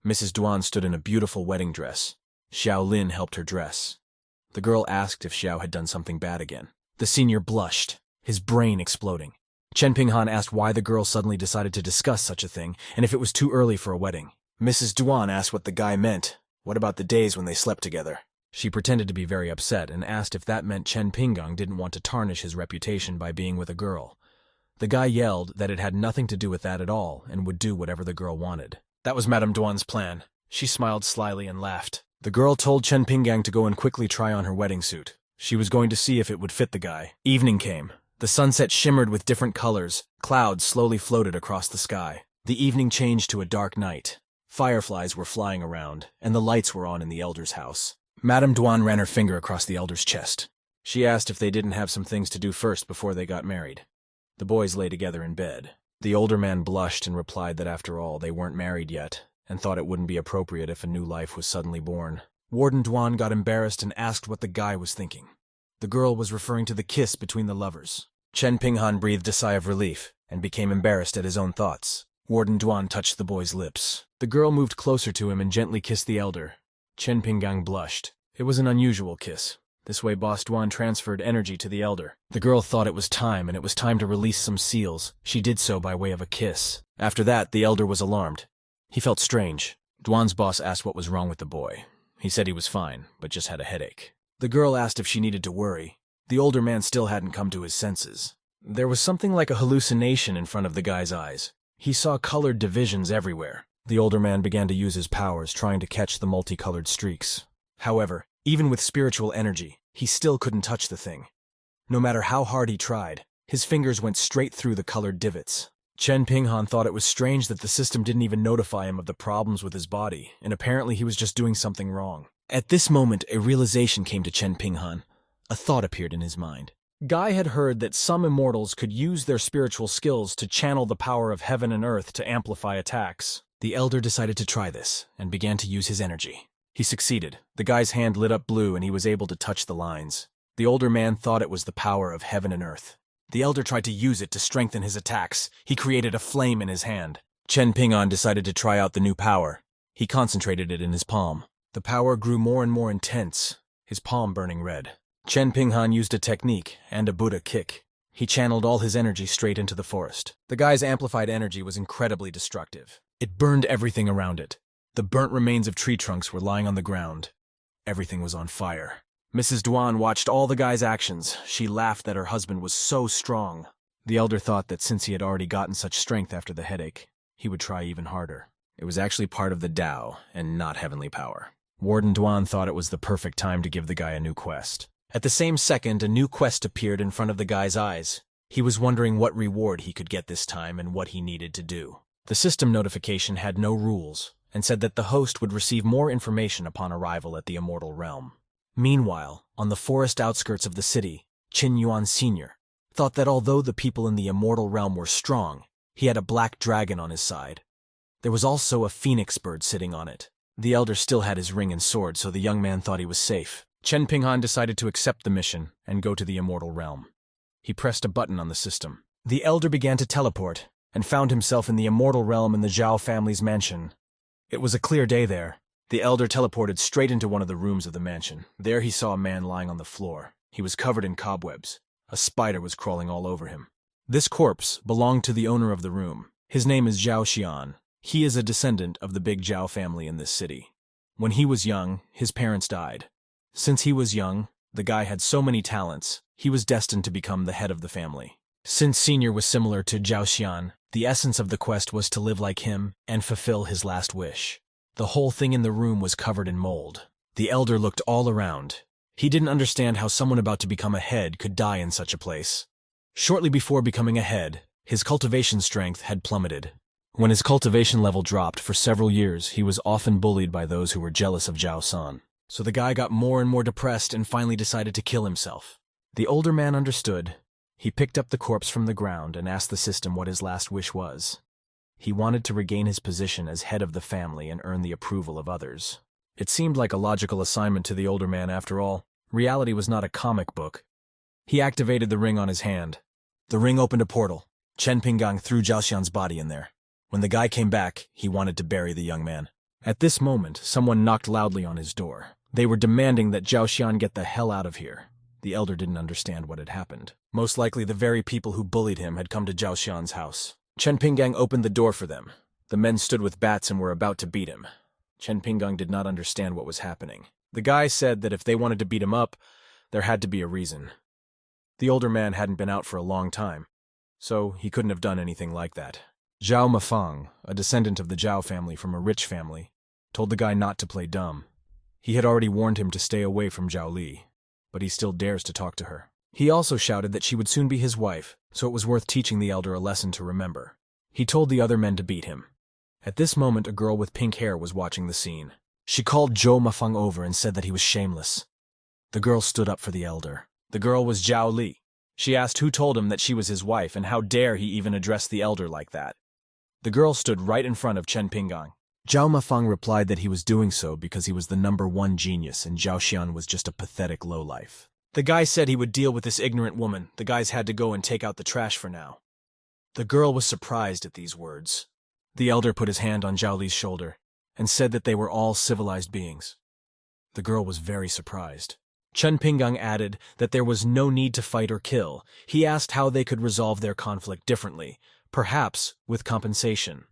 Mrs. Duan stood in a beautiful wedding dress. Xiao Lin helped her dress. The girl asked if Xiao had done something bad again. The senior blushed, his brain exploding. Chen Pinghan asked why the girl suddenly decided to discuss such a thing, and if it was too early for a wedding. Mrs. Duan asked what the guy meant. What about the days when they slept together? She pretended to be very upset and asked if that meant Chen Pinggang didn't want to tarnish his reputation by being with a girl. The guy yelled that it had nothing to do with that at all and would do whatever the girl wanted. That was Madame Duan's plan. She smiled slyly and laughed. The girl told Chen Pinggang to go and quickly try on her wedding suit. She was going to see if it would fit the guy. Evening came. The sunset shimmered with different colors. Clouds slowly floated across the sky. The evening changed to a dark night. Fireflies were flying around, and the lights were on in the elder's house. Madame Duan ran her finger across the elder's chest. She asked if they didn't have some things to do first before they got married. The boys lay together in bed. The older man blushed and replied that after all, they weren't married yet, and thought it wouldn't be appropriate if a new life was suddenly born. Warden Duan got embarrassed and asked what the guy was thinking. The girl was referring to the kiss between the lovers. Chen Pinghan breathed a sigh of relief and became embarrassed at his own thoughts. Warden Duan touched the boy's lips. The girl moved closer to him and gently kissed the elder. Chen Pinggang blushed. It was an unusual kiss. This way Boss Duan transferred energy to the elder. The girl thought it was time, and it was time to release some seals. She did so by way of a kiss. After that, the elder was alarmed. He felt strange. Duan's boss asked what was wrong with the boy. He said he was fine, but just had a headache. The girl asked if she needed to worry. The older man still hadn't come to his senses. There was something like a hallucination in front of the guy's eyes. He saw colored divisions everywhere. The older man began to use his powers, trying to catch the multicolored streaks. However, even with spiritual energy, he still couldn't touch the thing. No matter how hard he tried, his fingers went straight through the colored divots. Chen Pinghan thought it was strange that the system didn't even notify him of the problems with his body, and apparently he was just doing something wrong. At this moment, a realization came to Chen Pinghan. A thought appeared in his mind. Guy had heard that some immortals could use their spiritual skills to channel the power of heaven and earth to amplify attacks. The elder decided to try this, and began to use his energy. He succeeded. The guy's hand lit up blue and he was able to touch the lines. The older man thought it was the power of heaven and earth. The elder tried to use it to strengthen his attacks. He created a flame in his hand. Chen Pinghan decided to try out the new power. He concentrated it in his palm. The power grew more and more intense, his palm burning red. Chen Pinghan used a technique and a Buddha kick. He channeled all his energy straight into the forest. The guy's amplified energy was incredibly destructive. It burned everything around it. The burnt remains of tree trunks were lying on the ground. Everything was on fire. Mrs. Duan watched all the guy's actions. She laughed that her husband was so strong. The elder thought that since he had already gotten such strength after the headache, he would try even harder. It was actually part of the Tao and not heavenly power. Warden Duan thought it was the perfect time to give the guy a new quest. At the same second, a new quest appeared in front of the guy's eyes. He was wondering what reward he could get this time and what he needed to do. The system notification had no rules, and said that the host would receive more information upon arrival at the immortal realm. Meanwhile, on the forest outskirts of the city, Qin Yuan Sr. thought that although the people in the immortal realm were strong, he had a black dragon on his side. There was also a phoenix bird sitting on it. The elder still had his ring and sword, so the young man thought he was safe. Chen Pinghan decided to accept the mission and go to the immortal realm. He pressed a button on the system. The elder began to teleport, and found himself in the immortal realm in the Zhao family's mansion. It was a clear day there. The elder teleported straight into one of the rooms of the mansion. There he saw a man lying on the floor. He was covered in cobwebs. A spider was crawling all over him. This corpse belonged to the owner of the room. His name is Zhao Xian. He is a descendant of the big Zhao family in this city. When he was young, his parents died. Since he was young, the guy had so many talents, he was destined to become the head of the family. Since Senior was similar to Zhao Xian, the essence of the quest was to live like him and fulfill his last wish. The whole thing in the room was covered in mold. The elder looked all around. He didn't understand how someone about to become a head could die in such a place. Shortly before becoming a head, his cultivation strength had plummeted. When his cultivation level dropped for several years, he was often bullied by those who were jealous of Zhao San. So the guy got more and more depressed and finally decided to kill himself. The older man understood. He picked up the corpse from the ground and asked the system what his last wish was. He wanted to regain his position as head of the family and earn the approval of others. It seemed like a logical assignment to the older man after all. Reality was not a comic book. He activated the ring on his hand. The ring opened a portal. Chen Pinghan threw Zhao Xian's body in there. When the guy came back, he wanted to bury the young man. At this moment, someone knocked loudly on his door. They were demanding that Zhao Xian get the hell out of here. The elder didn't understand what had happened. Most likely the very people who bullied him had come to Zhao Xian's house. Chen Pinghan opened the door for them. The men stood with bats and were about to beat him. Chen Pinghan did not understand what was happening. The guy said that if they wanted to beat him up, there had to be a reason. The older man hadn't been out for a long time, so he couldn't have done anything like that. Zhao Mafang, a descendant of the Zhao family from a rich family, told the guy not to play dumb. He had already warned him to stay away from Zhao Li, but he still dares to talk to her. He also shouted that she would soon be his wife, so it was worth teaching the elder a lesson to remember. He told the other men to beat him. At this moment, a girl with pink hair was watching the scene. She called Zhou Mafang over and said that he was shameless. The girl stood up for the elder. The girl was Zhao Li. She asked who told him that she was his wife and how dare he even address the elder like that. The girl stood right in front of Chen Pinghan. Zhao Mafang replied that he was doing so because he was the #1 genius and Zhao Xian was just a pathetic lowlife. The guy said he would deal with this ignorant woman. The guys had to go and take out the trash for now. The girl was surprised at these words. The elder put his hand on Zhao Li's shoulder and said that they were all civilized beings. The girl was very surprised. Chen Pinggang added that there was no need to fight or kill. He asked how they could resolve their conflict differently, perhaps with compensation.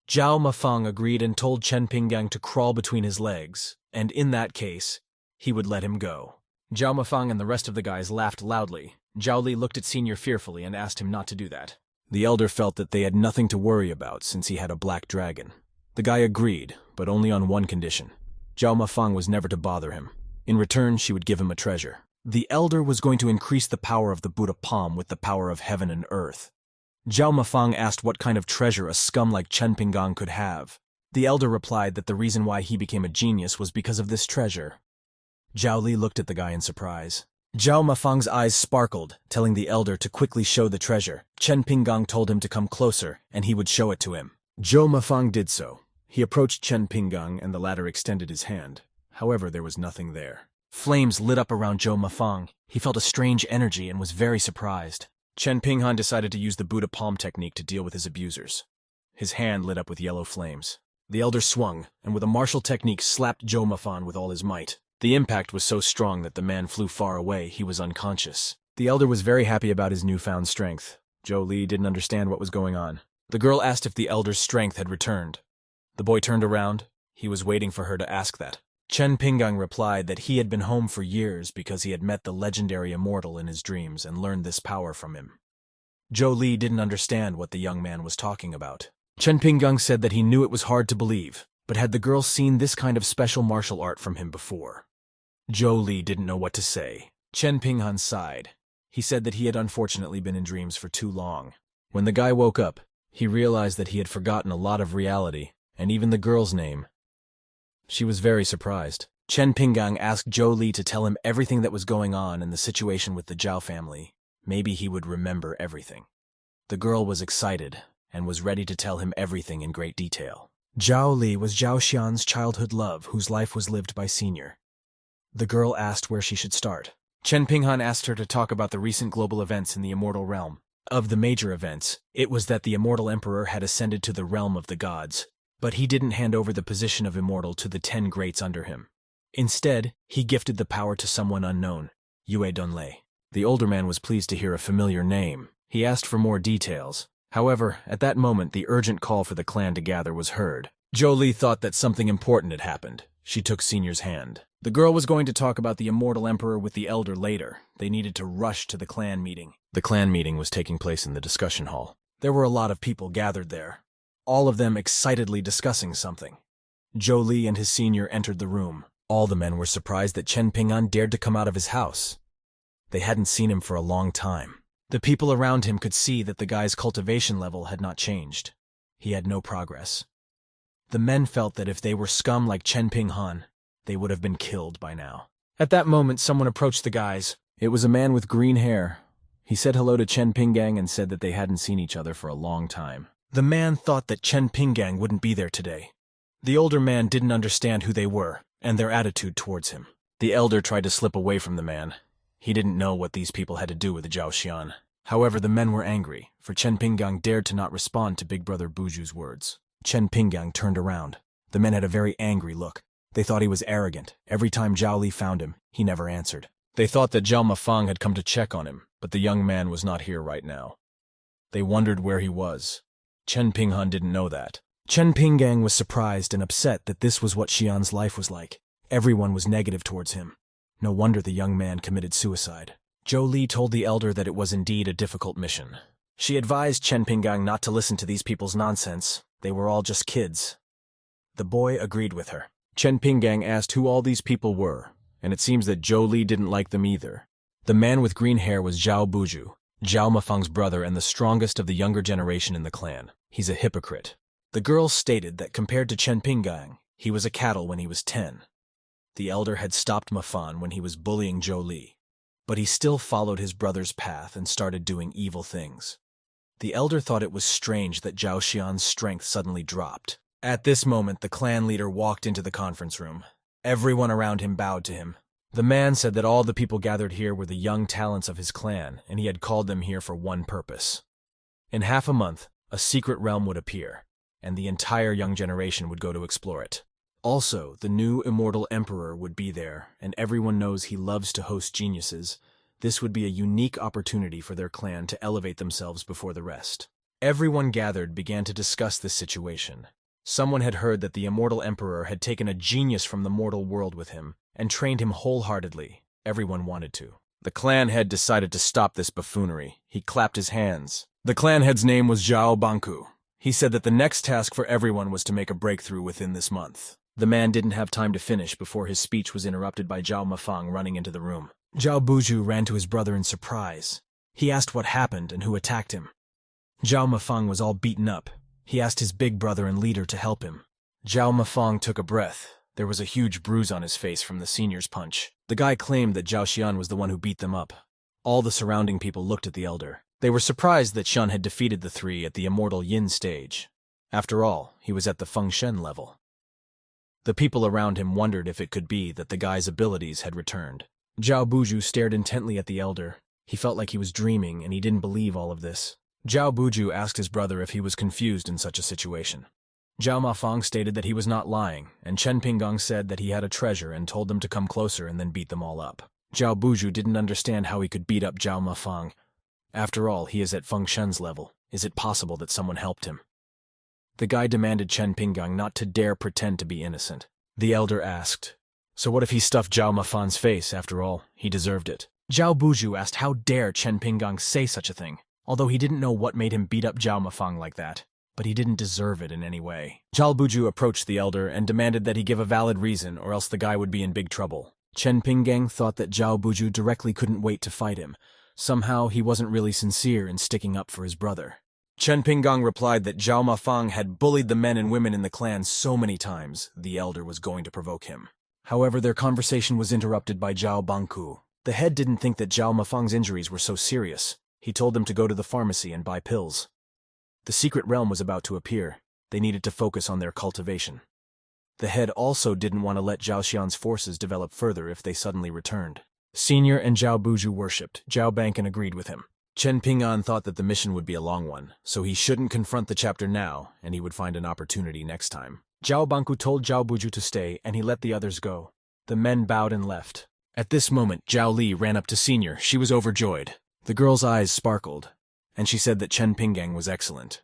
Zhao Mafang agreed and told Chen Pinggang to crawl between his legs, and in that case, he would let him go. Zhao Mafang and the rest of the guys laughed loudly. Zhao Li looked at Senior fearfully and asked him not to do that. The elder felt that they had nothing to worry about since he had a black dragon. The guy agreed, but only on one condition. Zhao Mafang was never to bother him. In return, she would give him a treasure. The elder was going to increase the power of the Buddha palm with the power of heaven and earth. Zhao Mafang asked what kind of treasure a scum like Chen Pinggang could have. The elder replied that the reason why he became a genius was because of this treasure. Zhao Li looked at the guy in surprise. Zhao Mafang's eyes sparkled, telling the elder to quickly show the treasure. Chen Pinggang told him to come closer, and he would show it to him. Zhao Mafang did so. He approached Chen Pinggang, and the latter extended his hand. However, there was nothing there. Flames lit up around Zhao Mafang. He felt a strange energy and was very surprised. Chen Pinghan decided to use the Buddha palm technique to deal with his abusers. His hand lit up with yellow flames. The elder swung, and with a martial technique slapped Zhao Mafang with all his might. The impact was so strong that the man flew far away. He was unconscious. The elder was very happy about his newfound strength. Zhou Li didn't understand what was going on. The girl asked if the elder's strength had returned. The boy turned around. He was waiting for her to ask that. Chen Pinggang replied that he had been home for years because he had met the legendary immortal in his dreams and learned this power from him. Zhou Li didn't understand what the young man was talking about. Chen Pinggang said that he knew it was hard to believe, but had the girl seen this kind of special martial art from him before? Zhou Li didn't know what to say. Chen Pinghan sighed. He said that he had unfortunately been in dreams for too long. When the guy woke up, he realized that he had forgotten a lot of reality, and even the girl's name. She was very surprised. Chen Pinggang asked Zhou Li to tell him everything that was going on in the situation with the Zhao family. Maybe he would remember everything. The girl was excited and was ready to tell him everything in great detail. Zhao Li was Zhao Xian's childhood love, whose life was lived by Senior. The girl asked where she should start. Chen Pinghan asked her to talk about the recent global events in the immortal realm. Of the major events, it was that the immortal emperor had ascended to the realm of the gods, but he didn't hand over the position of immortal to the 10 greats under him. Instead, he gifted the power to someone unknown, Yue Donlei. The older man was pleased to hear a familiar name. He asked for more details. However, at that moment, the urgent call for the clan to gather was heard. Zhou Li thought that something important had happened. She took Senior's hand. The girl was going to talk about the immortal emperor with the elder later. They needed to rush to the clan meeting. The clan meeting was taking place in the discussion hall. There were a lot of people gathered there, all of them excitedly discussing something. Zhou Li and his senior entered the room. All the men were surprised that Chen Ping'an dared to come out of his house. They hadn't seen him for a long time. The people around him could see that the guy's cultivation level had not changed. He had no progress. The men felt that if they were scum like Chen Ping'an, they would have been killed by now. At that moment, someone approached the guys. It was a man with green hair. He said hello to Chen Pinggang and said that they hadn't seen each other for a long time. The man thought that Chen Pinggang wouldn't be there today. The older man didn't understand who they were and their attitude towards him. The elder tried to slip away from the man. He didn't know what these people had to do with Zhao Xian. However, the men were angry, for Chen Pinggang dared to not respond to Big Brother Buju's words. Chen Pinggang turned around. The men had a very angry look. They thought he was arrogant. Every time Zhao Li found him, he never answered. They thought that Zhao Mafang had come to check on him, but the young man was not here right now. They wondered where he was. Chen Pinghan didn't know that. Chen Pinggang was surprised and upset that this was what Xian's life was like. Everyone was negative towards him. No wonder the young man committed suicide. Zhou Li told the elder that it was indeed a difficult mission. She advised Chen Pinggang not to listen to these people's nonsense. They were all just kids. The boy agreed with her. Chen Pinggang asked who all these people were, and it seems that Zhou Li didn't like them either. The man with green hair was Zhao Buju, Zhao Mafang's brother and the strongest of the younger generation in the clan. He's a hypocrite. The girl stated that compared to Chen Pinggang, he was a cattle when he was 10. The elder had stopped Mafan when he was bullying Zhou Li, but he still followed his brother's path and started doing evil things. The elder thought it was strange that Zhao Xian's strength suddenly dropped. At this moment, the clan leader walked into the conference room. Everyone around him bowed to him. The man said that all the people gathered here were the young talents of his clan, and he had called them here for one purpose. In half a month, a secret realm would appear, and the entire young generation would go to explore it. Also, the new immortal emperor would be there, and everyone knows he loves to host geniuses. This would be a unique opportunity for their clan to elevate themselves before the rest. Everyone gathered began to discuss this situation. Someone had heard that the immortal emperor had taken a genius from the mortal world with him and trained him wholeheartedly. Everyone wanted to. The clan head decided to stop this buffoonery. He clapped his hands. The clan head's name was Zhao Banku. He said that the next task for everyone was to make a breakthrough within this month. The man didn't have time to finish before his speech was interrupted by Zhao Mafang running into the room. Zhao Buju ran to his brother in surprise. He asked what happened and who attacked him. Zhao Mafang was all beaten up. He asked his big brother and leader to help him. Zhao Mafang took a breath. There was a huge bruise on his face from the senior's punch. The guy claimed that Zhao Xian was the one who beat them up. All the surrounding people looked at the elder. They were surprised that Xian had defeated the three at the immortal Yin stage. After all, he was at the Feng Shen level. The people around him wondered if it could be that the guy's abilities had returned. Zhao Buju stared intently at the elder. He felt like he was dreaming, and he didn't believe all of this. Zhao Buju asked his brother if he was confused in such a situation. Zhao Mafang stated that he was not lying, and Chen Pinggang said that he had a treasure and told them to come closer and then beat them all up. Zhao Buju didn't understand how he could beat up Zhao Mafang. After all, he is at Feng Shen's level. Is it possible that someone helped him? The guy demanded Chen Pinggang not to dare pretend to be innocent. The elder asked, "So what if he stuffed Zhao Mafang's face? After all, he deserved it." Zhao Buju asked how dare Chen Pinggang say such a thing, although he didn't know what made him beat up Zhao Mafang like that. But he didn't deserve it in any way. Zhao Buju approached the elder and demanded that he give a valid reason or else the guy would be in big trouble. Chen Pinggang thought that Zhao Buju directly couldn't wait to fight him. Somehow he wasn't really sincere in sticking up for his brother. Chen Pinggang replied that Zhao Mafang had bullied the men and women in the clan so many times, the elder was going to provoke him. However, their conversation was interrupted by Zhao Banku. The head didn't think that Zhao Mafang's injuries were so serious. He told them to go to the pharmacy and buy pills. The secret realm was about to appear. They needed to focus on their cultivation. The head also didn't want to let Zhao Xian's forces develop further if they suddenly returned. Senior and Zhao Buju worshipped. Zhao Bankan agreed with him. Chen Ping'an thought that the mission would be a long one, so he shouldn't confront the chapter now, and he would find an opportunity next time. Zhao Banku told Zhao Buju to stay, and he let the others go. The men bowed and left. At this moment, Zhao Li ran up to Senior. She was overjoyed. The girl's eyes sparkled, and she said that Chen Pinggang was excellent.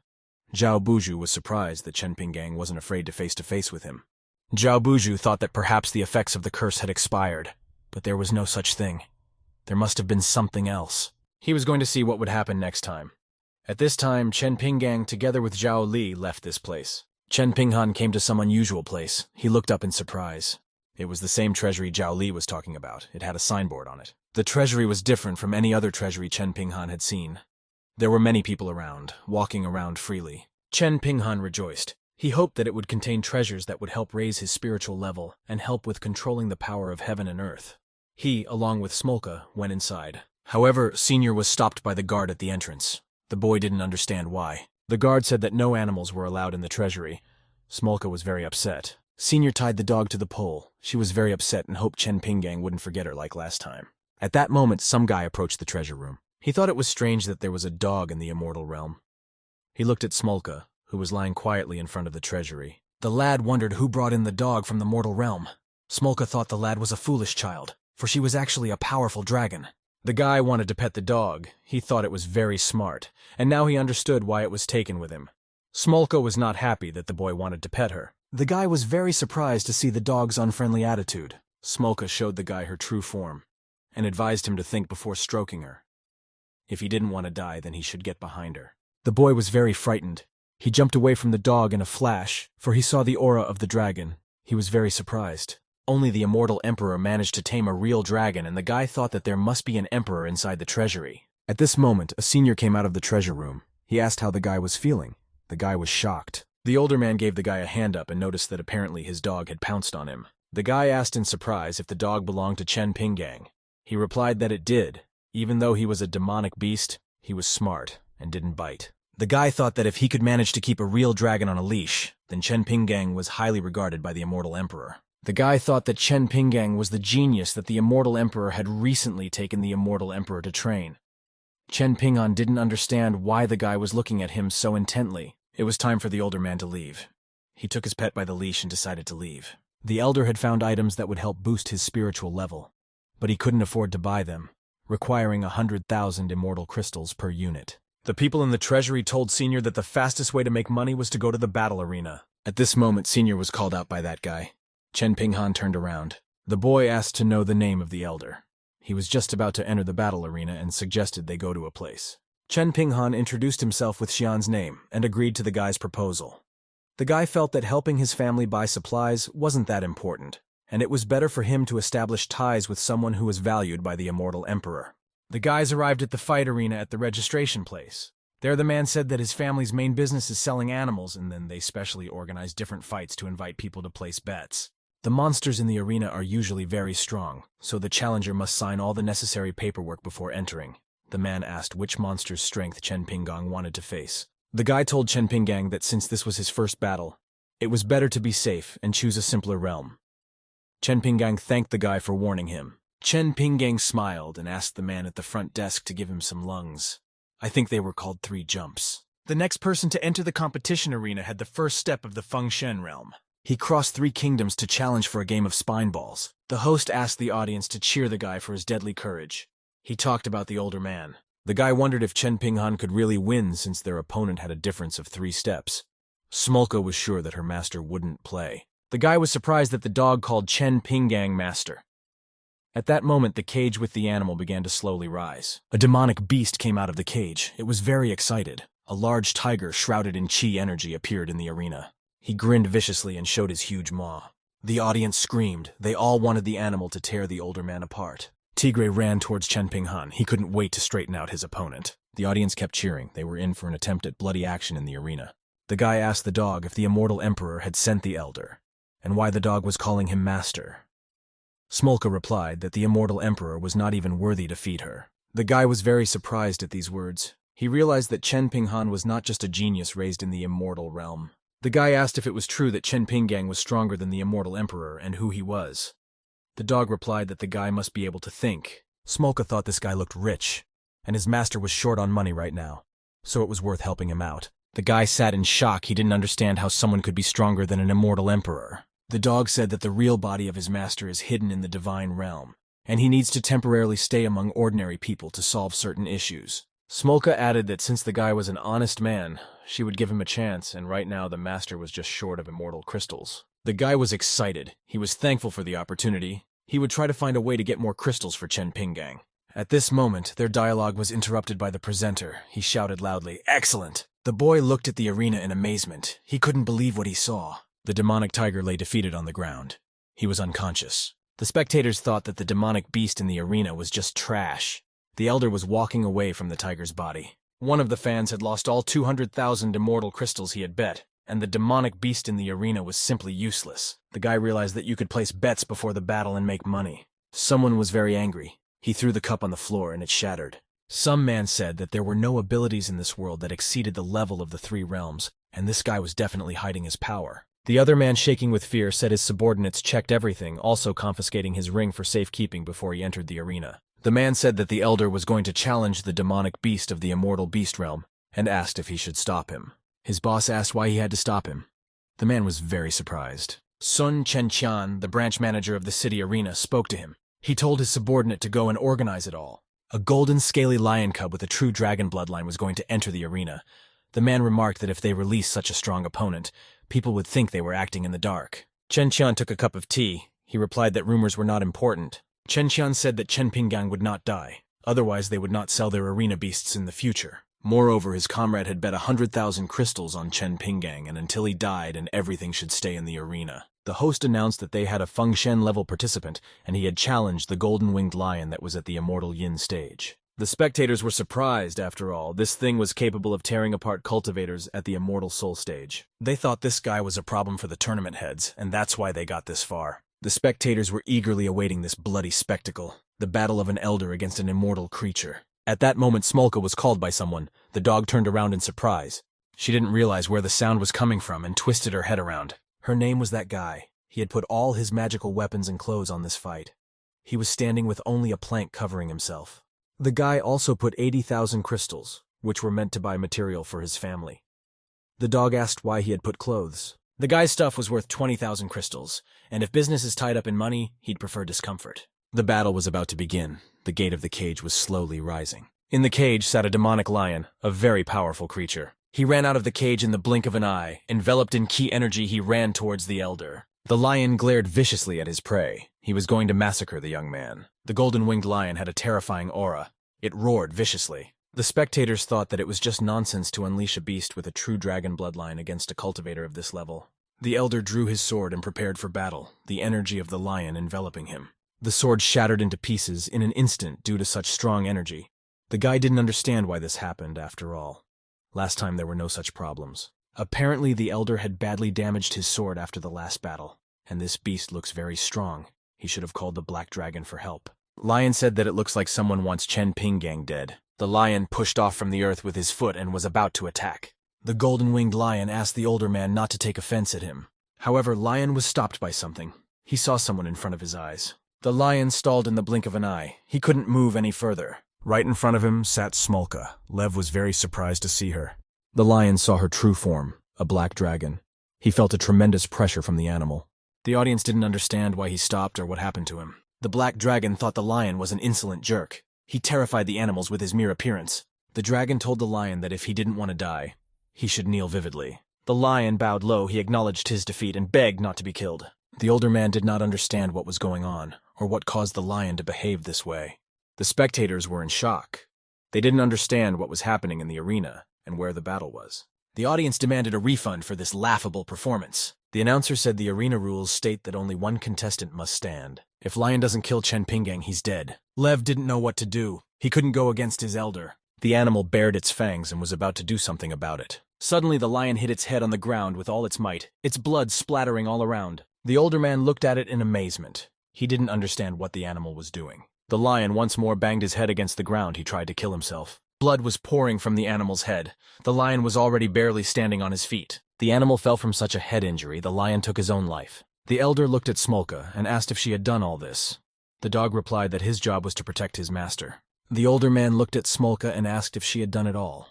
Zhao Buju was surprised that Chen Pinggang wasn't afraid to face with him. Zhao Buju thought that perhaps the effects of the curse had expired, but there was no such thing. There must have been something else. He was going to see what would happen next time. At this time, Chen Pinggang, together with Zhao Li, left this place. Chen Pinghan came to some unusual place. He looked up in surprise. It was the same treasury Zhao Li was talking about. It had a signboard on it. The treasury was different from any other treasury Chen Pinghan had seen. There were many people around, walking around freely. Chen Pinghan rejoiced. He hoped that it would contain treasures that would help raise his spiritual level and help with controlling the power of heaven and earth. He, along with Smolka, went inside. However, Senior was stopped by the guard at the entrance. The boy didn't understand why. The guard said that no animals were allowed in the treasury. Smolka was very upset. Senior tied the dog to the pole. She was very upset and hoped Chen Pinggang wouldn't forget her like last time. At that moment, some guy approached the treasure room. He thought it was strange that there was a dog in the immortal realm. He looked at Smolka, who was lying quietly in front of the treasury. The lad wondered who brought in the dog from the mortal realm. Smolka thought the lad was a foolish child, for she was actually a powerful dragon. The guy wanted to pet the dog. He thought it was very smart, and now he understood why it was taken with him. Smolka was not happy that the boy wanted to pet her. The guy was very surprised to see the dog's unfriendly attitude. Smolka showed the guy her true form, and advised him to think before stroking her. If he didn't want to die, then he should get behind her. The boy was very frightened. He jumped away from the dog in a flash, for he saw the aura of the dragon. He was very surprised. Only the immortal emperor managed to tame a real dragon, and the guy thought that there must be an emperor inside the treasury. At this moment, a senior came out of the treasure room. He asked how the guy was feeling. The guy was shocked. The older man gave the guy a hand up and noticed that apparently his dog had pounced on him. The guy asked in surprise if the dog belonged to Chen Pinggang. He replied that it did. Even though he was a demonic beast, he was smart and didn't bite. The guy thought that if he could manage to keep a real dragon on a leash, then Chen Pinggang was highly regarded by the immortal emperor. The guy thought that Chen Pinggang was the genius that the immortal emperor had recently taken the immortal emperor to train. Chen Ping'an didn't understand why the guy was looking at him so intently. It was time for the older man to leave. He took his pet by the leash and decided to leave. The elder had found items that would help boost his spiritual level, but he couldn't afford to buy them, requiring 100,000 immortal crystals per unit. The people in the treasury told Senior that the fastest way to make money was to go to the battle arena. At this moment, Senior was called out by that guy. Chen Pinghan turned around. The boy asked to know the name of the elder. He was just about to enter the battle arena and suggested they go to a place. Chen Pinghan introduced himself with Xian's name and agreed to the guy's proposal. The guy felt that helping his family buy supplies wasn't that important, and it was better for him to establish ties with someone who was valued by the immortal emperor. The guys arrived at the fight arena at the registration place. There the man said that his family's main business is selling animals, and then they specially organize different fights to invite people to place bets. The monsters in the arena are usually very strong, so the challenger must sign all the necessary paperwork before entering. The man asked which monster's strength Chen Pinggang wanted to face. The guy told Chen Pinggang that since this was his first battle, it was better to be safe and choose a simpler realm. Chen Pinggang thanked the guy for warning him. Chen Pinggang smiled and asked the man at the front desk to give him some lungs. I think they were called 3 jumps. The next person to enter the competition arena had the first step of the Feng Shen realm. He crossed 3 kingdoms to challenge for a game of spine balls. The host asked the audience to cheer the guy for his deadly courage. He talked about the older man. The guy wondered if Chen Pinghan could really win since their opponent had a difference of 3 steps. Smolka was sure that her master wouldn't play. The guy was surprised that the dog called Chen Pinggang master. At that moment, the cage with the animal began to slowly rise. A demonic beast came out of the cage. It was very excited. A large tiger shrouded in chi energy appeared in the arena. He grinned viciously and showed his huge maw. The audience screamed. They all wanted the animal to tear the older man apart. Tigre ran towards Chen Pinghan. He couldn't wait to straighten out his opponent. The audience kept cheering. They were in for an attempt at bloody action in the arena. The guy asked the dog if the immortal emperor had sent the elder, and why the dog was calling him master. Smolka replied that the immortal emperor was not even worthy to feed her. The guy was very surprised at these words. He realized that Chen Pinghan was not just a genius raised in the immortal realm. The guy asked if it was true that Chen Pinggang was stronger than the immortal emperor and who he was. The dog replied that the guy must be able to think. Smolka thought this guy looked rich, and his master was short on money right now, so it was worth helping him out. The guy sat in shock. He didn't understand how someone could be stronger than an immortal emperor. The dog said that the real body of his master is hidden in the divine realm, and he needs to temporarily stay among ordinary people to solve certain issues. Smolka added that since the guy was an honest man, she would give him a chance, and right now the master was just short of immortal crystals. The guy was excited. He was thankful for the opportunity. He would try to find a way to get more crystals for Chen Pinggang. At this moment, their dialogue was interrupted by the presenter. He shouted loudly, "Excellent!" The boy looked at the arena in amazement. He couldn't believe what he saw. The demonic tiger lay defeated on the ground. He was unconscious. The spectators thought that the demonic beast in the arena was just trash. The elder was walking away from the tiger's body. One of the fans had lost all 200,000 immortal crystals he had bet, and the demonic beast in the arena was simply useless. The guy realized that you could place bets before the battle and make money. Someone was very angry. He threw the cup on the floor and it shattered. Some man said that there were no abilities in this world that exceeded the level of the 3 realms, and this guy was definitely hiding his power. The other man, shaking with fear, said his subordinates checked everything, also confiscating his ring for safekeeping before he entered the arena. The man said that the elder was going to challenge the demonic beast of the immortal beast realm, and asked if he should stop him. His boss asked why he had to stop him. The man was very surprised. Sun Chenqian, the branch manager of the city arena, spoke to him. He told his subordinate to go and organize it all. A golden scaly lion cub with a true dragon bloodline was going to enter the arena. The man remarked that if they released such a strong opponent, people would think they were acting in the dark. Chen Qian took a cup of tea. He replied that rumors were not important. Chen Qian said that Chen Pinggang would not die. Otherwise, they would not sell their arena beasts in the future. Moreover, his comrade had bet 100,000 crystals on Chen Pinggang, and until he died, and everything should stay in the arena. The host announced that they had a Feng Shen level participant, and he had challenged the golden-winged lion that was at the Immortal Yin stage. The spectators were surprised, after all. This thing was capable of tearing apart cultivators at the Immortal Soul stage. They thought this guy was a problem for the tournament heads, and that's why they got this far. The spectators were eagerly awaiting this bloody spectacle, the battle of an elder against an immortal creature. At that moment, Smolka was called by someone. The dog turned around in surprise. She didn't realize where the sound was coming from and twisted her head around. Her name was that guy. He had put all his magical weapons and clothes on this fight. He was standing with only a plank covering himself. The guy also put 80,000 crystals, which were meant to buy material for his family. The dog asked why he had put clothes. The guy's stuff was worth 20,000 crystals, and if business is tied up in money, he'd prefer discomfort. The battle was about to begin. The gate of the cage was slowly rising. In the cage sat a demonic lion, a very powerful creature. He ran out of the cage in the blink of an eye. Enveloped in ki energy, he ran towards the elder. The lion glared viciously at his prey. He was going to massacre the young man. The golden-winged lion had a terrifying aura. It roared viciously. The spectators thought that it was just nonsense to unleash a beast with a true dragon bloodline against a cultivator of this level. The elder drew his sword and prepared for battle, the energy of the lion enveloping him. The sword shattered into pieces in an instant due to such strong energy. The guy didn't understand why this happened, after all. Last time there were no such problems. Apparently the elder had badly damaged his sword after the last battle, and this beast looks very strong. He should have called the black dragon for help. Lion said that it looks like someone wants Chen Pinggang dead. The lion pushed off from the earth with his foot and was about to attack. The golden-winged lion asked the older man not to take offense at him. However, Lion was stopped by something. He saw someone in front of his eyes. The lion stalled in the blink of an eye. He couldn't move any further. Right in front of him sat Smolka. Lev was very surprised to see her. The lion saw her true form, a black dragon. He felt a tremendous pressure from the animal. The audience didn't understand why he stopped or what happened to him. The black dragon thought the lion was an insolent jerk. He terrified the animals with his mere appearance. The dragon told the lion that if he didn't want to die, he should kneel vividly. The lion bowed low. He acknowledged his defeat and begged not to be killed. The older man did not understand what was going on, or what caused the lion to behave this way. The spectators were in shock. They didn't understand what was happening in the arena and where the battle was. The audience demanded a refund for this laughable performance. The announcer said the arena rules state that only one contestant must stand. If Lion doesn't kill Chen Pinggang, he's dead. Lev didn't know what to do. He couldn't go against his elder. The animal bared its fangs and was about to do something about it. Suddenly the lion hit its head on the ground with all its might, its blood splattering all around. The older man looked at it in amazement. He didn't understand what the animal was doing. The lion once more banged his head against the ground. He tried to kill himself. Blood was pouring from the animal's head. The lion was already barely standing on his feet. The animal fell from such a head injury, the lion took his own life. The elder looked at Smolka and asked if she had done all this. The dog replied that his job was to protect his master. The older man looked at Smolka and asked if she had done it all.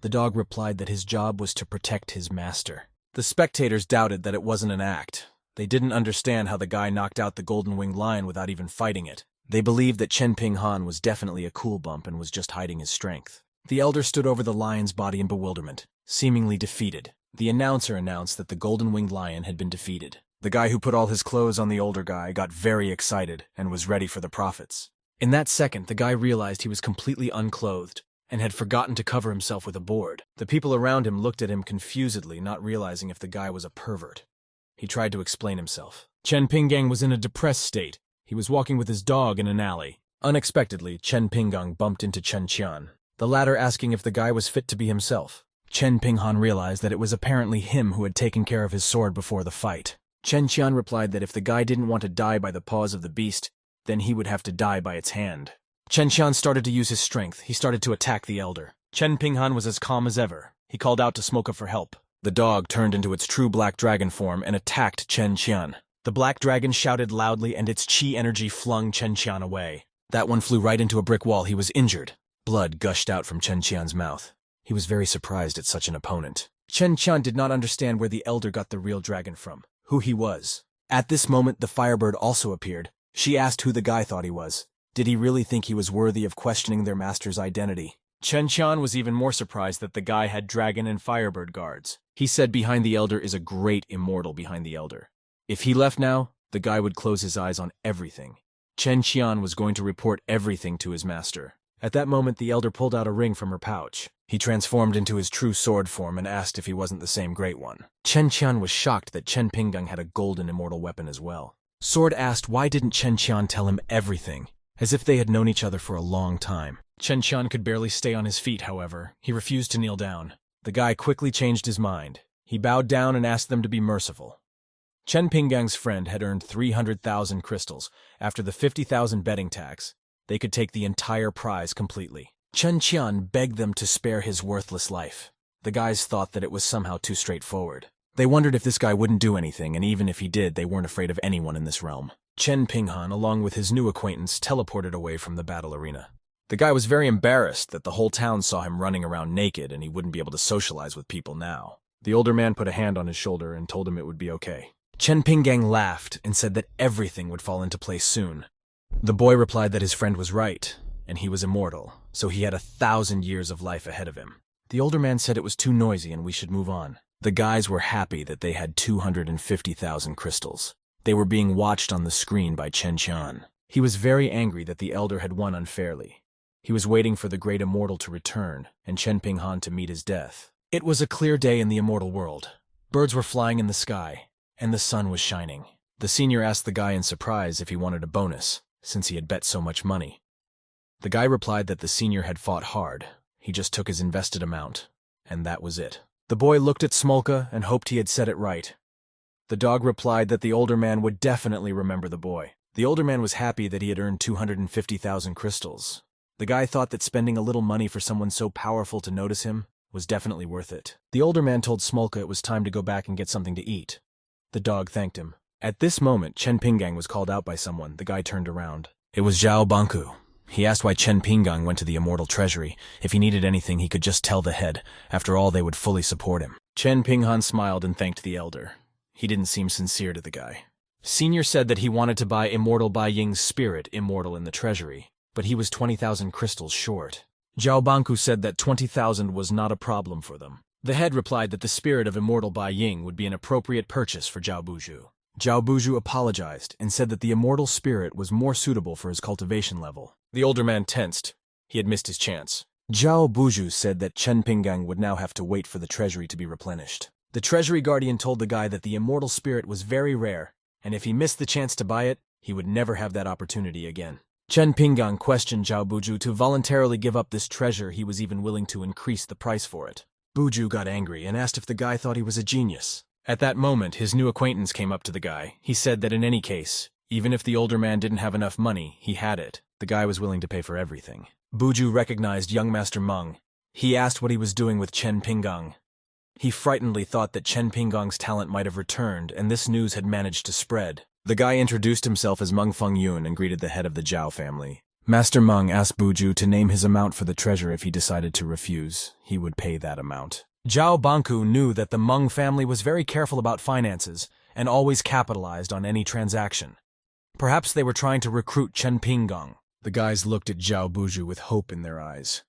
The dog replied that his job was to protect his master. The spectators doubted that it wasn't an act. They didn't understand how the guy knocked out the golden-winged lion without even fighting it. They believed that Chen Ping Han was definitely a cool bump and was just hiding his strength. The elder stood over the lion's body in bewilderment, seemingly defeated. The announcer announced that the golden-winged lion had been defeated. The guy who put all his clothes on the older guy got very excited and was ready for the profits. In that second, the guy realized he was completely unclothed and had forgotten to cover himself with a board. The people around him looked at him confusedly, not realizing if the guy was a pervert. He tried to explain himself. Chen Pinggang was in a depressed state. He was walking with his dog in an alley. Unexpectedly, Chen Pinggang bumped into Chen Qian, the latter asking if the guy was fit to be himself. Chen Pinghan realized that it was apparently him who had taken care of his sword before the fight. Chen Qian replied that if the guy didn't want to die by the paws of the beast, then he would have to die by its hand. Chen Qian started to use his strength. He started to attack the elder. Chen Pinghan was as calm as ever. He called out to Smolka for help. The dog turned into its true black dragon form and attacked Chen Qian. The black dragon shouted loudly and its chi energy flung Chen Qian away. That one flew right into a brick wall. He was injured. Blood gushed out from Chen Qian's mouth. He was very surprised at such an opponent. Chen Qian did not understand where the elder got the real dragon from, who he was. At this moment, the Firebird also appeared. She asked who the guy thought he was. Did he really think he was worthy of questioning their master's identity? Chen Qian was even more surprised that the guy had dragon and Firebird guards. He said behind the elder is a great immortal behind the elder. If he left now, the guy would close his eyes on everything. Chen Qian was going to report everything to his master. At that moment, the elder pulled out a ring from her pouch. He transformed into his true sword form and asked if he wasn't the same great one. Chen Qian was shocked that Chen Pinggang had a golden immortal weapon as well. Sword asked why didn't Chen Qian tell him everything, as if they had known each other for a long time. Chen Qian could barely stay on his feet, however. He refused to kneel down. The guy quickly changed his mind. He bowed down and asked them to be merciful. Chen Pinggang's friend had earned 300,000 crystals. After the 50,000 betting tax, they could take the entire prize completely. Chen Qian begged them to spare his worthless life. The guys thought that it was somehow too straightforward. They wondered if this guy wouldn't do anything, and even if he did, they weren't afraid of anyone in this realm. Chen Pinghan, along with his new acquaintance, teleported away from the battle arena. The guy was very embarrassed that the whole town saw him running around naked and he wouldn't be able to socialize with people now. The older man put a hand on his shoulder and told him it would be okay. Chen Pinggang laughed and said that everything would fall into place soon. The boy replied that his friend was right, and he was immortal, so he had 1,000 years of life ahead of him. The older man said it was too noisy and we should move on. The guys were happy that they had 250,000 crystals. They were being watched on the screen by Chen Qian. He was very angry that the elder had won unfairly. He was waiting for the great immortal to return and Chen Pinghan to meet his death. It was a clear day in the immortal world. Birds were flying in the sky, and the sun was shining. The senior asked the guy in surprise if he wanted a bonus, since he had bet so much money. The guy replied that the senior had fought hard. He just took his invested amount, and that was it. The boy looked at Smolka and hoped he had said it right. The dog replied that the older man would definitely remember the boy. The older man was happy that he had earned 250,000 crystals. The guy thought that spending a little money for someone so powerful to notice him was definitely worth it. The older man told Smolka it was time to go back and get something to eat. The dog thanked him. At this moment, Chen Pinggang was called out by someone. The guy turned around. It was Zhao Banku. He asked why Chen Pinggang went to the immortal treasury. If he needed anything, he could just tell the head. After all, they would fully support him. Chen Pinghan smiled and thanked the elder. He didn't seem sincere to the guy. Senior said that he wanted to buy Immortal Bai Ying's spirit immortal in the treasury, but he was 20,000 crystals short. Zhao Banku said that 20,000 was not a problem for them. The head replied that the spirit of Immortal Bai Ying would be an appropriate purchase for Zhao Buju. Zhao Buju apologized and said that the immortal spirit was more suitable for his cultivation level. The older man tensed. He had missed his chance. Zhao Buju said that Chen Pinggang would now have to wait for the treasury to be replenished. The treasury guardian told the guy that the immortal spirit was very rare, and if he missed the chance to buy it, he would never have that opportunity again. Chen Pinggang questioned Zhao Buju to voluntarily give up this treasure. He was even willing to increase the price for it. Buju got angry and asked if the guy thought he was a genius. At that moment, his new acquaintance came up to the guy. He said that in any case, even if the older man didn't have enough money, he had it. The guy was willing to pay for everything. Buju recognized young Master Meng. He asked what he was doing with Chen Pinggang. He frightenedly thought that Chen Pinggang's talent might have returned, and this news had managed to spread. The guy introduced himself as Meng Fengyun and greeted the head of the Zhao family. Master Meng asked Buju to name his amount for the treasure. If he decided to refuse, he would pay that amount. Zhao Banku knew that the Meng family was very careful about finances and always capitalized on any transaction. Perhaps they were trying to recruit Chen Pinggang. The guys looked at Zhao Buju with hope in their eyes.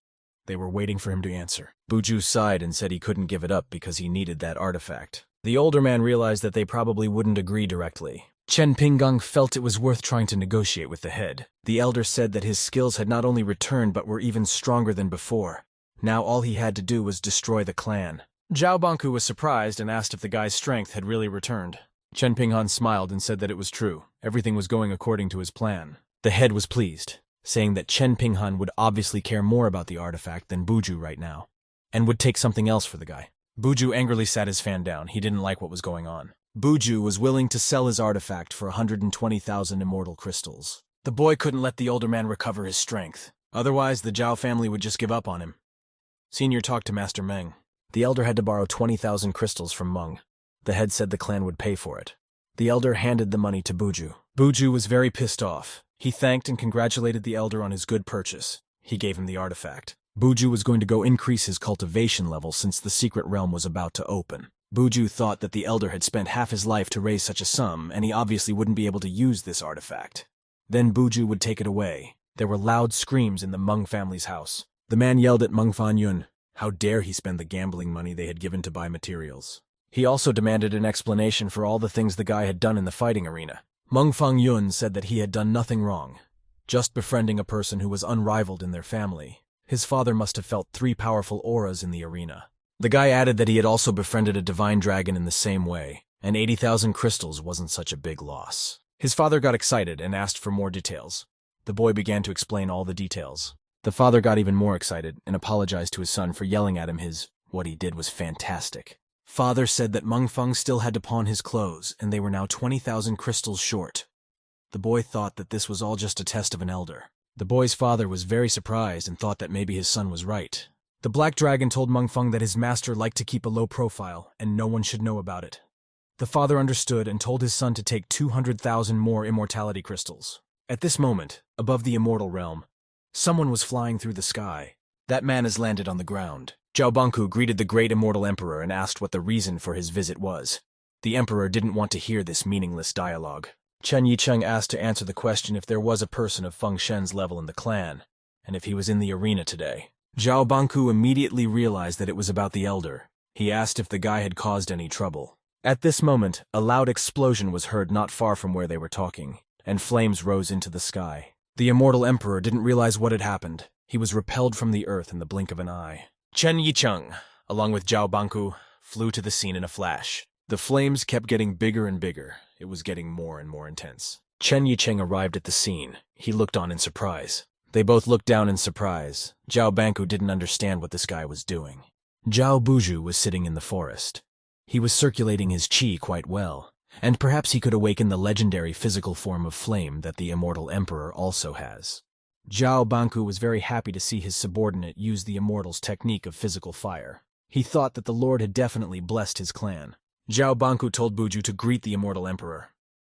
They were waiting for him to answer. Buju sighed and said he couldn't give it up because he needed that artifact. The older man realized that they probably wouldn't agree directly. Chen Pinggang felt it was worth trying to negotiate with the head. The elder said that his skills had not only returned but were even stronger than before. Now all he had to do was destroy the clan. Zhao Banku was surprised and asked if the guy's strength had really returned. Chen Pinghan smiled and said that it was true. Everything was going according to his plan. The head was pleased, saying that Chen Pinghan would obviously care more about the artifact than Buju right now, and would take something else for the guy. Buju angrily sat his fan down. He didn't like what was going on. Buju was willing to sell his artifact for 120,000 immortal crystals. The boy couldn't let the older man recover his strength. Otherwise, the Zhao family would just give up on him. Senior talked to Master Meng. The elder had to borrow 20,000 crystals from Meng. The head said the clan would pay for it. The elder handed the money to Buju. Buju was very pissed off. He thanked and congratulated the elder on his good purchase. He gave him the artifact. Buju was going to go increase his cultivation level since the secret realm was about to open. Buju thought that the elder had spent half his life to raise such a sum, and he obviously wouldn't be able to use this artifact. Then Buju would take it away. There were loud screams in the Meng family's house. The man yelled at Meng Fengyun. How dare he spend the gambling money they had given to buy materials. He also demanded an explanation for all the things the guy had done in the fighting arena. Meng Fengyun said that he had done nothing wrong, just befriending a person who was unrivaled in their family. His father must have felt 3 powerful auras in the arena. The guy added that he had also befriended a divine dragon in the same way, and 80,000 crystals wasn't such a big loss. His father got excited and asked for more details. The boy began to explain all the details. The father got even more excited and apologized to his son for yelling at him. What he did was fantastic. Father said that Meng Feng still had to pawn his clothes, and they were now 20,000 crystals short. The boy thought that this was all just a test of an elder. The boy's father was very surprised and thought that maybe his son was right. The Black Dragon told Meng Feng that his master liked to keep a low profile, and no one should know about it. The father understood and told his son to take 200,000 more immortality crystals. At this moment, above the immortal realm, someone was flying through the sky. That man has landed on the ground. Zhao Banku greeted the great immortal emperor and asked what the reason for his visit was. The emperor didn't want to hear this meaningless dialogue. Chen Yicheng asked to answer the question if there was a person of Feng Shen's level in the clan, and if he was in the arena today. Zhao Banku immediately realized that it was about the elder. He asked if the guy had caused any trouble. At this moment, a loud explosion was heard not far from where they were talking, and flames rose into the sky. The immortal emperor didn't realize what had happened. He was repelled from the earth in the blink of an eye. Chen Yicheng, along with Zhao Banku, flew to the scene in a flash. The flames kept getting bigger and bigger. It was getting more and more intense. Chen Yicheng arrived at the scene. He looked on in surprise. They both looked down in surprise. Zhao Banku didn't understand what this guy was doing. Zhao Buju was sitting in the forest. He was circulating his qi quite well, and perhaps he could awaken the legendary physical form of flame that the immortal emperor also has. Zhao Banku was very happy to see his subordinate use the immortal's technique of physical fire. He thought that the Lord had definitely blessed his clan. Zhao Banku told Buju to greet the immortal emperor.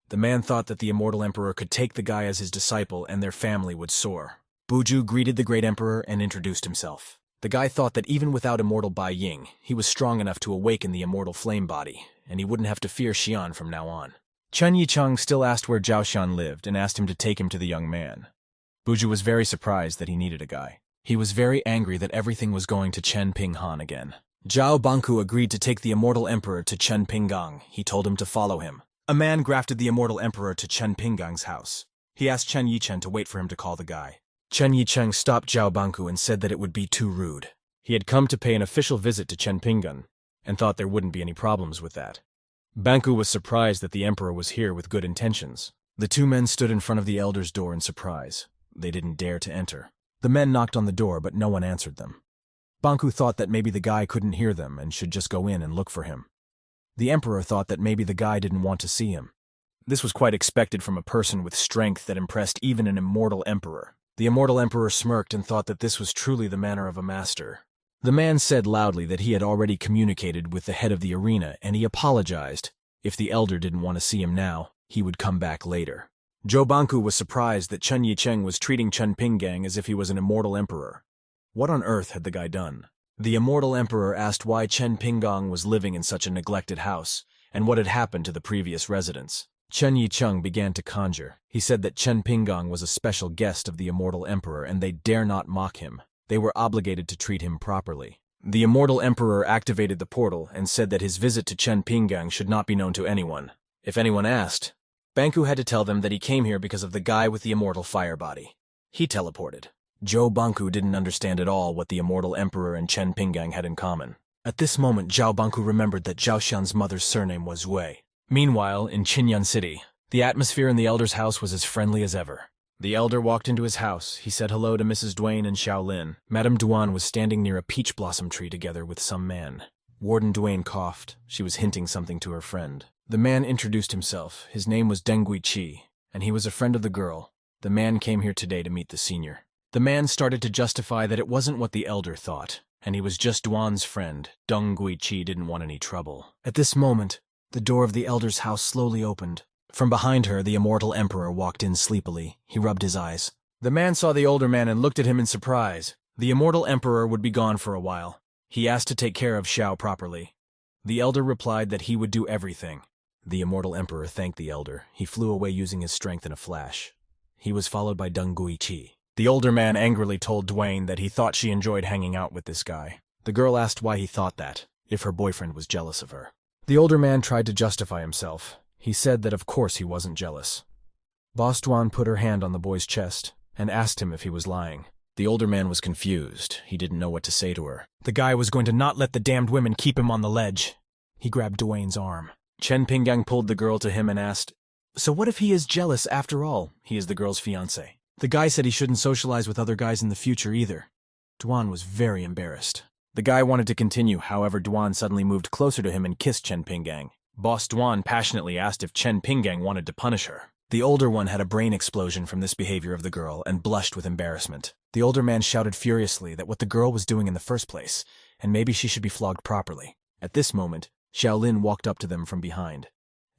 The man thought that the immortal emperor could take the guy as his disciple and their family would soar. Buju greeted the great emperor and introduced himself. The guy thought that even without immortal Bai Ying, he was strong enough to awaken the immortal flame body, and he wouldn't have to fear Xian from now on. Chen Yicheng still asked where Zhao Xian lived and asked him to take him to the young man. Buju was very surprised that he needed a guy. He was very angry that everything was going to Chen Pinghan again. Zhao Banku agreed to take the immortal emperor to Chen Pinggang. He told him to follow him. A man grafted the immortal emperor to Chen Pinggang's house. He asked Chen Yicheng to wait for him to call the guy. Chen Yicheng stopped Zhao Banku and said that it would be too rude. He had come to pay an official visit to Chen Pinggan and thought there wouldn't be any problems with that. Banku was surprised that the emperor was here with good intentions. The two men stood in front of the elder's door in surprise. They didn't dare to enter. The men knocked on the door, but no one answered them. Banku thought that maybe the guy couldn't hear them and should just go in and look for him. The emperor thought that maybe the guy didn't want to see him. This was quite expected from a person with strength that impressed even an immortal emperor. The immortal emperor smirked and thought that this was truly the manner of a master. The man said loudly that he had already communicated with the head of the arena and he apologized. If the elder didn't want to see him now, he would come back later. Zhao Banku was surprised that Chen Yicheng was treating Chen Pinggang as if he was an immortal emperor. What on earth had the guy done? The immortal emperor asked why Chen Pinggang was living in such a neglected house, and what had happened to the previous residents. Chen Yicheng began to conjure. He said that Chen Pinggang was a special guest of the immortal emperor and they dare not mock him. They were obligated to treat him properly. The immortal emperor activated the portal and said that his visit to Chen Pinggang should not be known to anyone. If anyone asked, Banku had to tell them that he came here because of the guy with the immortal fire body. He teleported. Zhao Banku didn't understand at all what the immortal emperor and Chen Pinggang had in common. At this moment, Zhao Banku remembered that Zhao Xian's mother's surname was Wei. Meanwhile, in Qinyan City, the atmosphere in the elder's house was as friendly as ever. The elder walked into his house. He said hello to Mrs. Duane and Xiaolin. Madame Duan was standing near a peach blossom tree together with some man. Warden Duane coughed. She was hinting something to her friend. The man introduced himself. His name was Deng Guiqi, and he was a friend of the girl. The man came here today to meet the senior. The man started to justify that it wasn't what the elder thought, and he was just Duan's friend. Deng Guiqi didn't want any trouble. At this moment, the door of the elder's house slowly opened. From behind her, the immortal emperor walked in sleepily. He rubbed his eyes. The man saw the older man and looked at him in surprise. The immortal emperor would be gone for a while. He asked to take care of Xiao properly. The elder replied that he would do everything. The immortal emperor thanked the elder. He flew away using his strength in a flash. He was followed by Deng Guiqi. The older man angrily told Duane that he thought she enjoyed hanging out with this guy. The girl asked why he thought that, if her boyfriend was jealous of her. The older man tried to justify himself. He said that of course he wasn't jealous. Boss Duan put her hand on the boy's chest and asked him if he was lying. The older man was confused. He didn't know what to say to her. The guy was going to not let the damned women keep him on the ledge. He grabbed Duane's arm. Chen Pinggang pulled the girl to him and asked, "So what if he is jealous after all? He is the girl's fiancé." The guy said he shouldn't socialize with other guys in the future either. Duan was very embarrassed. The guy wanted to continue, however Duan suddenly moved closer to him and kissed Chen Pinggang. Boss Duan passionately asked if Chen Pinggang wanted to punish her. The older one had a brain explosion from this behavior of the girl and blushed with embarrassment. The older man shouted furiously that what the girl was doing in the first place, and maybe she should be flogged properly. At this moment, Xiaolin walked up to them from behind.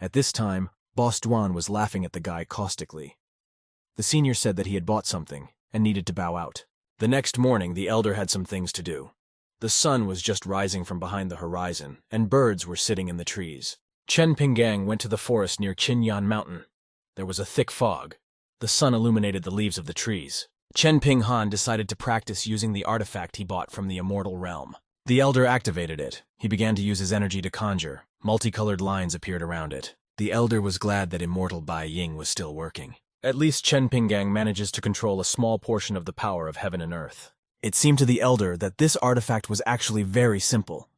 At this time, Boss Duan was laughing at the guy caustically. The senior said that he had bought something and needed to bow out. The next morning, the elder had some things to do. The sun was just rising from behind the horizon, and birds were sitting in the trees. Chen Pinggang went to the forest near Qinyan Mountain. There was a thick fog. The sun illuminated the leaves of the trees. Chen Pinghan decided to practice using the artifact he bought from the immortal realm. The elder activated it. He began to use his energy to conjure. Multicolored lines appeared around it. The elder was glad that immortal Bai Ying was still working. At least Chen Pinggang manages to control a small portion of the power of heaven and earth. It seemed to the elder that this artifact was actually very simple,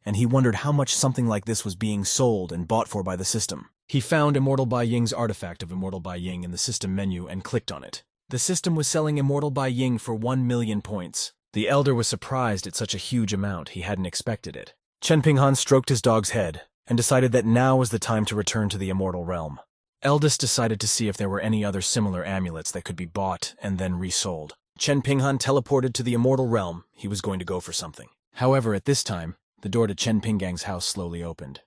and he wondered how much something like this was being sold and bought for by the system. He found Immortal Bai Ying's artifact of Immortal Bai Ying in the system menu and clicked on it. The system was selling Immortal Bai Ying for 1 million points. The elder was surprised at such a huge amount. He hadn't expected it. Chen Pinghan stroked his dog's head and decided that now was the time to return to the immortal realm. Eldest decided to see if there were any other similar amulets that could be bought and then resold. Chen Pinghan teleported to the immortal realm. He was going to go for something. However, at this time, the door to Chen Pinggang's house slowly opened.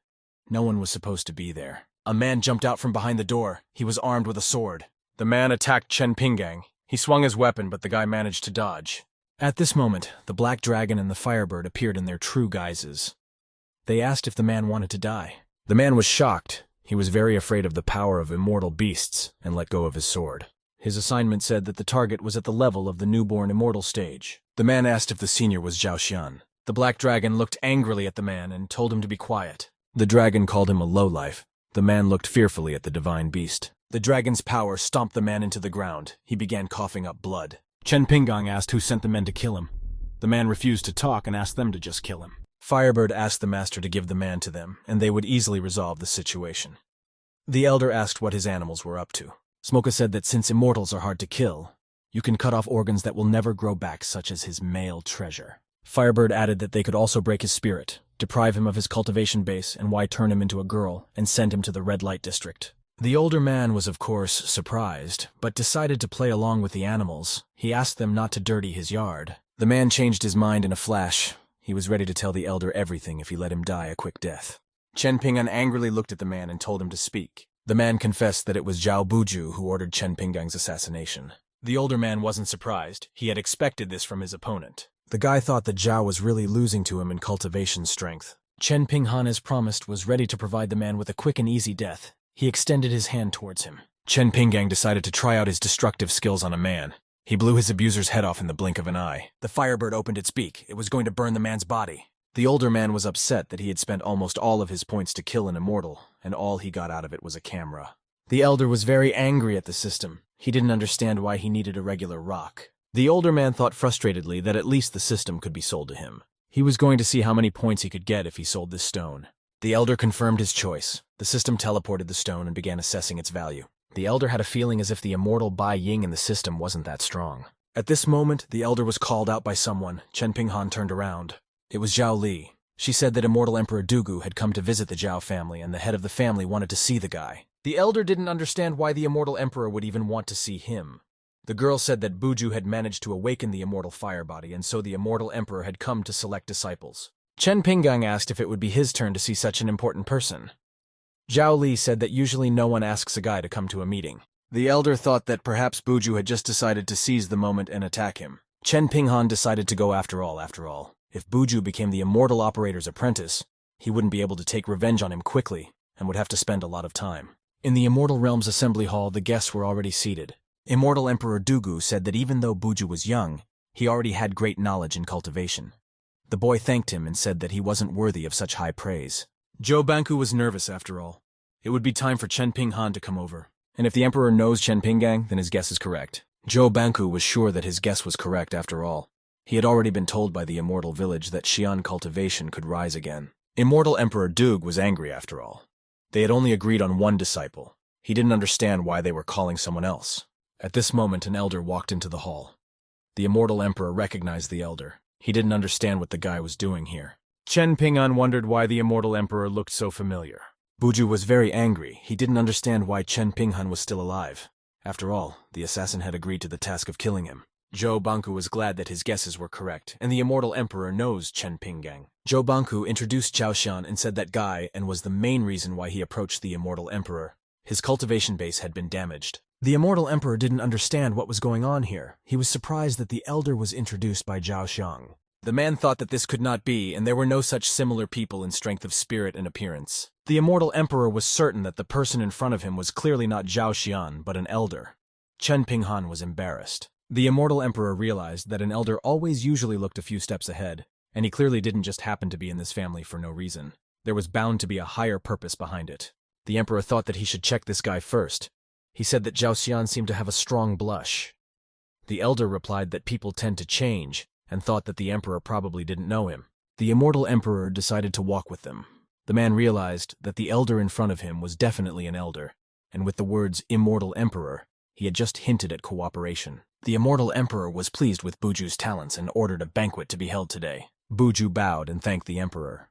No one was supposed to be there. A man jumped out from behind the door. He was armed with a sword. The man attacked Chen Pinggang. He swung his weapon, but the guy managed to dodge. At this moment, the black dragon and the firebird appeared in their true guises. They asked if the man wanted to die. The man was shocked. He was very afraid of the power of immortal beasts and let go of his sword. His assignment said that the target was at the level of the newborn immortal stage. The man asked if the senior was Zhao Xian. The black dragon looked angrily at the man and told him to be quiet. The dragon called him a lowlife. The man looked fearfully at the divine beast. The dragon's power stomped the man into the ground. He began coughing up blood. Chen Pinggang asked who sent the men to kill him. The man refused to talk and asked them to just kill him. Firebird asked the master to give the man to them, and they would easily resolve the situation. The elder asked what his animals were up to. Smoka said that since immortals are hard to kill, you can cut off organs that will never grow back, such as his male treasure. Firebird added that they could also break his spirit, deprive him of his cultivation base, and why turn him into a girl and send him to the red light district. The older man was of course surprised, but decided to play along with the animals. He asked them not to dirty his yard. The man changed his mind in a flash. He was ready to tell the elder everything if he let him die a quick death. Chen Pinggan angrily looked at the man and told him to speak. The man confessed that it was Zhao Buju who ordered Chen Pinggang's assassination. The older man wasn't surprised. He had expected this from his opponent. The guy thought that Zhao was really losing to him in cultivation strength. Chen Pinghan, as promised, was ready to provide the man with a quick and easy death. He extended his hand towards him. Chen Pinggang decided to try out his destructive skills on a man. He blew his abuser's head off in the blink of an eye. The firebird opened its beak. It was going to burn the man's body. The older man was upset that he had spent almost all of his points to kill an immortal, and all he got out of it was a camera. The elder was very angry at the system. He didn't understand why he needed a regular rock. The older man thought frustratedly that at least the system could be sold to him. He was going to see how many points he could get if he sold this stone. The elder confirmed his choice. The system teleported the stone and began assessing its value. The elder had a feeling as if the immortal Bai Ying in the system wasn't that strong. At this moment, the elder was called out by someone. Chen Pinghan turned around. It was Zhao Li. She said that Immortal Emperor Dugu had come to visit the Zhao family, and the head of the family wanted to see the guy. The elder didn't understand why the Immortal Emperor would even want to see him. The girl said that Buju had managed to awaken the immortal fire body, and so the Immortal Emperor had come to select disciples. Chen Pinggang asked if it would be his turn to see such an important person. Zhao Li said that usually no one asks a guy to come to a meeting. The elder thought that perhaps Buju had just decided to seize the moment and attack him. Chen Pinghan decided to go after all. If Buju became the immortal operator's apprentice, he wouldn't be able to take revenge on him quickly and would have to spend a lot of time. In the Immortal Realm's assembly hall, the guests were already seated. Immortal Emperor Dugu said that even though Buju was young, he already had great knowledge in cultivation. The boy thanked him and said that he wasn't worthy of such high praise. Zhou Banku was nervous after all. It would be time for Chen Pinghan to come over. And if the emperor knows Chen Pinggang, then his guess is correct. Zhou Banku was sure that his guess was correct after all. He had already been told by the immortal village that Xi'an cultivation could rise again. Immortal Emperor Dug was angry after all. They had only agreed on one disciple. He didn't understand why they were calling someone else. At this moment, an elder walked into the hall. The immortal emperor recognized the elder. He didn't understand what the guy was doing here. Chen Ping'an wondered why the immortal emperor looked so familiar. Buju was very angry. He didn't understand why Chen Pinghan was still alive. After all, the assassin had agreed to the task of killing him. Zhou Banku was glad that his guesses were correct, and the immortal emperor knows Chen Pinggang. Zhou Banku introduced Zhao Xian and said that guy and was the main reason why he approached the immortal emperor. His cultivation base had been damaged. The immortal emperor didn't understand what was going on here. He was surprised that the elder was introduced by Zhao Xiang. The man thought that this could not be, and there were no such similar people in strength of spirit and appearance. The immortal emperor was certain that the person in front of him was clearly not Zhao Xian, but an elder. Chen Pinghan was embarrassed. The immortal emperor realized that an elder always usually looked a few steps ahead, and he clearly didn't just happen to be in this family for no reason. There was bound to be a higher purpose behind it. The emperor thought that he should check this guy first. He said that Zhao Xian seemed to have a strong blush. The elder replied that people tend to change, and thought that the emperor probably didn't know him. The immortal emperor decided to walk with them. The man realized that the elder in front of him was definitely an elder, and with the words immortal emperor, he had just hinted at cooperation. The immortal emperor was pleased with Buju's talents and ordered a banquet to be held today. Buju bowed and thanked the emperor.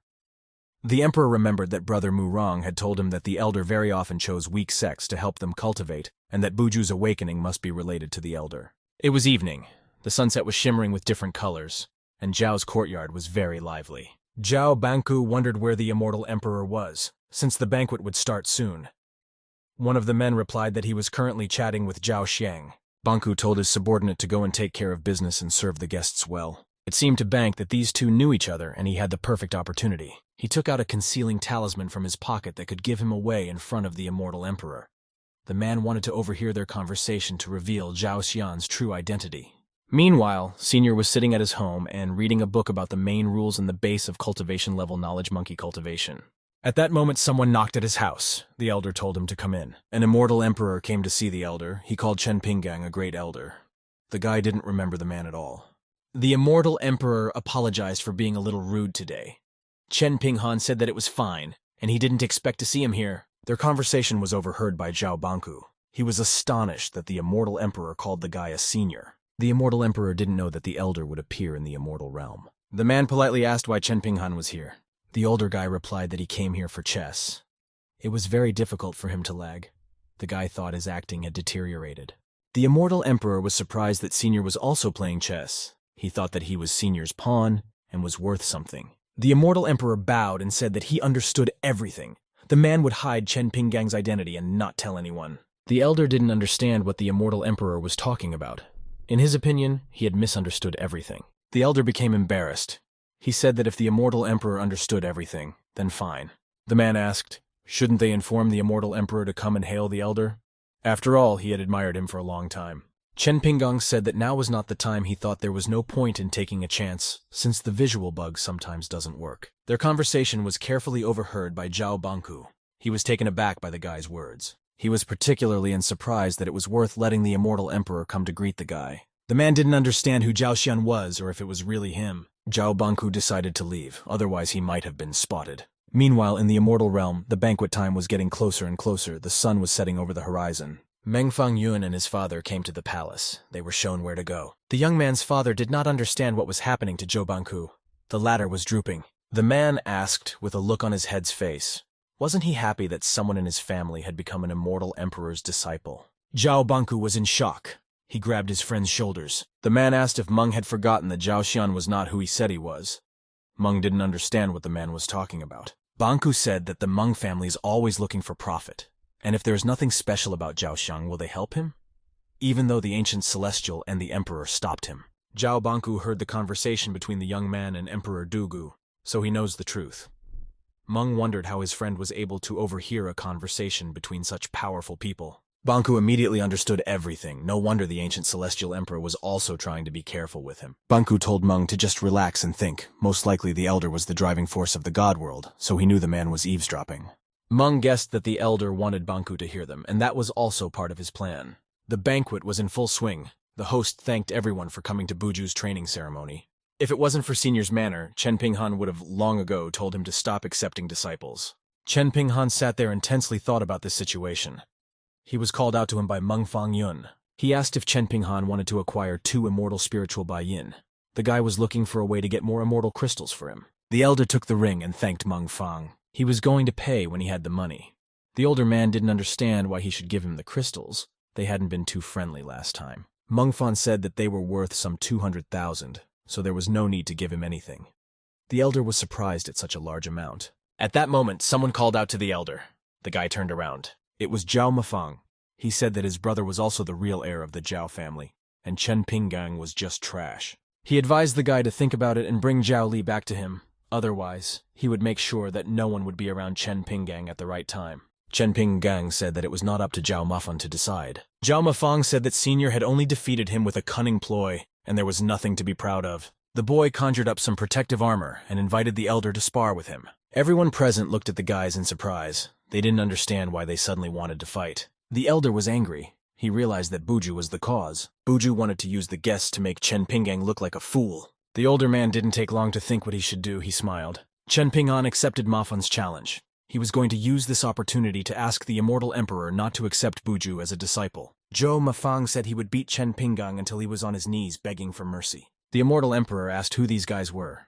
The emperor remembered that Brother Murong had told him that the elder very often chose weak sects to help them cultivate, and that Buju's awakening must be related to the elder. It was evening. The sunset was shimmering with different colors, and Zhao's courtyard was very lively. Zhao Banku wondered where the immortal emperor was, since the banquet would start soon. One of the men replied that he was currently chatting with Zhao Xiang. Banku told his subordinate to go and take care of business and serve the guests well. It seemed to Bank that these two knew each other, and he had the perfect opportunity. He took out a concealing talisman from his pocket that could give him away in front of the immortal emperor. The man wanted to overhear their conversation to reveal Zhao Xian's true identity. Meanwhile, Senior was sitting at his home and reading a book about the main rules and the base of cultivation level knowledge monkey cultivation. At that moment, someone knocked at his house. The elder told him to come in. An immortal emperor came to see the elder. He called Chen Pinggang a great elder. The guy didn't remember the man at all. The immortal emperor apologized for being a little rude today. Chen Pinghan said that it was fine, and he didn't expect to see him here. Their conversation was overheard by Zhao Banku. He was astonished that the immortal emperor called the guy a senior. The immortal emperor didn't know that the elder would appear in the immortal realm. The man politely asked why Chen Pinghan was here. The older guy replied that he came here for chess. It was very difficult for him to lag. The guy thought his acting had deteriorated. The immortal emperor was surprised that Senior was also playing chess. He thought that he was Senior's pawn and was worth something. The immortal emperor bowed and said that he understood everything. The man would hide Chen Pinggang's identity and not tell anyone. The elder didn't understand what the immortal emperor was talking about. In his opinion, he had misunderstood everything. The elder became embarrassed. He said that if the immortal emperor understood everything, then fine. The man asked, shouldn't they inform the immortal emperor to come and hail the elder? After all, he had admired him for a long time. Chen Pinggang said that now was not the time. He thought there was no point in taking a chance, since the visual bug sometimes doesn't work. Their conversation was carefully overheard by Zhao Banku. He was taken aback by the guy's words. He was particularly surprised that it was worth letting the immortal emperor come to greet the guy. The man didn't understand who Zhao Xian was or if it was really him. Zhao Banku decided to leave, otherwise he might have been spotted. Meanwhile, in the immortal realm, the banquet time was getting closer and closer. The sun was setting over the horizon. Meng Fangyun and his father came to the palace. They were shown where to go. The young man's father did not understand what was happening to Zhou Banku. The latter was drooping. The man asked, with a look on his head's face, wasn't he happy that someone in his family had become an immortal emperor's disciple? Zhao Banku was in shock. He grabbed his friend's shoulders. The man asked if Meng had forgotten that Zhao Xian was not who he said he was. Meng didn't understand what the man was talking about. Banku said that the Meng family is always looking for profit. And if there's nothing special about Zhao Xiang, will they help him? Even though the ancient celestial and the emperor stopped him. Zhao Banku heard the conversation between the young man and Emperor Dugu, so he knows the truth. Meng wondered how his friend was able to overhear a conversation between such powerful people. Banku immediately understood everything. No wonder the ancient celestial emperor was also trying to be careful with him. Banku told Meng to just relax and think. Most likely the elder was the driving force of the god world, so he knew the man was eavesdropping. Meng guessed that the elder wanted Banku to hear them, and that was also part of his plan. The banquet was in full swing. The host thanked everyone for coming to Buju's training ceremony. If it wasn't for Senior's manner, Chen Pinghan would have long ago told him to stop accepting disciples. Chen Pinghan sat there intensely thought about this situation. He was called out to him by Meng Fangyun. He asked if Chen Pinghan wanted to acquire 2 immortal spiritual Baiyin. The guy was looking for a way to get more immortal crystals for him. The elder took the ring and thanked Meng Fang. He was going to pay when he had the money. The older man didn't understand why he should give him the crystals. They hadn't been too friendly last time. Meng Fan said that they were worth some 200,000, so there was no need to give him anything. The elder was surprised at such a large amount. At that moment, someone called out to the elder. The guy turned around. It was Zhao Mafang. He said that his brother was also the real heir of the Zhao family, and Chen Pinggang was just trash. He advised the guy to think about it and bring Zhao Li back to him. Otherwise, he would make sure that no one would be around Chen Pinggang at the right time. Chen Pinggang said that it was not up to Zhao Mafeng to decide. Zhao Mafeng said that Senior had only defeated him with a cunning ploy, and there was nothing to be proud of. The boy conjured up some protective armor and invited the elder to spar with him. Everyone present looked at the guys in surprise. They didn't understand why they suddenly wanted to fight. The elder was angry. He realized that Buju was the cause. Buju wanted to use the guests to make Chen Pinggang look like a fool. The older man didn't take long to think what he should do. He smiled. Chen Pinghan accepted Ma Feng's challenge. He was going to use this opportunity to ask the immortal emperor not to accept Buju as a disciple. Zhou Mafeng said he would beat Chen Pinggang until he was on his knees begging for mercy. The immortal emperor asked who these guys were.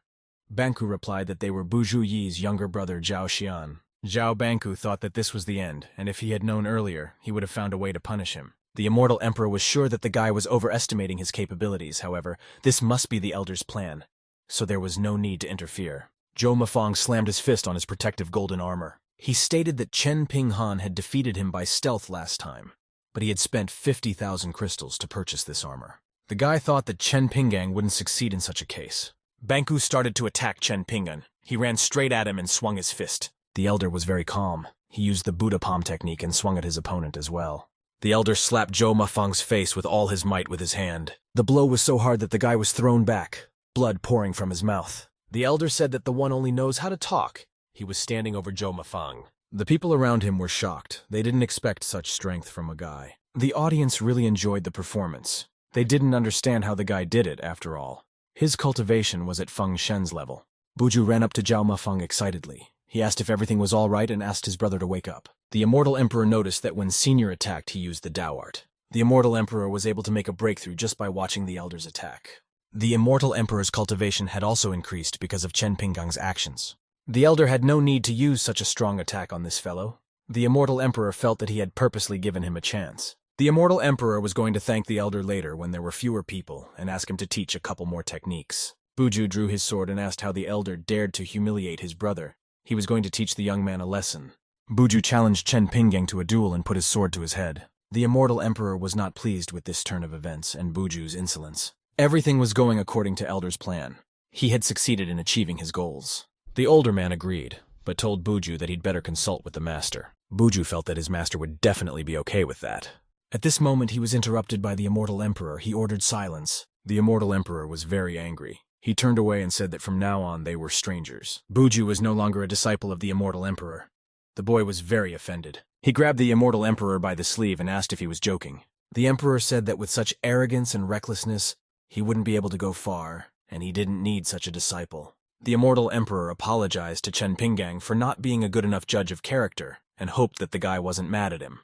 Banku replied that they were Buju Yi's younger brother Zhao Xian. Zhao Banku thought that this was the end, and if he had known earlier, he would have found a way to punish him. The immortal emperor was sure that the guy was overestimating his capabilities. However, this must be the elder's plan, so there was no need to interfere. Zhou Mafeng slammed his fist on his protective golden armor. He stated that Chen Pinghan had defeated him by stealth last time, but he had spent 50,000 crystals to purchase this armor. The guy thought that Chen Pinggang wouldn't succeed in such a case. Banku started to attack Chen Pinggan. He ran straight at him and swung his fist. The elder was very calm. He used the Buddha palm technique and swung at his opponent as well. The elder slapped Zhou Mafeng's face with all his might with his hand. The blow was so hard that the guy was thrown back, blood pouring from his mouth. The elder said that the one only knows how to talk. He was standing over Zhou Mafeng. The people around him were shocked. They didn't expect such strength from a guy. The audience really enjoyed the performance. They didn't understand how the guy did it, after all. His cultivation was at Feng Shen's level. Buju ran up to Zhao Mafeng excitedly. He asked if everything was all right and asked his brother to wake up. The immortal emperor noticed that when Senior attacked, he used the Dao art. The immortal emperor was able to make a breakthrough just by watching the elder's attack. The immortal emperor's cultivation had also increased because of Chen Pinggang's actions. The elder had no need to use such a strong attack on this fellow. The immortal emperor felt that he had purposely given him a chance. The immortal emperor was going to thank the elder later when there were fewer people and ask him to teach a couple more techniques. Buju drew his sword and asked how the elder dared to humiliate his brother. He was going to teach the young man a lesson. Buju challenged Chen Pinggang to a duel and put his sword to his head. The immortal emperor was not pleased with this turn of events and Buju's insolence. Everything was going according to Elder's plan. He had succeeded in achieving his goals. The older man agreed, but told Buju that he'd better consult with the master. Buju felt that his master would definitely be okay with that. At this moment, he was interrupted by the immortal emperor. He ordered silence. The immortal emperor was very angry. He turned away and said that from now on they were strangers. Buju was no longer a disciple of the immortal emperor. The boy was very offended. He grabbed the immortal emperor by the sleeve and asked if he was joking. The emperor said that with such arrogance and recklessness, he wouldn't be able to go far, and he didn't need such a disciple. The immortal emperor apologized to Chen Pinggang for not being a good enough judge of character and hoped that the guy wasn't mad at him.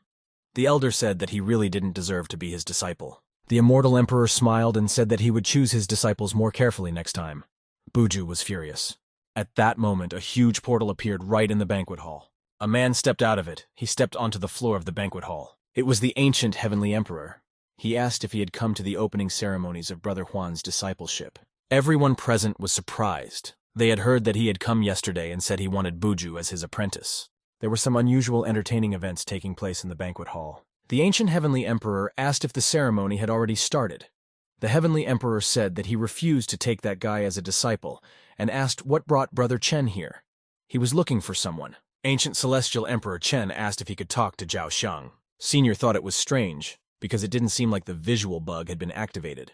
The elder said that he really didn't deserve to be his disciple. The immortal emperor smiled and said that he would choose his disciples more carefully next time. Buju was furious. At that moment, a huge portal appeared right in the banquet hall. A man stepped out of it. He stepped onto the floor of the banquet hall. It was the ancient heavenly emperor. He asked if he had come to the opening ceremonies of Brother Huan's discipleship. Everyone present was surprised. They had heard that he had come yesterday and said he wanted Buju as his apprentice. There were some unusual entertaining events taking place in the banquet hall. The ancient heavenly emperor asked if the ceremony had already started. The heavenly emperor said that he refused to take that guy as a disciple and asked what brought Brother Chen here. He was looking for someone. Ancient celestial emperor Chen asked if he could talk to Zhao Xiang. Senior thought it was strange because it didn't seem like the visual bug had been activated.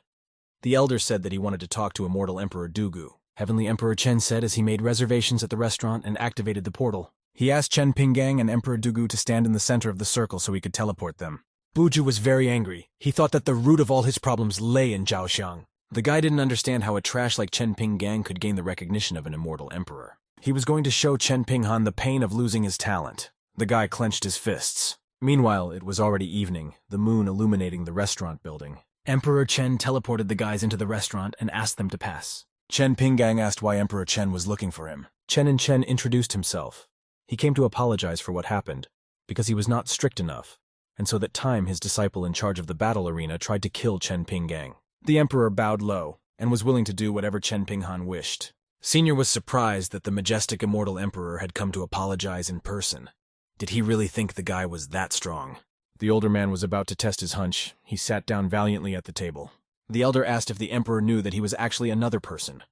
The elder said that he wanted to talk to immortal emperor Dugu. Heavenly Emperor Chen said as he made reservations at the restaurant and activated the portal. He asked Chen Pinggang and Emperor Dugu to stand in the center of the circle so he could teleport them. Buju was very angry. He thought that the root of all his problems lay in Zhao Xiang. The guy didn't understand how a trash like Chen Pinggang could gain the recognition of an immortal emperor. He was going to show Chen Pinghan the pain of losing his talent. The guy clenched his fists. Meanwhile, it was already evening, the moon illuminating the restaurant building. Emperor Chen teleported the guys into the restaurant and asked them to pass. Chen Pinggang asked why Emperor Chen was looking for him. Chen introduced himself. He came to apologize for what happened, because he was not strict enough, and so that Time, his disciple in charge of the battle arena, tried to kill Chen Pinggang. The emperor bowed low, and was willing to do whatever Chen Pinghan wished. Senior was surprised that the majestic immortal emperor had come to apologize in person. Did he really think the guy was that strong? The older man was about to test his hunch. He sat down valiantly at the table. The elder asked if the emperor knew that he was actually another person.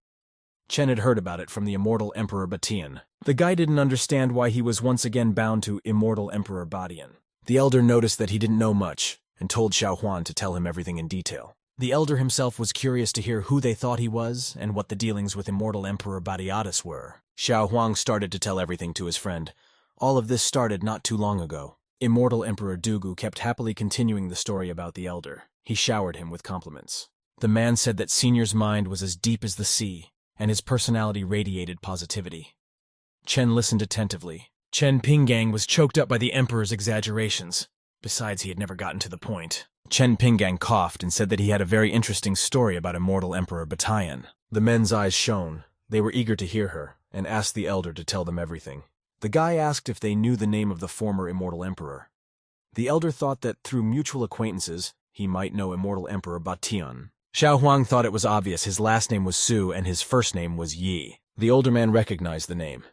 Chen had heard about it from the immortal Emperor Batian. The guy didn't understand why he was once again bound to immortal Emperor Batian. The elder noticed that he didn't know much, and told Xiao Huan to tell him everything in detail. The elder himself was curious to hear who they thought he was, and what the dealings with immortal Emperor Batiatus were. Xiao Huang started to tell everything to his friend. All of this started not too long ago. Immortal Emperor Dugu kept happily continuing the story about the elder. He showered him with compliments. The man said that Senior's mind was as deep as the sea, and his personality radiated positivity. Chen listened attentively. Chen Pinggang was choked up by the emperor's exaggerations. Besides, he had never gotten to the point. Chen Pinggang coughed and said that he had a very interesting story about immortal Emperor Batayan. The men's eyes shone. They were eager to hear her, and asked the elder to tell them everything. The guy asked if they knew the name of the former immortal emperor. The elder thought that through mutual acquaintances, he might know immortal Emperor Batian. Xiao Huang thought it was obvious his last name was Su and his first name was Yi. The older man recognized the name.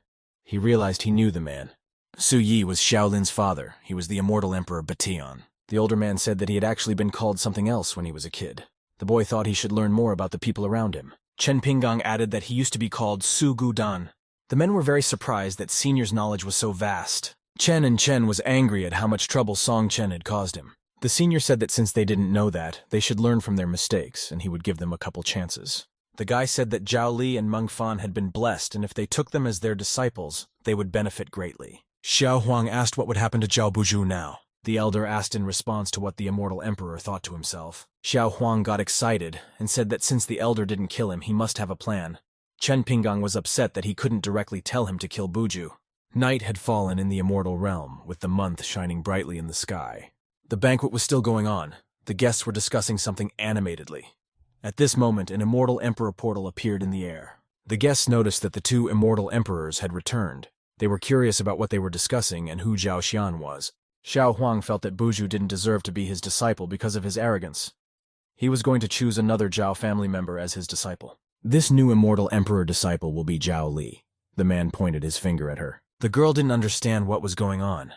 He realized he knew the man. Su Yi was Shaolin's father. He was the immortal Emperor Batian. The older man said that he had actually been called something else when he was a kid. The boy thought he should learn more about the people around him. Chen Pinggang added that he used to be called Su Gudan. The men were very surprised that Senior's knowledge was so vast. Chen was angry at how much trouble Song Chen had caused him. The senior said that since they didn't know that, they should learn from their mistakes, and he would give them a couple chances. The guy said that Zhao Li and Meng Fan had been blessed, and if they took them as their disciples, they would benefit greatly. Xiao Huang asked what would happen to Zhao Buzhu now. The elder asked in response to what the immortal emperor thought to himself. Xiao Huang got excited, and said that since the elder didn't kill him, he must have a plan. Chen Pinggang was upset that he couldn't directly tell him to kill Buzhu. Night had fallen in the immortal realm, with the month shining brightly in the sky. The banquet was still going on. The guests were discussing something animatedly. At this moment, an immortal emperor portal appeared in the air. The guests noticed that the two immortal emperors had returned. They were curious about what they were discussing and who Zhao Xian was. Xiao Huang felt that Buzhu didn't deserve to be his disciple because of his arrogance. He was going to choose another Zhao family member as his disciple. This new immortal emperor disciple will be Zhao Li. The man pointed his finger at her. The girl didn't understand what was going on.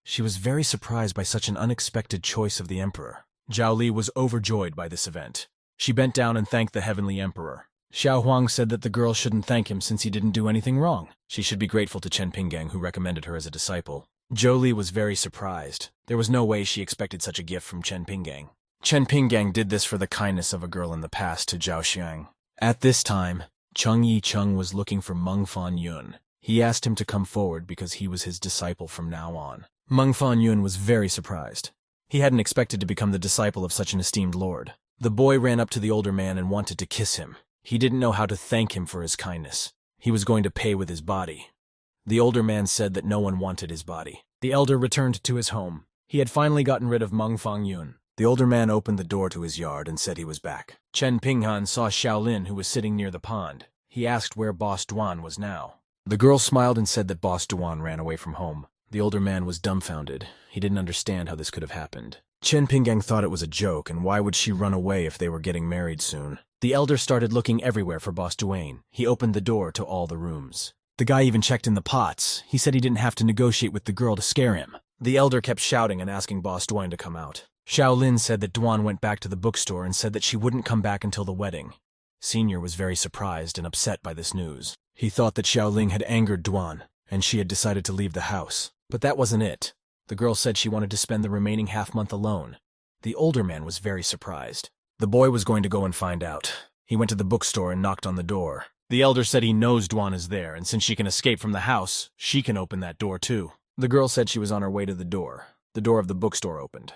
She was very surprised by such an unexpected choice of the emperor. Zhao Li was overjoyed by this event. She bent down and thanked the heavenly emperor. Xiao Huang said that the girl shouldn't thank him since he didn't do anything wrong. She should be grateful to Chen Pinggang, who recommended her as a disciple. Zhou Li was very surprised. There was no way she expected such a gift from Chen Pinggang. Chen Pinggang did this for the kindness of a girl in the past to Zhao Xiang. At this time, Cheng Yi Cheng was looking for Meng Fan Yun. He asked him to come forward because he was his disciple from now on. Meng Fan Yun was very surprised. He hadn't expected to become the disciple of such an esteemed lord. The boy ran up to the older man and wanted to kiss him. He didn't know how to thank him for his kindness. He was going to pay with his body. The older man said that no one wanted his body. The elder returned to his home. He had finally gotten rid of Meng Fan Yun. The older man opened the door to his yard and said he was back. Chen Pinghan saw Shaolin, who was sitting near the pond. He asked where Boss Duan was now. The girl smiled and said that Boss Duan ran away from home. The older man was dumbfounded. He didn't understand how this could have happened. Chen Pinggang thought it was a joke, and why would she run away if they were getting married soon? The elder started looking everywhere for Boss Duane. He opened the door to all the rooms. The guy even checked in the pots. He said he didn't have to negotiate with the girl to scare him. The elder kept shouting and asking Boss Duane to come out. Shaolin said that Duan went back to the bookstore and said that she wouldn't come back until the wedding. Senior was very surprised and upset by this news. He thought that Xiaoling had angered Duan, and she had decided to leave the house. But that wasn't it. The girl said she wanted to spend the remaining half-month alone. The older man was very surprised. The boy was going to go and find out. He went to the bookstore and knocked on the door. The elder said he knows Duan is there, and since she can escape from the house, she can open that door too. The girl said she was on her way to the door. The door of the bookstore opened.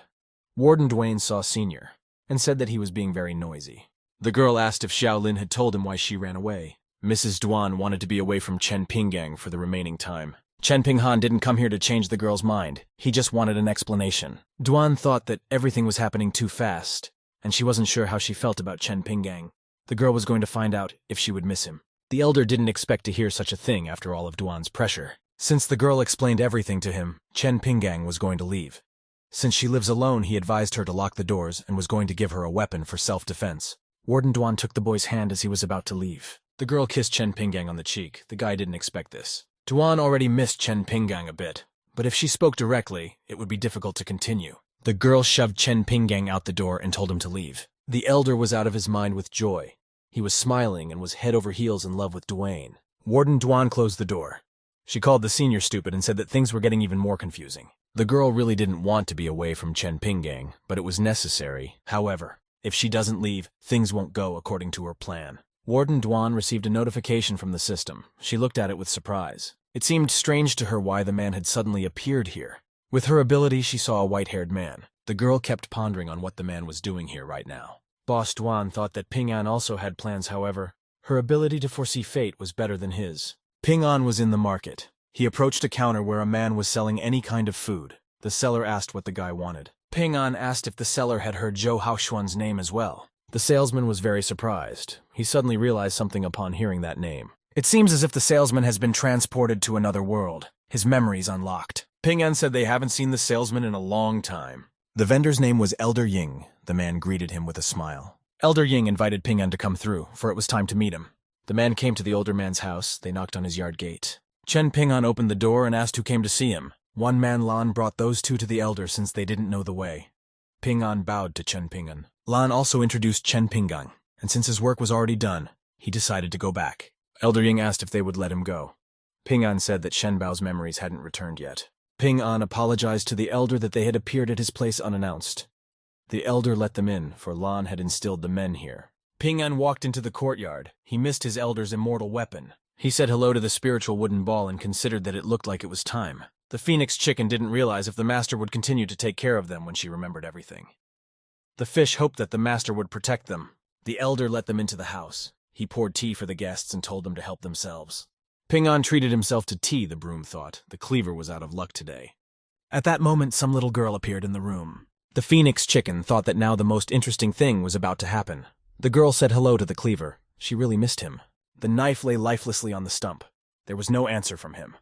Warden Duane saw Senior, and said that he was being very noisy. The girl asked if Xiaolin had told him why she ran away. Mrs. Duan wanted to be away from Chen Pinggang for the remaining time. Chen Pinghan didn't come here to change the girl's mind. He just wanted an explanation. Duan thought that everything was happening too fast, and she wasn't sure how she felt about Chen Pinggang. The girl was going to find out if she would miss him. The elder didn't expect to hear such a thing after all of Duan's pressure. Since the girl explained everything to him, Chen Pinggang was going to leave. Since she lives alone, he advised her to lock the doors and was going to give her a weapon for self-defense. Warden Duan took the boy's hand as he was about to leave. The girl kissed Chen Pinggang on the cheek. The guy didn't expect this. Duan already missed Chen Pinggang a bit, but if she spoke directly, it would be difficult to continue. The girl shoved Chen Pinggang out the door and told him to leave. The elder was out of his mind with joy. He was smiling and was head over heels in love with Dwayne. Warden Dwan closed the door. She called the senior stupid and said that things were getting even more confusing. The girl really didn't want to be away from Chen Pinggang, but it was necessary. However, if she doesn't leave, things won't go according to her plan. Warden Dwan received a notification from the system. She looked at it with surprise. It seemed strange to her why the man had suddenly appeared here. With her ability, she saw a white-haired man. The girl kept pondering on what the man was doing here right now. Boss Dwan thought that Ping An also had plans, however. Her ability to foresee fate was better than his. Ping An was in the market. He approached a counter where a man was selling any kind of food. The seller asked what the guy wanted. Ping An asked if the seller had heard Zhou Haoxuan's name as well. The salesman was very surprised. He suddenly realized something upon hearing that name. It seems as if the salesman has been transported to another world. His memories unlocked. Ping An said they haven't seen the salesman in a long time. The vendor's name was Elder Ying. The man greeted him with a smile. Elder Ying invited Ping An to come through, for it was time to meet him. The man came to the older man's house. They knocked on his yard gate. Chen Ping An opened the door and asked who came to see him. One man Lan brought those two to the elder since they didn't know the way. Ping An bowed to Chen Ping An. Lan also introduced Chen Pinggang, and since his work was already done, he decided to go back. Elder Ying asked if they would let him go. Ping An said that Shen Bao's memories hadn't returned yet. Ping An apologized to the elder that they had appeared at his place unannounced. The elder let them in, for Lan had instilled the men here. Ping An walked into the courtyard. He missed his elder's immortal weapon. He said hello to the spiritual wooden ball and considered that it looked like it was time. The phoenix chicken didn't realize if the master would continue to take care of them when she remembered everything. The fish hoped that the master would protect them. The elder let them into the house. He poured tea for the guests and told them to help themselves. Ping An treated himself to tea, the broom thought. The cleaver was out of luck today. At that moment, some little girl appeared in the room. The phoenix chicken thought that now the most interesting thing was about to happen. The girl said hello to the cleaver. She really missed him. The knife lay lifelessly on the stump. There was no answer from him.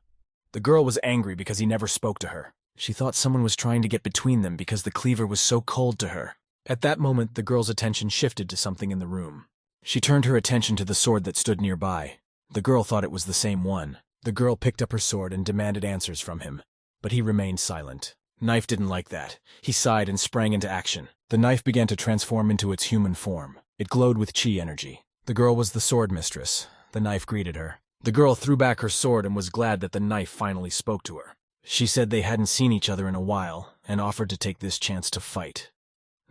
The girl was angry because he never spoke to her. She thought someone was trying to get between them because the cleaver was so cold to her. At that moment, the girl's attention shifted to something in the room. She turned her attention to the sword that stood nearby. The girl thought it was the same one. The girl picked up her sword and demanded answers from him, but he remained silent. Knife didn't like that. He sighed and sprang into action. The knife began to transform into its human form. It glowed with chi energy. The girl was the sword mistress. The knife greeted her. The girl threw back her sword and was glad that the knife finally spoke to her. She said they hadn't seen each other in a while and offered to take this chance to fight.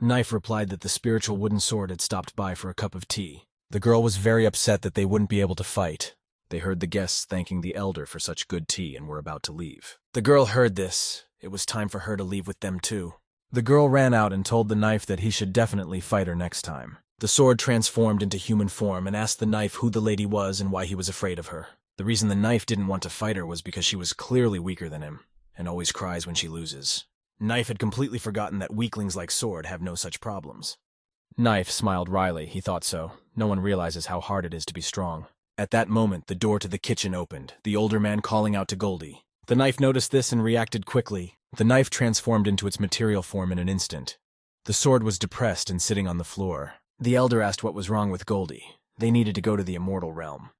Knife replied that the spiritual wooden sword had stopped by for a cup of tea. The girl was very upset that they wouldn't be able to fight. They heard the guests thanking the elder for such good tea and were about to leave. The girl heard this. It was time for her to leave with them too. The girl ran out and told the knife that he should definitely fight her next time. The sword transformed into human form and asked the knife who the lady was and why he was afraid of her. The reason the knife didn't want to fight her was because she was clearly weaker than him and always cries when she loses. Knife had completely forgotten that weaklings like Sword have no such problems. Knife smiled wryly. He thought so. No one realizes how hard it is to be strong. At that moment, the door to the kitchen opened, the older man calling out to Goldie. The knife noticed this and reacted quickly. The knife transformed into its material form in an instant. The sword was depressed and sitting on the floor. The elder asked what was wrong with Goldie. They needed to go to the immortal realm.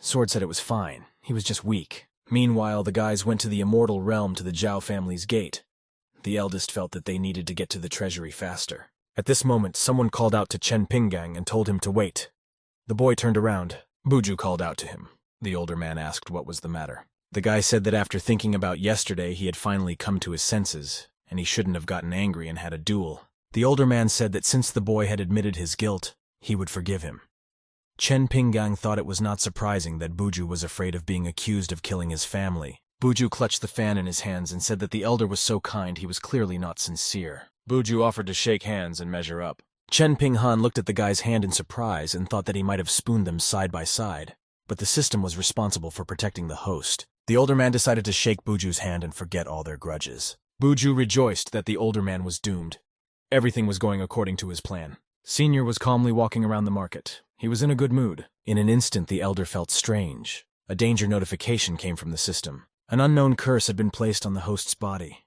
Sword said it was fine. He was just weak. Meanwhile, the guys went to the immortal realm to the Zhao family's gate. The eldest felt that they needed to get to the treasury faster. At this moment, someone called out to Chen Pinggang and told him to wait. The boy turned around. Buju called out to him. The older man asked what was the matter. The guy said that after thinking about yesterday, he had finally come to his senses, and he shouldn't have gotten angry and had a duel. The older man said that since the boy had admitted his guilt, he would forgive him. Chen Pinggang thought it was not surprising that Buju was afraid of being accused of killing his family. Buju clutched the fan in his hands and said that the elder was so kind he was clearly not sincere. Buju offered to shake hands and measure up. Chen Pinghan looked at the guy's hand in surprise and thought that he might have spooned them side by side, but the system was responsible for protecting the host. The older man decided to shake Buju's hand and forget all their grudges. Buju rejoiced that the older man was doomed. Everything was going according to his plan. Senior was calmly walking around the market. He was in a good mood. In an instant, the elder felt strange. A danger notification came from the system. An unknown curse had been placed on the host's body,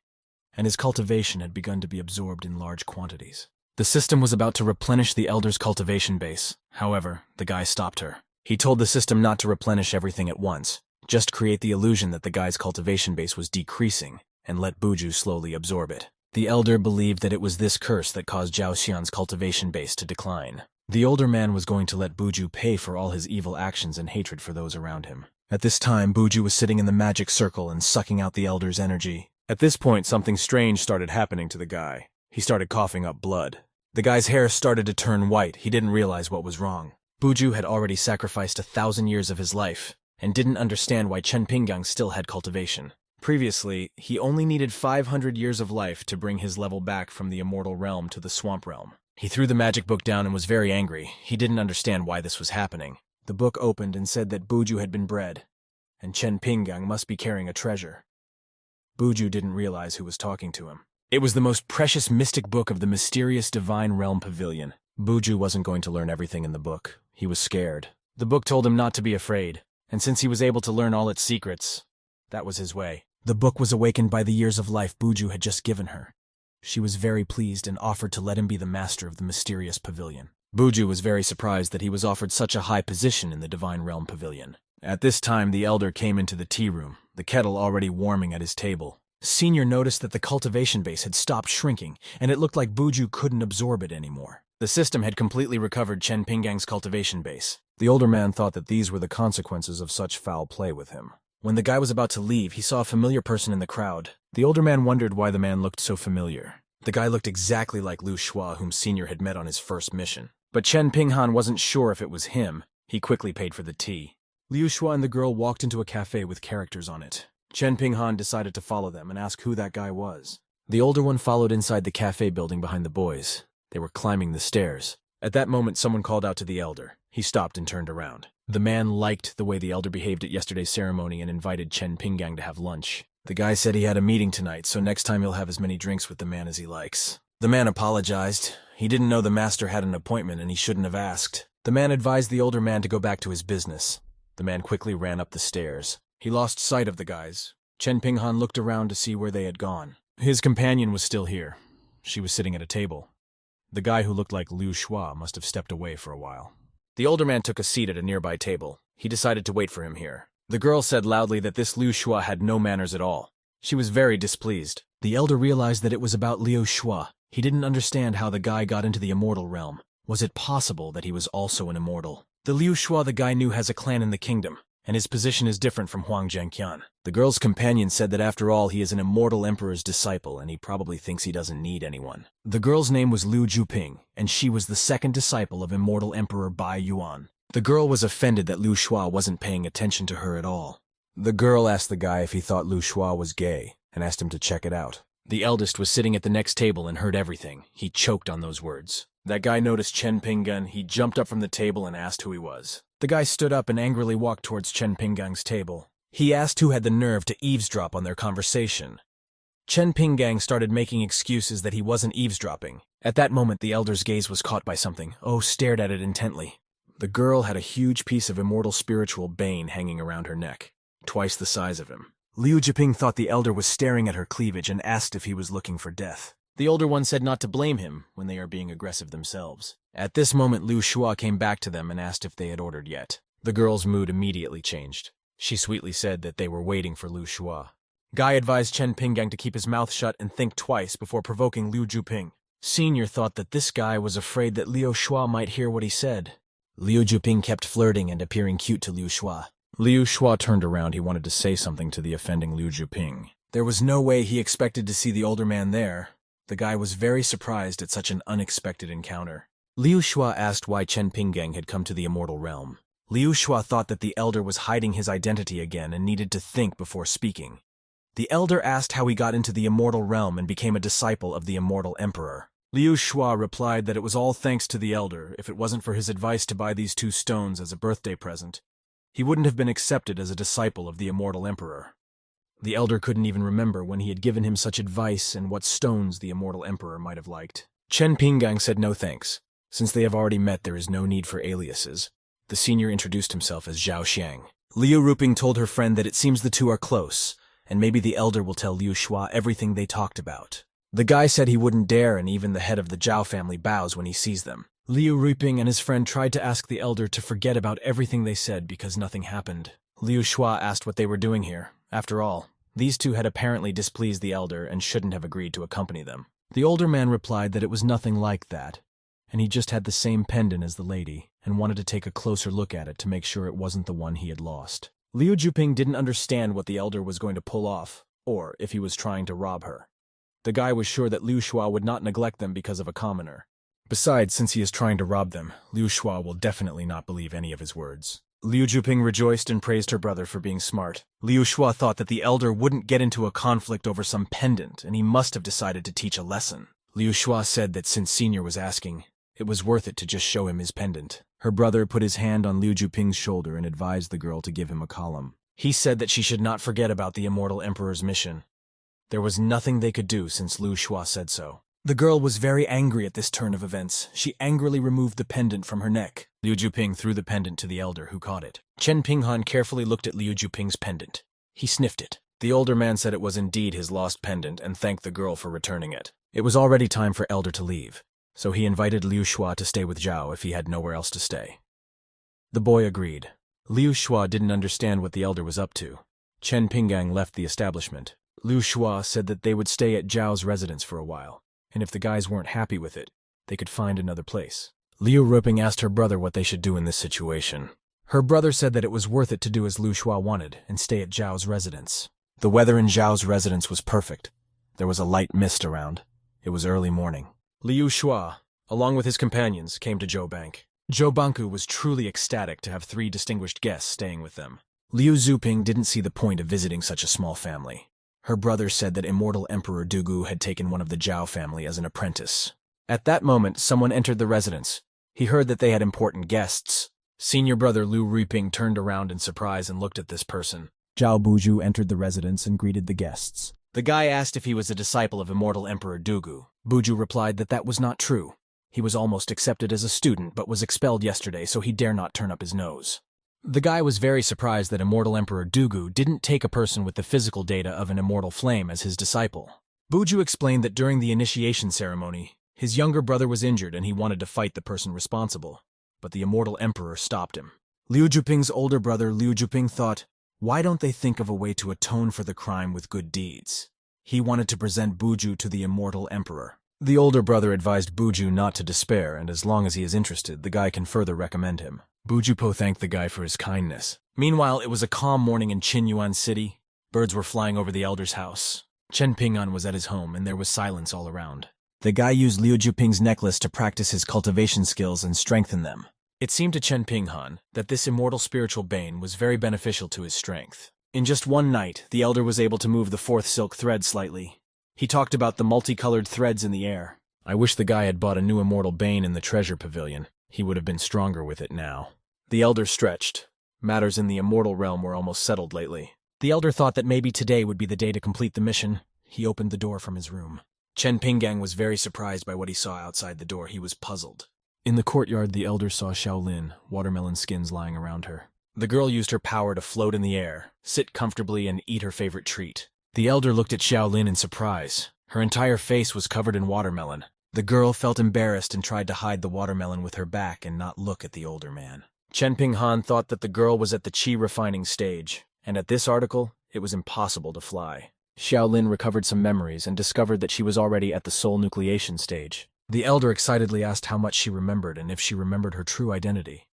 and his cultivation had begun to be absorbed in large quantities. The system was about to replenish the elder's cultivation base. However, the guy stopped her. He told the system not to replenish everything at once, just create the illusion that the guy's cultivation base was decreasing, and let Buju slowly absorb it. The elder believed that it was this curse that caused Zhao Xian's cultivation base to decline. The older man was going to let Buju pay for all his evil actions and hatred for those around him. At this time, Buju was sitting in the magic circle and sucking out the elder's energy. At this point, something strange started happening to the guy. He started coughing up blood. The guy's hair started to turn white. He didn't realize what was wrong. Buju had already sacrificed 1,000 years of his life and didn't understand why Chen Pinggang still had cultivation. Previously, he only needed 500 years of life to bring his level back from the immortal realm to the swamp realm. He threw the magic book down and was very angry. He didn't understand why this was happening. The book opened and said that Buju had been bred, and Chen Pinggang must be carrying a treasure. Buju didn't realize who was talking to him. It was the most precious mystic book of the mysterious divine realm pavilion. Buju wasn't going to learn everything in the book. He was scared. The book told him not to be afraid, and since he was able to learn all its secrets, that was his way. The book was awakened by the years of life Buju had just given her. She was very pleased and offered to let him be the master of the mysterious pavilion. Buju was very surprised that he was offered such a high position in the divine realm pavilion. At this time, the elder came into the tea room, the kettle already warming at his table. Senior noticed that the cultivation base had stopped shrinking, and it looked like Buju couldn't absorb it anymore. The system had completely recovered Chen Pinggang's cultivation base. The older man thought that these were the consequences of such foul play with him. When the guy was about to leave, he saw a familiar person in the crowd. The older man wondered why the man looked so familiar. The guy looked exactly like Liu Shua, whom Senior had met on his first mission. But Chen Pinghan wasn't sure if it was him. He quickly paid for the tea. Liu Shua and the girl walked into a cafe with characters on it. Chen Pinghan decided to follow them and ask who that guy was. The older one followed inside the cafe building behind the boys. They were climbing the stairs. At that moment, someone called out to the elder. He stopped and turned around. The man liked the way the elder behaved at yesterday's ceremony and invited Chen Pinggang to have lunch. The guy said he had a meeting tonight, so next time he'll have as many drinks with the man as he likes. The man apologized. He didn't know the master had an appointment and he shouldn't have asked. The man advised the older man to go back to his business. The man quickly ran up the stairs. He lost sight of the guys. Chen Pinghan looked around to see where they had gone. His companion was still here. She was sitting at a table. The guy who looked like Liu Shua must have stepped away for a while. The older man took a seat at a nearby table. He decided to wait for him here. The girl said loudly that this Liu Shua had no manners at all. She was very displeased. The elder realized that it was about Liu Shua. He didn't understand how the guy got into the immortal realm. Was it possible that he was also an immortal? The Liu Shua the guy knew has a clan in the kingdom, and his position is different from Huang Zhangqian. The girl's companion said that after all he is an immortal emperor's disciple and he probably thinks he doesn't need anyone. The girl's name was Liu Juping, and she was the second disciple of immortal emperor Bai Yuan. The girl was offended that Liu Shua wasn't paying attention to her at all. The girl asked the guy if he thought Liu Shua was gay and asked him to check it out. The eldest was sitting at the next table and heard everything. He choked on those words. That guy noticed Chen Pinggang. He jumped up from the table and asked who he was. The guy stood up and angrily walked towards Chen Pinggang's table. He asked who had the nerve to eavesdrop on their conversation. Chen Pinggang started making excuses that he wasn't eavesdropping. At that moment, the elder's gaze was caught by something. Oh, stared at it intently. The girl had a huge piece of immortal spiritual bane hanging around her neck, twice the size of him. Liu Jiping thought the elder was staring at her cleavage and asked if he was looking for death. The older one said not to blame him when they are being aggressive themselves. At this moment, Liu Shua came back to them and asked if they had ordered yet. The girl's mood immediately changed. She sweetly said that they were waiting for Liu Shua. Guy advised Chen Pinggang to keep his mouth shut and think twice before provoking Liu Juping. Senior thought that this guy was afraid that Liu Shua might hear what he said. Liu Juping kept flirting and appearing cute to Liu Shua. Liu Shua turned around. He wanted to say something to the offending Liu Juping. There was no way he expected to see the older man there. The guy was very surprised at such an unexpected encounter. Liu Shua asked why Chen Pinggang had come to the immortal realm. Liu Shua thought that the elder was hiding his identity again and needed to think before speaking. The elder asked how he got into the immortal realm and became a disciple of the immortal emperor. Liu Shua replied that it was all thanks to the elder. If it wasn't for his advice to buy these 2 stones as a birthday present, he wouldn't have been accepted as a disciple of the immortal emperor. The elder couldn't even remember when he had given him such advice and what stones the immortal emperor might have liked. Chen Pinggang said no thanks. Since they have already met, there is no need for aliases. The senior introduced himself as Zhao Xiang. Liu Ruping told her friend that it seems the two are close, and maybe the elder will tell Liu Shua everything they talked about. The guy said he wouldn't dare, and even the head of the Zhao family bows when he sees them. Liu Ruping and his friend tried to ask the elder to forget about everything they said because nothing happened. Liu Shua asked what they were doing here. After all, These two had apparently displeased the elder and shouldn't have agreed to accompany them. The older man replied that it was nothing like that, and he just had the same pendant as the lady and wanted to take a closer look at it to make sure it wasn't the one he had lost. Liu Juping didn't understand what the elder was going to pull off, or if he was trying to rob her. The guy was sure that Liu Shua would not neglect them because of a commoner. Besides, since he is trying to rob them, Liu Shua will definitely not believe any of his words. Liu Juping rejoiced and praised her brother for being smart. Liu Shua thought that the elder wouldn't get into a conflict over some pendant, and he must have decided to teach a lesson. Liu Shua said that since Senior was asking, it was worth it to just show him his pendant. Her brother put his hand on Liu Juping's shoulder and advised the girl to give him a column. He said that she should not forget about the Immortal Emperor's mission. There was nothing they could do since Liu Shua said so. The girl was very angry at this turn of events. She angrily removed the pendant from her neck. Liu Juping threw the pendant to the elder, who caught it. Chen Pinghan carefully looked at Liu Juping's pendant. He sniffed it. The older man said it was indeed his lost pendant and thanked the girl for returning it. It was already time for elder to leave, so he invited Liu Shua to stay with Zhao if he had nowhere else to stay. The boy agreed. Liu Shua didn't understand what the elder was up to. Chen Pinggang left the establishment. Liu Shua said that they would stay at Zhao's residence for a while, and if the guys weren't happy with it, they could find another place. Liu Roping asked her brother what they should do in this situation. Her brother said that it was worth it to do as Liu Shua wanted and stay at Zhao's residence. The weather in Zhao's residence was perfect. There was a light mist around. It was early morning. Liu Shua, along with his companions, came to Zhou Bank. Zhou Banku was truly ecstatic to have 3 distinguished guests staying with them. Liu Zuping didn't see the point of visiting such a small family. Her brother said that Immortal Emperor Dugu had taken one of the Zhao family as an apprentice. At that moment, someone entered the residence. He heard that they had important guests. Senior brother Liu Riping turned around in surprise and looked at this person. Zhao Buju entered the residence and greeted the guests. The guy asked if he was a disciple of Immortal Emperor Dugu. Buju replied that that was not true. He was almost accepted as a student but was expelled yesterday, so he dare not turn up his nose. The guy was very surprised that Immortal Emperor Dugu didn't take a person with the physical data of an immortal flame as his disciple. Buju explained that during the initiation ceremony, his younger brother was injured and he wanted to fight the person responsible, but the Immortal Emperor stopped him. Liu Juping's older brother Liu Juping thought, why don't they think of a way to atone for the crime with good deeds? He wanted to present Buju to the Immortal Emperor. The older brother advised Buju not to despair, and as long as he is interested, the guy can further recommend him. Bujupo thanked the guy for his kindness. Meanwhile, it was a calm morning in Qinyuan City. Birds were flying over the elder's house. Chen Ping'an was at his home, and there was silence all around. The guy used Liu Juping's necklace to practice his cultivation skills and strengthen them. It seemed to Chen Ping'an that this immortal spiritual bane was very beneficial to his strength. In just one night, the elder was able to move the 4th silk thread slightly. He talked about the multicolored threads in the air. I wish the guy had bought a new immortal bane in the treasure pavilion. He would have been stronger with it now. The elder stretched. Matters in the immortal realm were almost settled lately. The elder thought that maybe today would be the day to complete the mission. He opened the door from his room. Chen Pinggang was very surprised by what he saw outside the door. He was puzzled. In the courtyard, the elder saw Xiaolin, watermelon skins lying around her. The girl used her power to float in the air, sit comfortably, and eat her favorite treat. The elder looked at Xiaolin in surprise. Her entire face was covered in watermelon. The girl felt embarrassed and tried to hide the watermelon with her back and not look at the older man. Chen Pinghan thought that the girl was at the qi refining stage, and at this article, it was impossible to fly. Xiaolin recovered some memories and discovered that she was already at the soul nucleation stage. The elder excitedly asked how much she remembered and if she remembered her true identity.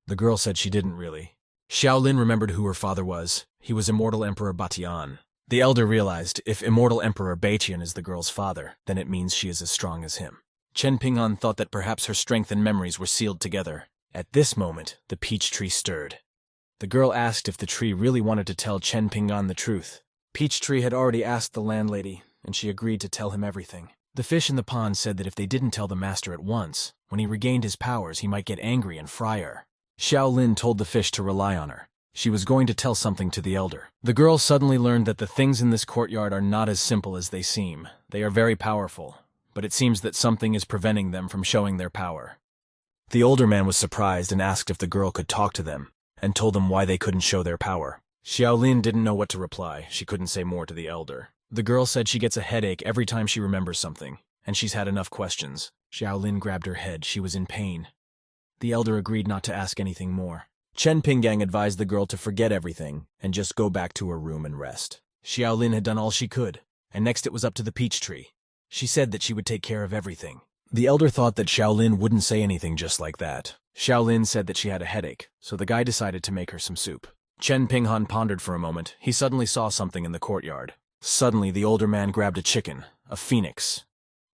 The girl said she didn't really. Xiaolin remembered who her father was. He was Immortal Emperor Batian. The elder realized if Immortal Emperor Baiqian is the girl's father, then it means she is as strong as him. Chen Ping'an thought that perhaps her strength and memories were sealed together. At this moment, the peach tree stirred. The girl asked if the tree really wanted to tell Chen Ping'an the truth. Peach Tree had already asked the landlady, and she agreed to tell him everything. The fish in the pond said that if they didn't tell the master at once, when he regained his powers, he might get angry and fry her. Xiaolin told the fish to rely on her. She was going to tell something to the elder. The girl suddenly learned that the things in this courtyard are not as simple as they seem. They are very powerful, but it seems that something is preventing them from showing their power. The older man was surprised and asked if the girl could talk to them, and told them why they couldn't show their power. Xiaolin didn't know what to reply. She couldn't say more to the elder. The girl said she gets a headache every time she remembers something, and she's had enough questions. Xiaolin grabbed her head. She was in pain. The elder agreed not to ask anything more. Chen Pinggang advised the girl to forget everything and just go back to her room and rest. Xiaolin had done all she could, and next it was up to the peach tree. She said that she would take care of everything. The elder thought that Xiaolin wouldn't say anything just like that. Xiaolin said that she had a headache, so the guy decided to make her some soup. Chen Pinghan pondered for a moment. He suddenly saw something in the courtyard. Suddenly, the older man grabbed a chicken, a phoenix.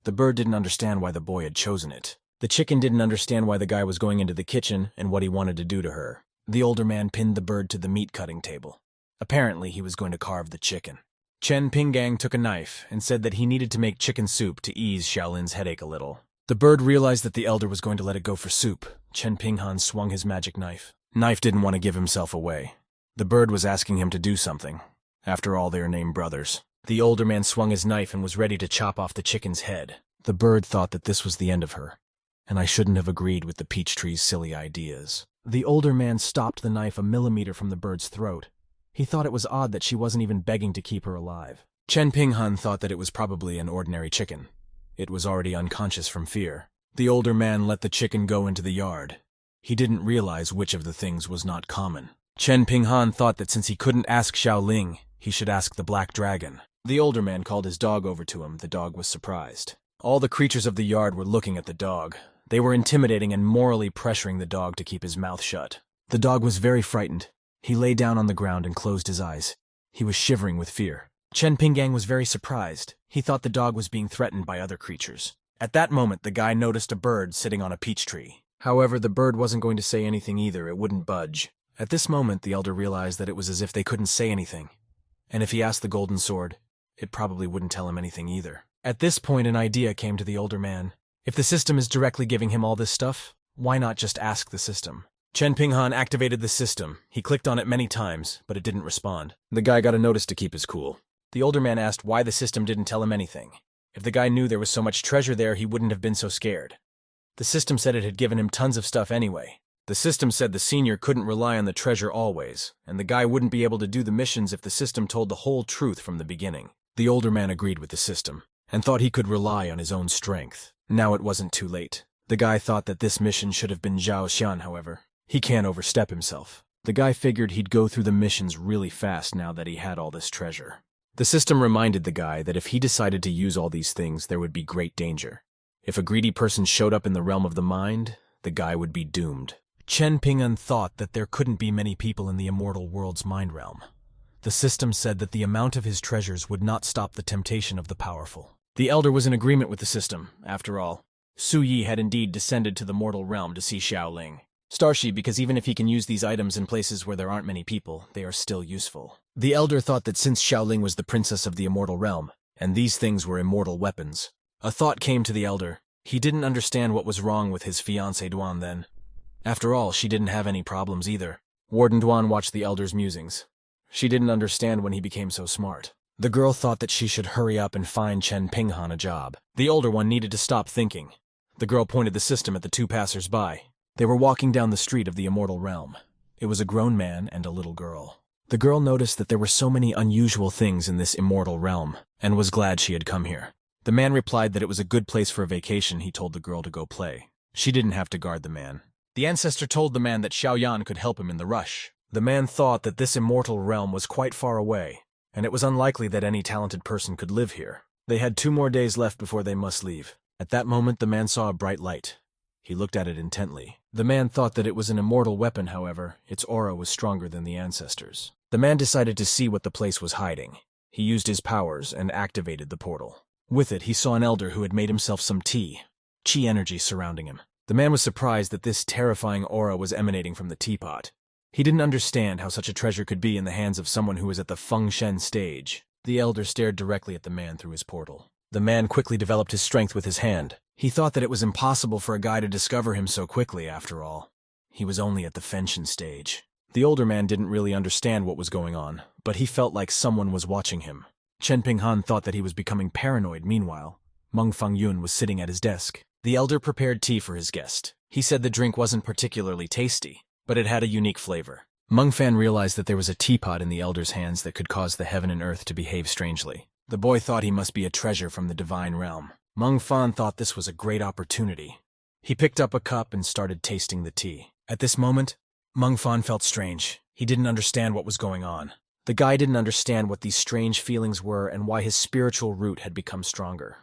The bird didn't understand why the boy had chosen it. The chicken didn't understand why the guy was going into the kitchen and what he wanted to do to her. The older man pinned the bird to the meat-cutting table. Apparently, he was going to carve the chicken. Chen Pinggang took a knife and said that he needed to make chicken soup to ease Xiaolin's headache a little. The bird realized that the elder was going to let it go for soup. Chen Pinghan swung his magic knife. Knife didn't want to give himself away. The bird was asking him to do something. After all, they are named brothers. The older man swung his knife and was ready to chop off the chicken's head. The bird thought that this was the end of her, and I shouldn't have agreed with the peach tree's silly ideas. The older man stopped the knife a millimeter from the bird's throat. He thought it was odd that she wasn't even begging to keep her alive. Chen Pinghan thought that it was probably an ordinary chicken. It was already unconscious from fear. The older man let the chicken go into the yard. He didn't realize which of the things was not common. Chen Pinghan thought that since he couldn't ask Xiaoling, he should ask the black dragon. The older man called his dog over to him. The dog was surprised. All the creatures of the yard were looking at the dog. They were intimidating and morally pressuring the dog to keep his mouth shut. The dog was very frightened. He lay down on the ground and closed his eyes. He was shivering with fear. Chen Pinggang was very surprised. He thought the dog was being threatened by other creatures. At that moment, the guy noticed a bird sitting on a peach tree. However, the bird wasn't going to say anything either. It wouldn't budge. At this moment, the elder realized that it was as if they couldn't say anything. And if he asked the golden sword, it probably wouldn't tell him anything either. At this point, an idea came to the older man. If the system is directly giving him all this stuff, why not just ask the system? Chen Pinghan activated the system. He clicked on it many times, but it didn't respond. The guy got a notice to keep his cool. The older man asked why the system didn't tell him anything. If the guy knew there was so much treasure there, he wouldn't have been so scared. The system said it had given him tons of stuff anyway. The system said the senior couldn't rely on the treasure always, and the guy wouldn't be able to do the missions if the system told the whole truth from the beginning. The older man agreed with the system, and thought he could rely on his own strength. Now it wasn't too late. The guy thought that this mission should have been Zhao Xian, however. He can't overstep himself. The guy figured he'd go through the missions really fast now that he had all this treasure. The system reminded the guy that if he decided to use all these things, there would be great danger. If a greedy person showed up in the realm of the mind, the guy would be doomed. Chen Ping'an thought that there couldn't be many people in the immortal world's mind realm. The system said that the amount of his treasures would not stop the temptation of the powerful. The elder was in agreement with the system. After all, Su Yi had indeed descended to the mortal realm to see Xiaoling. Starship, because even if he can use these items in places where there aren't many people, they are still useful. The elder thought that since Xiaoling was the princess of the immortal realm, and these things were immortal weapons, a thought came to the elder. He didn't understand what was wrong with his fiancée Duan then. After all, she didn't have any problems either. Warden Duan watched the elder's musings. She didn't understand when he became so smart. The girl thought that she should hurry up and find Chen Pinghan a job. The older one needed to stop thinking. The girl pointed the system at the two passers-by. They were walking down the street of the immortal realm. It was a grown man and a little girl. The girl noticed that there were so many unusual things in this immortal realm, and was glad she had come here. The man replied that it was a good place for a vacation. He told the girl to go play. She didn't have to guard the man. The ancestor told the man that Xiaoyan could help him in the rush. The man thought that this immortal realm was quite far away, and it was unlikely that any talented person could live here. They had 2 more days left before they must leave. At that moment, the man saw a bright light. He looked at it intently. The man thought that it was an immortal weapon, however. Its aura was stronger than the ancestors. The man decided to see what the place was hiding. He used his powers and activated the portal. With it, he saw an elder who had made himself some tea. Qi energy surrounding him. The man was surprised that this terrifying aura was emanating from the teapot. He didn't understand how such a treasure could be in the hands of someone who was at the Feng Shen stage. The elder stared directly at the man through his portal. The man quickly developed his strength with his hand. He thought that it was impossible for a guy to discover him so quickly, after all. He was only at the Feng Shen stage. The older man didn't really understand what was going on, but he felt like someone was watching him. Chen Pinghan thought that he was becoming paranoid. Meanwhile, Meng Fangyun was sitting at his desk. The elder prepared tea for his guest. He said the drink wasn't particularly tasty, but it had a unique flavor. Meng Fan realized that there was a teapot in the elder's hands that could cause the heaven and earth to behave strangely. The boy thought he must be a treasure from the divine realm. Meng Fan thought this was a great opportunity. He picked up a cup and started tasting the tea. At this moment, Meng Fan felt strange. He didn't understand what was going on. The guy didn't understand what these strange feelings were and why his spiritual root had become stronger.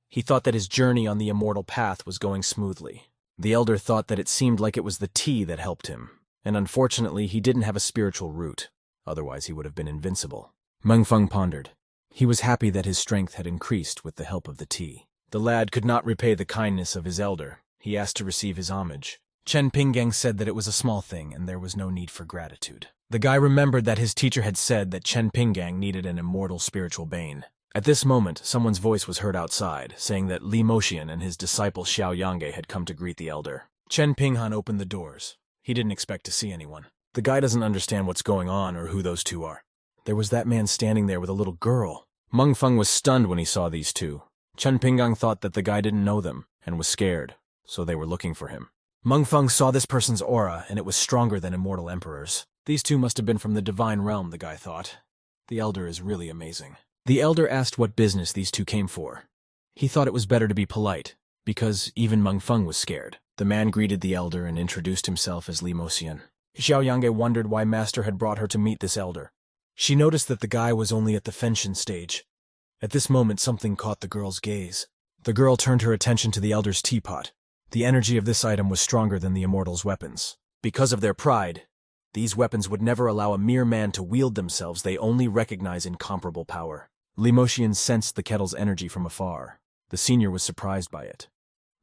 He thought that his journey on the immortal path was going smoothly. The elder thought that it seemed like it was the tea that helped him, and unfortunately he didn't have a spiritual root. Otherwise he would have been invincible. Meng Feng pondered. He was happy that his strength had increased with the help of the tea. The lad could not repay the kindness of his elder. He asked to receive his homage. Chen Pinggang said that it was a small thing and there was no need for gratitude. The guy remembered that his teacher had said that Chen Pinggang needed an immortal spiritual bane. At this moment, someone's voice was heard outside, saying that Li Moxian and his disciple Xiao Yange had come to greet the elder. Chen Pinghan opened the doors. He didn't expect to see anyone. The guy doesn't understand what's going on or who those two are. There was that man standing there with a little girl. Meng Feng was stunned when he saw these two. Chen Pinggang thought that the guy didn't know them and was scared, so they were looking for him. Meng Feng saw this person's aura, and it was stronger than immortal emperors. These two must have been from the divine realm, the guy thought. The elder is really amazing. The elder asked what business these two came for. He thought it was better to be polite, because even Meng Feng was scared. The man greeted the elder and introduced himself as Li Moxian. Xiao Yange wondered why Master had brought her to meet this elder. She noticed that the guy was only at the Fenshin stage. At this moment, something caught the girl's gaze. The girl turned her attention to the elder's teapot. The energy of this item was stronger than the immortals' weapons. Because of their pride, these weapons would never allow a mere man to wield themselves. They only recognize incomparable power. Li Moxian sensed the kettle's energy from afar. The senior was surprised by it.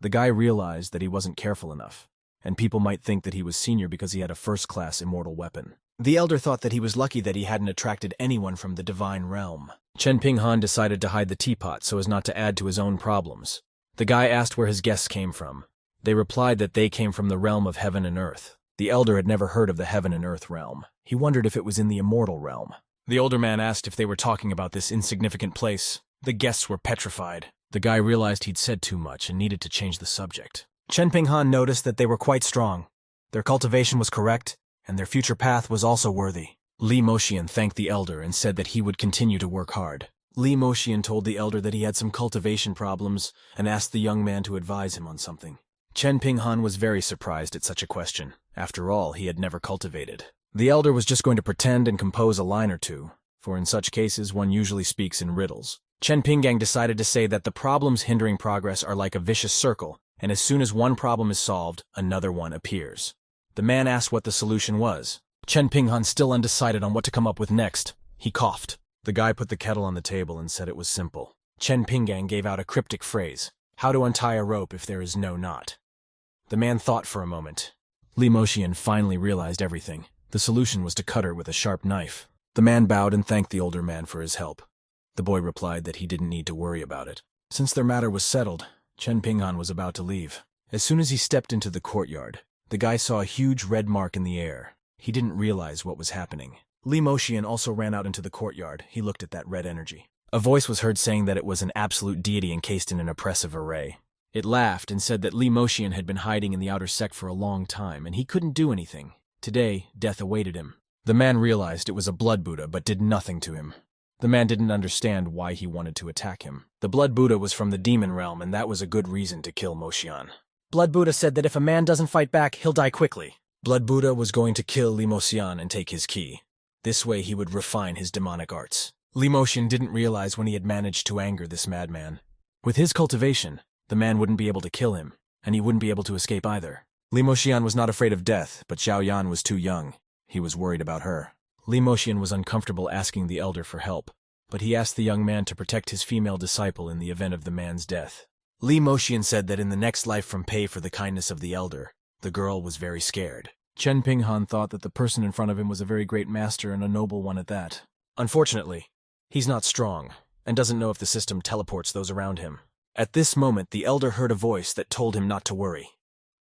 The guy realized that he wasn't careful enough, and people might think that he was senior because he had a first-class immortal weapon. The elder thought that he was lucky that he hadn't attracted anyone from the divine realm. Chen Pinghan decided to hide the teapot so as not to add to his own problems. The guy asked where his guests came from. They replied that they came from the realm of heaven and earth. The elder had never heard of the heaven and earth realm. He wondered if it was in the immortal realm. The older man asked if they were talking about this insignificant place. The guests were petrified. The guy realized he'd said too much and needed to change the subject. Chen Pinghan noticed that they were quite strong. Their cultivation was correct, and their future path was also worthy. Li Moxian thanked the elder and said that he would continue to work hard. Li Moxian told the elder that he had some cultivation problems and asked the young man to advise him on something. Chen Pinghan was very surprised at such a question. After all, he had never cultivated. The elder was just going to pretend and compose a line or two, for in such cases one usually speaks in riddles. Chen Pinggang decided to say that the problems hindering progress are like a vicious circle, and as soon as one problem is solved, another one appears. The man asked what the solution was. Chen Pinghan, still undecided on what to come up with next. He coughed. The guy put the kettle on the table and said it was simple. Chen Pinggang gave out a cryptic phrase: how to untie a rope if there is no knot. The man thought for a moment. Li Moxian finally realized everything. The solution was to cut her with a sharp knife. The man bowed and thanked the older man for his help. The boy replied that he didn't need to worry about it. Since their matter was settled, Chen Pinghan was about to leave. As soon as he stepped into the courtyard, the guy saw a huge red mark in the air. He didn't realize what was happening. Li Moxian also ran out into the courtyard. He looked at that red energy. A voice was heard saying that it was an absolute deity encased in an oppressive array. It laughed and said that Li Moxian had been hiding in the outer sect for a long time, and he couldn't do anything. Today, death awaited him. The man realized it was a blood Buddha, but did nothing to him. The man didn't understand why he wanted to attack him. The blood Buddha was from the demon realm, and that was a good reason to kill Moxian. Blood Buddha said that if a man doesn't fight back, he'll die quickly. Blood Buddha was going to kill Li Moxian and take his key. This way he would refine his demonic arts. Li Moxian didn't realize when he had managed to anger this madman. With his cultivation, the man wouldn't be able to kill him, and he wouldn't be able to escape either. Li Moxian was not afraid of death, but Xiao Yan was too young. He was worried about her. Li Moxian was uncomfortable asking the elder for help, but he asked the young man to protect his female disciple in the event of the man's death. Li Moxian said that in the next life from pay for the kindness of the elder, the girl was very scared. Chen Pinghan thought that the person in front of him was a very great master and a noble one at that. Unfortunately, he's not strong, and doesn't know if the system teleports those around him. At this moment, the elder heard a voice that told him not to worry.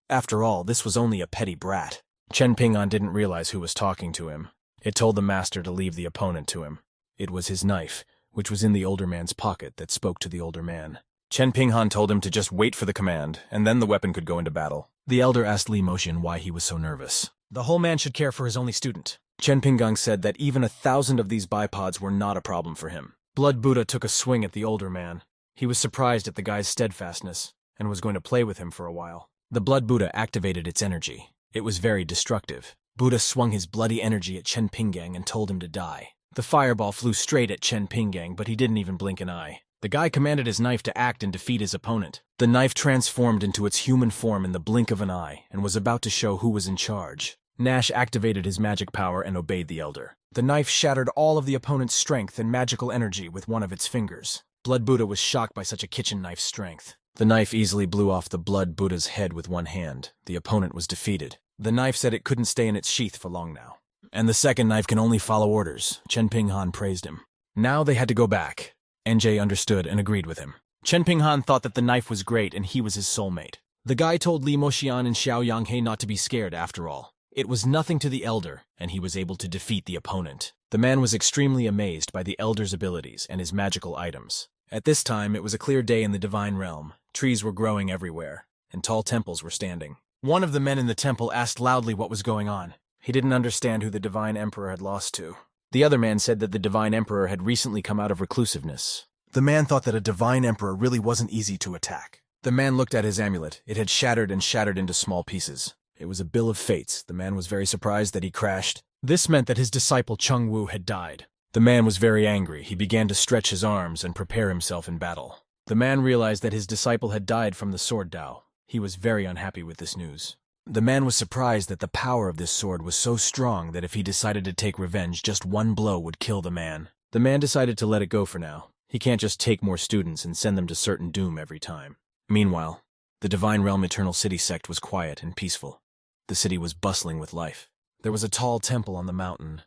After all, this was only a petty brat. Chen Pinghan didn't realize who was talking to him. It told the master to leave the opponent to him. It was his knife, which was in the older man's pocket, that spoke to the older man. Chen Pinghan told him to just wait for the command, and then the weapon could go into battle. The elder asked Li Moxian why he was so nervous. The whole man should care for his only student. Chen Pinggang said that even 1,000 of these bipods were not a problem for him. Blood Buddha took a swing at the older man. He was surprised at the guy's steadfastness, and was going to play with him for a while. The Blood Buddha activated its energy. It was very destructive. Buddha swung his bloody energy at Chen Pinggang and told him to die. The fireball flew straight at Chen Pinggang, but he didn't even blink an eye. The guy commanded his knife to act and defeat his opponent. The knife transformed into its human form in the blink of an eye and was about to show who was in charge. Nash activated his magic power and obeyed the elder. The knife shattered all of the opponent's strength and magical energy with one of its fingers. Blood Buddha was shocked by such a kitchen knife's strength. The knife easily blew off the Blood Buddha's head with one hand. The opponent was defeated. The knife said it couldn't stay in its sheath for long now. And the second knife can only follow orders. Chen Pinghan praised him. Now they had to go back. NJ understood and agreed with him. Chen Pinghan thought that the knife was great and he was his soulmate. The guy told Li Moxian and Xiao Yanghe not to be scared after all. It was nothing to the elder, and he was able to defeat the opponent. The man was extremely amazed by the elder's abilities and his magical items. At this time, it was a clear day in the divine realm. Trees were growing everywhere, and tall temples were standing. One of the men in the temple asked loudly what was going on. He didn't understand who the divine emperor had lost to. The other man said that the divine emperor had recently come out of reclusiveness. The man thought that a divine emperor really wasn't easy to attack. The man looked at his amulet. It had shattered into small pieces. It was a bill of fates. The man was very surprised that he crashed. This meant that his disciple Cheng Wu had died. The man was very angry. He began to stretch his arms and prepare himself in battle. The man realized that his disciple had died from the sword Dao. He was very unhappy with this news. The man was surprised that the power of this sword was so strong that if he decided to take revenge, just one blow would kill the man. The man decided to let it go for now. He can't just take more students and send them to certain doom every time. Meanwhile, the Divine Realm Eternal City sect was quiet and peaceful. The city was bustling with life. There was a tall temple on the mountain.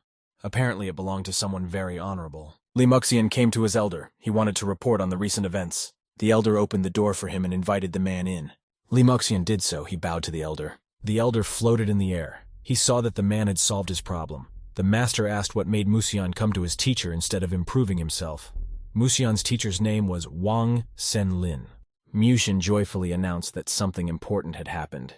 Apparently it belonged to someone very honorable. Li Moxian came to his elder. He wanted to report on the recent events. The elder opened the door for him and invited the man in. Li Moxian did so. He bowed to the elder. The elder floated in the air. He saw that the man had solved his problem. The master asked what made Muxian come to his teacher instead of improving himself. Muxian's teacher's name was Wang Senlin. Muxian joyfully announced that something important had happened.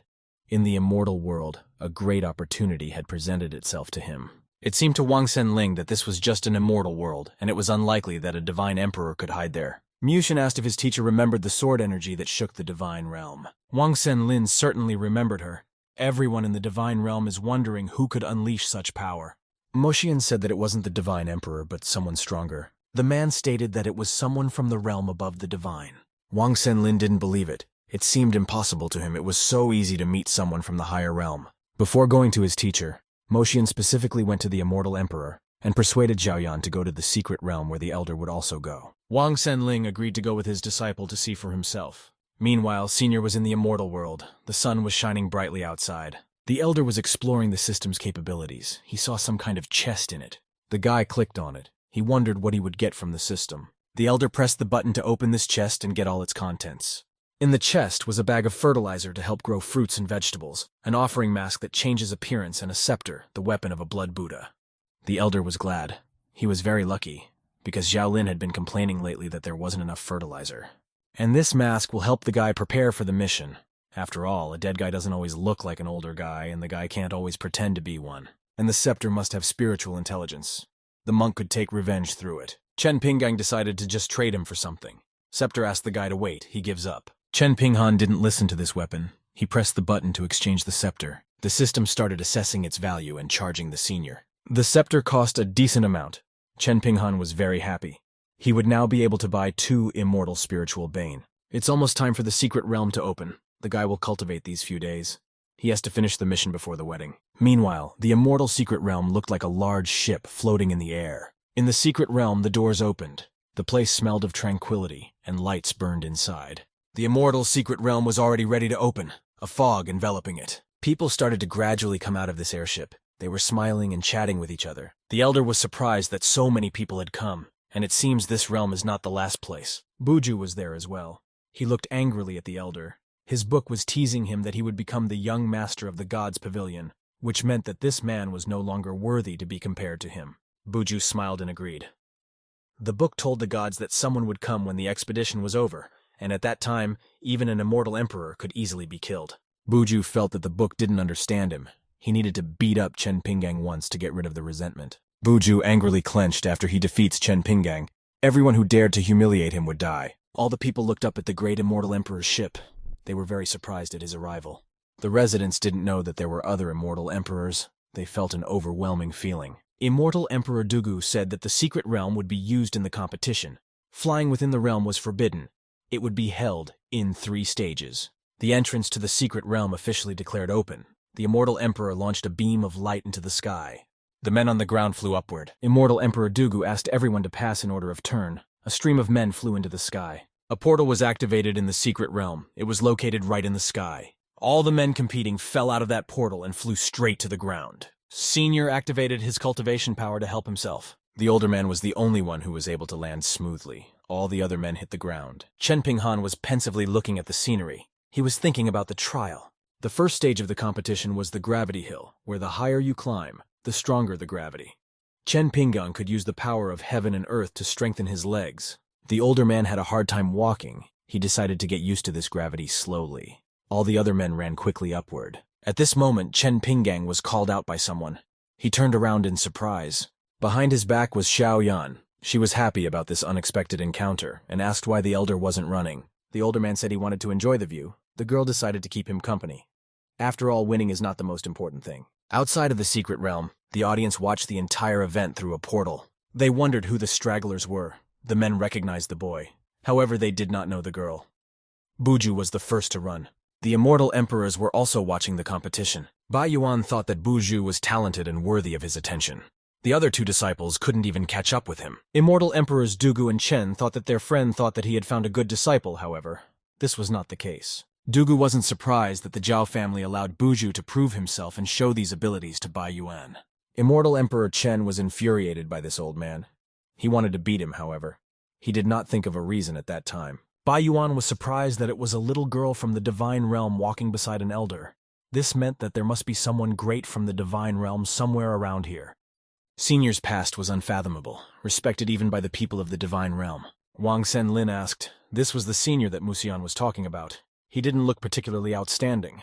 In the immortal world, a great opportunity had presented itself to him. It seemed to Wang Senling that this was just an immortal world, and it was unlikely that a divine emperor could hide there. Muxian asked if his teacher remembered the sword energy that shook the divine realm. Wang Senlin certainly remembered her. Everyone in the divine realm is wondering who could unleash such power. Moxian said that it wasn't the divine emperor, but someone stronger. The man stated that it was someone from the realm above the divine. Wang Senlin didn't believe it. It seemed impossible to him. It was so easy to meet someone from the higher realm. Before going to his teacher, Moxian specifically went to the immortal emperor and persuaded Zhaoyan to go to the secret realm where the elder would also go. Wang Senling agreed to go with his disciple to see for himself. Meanwhile, Senior was in the immortal world. The sun was shining brightly outside. The elder was exploring the system's capabilities. He saw some kind of chest in it. The guy clicked on it. He wondered what he would get from the system. The elder pressed the button to open this chest and get all its contents. In the chest was a bag of fertilizer to help grow fruits and vegetables, an offering mask that changes appearance, and a scepter, the weapon of a Blood Buddha. The elder was glad. He was very lucky, because Xiaolin had been complaining lately that there wasn't enough fertilizer. And this mask will help the guy prepare for the mission. After all, a dead guy doesn't always look like an older guy, and the guy can't always pretend to be one. And the scepter must have spiritual intelligence. The monk could take revenge through it. Chen Pinggang decided to just trade him for something. Scepter asked the guy to wait. He gives up. Chen Pinghan didn't listen to this weapon. He pressed the button to exchange the scepter. The system started assessing its value and charging the senior. The scepter cost a decent amount. Chen Pinghan was very happy. He would now be able to buy 2 immortal spiritual bane. It's almost time for the secret realm to open. The guy will cultivate these few days. He has to finish the mission before the wedding. Meanwhile, the immortal secret realm looked like a large ship floating in the air. In the secret realm, the doors opened. The place smelled of tranquility, and lights burned inside. The immortal secret realm was already ready to open, a fog enveloping it. People started to gradually come out of this airship. They were smiling and chatting with each other. The elder was surprised that so many people had come, and it seems this realm is not the last place. Buju was there as well. He looked angrily at the elder. His book was teasing him that he would become the young master of the gods' pavilion, which meant that this man was no longer worthy to be compared to him. Buju smiled and agreed. The book told the gods that someone would come when the expedition was over, and at that time, even an immortal emperor could easily be killed. Buju felt that the book didn't understand him. He needed to beat up Chen Pinggang once to get rid of the resentment. Buju angrily clenched after he defeats Chen Pinggang. Everyone who dared to humiliate him would die. All the people looked up at the great immortal emperor's ship. They were very surprised at his arrival. The residents didn't know that there were other immortal emperors. They felt an overwhelming feeling. Immortal Emperor Dugu said that the secret realm would be used in the competition. Flying within the realm was forbidden. It would be held in 3 stages. The entrance to the secret realm officially declared open. The Immortal Emperor launched a beam of light into the sky. The men on the ground flew upward. Immortal Emperor Dugu asked everyone to pass in order of turn. A stream of men flew into the sky. A portal was activated in the secret realm. It was located right in the sky. All the men competing fell out of that portal and flew straight to the ground. Senior activated his cultivation power to help himself. The older man was the only one who was able to land smoothly. All the other men hit the ground. Chen Pinghan was pensively looking at the scenery. He was thinking about the trial. The first stage of the competition was the gravity hill, where the higher you climb, the stronger the gravity. Chen Pinghan could use the power of heaven and earth to strengthen his legs. The older man had a hard time walking. He decided to get used to this gravity slowly. All the other men ran quickly upward. At this moment, Chen Pinghan was called out by someone. He turned around in surprise. Behind his back was Xiao Yan. She was happy about this unexpected encounter and asked why the elder wasn't running. The older man said he wanted to enjoy the view. The girl decided to keep him company. After all, winning is not the most important thing. Outside of the secret realm, the audience watched the entire event through a portal. They wondered who the stragglers were. The men recognized the boy. However, they did not know the girl. Buju was the first to run. The immortal emperors were also watching the competition. Bai Yuan thought that Buju was talented and worthy of his attention. The other 2 disciples couldn't even catch up with him. Immortal emperors Dugu and Chen thought that their friend thought that he had found a good disciple, however. This was not the case. Dugu wasn't surprised that the Zhao family allowed Buju to prove himself and show these abilities to Bai Yuan. Immortal Emperor Chen was infuriated by this old man. He wanted to beat him, however. He did not think of a reason at that time. Bai Yuan was surprised that it was a little girl from the divine realm walking beside an elder. This meant that there must be someone great from the divine realm somewhere around here. Senior's past was unfathomable, respected even by the people of the divine realm. Wang Senlin asked, this was the senior that Musian was talking about. He didn't look particularly outstanding.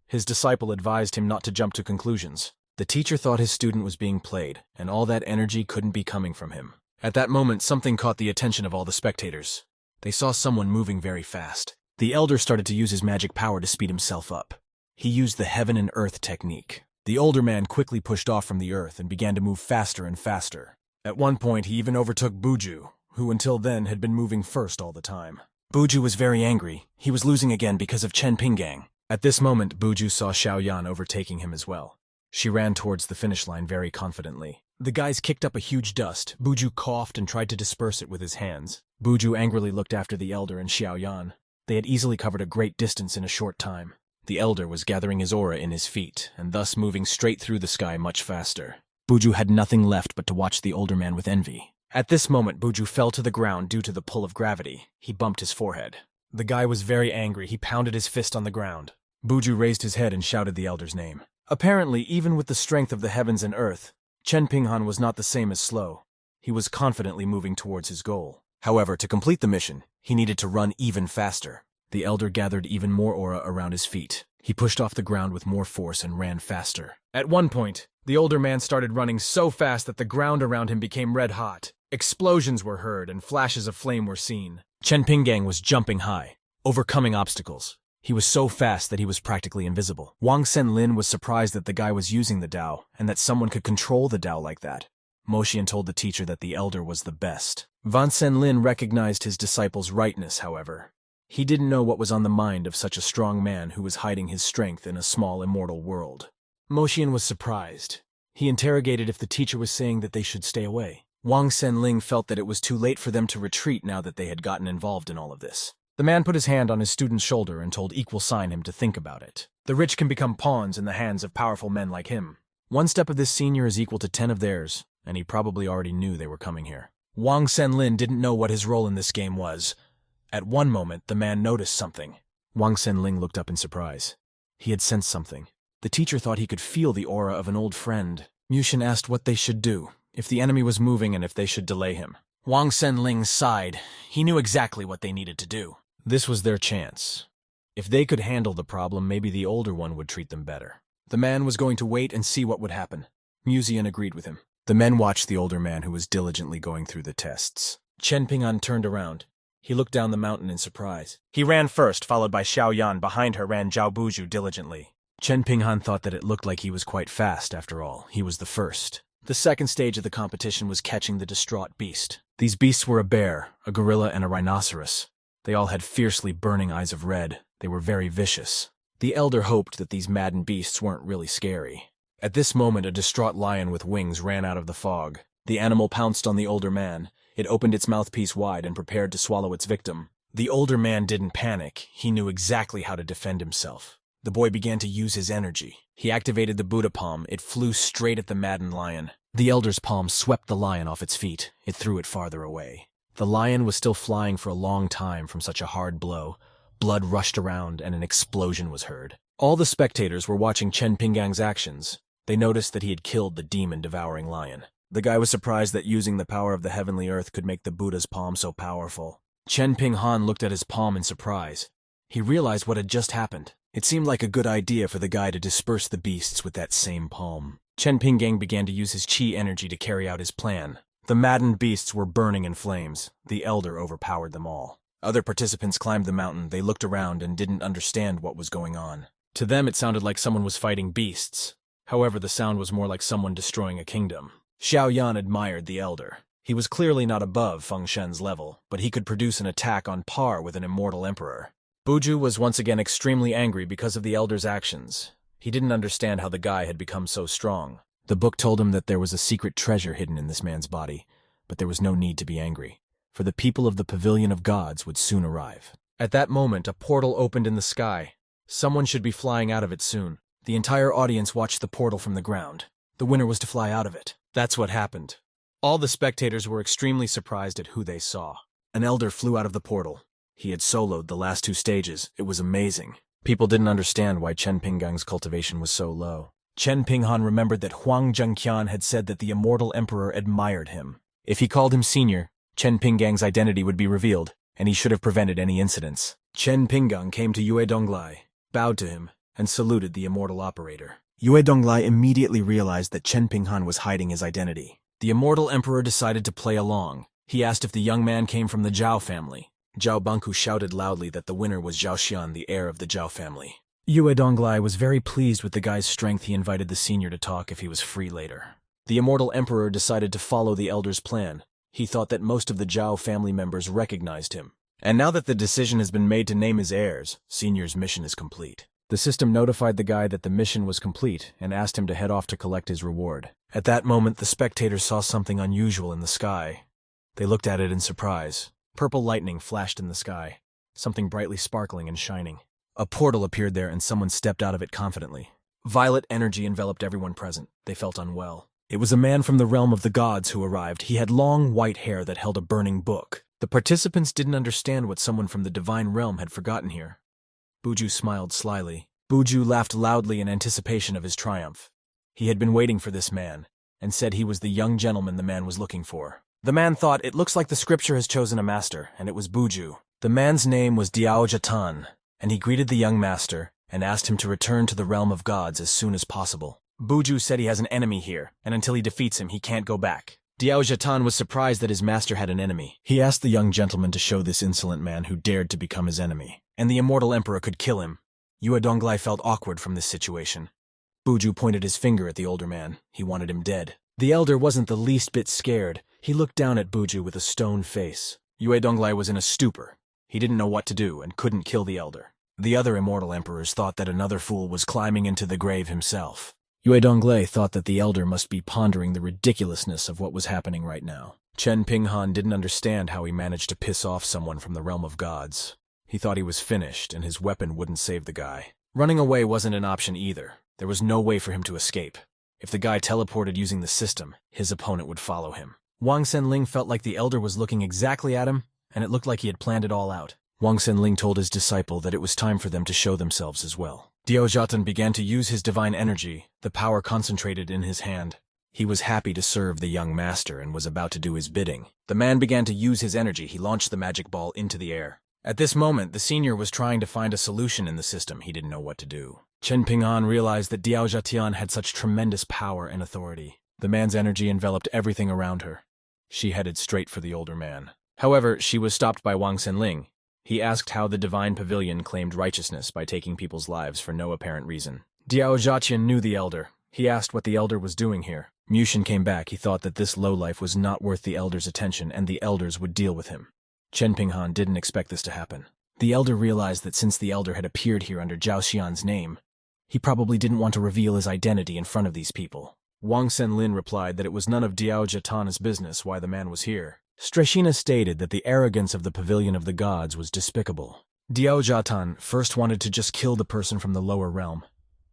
His disciple advised him not to jump to conclusions. The teacher thought his student was being played, and all that energy couldn't be coming from him. At that moment, something caught the attention of all the spectators. They saw someone moving very fast. The elder started to use his magic power to speed himself up. He used the heaven and earth technique. The older man quickly pushed off from the earth and began to move faster and faster. At one point, he even overtook Buju, who until then had been moving first all the time. Buju was very angry. He was losing again because of Chen Pinghan. At this moment, Buju saw Xiao Yan overtaking him as well. She ran towards the finish line very confidently. The guys kicked up a huge dust. Buju coughed and tried to disperse it with his hands. Buju angrily looked after the elder and Xiao Yan. They had easily covered a great distance in a short time. The elder was gathering his aura in his feet, and thus moving straight through the sky much faster. Buju had nothing left but to watch the older man with envy. At this moment, Buju fell to the ground due to the pull of gravity. He bumped his forehead. The guy was very angry. He pounded his fist on the ground. Buju raised his head and shouted the elder's name. Apparently, even with the strength of the heavens and earth, Chen Pinghan was not the same as slow. He was confidently moving towards his goal. However, to complete the mission, he needed to run even faster. The elder gathered even more aura around his feet. He pushed off the ground with more force and ran faster. At one point, the older man started running so fast that the ground around him became red hot. Explosions were heard and flashes of flame were seen. Chen Pinghan was jumping high, overcoming obstacles. He was so fast that he was practically invisible. Wang Senlin was surprised that the guy was using the Dao and that someone could control the Dao like that. Moxian told the teacher that the elder was the best. Wang Senlin recognized his disciple's rightness, however. He didn't know what was on the mind of such a strong man who was hiding his strength in a small immortal world. Moxian was surprised. He interrogated if the teacher was saying that they should stay away. Wang Senling felt that it was too late for them to retreat now that they had gotten involved in all of this. The man put his hand on his student's shoulder and told Equal Sign him to think about it. The rich can become pawns in the hands of powerful men like him. One step of this senior is equal to 10 of theirs, and he probably already knew they were coming here. Wang Senlin didn't know what his role in this game was. At one moment, the man noticed something. Wang Senling looked up in surprise. He had sensed something. The teacher thought he could feel the aura of an old friend. Mushin asked what they should do, if the enemy was moving and if they should delay him. Wang Senling sighed. He knew exactly what they needed to do. This was their chance. If they could handle the problem, maybe the older one would treat them better. The man was going to wait and see what would happen. Musian agreed with him. The men watched the older man who was diligently going through the tests. Chen Pinghan turned around. He looked down the mountain in surprise. He ran first, followed by Xiao Yan. Behind her ran Zhao Buju diligently. Chen Pinghan thought that it looked like he was quite fast after all. He was the first. The second stage of the competition was catching the distraught beast. These beasts were a bear, a gorilla, and a rhinoceros. They all had fiercely burning eyes of red. They were very vicious. The elder hoped that these maddened beasts weren't really scary. At this moment, a distraught lion with wings ran out of the fog. The animal pounced on the older man. It opened its mouthpiece wide and prepared to swallow its victim. The older man didn't panic. He knew exactly how to defend himself. The boy began to use his energy. He activated the Buddha palm. It flew straight at the maddened lion. The elder's palm swept the lion off its feet. It threw it farther away. The lion was still flying for a long time from such a hard blow. Blood rushed around and an explosion was heard. All the spectators were watching Chen Pinggang's actions. They noticed that he had killed the demon-devouring lion. The guy was surprised that using the power of the heavenly earth could make the Buddha's palm so powerful. Chen Pinghan looked at his palm in surprise. He realized what had just happened. It seemed like a good idea for the guy to disperse the beasts with that same palm. Chen Pinggang began to use his chi energy to carry out his plan. The maddened beasts were burning in flames. The elder overpowered them all. Other participants climbed the mountain. They looked around and didn't understand what was going on. To them, it sounded like someone was fighting beasts. However, the sound was more like someone destroying a kingdom. Xiao Yan admired the elder. He was clearly not above Feng Shen's level, but he could produce an attack on par with an immortal emperor. Buju was once again extremely angry because of the elder's actions. He didn't understand how the guy had become so strong. The book told him that there was a secret treasure hidden in this man's body, but there was no need to be angry, for the people of the Pavilion of Gods would soon arrive. At that moment, a portal opened in the sky. Someone should be flying out of it soon. The entire audience watched the portal from the ground. The winner was to fly out of it. That's what happened. All the spectators were extremely surprised at who they saw. An elder flew out of the portal. He had soloed the last 2 stages. It was amazing. People didn't understand why Chen Pinggang's cultivation was so low. Chen Pinghan remembered that Huang Zhengqian had said that the immortal emperor admired him. If he called him senior, Chen Pinggang's identity would be revealed, and he should have prevented any incidents. Chen Pinggang came to Yue Donglai, bowed to him, and saluted the immortal operator. Yue Donglai immediately realized that Chen Pinghan was hiding his identity. The immortal emperor decided to play along. He asked if the young man came from the Zhao family. Zhao Banku shouted loudly that the winner was Zhao Xian, the heir of the Zhao family. Yue Donglai was very pleased with the guy's strength. He invited the senior to talk if he was free later. The immortal emperor decided to follow the elder's plan. He thought that most of the Zhao family members recognized him. And now that the decision has been made to name his heirs, senior's mission is complete. The system notified the guy that the mission was complete and asked him to head off to collect his reward. At that moment, the spectators saw something unusual in the sky. They looked at it in surprise. Purple lightning flashed in the sky, something brightly sparkling and shining. A portal appeared there and someone stepped out of it confidently. Violet energy enveloped everyone present. They felt unwell. It was a man from the realm of the gods who arrived. He had long white hair that held a burning book. The participants didn't understand what someone from the divine realm had forgotten here. Buju smiled slyly. Buju laughed loudly in anticipation of his triumph. He had been waiting for this man, and said he was the young gentleman the man was looking for. The man thought, it looks like the scripture has chosen a master, and it was Buju. The man's name was Diao Jatan, and he greeted the young master and asked him to return to the realm of gods as soon as possible. Buju said he has an enemy here, and until he defeats him, he can't go back. Diao Jatan was surprised that his master had an enemy. He asked the young gentleman to show this insolent man who dared to become his enemy, and the immortal emperor could kill him. Yue Donglai felt awkward from this situation. Buju pointed his finger at the older man. He wanted him dead. The elder wasn't the least bit scared. He looked down at Buju with a stone face. Yue Donglai was in a stupor. He didn't know what to do and couldn't kill the elder. The other immortal emperors thought that another fool was climbing into the grave himself. Yue Donglai thought that the elder must be pondering the ridiculousness of what was happening right now. Chen Pinghan didn't understand how he managed to piss off someone from the realm of gods. He thought he was finished and his weapon wouldn't save the guy. Running away wasn't an option either. There was no way for him to escape. If the guy teleported using the system, his opponent would follow him. Wang Senling felt like the elder was looking exactly at him, and it looked like he had planned it all out. Wang Senling told his disciple that it was time for them to show themselves as well. Diao Jatan began to use his divine energy, the power concentrated in his hand. He was happy to serve the young master and was about to do his bidding. The man began to use his energy. He launched the magic ball into the air. At this moment, the senior was trying to find a solution in the system. He didn't know what to do. Chen Pinghan realized that Diao Jatian had such tremendous power and authority. The man's energy enveloped everything around her. She headed straight for the older man. However, she was stopped by Wang Senling. He asked how the divine pavilion claimed righteousness by taking people's lives for no apparent reason. Diao Jatian knew the elder. He asked what the elder was doing here. Mushin came back. He thought that this lowlife was not worth the elder's attention and the elders would deal with him. Chen Pinghan didn't expect this to happen. The elder realized that since the elder had appeared here under Zhao Xian's name, he probably didn't want to reveal his identity in front of these people. Wang Senlin replied that it was none of Diao Jatana's business why the man was here. Streshina stated that the arrogance of the Pavilion of the Gods was despicable. Diao Jatan first wanted to just kill the person from the lower realm,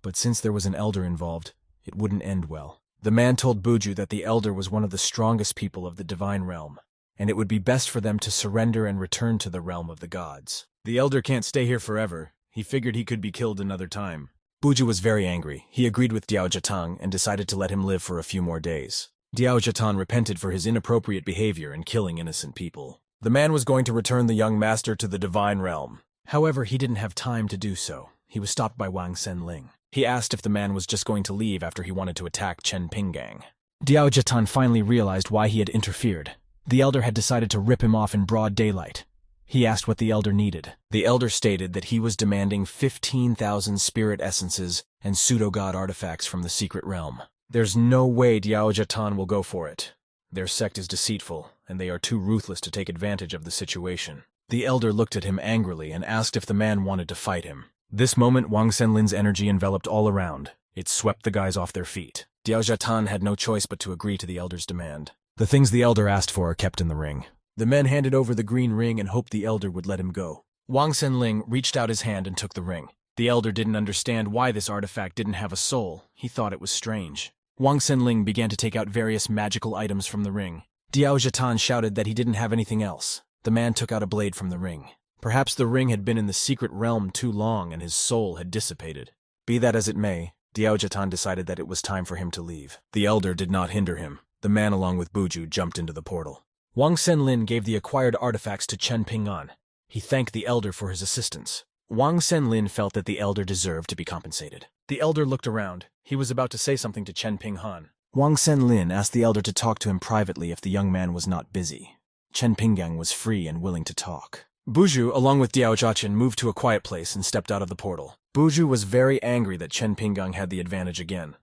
but since there was an elder involved, it wouldn't end well. The man told Buju that the elder was one of the strongest people of the divine realm, and it would be best for them to surrender and return to the realm of the gods. The elder can't stay here forever. He figured he could be killed another time. Buju was very angry. He agreed with Diao Jatang and decided to let him live for a few more days. Diao Jatan repented for his inappropriate behavior in killing innocent people. The man was going to return the young master to the divine realm. However, he didn't have time to do so. He was stopped by Wang Senling. He asked if the man was just going to leave after he wanted to attack Chen Pinggang. Diao Jatan finally realized why he had interfered. The elder had decided to rip him off in broad daylight. He asked what the elder needed. The elder stated that he was demanding 15,000 spirit essences and pseudo-god artifacts from the secret realm. There's no way Diao Jatan will go for it. Their sect is deceitful, and they are too ruthless to take advantage of the situation. The elder looked at him angrily and asked if the man wanted to fight him. This moment, Wang Senlin's energy enveloped all around. It swept the guys off their feet. Diao Jatan had no choice but to agree to the elder's demand. The things the elder asked for are kept in the ring. The men handed over the green ring and hoped the elder would let him go. Wang Senling reached out his hand and took the ring. The elder didn't understand why this artifact didn't have a soul. He thought it was strange. Wang Senling began to take out various magical items from the ring. Diao Jatan shouted that he didn't have anything else. The man took out a blade from the ring. Perhaps the ring had been in the secret realm too long and his soul had dissipated. Be that as it may, Diao Jatan decided that it was time for him to leave. The elder did not hinder him. The man along with Buju jumped into the portal. Wang Senlin gave the acquired artifacts to Chen Ping'an. He thanked the elder for his assistance. Wang Senlin felt that the elder deserved to be compensated. The elder looked around. He was about to say something to Chen Ping'an. Wang Senlin asked the elder to talk to him privately if the young man was not busy. Chen Pinggang was free and willing to talk. Buju, along with Diao Jiaqin, moved to a quiet place and stepped out of the portal. Buju was very angry that Chen Pinggang had the advantage again.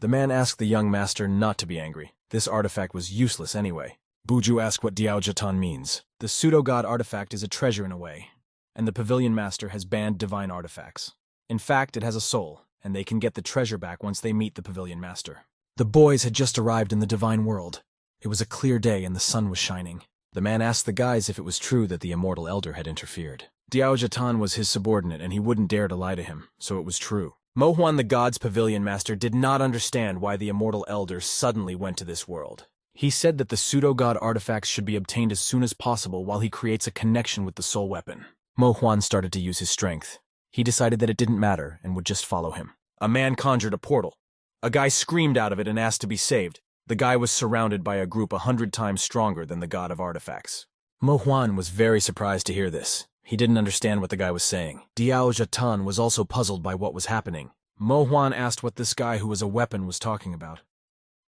The man asked the young master not to be angry. This artifact was useless anyway. Buju asked what Diao Jatan means. The pseudo-god artifact is a treasure in a way, and the pavilion master has banned divine artifacts. In fact, it has a soul, and they can get the treasure back once they meet the pavilion master. The boys had just arrived in the divine world. It was a clear day and the sun was shining. The man asked the guys if it was true that the immortal elder had interfered. Diao Jatan was his subordinate and he wouldn't dare to lie to him, so it was true. Mo Huan the god's pavilion master did not understand why the immortal elder suddenly went to this world. He said that the pseudo-god artifacts should be obtained as soon as possible while he creates a connection with the soul weapon. Mo Huan started to use his strength. He decided that it didn't matter and would just follow him. A man conjured a portal. A guy screamed out of it and asked to be saved. The guy was surrounded by a group 100 times stronger than the god of artifacts. Mo Huan was very surprised to hear this. He didn't understand what the guy was saying. Diao Jatan was also puzzled by what was happening. Mo Huan asked what this guy who was a weapon was talking about.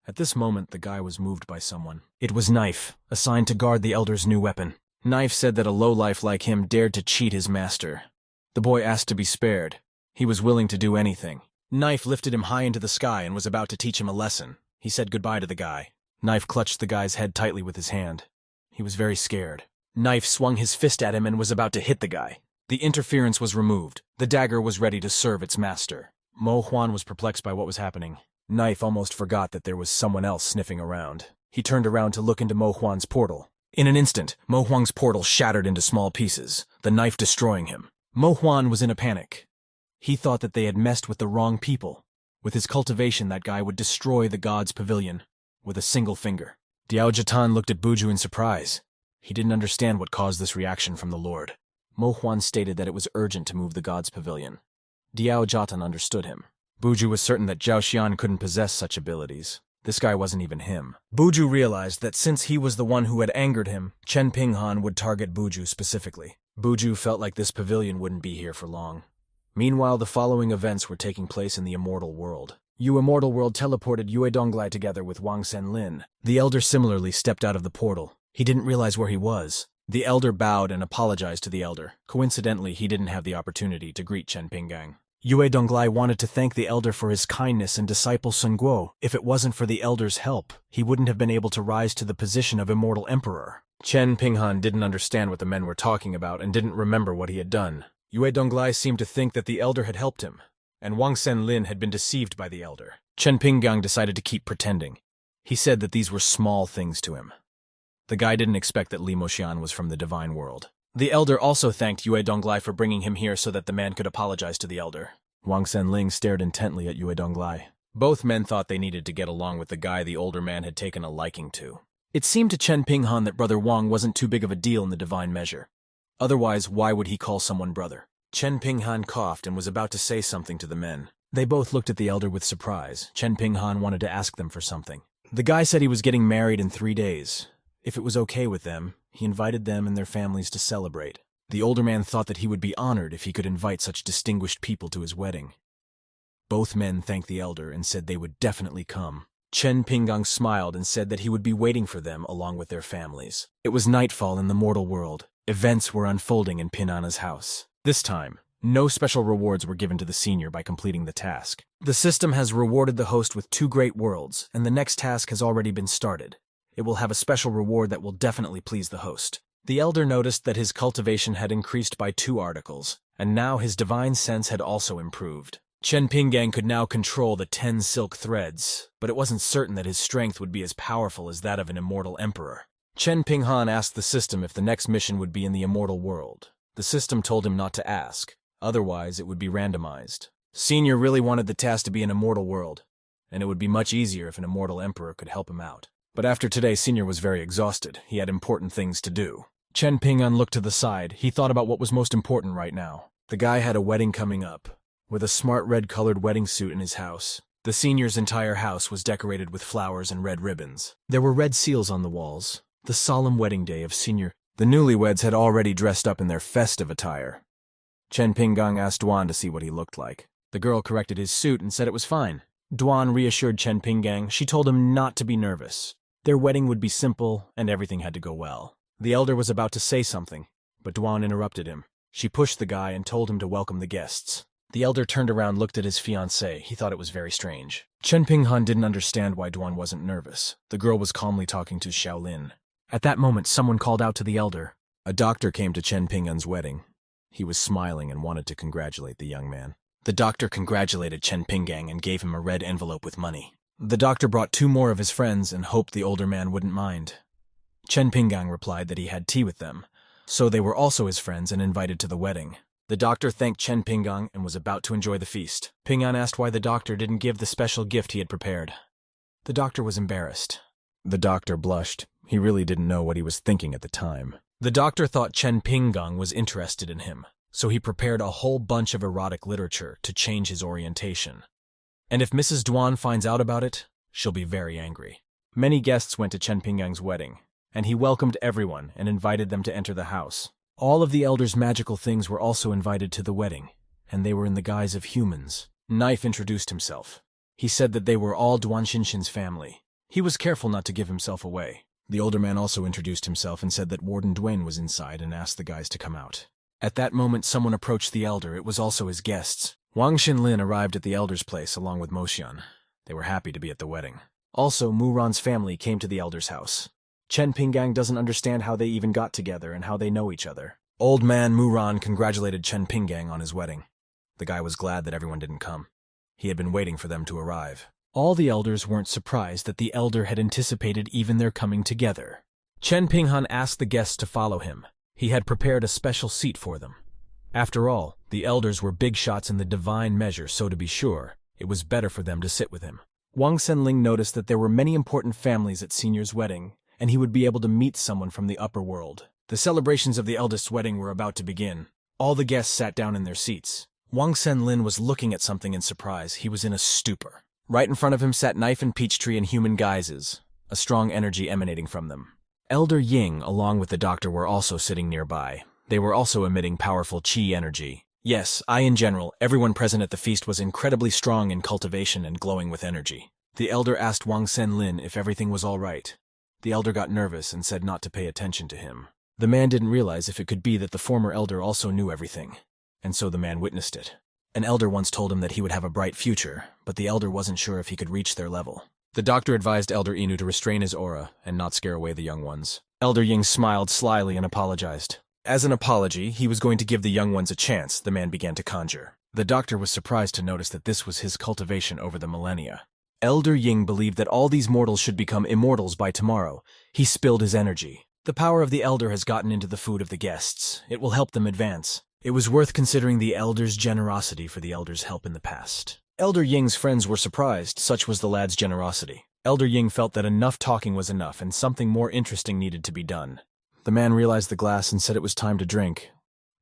At this moment, the guy was moved by someone. It was Knife, assigned to guard the elder's new weapon. Knife said that a lowlife like him dared to cheat his master. The boy asked to be spared. He was willing to do anything. Knife lifted him high into the sky and was about to teach him a lesson. He said goodbye to the guy. Knife clutched the guy's head tightly with his hand. He was very scared. Knife swung his fist at him and was about to hit the guy. The interference was removed. The dagger was ready to serve its master. Mo Huan was perplexed by what was happening. Knife almost forgot that there was someone else sniffing around. He turned around to look into Mo Huan's portal. In an instant, Mo Huan's portal shattered into small pieces, the knife destroying him. Mo Huan was in a panic. He thought that they had messed with the wrong people. With his cultivation, that guy would destroy the god's pavilion with a single finger. Diao Jatan looked at Buju in surprise. He didn't understand what caused this reaction from the Lord. Mo Huan stated that it was urgent to move the god's pavilion. Diao Jatan understood him. Buju was certain that Zhao Xian couldn't possess such abilities. This guy wasn't even him. Buju realized that since he was the one who had angered him, Chen Pinghan would target Buju specifically. Buju felt like this pavilion wouldn't be here for long. Meanwhile, the following events were taking place in the immortal world. Yu Immortal World teleported Yue Donglai together with Wang Senlin. The elder similarly stepped out of the portal. He didn't realize where he was. The elder bowed and apologized to the elder. Coincidentally, he didn't have the opportunity to greet Chen Pinggang. Yue Donglai wanted to thank the elder for his kindness and disciple Sun Guo. If it wasn't for the elder's help, he wouldn't have been able to rise to the position of immortal emperor. Chen Pinghan didn't understand what the men were talking about and didn't remember what he had done. Yue Donglai seemed to think that the elder had helped him, and Wang Senlin had been deceived by the elder. Chen Pinggang decided to keep pretending. He said that these were small things to him. The guy didn't expect that Li Moxian was from the divine world. The elder also thanked Yue Donglai for bringing him here so that the man could apologize to the elder. Wang Senling stared intently at Yue Donglai. Both men thought they needed to get along with the guy the older man had taken a liking to. It seemed to Chen Pinghan that Brother Wang wasn't too big of a deal in the divine measure. Otherwise, why would he call someone brother? Chen Pinghan coughed and was about to say something to the men. They both looked at the elder with surprise. Chen Pinghan wanted to ask them for something. The guy said he was getting married in 3 days. If it was okay with them, he invited them and their families to celebrate. The older man thought that he would be honored if he could invite such distinguished people to his wedding. Both men thanked the elder and said they would definitely come. Chen Pinggang smiled and said that he would be waiting for them along with their families. It was nightfall in the mortal world. Events were unfolding in Pinana's house. This time, no special rewards were given to the senior by completing the task. The system has rewarded the host with 2 great worlds, and the next task has already been started. It will have a special reward that will definitely please the host. The elder noticed that his cultivation had increased by 2 articles, and now his divine sense had also improved. Chen Pinggang could now control the 10 silk threads, but it wasn't certain that his strength would be as powerful as that of an immortal emperor. Chen Pinghan asked the system if the next mission would be in the immortal world. The system told him not to ask, otherwise it would be randomized. Senior really wanted the task to be an immortal world, and it would be much easier if an immortal emperor could help him out. But after today, Senior was very exhausted. He had important things to do. Chen Pinghan looked to the side. He thought about what was most important right now. The guy had a wedding coming up, with a smart red-colored wedding suit in his house. The senior's entire house was decorated with flowers and red ribbons. There were red seals on the walls. The solemn wedding day of Senior. The newlyweds had already dressed up in their festive attire. Chen Pinggang asked Duan to see what he looked like. The girl corrected his suit and said it was fine. Duan reassured Chen Pinggang. She told him not to be nervous. Their wedding would be simple, and everything had to go well. The elder was about to say something, but Duan interrupted him. She pushed the guy and told him to welcome the guests. The elder turned around, looked at his fiancée. He thought it was very strange. Chen Pinghan didn't understand why Duan wasn't nervous. The girl was calmly talking to Xiaolin. At that moment, someone called out to the elder. A doctor came to Chen Pinghan's wedding. He was smiling and wanted to congratulate the young man. The doctor congratulated Chen Pinggang and gave him a red envelope with money. The doctor brought 2 more of his friends and hoped the older man wouldn't mind. Chen Pinggang replied that he had tea with them, so they were also his friends and invited to the wedding. The doctor thanked Chen Pinggang and was about to enjoy the feast. Pinggan asked why the doctor didn't give the special gift he had prepared. The doctor was embarrassed. The doctor blushed. He really didn't know what he was thinking at the time. The doctor thought Chen Pinggang was interested in him, so he prepared a whole bunch of erotic literature to change his orientation. And if Mrs. Duan finds out about it, she'll be very angry. Many guests went to Chen Pinggang's wedding, and he welcomed everyone and invited them to enter the house. All of the elder's magical things were also invited to the wedding, and they were in the guise of humans. Knife introduced himself. He said that they were all Duan Xinshin's family. He was careful not to give himself away. The older man also introduced himself and said that Warden Duan was inside and asked the guys to come out. At that moment, someone approached the elder. It was also his guests. Wang Xinlin arrived at the elder's place along with Moxian. They were happy to be at the wedding. Also, Muran's family came to the elder's house. Chen Pinggang doesn't understand how they even got together and how they know each other. Old man Muran congratulated Chen Pinggang on his wedding. The guy was glad that everyone didn't come. He had been waiting for them to arrive. All the elders weren't surprised that the elder had anticipated even their coming together. Chen Pinghan asked the guests to follow him. He had prepared a special seat for them. After all, the elders were big shots in the divine measure, so to be sure, it was better for them to sit with him. Wang Senling noticed that there were many important families at Senior's wedding, and he would be able to meet someone from the upper world. The celebrations of the eldest's wedding were about to begin. All the guests sat down in their seats. Wang Senlin was looking at something in surprise. He was in a stupor. Right in front of him sat Knife and Peachtree in human guises, a strong energy emanating from them. Elder Ying, along with the doctor, were also sitting nearby. They were also emitting powerful qi energy. Yes, in general, everyone present at the feast was incredibly strong in cultivation and glowing with energy. The elder asked Wang Senlin if everything was all right. The elder got nervous and said not to pay attention to him. The man didn't realize if it could be that the former elder also knew everything, and so the man witnessed it. An elder once told him that he would have a bright future, but the elder wasn't sure if he could reach their level. The doctor advised Elder Inu to restrain his aura and not scare away the young ones. Elder Ying smiled slyly and apologized. As an apology, he was going to give the young ones a chance. The man began to conjure. The doctor was surprised to notice that this was his cultivation over the millennia. Elder Ying believed that all these mortals should become immortals by tomorrow. He spilled his energy. The power of the elder has gotten into the food of the guests. It will help them advance. It was worth considering the elder's generosity for the elder's help in the past. Elder Ying's friends were surprised, such was the lad's generosity. Elder Ying felt that enough talking was enough and something more interesting needed to be done. The man realized the glass and said it was time to drink.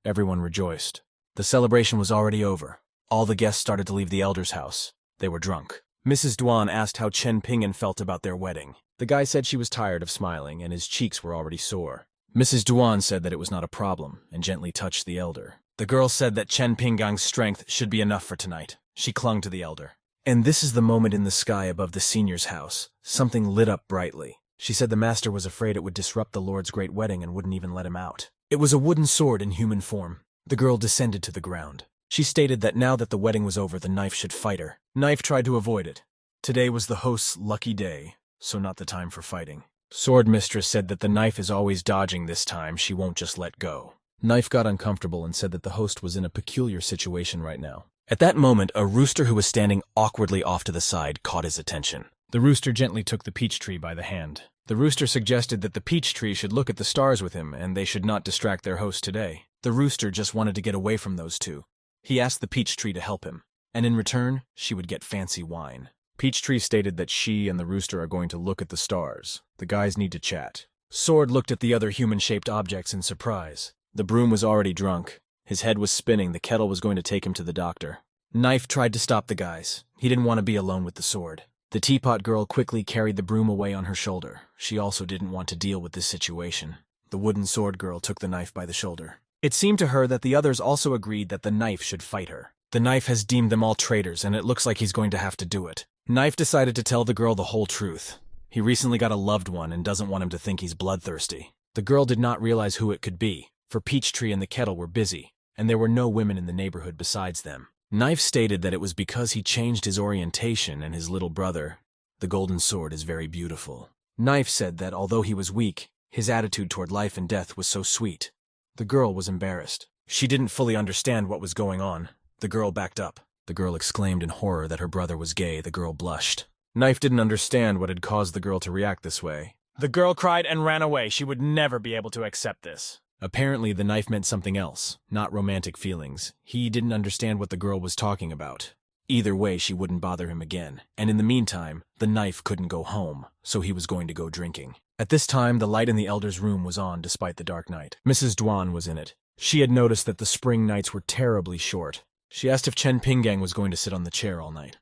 Everyone rejoiced. The celebration was already over. All the guests started to leave the elder's house. They were drunk. Mrs. Duan asked how Chen Ping'an felt about their wedding. The guy said she was tired of smiling and his cheeks were already sore. Mrs. Duan said that it was not a problem and gently touched the elder. The girl said that Chen Ping'an's strength should be enough for tonight. She clung to the elder. And this is the moment in the sky above the senior's house. Something lit up brightly. She said the master was afraid it would disrupt the Lord's great wedding and wouldn't even let him out. It was a wooden sword in human form. The girl descended to the ground. She stated that now that the wedding was over, the knife should fight her. Knife tried to avoid it. Today was the host's lucky day, so not the time for fighting. Sword Mistress said that the knife is always dodging this time. She won't just let go. Knife got uncomfortable and said that the host was in a peculiar situation right now. At that moment, a rooster who was standing awkwardly off to the side caught his attention. The rooster gently took the peach tree by the hand. The rooster suggested that the peach tree should look at the stars with him and they should not distract their host today. The rooster just wanted to get away from those two. He asked the peach tree to help him, and in return, she would get fancy wine. Peach tree stated that she and the rooster are going to look at the stars. The guys need to chat. Sword looked at the other human-shaped objects in surprise. The broom was already drunk. His head was spinning. The kettle was going to take him to the doctor. Knife tried to stop the guys. He didn't want to be alone with the sword. The teapot girl quickly carried the broom away on her shoulder. She also didn't want to deal with this situation. The wooden sword girl took the knife by the shoulder. It seemed to her that the others also agreed that the knife should fight her. The knife has deemed them all traitors, and it looks like he's going to have to do it. Knife decided to tell the girl the whole truth. He recently got a loved one and doesn't want him to think he's bloodthirsty. The girl did not realize who it could be, for Peachtree and the kettle were busy, and there were no women in the neighborhood besides them. Knife stated that it was because he changed his orientation and his little brother. The golden sword is very beautiful. Knife said that although he was weak, his attitude toward life and death was so sweet. The girl was embarrassed. She didn't fully understand what was going on. The girl backed up. The girl exclaimed in horror that her brother was gay. The girl blushed. Knife didn't understand what had caused the girl to react this way. The girl cried and ran away. She would never be able to accept this. Apparently, the knife meant something else, not romantic feelings. He didn't understand what the girl was talking about. Either way, she wouldn't bother him again. And in the meantime, the knife couldn't go home, so he was going to go drinking. At this time, the light in the elder's room was on despite the dark night. Mrs. Duan was in it. She had noticed that the spring nights were terribly short. She asked if Chen Pinggang was going to sit on the chair all night.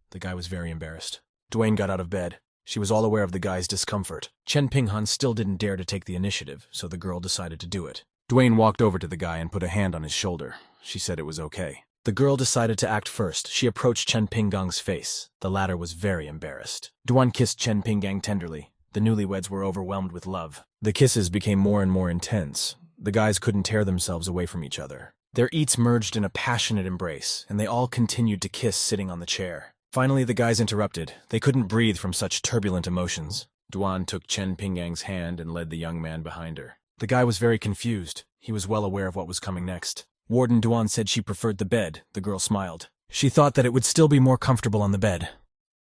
The guy was very embarrassed. Dwayne got out of bed. She was all aware of the guy's discomfort. Chen Pinghan still didn't dare to take the initiative, so the girl decided to do it. Dwayne walked over to the guy and put a hand on his shoulder. She said it was okay. The girl decided to act first. She approached Chen Pinggang's face. The latter was very embarrassed. Dwayne kissed Chen Pinggang tenderly. The newlyweds were overwhelmed with love. The kisses became more and more intense. The guys couldn't tear themselves away from each other. Their eats merged in a passionate embrace, and they all continued to kiss sitting on the chair. Finally, the guys interrupted. They couldn't breathe from such turbulent emotions. Duan took Chen Pinggang's hand and led the young man behind her. The guy was very confused. He was well aware of what was coming next. Warden Duan said she preferred the bed. The girl smiled. She thought that it would still be more comfortable on the bed.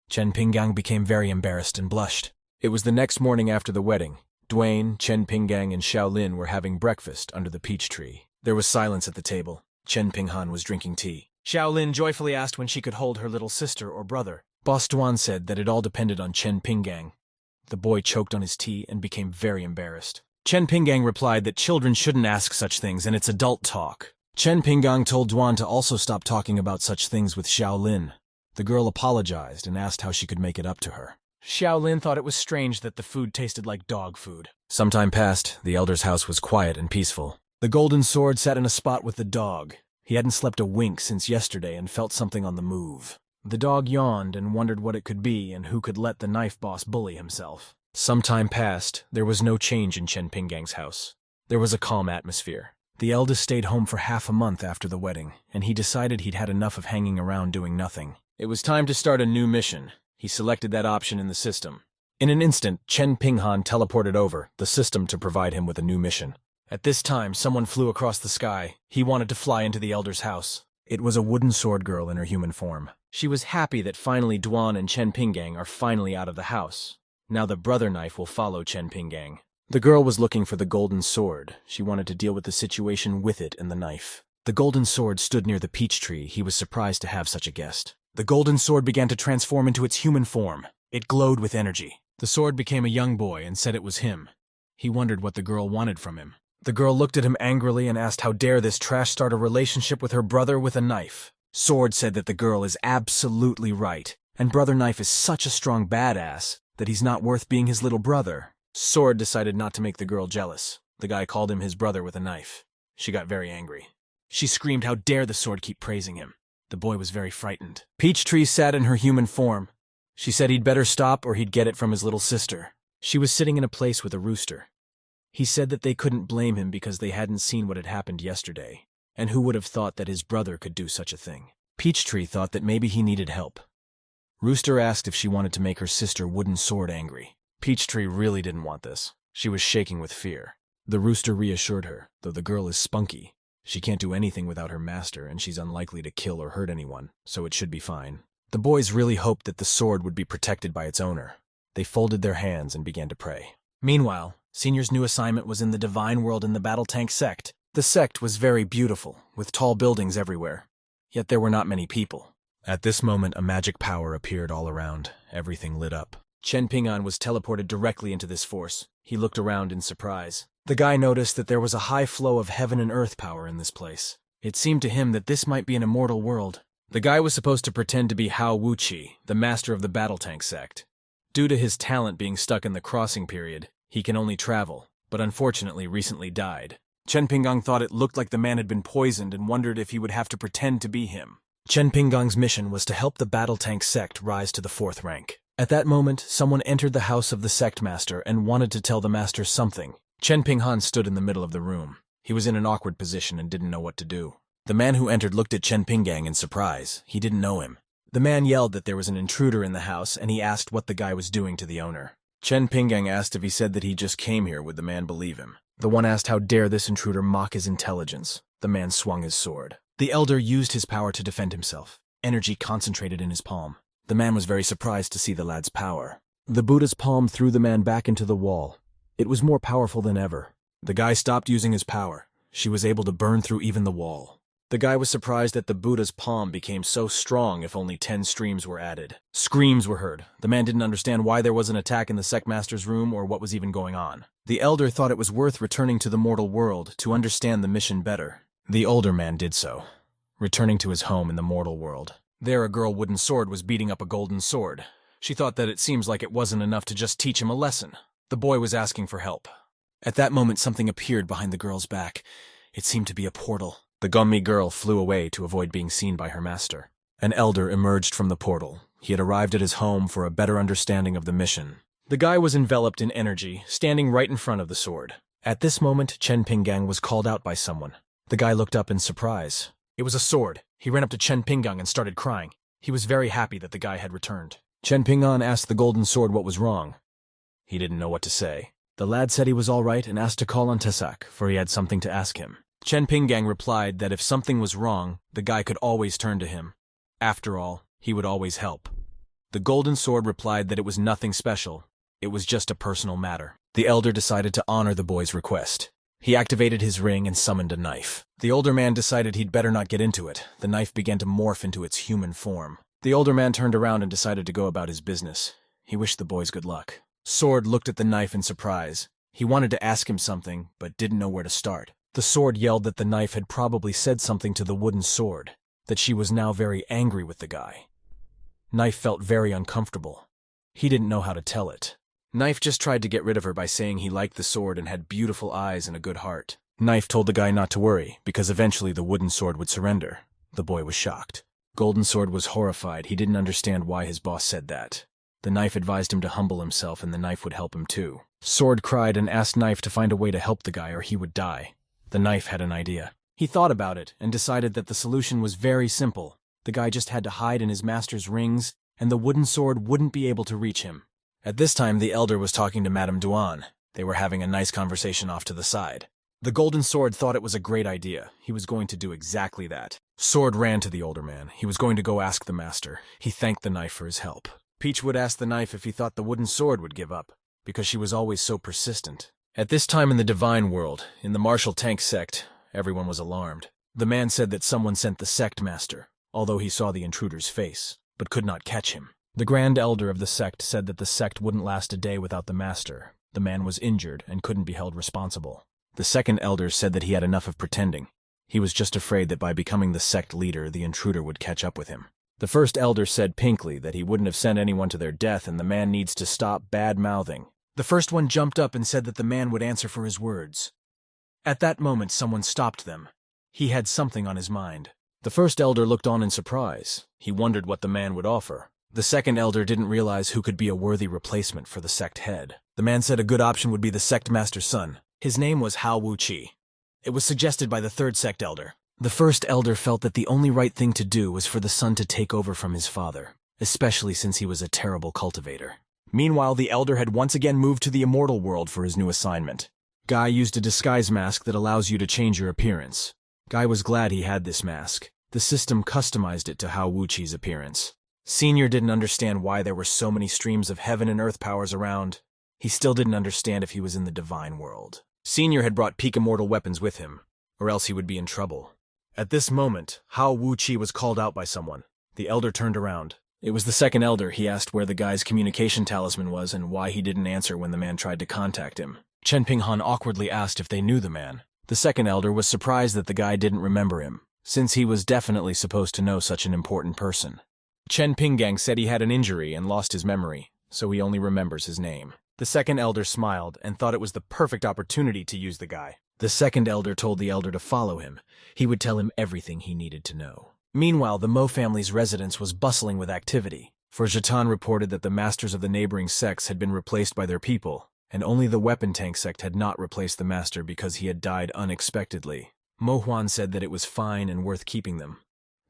Chen Pinggang became very embarrassed and blushed. It was the next morning after the wedding. Dwayne, Chen Pinggang, and Xiaolin were having breakfast under the peach tree. There was silence at the table. Chen Pinghan was drinking tea. Xiaolin joyfully asked when she could hold her little sister or brother. Boss Duan said that it all depended on Chen Pinggang. The boy choked on his tea and became very embarrassed. Chen Pinggang replied that children shouldn't ask such things and it's adult talk. Chen Pinggang told Duan to also stop talking about such things with Xiaolin. The girl apologized and asked how she could make it up to her. Xiaolin thought it was strange that the food tasted like dog food. Some time passed. The elder's house was quiet and peaceful. The golden sword sat in a spot with the dog. He hadn't slept a wink since yesterday and felt something on the move. The dog yawned and wondered what it could be and who could let the knife boss bully himself. Some time passed. There was no change in Chen Pinggang's house. There was a calm atmosphere. The eldest stayed home for half a month after the wedding, and he decided he'd had enough of hanging around doing nothing. It was time to start a new mission. He selected that option in the system. In an instant, Chen Pinghan teleported over the system to provide him with a new mission. At this time, someone flew across the sky. He wanted to fly into the elder's house. It was a wooden sword girl in her human form. She was happy that finally Duan and Chen Pinggang are finally out of the house. Now the brother knife will follow Chen Pinggang. The girl was looking for the golden sword. She wanted to deal with the situation with it and the knife. The golden sword stood near the peach tree. He was surprised to have such a guest. The golden sword began to transform into its human form. It glowed with energy. The sword became a young boy and said it was him. He wondered what the girl wanted from him. The girl looked at him angrily and asked how dare this trash start a relationship with her brother with a knife. Sword said that the girl is absolutely right, and brother knife is such a strong badass that he's not worth being his little brother. Sword decided not to make the girl jealous. The guy called him his brother with a knife. She got very angry. She screamed, how dare the sword keep praising him. The boy was very frightened. Peachtree sat in her human form. She said he'd better stop or he'd get it from his little sister. She was sitting in a place with a rooster. He said that they couldn't blame him because they hadn't seen what had happened yesterday, and who would have thought that his brother could do such a thing. Peachtree thought that maybe he needed help. Rooster asked if she wanted to make her sister Wooden Sword angry. Peachtree really didn't want this. She was shaking with fear. The rooster reassured her, though the girl is spunky. She can't do anything without her master, and she's unlikely to kill or hurt anyone, so it should be fine. The boys really hoped that the sword would be protected by its owner. They folded their hands and began to pray. Meanwhile, Senior's new assignment was in the Divine World in the Battle Tank Sect. The sect was very beautiful, with tall buildings everywhere. Yet there were not many people. At this moment, a magic power appeared all around. Everything lit up. Chen Ping'an was teleported directly into this force. He looked around in surprise. The guy noticed that there was a high flow of heaven and earth power in this place. It seemed to him that this might be an immortal world. The guy was supposed to pretend to be Hao Wuqi, the master of the Battle Tank Sect. Due to his talent being stuck in the crossing period, he can only travel, but unfortunately recently died. Chen Ping'an thought it looked like the man had been poisoned and wondered if he would have to pretend to be him. Chen Ping'an's mission was to help the Battle Tank Sect rise to the 4th rank. At that moment, someone entered the house of the sect master and wanted to tell the master something. Chen Ping'an stood in the middle of the room. He was in an awkward position and didn't know what to do. The man who entered looked at Chen Ping'an in surprise. He didn't know him. The man yelled that there was an intruder in the house, and he asked what the guy was doing to the owner. Chen Ping'an asked if he said that he just came here, would the man believe him? The one asked how dare this intruder mock his intelligence. The man swung his sword. The elder used his power to defend himself. Energy concentrated in his palm. The man was very surprised to see the lad's power. The Buddha's palm threw the man back into the wall. It was more powerful than ever. The guy stopped using his power. She was able to burn through even the wall. The guy was surprised that the Buddha's palm became so strong if only 10 streams were added. Screams were heard. The man didn't understand why there was an attack in the sect master's room or what was even going on. The elder thought it was worth returning to the mortal world to understand the mission better. The older man did so, returning to his home in the mortal world. There a girl Wooden Sword was beating up a golden sword. She thought that it seems like it wasn't enough to just teach him a lesson. The boy was asking for help. At that moment something appeared behind the girl's back. It seemed to be a portal. The Gummi girl flew away to avoid being seen by her master. An elder emerged from the portal. He had arrived at his home for a better understanding of the mission. The guy was enveloped in energy, standing right in front of the sword. At this moment, Chen Ping'an was called out by someone. The guy looked up in surprise. It was a sword. He ran up to Chen Ping'an and started crying. He was very happy that the guy had returned. Chen Ping'an asked the golden sword what was wrong. He didn't know what to say. The lad said he was all right and asked to call on Tesak, for he had something to ask him. Chen Ping'an replied that if something was wrong, the guy could always turn to him. After all, he would always help. The golden sword replied that it was nothing special. It was just a personal matter. The elder decided to honor the boy's request. He activated his ring and summoned a knife. The older man decided he'd better not get into it. The knife began to morph into its human form. The older man turned around and decided to go about his business. He wished the boys good luck. Sword looked at the knife in surprise. He wanted to ask him something, but didn't know where to start. The sword yelled that the knife had probably said something to the Wooden Sword, that she was now very angry with the guy. Knife felt very uncomfortable. He didn't know how to tell it. Knife just tried to get rid of her by saying he liked the sword and had beautiful eyes and a good heart. Knife told the guy not to worry, because eventually the Wooden Sword would surrender. The boy was shocked. Golden Sword was horrified. He didn't understand why his boss said that. The knife advised him to humble himself and the knife would help him too. Sword cried and asked Knife to find a way to help the guy or he would die. The knife had an idea. He thought about it and decided that the solution was very simple. The guy just had to hide in his master's rings, and the wooden sword wouldn't be able to reach him. At this time, the elder was talking to Madame Duan. They were having a nice conversation off to the side. The golden sword thought it was a great idea. He was going to do exactly that. Sword ran to the older man. He was going to go ask the master. He thanked the knife for his help. Peach would ask the knife if he thought the wooden sword would give up, because she was always so persistent. At this time in the divine world, in the martial tank sect, everyone was alarmed. The man said that someone sent the sect master, although he saw the intruder's face, but could not catch him. The grand elder of the sect said that the sect wouldn't last a day without the master. The man was injured and couldn't be held responsible. The second elder said that he had enough of pretending. He was just afraid that by becoming the sect leader, the intruder would catch up with him. The first elder said pinkly that he wouldn't have sent anyone to their death and the man needs to stop bad-mouthing. The first one jumped up and said that the man would answer for his words. At that moment, someone stopped them. He had something on his mind. The first elder looked on in surprise. He wondered what the man would offer. The second elder didn't realize who could be a worthy replacement for the sect head. The man said a good option would be the sect master's son. His name was Hao Wu-Chi. It was suggested by the third sect elder. The first elder felt that the only right thing to do was for the son to take over from his father, especially since he was a terrible cultivator. Meanwhile, the elder had once again moved to the immortal world for his new assignment. Guy used a disguise mask that allows you to change your appearance. Guy was glad he had this mask. The system customized it to Hao Wu-Chi's appearance. Senior didn't understand why there were so many streams of heaven and earth powers around. He still didn't understand if he was in the divine world. Senior had brought peak immortal weapons with him, or else he would be in trouble. At this moment, Hao Wu-Chi was called out by someone. The elder turned around. It was the second elder. He asked where the guy's communication talisman was and why he didn't answer when the man tried to contact him. Chen Pinghan awkwardly asked if they knew the man. The second elder was surprised that the guy didn't remember him, since he was definitely supposed to know such an important person. Chen Pinggang said he had an injury and lost his memory, so he only remembers his name. The second elder smiled and thought it was the perfect opportunity to use the guy. The second elder told the elder to follow him. He would tell him everything he needed to know. Meanwhile, the Mo family's residence was bustling with activity, for Jatan reported that the masters of the neighboring sects had been replaced by their people, and only the weapon tank sect had not replaced the master because he had died unexpectedly. Mo Huan said that it was fine and worth keeping them.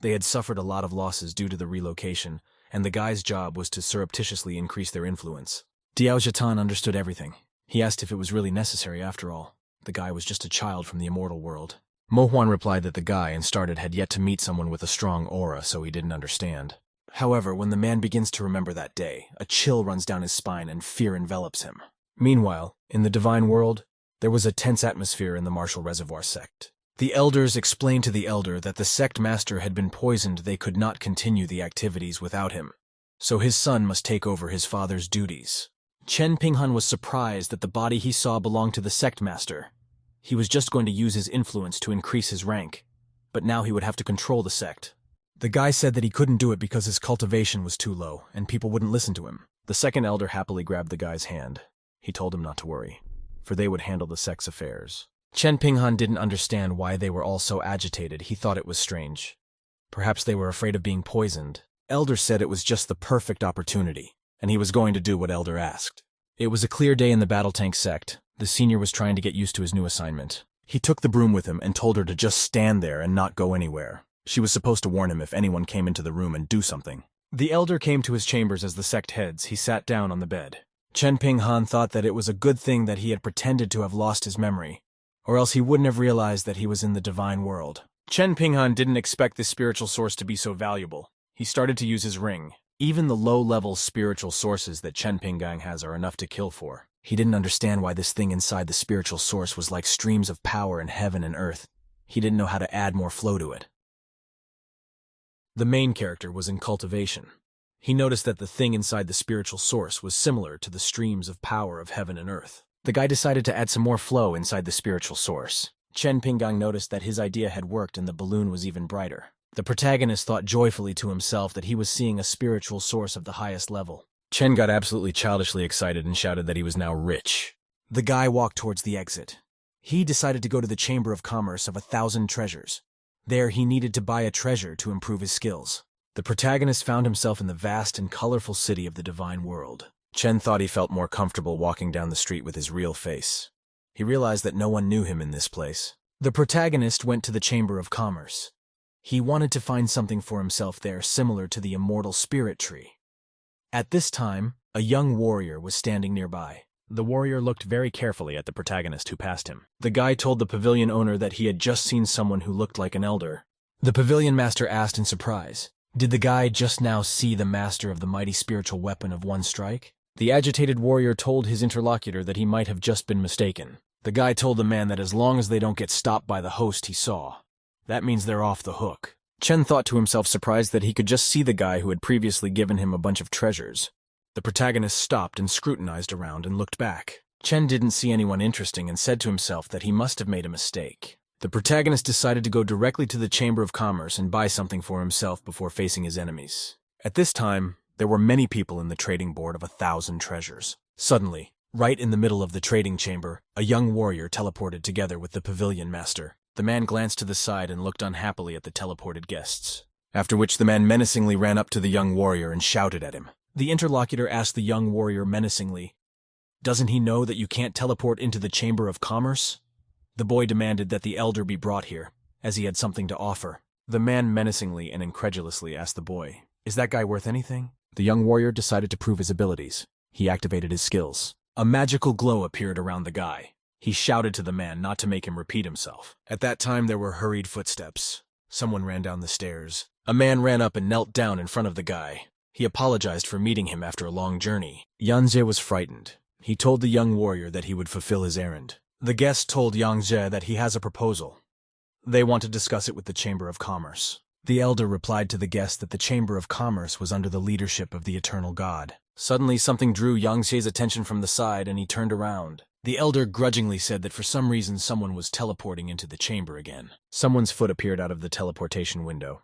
They had suffered a lot of losses due to the relocation, and the guy's job was to surreptitiously increase their influence. Diao Jatan understood everything. He asked if it was really necessary after all. The guy was just a child from the immortal world. Mo Huan replied that the guy and started had yet to meet someone with a strong aura, so he didn't understand. However, when the man begins to remember that day, a chill runs down his spine and fear envelops him. Meanwhile, in the divine world, there was a tense atmosphere in the Martial Reservoir sect. The elders explained to the elder that the sect master had been poisoned. They could not continue the activities without him, so his son must take over his father's duties. Chen Pinghan was surprised that the body he saw belonged to the sect master. He was just going to use his influence to increase his rank, but now he would have to control the sect. The guy said that he couldn't do it because his cultivation was too low, and people wouldn't listen to him. The second elder happily grabbed the guy's hand. He told him not to worry, for they would handle the sect's affairs. Chen Pinghan didn't understand why they were all so agitated. He thought it was strange. Perhaps they were afraid of being poisoned. Elder said it was just the perfect opportunity, and he was going to do what Elder asked. It was a clear day in the battle tank sect. The senior was trying to get used to his new assignment. He took the broom with him and told her to just stand there and not go anywhere. She was supposed to warn him if anyone came into the room and do something. The elder came to his chambers as the sect heads. He sat down on the bed. Chen Pinghan thought that it was a good thing that he had pretended to have lost his memory, or else he wouldn't have realized that he was in the divine world. Chen Pinghan didn't expect this spiritual source to be so valuable. He started to use his ring. Even the low-level spiritual sources that Chen Pinggang has are enough to kill for. He didn't understand why this thing inside the spiritual source was like streams of power in heaven and earth. He didn't know how to add more flow to it. The main character was in cultivation. He noticed that the thing inside the spiritual source was similar to the streams of power of heaven and earth. The guy decided to add some more flow inside the spiritual source. Chen Pinggang noticed that his idea had worked and the balloon was even brighter. The protagonist thought joyfully to himself that he was seeing a spiritual source of the highest level. Chen got absolutely childishly excited and shouted that he was now rich. The guy walked towards the exit. He decided to go to the Chamber of Commerce of 1,000 treasures. There he needed to buy a treasure to improve his skills. The protagonist found himself in the vast and colorful city of the divine world. Chen thought he felt more comfortable walking down the street with his real face. He realized that no one knew him in this place. The protagonist went to the Chamber of Commerce. He wanted to find something for himself there similar to the immortal spirit tree. At this time, a young warrior was standing nearby. The warrior looked very carefully at the protagonist who passed him. The guy told the pavilion owner that he had just seen someone who looked like an elder. The pavilion master asked in surprise, "Did the guy just now see the master of the mighty spiritual weapon of one strike?" The agitated warrior told his interlocutor that he might have just been mistaken. The guy told the man that as long as they don't get stopped by the host he saw, that means they're off the hook. Chen thought to himself, surprised that he could just see the guy who had previously given him a bunch of treasures. The protagonist stopped and scrutinized around and looked back. Chen didn't see anyone interesting and said to himself that he must have made a mistake. The protagonist decided to go directly to the Chamber of Commerce and buy something for himself before facing his enemies. At this time, there were many people in the trading board of 1,000 treasures. Suddenly, right in the middle of the trading chamber, a young warrior teleported together with the pavilion master. The man glanced to the side and looked unhappily at the teleported guests, after which the man menacingly ran up to the young warrior and shouted at him. The interlocutor asked the young warrior menacingly, "Doesn't he know that you can't teleport into the Chamber of Commerce?" The boy demanded that the elder be brought here, as he had something to offer. The man menacingly and incredulously asked the boy, "Is that guy worth anything?" The young warrior decided to prove his abilities. He activated his skills. A magical glow appeared around the guy. He shouted to the man not to make him repeat himself. At that time there were hurried footsteps. Someone ran down the stairs. A man ran up and knelt down in front of the guy. He apologized for meeting him after a long journey. Yanze was frightened. He told the young warrior that he would fulfill his errand. The guest told Yanze that he has a proposal. They want to discuss it with the Chamber of Commerce. The elder replied to the guest that the Chamber of Commerce was under the leadership of the Eternal God. Suddenly something drew Yangze's attention from the side and he turned around. The elder grudgingly said that for some reason someone was teleporting into the chamber again. Someone's foot appeared out of the teleportation window.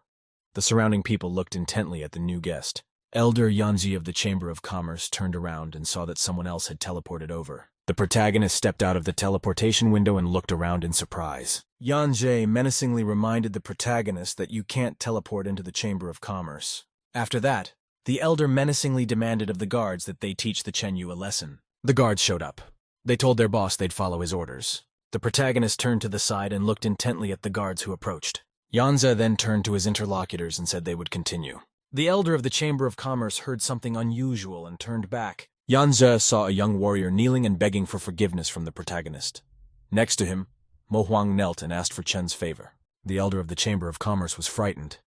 The surrounding people looked intently at the new guest. Elder Yanzi of the Chamber of Commerce turned around and saw that someone else had teleported over. The protagonist stepped out of the teleportation window and looked around in surprise. Yanze menacingly reminded the protagonist that you can't teleport into the Chamber of Commerce. After that, the elder menacingly demanded of the guards that they teach the Chenyu a lesson. The guards showed up. They told their boss they'd follow his orders. The protagonist turned to the side and looked intently at the guards who approached. Yanze then turned to his interlocutors and said they would continue. The elder of the Chamber of Commerce heard something unusual and turned back. Yanze saw a young warrior kneeling and begging for forgiveness from the protagonist. Next to him, Mo Huang knelt and asked for Chen's favor. The elder of the Chamber of Commerce was frightened.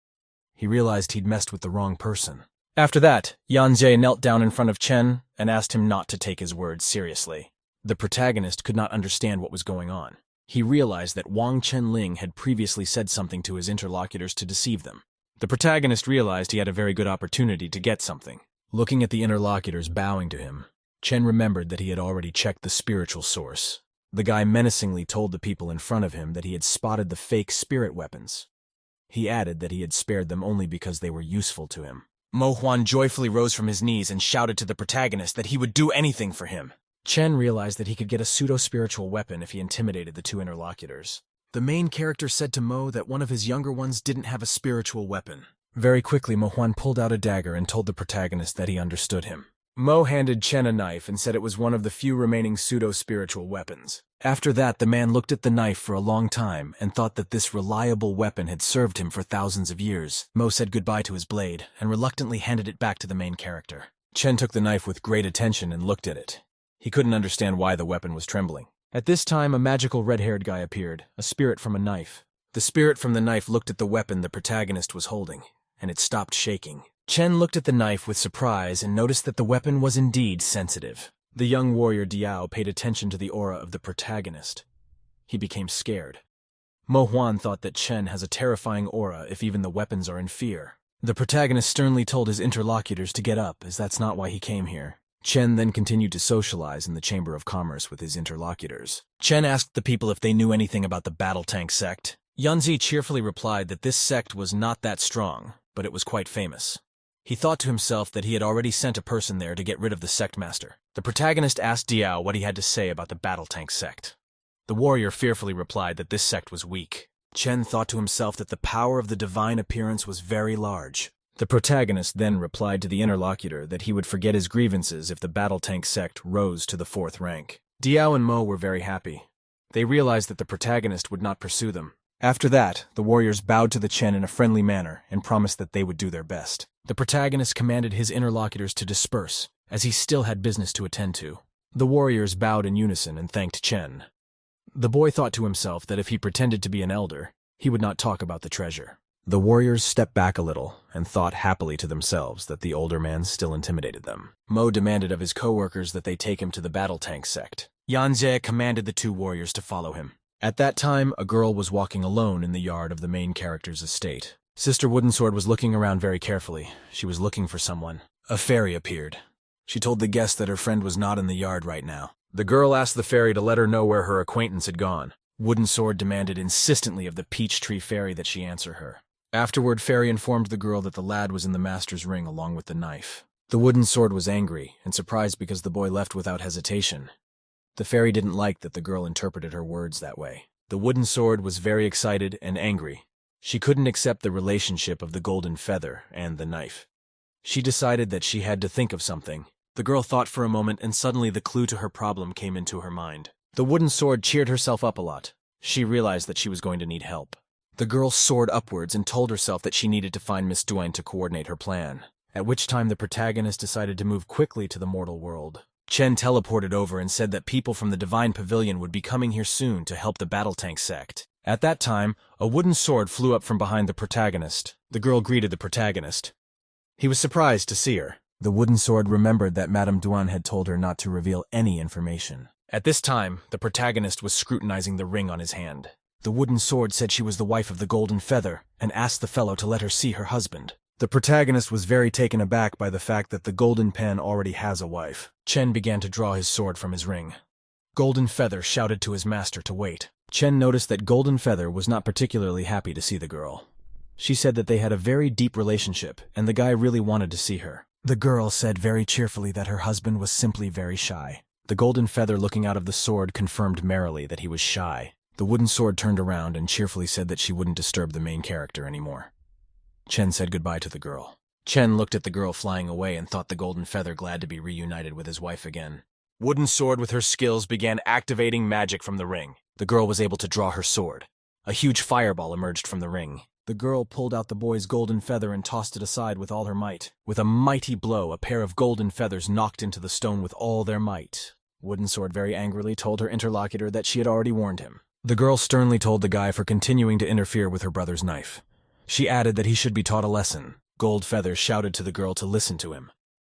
He realized he'd messed with the wrong person. After that, Yanze knelt down in front of Chen and asked him not to take his words seriously. The protagonist could not understand what was going on. He realized that Wang Chenling had previously said something to his interlocutors to deceive them. The protagonist realized he had a very good opportunity to get something. Looking at the interlocutors bowing to him, Chen remembered that he had already checked the spiritual source. The guy menacingly told the people in front of him that he had spotted the fake spirit weapons. He added that he had spared them only because they were useful to him. Mo Huan joyfully rose from his knees and shouted to the protagonist that he would do anything for him. Chen realized that he could get a pseudo-spiritual weapon if he intimidated the two interlocutors. The main character said to Mo that one of his younger ones didn't have a spiritual weapon. Very quickly, Mo Huan pulled out a dagger and told the protagonist that he understood him. Mo handed Chen a knife and said it was one of the few remaining pseudo-spiritual weapons. After that, the man looked at the knife for a long time and thought that this reliable weapon had served him for thousands of years. Mo said goodbye to his blade and reluctantly handed it back to the main character. Chen took the knife with great attention and looked at it. He couldn't understand why the weapon was trembling. At this time, a magical red-haired guy appeared, a spirit from a knife. The spirit from the knife looked at the weapon the protagonist was holding, and it stopped shaking. Chen looked at the knife with surprise and noticed that the weapon was indeed sensitive. The young warrior Diao paid attention to the aura of the protagonist. He became scared. Mo Huan thought that Chen has a terrifying aura if even the weapons are in fear. The protagonist sternly told his interlocutors to get up, as that's not why he came here. Chen then continued to socialize in the Chamber of Commerce with his interlocutors. Chen asked the people if they knew anything about the Battle Tank sect. Yanzi cheerfully replied that this sect was not that strong, but it was quite famous. He thought to himself that he had already sent a person there to get rid of the sect master. The protagonist asked Diao what he had to say about the Battle Tank sect. The warrior fearfully replied that this sect was weak. Chen thought to himself that the power of the divine appearance was very large. The protagonist then replied to the interlocutor that he would forget his grievances if the Battle Tank sect rose to the 4th rank. Diao and Mo were very happy. They realized that the protagonist would not pursue them. After that, the warriors bowed to the Chen in a friendly manner and promised that they would do their best. The protagonist commanded his interlocutors to disperse, as he still had business to attend to. The warriors bowed in unison and thanked Chen. The boy thought to himself that if he pretended to be an elder, he would not talk about the treasure. The warriors stepped back a little and thought happily to themselves that the older man still intimidated them. Mo demanded of his co-workers that they take him to the battle tank sect. Yanze commanded the two warriors to follow him. At that time, a girl was walking alone in the yard of the main character's estate. Sister Wooden Sword was looking around very carefully. She was looking for someone. A fairy appeared. She told the guest that her friend was not in the yard right now. The girl asked the fairy to let her know where her acquaintance had gone. Wooden Sword demanded insistently of the peach tree fairy that she answer her. Afterward, Fairy informed the girl that the lad was in the master's ring along with the knife. The Wooden Sword was angry and surprised because the boy left without hesitation. The fairy didn't like that the girl interpreted her words that way. The Wooden Sword was very excited and angry. She couldn't accept the relationship of the golden feather and the knife. She decided that she had to think of something. The girl thought for a moment and suddenly the clue to her problem came into her mind. The Wooden Sword cheered herself up a lot. She realized that she was going to need help. The girl soared upwards and told herself that she needed to find Miss Duane to coordinate her plan, at which time the protagonist decided to move quickly to the mortal world. Chen teleported over and said that people from the Divine Pavilion would be coming here soon to help the battle tank sect. At that time, a wooden sword flew up from behind the protagonist. The girl greeted the protagonist. He was surprised to see her. The Wooden Sword remembered that Madame Duane had told her not to reveal any information. At this time, the protagonist was scrutinizing the ring on his hand. The Wooden Sword said she was the wife of the Golden Feather and asked the fellow to let her see her husband. The protagonist was very taken aback by the fact that the Golden Pen already has a wife. Chen began to draw his sword from his ring. Golden Feather shouted to his master to wait. Chen noticed that Golden Feather was not particularly happy to see the girl. She said that they had a very deep relationship and the guy really wanted to see her. The girl said very cheerfully that her husband was simply very shy. The Golden Feather looking out of the sword confirmed merrily that he was shy. The Wooden Sword turned around and cheerfully said that she wouldn't disturb the main character anymore. Chen said goodbye to the girl. Chen looked at the girl flying away and thought the Golden Feather glad to be reunited with his wife again. Wooden Sword with her skills began activating magic from the ring. The girl was able to draw her sword. A huge fireball emerged from the ring. The girl pulled out the boy's golden feather and tossed it aside with all her might. With a mighty blow, a pair of golden feathers knocked into the stone with all their might. Wooden Sword very angrily told her interlocutor that she had already warned him. The girl sternly told the guy for continuing to interfere with her brother's knife. She added that he should be taught a lesson. Gold Feather shouted to the girl to listen to him.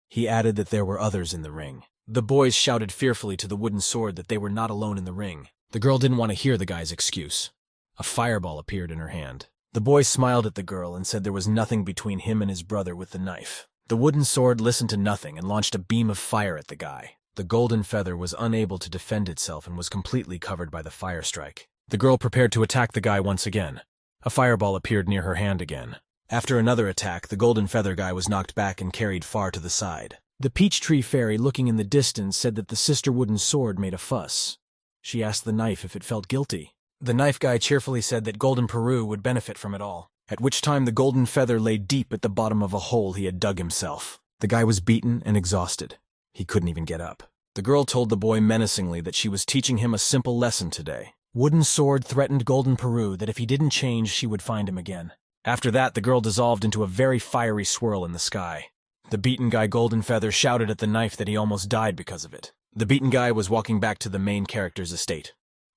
He added that there were others in the ring. The boys shouted fearfully to the Wooden Sword that they were not alone in the ring. The girl didn't want to hear the guy's excuse. A fireball appeared in her hand. The boy smiled at the girl and said there was nothing between him and his brother with the knife. The Wooden Sword listened to nothing and launched a beam of fire at the guy. The Golden Feather was unable to defend itself and was completely covered by the fire strike. The girl prepared to attack the guy once again. A fireball appeared near her hand again. After another attack, the Golden Feather guy was knocked back and carried far to the side. The Peach Tree Fairy, looking in the distance, said that the Sister Wooden Sword made a fuss. She asked the knife if it felt guilty. The knife guy cheerfully said that Golden Peru would benefit from it all, at which time the Golden Feather lay deep at the bottom of a hole he had dug himself. The guy was beaten and exhausted. He couldn't even get up. The girl told the boy menacingly that she was teaching him a simple lesson today. Wooden Sword threatened Golden Peru that if he didn't change, she would find him again. After that, the girl dissolved into a very fiery swirl in the sky. The beaten guy Golden Feather shouted at the knife that he almost died because of it. The beaten guy was walking back to the main character's estate.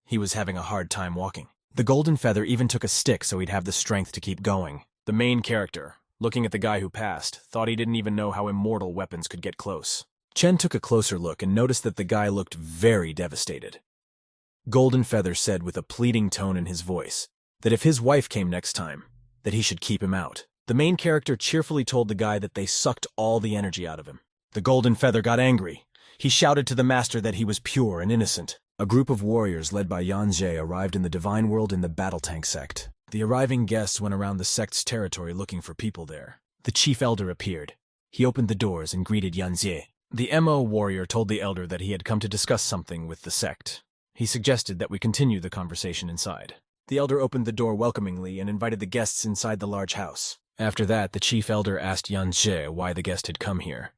He was having a hard time walking. The Golden Feather even took a stick so he'd have the strength to keep going. The main character, looking at the guy who passed, thought he didn't even know how immortal weapons could get close. Chen took a closer look and noticed that the guy looked very devastated. Golden Feather said with a pleading tone in his voice that if his wife came next time, that he should keep him out. The main character cheerfully told the guy that they sucked all the energy out of him. The Golden Feather got angry. He shouted to the master that he was pure and innocent. A group of warriors led by Yan Jie arrived in the Divine World in the Battle Tank sect. The arriving guests went around the sect's territory looking for people there. The chief elder appeared. He opened the doors and greeted Yan Jie. The MO warrior told the elder that he had come to discuss something with the sect. He suggested that we continue the conversation inside. The elder opened the door welcomingly and invited the guests inside the large house. After that, the chief elder asked Yan Jie why the guest had come here.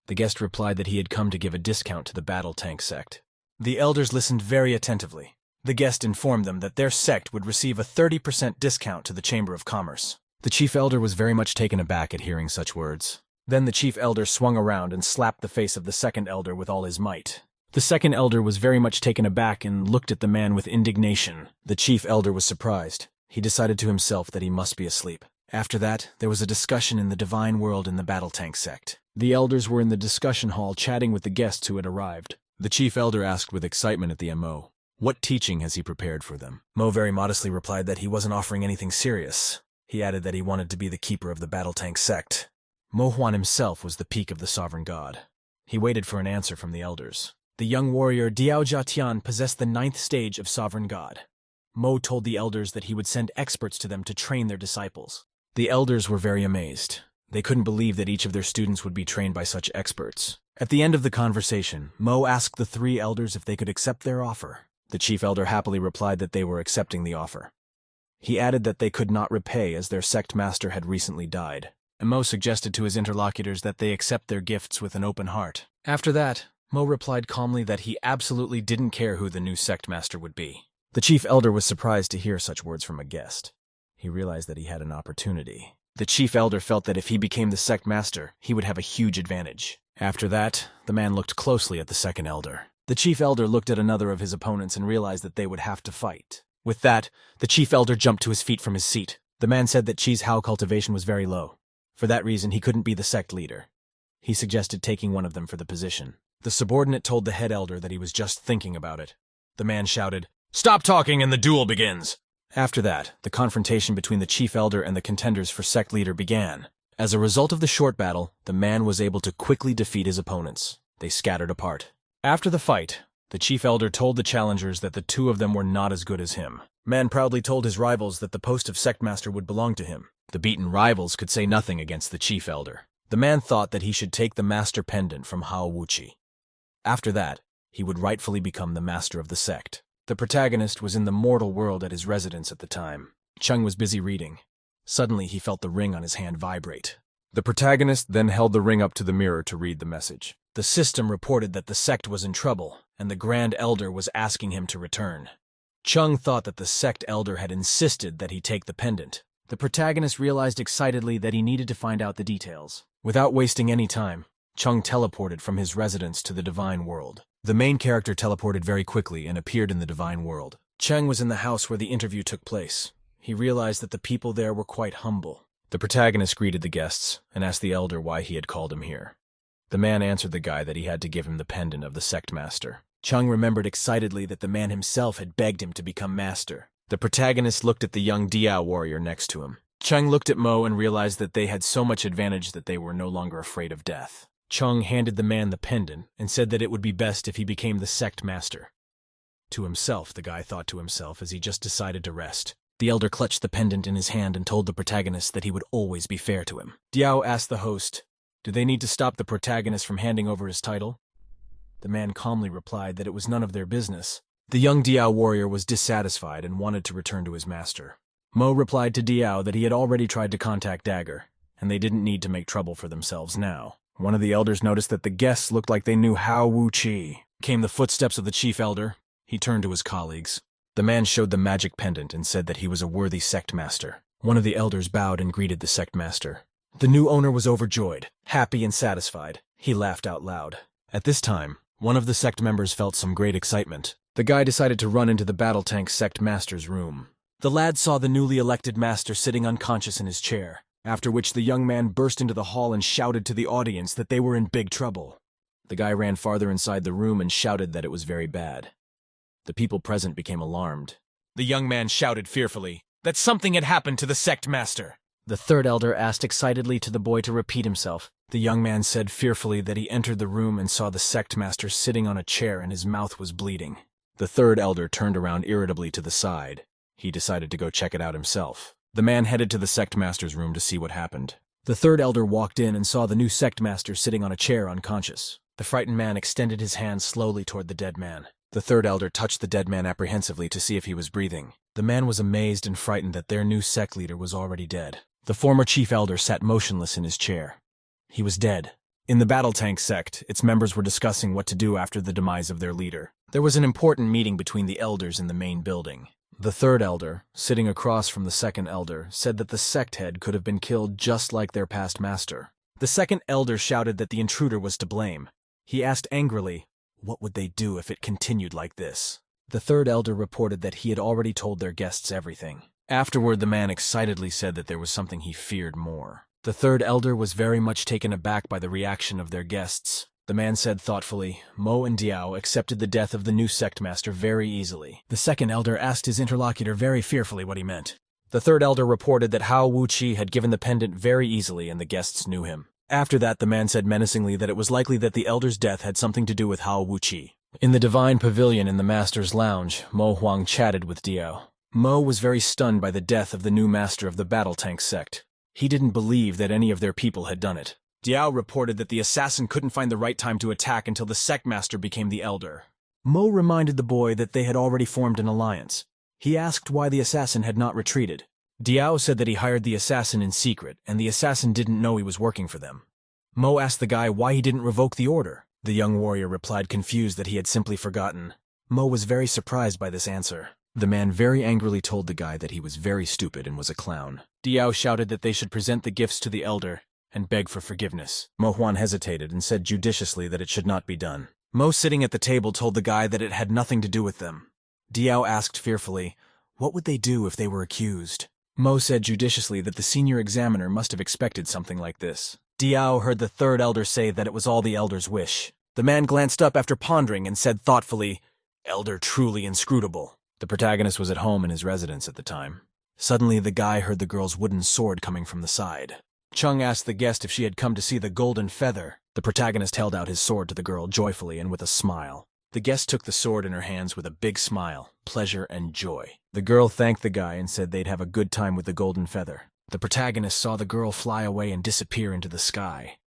The guest replied that he had come to give a discount to the battle tank sect. The elders listened very attentively. The guest informed them that their sect would receive a 30% discount to the Chamber of Commerce. The chief elder was very much taken aback at hearing such words. Then the chief elder swung around and slapped the face of the second elder with all his might. The second elder was very much taken aback and looked at the man with indignation. The chief elder was surprised. He decided to himself that he must be asleep. After that, there was a discussion in the divine world in the battle tank sect. The elders were in the discussion hall chatting with the guests who had arrived. The chief elder asked with excitement at the MO, what teaching has he prepared for them? Mo very modestly replied that he wasn't offering anything serious. He added that he wanted to be the keeper of the battle tank sect. Mo Huan himself was the peak of the sovereign god. He waited for an answer from the elders. The young warrior Diao Jiatian possessed the 9th stage of sovereign god. Mo told the elders that he would send experts to them to train their disciples. The elders were very amazed. They couldn't believe that each of their students would be trained by such experts. At the end of the conversation, Mo asked the 3 elders if they could accept their offer. The chief elder happily replied that they were accepting the offer. He added that they could not repay as their sect master had recently died. And Mo suggested to his interlocutors that they accept their gifts with an open heart. After that, Mo replied calmly that he absolutely didn't care who the new sect master would be. The chief elder was surprised to hear such words from a guest. He realized that he had an opportunity. The chief elder felt that if he became the sect master, he would have a huge advantage. After that, the man looked closely at the second elder. The chief elder looked at another of his opponents and realized that they would have to fight. With that, the chief elder jumped to his feet from his seat. The man said that Chi's Hao cultivation was very low. For that reason, he couldn't be the sect leader. He suggested taking one of them for the position. The subordinate told the head elder that he was just thinking about it. The man shouted, "Stop talking and the duel begins!" After that, the confrontation between the chief elder and the contenders for sect leader began. As a result of the short battle, the man was able to quickly defeat his opponents. They scattered apart. After the fight, the chief elder told the challengers that the 2 of them were not as good as him. Man proudly told his rivals that the post of sect master would belong to him. The beaten rivals could say nothing against the chief elder. The man thought that he should take the master pendant from Hao Wuqi. After that, he would rightfully become the master of the sect. The protagonist was in the mortal world at his residence at the time. Chung was busy reading. Suddenly, he felt the ring on his hand vibrate. The protagonist then held the ring up to the mirror to read the message. The system reported that the sect was in trouble, and the Grand Elder was asking him to return. Chung thought that the sect elder had insisted that he take the pendant. The protagonist realized excitedly that he needed to find out the details. Without wasting any time, Chung teleported from his residence to the divine world. The main character teleported very quickly and appeared in the divine world. Cheng was in the house where the interview took place. He realized that the people there were quite humble. The protagonist greeted the guests and asked the elder why he had called him here. The man answered the guy that he had to give him the pendant of the sect master. Chung remembered excitedly that the man himself had begged him to become master. The protagonist looked at the young Diao warrior next to him. Chung looked at Mo and realized that they had so much advantage that they were no longer afraid of death. Chung handed the man the pendant and said that it would be best if he became the sect master. To himself, the guy thought to himself as he just decided to rest. The elder clutched the pendant in his hand and told the protagonist that he would always be fair to him. Diao asked the host, "Do they need to stop the protagonist from handing over his title?" The man calmly replied that it was none of their business. The young Diao warrior was dissatisfied and wanted to return to his master. Mo replied to Diao that he had already tried to contact Dagger, and they didn't need to make trouble for themselves now. One of the elders noticed that the guests looked like they knew Hao Wuqi. Came the footsteps of the chief elder. He turned to his colleagues. The man showed the magic pendant and said that he was a worthy sect master. One of the elders bowed and greeted the sect master. The new owner was overjoyed, happy and satisfied. He laughed out loud. At this time, one of the sect members felt some great excitement. The guy decided to run into the battle tank sect master's room. The lad saw the newly elected master sitting unconscious in his chair, after which the young man burst into the hall and shouted to the audience that they were in big trouble. The guy ran farther inside the room and shouted that it was very bad. The people present became alarmed. The young man shouted fearfully that something had happened to the sect master. The third elder asked excitedly to the boy to repeat himself. The young man said fearfully that he entered the room and saw the sect master sitting on a chair and his mouth was bleeding. The third elder turned around irritably to the side. He decided to go check it out himself. The man headed to the sect master's room to see what happened. The third elder walked in and saw the new sect master sitting on a chair unconscious. The frightened man extended his hand slowly toward the dead man. The third elder touched the dead man apprehensively to see if he was breathing. The man was amazed and frightened that their new sect leader was already dead. The former chief elder sat motionless in his chair. He was dead. In the battle tank sect, its members were discussing what to do after the demise of their leader. There was an important meeting between the elders in the main building. The third elder, sitting across from the second elder, said that the sect head could have been killed just like their past master. The second elder shouted that the intruder was to blame. He asked angrily, what would they do if it continued like this? The third elder reported that he had already told their guests everything. Afterward, the man excitedly said that there was something he feared more. The third elder was very much taken aback by the reaction of their guests. The man said thoughtfully, Mo and Diao accepted the death of the new sect master very easily. The second elder asked his interlocutor very fearfully what he meant. The third elder reported that Hao Wuqi had given the pendant very easily and the guests knew him. After that, the man said menacingly that it was likely that the elder's death had something to do with Hao Wuqi. In the divine pavilion in the master's lounge, Mo Huang chatted with Diao. Mo was very stunned by the death of the new master of the battle tank sect. He didn't believe that any of their people had done it. Diao reported that the assassin couldn't find the right time to attack until the sect master became the elder. Mo reminded the boy that they had already formed an alliance. He asked why the assassin had not retreated. Diao said that he hired the assassin in secret, and the assassin didn't know he was working for them. Mo asked the guy why he didn't revoke the order. The young warrior replied confused that he had simply forgotten. Mo was very surprised by this answer. The man very angrily told the guy that he was very stupid and was a clown. Diao shouted that they should present the gifts to the elder and beg for forgiveness. Mo Huan hesitated and said judiciously that it should not be done. Mo, sitting at the table, told the guy that it had nothing to do with them. Diao asked fearfully, what would they do if they were accused? Mo said judiciously that the senior examiner must have expected something like this. Diao heard the third elder say that it was all the elder's wish. The man glanced up after pondering and said thoughtfully, Elder truly inscrutable. The protagonist was at home in his residence at the time. Suddenly, the guy heard the girl's wooden sword coming from the side. Chung asked the guest if she had come to see the golden feather. The protagonist held out his sword to the girl joyfully and with a smile. The guest took the sword in her hands with a big smile, pleasure, and joy. The girl thanked the guy and said they'd have a good time with the golden feather. The protagonist saw the girl fly away and disappear into the sky.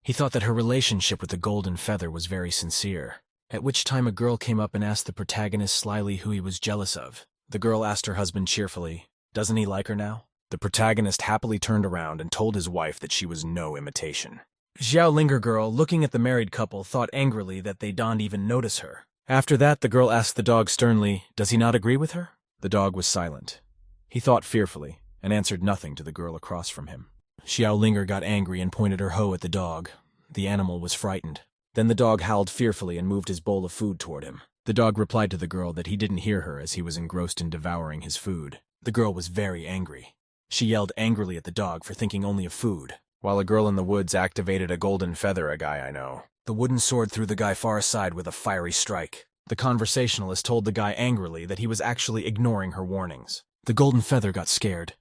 He thought that her relationship with the golden feather was very sincere, at which time a girl came up and asked the protagonist slyly who he was jealous of. The girl asked her husband cheerfully, doesn't he like her now? The protagonist happily turned around and told his wife that she was no imitation. Xiao Linger girl, looking at the married couple, thought angrily that they didn't even notice her. After that, the girl asked the dog sternly, does he not agree with her? The dog was silent. He thought fearfully and answered nothing to the girl across from him. Xiao Linger got angry and pointed her hoe at the dog. The animal was frightened. Then the dog howled fearfully and moved his bowl of food toward him. The dog replied to the girl that he didn't hear her as he was engrossed in devouring his food. The girl was very angry. She yelled angrily at the dog for thinking only of food, while a girl in the woods activated a golden feather, a guy I know. The wooden sword threw the guy far aside with a fiery strike. The conversationalist told the guy angrily that he was actually ignoring her warnings. The golden feather got scared.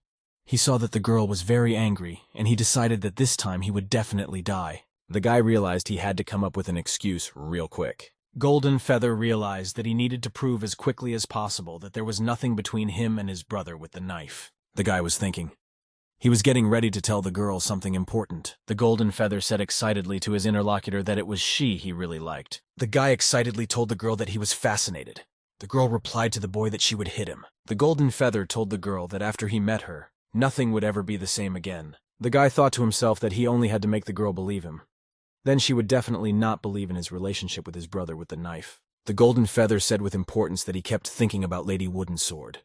He saw that the girl was very angry, and he decided that this time he would definitely die. The guy realized he had to come up with an excuse real quick. Golden Feather realized that he needed to prove as quickly as possible that there was nothing between him and his brother with the knife. The guy was thinking. He was getting ready to tell the girl something important. The Golden Feather said excitedly to his interlocutor that it was she he really liked. The guy excitedly told the girl that he was fascinated. The girl replied to the boy that she would hit him. The Golden Feather told the girl that after he met her, nothing would ever be the same again. The guy thought to himself that he only had to make the girl believe him. Then she would definitely not believe in his relationship with his brother with the knife. The Golden Feather said with importance that he kept thinking about Lady Wooden Sword.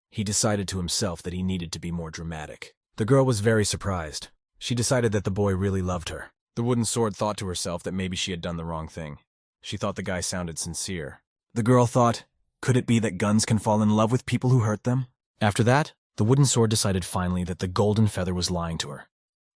He decided to himself that he needed to be more dramatic. The girl was very surprised. She decided that the boy really loved her. The Wooden Sword thought to herself that maybe she had done the wrong thing. She thought the guy sounded sincere. The girl thought, could it be that guns can fall in love with people who hurt them? After that, the Wooden Sword decided finally that the Golden Feather was lying to her.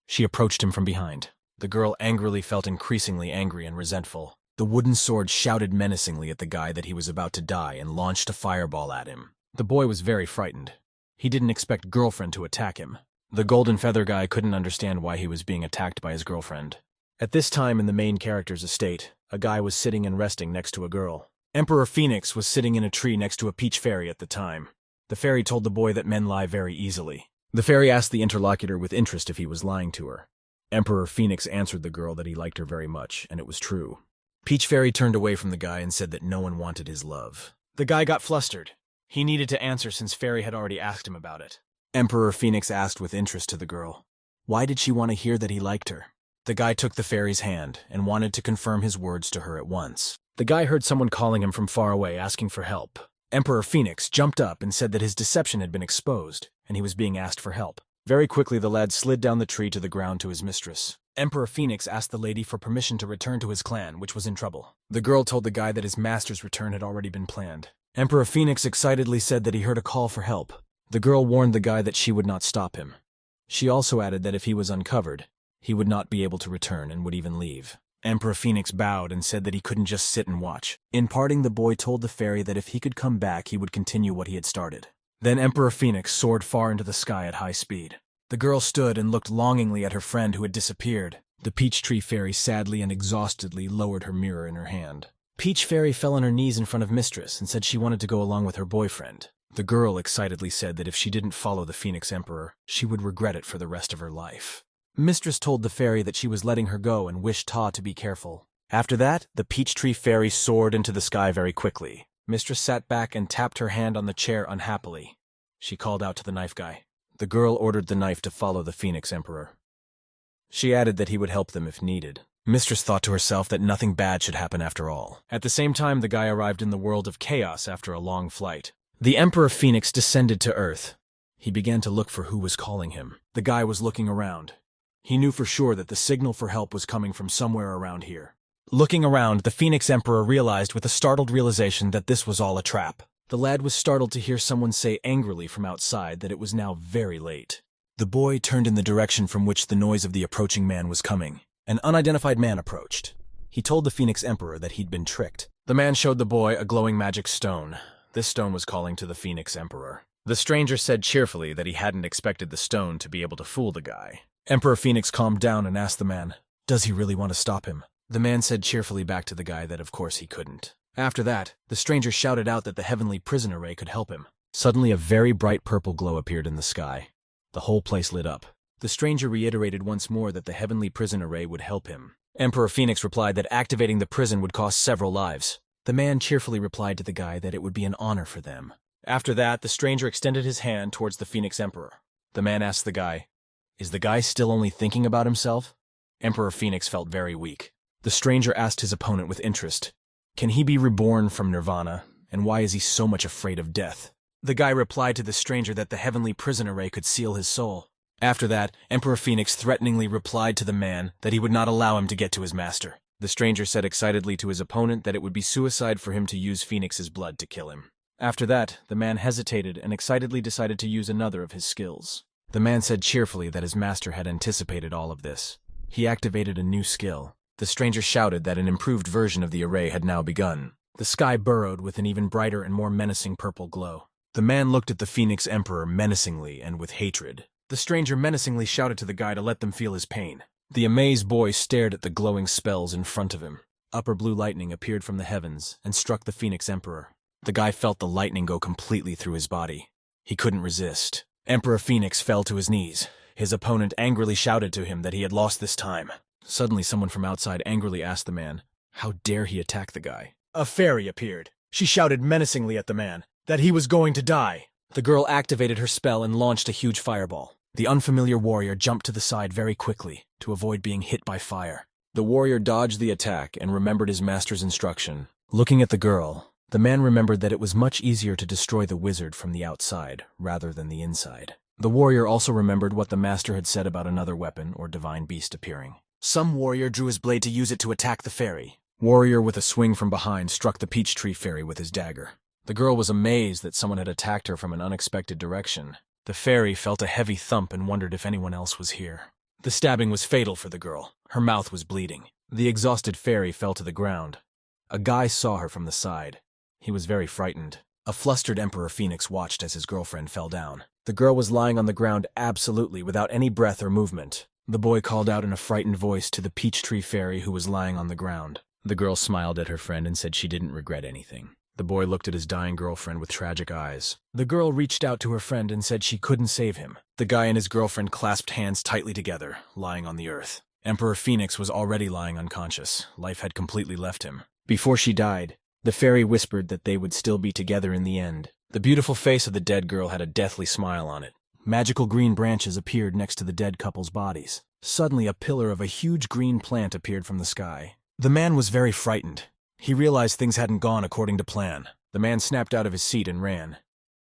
She approached him from behind. The girl angrily felt increasingly angry and resentful. The Wooden Sword shouted menacingly at the guy that he was about to die and launched a fireball at him. The boy was very frightened. He didn't expect girlfriend to attack him. The Golden Feather guy couldn't understand why he was being attacked by his girlfriend. At this time in the main character's estate, a guy was sitting and resting next to a girl. Emperor Phoenix was sitting in a tree next to a peach fairy at the time. The fairy told the boy that men lie very easily. The fairy asked the interlocutor with interest if he was lying to her. Emperor Phoenix answered the girl that he liked her very much, and it was true. Peach Fairy turned away from the guy and said that no one wanted his love. The guy got flustered. He needed to answer since Fairy had already asked him about it. Emperor Phoenix asked with interest to the girl, why did she want to hear that he liked her? The guy took the fairy's hand and wanted to confirm his words to her at once. The guy heard someone calling him from far away, asking for help. Emperor Phoenix jumped up and said that his deception had been exposed, and he was being asked for help. Very quickly, the lad slid down the tree to the ground to his mistress. Emperor Phoenix asked the lady for permission to return to his clan, which was in trouble. The girl told the guy that his master's return had already been planned. Emperor Phoenix excitedly said that he heard a call for help. The girl warned the guy that she would not stop him. She also added that if he was uncovered, he would not be able to return and would even leave. Emperor Phoenix bowed and said that he couldn't just sit and watch. In parting, the boy told the fairy that if he could come back, he would continue what he had started. Then Emperor Phoenix soared far into the sky at high speed. The girl stood and looked longingly at her friend who had disappeared. The Peach Tree Fairy sadly and exhaustedly lowered her mirror in her hand. Peach Fairy fell on her knees in front of Mistress and said she wanted to go along with her boyfriend. The girl excitedly said that if she didn't follow the Phoenix Emperor, she would regret it for the rest of her life. Mistress told the fairy that she was letting her go and wished Ta to be careful. After that, the Peach Tree Fairy soared into the sky very quickly. Mistress sat back and tapped her hand on the chair unhappily. She called out to the knife guy. The girl ordered the knife to follow the Phoenix Emperor. She added that he would help them if needed. Mistress thought to herself that nothing bad should happen after all. At the same time, the guy arrived in the world of chaos after a long flight. The Emperor Phoenix descended to Earth. He began to look for who was calling him. The guy was looking around. He knew for sure that the signal for help was coming from somewhere around here. Looking around, the Phoenix Emperor realized with a startled realization that this was all a trap. The lad was startled to hear someone say angrily from outside that it was now very late. The boy turned in the direction from which the noise of the approaching man was coming. An unidentified man approached. He told the Phoenix Emperor that he'd been tricked. The man showed the boy a glowing magic stone. This stone was calling to the Phoenix Emperor. The stranger said cheerfully that he hadn't expected the stone to be able to fool the guy. Emperor Phoenix calmed down and asked the man, "Does he really want to stop him?" The man said cheerfully back to the guy that of course he couldn't. After that, the stranger shouted out that the heavenly prison array could help him. Suddenly a very bright purple glow appeared in the sky. The whole place lit up. The stranger reiterated once more that the heavenly prison array would help him. Emperor Phoenix replied that activating the prison would cost several lives. The man cheerfully replied to the guy that it would be an honor for them. After that, the stranger extended his hand towards the Phoenix Emperor. The man asked the guy, "Is the guy still only thinking about himself?" Emperor Phoenix felt very weak. The stranger asked his opponent with interest, "Can he be reborn from Nirvana, and why is he so much afraid of death?" The guy replied to the stranger that the heavenly prison array could seal his soul. After that, Emperor Phoenix threateningly replied to the man that he would not allow him to get to his master. The stranger said excitedly to his opponent that it would be suicide for him to use Phoenix's blood to kill him. After that, the man hesitated and excitedly decided to use another of his skills. The man said cheerfully that his master had anticipated all of this. He activated a new skill. The stranger shouted that an improved version of the array had now begun. The sky burrowed with an even brighter and more menacing purple glow. The man looked at the Phoenix Emperor menacingly and with hatred. The stranger menacingly shouted to the guy to let them feel his pain. The amazed boy stared at the glowing spells in front of him. Upper blue lightning appeared from the heavens and struck the Phoenix Emperor. The guy felt the lightning go completely through his body. He couldn't resist. Emperor Phoenix fell to his knees. His opponent angrily shouted to him that he had lost this time. Suddenly, someone from outside angrily asked the man, how dare he attack the guy? A fairy appeared. She shouted menacingly at the man that he was going to die. The girl activated her spell and launched a huge fireball. The unfamiliar warrior jumped to the side very quickly to avoid being hit by fire. The warrior dodged the attack and remembered his master's instruction. Looking at the girl, the man remembered that it was much easier to destroy the wizard from the outside rather than the inside. The warrior also remembered what the master had said about another weapon or divine beast appearing. Some warrior drew his blade to use it to attack the fairy. Warrior with a swing from behind struck the peach tree fairy with his dagger. The girl was amazed that someone had attacked her from an unexpected direction. The fairy felt a heavy thump and wondered if anyone else was here. The stabbing was fatal for the girl. Her mouth was bleeding. The exhausted fairy fell to the ground. A guy saw her from the side. He was very frightened. A flustered Emperor Phoenix watched as his girlfriend fell down. The girl was lying on the ground absolutely without any breath or movement. The boy called out in a frightened voice to the peach tree fairy who was lying on the ground. The girl smiled at her friend and said she didn't regret anything. The boy looked at his dying girlfriend with tragic eyes. The girl reached out to her friend and said she couldn't save him. The guy and his girlfriend clasped hands tightly together, lying on the earth. Emperor Phoenix was already lying unconscious. Life had completely left him. Before she died, the fairy whispered that they would still be together in the end. The beautiful face of the dead girl had a deathly smile on it. Magical green branches appeared next to the dead couple's bodies. Suddenly, a pillar of a huge green plant appeared from the sky. The man was very frightened. He realized things hadn't gone according to plan. The man snapped out of his seat and ran.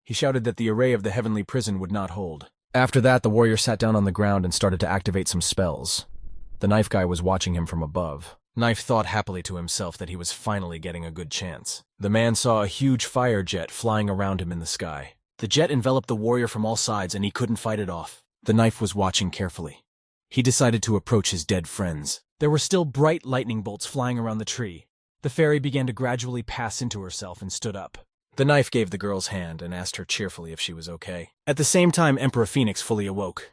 He shouted that the array of the heavenly prison would not hold. After that, the warrior sat down on the ground and started to activate some spells. The knife guy was watching him from above. Knife thought happily to himself that he was finally getting a good chance. The man saw a huge fire jet flying around him in the sky. The jet enveloped the warrior from all sides and he couldn't fight it off. The knife was watching carefully. He decided to approach his dead friends. There were still bright lightning bolts flying around the tree. The fairy began to gradually pass into herself and stood up. The knife gave the girl's hand and asked her cheerfully if she was okay. At the same time, Emperor Phoenix fully awoke.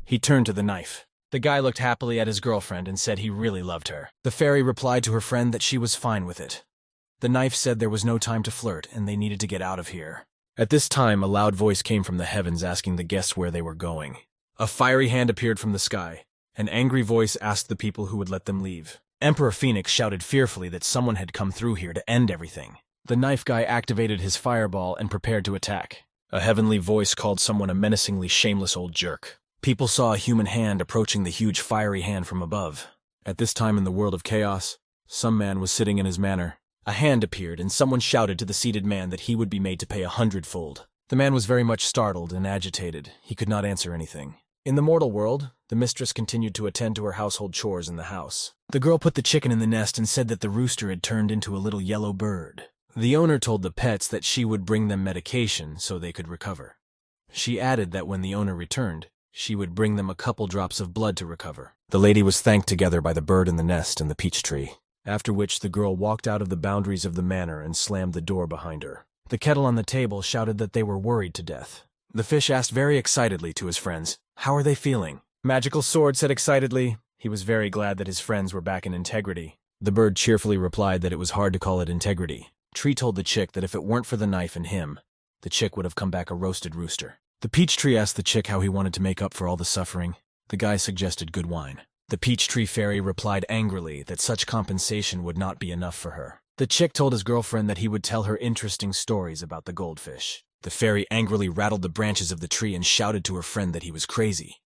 He turned to the knife. The guy looked happily at his girlfriend and said he really loved her. The fairy replied to her friend that she was fine with it. The knife said there was no time to flirt and they needed to get out of here. At this time, a loud voice came from the heavens asking the guests where they were going. A fiery hand appeared from the sky. An angry voice asked the people who would let them leave. Emperor Phoenix shouted fearfully that someone had come through here to end everything. The knife guy activated his fireball and prepared to attack. A heavenly voice called someone a menacingly shameless old jerk. People saw a human hand approaching the huge fiery hand from above. At this time in the world of chaos, some man was sitting in his manor. A hand appeared and someone shouted to the seated man that he would be made to pay 100-fold. The man was very much startled and agitated. He could not answer anything. In the mortal world, the mistress continued to attend to her household chores in the house. The girl put the chicken in the nest and said that the rooster had turned into a little yellow bird. The owner told the pets that she would bring them medication so they could recover. She added that when the owner returned, she would bring them a couple drops of blood to recover. The lady was thanked together by the bird in the nest and the peach tree, after which the girl walked out of the boundaries of the manor and slammed the door behind her. The kettle on the table shouted that they were worried to death. The fish asked very excitedly to his friends, "How are they feeling?" Magical Sword said excitedly he was very glad that his friends were back in integrity. The bird cheerfully replied that it was hard to call it integrity. Tree told the chick that if it weren't for the knife and him, the chick would have come back a roasted rooster. The peach tree asked the chick how he wanted to make up for all the suffering. The guy suggested good wine. The peach tree fairy replied angrily that such compensation would not be enough for her. The chick told his girlfriend that he would tell her interesting stories about the goldfish. The fairy angrily rattled the branches of the tree and shouted to her friend that he was crazy.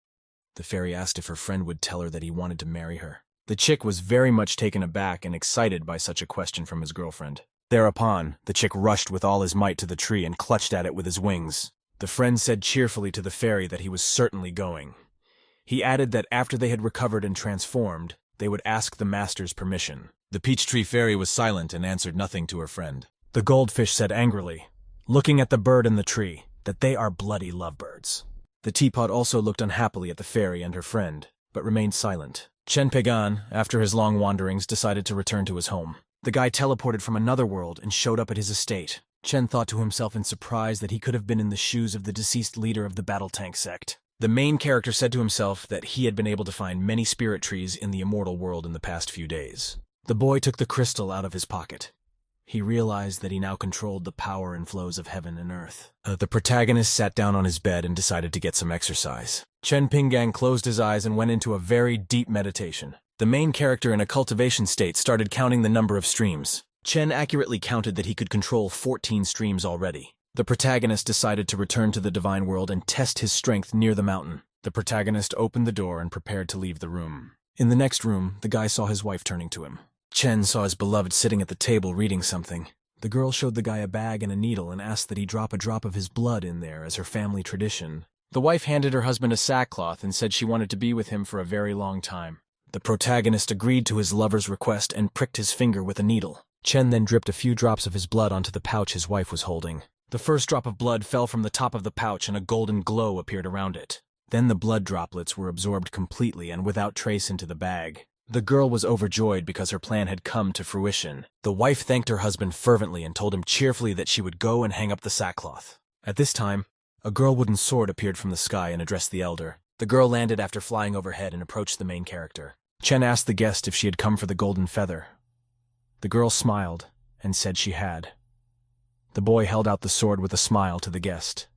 The fairy asked if her friend would tell her that he wanted to marry her. The chick was very much taken aback and excited by such a question from his girlfriend. Thereupon, the chick rushed with all his might to the tree and clutched at it with his wings. The friend said cheerfully to the fairy that he was certainly going. He added that after they had recovered and transformed, they would ask the master's permission. The peach tree fairy was silent and answered nothing to her friend. The goldfish said angrily, looking at the bird in the tree, that they are bloody lovebirds. The teapot also looked unhappily at the fairy and her friend, but remained silent. Chen Pegan, after his long wanderings, decided to return to his home. The guy teleported from another world and showed up at his estate. Chen thought to himself in surprise that he could have been in the shoes of the deceased leader of the battle tank sect. The main character said to himself that he had been able to find many spirit trees in the immortal world in the past few days. The boy took the crystal out of his pocket. He realized that he now controlled the power and flows of heaven and earth. The protagonist sat down on his bed and decided to get some exercise. Chen Pinggang closed his eyes and went into a very deep meditation. The main character in a cultivation state started counting the number of streams. Chen accurately counted that he could control 14 streams already. The protagonist decided to return to the divine world and test his strength near the mountain. The protagonist opened the door and prepared to leave the room. In the next room, the guy saw his wife turning to him. Chen saw his beloved sitting at the table reading something. The girl showed the guy a bag and a needle and asked that he drop a drop of his blood in there as her family tradition. The wife handed her husband a sackcloth and said she wanted to be with him for a very long time. The protagonist agreed to his lover's request and pricked his finger with a needle. Chen then dripped a few drops of his blood onto the pouch his wife was holding. The first drop of blood fell from the top of the pouch and a golden glow appeared around it. Then the blood droplets were absorbed completely and without trace into the bag. The girl was overjoyed because her plan had come to fruition. The wife thanked her husband fervently and told him cheerfully that she would go and hang up the sackcloth. At this time, a girl wooden sword appeared from the sky and addressed the elder. The girl landed after flying overhead and approached the main character. Chen asked the guest if she had come for the golden feather. The girl smiled and said she had. The boy held out the sword with a smile to the guest.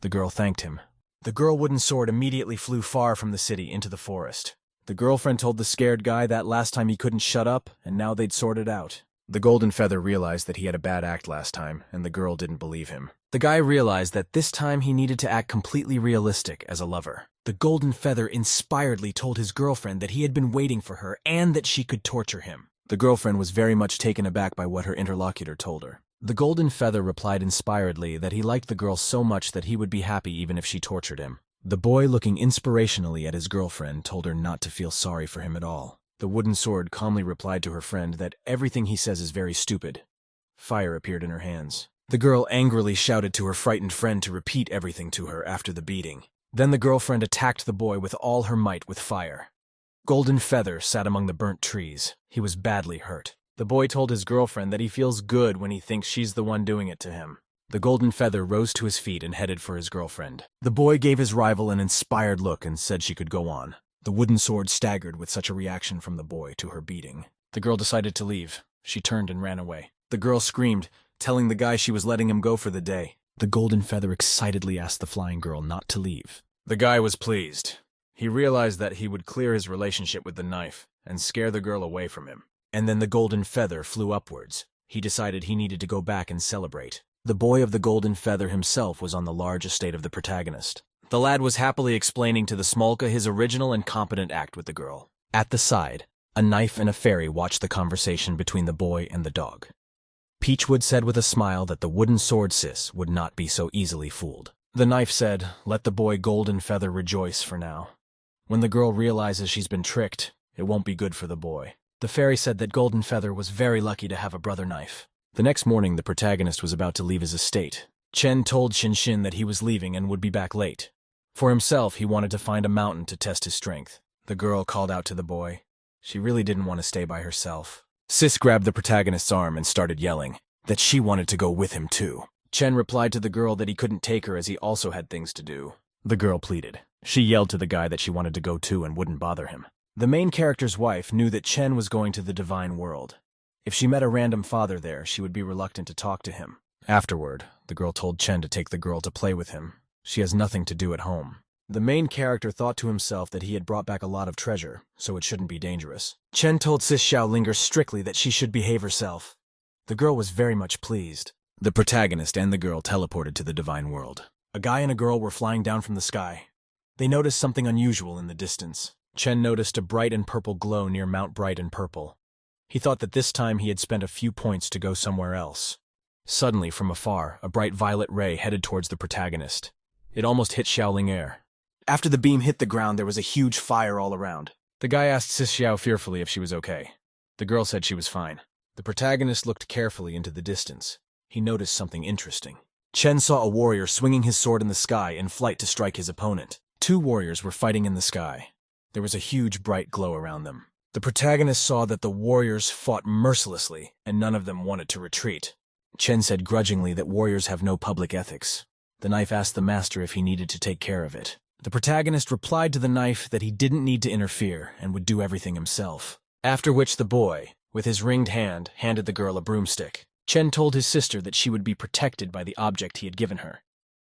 The girl thanked him. The girl wooden sword immediately flew far from the city into the forest. The girlfriend told the scared guy that last time he couldn't shut up, and now they'd sorted out. The golden feather realized that he had a bad act last time, and the girl didn't believe him. The guy realized that this time he needed to act completely realistic as a lover. The golden feather inspiredly told his girlfriend that he had been waiting for her and that she could torture him. The girlfriend was very much taken aback by what her interlocutor told her. The Golden Feather replied inspiredly that he liked the girl so much that he would be happy even if she tortured him. The boy, looking inspirationally at his girlfriend, told her not to feel sorry for him at all. The Wooden Sword calmly replied to her friend that everything he says is very stupid. Fire appeared in her hands. The girl angrily shouted to her frightened friend to repeat everything to her after the beating. Then the girlfriend attacked the boy with all her might with fire. Golden Feather sat among the burnt trees. He was badly hurt. The boy told his girlfriend that he feels good when he thinks she's the one doing it to him. The Golden Feather rose to his feet and headed for his girlfriend. The boy gave his rival an inspired look and said she could go on. The Wooden Sword staggered with such a reaction from the boy to her beating. The girl decided to leave. She turned and ran away. The girl screamed, telling the guy she was letting him go for the day. The Golden Feather excitedly asked the flying girl not to leave. The guy was pleased. He realized that he would clear his relationship with the knife and scare the girl away from him. And then the Golden Feather flew upwards. He decided he needed to go back and celebrate. The boy of the Golden Feather himself was on the large estate of the protagonist. The lad was happily explaining to the Smolka his original and competent act with the girl. At the side, a knife and a fairy watched the conversation between the boy and the dog. Peachwood said with a smile that the Wooden Sword sis would not be so easily fooled. The knife said, "Let the boy Golden Feather rejoice for now. When the girl realizes she's been tricked, it won't be good for the boy." The fairy said that Golden Feather was very lucky to have a brother knife. The next morning, the protagonist was about to leave his estate. Chen told Shinshin that he was leaving and would be back late. For himself, he wanted to find a mountain to test his strength. The girl called out to the boy. She really didn't want to stay by herself. Sis grabbed the protagonist's arm and started yelling that she wanted to go with him too. Chen replied to the girl that he couldn't take her as he also had things to do. The girl pleaded. She yelled to the guy that she wanted to go too and wouldn't bother him. The main character's wife knew that Chen was going to the divine world. If she met a random father there, she would be reluctant to talk to him. Afterward, the girl told Chen to take the girl to play with him. She has nothing to do at home. The main character thought to himself that he had brought back a lot of treasure, so it shouldn't be dangerous. Chen told Sis Xiaolinger strictly that she should behave herself. The girl was very much pleased. The protagonist and the girl teleported to the divine world. A guy and a girl were flying down from the sky. They noticed something unusual in the distance. Chen noticed a bright and purple glow near Mount Bright and Purple. He thought that this time he had spent a few points to go somewhere else. Suddenly, from afar, a bright violet ray headed towards the protagonist. It almost hit Xiaolinger. After the beam hit the ground, there was a huge fire all around. The guy asked Sis Xiao fearfully if she was okay. The girl said she was fine. The protagonist looked carefully into the distance. He noticed something interesting. Chen saw a warrior swinging his sword in the sky in flight to strike his opponent. Two warriors were fighting in the sky. There was a huge bright glow around them. The protagonist saw that the warriors fought mercilessly, and none of them wanted to retreat. Chen said grudgingly that warriors have no public ethics. The knife asked the master if he needed to take care of it. The protagonist replied to the knife that he didn't need to interfere and would do everything himself. After which the boy, with his ringed hand, handed the girl a broomstick. Chen told his sister that she would be protected by the object he had given her.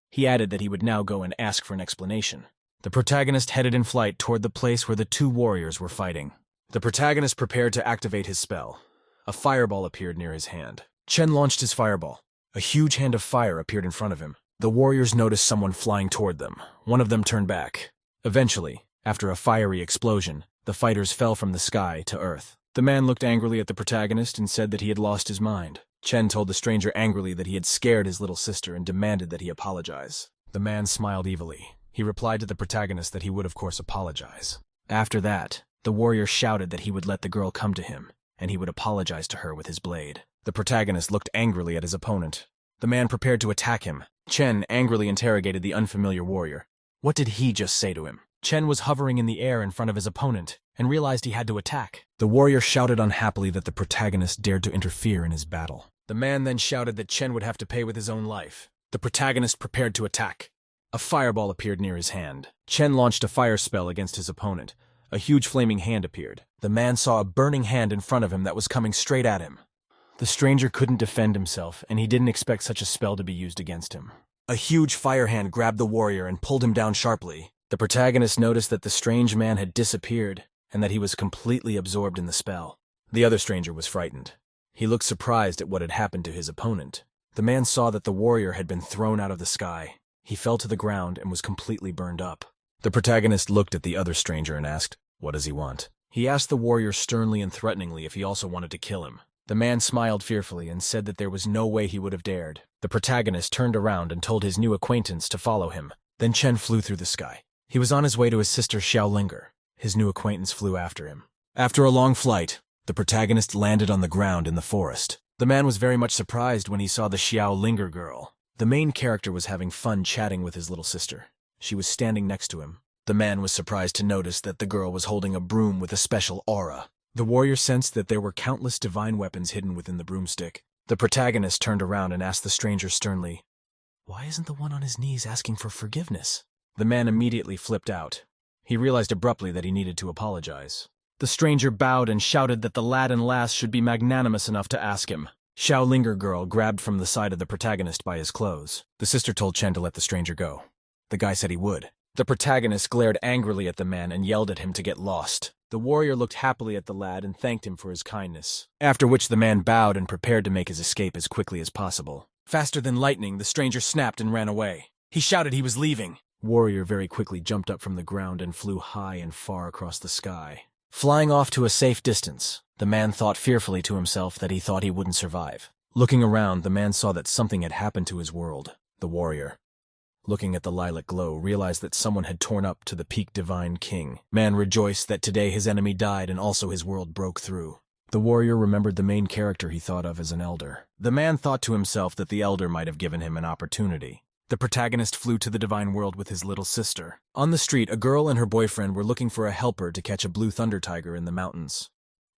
He added that he would now go and ask for an explanation. The protagonist headed in flight toward the place where the two warriors were fighting. The protagonist prepared to activate his spell. A fireball appeared near his hand. Chen launched his fireball. A huge hand of fire appeared in front of him. The warriors noticed someone flying toward them. One of them turned back. Eventually, after a fiery explosion, the fighters fell from the sky to earth. The man looked angrily at the protagonist and said that he had lost his mind. Chen told the stranger angrily that he had scared his little sister and demanded that he apologize. The man smiled evilly. He replied to the protagonist that he would of course apologize. After that, the warrior shouted that he would let the girl come to him, and he would apologize to her with his blade. The protagonist looked angrily at his opponent. The man prepared to attack him. Chen angrily interrogated the unfamiliar warrior. What did he just say to him? Chen was hovering in the air in front of his opponent, and realized he had to attack. The warrior shouted unhappily that the protagonist dared to interfere in his battle. The man then shouted that Chen would have to pay with his own life. The protagonist prepared to attack. A fireball appeared near his hand. Chen launched a fire spell against his opponent. A huge flaming hand appeared. The man saw a burning hand in front of him that was coming straight at him. The stranger couldn't defend himself, and he didn't expect such a spell to be used against him. A huge fire hand grabbed the warrior and pulled him down sharply. The protagonist noticed that the strange man had disappeared, and that he was completely absorbed in the spell. The other stranger was frightened. He looked surprised at what had happened to his opponent. The man saw that the warrior had been thrown out of the sky. He fell to the ground and was completely burned up. The protagonist looked at the other stranger and asked, "What does he want?" He asked the warrior sternly and threateningly if he also wanted to kill him. The man smiled fearfully and said that there was no way he would have dared. The protagonist turned around and told his new acquaintance to follow him. Then Chen flew through the sky. He was on his way to his sister Xiaolinger. His new acquaintance flew after him. After a long flight, the protagonist landed on the ground in the forest. The man was very much surprised when he saw the Xiaolinger girl. The main character was having fun chatting with his little sister. She was standing next to him. The man was surprised to notice that the girl was holding a broom with a special aura. The warrior sensed that there were countless divine weapons hidden within the broomstick. The protagonist turned around and asked the stranger sternly, "Why isn't the one on his knees asking for forgiveness?" The man immediately flipped out. He realized abruptly that he needed to apologize. The stranger bowed and shouted that the lad and lass should be magnanimous enough to ask him. Xiaolinger girl grabbed from the side of the protagonist by his clothes. The sister told Chen to let the stranger go. The guy said he would. The protagonist glared angrily at the man and yelled at him to get lost. The warrior looked happily at the lad and thanked him for his kindness, after which the man bowed and prepared to make his escape as quickly as possible. Faster than lightning, the stranger snapped and ran away. He shouted he was leaving. Warrior very quickly jumped up from the ground and flew high and far across the sky. Flying off to a safe distance, the man thought fearfully to himself that he thought he wouldn't survive. Looking around, the man saw that something had happened to his world. The warrior, looking at the lilac glow, realized that someone had torn up to the peak divine king. Man rejoiced that today his enemy died and also his world broke through. The warrior remembered the main character he thought of as an elder. The man thought to himself that the elder might have given him an opportunity. The protagonist flew to the divine world with his little sister. On the street, a girl and her boyfriend were looking for a helper to catch a blue thunder tiger in the mountains.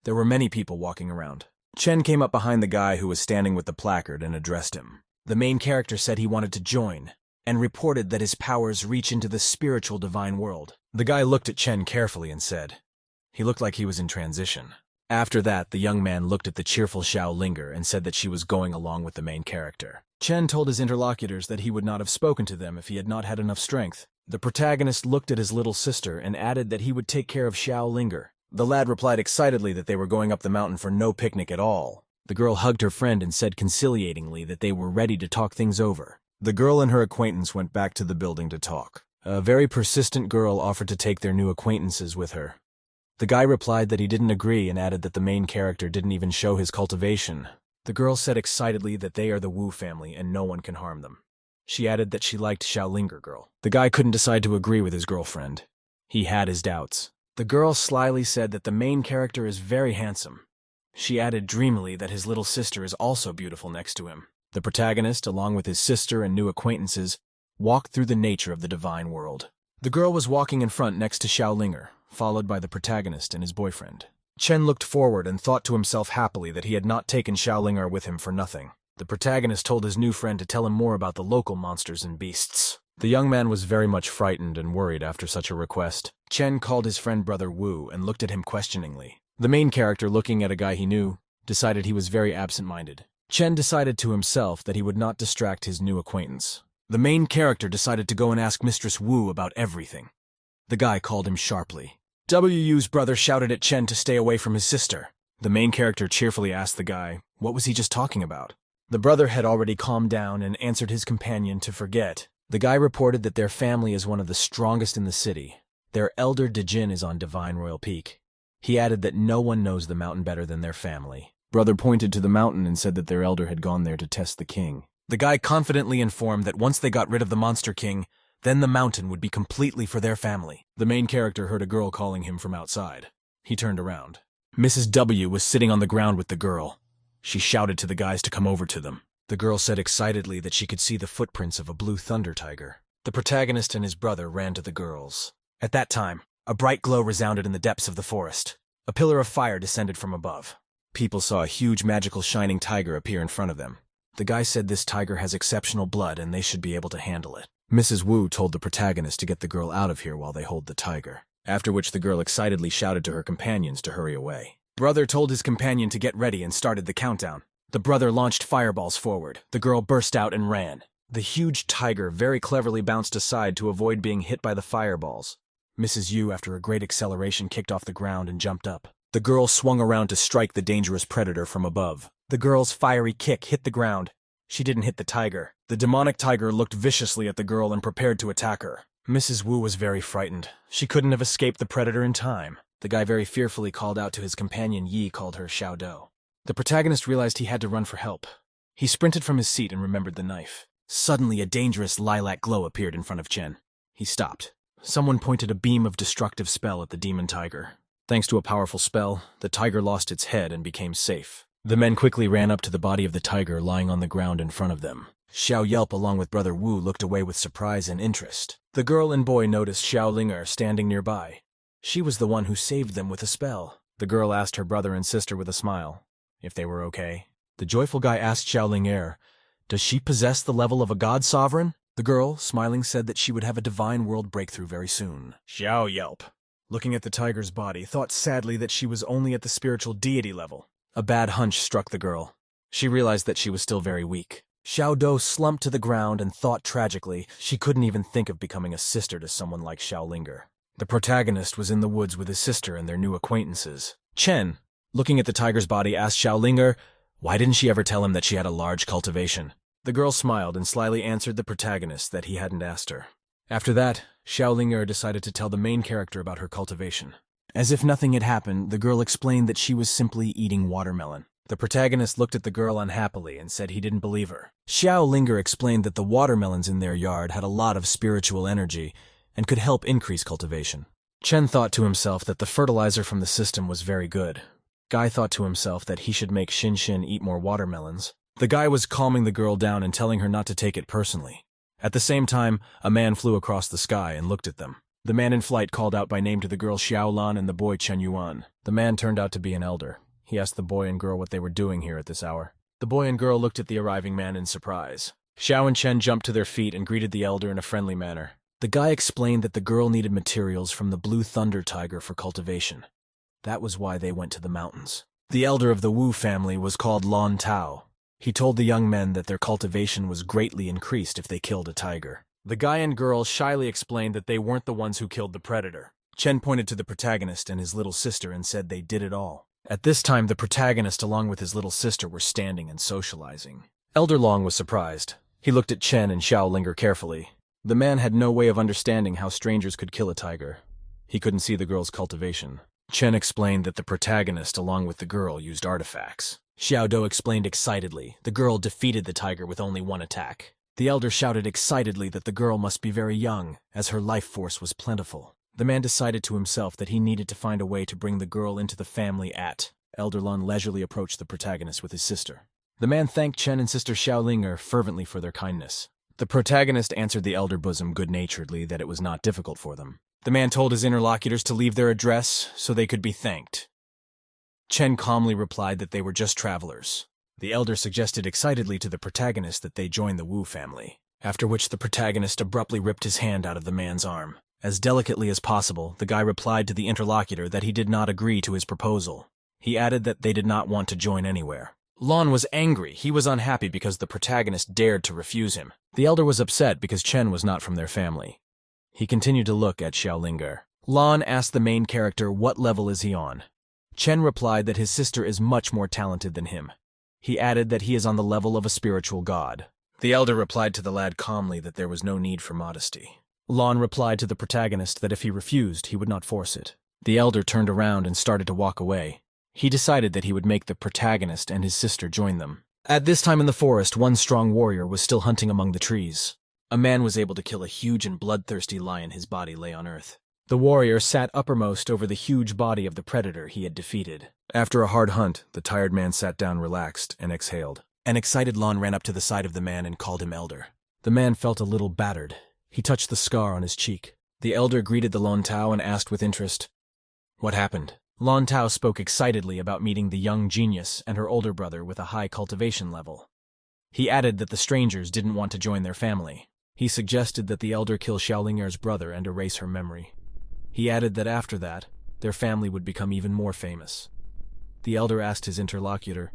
There were many people walking around. Chen came up behind the guy who was standing with the placard and addressed him. The main character said he wanted to join, and reported that his powers reach into the spiritual divine world. The guy looked at Chen carefully and said, he looked like he was in transition. After that, the young man looked at the cheerful Xiaolinger and said that she was going along with the main character. Chen told his interlocutors that he would not have spoken to them if he had not had enough strength. The protagonist looked at his little sister and added that he would take care of Xiaolinger. The lad replied excitedly that they were going up the mountain for no picnic at all. The girl hugged her friend and said conciliatingly that they were ready to talk things over. The girl and her acquaintance went back to the building to talk. A very persistent girl offered to take their new acquaintances with her. The guy replied that he didn't agree and added that the main character didn't even show his cultivation. The girl said excitedly that they are the Wu family and no one can harm them. She added that she liked Xiaolinger girl. The guy couldn't decide to agree with his girlfriend. He had his doubts. The girl slyly said that the main character is very handsome. She added dreamily that his little sister is also beautiful next to him. The protagonist, along with his sister and new acquaintances, walked through the nature of the divine world. The girl was walking in front next to Xiaolinger, followed by the protagonist and his boyfriend. Chen looked forward and thought to himself happily that he had not taken Xiaolinger with him for nothing. The protagonist told his new friend to tell him more about the local monsters and beasts. The young man was very much frightened and worried after such a request. Chen called his friend Brother Wu and looked at him questioningly. The main character, looking at a guy he knew, decided he was very absent-minded. Chen decided to himself that he would not distract his new acquaintance. The main character decided to go and ask Mistress Wu about everything. The guy called him sharply. Wu's brother shouted at Chen to stay away from his sister. The main character cheerfully asked the guy, what was he just talking about? The brother had already calmed down and answered his companion to forget. The guy reported that their family is one of the strongest in the city. Their elder Dejin is on Divine Royal Peak. He added that no one knows the mountain better than their family. Brother pointed to the mountain and said that their elder had gone there to test the king. The guy confidently informed that once they got rid of the Monster King, then the mountain would be completely for their family. The main character heard a girl calling him from outside. He turned around. Mrs. W was sitting on the ground with the girl. She shouted to the guys to come over to them. The girl said excitedly that she could see the footprints of a blue thunder tiger. The protagonist and his brother ran to the girls. At that time, a bright glow resounded in the depths of the forest. A pillar of fire descended from above. People saw a huge magical shining tiger appear in front of them. The guy said this tiger has exceptional blood and they should be able to handle it. Mrs. Wu told the protagonist to get the girl out of here while they hold the tiger, after which the girl excitedly shouted to her companions to hurry away. Brother told his companion to get ready and started the countdown. The brother launched fireballs forward. The girl burst out and ran. The huge tiger very cleverly bounced aside to avoid being hit by the fireballs. Mrs. Yu, after a great acceleration, kicked off the ground and jumped up. The girl swung around to strike the dangerous predator from above. The girl's fiery kick hit the ground. She didn't hit the tiger. The demonic tiger looked viciously at the girl and prepared to attack her. Mrs. Wu was very frightened. She couldn't have escaped the predator in time. The guy very fearfully called out to his companion Yi called her Xiao Do. The protagonist realized he had to run for help. He sprinted from his seat and remembered the knife. Suddenly, a dangerous lilac glow appeared in front of Chen. He stopped. Someone pointed a beam of destructive spell at the demon tiger. Thanks to a powerful spell, the tiger lost its head and became safe. The men quickly ran up to the body of the tiger lying on the ground in front of them. Xiao Yelp along with Brother Wu looked away with surprise and interest. The girl and boy noticed Xiao Linger standing nearby. She was the one who saved them with a spell. The girl asked her brother and sister with a smile if they were okay. The joyful guy asked Xiao Linger, "Does she possess the level of a god sovereign?" The girl, smiling, said that she would have a divine world breakthrough very soon. Xiao Yelp, looking at the tiger's body, thought sadly that she was only at the spiritual deity level. A bad hunch struck the girl. She realized that she was still very weak. Xiao Do slumped to the ground and thought tragically she couldn't even think of becoming a sister to someone like Xiao Linger. The protagonist was in the woods with his sister and their new acquaintances. Chen, looking at the tiger's body, asked Xiao Linger, why didn't she ever tell him that she had a large cultivation? The girl smiled and slyly answered the protagonist that he hadn't asked her. After that, Xiao Linger decided to tell the main character about her cultivation. As if nothing had happened, the girl explained that she was simply eating watermelon. The protagonist looked at the girl unhappily and said he didn't believe her. Xiao Linger explained that the watermelons in their yard had a lot of spiritual energy and could help increase cultivation. Chen thought to himself that the fertilizer from the system was very good. Guy thought to himself that he should make Xin Xin eat more watermelons. The guy was calming the girl down and telling her not to take it personally. At the same time, a man flew across the sky and looked at them. The man in flight called out by name to the girl Xiao Lan and the boy Chen Yuan. The man turned out to be an elder. He asked the boy and girl what they were doing here at this hour. The boy and girl looked at the arriving man in surprise. Xiao and Chen jumped to their feet and greeted the elder in a friendly manner. The guy explained that the girl needed materials from the blue thunder tiger for cultivation. That was why they went to the mountains. The elder of the Wu family was called Lon Tao. He told the young men that their cultivation was greatly increased if they killed a tiger. The guy and girl shyly explained that they weren't the ones who killed the predator. Chen pointed to the protagonist and his little sister and said they did it all. At this time, the protagonist along with his little sister were standing and socializing. Elder Long was surprised. He looked at Chen and Xiao Linger carefully. The man had no way of understanding how strangers could kill a tiger. He couldn't see the girl's cultivation. Chen explained that the protagonist along with the girl used artifacts. Xiao Do explained excitedly. The girl defeated the tiger with only one attack. The elder shouted excitedly that the girl must be very young, as her life force was plentiful. The man decided to himself that he needed to find a way to bring the girl into the family at. Elder Lun leisurely approached the protagonist with his sister. The man thanked Chen and sister Xiao Linger fervently for their kindness. The protagonist answered the elder bosom good-naturedly that it was not difficult for them. The man told his interlocutors to leave their address so they could be thanked. Chen calmly replied that they were just travelers. The elder suggested excitedly to the protagonist that they join the Wu family, after which the protagonist abruptly ripped his hand out of the man's arm. As delicately as possible, the guy replied to the interlocutor that he did not agree to his proposal. He added that they did not want to join anywhere. Lon was angry. He was unhappy because the protagonist dared to refuse him. The elder was upset because Chen was not from their family. He continued to look at Xiao Linger. Lon asked the main character what level is he on. Chen replied that his sister is much more talented than him. He added that he is on the level of a spiritual god. The elder replied to the lad calmly that there was no need for modesty. Lon replied to the protagonist that if he refused, he would not force it. The elder turned around and started to walk away. He decided that he would make the protagonist and his sister join them. At this time in the forest, one strong warrior was still hunting among the trees. A man was able to kill a huge and bloodthirsty lion. His body lay on earth. The warrior sat uppermost over the huge body of the predator he had defeated. After a hard hunt, the tired man sat down relaxed and exhaled. An excited Lon ran up to the side of the man and called him elder. The man felt a little battered. He touched the scar on his cheek. The elder greeted the Lon Tao and asked with interest, "What happened?" Lon Tao spoke excitedly about meeting the young genius and her older brother with a high cultivation level. He added that the strangers didn't want to join their family. He suggested that the elder kill Xiao Linger's brother and erase her memory. He added that after that, their family would become even more famous. The elder asked his interlocutor,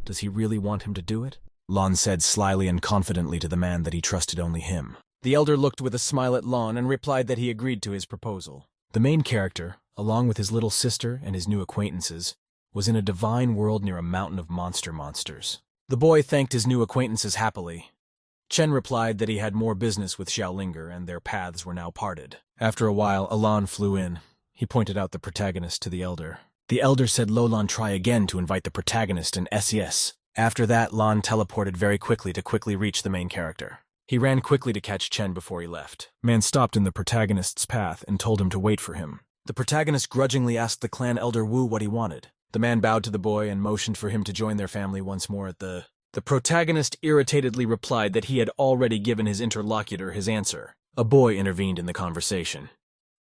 "Does he really want him to do it?" Lon said slyly and confidently to the man that he trusted only him. The elder looked with a smile at Lon and replied that he agreed to his proposal. The main character, along with his little sister and his new acquaintances, was in a divine world near a mountain of monsters. The boy thanked his new acquaintances happily. Chen replied that he had more business with Xiao Linger and their paths were now parted. After a while, Alan flew in. He pointed out the protagonist to the elder. The elder said Lon try again to invite the protagonist and SES. After that, Lon teleported very quickly to quickly reach the main character. He ran quickly to catch Chen before he left. Man stopped in the protagonist's path and told him to wait for him. The protagonist grudgingly asked the clan elder Wu what he wanted. The man bowed to the boy and motioned for him to join their family once more at the... The protagonist irritatedly replied that he had already given his interlocutor his answer. A boy intervened in the conversation.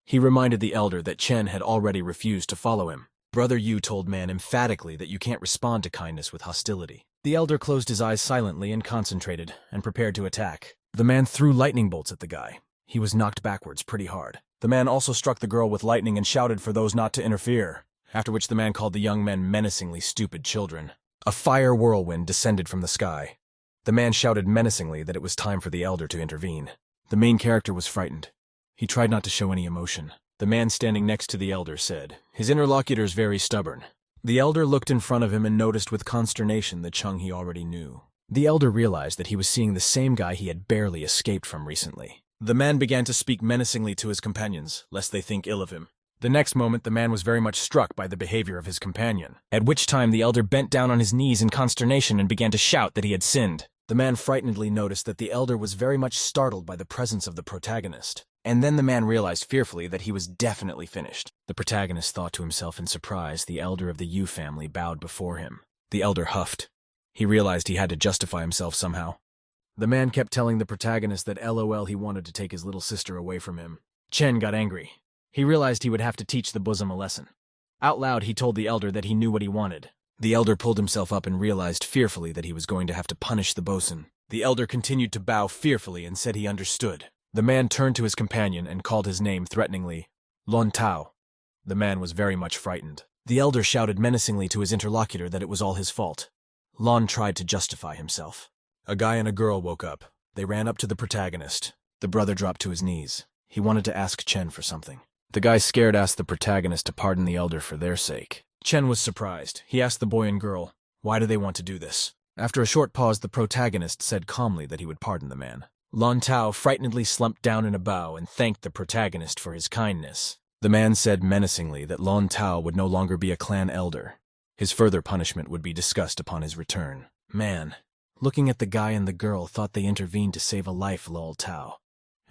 He reminded the elder that Chen had already refused to follow him. Brother Yu told Man emphatically that you can't respond to kindness with hostility. The elder closed his eyes silently and concentrated, and prepared to attack. The man threw lightning bolts at the guy. He was knocked backwards pretty hard. The man also struck the girl with lightning and shouted for those not to interfere, after which the man called the young men menacingly stupid children. A fire whirlwind descended from the sky. The man shouted menacingly that it was time for the elder to intervene. The main character was frightened. He tried not to show any emotion. The man standing next to the elder said, "His interlocutor's very stubborn." The elder looked in front of him and noticed with consternation the Chung he already knew. The elder realized that he was seeing the same guy he had barely escaped from recently. The man began to speak menacingly to his companions, lest they think ill of him. The next moment, the man was very much struck by the behavior of his companion, at which time the elder bent down on his knees in consternation and began to shout that he had sinned. The man frightenedly noticed that the elder was very much startled by the presence of the protagonist. And then the man realized fearfully that he was definitely finished. The protagonist thought to himself in surprise. The elder of the Yu family bowed before him. The elder huffed. He realized he had to justify himself somehow. The man kept telling the protagonist that LOL he wanted to take his little sister away from him. Chen got angry. He realized he would have to teach the bosom a lesson. Out loud he told the elder that he knew what he wanted. The elder pulled himself up and realized fearfully that he was going to have to punish the bosun. The elder continued to bow fearfully and said he understood. The man turned to his companion and called his name threateningly, Lon Tao. The man was very much frightened. The elder shouted menacingly to his interlocutor that it was all his fault. Lon tried to justify himself. A guy and a girl woke up. They ran up to the protagonist. The brother dropped to his knees. He wanted to ask Chen for something. The guy scared asked the protagonist to pardon the elder for their sake. Chen was surprised. He asked the boy and girl, why do they want to do this? After a short pause, the protagonist said calmly that he would pardon the man. Lon Tao frightenedly slumped down in a bow and thanked the protagonist for his kindness. The man said menacingly that Lon Tao would no longer be a clan elder. His further punishment would be discussed upon his return. Man, looking at the guy and the girl, thought they intervened to save a life, Lol Tao.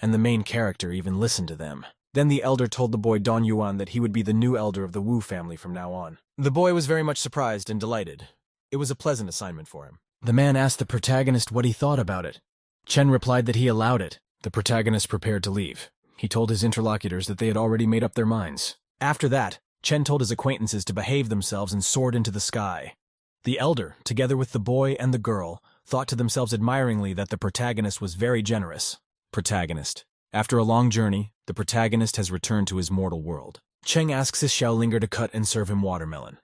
And the main character even listened to them. Then the elder told the boy Don Yuan that he would be the new elder of the Wu family from now on. The boy was very much surprised and delighted. It was a pleasant assignment for him. The man asked the protagonist what he thought about it. Chen replied that he allowed it. The protagonist prepared to leave. He told his interlocutors that they had already made up their minds. After that, Chen told his acquaintances to behave themselves and soared into the sky. The elder, together with the boy and the girl, thought to themselves admiringly that the protagonist was very generous. Protagonist. After a long journey, the protagonist has returned to his mortal world. Cheng asks his Xiaolinger to cut and serve him watermelon.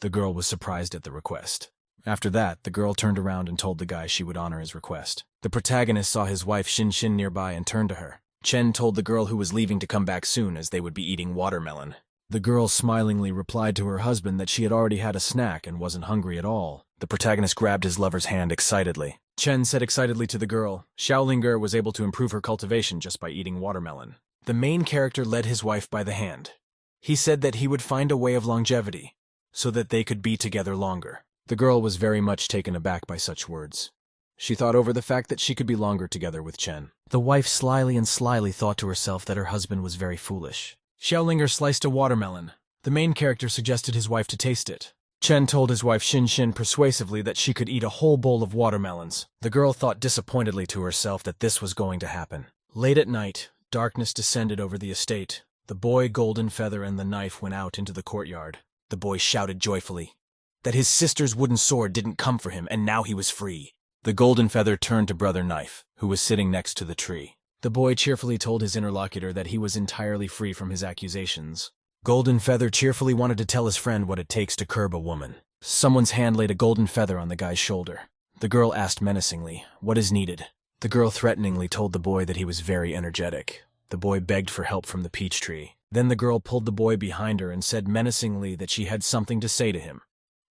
The girl was surprised at the request. After that, the girl turned around and told the guy she would honor his request. The protagonist saw his wife Xin Xin nearby and turned to her. Chen told the girl who was leaving to come back soon as they would be eating watermelon. The girl smilingly replied to her husband that she had already had a snack and wasn't hungry at all. The protagonist grabbed his lover's hand excitedly. Chen said excitedly to the girl, Xiaolinger was able to improve her cultivation just by eating watermelon. The main character led his wife by the hand. He said that he would find a way of longevity, so that they could be together longer. The girl was very much taken aback by such words. She thought over the fact that she could be longer together with Chen. The wife slyly thought to herself that her husband was very foolish. Xiaolinger sliced a watermelon. The main character suggested his wife to taste it. Chen told his wife Xin Xin persuasively that she could eat a whole bowl of watermelons. The girl thought disappointedly to herself that this was going to happen. Late at night, darkness descended over the estate. The boy, Golden Feather, and the knife went out into the courtyard. The boy shouted joyfully that his sister's wooden sword didn't come for him, and now he was free. The Golden Feather turned to Brother Knife, who was sitting next to the tree. The boy cheerfully told his interlocutor that he was entirely free from his accusations. Golden Feather cheerfully wanted to tell his friend what it takes to curb a woman. Someone's hand laid a golden feather on the guy's shoulder. The girl asked menacingly, "What is needed?" The girl threateningly told the boy that he was very energetic. The boy begged for help from the peach tree. Then the girl pulled the boy behind her and said menacingly that she had something to say to him.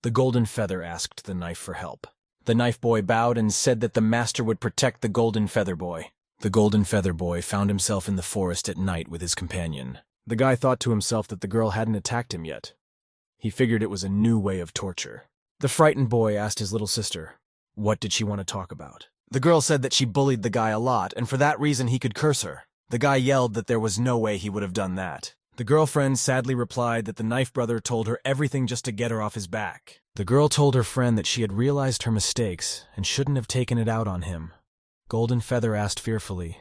The Golden Feather asked the knife for help. The knife boy bowed and said that the master would protect the Golden Feather boy. The Golden Feather boy found himself in the forest at night with his companion. The guy thought to himself that the girl hadn't attacked him yet. He figured it was a new way of torture. The frightened boy asked his little sister, what did she want to talk about? The girl said that she bullied the guy a lot, and for that reason he could curse her. The guy yelled that there was no way he would have done that. The girlfriend sadly replied that the knife brother told her everything just to get her off his back. The girl told her friend that she had realized her mistakes and shouldn't have taken it out on him. Golden Feather asked fearfully,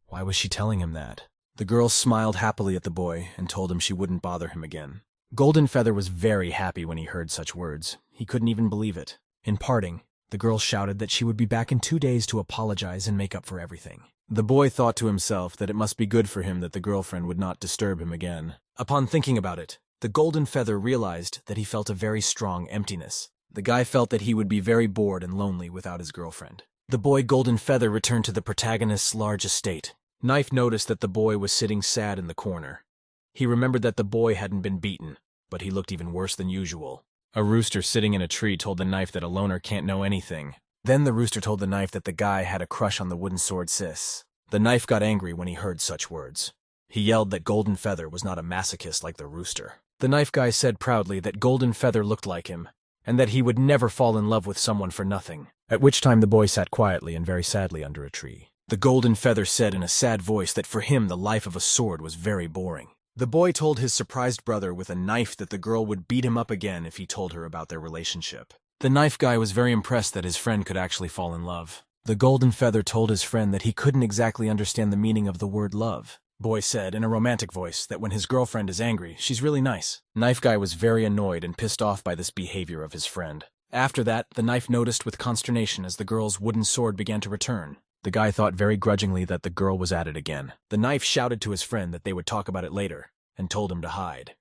why was she telling him that? The girl smiled happily at the boy and told him she wouldn't bother him again. Golden Feather was very happy when he heard such words. He couldn't even believe it. In parting, the girl shouted that she would be back in 2 days to apologize and make up for everything. The boy thought to himself that it must be good for him that the girlfriend would not disturb him again. Upon thinking about it, the Golden Feather realized that he felt a very strong emptiness. The guy felt that he would be very bored and lonely without his girlfriend. The boy Golden Feather returned to the protagonist's large estate. Knife noticed that the boy was sitting sad in the corner. He remembered that the boy hadn't been beaten, but he looked even worse than usual. A rooster sitting in a tree told the knife that a loner can't know anything. Then the rooster told the knife that the guy had a crush on the wooden sword sis. The knife got angry when he heard such words. He yelled that Golden Feather was not a masochist like the rooster. The knife guy said proudly that Golden Feather looked like him, and that he would never fall in love with someone for nothing. At which time the boy sat quietly and very sadly under a tree. The Golden Feather said in a sad voice that for him the life of a sword was very boring. The boy told his surprised brother with a knife that the girl would beat him up again if he told her about their relationship. The knife guy was very impressed that his friend could actually fall in love. The Golden Feather told his friend that he couldn't exactly understand the meaning of the word love. Boy said in a romantic voice that when his girlfriend is angry, she's really nice. Knife guy was very annoyed and pissed off by this behavior of his friend. After that, the knife noticed with consternation as the girl's wooden sword began to return. The guy thought very grudgingly that the girl was at it again. The knife shouted to his friend that they would talk about it later, and told him to hide.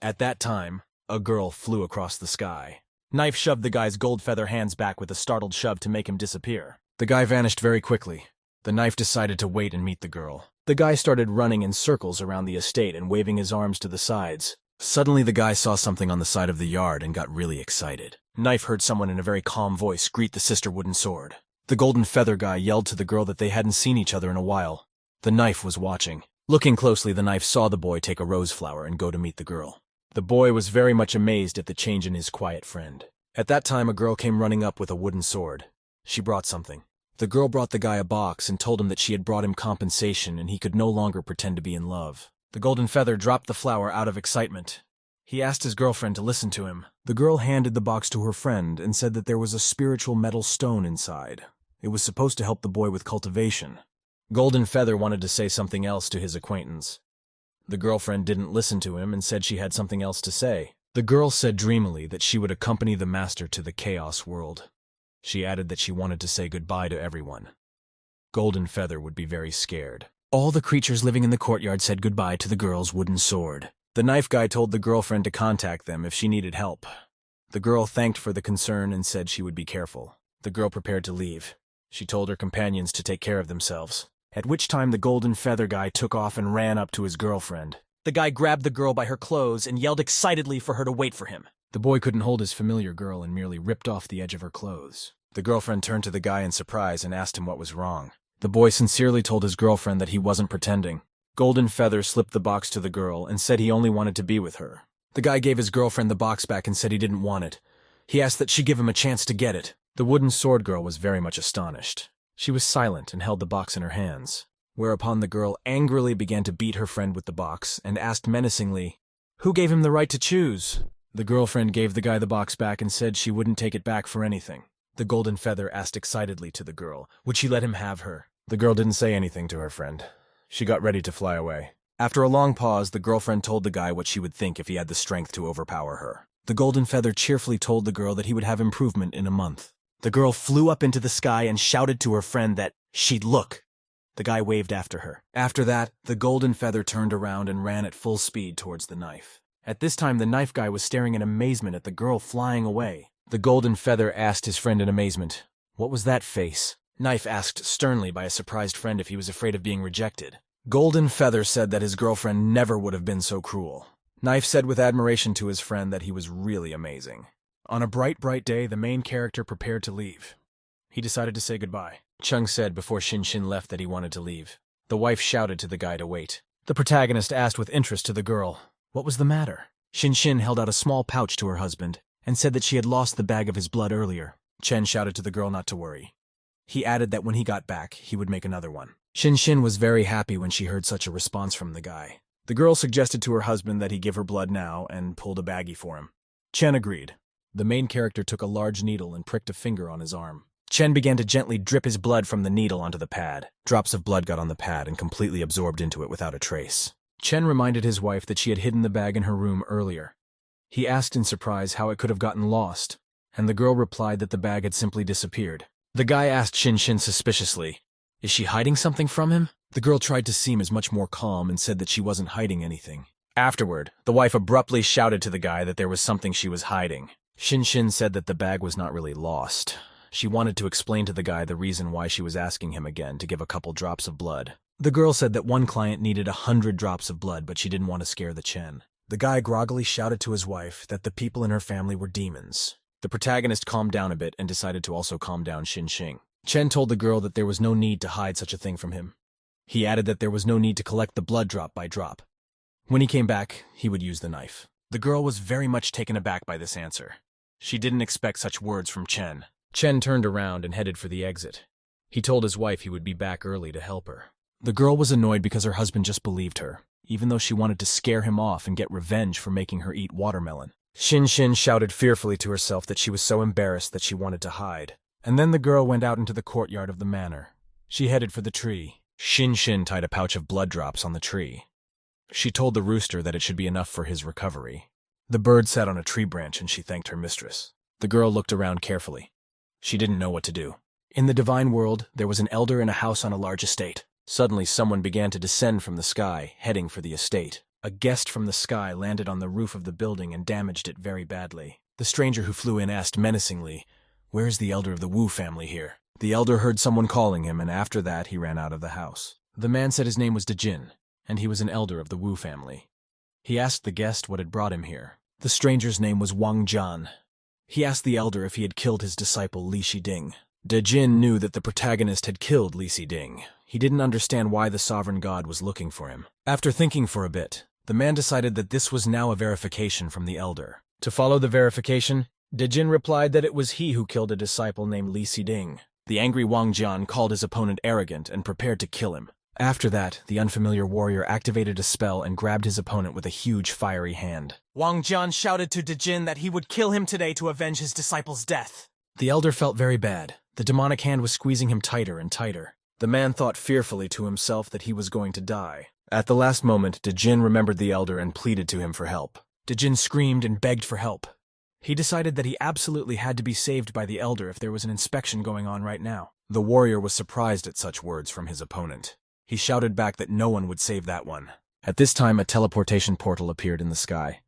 At that time, a girl flew across the sky. Knife shoved the guy's gold feather hands back with a startled shove to make him disappear. The guy vanished very quickly. The knife decided to wait and meet the girl. The guy started running in circles around the estate and waving his arms to the sides. Suddenly the guy saw something on the side of the yard and got really excited. Knife heard someone in a very calm voice greet the sister wooden sword. The Golden Feather guy yelled to the girl that they hadn't seen each other in a while. The knife was watching. Looking closely, the knife saw the boy take a rose flower and go to meet the girl. The boy was very much amazed at the change in his quiet friend. At that time, a girl came running up with a wooden sword. She brought something. The girl brought the guy a box and told him that she had brought him compensation and he could no longer pretend to be in love. The Golden Feather dropped the flower out of excitement. He asked his girlfriend to listen to him. The girl handed the box to her friend and said that there was a spiritual metal stone inside. It was supposed to help the boy with cultivation. Golden Feather wanted to say something else to his acquaintance. The girlfriend didn't listen to him and said she had something else to say. The girl said dreamily that she would accompany the master to the chaos world. She added that she wanted to say goodbye to everyone. Golden Feather would be very scared. All the creatures living in the courtyard said goodbye to the girl's wooden sword. The knife guy told the girlfriend to contact them if she needed help. The girl thanked for the concern and said she would be careful. The girl prepared to leave. She told her companions to take care of themselves. At which time the Golden Feather guy took off and ran up to his girlfriend. The guy grabbed the girl by her clothes and yelled excitedly for her to wait for him. The boy couldn't hold his familiar girl and merely ripped off the edge of her clothes. The girlfriend turned to the guy in surprise and asked him what was wrong. The boy sincerely told his girlfriend that he wasn't pretending. Golden Feather slipped the box to the girl and said he only wanted to be with her. The guy gave his girlfriend the box back and said he didn't want it. He asked that she give him a chance to get it. The wooden sword girl was very much astonished. She was silent and held the box in her hands. Whereupon the girl angrily began to beat her friend with the box and asked menacingly, "Who gave him the right to choose?" The girlfriend gave the guy the box back and said she wouldn't take it back for anything. The Golden Feather asked excitedly to the girl, would she let him have her? The girl didn't say anything to her friend. She got ready to fly away. After a long pause, the girlfriend told the guy what she would think if he had the strength to overpower her. The Golden Feather cheerfully told the girl that he would have improvement in a month. The girl flew up into the sky and shouted to her friend that she'd look. The guy waved after her. After that, the Golden Feather turned around and ran at full speed towards the knife. At this time, the knife guy was staring in amazement at the girl flying away. The Golden Feather asked his friend in amazement, "What was that face?" Knife asked sternly by a surprised friend if he was afraid of being rejected. Golden Feather said that his girlfriend never would have been so cruel. Knife said with admiration to his friend that he was really amazing. On a bright, bright day, the main character prepared to leave. He decided to say goodbye. Chung said before Shin left that he wanted to leave. The wife shouted to the guy to wait. The protagonist asked with interest to the girl, what was the matter? Shin held out a small pouch to her husband and said that she had lost the bag of his blood earlier. Chen shouted to the girl not to worry. He added that when he got back, he would make another one. Shin was very happy when she heard such a response from the guy. The girl suggested to her husband that he give her blood now and pulled a baggie for him. Chen agreed. The main character took a large needle and pricked a finger on his arm. Chen began to gently drip his blood from the needle onto the pad. Drops of blood got on the pad and completely absorbed into it without a trace. Chen reminded his wife that she had hidden the bag in her room earlier. He asked in surprise how it could have gotten lost, and the girl replied that the bag had simply disappeared. The guy asked Shin suspiciously, is she hiding something from him? The girl tried to seem as much more calm and said that she wasn't hiding anything. Afterward, the wife abruptly shouted to the guy that there was something she was hiding. Shin said that the bag was not really lost. She wanted to explain to the guy the reason why she was asking him again to give a couple drops of blood. The girl said that one client needed 100 drops of blood, but she didn't want to scare the Chen. The guy groggily shouted to his wife that the people in her family were demons. The protagonist calmed down a bit and decided to also calm down Shin. Chen told the girl that there was no need to hide such a thing from him. He added that there was no need to collect the blood drop by drop. When he came back, he would use the knife. The girl was very much taken aback by this answer. She didn't expect such words from Chen. Chen turned around and headed for the exit. He told his wife he would be back early to help her. The girl was annoyed because her husband just believed her, even though she wanted to scare him off and get revenge for making her eat watermelon. Shin shouted fearfully to herself that she was so embarrassed that she wanted to hide. And then the girl went out into the courtyard of the manor. She headed for the tree. Shin tied a pouch of blood drops on the tree. She told the rooster that it should be enough for his recovery. The bird sat on a tree branch and she thanked her mistress. The girl looked around carefully. She didn't know what to do. In the divine world, there was an elder in a house on a large estate. Suddenly, someone began to descend from the sky, heading for the estate. A guest from the sky landed on the roof of the building and damaged it very badly. The stranger who flew in asked menacingly, "Where is the elder of the Wu family here?" The elder heard someone calling him, and after that he ran out of the house. The man said his name was Dejin, and he was an elder of the Wu family. He asked the guest what had brought him here. The stranger's name was Wang Jian. He asked the elder if he had killed his disciple Li Shiding. Dejin knew that the protagonist had killed Li Shiding. He didn't understand why the sovereign god was looking for him. After thinking for a bit, the man decided that this was now a verification from the elder. To follow the verification, Dejin replied that it was he who killed a disciple named Li Shiding. The angry Wang Jian called his opponent arrogant and prepared to kill him. After that, the unfamiliar warrior activated a spell and grabbed his opponent with a huge fiery hand. Wang Jian shouted to Dejin that he would kill him today to avenge his disciple's death. The elder felt very bad. The demonic hand was squeezing him tighter and tighter. The man thought fearfully to himself that he was going to die. At the last moment, Dejin remembered the elder and pleaded to him for help. Dejin screamed and begged for help. He decided that he absolutely had to be saved by the elder if there was an inspection going on right now. The warrior was surprised at such words from his opponent. He shouted back that no one would save that one. At this time, a teleportation portal appeared in the sky.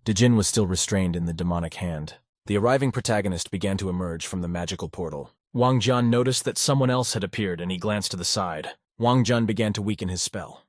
Dejin was still restrained in the demonic hand. The arriving protagonist began to emerge from the magical portal. Wang Jian noticed that someone else had appeared and he glanced to the side. Wang Jian began to weaken his spell.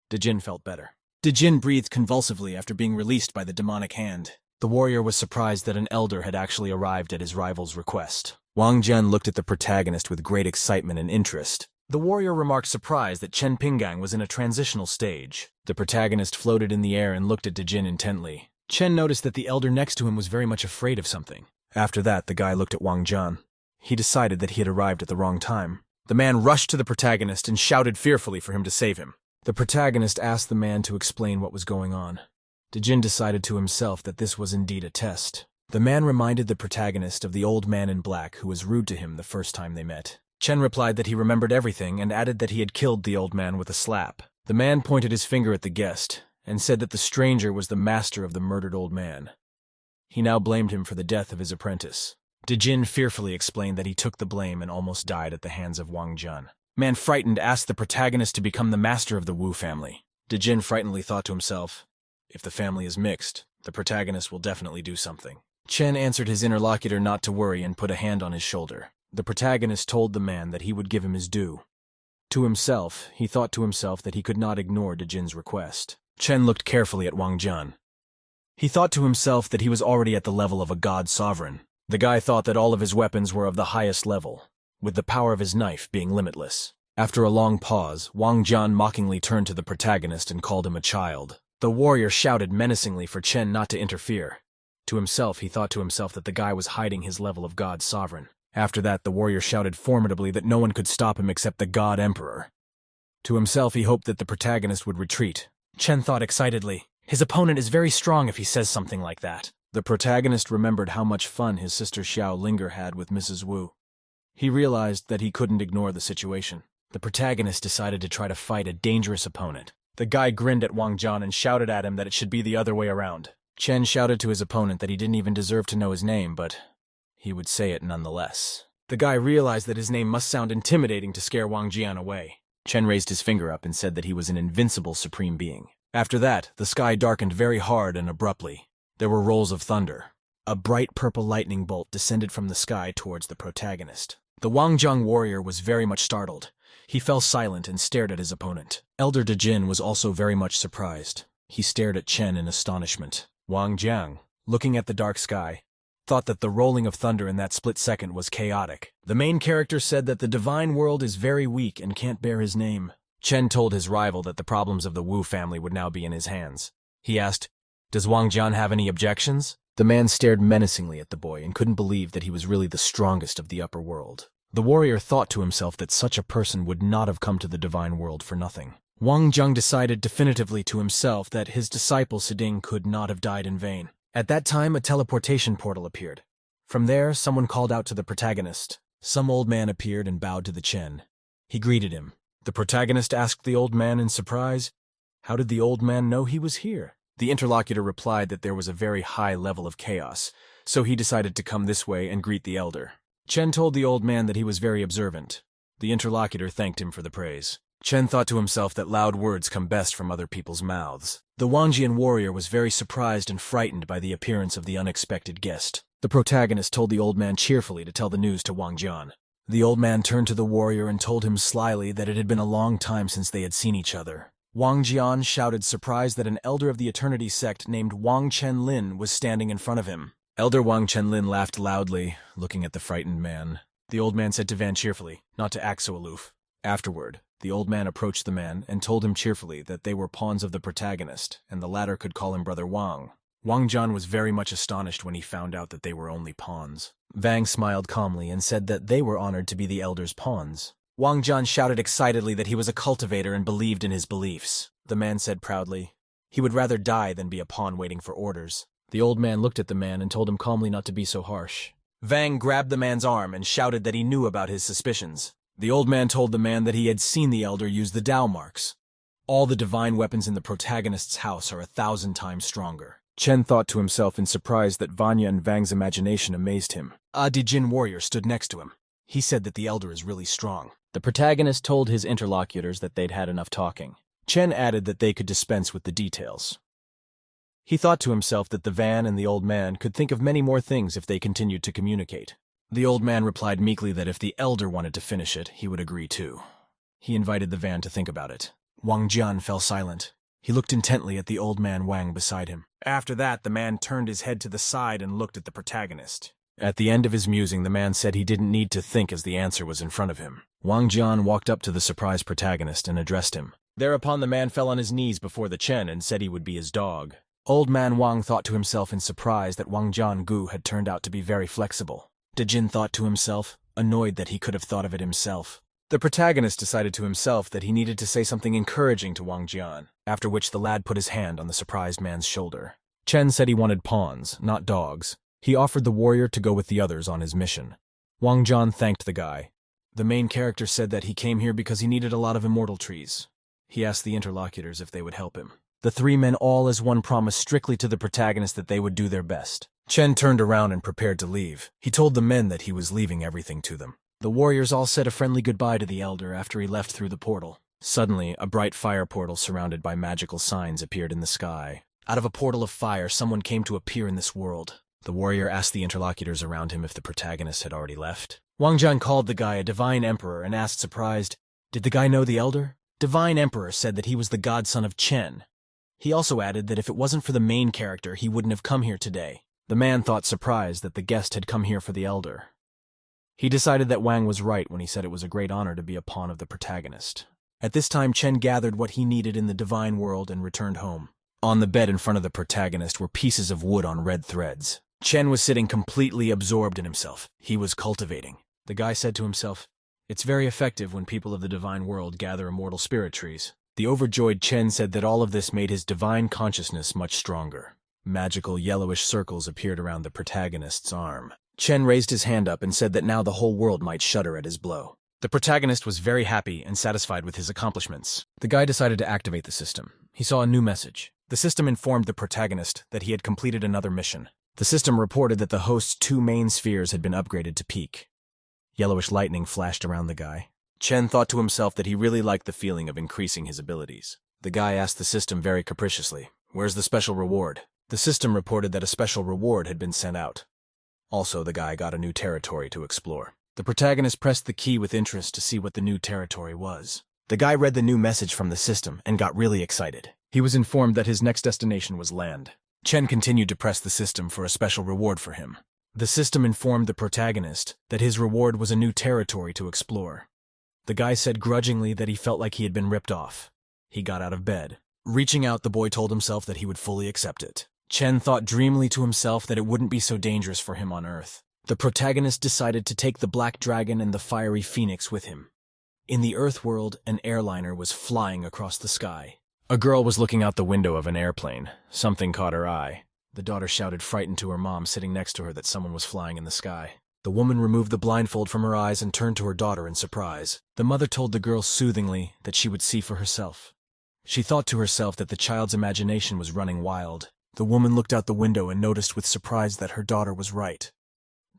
Dejin felt better. Dejin breathed convulsively after being released by the demonic hand. The warrior was surprised that an elder had actually arrived at his rival's request. Wang Jian looked at the protagonist with great excitement and interest. The warrior remarked surprised that Chen Pinggang was in a transitional stage. The protagonist floated in the air and looked at Dejin intently. Chen noticed that the elder next to him was very much afraid of something. After that, the guy looked at Wang Jian. He decided that he had arrived at the wrong time. The man rushed to the protagonist and shouted fearfully for him to save him. The protagonist asked the man to explain what was going on. Dejin decided to himself that this was indeed a test. The man reminded the protagonist of the old man in black who was rude to him the first time they met. Chen replied that he remembered everything and added that he had killed the old man with a slap. The man pointed his finger at the guest and said that the stranger was the master of the murdered old man. He now blamed him for the death of his apprentice. Dejin fearfully explained that he took the blame and almost died at the hands of Wang Jian. Man frightened asked the protagonist to become the master of the Wu family. Dejin frightenedly thought to himself, if the family is mixed, the protagonist will definitely do something. Chen answered his interlocutor not to worry and put a hand on his shoulder. The protagonist told the man that he would give him his due. To himself, he thought to himself that he could not ignore Dejin's request. Chen looked carefully at Wang Jian. He thought to himself that he was already at the level of a god sovereign. The guy thought that all of his weapons were of the highest level, with the power of his knife being limitless. After a long pause, Wang Jian mockingly turned to the protagonist and called him a child. The warrior shouted menacingly for Chen not to interfere. To himself, he thought to himself that the guy was hiding his level of God Sovereign. After that, the warrior shouted formidably that no one could stop him except the God Emperor. To himself, he hoped that the protagonist would retreat. Chen thought excitedly, his opponent is very strong if he says something like that. The protagonist remembered how much fun his sister Xiao Linger had with Mrs. Wu. He realized that he couldn't ignore the situation. The protagonist decided to try to fight a dangerous opponent. The guy grinned at Wang Jian and shouted at him that it should be the other way around. Chen shouted to his opponent that he didn't even deserve to know his name, but he would say it nonetheless. The guy realized that his name must sound intimidating to scare Wang Jian away. Chen raised his finger up and said that he was an invincible supreme being. After that, the sky darkened very hard and abruptly. There were rolls of thunder. A bright purple lightning bolt descended from the sky towards the protagonist. The Wangjiang warrior was very much startled. He fell silent and stared at his opponent. Elder Dejin was also very much surprised. He stared at Chen in astonishment. Wang Jiang, looking at the dark sky, thought that the rolling of thunder in that split second was chaotic. The main character said that the divine world is very weak and can't bear his name. Chen told his rival that the problems of the Wu family would now be in his hands. He asked, "Does Wang Jian have any objections?" The man stared menacingly at the boy and couldn't believe that he was really the strongest of the upper world. The warrior thought to himself that such a person would not have come to the divine world for nothing. Wang Jiang decided definitively to himself that his disciple Siding could not have died in vain. At that time, a teleportation portal appeared. From there, someone called out to the protagonist. Some old man appeared and bowed to the Chen. He greeted him. The protagonist asked the old man in surprise, how did the old man know he was here? The interlocutor replied that there was a very high level of chaos, so he decided to come this way and greet the elder. Chen told the old man that he was very observant. The interlocutor thanked him for the praise. Chen thought to himself that loud words come best from other people's mouths. The Wangjian warrior was very surprised and frightened by the appearance of the unexpected guest. The protagonist told the old man cheerfully to tell the news to Wang Jian. The old man turned to the warrior and told him slyly that it had been a long time since they had seen each other. Wang Jian shouted surprised that an elder of the Eternity sect named Wang Chenlin was standing in front of him. Elder Wang Chenlin laughed loudly, looking at the frightened man. The old man said to Van cheerfully, not to act so aloof. Afterward, the old man approached the man and told him cheerfully that they were pawns of the protagonist, and the latter could call him Brother Wang. Wang Jian was very much astonished when he found out that they were only pawns. Vang smiled calmly and said that they were honored to be the elder's pawns. Wang Jian shouted excitedly that he was a cultivator and believed in his beliefs. The man said proudly, he would rather die than be a pawn waiting for orders. The old man looked at the man and told him calmly not to be so harsh. Vang grabbed the man's arm and shouted that he knew about his suspicions. The old man told the man that he had seen the elder use the Dao marks. All the divine weapons in the protagonist's house are 1,000 times stronger. Chen thought to himself in surprise that Vanya and Vang's imagination amazed him. A Dijin warrior stood next to him. He said that the elder is really strong. The protagonist told his interlocutors that they'd had enough talking. Chen added that they could dispense with the details. He thought to himself that the Van and the old man could think of many more things if they continued to communicate. The old man replied meekly that if the elder wanted to finish it, he would agree too. He invited the Van to think about it. Wang Jian fell silent. He looked intently at the old man Wang beside him. After that, the man turned his head to the side and looked at the protagonist. At the end of his musing, the man said he didn't need to think as the answer was in front of him. Wang Jian walked up to the surprised protagonist and addressed him. Thereupon the man fell on his knees before the Chen and said he would be his dog. Old man Wang thought to himself in surprise that Wang Jian had turned out to be very flexible. Dejin thought to himself, annoyed that he could have thought of it himself. The protagonist decided to himself that he needed to say something encouraging to Wang Jian, after which the lad put his hand on the surprised man's shoulder. Chen said he wanted pawns, not dogs. He offered the warrior to go with the others on his mission. Wang Jian thanked the guy. The main character said that he came here because he needed a lot of immortal trees. He asked the interlocutors if they would help him. The three men all as one promised strictly to the protagonist that they would do their best. Chen turned around and prepared to leave. He told the men that he was leaving everything to them. The warriors all said a friendly goodbye to the elder after he left through the portal. Suddenly, a bright fire portal surrounded by magical signs appeared in the sky. Out of a portal of fire, someone came to appear in this world. The warrior asked the interlocutors around him if the protagonist had already left. Wang Jian called the guy a divine emperor and asked surprised, did the guy know the elder? Divine emperor said that he was the godson of Chen. He also added that if it wasn't for the main character, he wouldn't have come here today. The man thought surprised that the guest had come here for the elder. He decided that Wang was right when he said it was a great honor to be a pawn of the protagonist. At this time, Chen gathered what he needed in the divine world and returned home. On the bed in front of the protagonist were pieces of wood on red threads. Chen was sitting completely absorbed in himself. He was cultivating. The guy said to himself, "It's very effective when people of the divine world gather immortal spirit trees." The overjoyed Chen said that all of this made his divine consciousness much stronger. Magical yellowish circles appeared around the protagonist's arm. Chen raised his hand up and said that now the whole world might shudder at his blow. The protagonist was very happy and satisfied with his accomplishments. The guy decided to activate the system. He saw a new message. The system informed the protagonist that he had completed another mission. The system reported that the host's 2 main spheres had been upgraded to peak. Yellowish lightning flashed around the guy. Chen thought to himself that he really liked the feeling of increasing his abilities. The guy asked the system very capriciously, "Where's the special reward?" The system reported that a special reward had been sent out. Also, the guy got a new territory to explore. The protagonist pressed the key with interest to see what the new territory was. The guy read the new message from the system and got really excited. He was informed that his next destination was land. Chen continued to press the system for a special reward for him. The system informed the protagonist that his reward was a new territory to explore. The guy said grudgingly that he felt like he had been ripped off. He got out of bed. Reaching out, the boy told himself that he would fully accept it. Chen thought dreamily to himself that it wouldn't be so dangerous for him on Earth. The protagonist decided to take the black dragon and the fiery phoenix with him. In the Earth world, an airliner was flying across the sky. A girl was looking out the window of an airplane. Something caught her eye. The daughter shouted frightened to her mom sitting next to her that someone was flying in the sky. The woman removed the blindfold from her eyes and turned to her daughter in surprise. The mother told the girl soothingly that she would see for herself. She thought to herself that the child's imagination was running wild. The woman looked out the window and noticed with surprise that her daughter was right.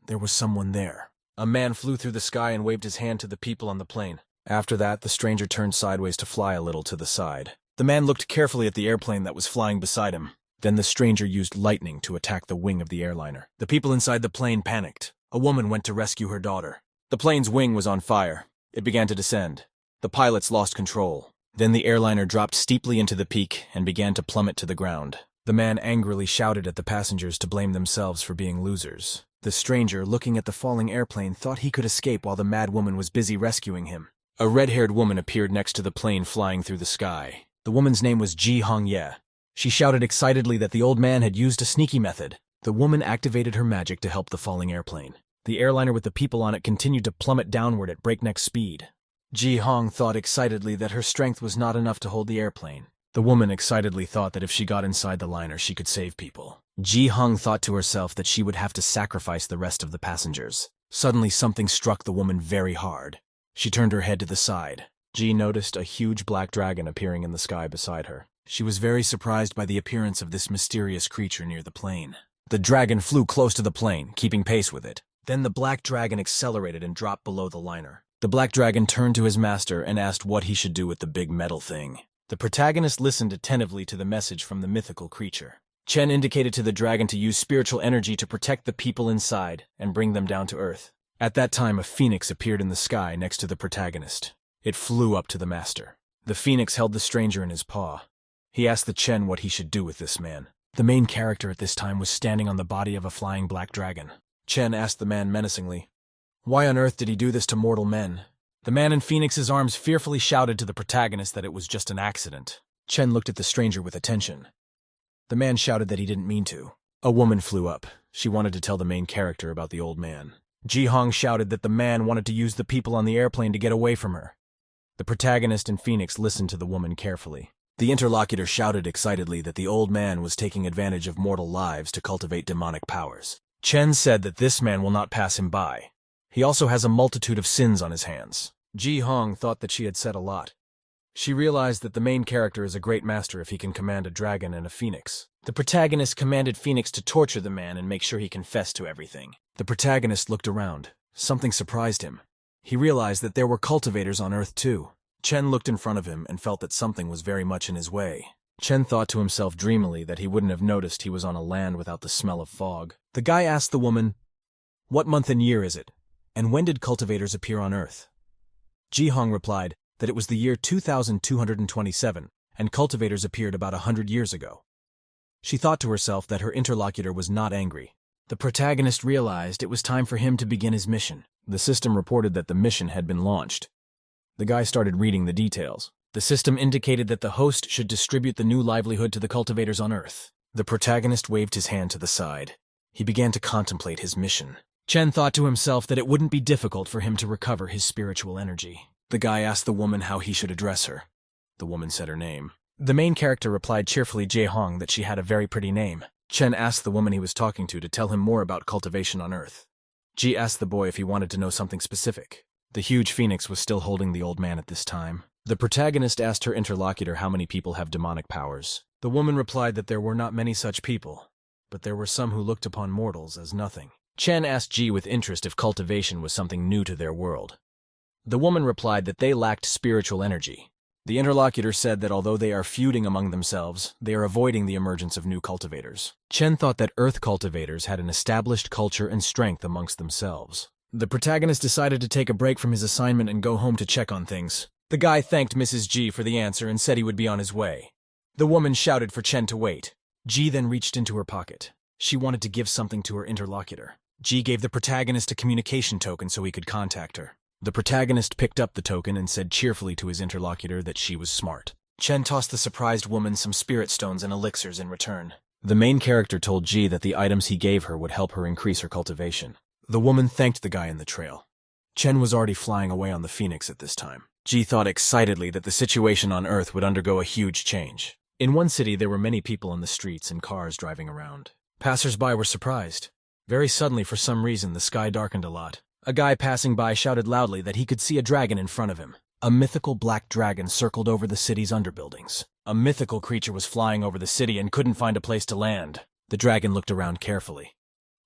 There was someone there. A man flew through the sky and waved his hand to the people on the plane. After that, the stranger turned sideways to fly a little to the side. The man looked carefully at the airplane that was flying beside him. Then the stranger used lightning to attack the wing of the airliner. The people inside the plane panicked. A woman went to rescue her daughter. The plane's wing was on fire. It began to descend. The pilots lost control. Then the airliner dropped steeply into the peak and began to plummet to the ground. The man angrily shouted at the passengers to blame themselves for being losers. The stranger, looking at the falling airplane, thought he could escape while the mad woman was busy rescuing him. A red-haired woman appeared next to the plane flying through the sky. The woman's name was Ji Hongye. She shouted excitedly that the old man had used a sneaky method. The woman activated her magic to help the falling airplane. The airliner with the people on it continued to plummet downward at breakneck speed. Ji Hong thought excitedly that her strength was not enough to hold the airplane. The woman excitedly thought that if she got inside the liner, she could save people. Ji Hong thought to herself that she would have to sacrifice the rest of the passengers. Suddenly, something struck the woman very hard. She turned her head to the side. Ji noticed a huge black dragon appearing in the sky beside her. She was very surprised by the appearance of this mysterious creature near the plane. The dragon flew close to the plane, keeping pace with it. Then the black dragon accelerated and dropped below the liner. The black dragon turned to his master and asked what he should do with the big metal thing. The protagonist listened attentively to the message from the mythical creature. Chen indicated to the dragon to use spiritual energy to protect the people inside and bring them down to Earth. At that time, a phoenix appeared in the sky next to the protagonist. It flew up to the master. The phoenix held the stranger in his paw. He asked the Chen what he should do with this man. The main character at this time was standing on the body of a flying black dragon. Chen asked the man menacingly, "Why on earth did he do this to mortal men?" The man in Phoenix's arms fearfully shouted to the protagonist that it was just an accident. Chen looked at the stranger with attention. The man shouted that he didn't mean to. A woman flew up. She wanted to tell the main character about the old man. Ji Hong shouted that the man wanted to use the people on the airplane to get away from her. The protagonist and Phoenix listened to the woman carefully. The interlocutor shouted excitedly that the old man was taking advantage of mortal lives to cultivate demonic powers. Chen said that this man will not pass him by. He also has a multitude of sins on his hands. Ji Hong thought that she had said a lot. She realized that the main character is a great master if he can command a dragon and a phoenix. The protagonist commanded Phoenix to torture the man and make sure he confessed to everything. The protagonist looked around. Something surprised him. He realized that there were cultivators on Earth too. Chen looked in front of him and felt that something was very much in his way. Chen thought to himself dreamily that he wouldn't have noticed he was on a land without the smell of fog. The guy asked the woman, "What month and year is it? And when did cultivators appear on Earth?" Ji Hong replied that it was the year 2227, and cultivators appeared about 100 years ago. She thought to herself that her interlocutor was not angry. The protagonist realized it was time for him to begin his mission. The system reported that the mission had been launched. The guy started reading the details. The system indicated that the host should distribute the new livelihood to the cultivators on Earth. The protagonist waved his hand to the side. He began to contemplate his mission. Chen thought to himself that it wouldn't be difficult for him to recover his spiritual energy. The guy asked the woman how he should address her. The woman said her name. The main character replied cheerfully Jae-hong that she had a very pretty name. Chen asked the woman he was talking to tell him more about cultivation on Earth. Ji asked the boy if he wanted to know something specific. The huge phoenix was still holding the old man at this time. The protagonist asked her interlocutor how many people have demonic powers. The woman replied that there were not many such people, but there were some who looked upon mortals as nothing. Chen asked Ji with interest if cultivation was something new to their world. The woman replied that they lacked spiritual energy. The interlocutor said that although they are feuding among themselves, they are avoiding the emergence of new cultivators. Chen thought that Earth cultivators had an established culture and strength amongst themselves. The protagonist decided to take a break from his assignment and go home to check on things. The guy thanked Mrs. Ji for the answer and said he would be on his way. The woman shouted for Chen to wait. Ji then reached into her pocket. She wanted to give something to her interlocutor. Ji gave the protagonist a communication token so he could contact her. The protagonist picked up the token and said cheerfully to his interlocutor that she was smart. Chen tossed the surprised woman some spirit stones and elixirs in return. The main character told Ji that the items he gave her would help her increase her cultivation. The woman thanked the guy in the trail. Chen was already flying away on the Phoenix at this time. Ji thought excitedly that the situation on Earth would undergo a huge change. In one city, there were many people on the streets and cars driving around. Passers-by were surprised. Very suddenly, for some reason, the sky darkened a lot. A guy passing by shouted loudly that he could see a dragon in front of him. A mythical black dragon circled over the city's underbuildings. A mythical creature was flying over the city and couldn't find a place to land. The dragon looked around carefully.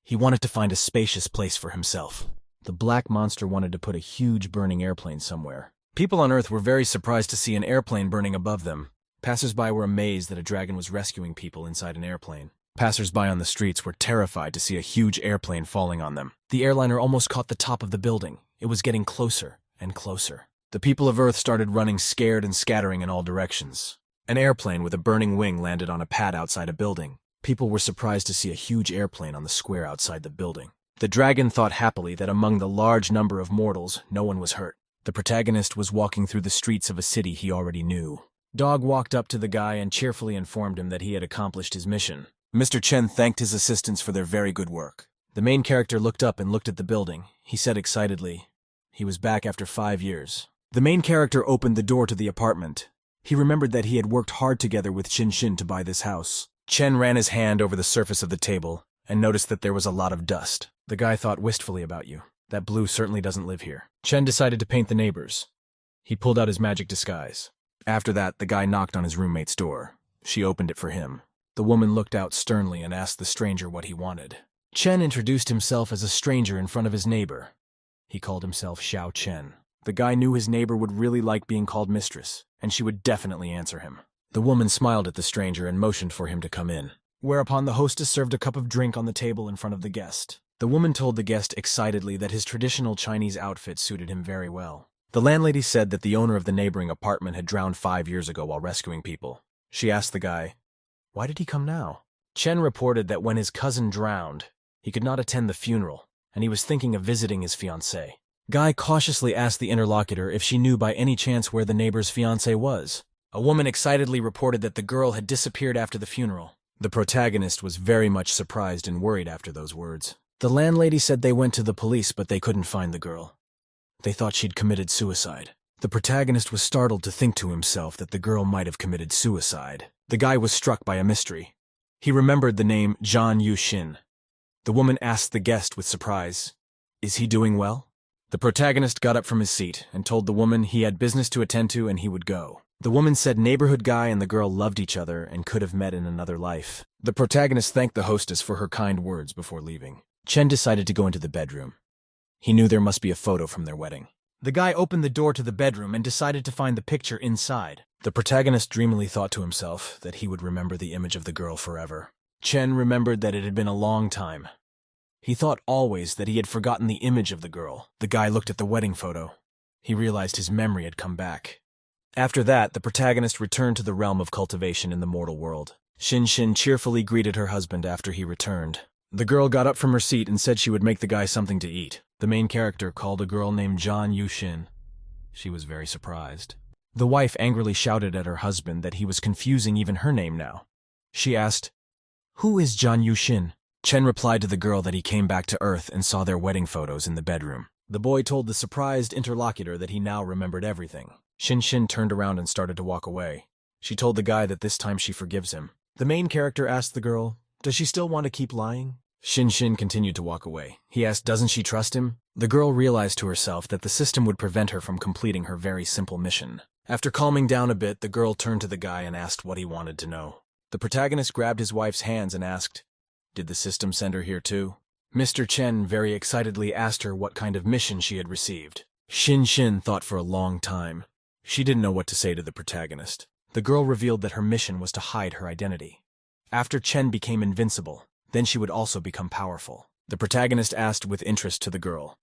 He wanted to find a spacious place for himself. The black monster wanted to put a huge burning airplane somewhere. People on Earth were very surprised to see an airplane burning above them. Passers-by were amazed that a dragon was rescuing people inside an airplane. Passers-by on the streets were terrified to see a huge airplane falling on them. The airliner almost caught the top of the building. It was getting closer and closer. The people of Earth started running scared and scattering in all directions. An airplane with a burning wing landed on a pad outside a building. People were surprised to see a huge airplane on the square outside the building. The dragon thought happily that among the large number of mortals, no one was hurt. The protagonist was walking through the streets of a city he already knew. Dog walked up to the guy and cheerfully informed him that he had accomplished his mission. Mr. Chen thanked his assistants for their very good work. The main character looked up and looked at the building. He said excitedly, he was back after 5 years. The main character opened the door to the apartment. He remembered that he had worked hard together with Shin to buy this house. Chen ran his hand over the surface of the table and noticed that there was a lot of dust. The guy thought wistfully about you. That blue certainly doesn't live here. Chen decided to paint the neighbors. He pulled out his magic disguise. After that, the guy knocked on his roommate's door. She opened it for him. The woman looked out sternly and asked the stranger what he wanted. Chen introduced himself as a stranger in front of his neighbor. He called himself Xiao Chen. The guy knew his neighbor would really like being called mistress, and she would definitely answer him. The woman smiled at the stranger and motioned for him to come in, whereupon the hostess served a cup of drink on the table in front of the guest. The woman told the guest excitedly that his traditional Chinese outfit suited him very well. The landlady said that the owner of the neighboring apartment had drowned 5 years ago while rescuing people. She asked the guy, why did he come now? Chen reported that when his cousin drowned, he could not attend the funeral, and he was thinking of visiting his fiancée. Guy cautiously asked the interlocutor if she knew by any chance where the neighbor's fiancée was. A woman excitedly reported that the girl had disappeared after the funeral. The protagonist was very much surprised and worried after those words. The landlady said they went to the police, but they couldn't find the girl. They thought she'd committed suicide. The protagonist was startled to think to himself that the girl might have committed suicide. The guy was struck by a mystery. He remembered the name Zhan Yuxin. The woman asked the guest with surprise, is he doing well? The protagonist got up from his seat and told the woman he had business to attend to and he would go. The woman said neighborhood guy and the girl loved each other and could have met in another life. The protagonist thanked the hostess for her kind words before leaving. Chen decided to go into the bedroom. He knew there must be a photo from their wedding. The guy opened the door to the bedroom and decided to find the picture inside. The protagonist dreamily thought to himself that he would remember the image of the girl forever. Chen remembered that it had been a long time. He thought always that he had forgotten the image of the girl. The guy looked at the wedding photo. He realized his memory had come back. After that, the protagonist returned to the realm of cultivation in the mortal world. Shin cheerfully greeted her husband after he returned. The girl got up from her seat and said she would make the guy something to eat. The main character called a girl named John Yushin. She was very surprised. The wife angrily shouted at her husband that he was confusing even her name now. She asked, "Who is John Yushin?" Chen replied to the girl that he came back to Earth and saw their wedding photos in the bedroom. The boy told the surprised interlocutor that he now remembered everything. Shin turned around and started to walk away. She told the guy that this time she forgives him. The main character asked the girl, "Does she still want to keep lying?" Shin continued to walk away. He asked, "Doesn't she trust him?" The girl realized to herself that the system would prevent her from completing her very simple mission. After calming down a bit, the girl turned to the guy and asked what he wanted to know. The protagonist grabbed his wife's hands and asked, "Did the system send her here too?" Mr. Chen very excitedly asked her what kind of mission she had received. Shin thought for a long time. She didn't know what to say to the protagonist. The girl revealed that her mission was to hide her identity. After Chen became invincible, then she would also become powerful. The protagonist asked with interest to the girl,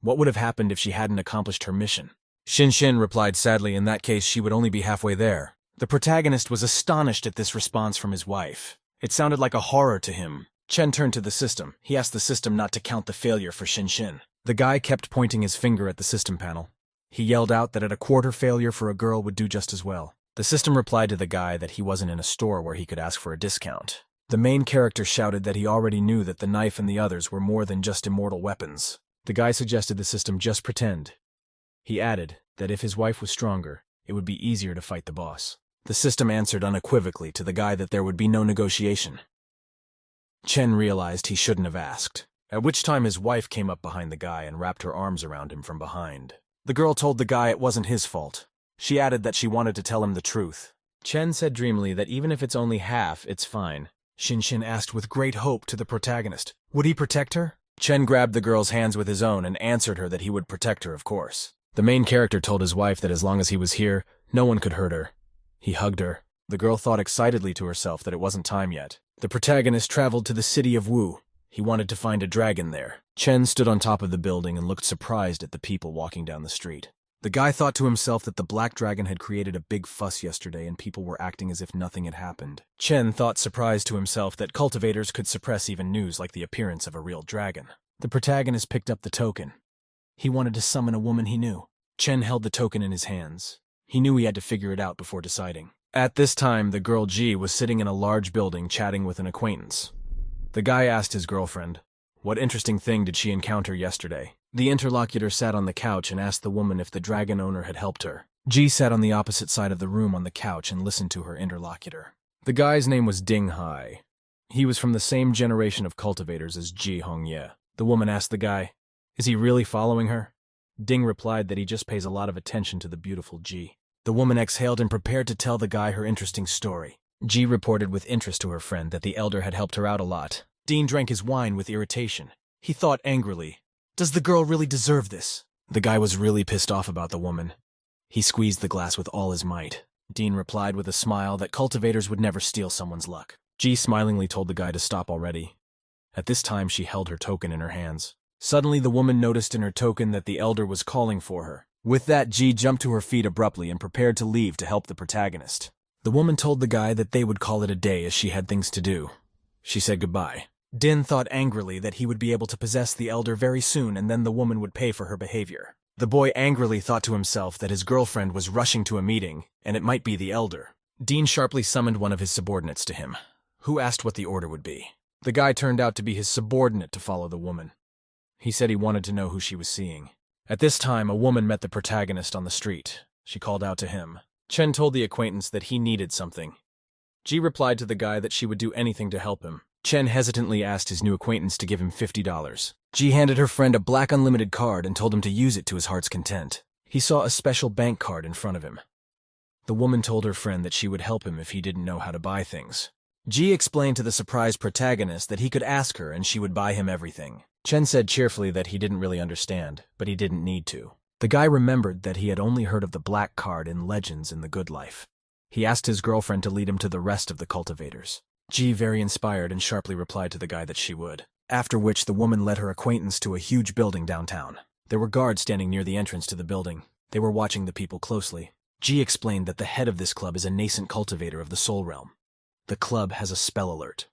what would have happened if she hadn't accomplished her mission? Shin replied sadly in that case she would only be halfway there. The protagonist was astonished at this response from his wife. It sounded like a horror to him. Chen turned to the system. He asked the system not to count the failure for Shin. The guy kept pointing his finger at the system panel. He yelled out that at a quarter failure for a girl would do just as well. The system replied to the guy that he wasn't in a store where he could ask for a discount. The main character shouted that he already knew that the knife and the others were more than just immortal weapons. The guy suggested the system just pretend. He added that if his wife was stronger, it would be easier to fight the boss. The system answered unequivocally to the guy that there would be no negotiation. Chen realized he shouldn't have asked, at which time his wife came up behind the guy and wrapped her arms around him from behind. The girl told the guy it wasn't his fault. She added that she wanted to tell him the truth. Chen said dreamily that even if it's only half, it's fine. Shin asked with great hope to the protagonist, would he protect her? Chen grabbed the girl's hands with his own and answered her that he would protect her, of course. The main character told his wife that as long as he was here, no one could hurt her. He hugged her. The girl thought excitedly to herself that it wasn't time yet. The protagonist traveled to the city of Wu. He wanted to find a dragon there. Chen stood on top of the building and looked surprised at the people walking down the street. The guy thought to himself that the black dragon had created a big fuss yesterday and people were acting as if nothing had happened. Chen thought surprised to himself that cultivators could suppress even news like the appearance of a real dragon. The protagonist picked up the token. He wanted to summon a woman he knew. Chen held the token in his hands. He knew he had to figure it out before deciding. At this time, the girl Ji was sitting in a large building chatting with an acquaintance. The guy asked his girlfriend, what interesting thing did she encounter yesterday? The interlocutor sat on the couch and asked the woman if the dragon owner had helped her. Ji sat on the opposite side of the room on the couch and listened to her interlocutor. The guy's name was Ding Hai. He was from the same generation of cultivators as Ji Hongye. The woman asked the guy, is he really following her? Ding replied that he just pays a lot of attention to the beautiful Ji. The woman exhaled and prepared to tell the guy her interesting story. Ji reported with interest to her friend that the elder had helped her out a lot. Dean drank his wine with irritation. He thought angrily, does the girl really deserve this? The guy was really pissed off about the woman. He squeezed the glass with all his might. Dean replied with a smile that cultivators would never steal someone's luck. Ji smilingly told the guy to stop already. At this time, she held her token in her hands. Suddenly, the woman noticed in her token that the elder was calling for her. With that, Ji jumped to her feet abruptly and prepared to leave to help the protagonist. The woman told the guy that they would call it a day as she had things to do. She said goodbye. Din thought angrily that he would be able to possess the elder very soon and then the woman would pay for her behavior. The boy angrily thought to himself that his girlfriend was rushing to a meeting, and it might be the elder. Dean sharply summoned one of his subordinates to him, who asked what the order would be. The guy turned out to be his subordinate to follow the woman. He said he wanted to know who she was seeing. At this time, a woman met the protagonist on the street. She called out to him. Chen told the acquaintance that he needed something. Ji replied to the guy that she would do anything to help him. Chen hesitantly asked his new acquaintance to give him $50. Ji handed her friend a black unlimited card and told him to use it to his heart's content. He saw a special bank card in front of him. The woman told her friend that she would help him if he didn't know how to buy things. Ji explained to the surprised protagonist that he could ask her and she would buy him everything. Chen said cheerfully that he didn't really understand, but he didn't need to. The guy remembered that he had only heard of the black card in legends in the good life. He asked his girlfriend to lead him to the rest of the cultivators. Ji, very inspired, and sharply replied to the guy that she would. After which, the woman led her acquaintance to a huge building downtown. There were guards standing near the entrance to the building. They were watching the people closely. Ji explained that the head of this club is a nascent cultivator of the Soul Realm. The club has a spell alert.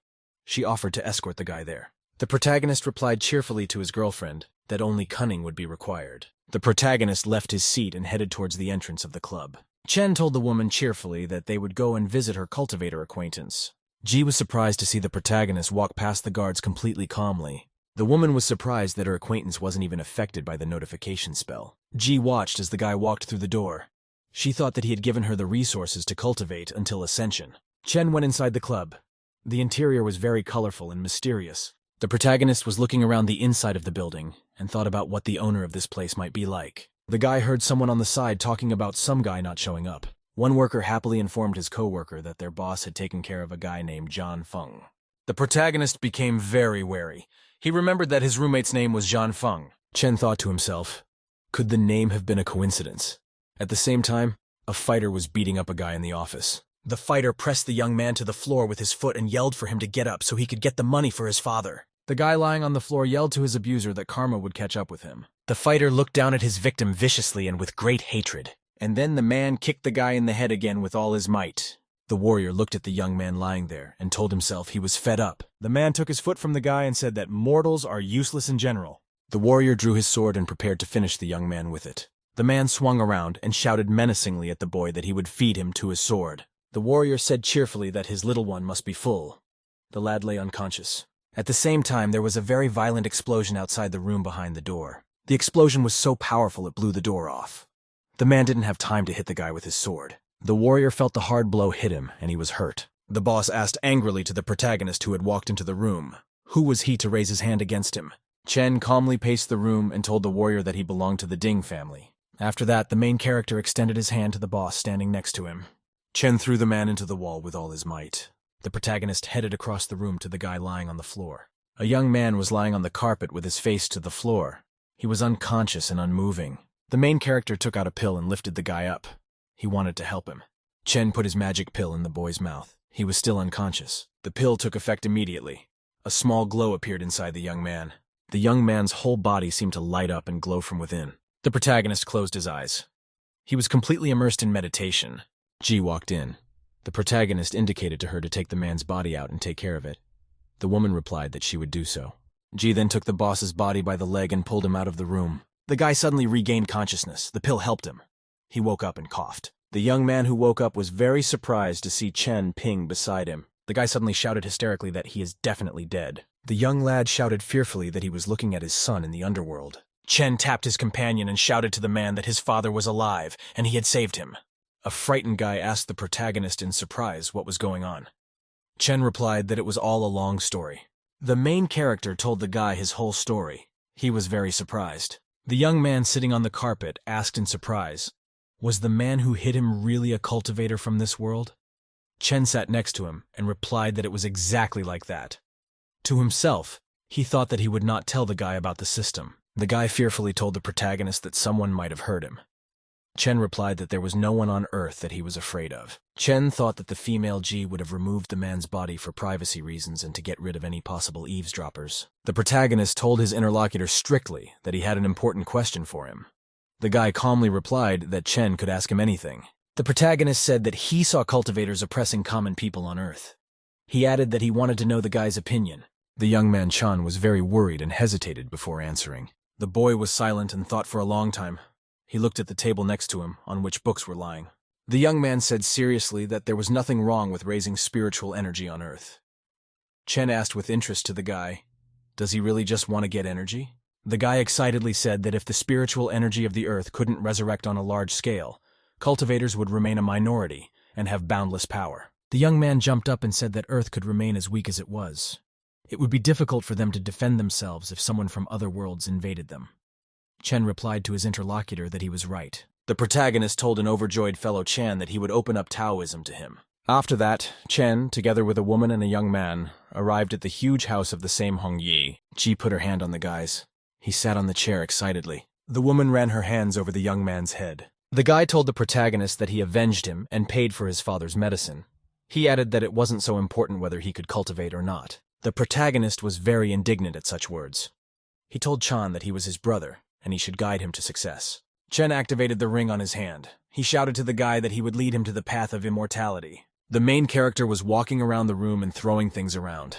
She offered to escort the guy there. The protagonist replied cheerfully to his girlfriend that only cunning would be required. The protagonist left his seat and headed towards the entrance of the club. Chen told the woman cheerfully that they would go and visit her cultivator acquaintance. Ji was surprised to see the protagonist walk past the guards completely calmly. The woman was surprised that her acquaintance wasn't even affected by the notification spell. Ji watched as the guy walked through the door. She thought that he had given her the resources to cultivate until ascension. Chen went inside the club. The interior was very colorful and mysterious. The protagonist was looking around the inside of the building and thought about what the owner of this place might be like. The guy heard someone on the side talking about some guy not showing up. One worker happily informed his co-worker that their boss had taken care of a guy named John Feng. The protagonist became very wary. He remembered that his roommate's name was John Feng. Chen thought to himself, could the name have been a coincidence? At the same time, a fighter was beating up a guy in the office. The fighter pressed the young man to the floor with his foot and yelled for him to get up so he could get the money for his father. The guy lying on the floor yelled to his abuser that karma would catch up with him. The fighter looked down at his victim viciously and with great hatred. And then the man kicked the guy in the head again with all his might. The warrior looked at the young man lying there and told himself he was fed up. The man took his foot from the guy and said that mortals are useless in general. The warrior drew his sword and prepared to finish the young man with it. The man swung around and shouted menacingly at the boy that he would feed him to his sword. The warrior said cheerfully that his little one must be full. The lad lay unconscious. At the same time, there was a very violent explosion outside the room behind the door. The explosion was so powerful it blew the door off. The man didn't have time to hit the guy with his sword. The warrior felt the hard blow hit him, and he was hurt. The boss asked angrily to the protagonist who had walked into the room. Who was he to raise his hand against him? Chen calmly paced the room and told the warrior that he belonged to the Ding family. After that, the main character extended his hand to the boss standing next to him. Chen threw the man into the wall with all his might. The protagonist headed across the room to the guy lying on the floor. A young man was lying on the carpet with his face to the floor. He was unconscious and unmoving. The main character took out a pill and lifted the guy up. He wanted to help him. Chen put his magic pill in the boy's mouth. He was still unconscious. The pill took effect immediately. A small glow appeared inside the young man. The young man's whole body seemed to light up and glow from within. The protagonist closed his eyes. He was completely immersed in meditation. Ji walked in. The protagonist indicated to her to take the man's body out and take care of it. The woman replied that she would do so. Ji then took the boss's body by the leg and pulled him out of the room. The guy suddenly regained consciousness. The pill helped him. He woke up and coughed. The young man who woke up was very surprised to see Chen Ping beside him. The guy suddenly shouted hysterically that he is definitely dead. The young lad shouted fearfully that he was looking at his son in the underworld. Chen tapped his companion and shouted to the man that his father was alive and he had saved him. A frightened guy asked the protagonist in surprise what was going on. Chen replied that it was all a long story. The main character told the guy his whole story. He was very surprised. The young man sitting on the carpet asked in surprise, was the man who hit him really a cultivator from this world? Chen sat next to him and replied that it was exactly like that. To himself, he thought that he would not tell the guy about the system. The guy fearfully told the protagonist that someone might have heard him. Chen replied that there was no one on Earth that he was afraid of. Chen thought that the female Ji would have removed the man's body for privacy reasons and to get rid of any possible eavesdroppers. The protagonist told his interlocutor strictly that he had an important question for him. The guy calmly replied that Chen could ask him anything. The protagonist said that he saw cultivators oppressing common people on Earth. He added that he wanted to know the guy's opinion. The young man Chan was very worried and hesitated before answering. The boy was silent and thought for a long time. He looked at the table next to him, on which books were lying. The young man said seriously that there was nothing wrong with raising spiritual energy on Earth. Chen asked with interest to the guy, does he really just want to get energy? The guy excitedly said that if the spiritual energy of the Earth couldn't resurrect on a large scale, cultivators would remain a minority and have boundless power. The young man jumped up and said that Earth could remain as weak as it was. It would be difficult for them to defend themselves if someone from other worlds invaded them. Chen replied to his interlocutor that he was right. The protagonist told an overjoyed fellow Chen that he would open up Taoism to him. After that, Chen, together with a woman and a young man, arrived at the huge house of the same Hong Yi. Ji put her hand on the guy's. He sat on the chair excitedly. The woman ran her hands over the young man's head. The guy told the protagonist that he avenged him and paid for his father's medicine. He added that it wasn't so important whether he could cultivate or not. The protagonist was very indignant at such words. He told Chan that he was his brother, and he should guide him to success. Chen activated the ring on his hand. He shouted to the guy that he would lead him to the path of immortality. The main character was walking around the room and throwing things around.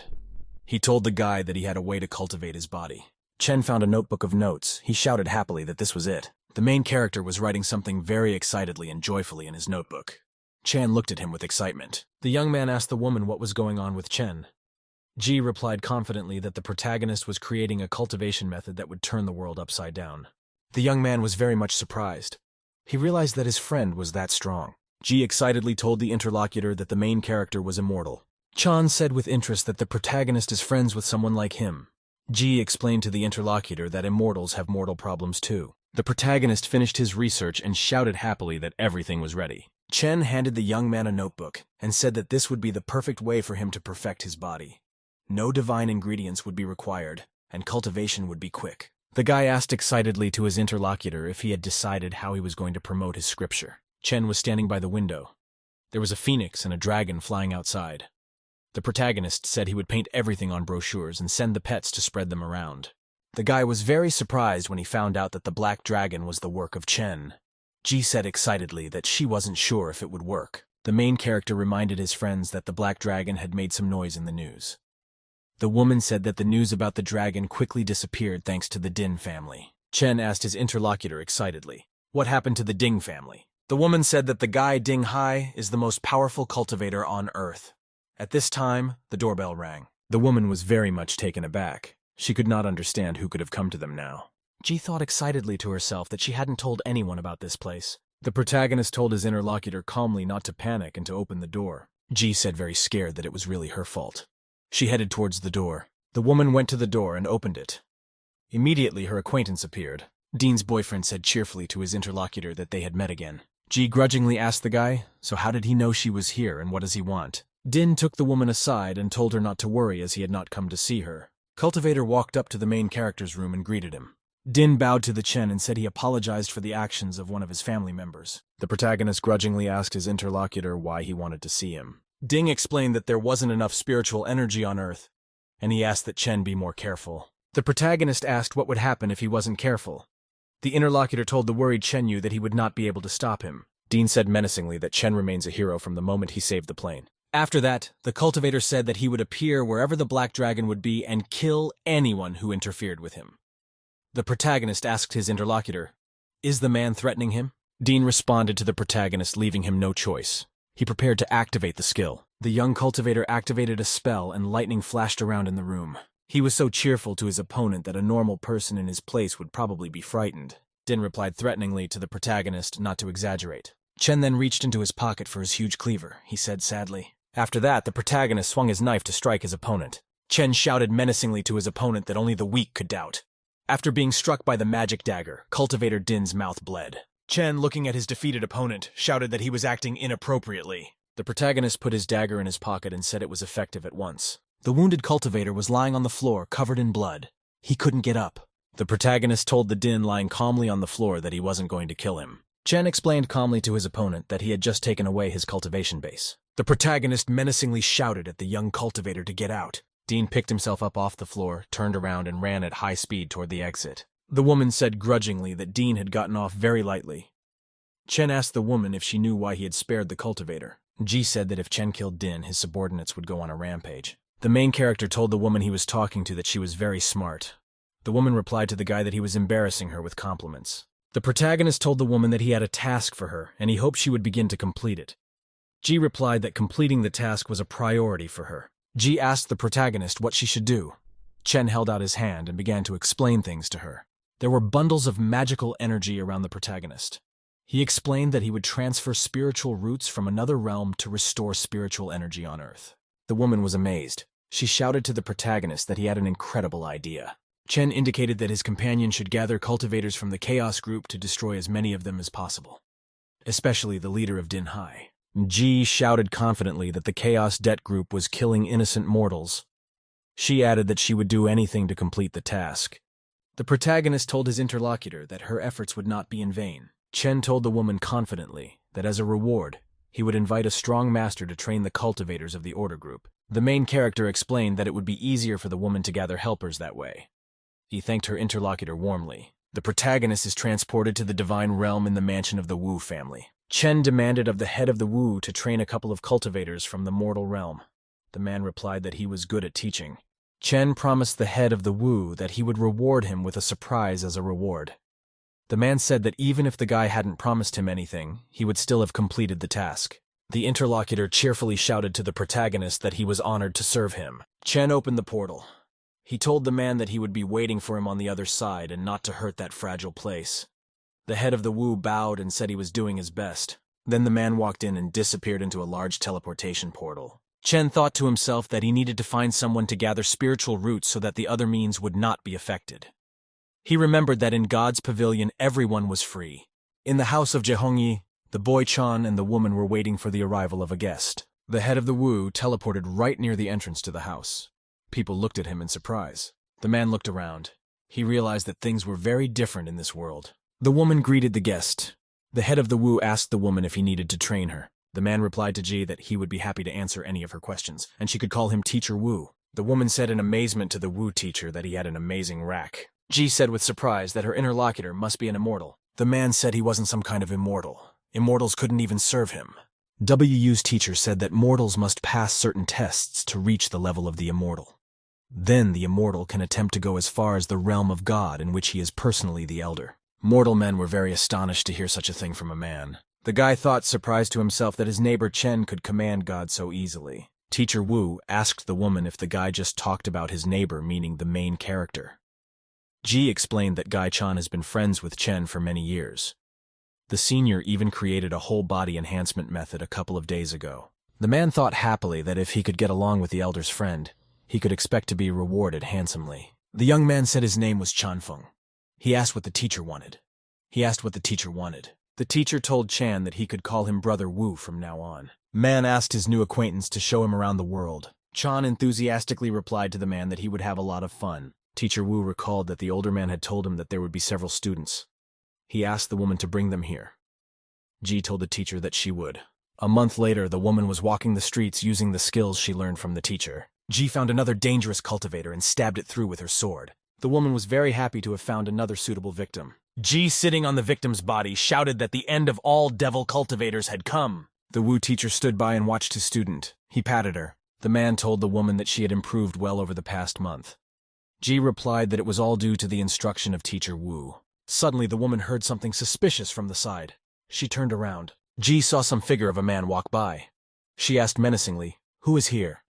He told the guy that he had a way to cultivate his body. Chen found a notebook of notes. He shouted happily that this was it. The main character was writing something very excitedly and joyfully in his notebook. Chen looked at him with excitement. The young man asked the woman what was going on with Chen. Ji replied confidently that the protagonist was creating a cultivation method that would turn the world upside down. The young man was very much surprised. He realized that his friend was that strong. Ji excitedly told the interlocutor that the main character was immortal. Chan said with interest that the protagonist is friends with someone like him. Ji explained to the interlocutor that immortals have mortal problems too. The protagonist finished his research and shouted happily that everything was ready. Chen handed the young man a notebook and said that this would be the perfect way for him to perfect his body. No divine ingredients would be required, and cultivation would be quick. The guy asked excitedly to his interlocutor if he had decided how he was going to promote his scripture. Chen was standing by the window. There was a phoenix and a dragon flying outside. The protagonist said he would paint everything on brochures and send the pets to spread them around. The guy was very surprised when he found out that the black dragon was the work of Chen. Ji said excitedly that she wasn't sure if it would work. The main character reminded his friends that the black dragon had made some noise in the news. The woman said that the news about the dragon quickly disappeared thanks to the Din family. Chen asked his interlocutor excitedly, "What happened to the Ding family?" The woman said that the guy Ding Hai is the most powerful cultivator on Earth. At this time, the doorbell rang. The woman was very much taken aback. She could not understand who could have come to them now. Ji thought excitedly to herself that she hadn't told anyone about this place. The protagonist told his interlocutor calmly not to panic and to open the door. Ji said very scared that it was really her fault. She headed towards the door. The woman went to the door and opened it. Immediately, her acquaintance appeared. Dean's boyfriend said cheerfully to his interlocutor that they had met again. Ji grudgingly asked the guy, "So how did he know she was here and what does he want?" Din took the woman aside and told her not to worry as he had not come to see her. Cultivator walked up to the main character's room and greeted him. Din bowed to the Chen and said he apologized for the actions of one of his family members. The protagonist grudgingly asked his interlocutor why he wanted to see him. Ding explained that there wasn't enough spiritual energy on Earth, and he asked that Chen be more careful. The protagonist asked what would happen if he wasn't careful. The interlocutor told the worried Chen Yu that he would not be able to stop him. Dean said menacingly that Chen remains a hero from the moment he saved the plane. After that, the cultivator said that he would appear wherever the black dragon would be and kill anyone who interfered with him. The protagonist asked his interlocutor, "Is the man threatening him?" Dean responded to the protagonist, leaving him no choice. He prepared to activate the skill. The young cultivator activated a spell and lightning flashed around in the room. He was so cheerful to his opponent that a normal person in his place would probably be frightened. Din replied threateningly to the protagonist not to exaggerate. Chen then reached into his pocket for his huge cleaver, he said sadly. After that, the protagonist swung his knife to strike his opponent. Chen shouted menacingly to his opponent that only the weak could doubt. After being struck by the magic dagger, Cultivator Din's mouth bled. Chen, looking at his defeated opponent, shouted that he was acting inappropriately. The protagonist put his dagger in his pocket and said it was effective at once. The wounded cultivator was lying on the floor, covered in blood. He couldn't get up. The protagonist told the Din lying calmly on the floor that he wasn't going to kill him. Chen explained calmly to his opponent that he had just taken away his cultivation base. The protagonist menacingly shouted at the young cultivator to get out. Dean picked himself up off the floor, turned around, and ran at high speed toward the exit. The woman said grudgingly that Dean had gotten off very lightly. Chen asked the woman if she knew why he had spared the cultivator. Ji said that if Chen killed Din, his subordinates would go on a rampage. The main character told the woman he was talking to that she was very smart. The woman replied to the guy that he was embarrassing her with compliments. The protagonist told the woman that he had a task for her, and he hoped she would begin to complete it. Ji replied that completing the task was a priority for her. Ji asked the protagonist what she should do. Chen held out his hand and began to explain things to her. There were bundles of magical energy around the protagonist. He explained that he would transfer spiritual roots from another realm to restore spiritual energy on Earth. The woman was amazed. She shouted to the protagonist that he had an incredible idea. Chen indicated that his companion should gather cultivators from the Chaos Group to destroy as many of them as possible, especially the leader of Din Hai. Ji shouted confidently that the Chaos Debt Group was killing innocent mortals. She added that she would do anything to complete the task. The protagonist told his interlocutor that her efforts would not be in vain. Chen told the woman confidently that as a reward, he would invite a strong master to train the cultivators of the Order Group. The main character explained that it would be easier for the woman to gather helpers that way. He thanked her interlocutor warmly. The protagonist is transported to the divine realm in the mansion of the Wu family. Chen demanded of the head of the Wu to train a couple of cultivators from the mortal realm. The man replied that he was good at teaching. Chen promised the head of the Wu that he would reward him with a surprise as a reward. The man said that even if the guy hadn't promised him anything, he would still have completed the task. The interlocutor cheerfully shouted to the protagonist that he was honored to serve him. Chen opened the portal. He told the man that he would be waiting for him on the other side and not to hurt that fragile place. The head of the Wu bowed and said he was doing his best. Then the man walked in and disappeared into a large teleportation portal. Chen thought to himself that he needed to find someone to gather spiritual roots so that the other means would not be affected. He remembered that in God's pavilion everyone was free. In the house of Jehongyi, the boy Chan and the woman were waiting for the arrival of a guest. The head of the Wu teleported right near the entrance to the house. People looked at him in surprise. The man looked around. He realized that things were very different in this world. The woman greeted the guest. The head of the Wu asked the woman if he needed to train her. The man replied to Ji that he would be happy to answer any of her questions, and she could call him Teacher Wu. The woman said in amazement to the Wu teacher that he had an amazing rack. Ji said with surprise that her interlocutor must be an immortal. The man said he wasn't some kind of immortal. Immortals couldn't even serve him. WU's teacher said that mortals must pass certain tests to reach the level of the immortal. Then the immortal can attempt to go as far as the realm of God in which he is personally the elder. Mortal men were very astonished to hear such a thing from a man. The guy thought, surprised to himself, that his neighbor Chen could command God so easily. Teacher Wu asked the woman if the guy just talked about his neighbor, meaning the main character. Ji explained that Guy Chan has been friends with Chen for many years. The senior even created a whole body enhancement method a couple of days ago. The man thought happily that if he could get along with the elder's friend, he could expect to be rewarded handsomely. The young man said his name was Chanfeng. He asked what the teacher wanted. The teacher told Chan that he could call him Brother Wu from now on. Man asked his new acquaintance to show him around the world. Chan enthusiastically replied to the man that he would have a lot of fun. Teacher Wu recalled that the older man had told him that there would be several students. He asked the woman to bring them here. Ji told the teacher that she would. A month later, the woman was walking the streets using the skills she learned from the teacher. Ji found another dangerous cultivator and stabbed it through with her sword. The woman was very happy to have found another suitable victim. Ji, sitting on the victim's body, shouted that the end of all devil cultivators had come. The Wu teacher stood by and watched his student. He patted her. The man told the woman that she had improved well over the past month. Ji replied that it was all due to the instruction of Teacher Wu. Suddenly, the woman heard something suspicious from the side. She turned around. Ji saw some figure of a man walk by. She asked menacingly, "Who is here?"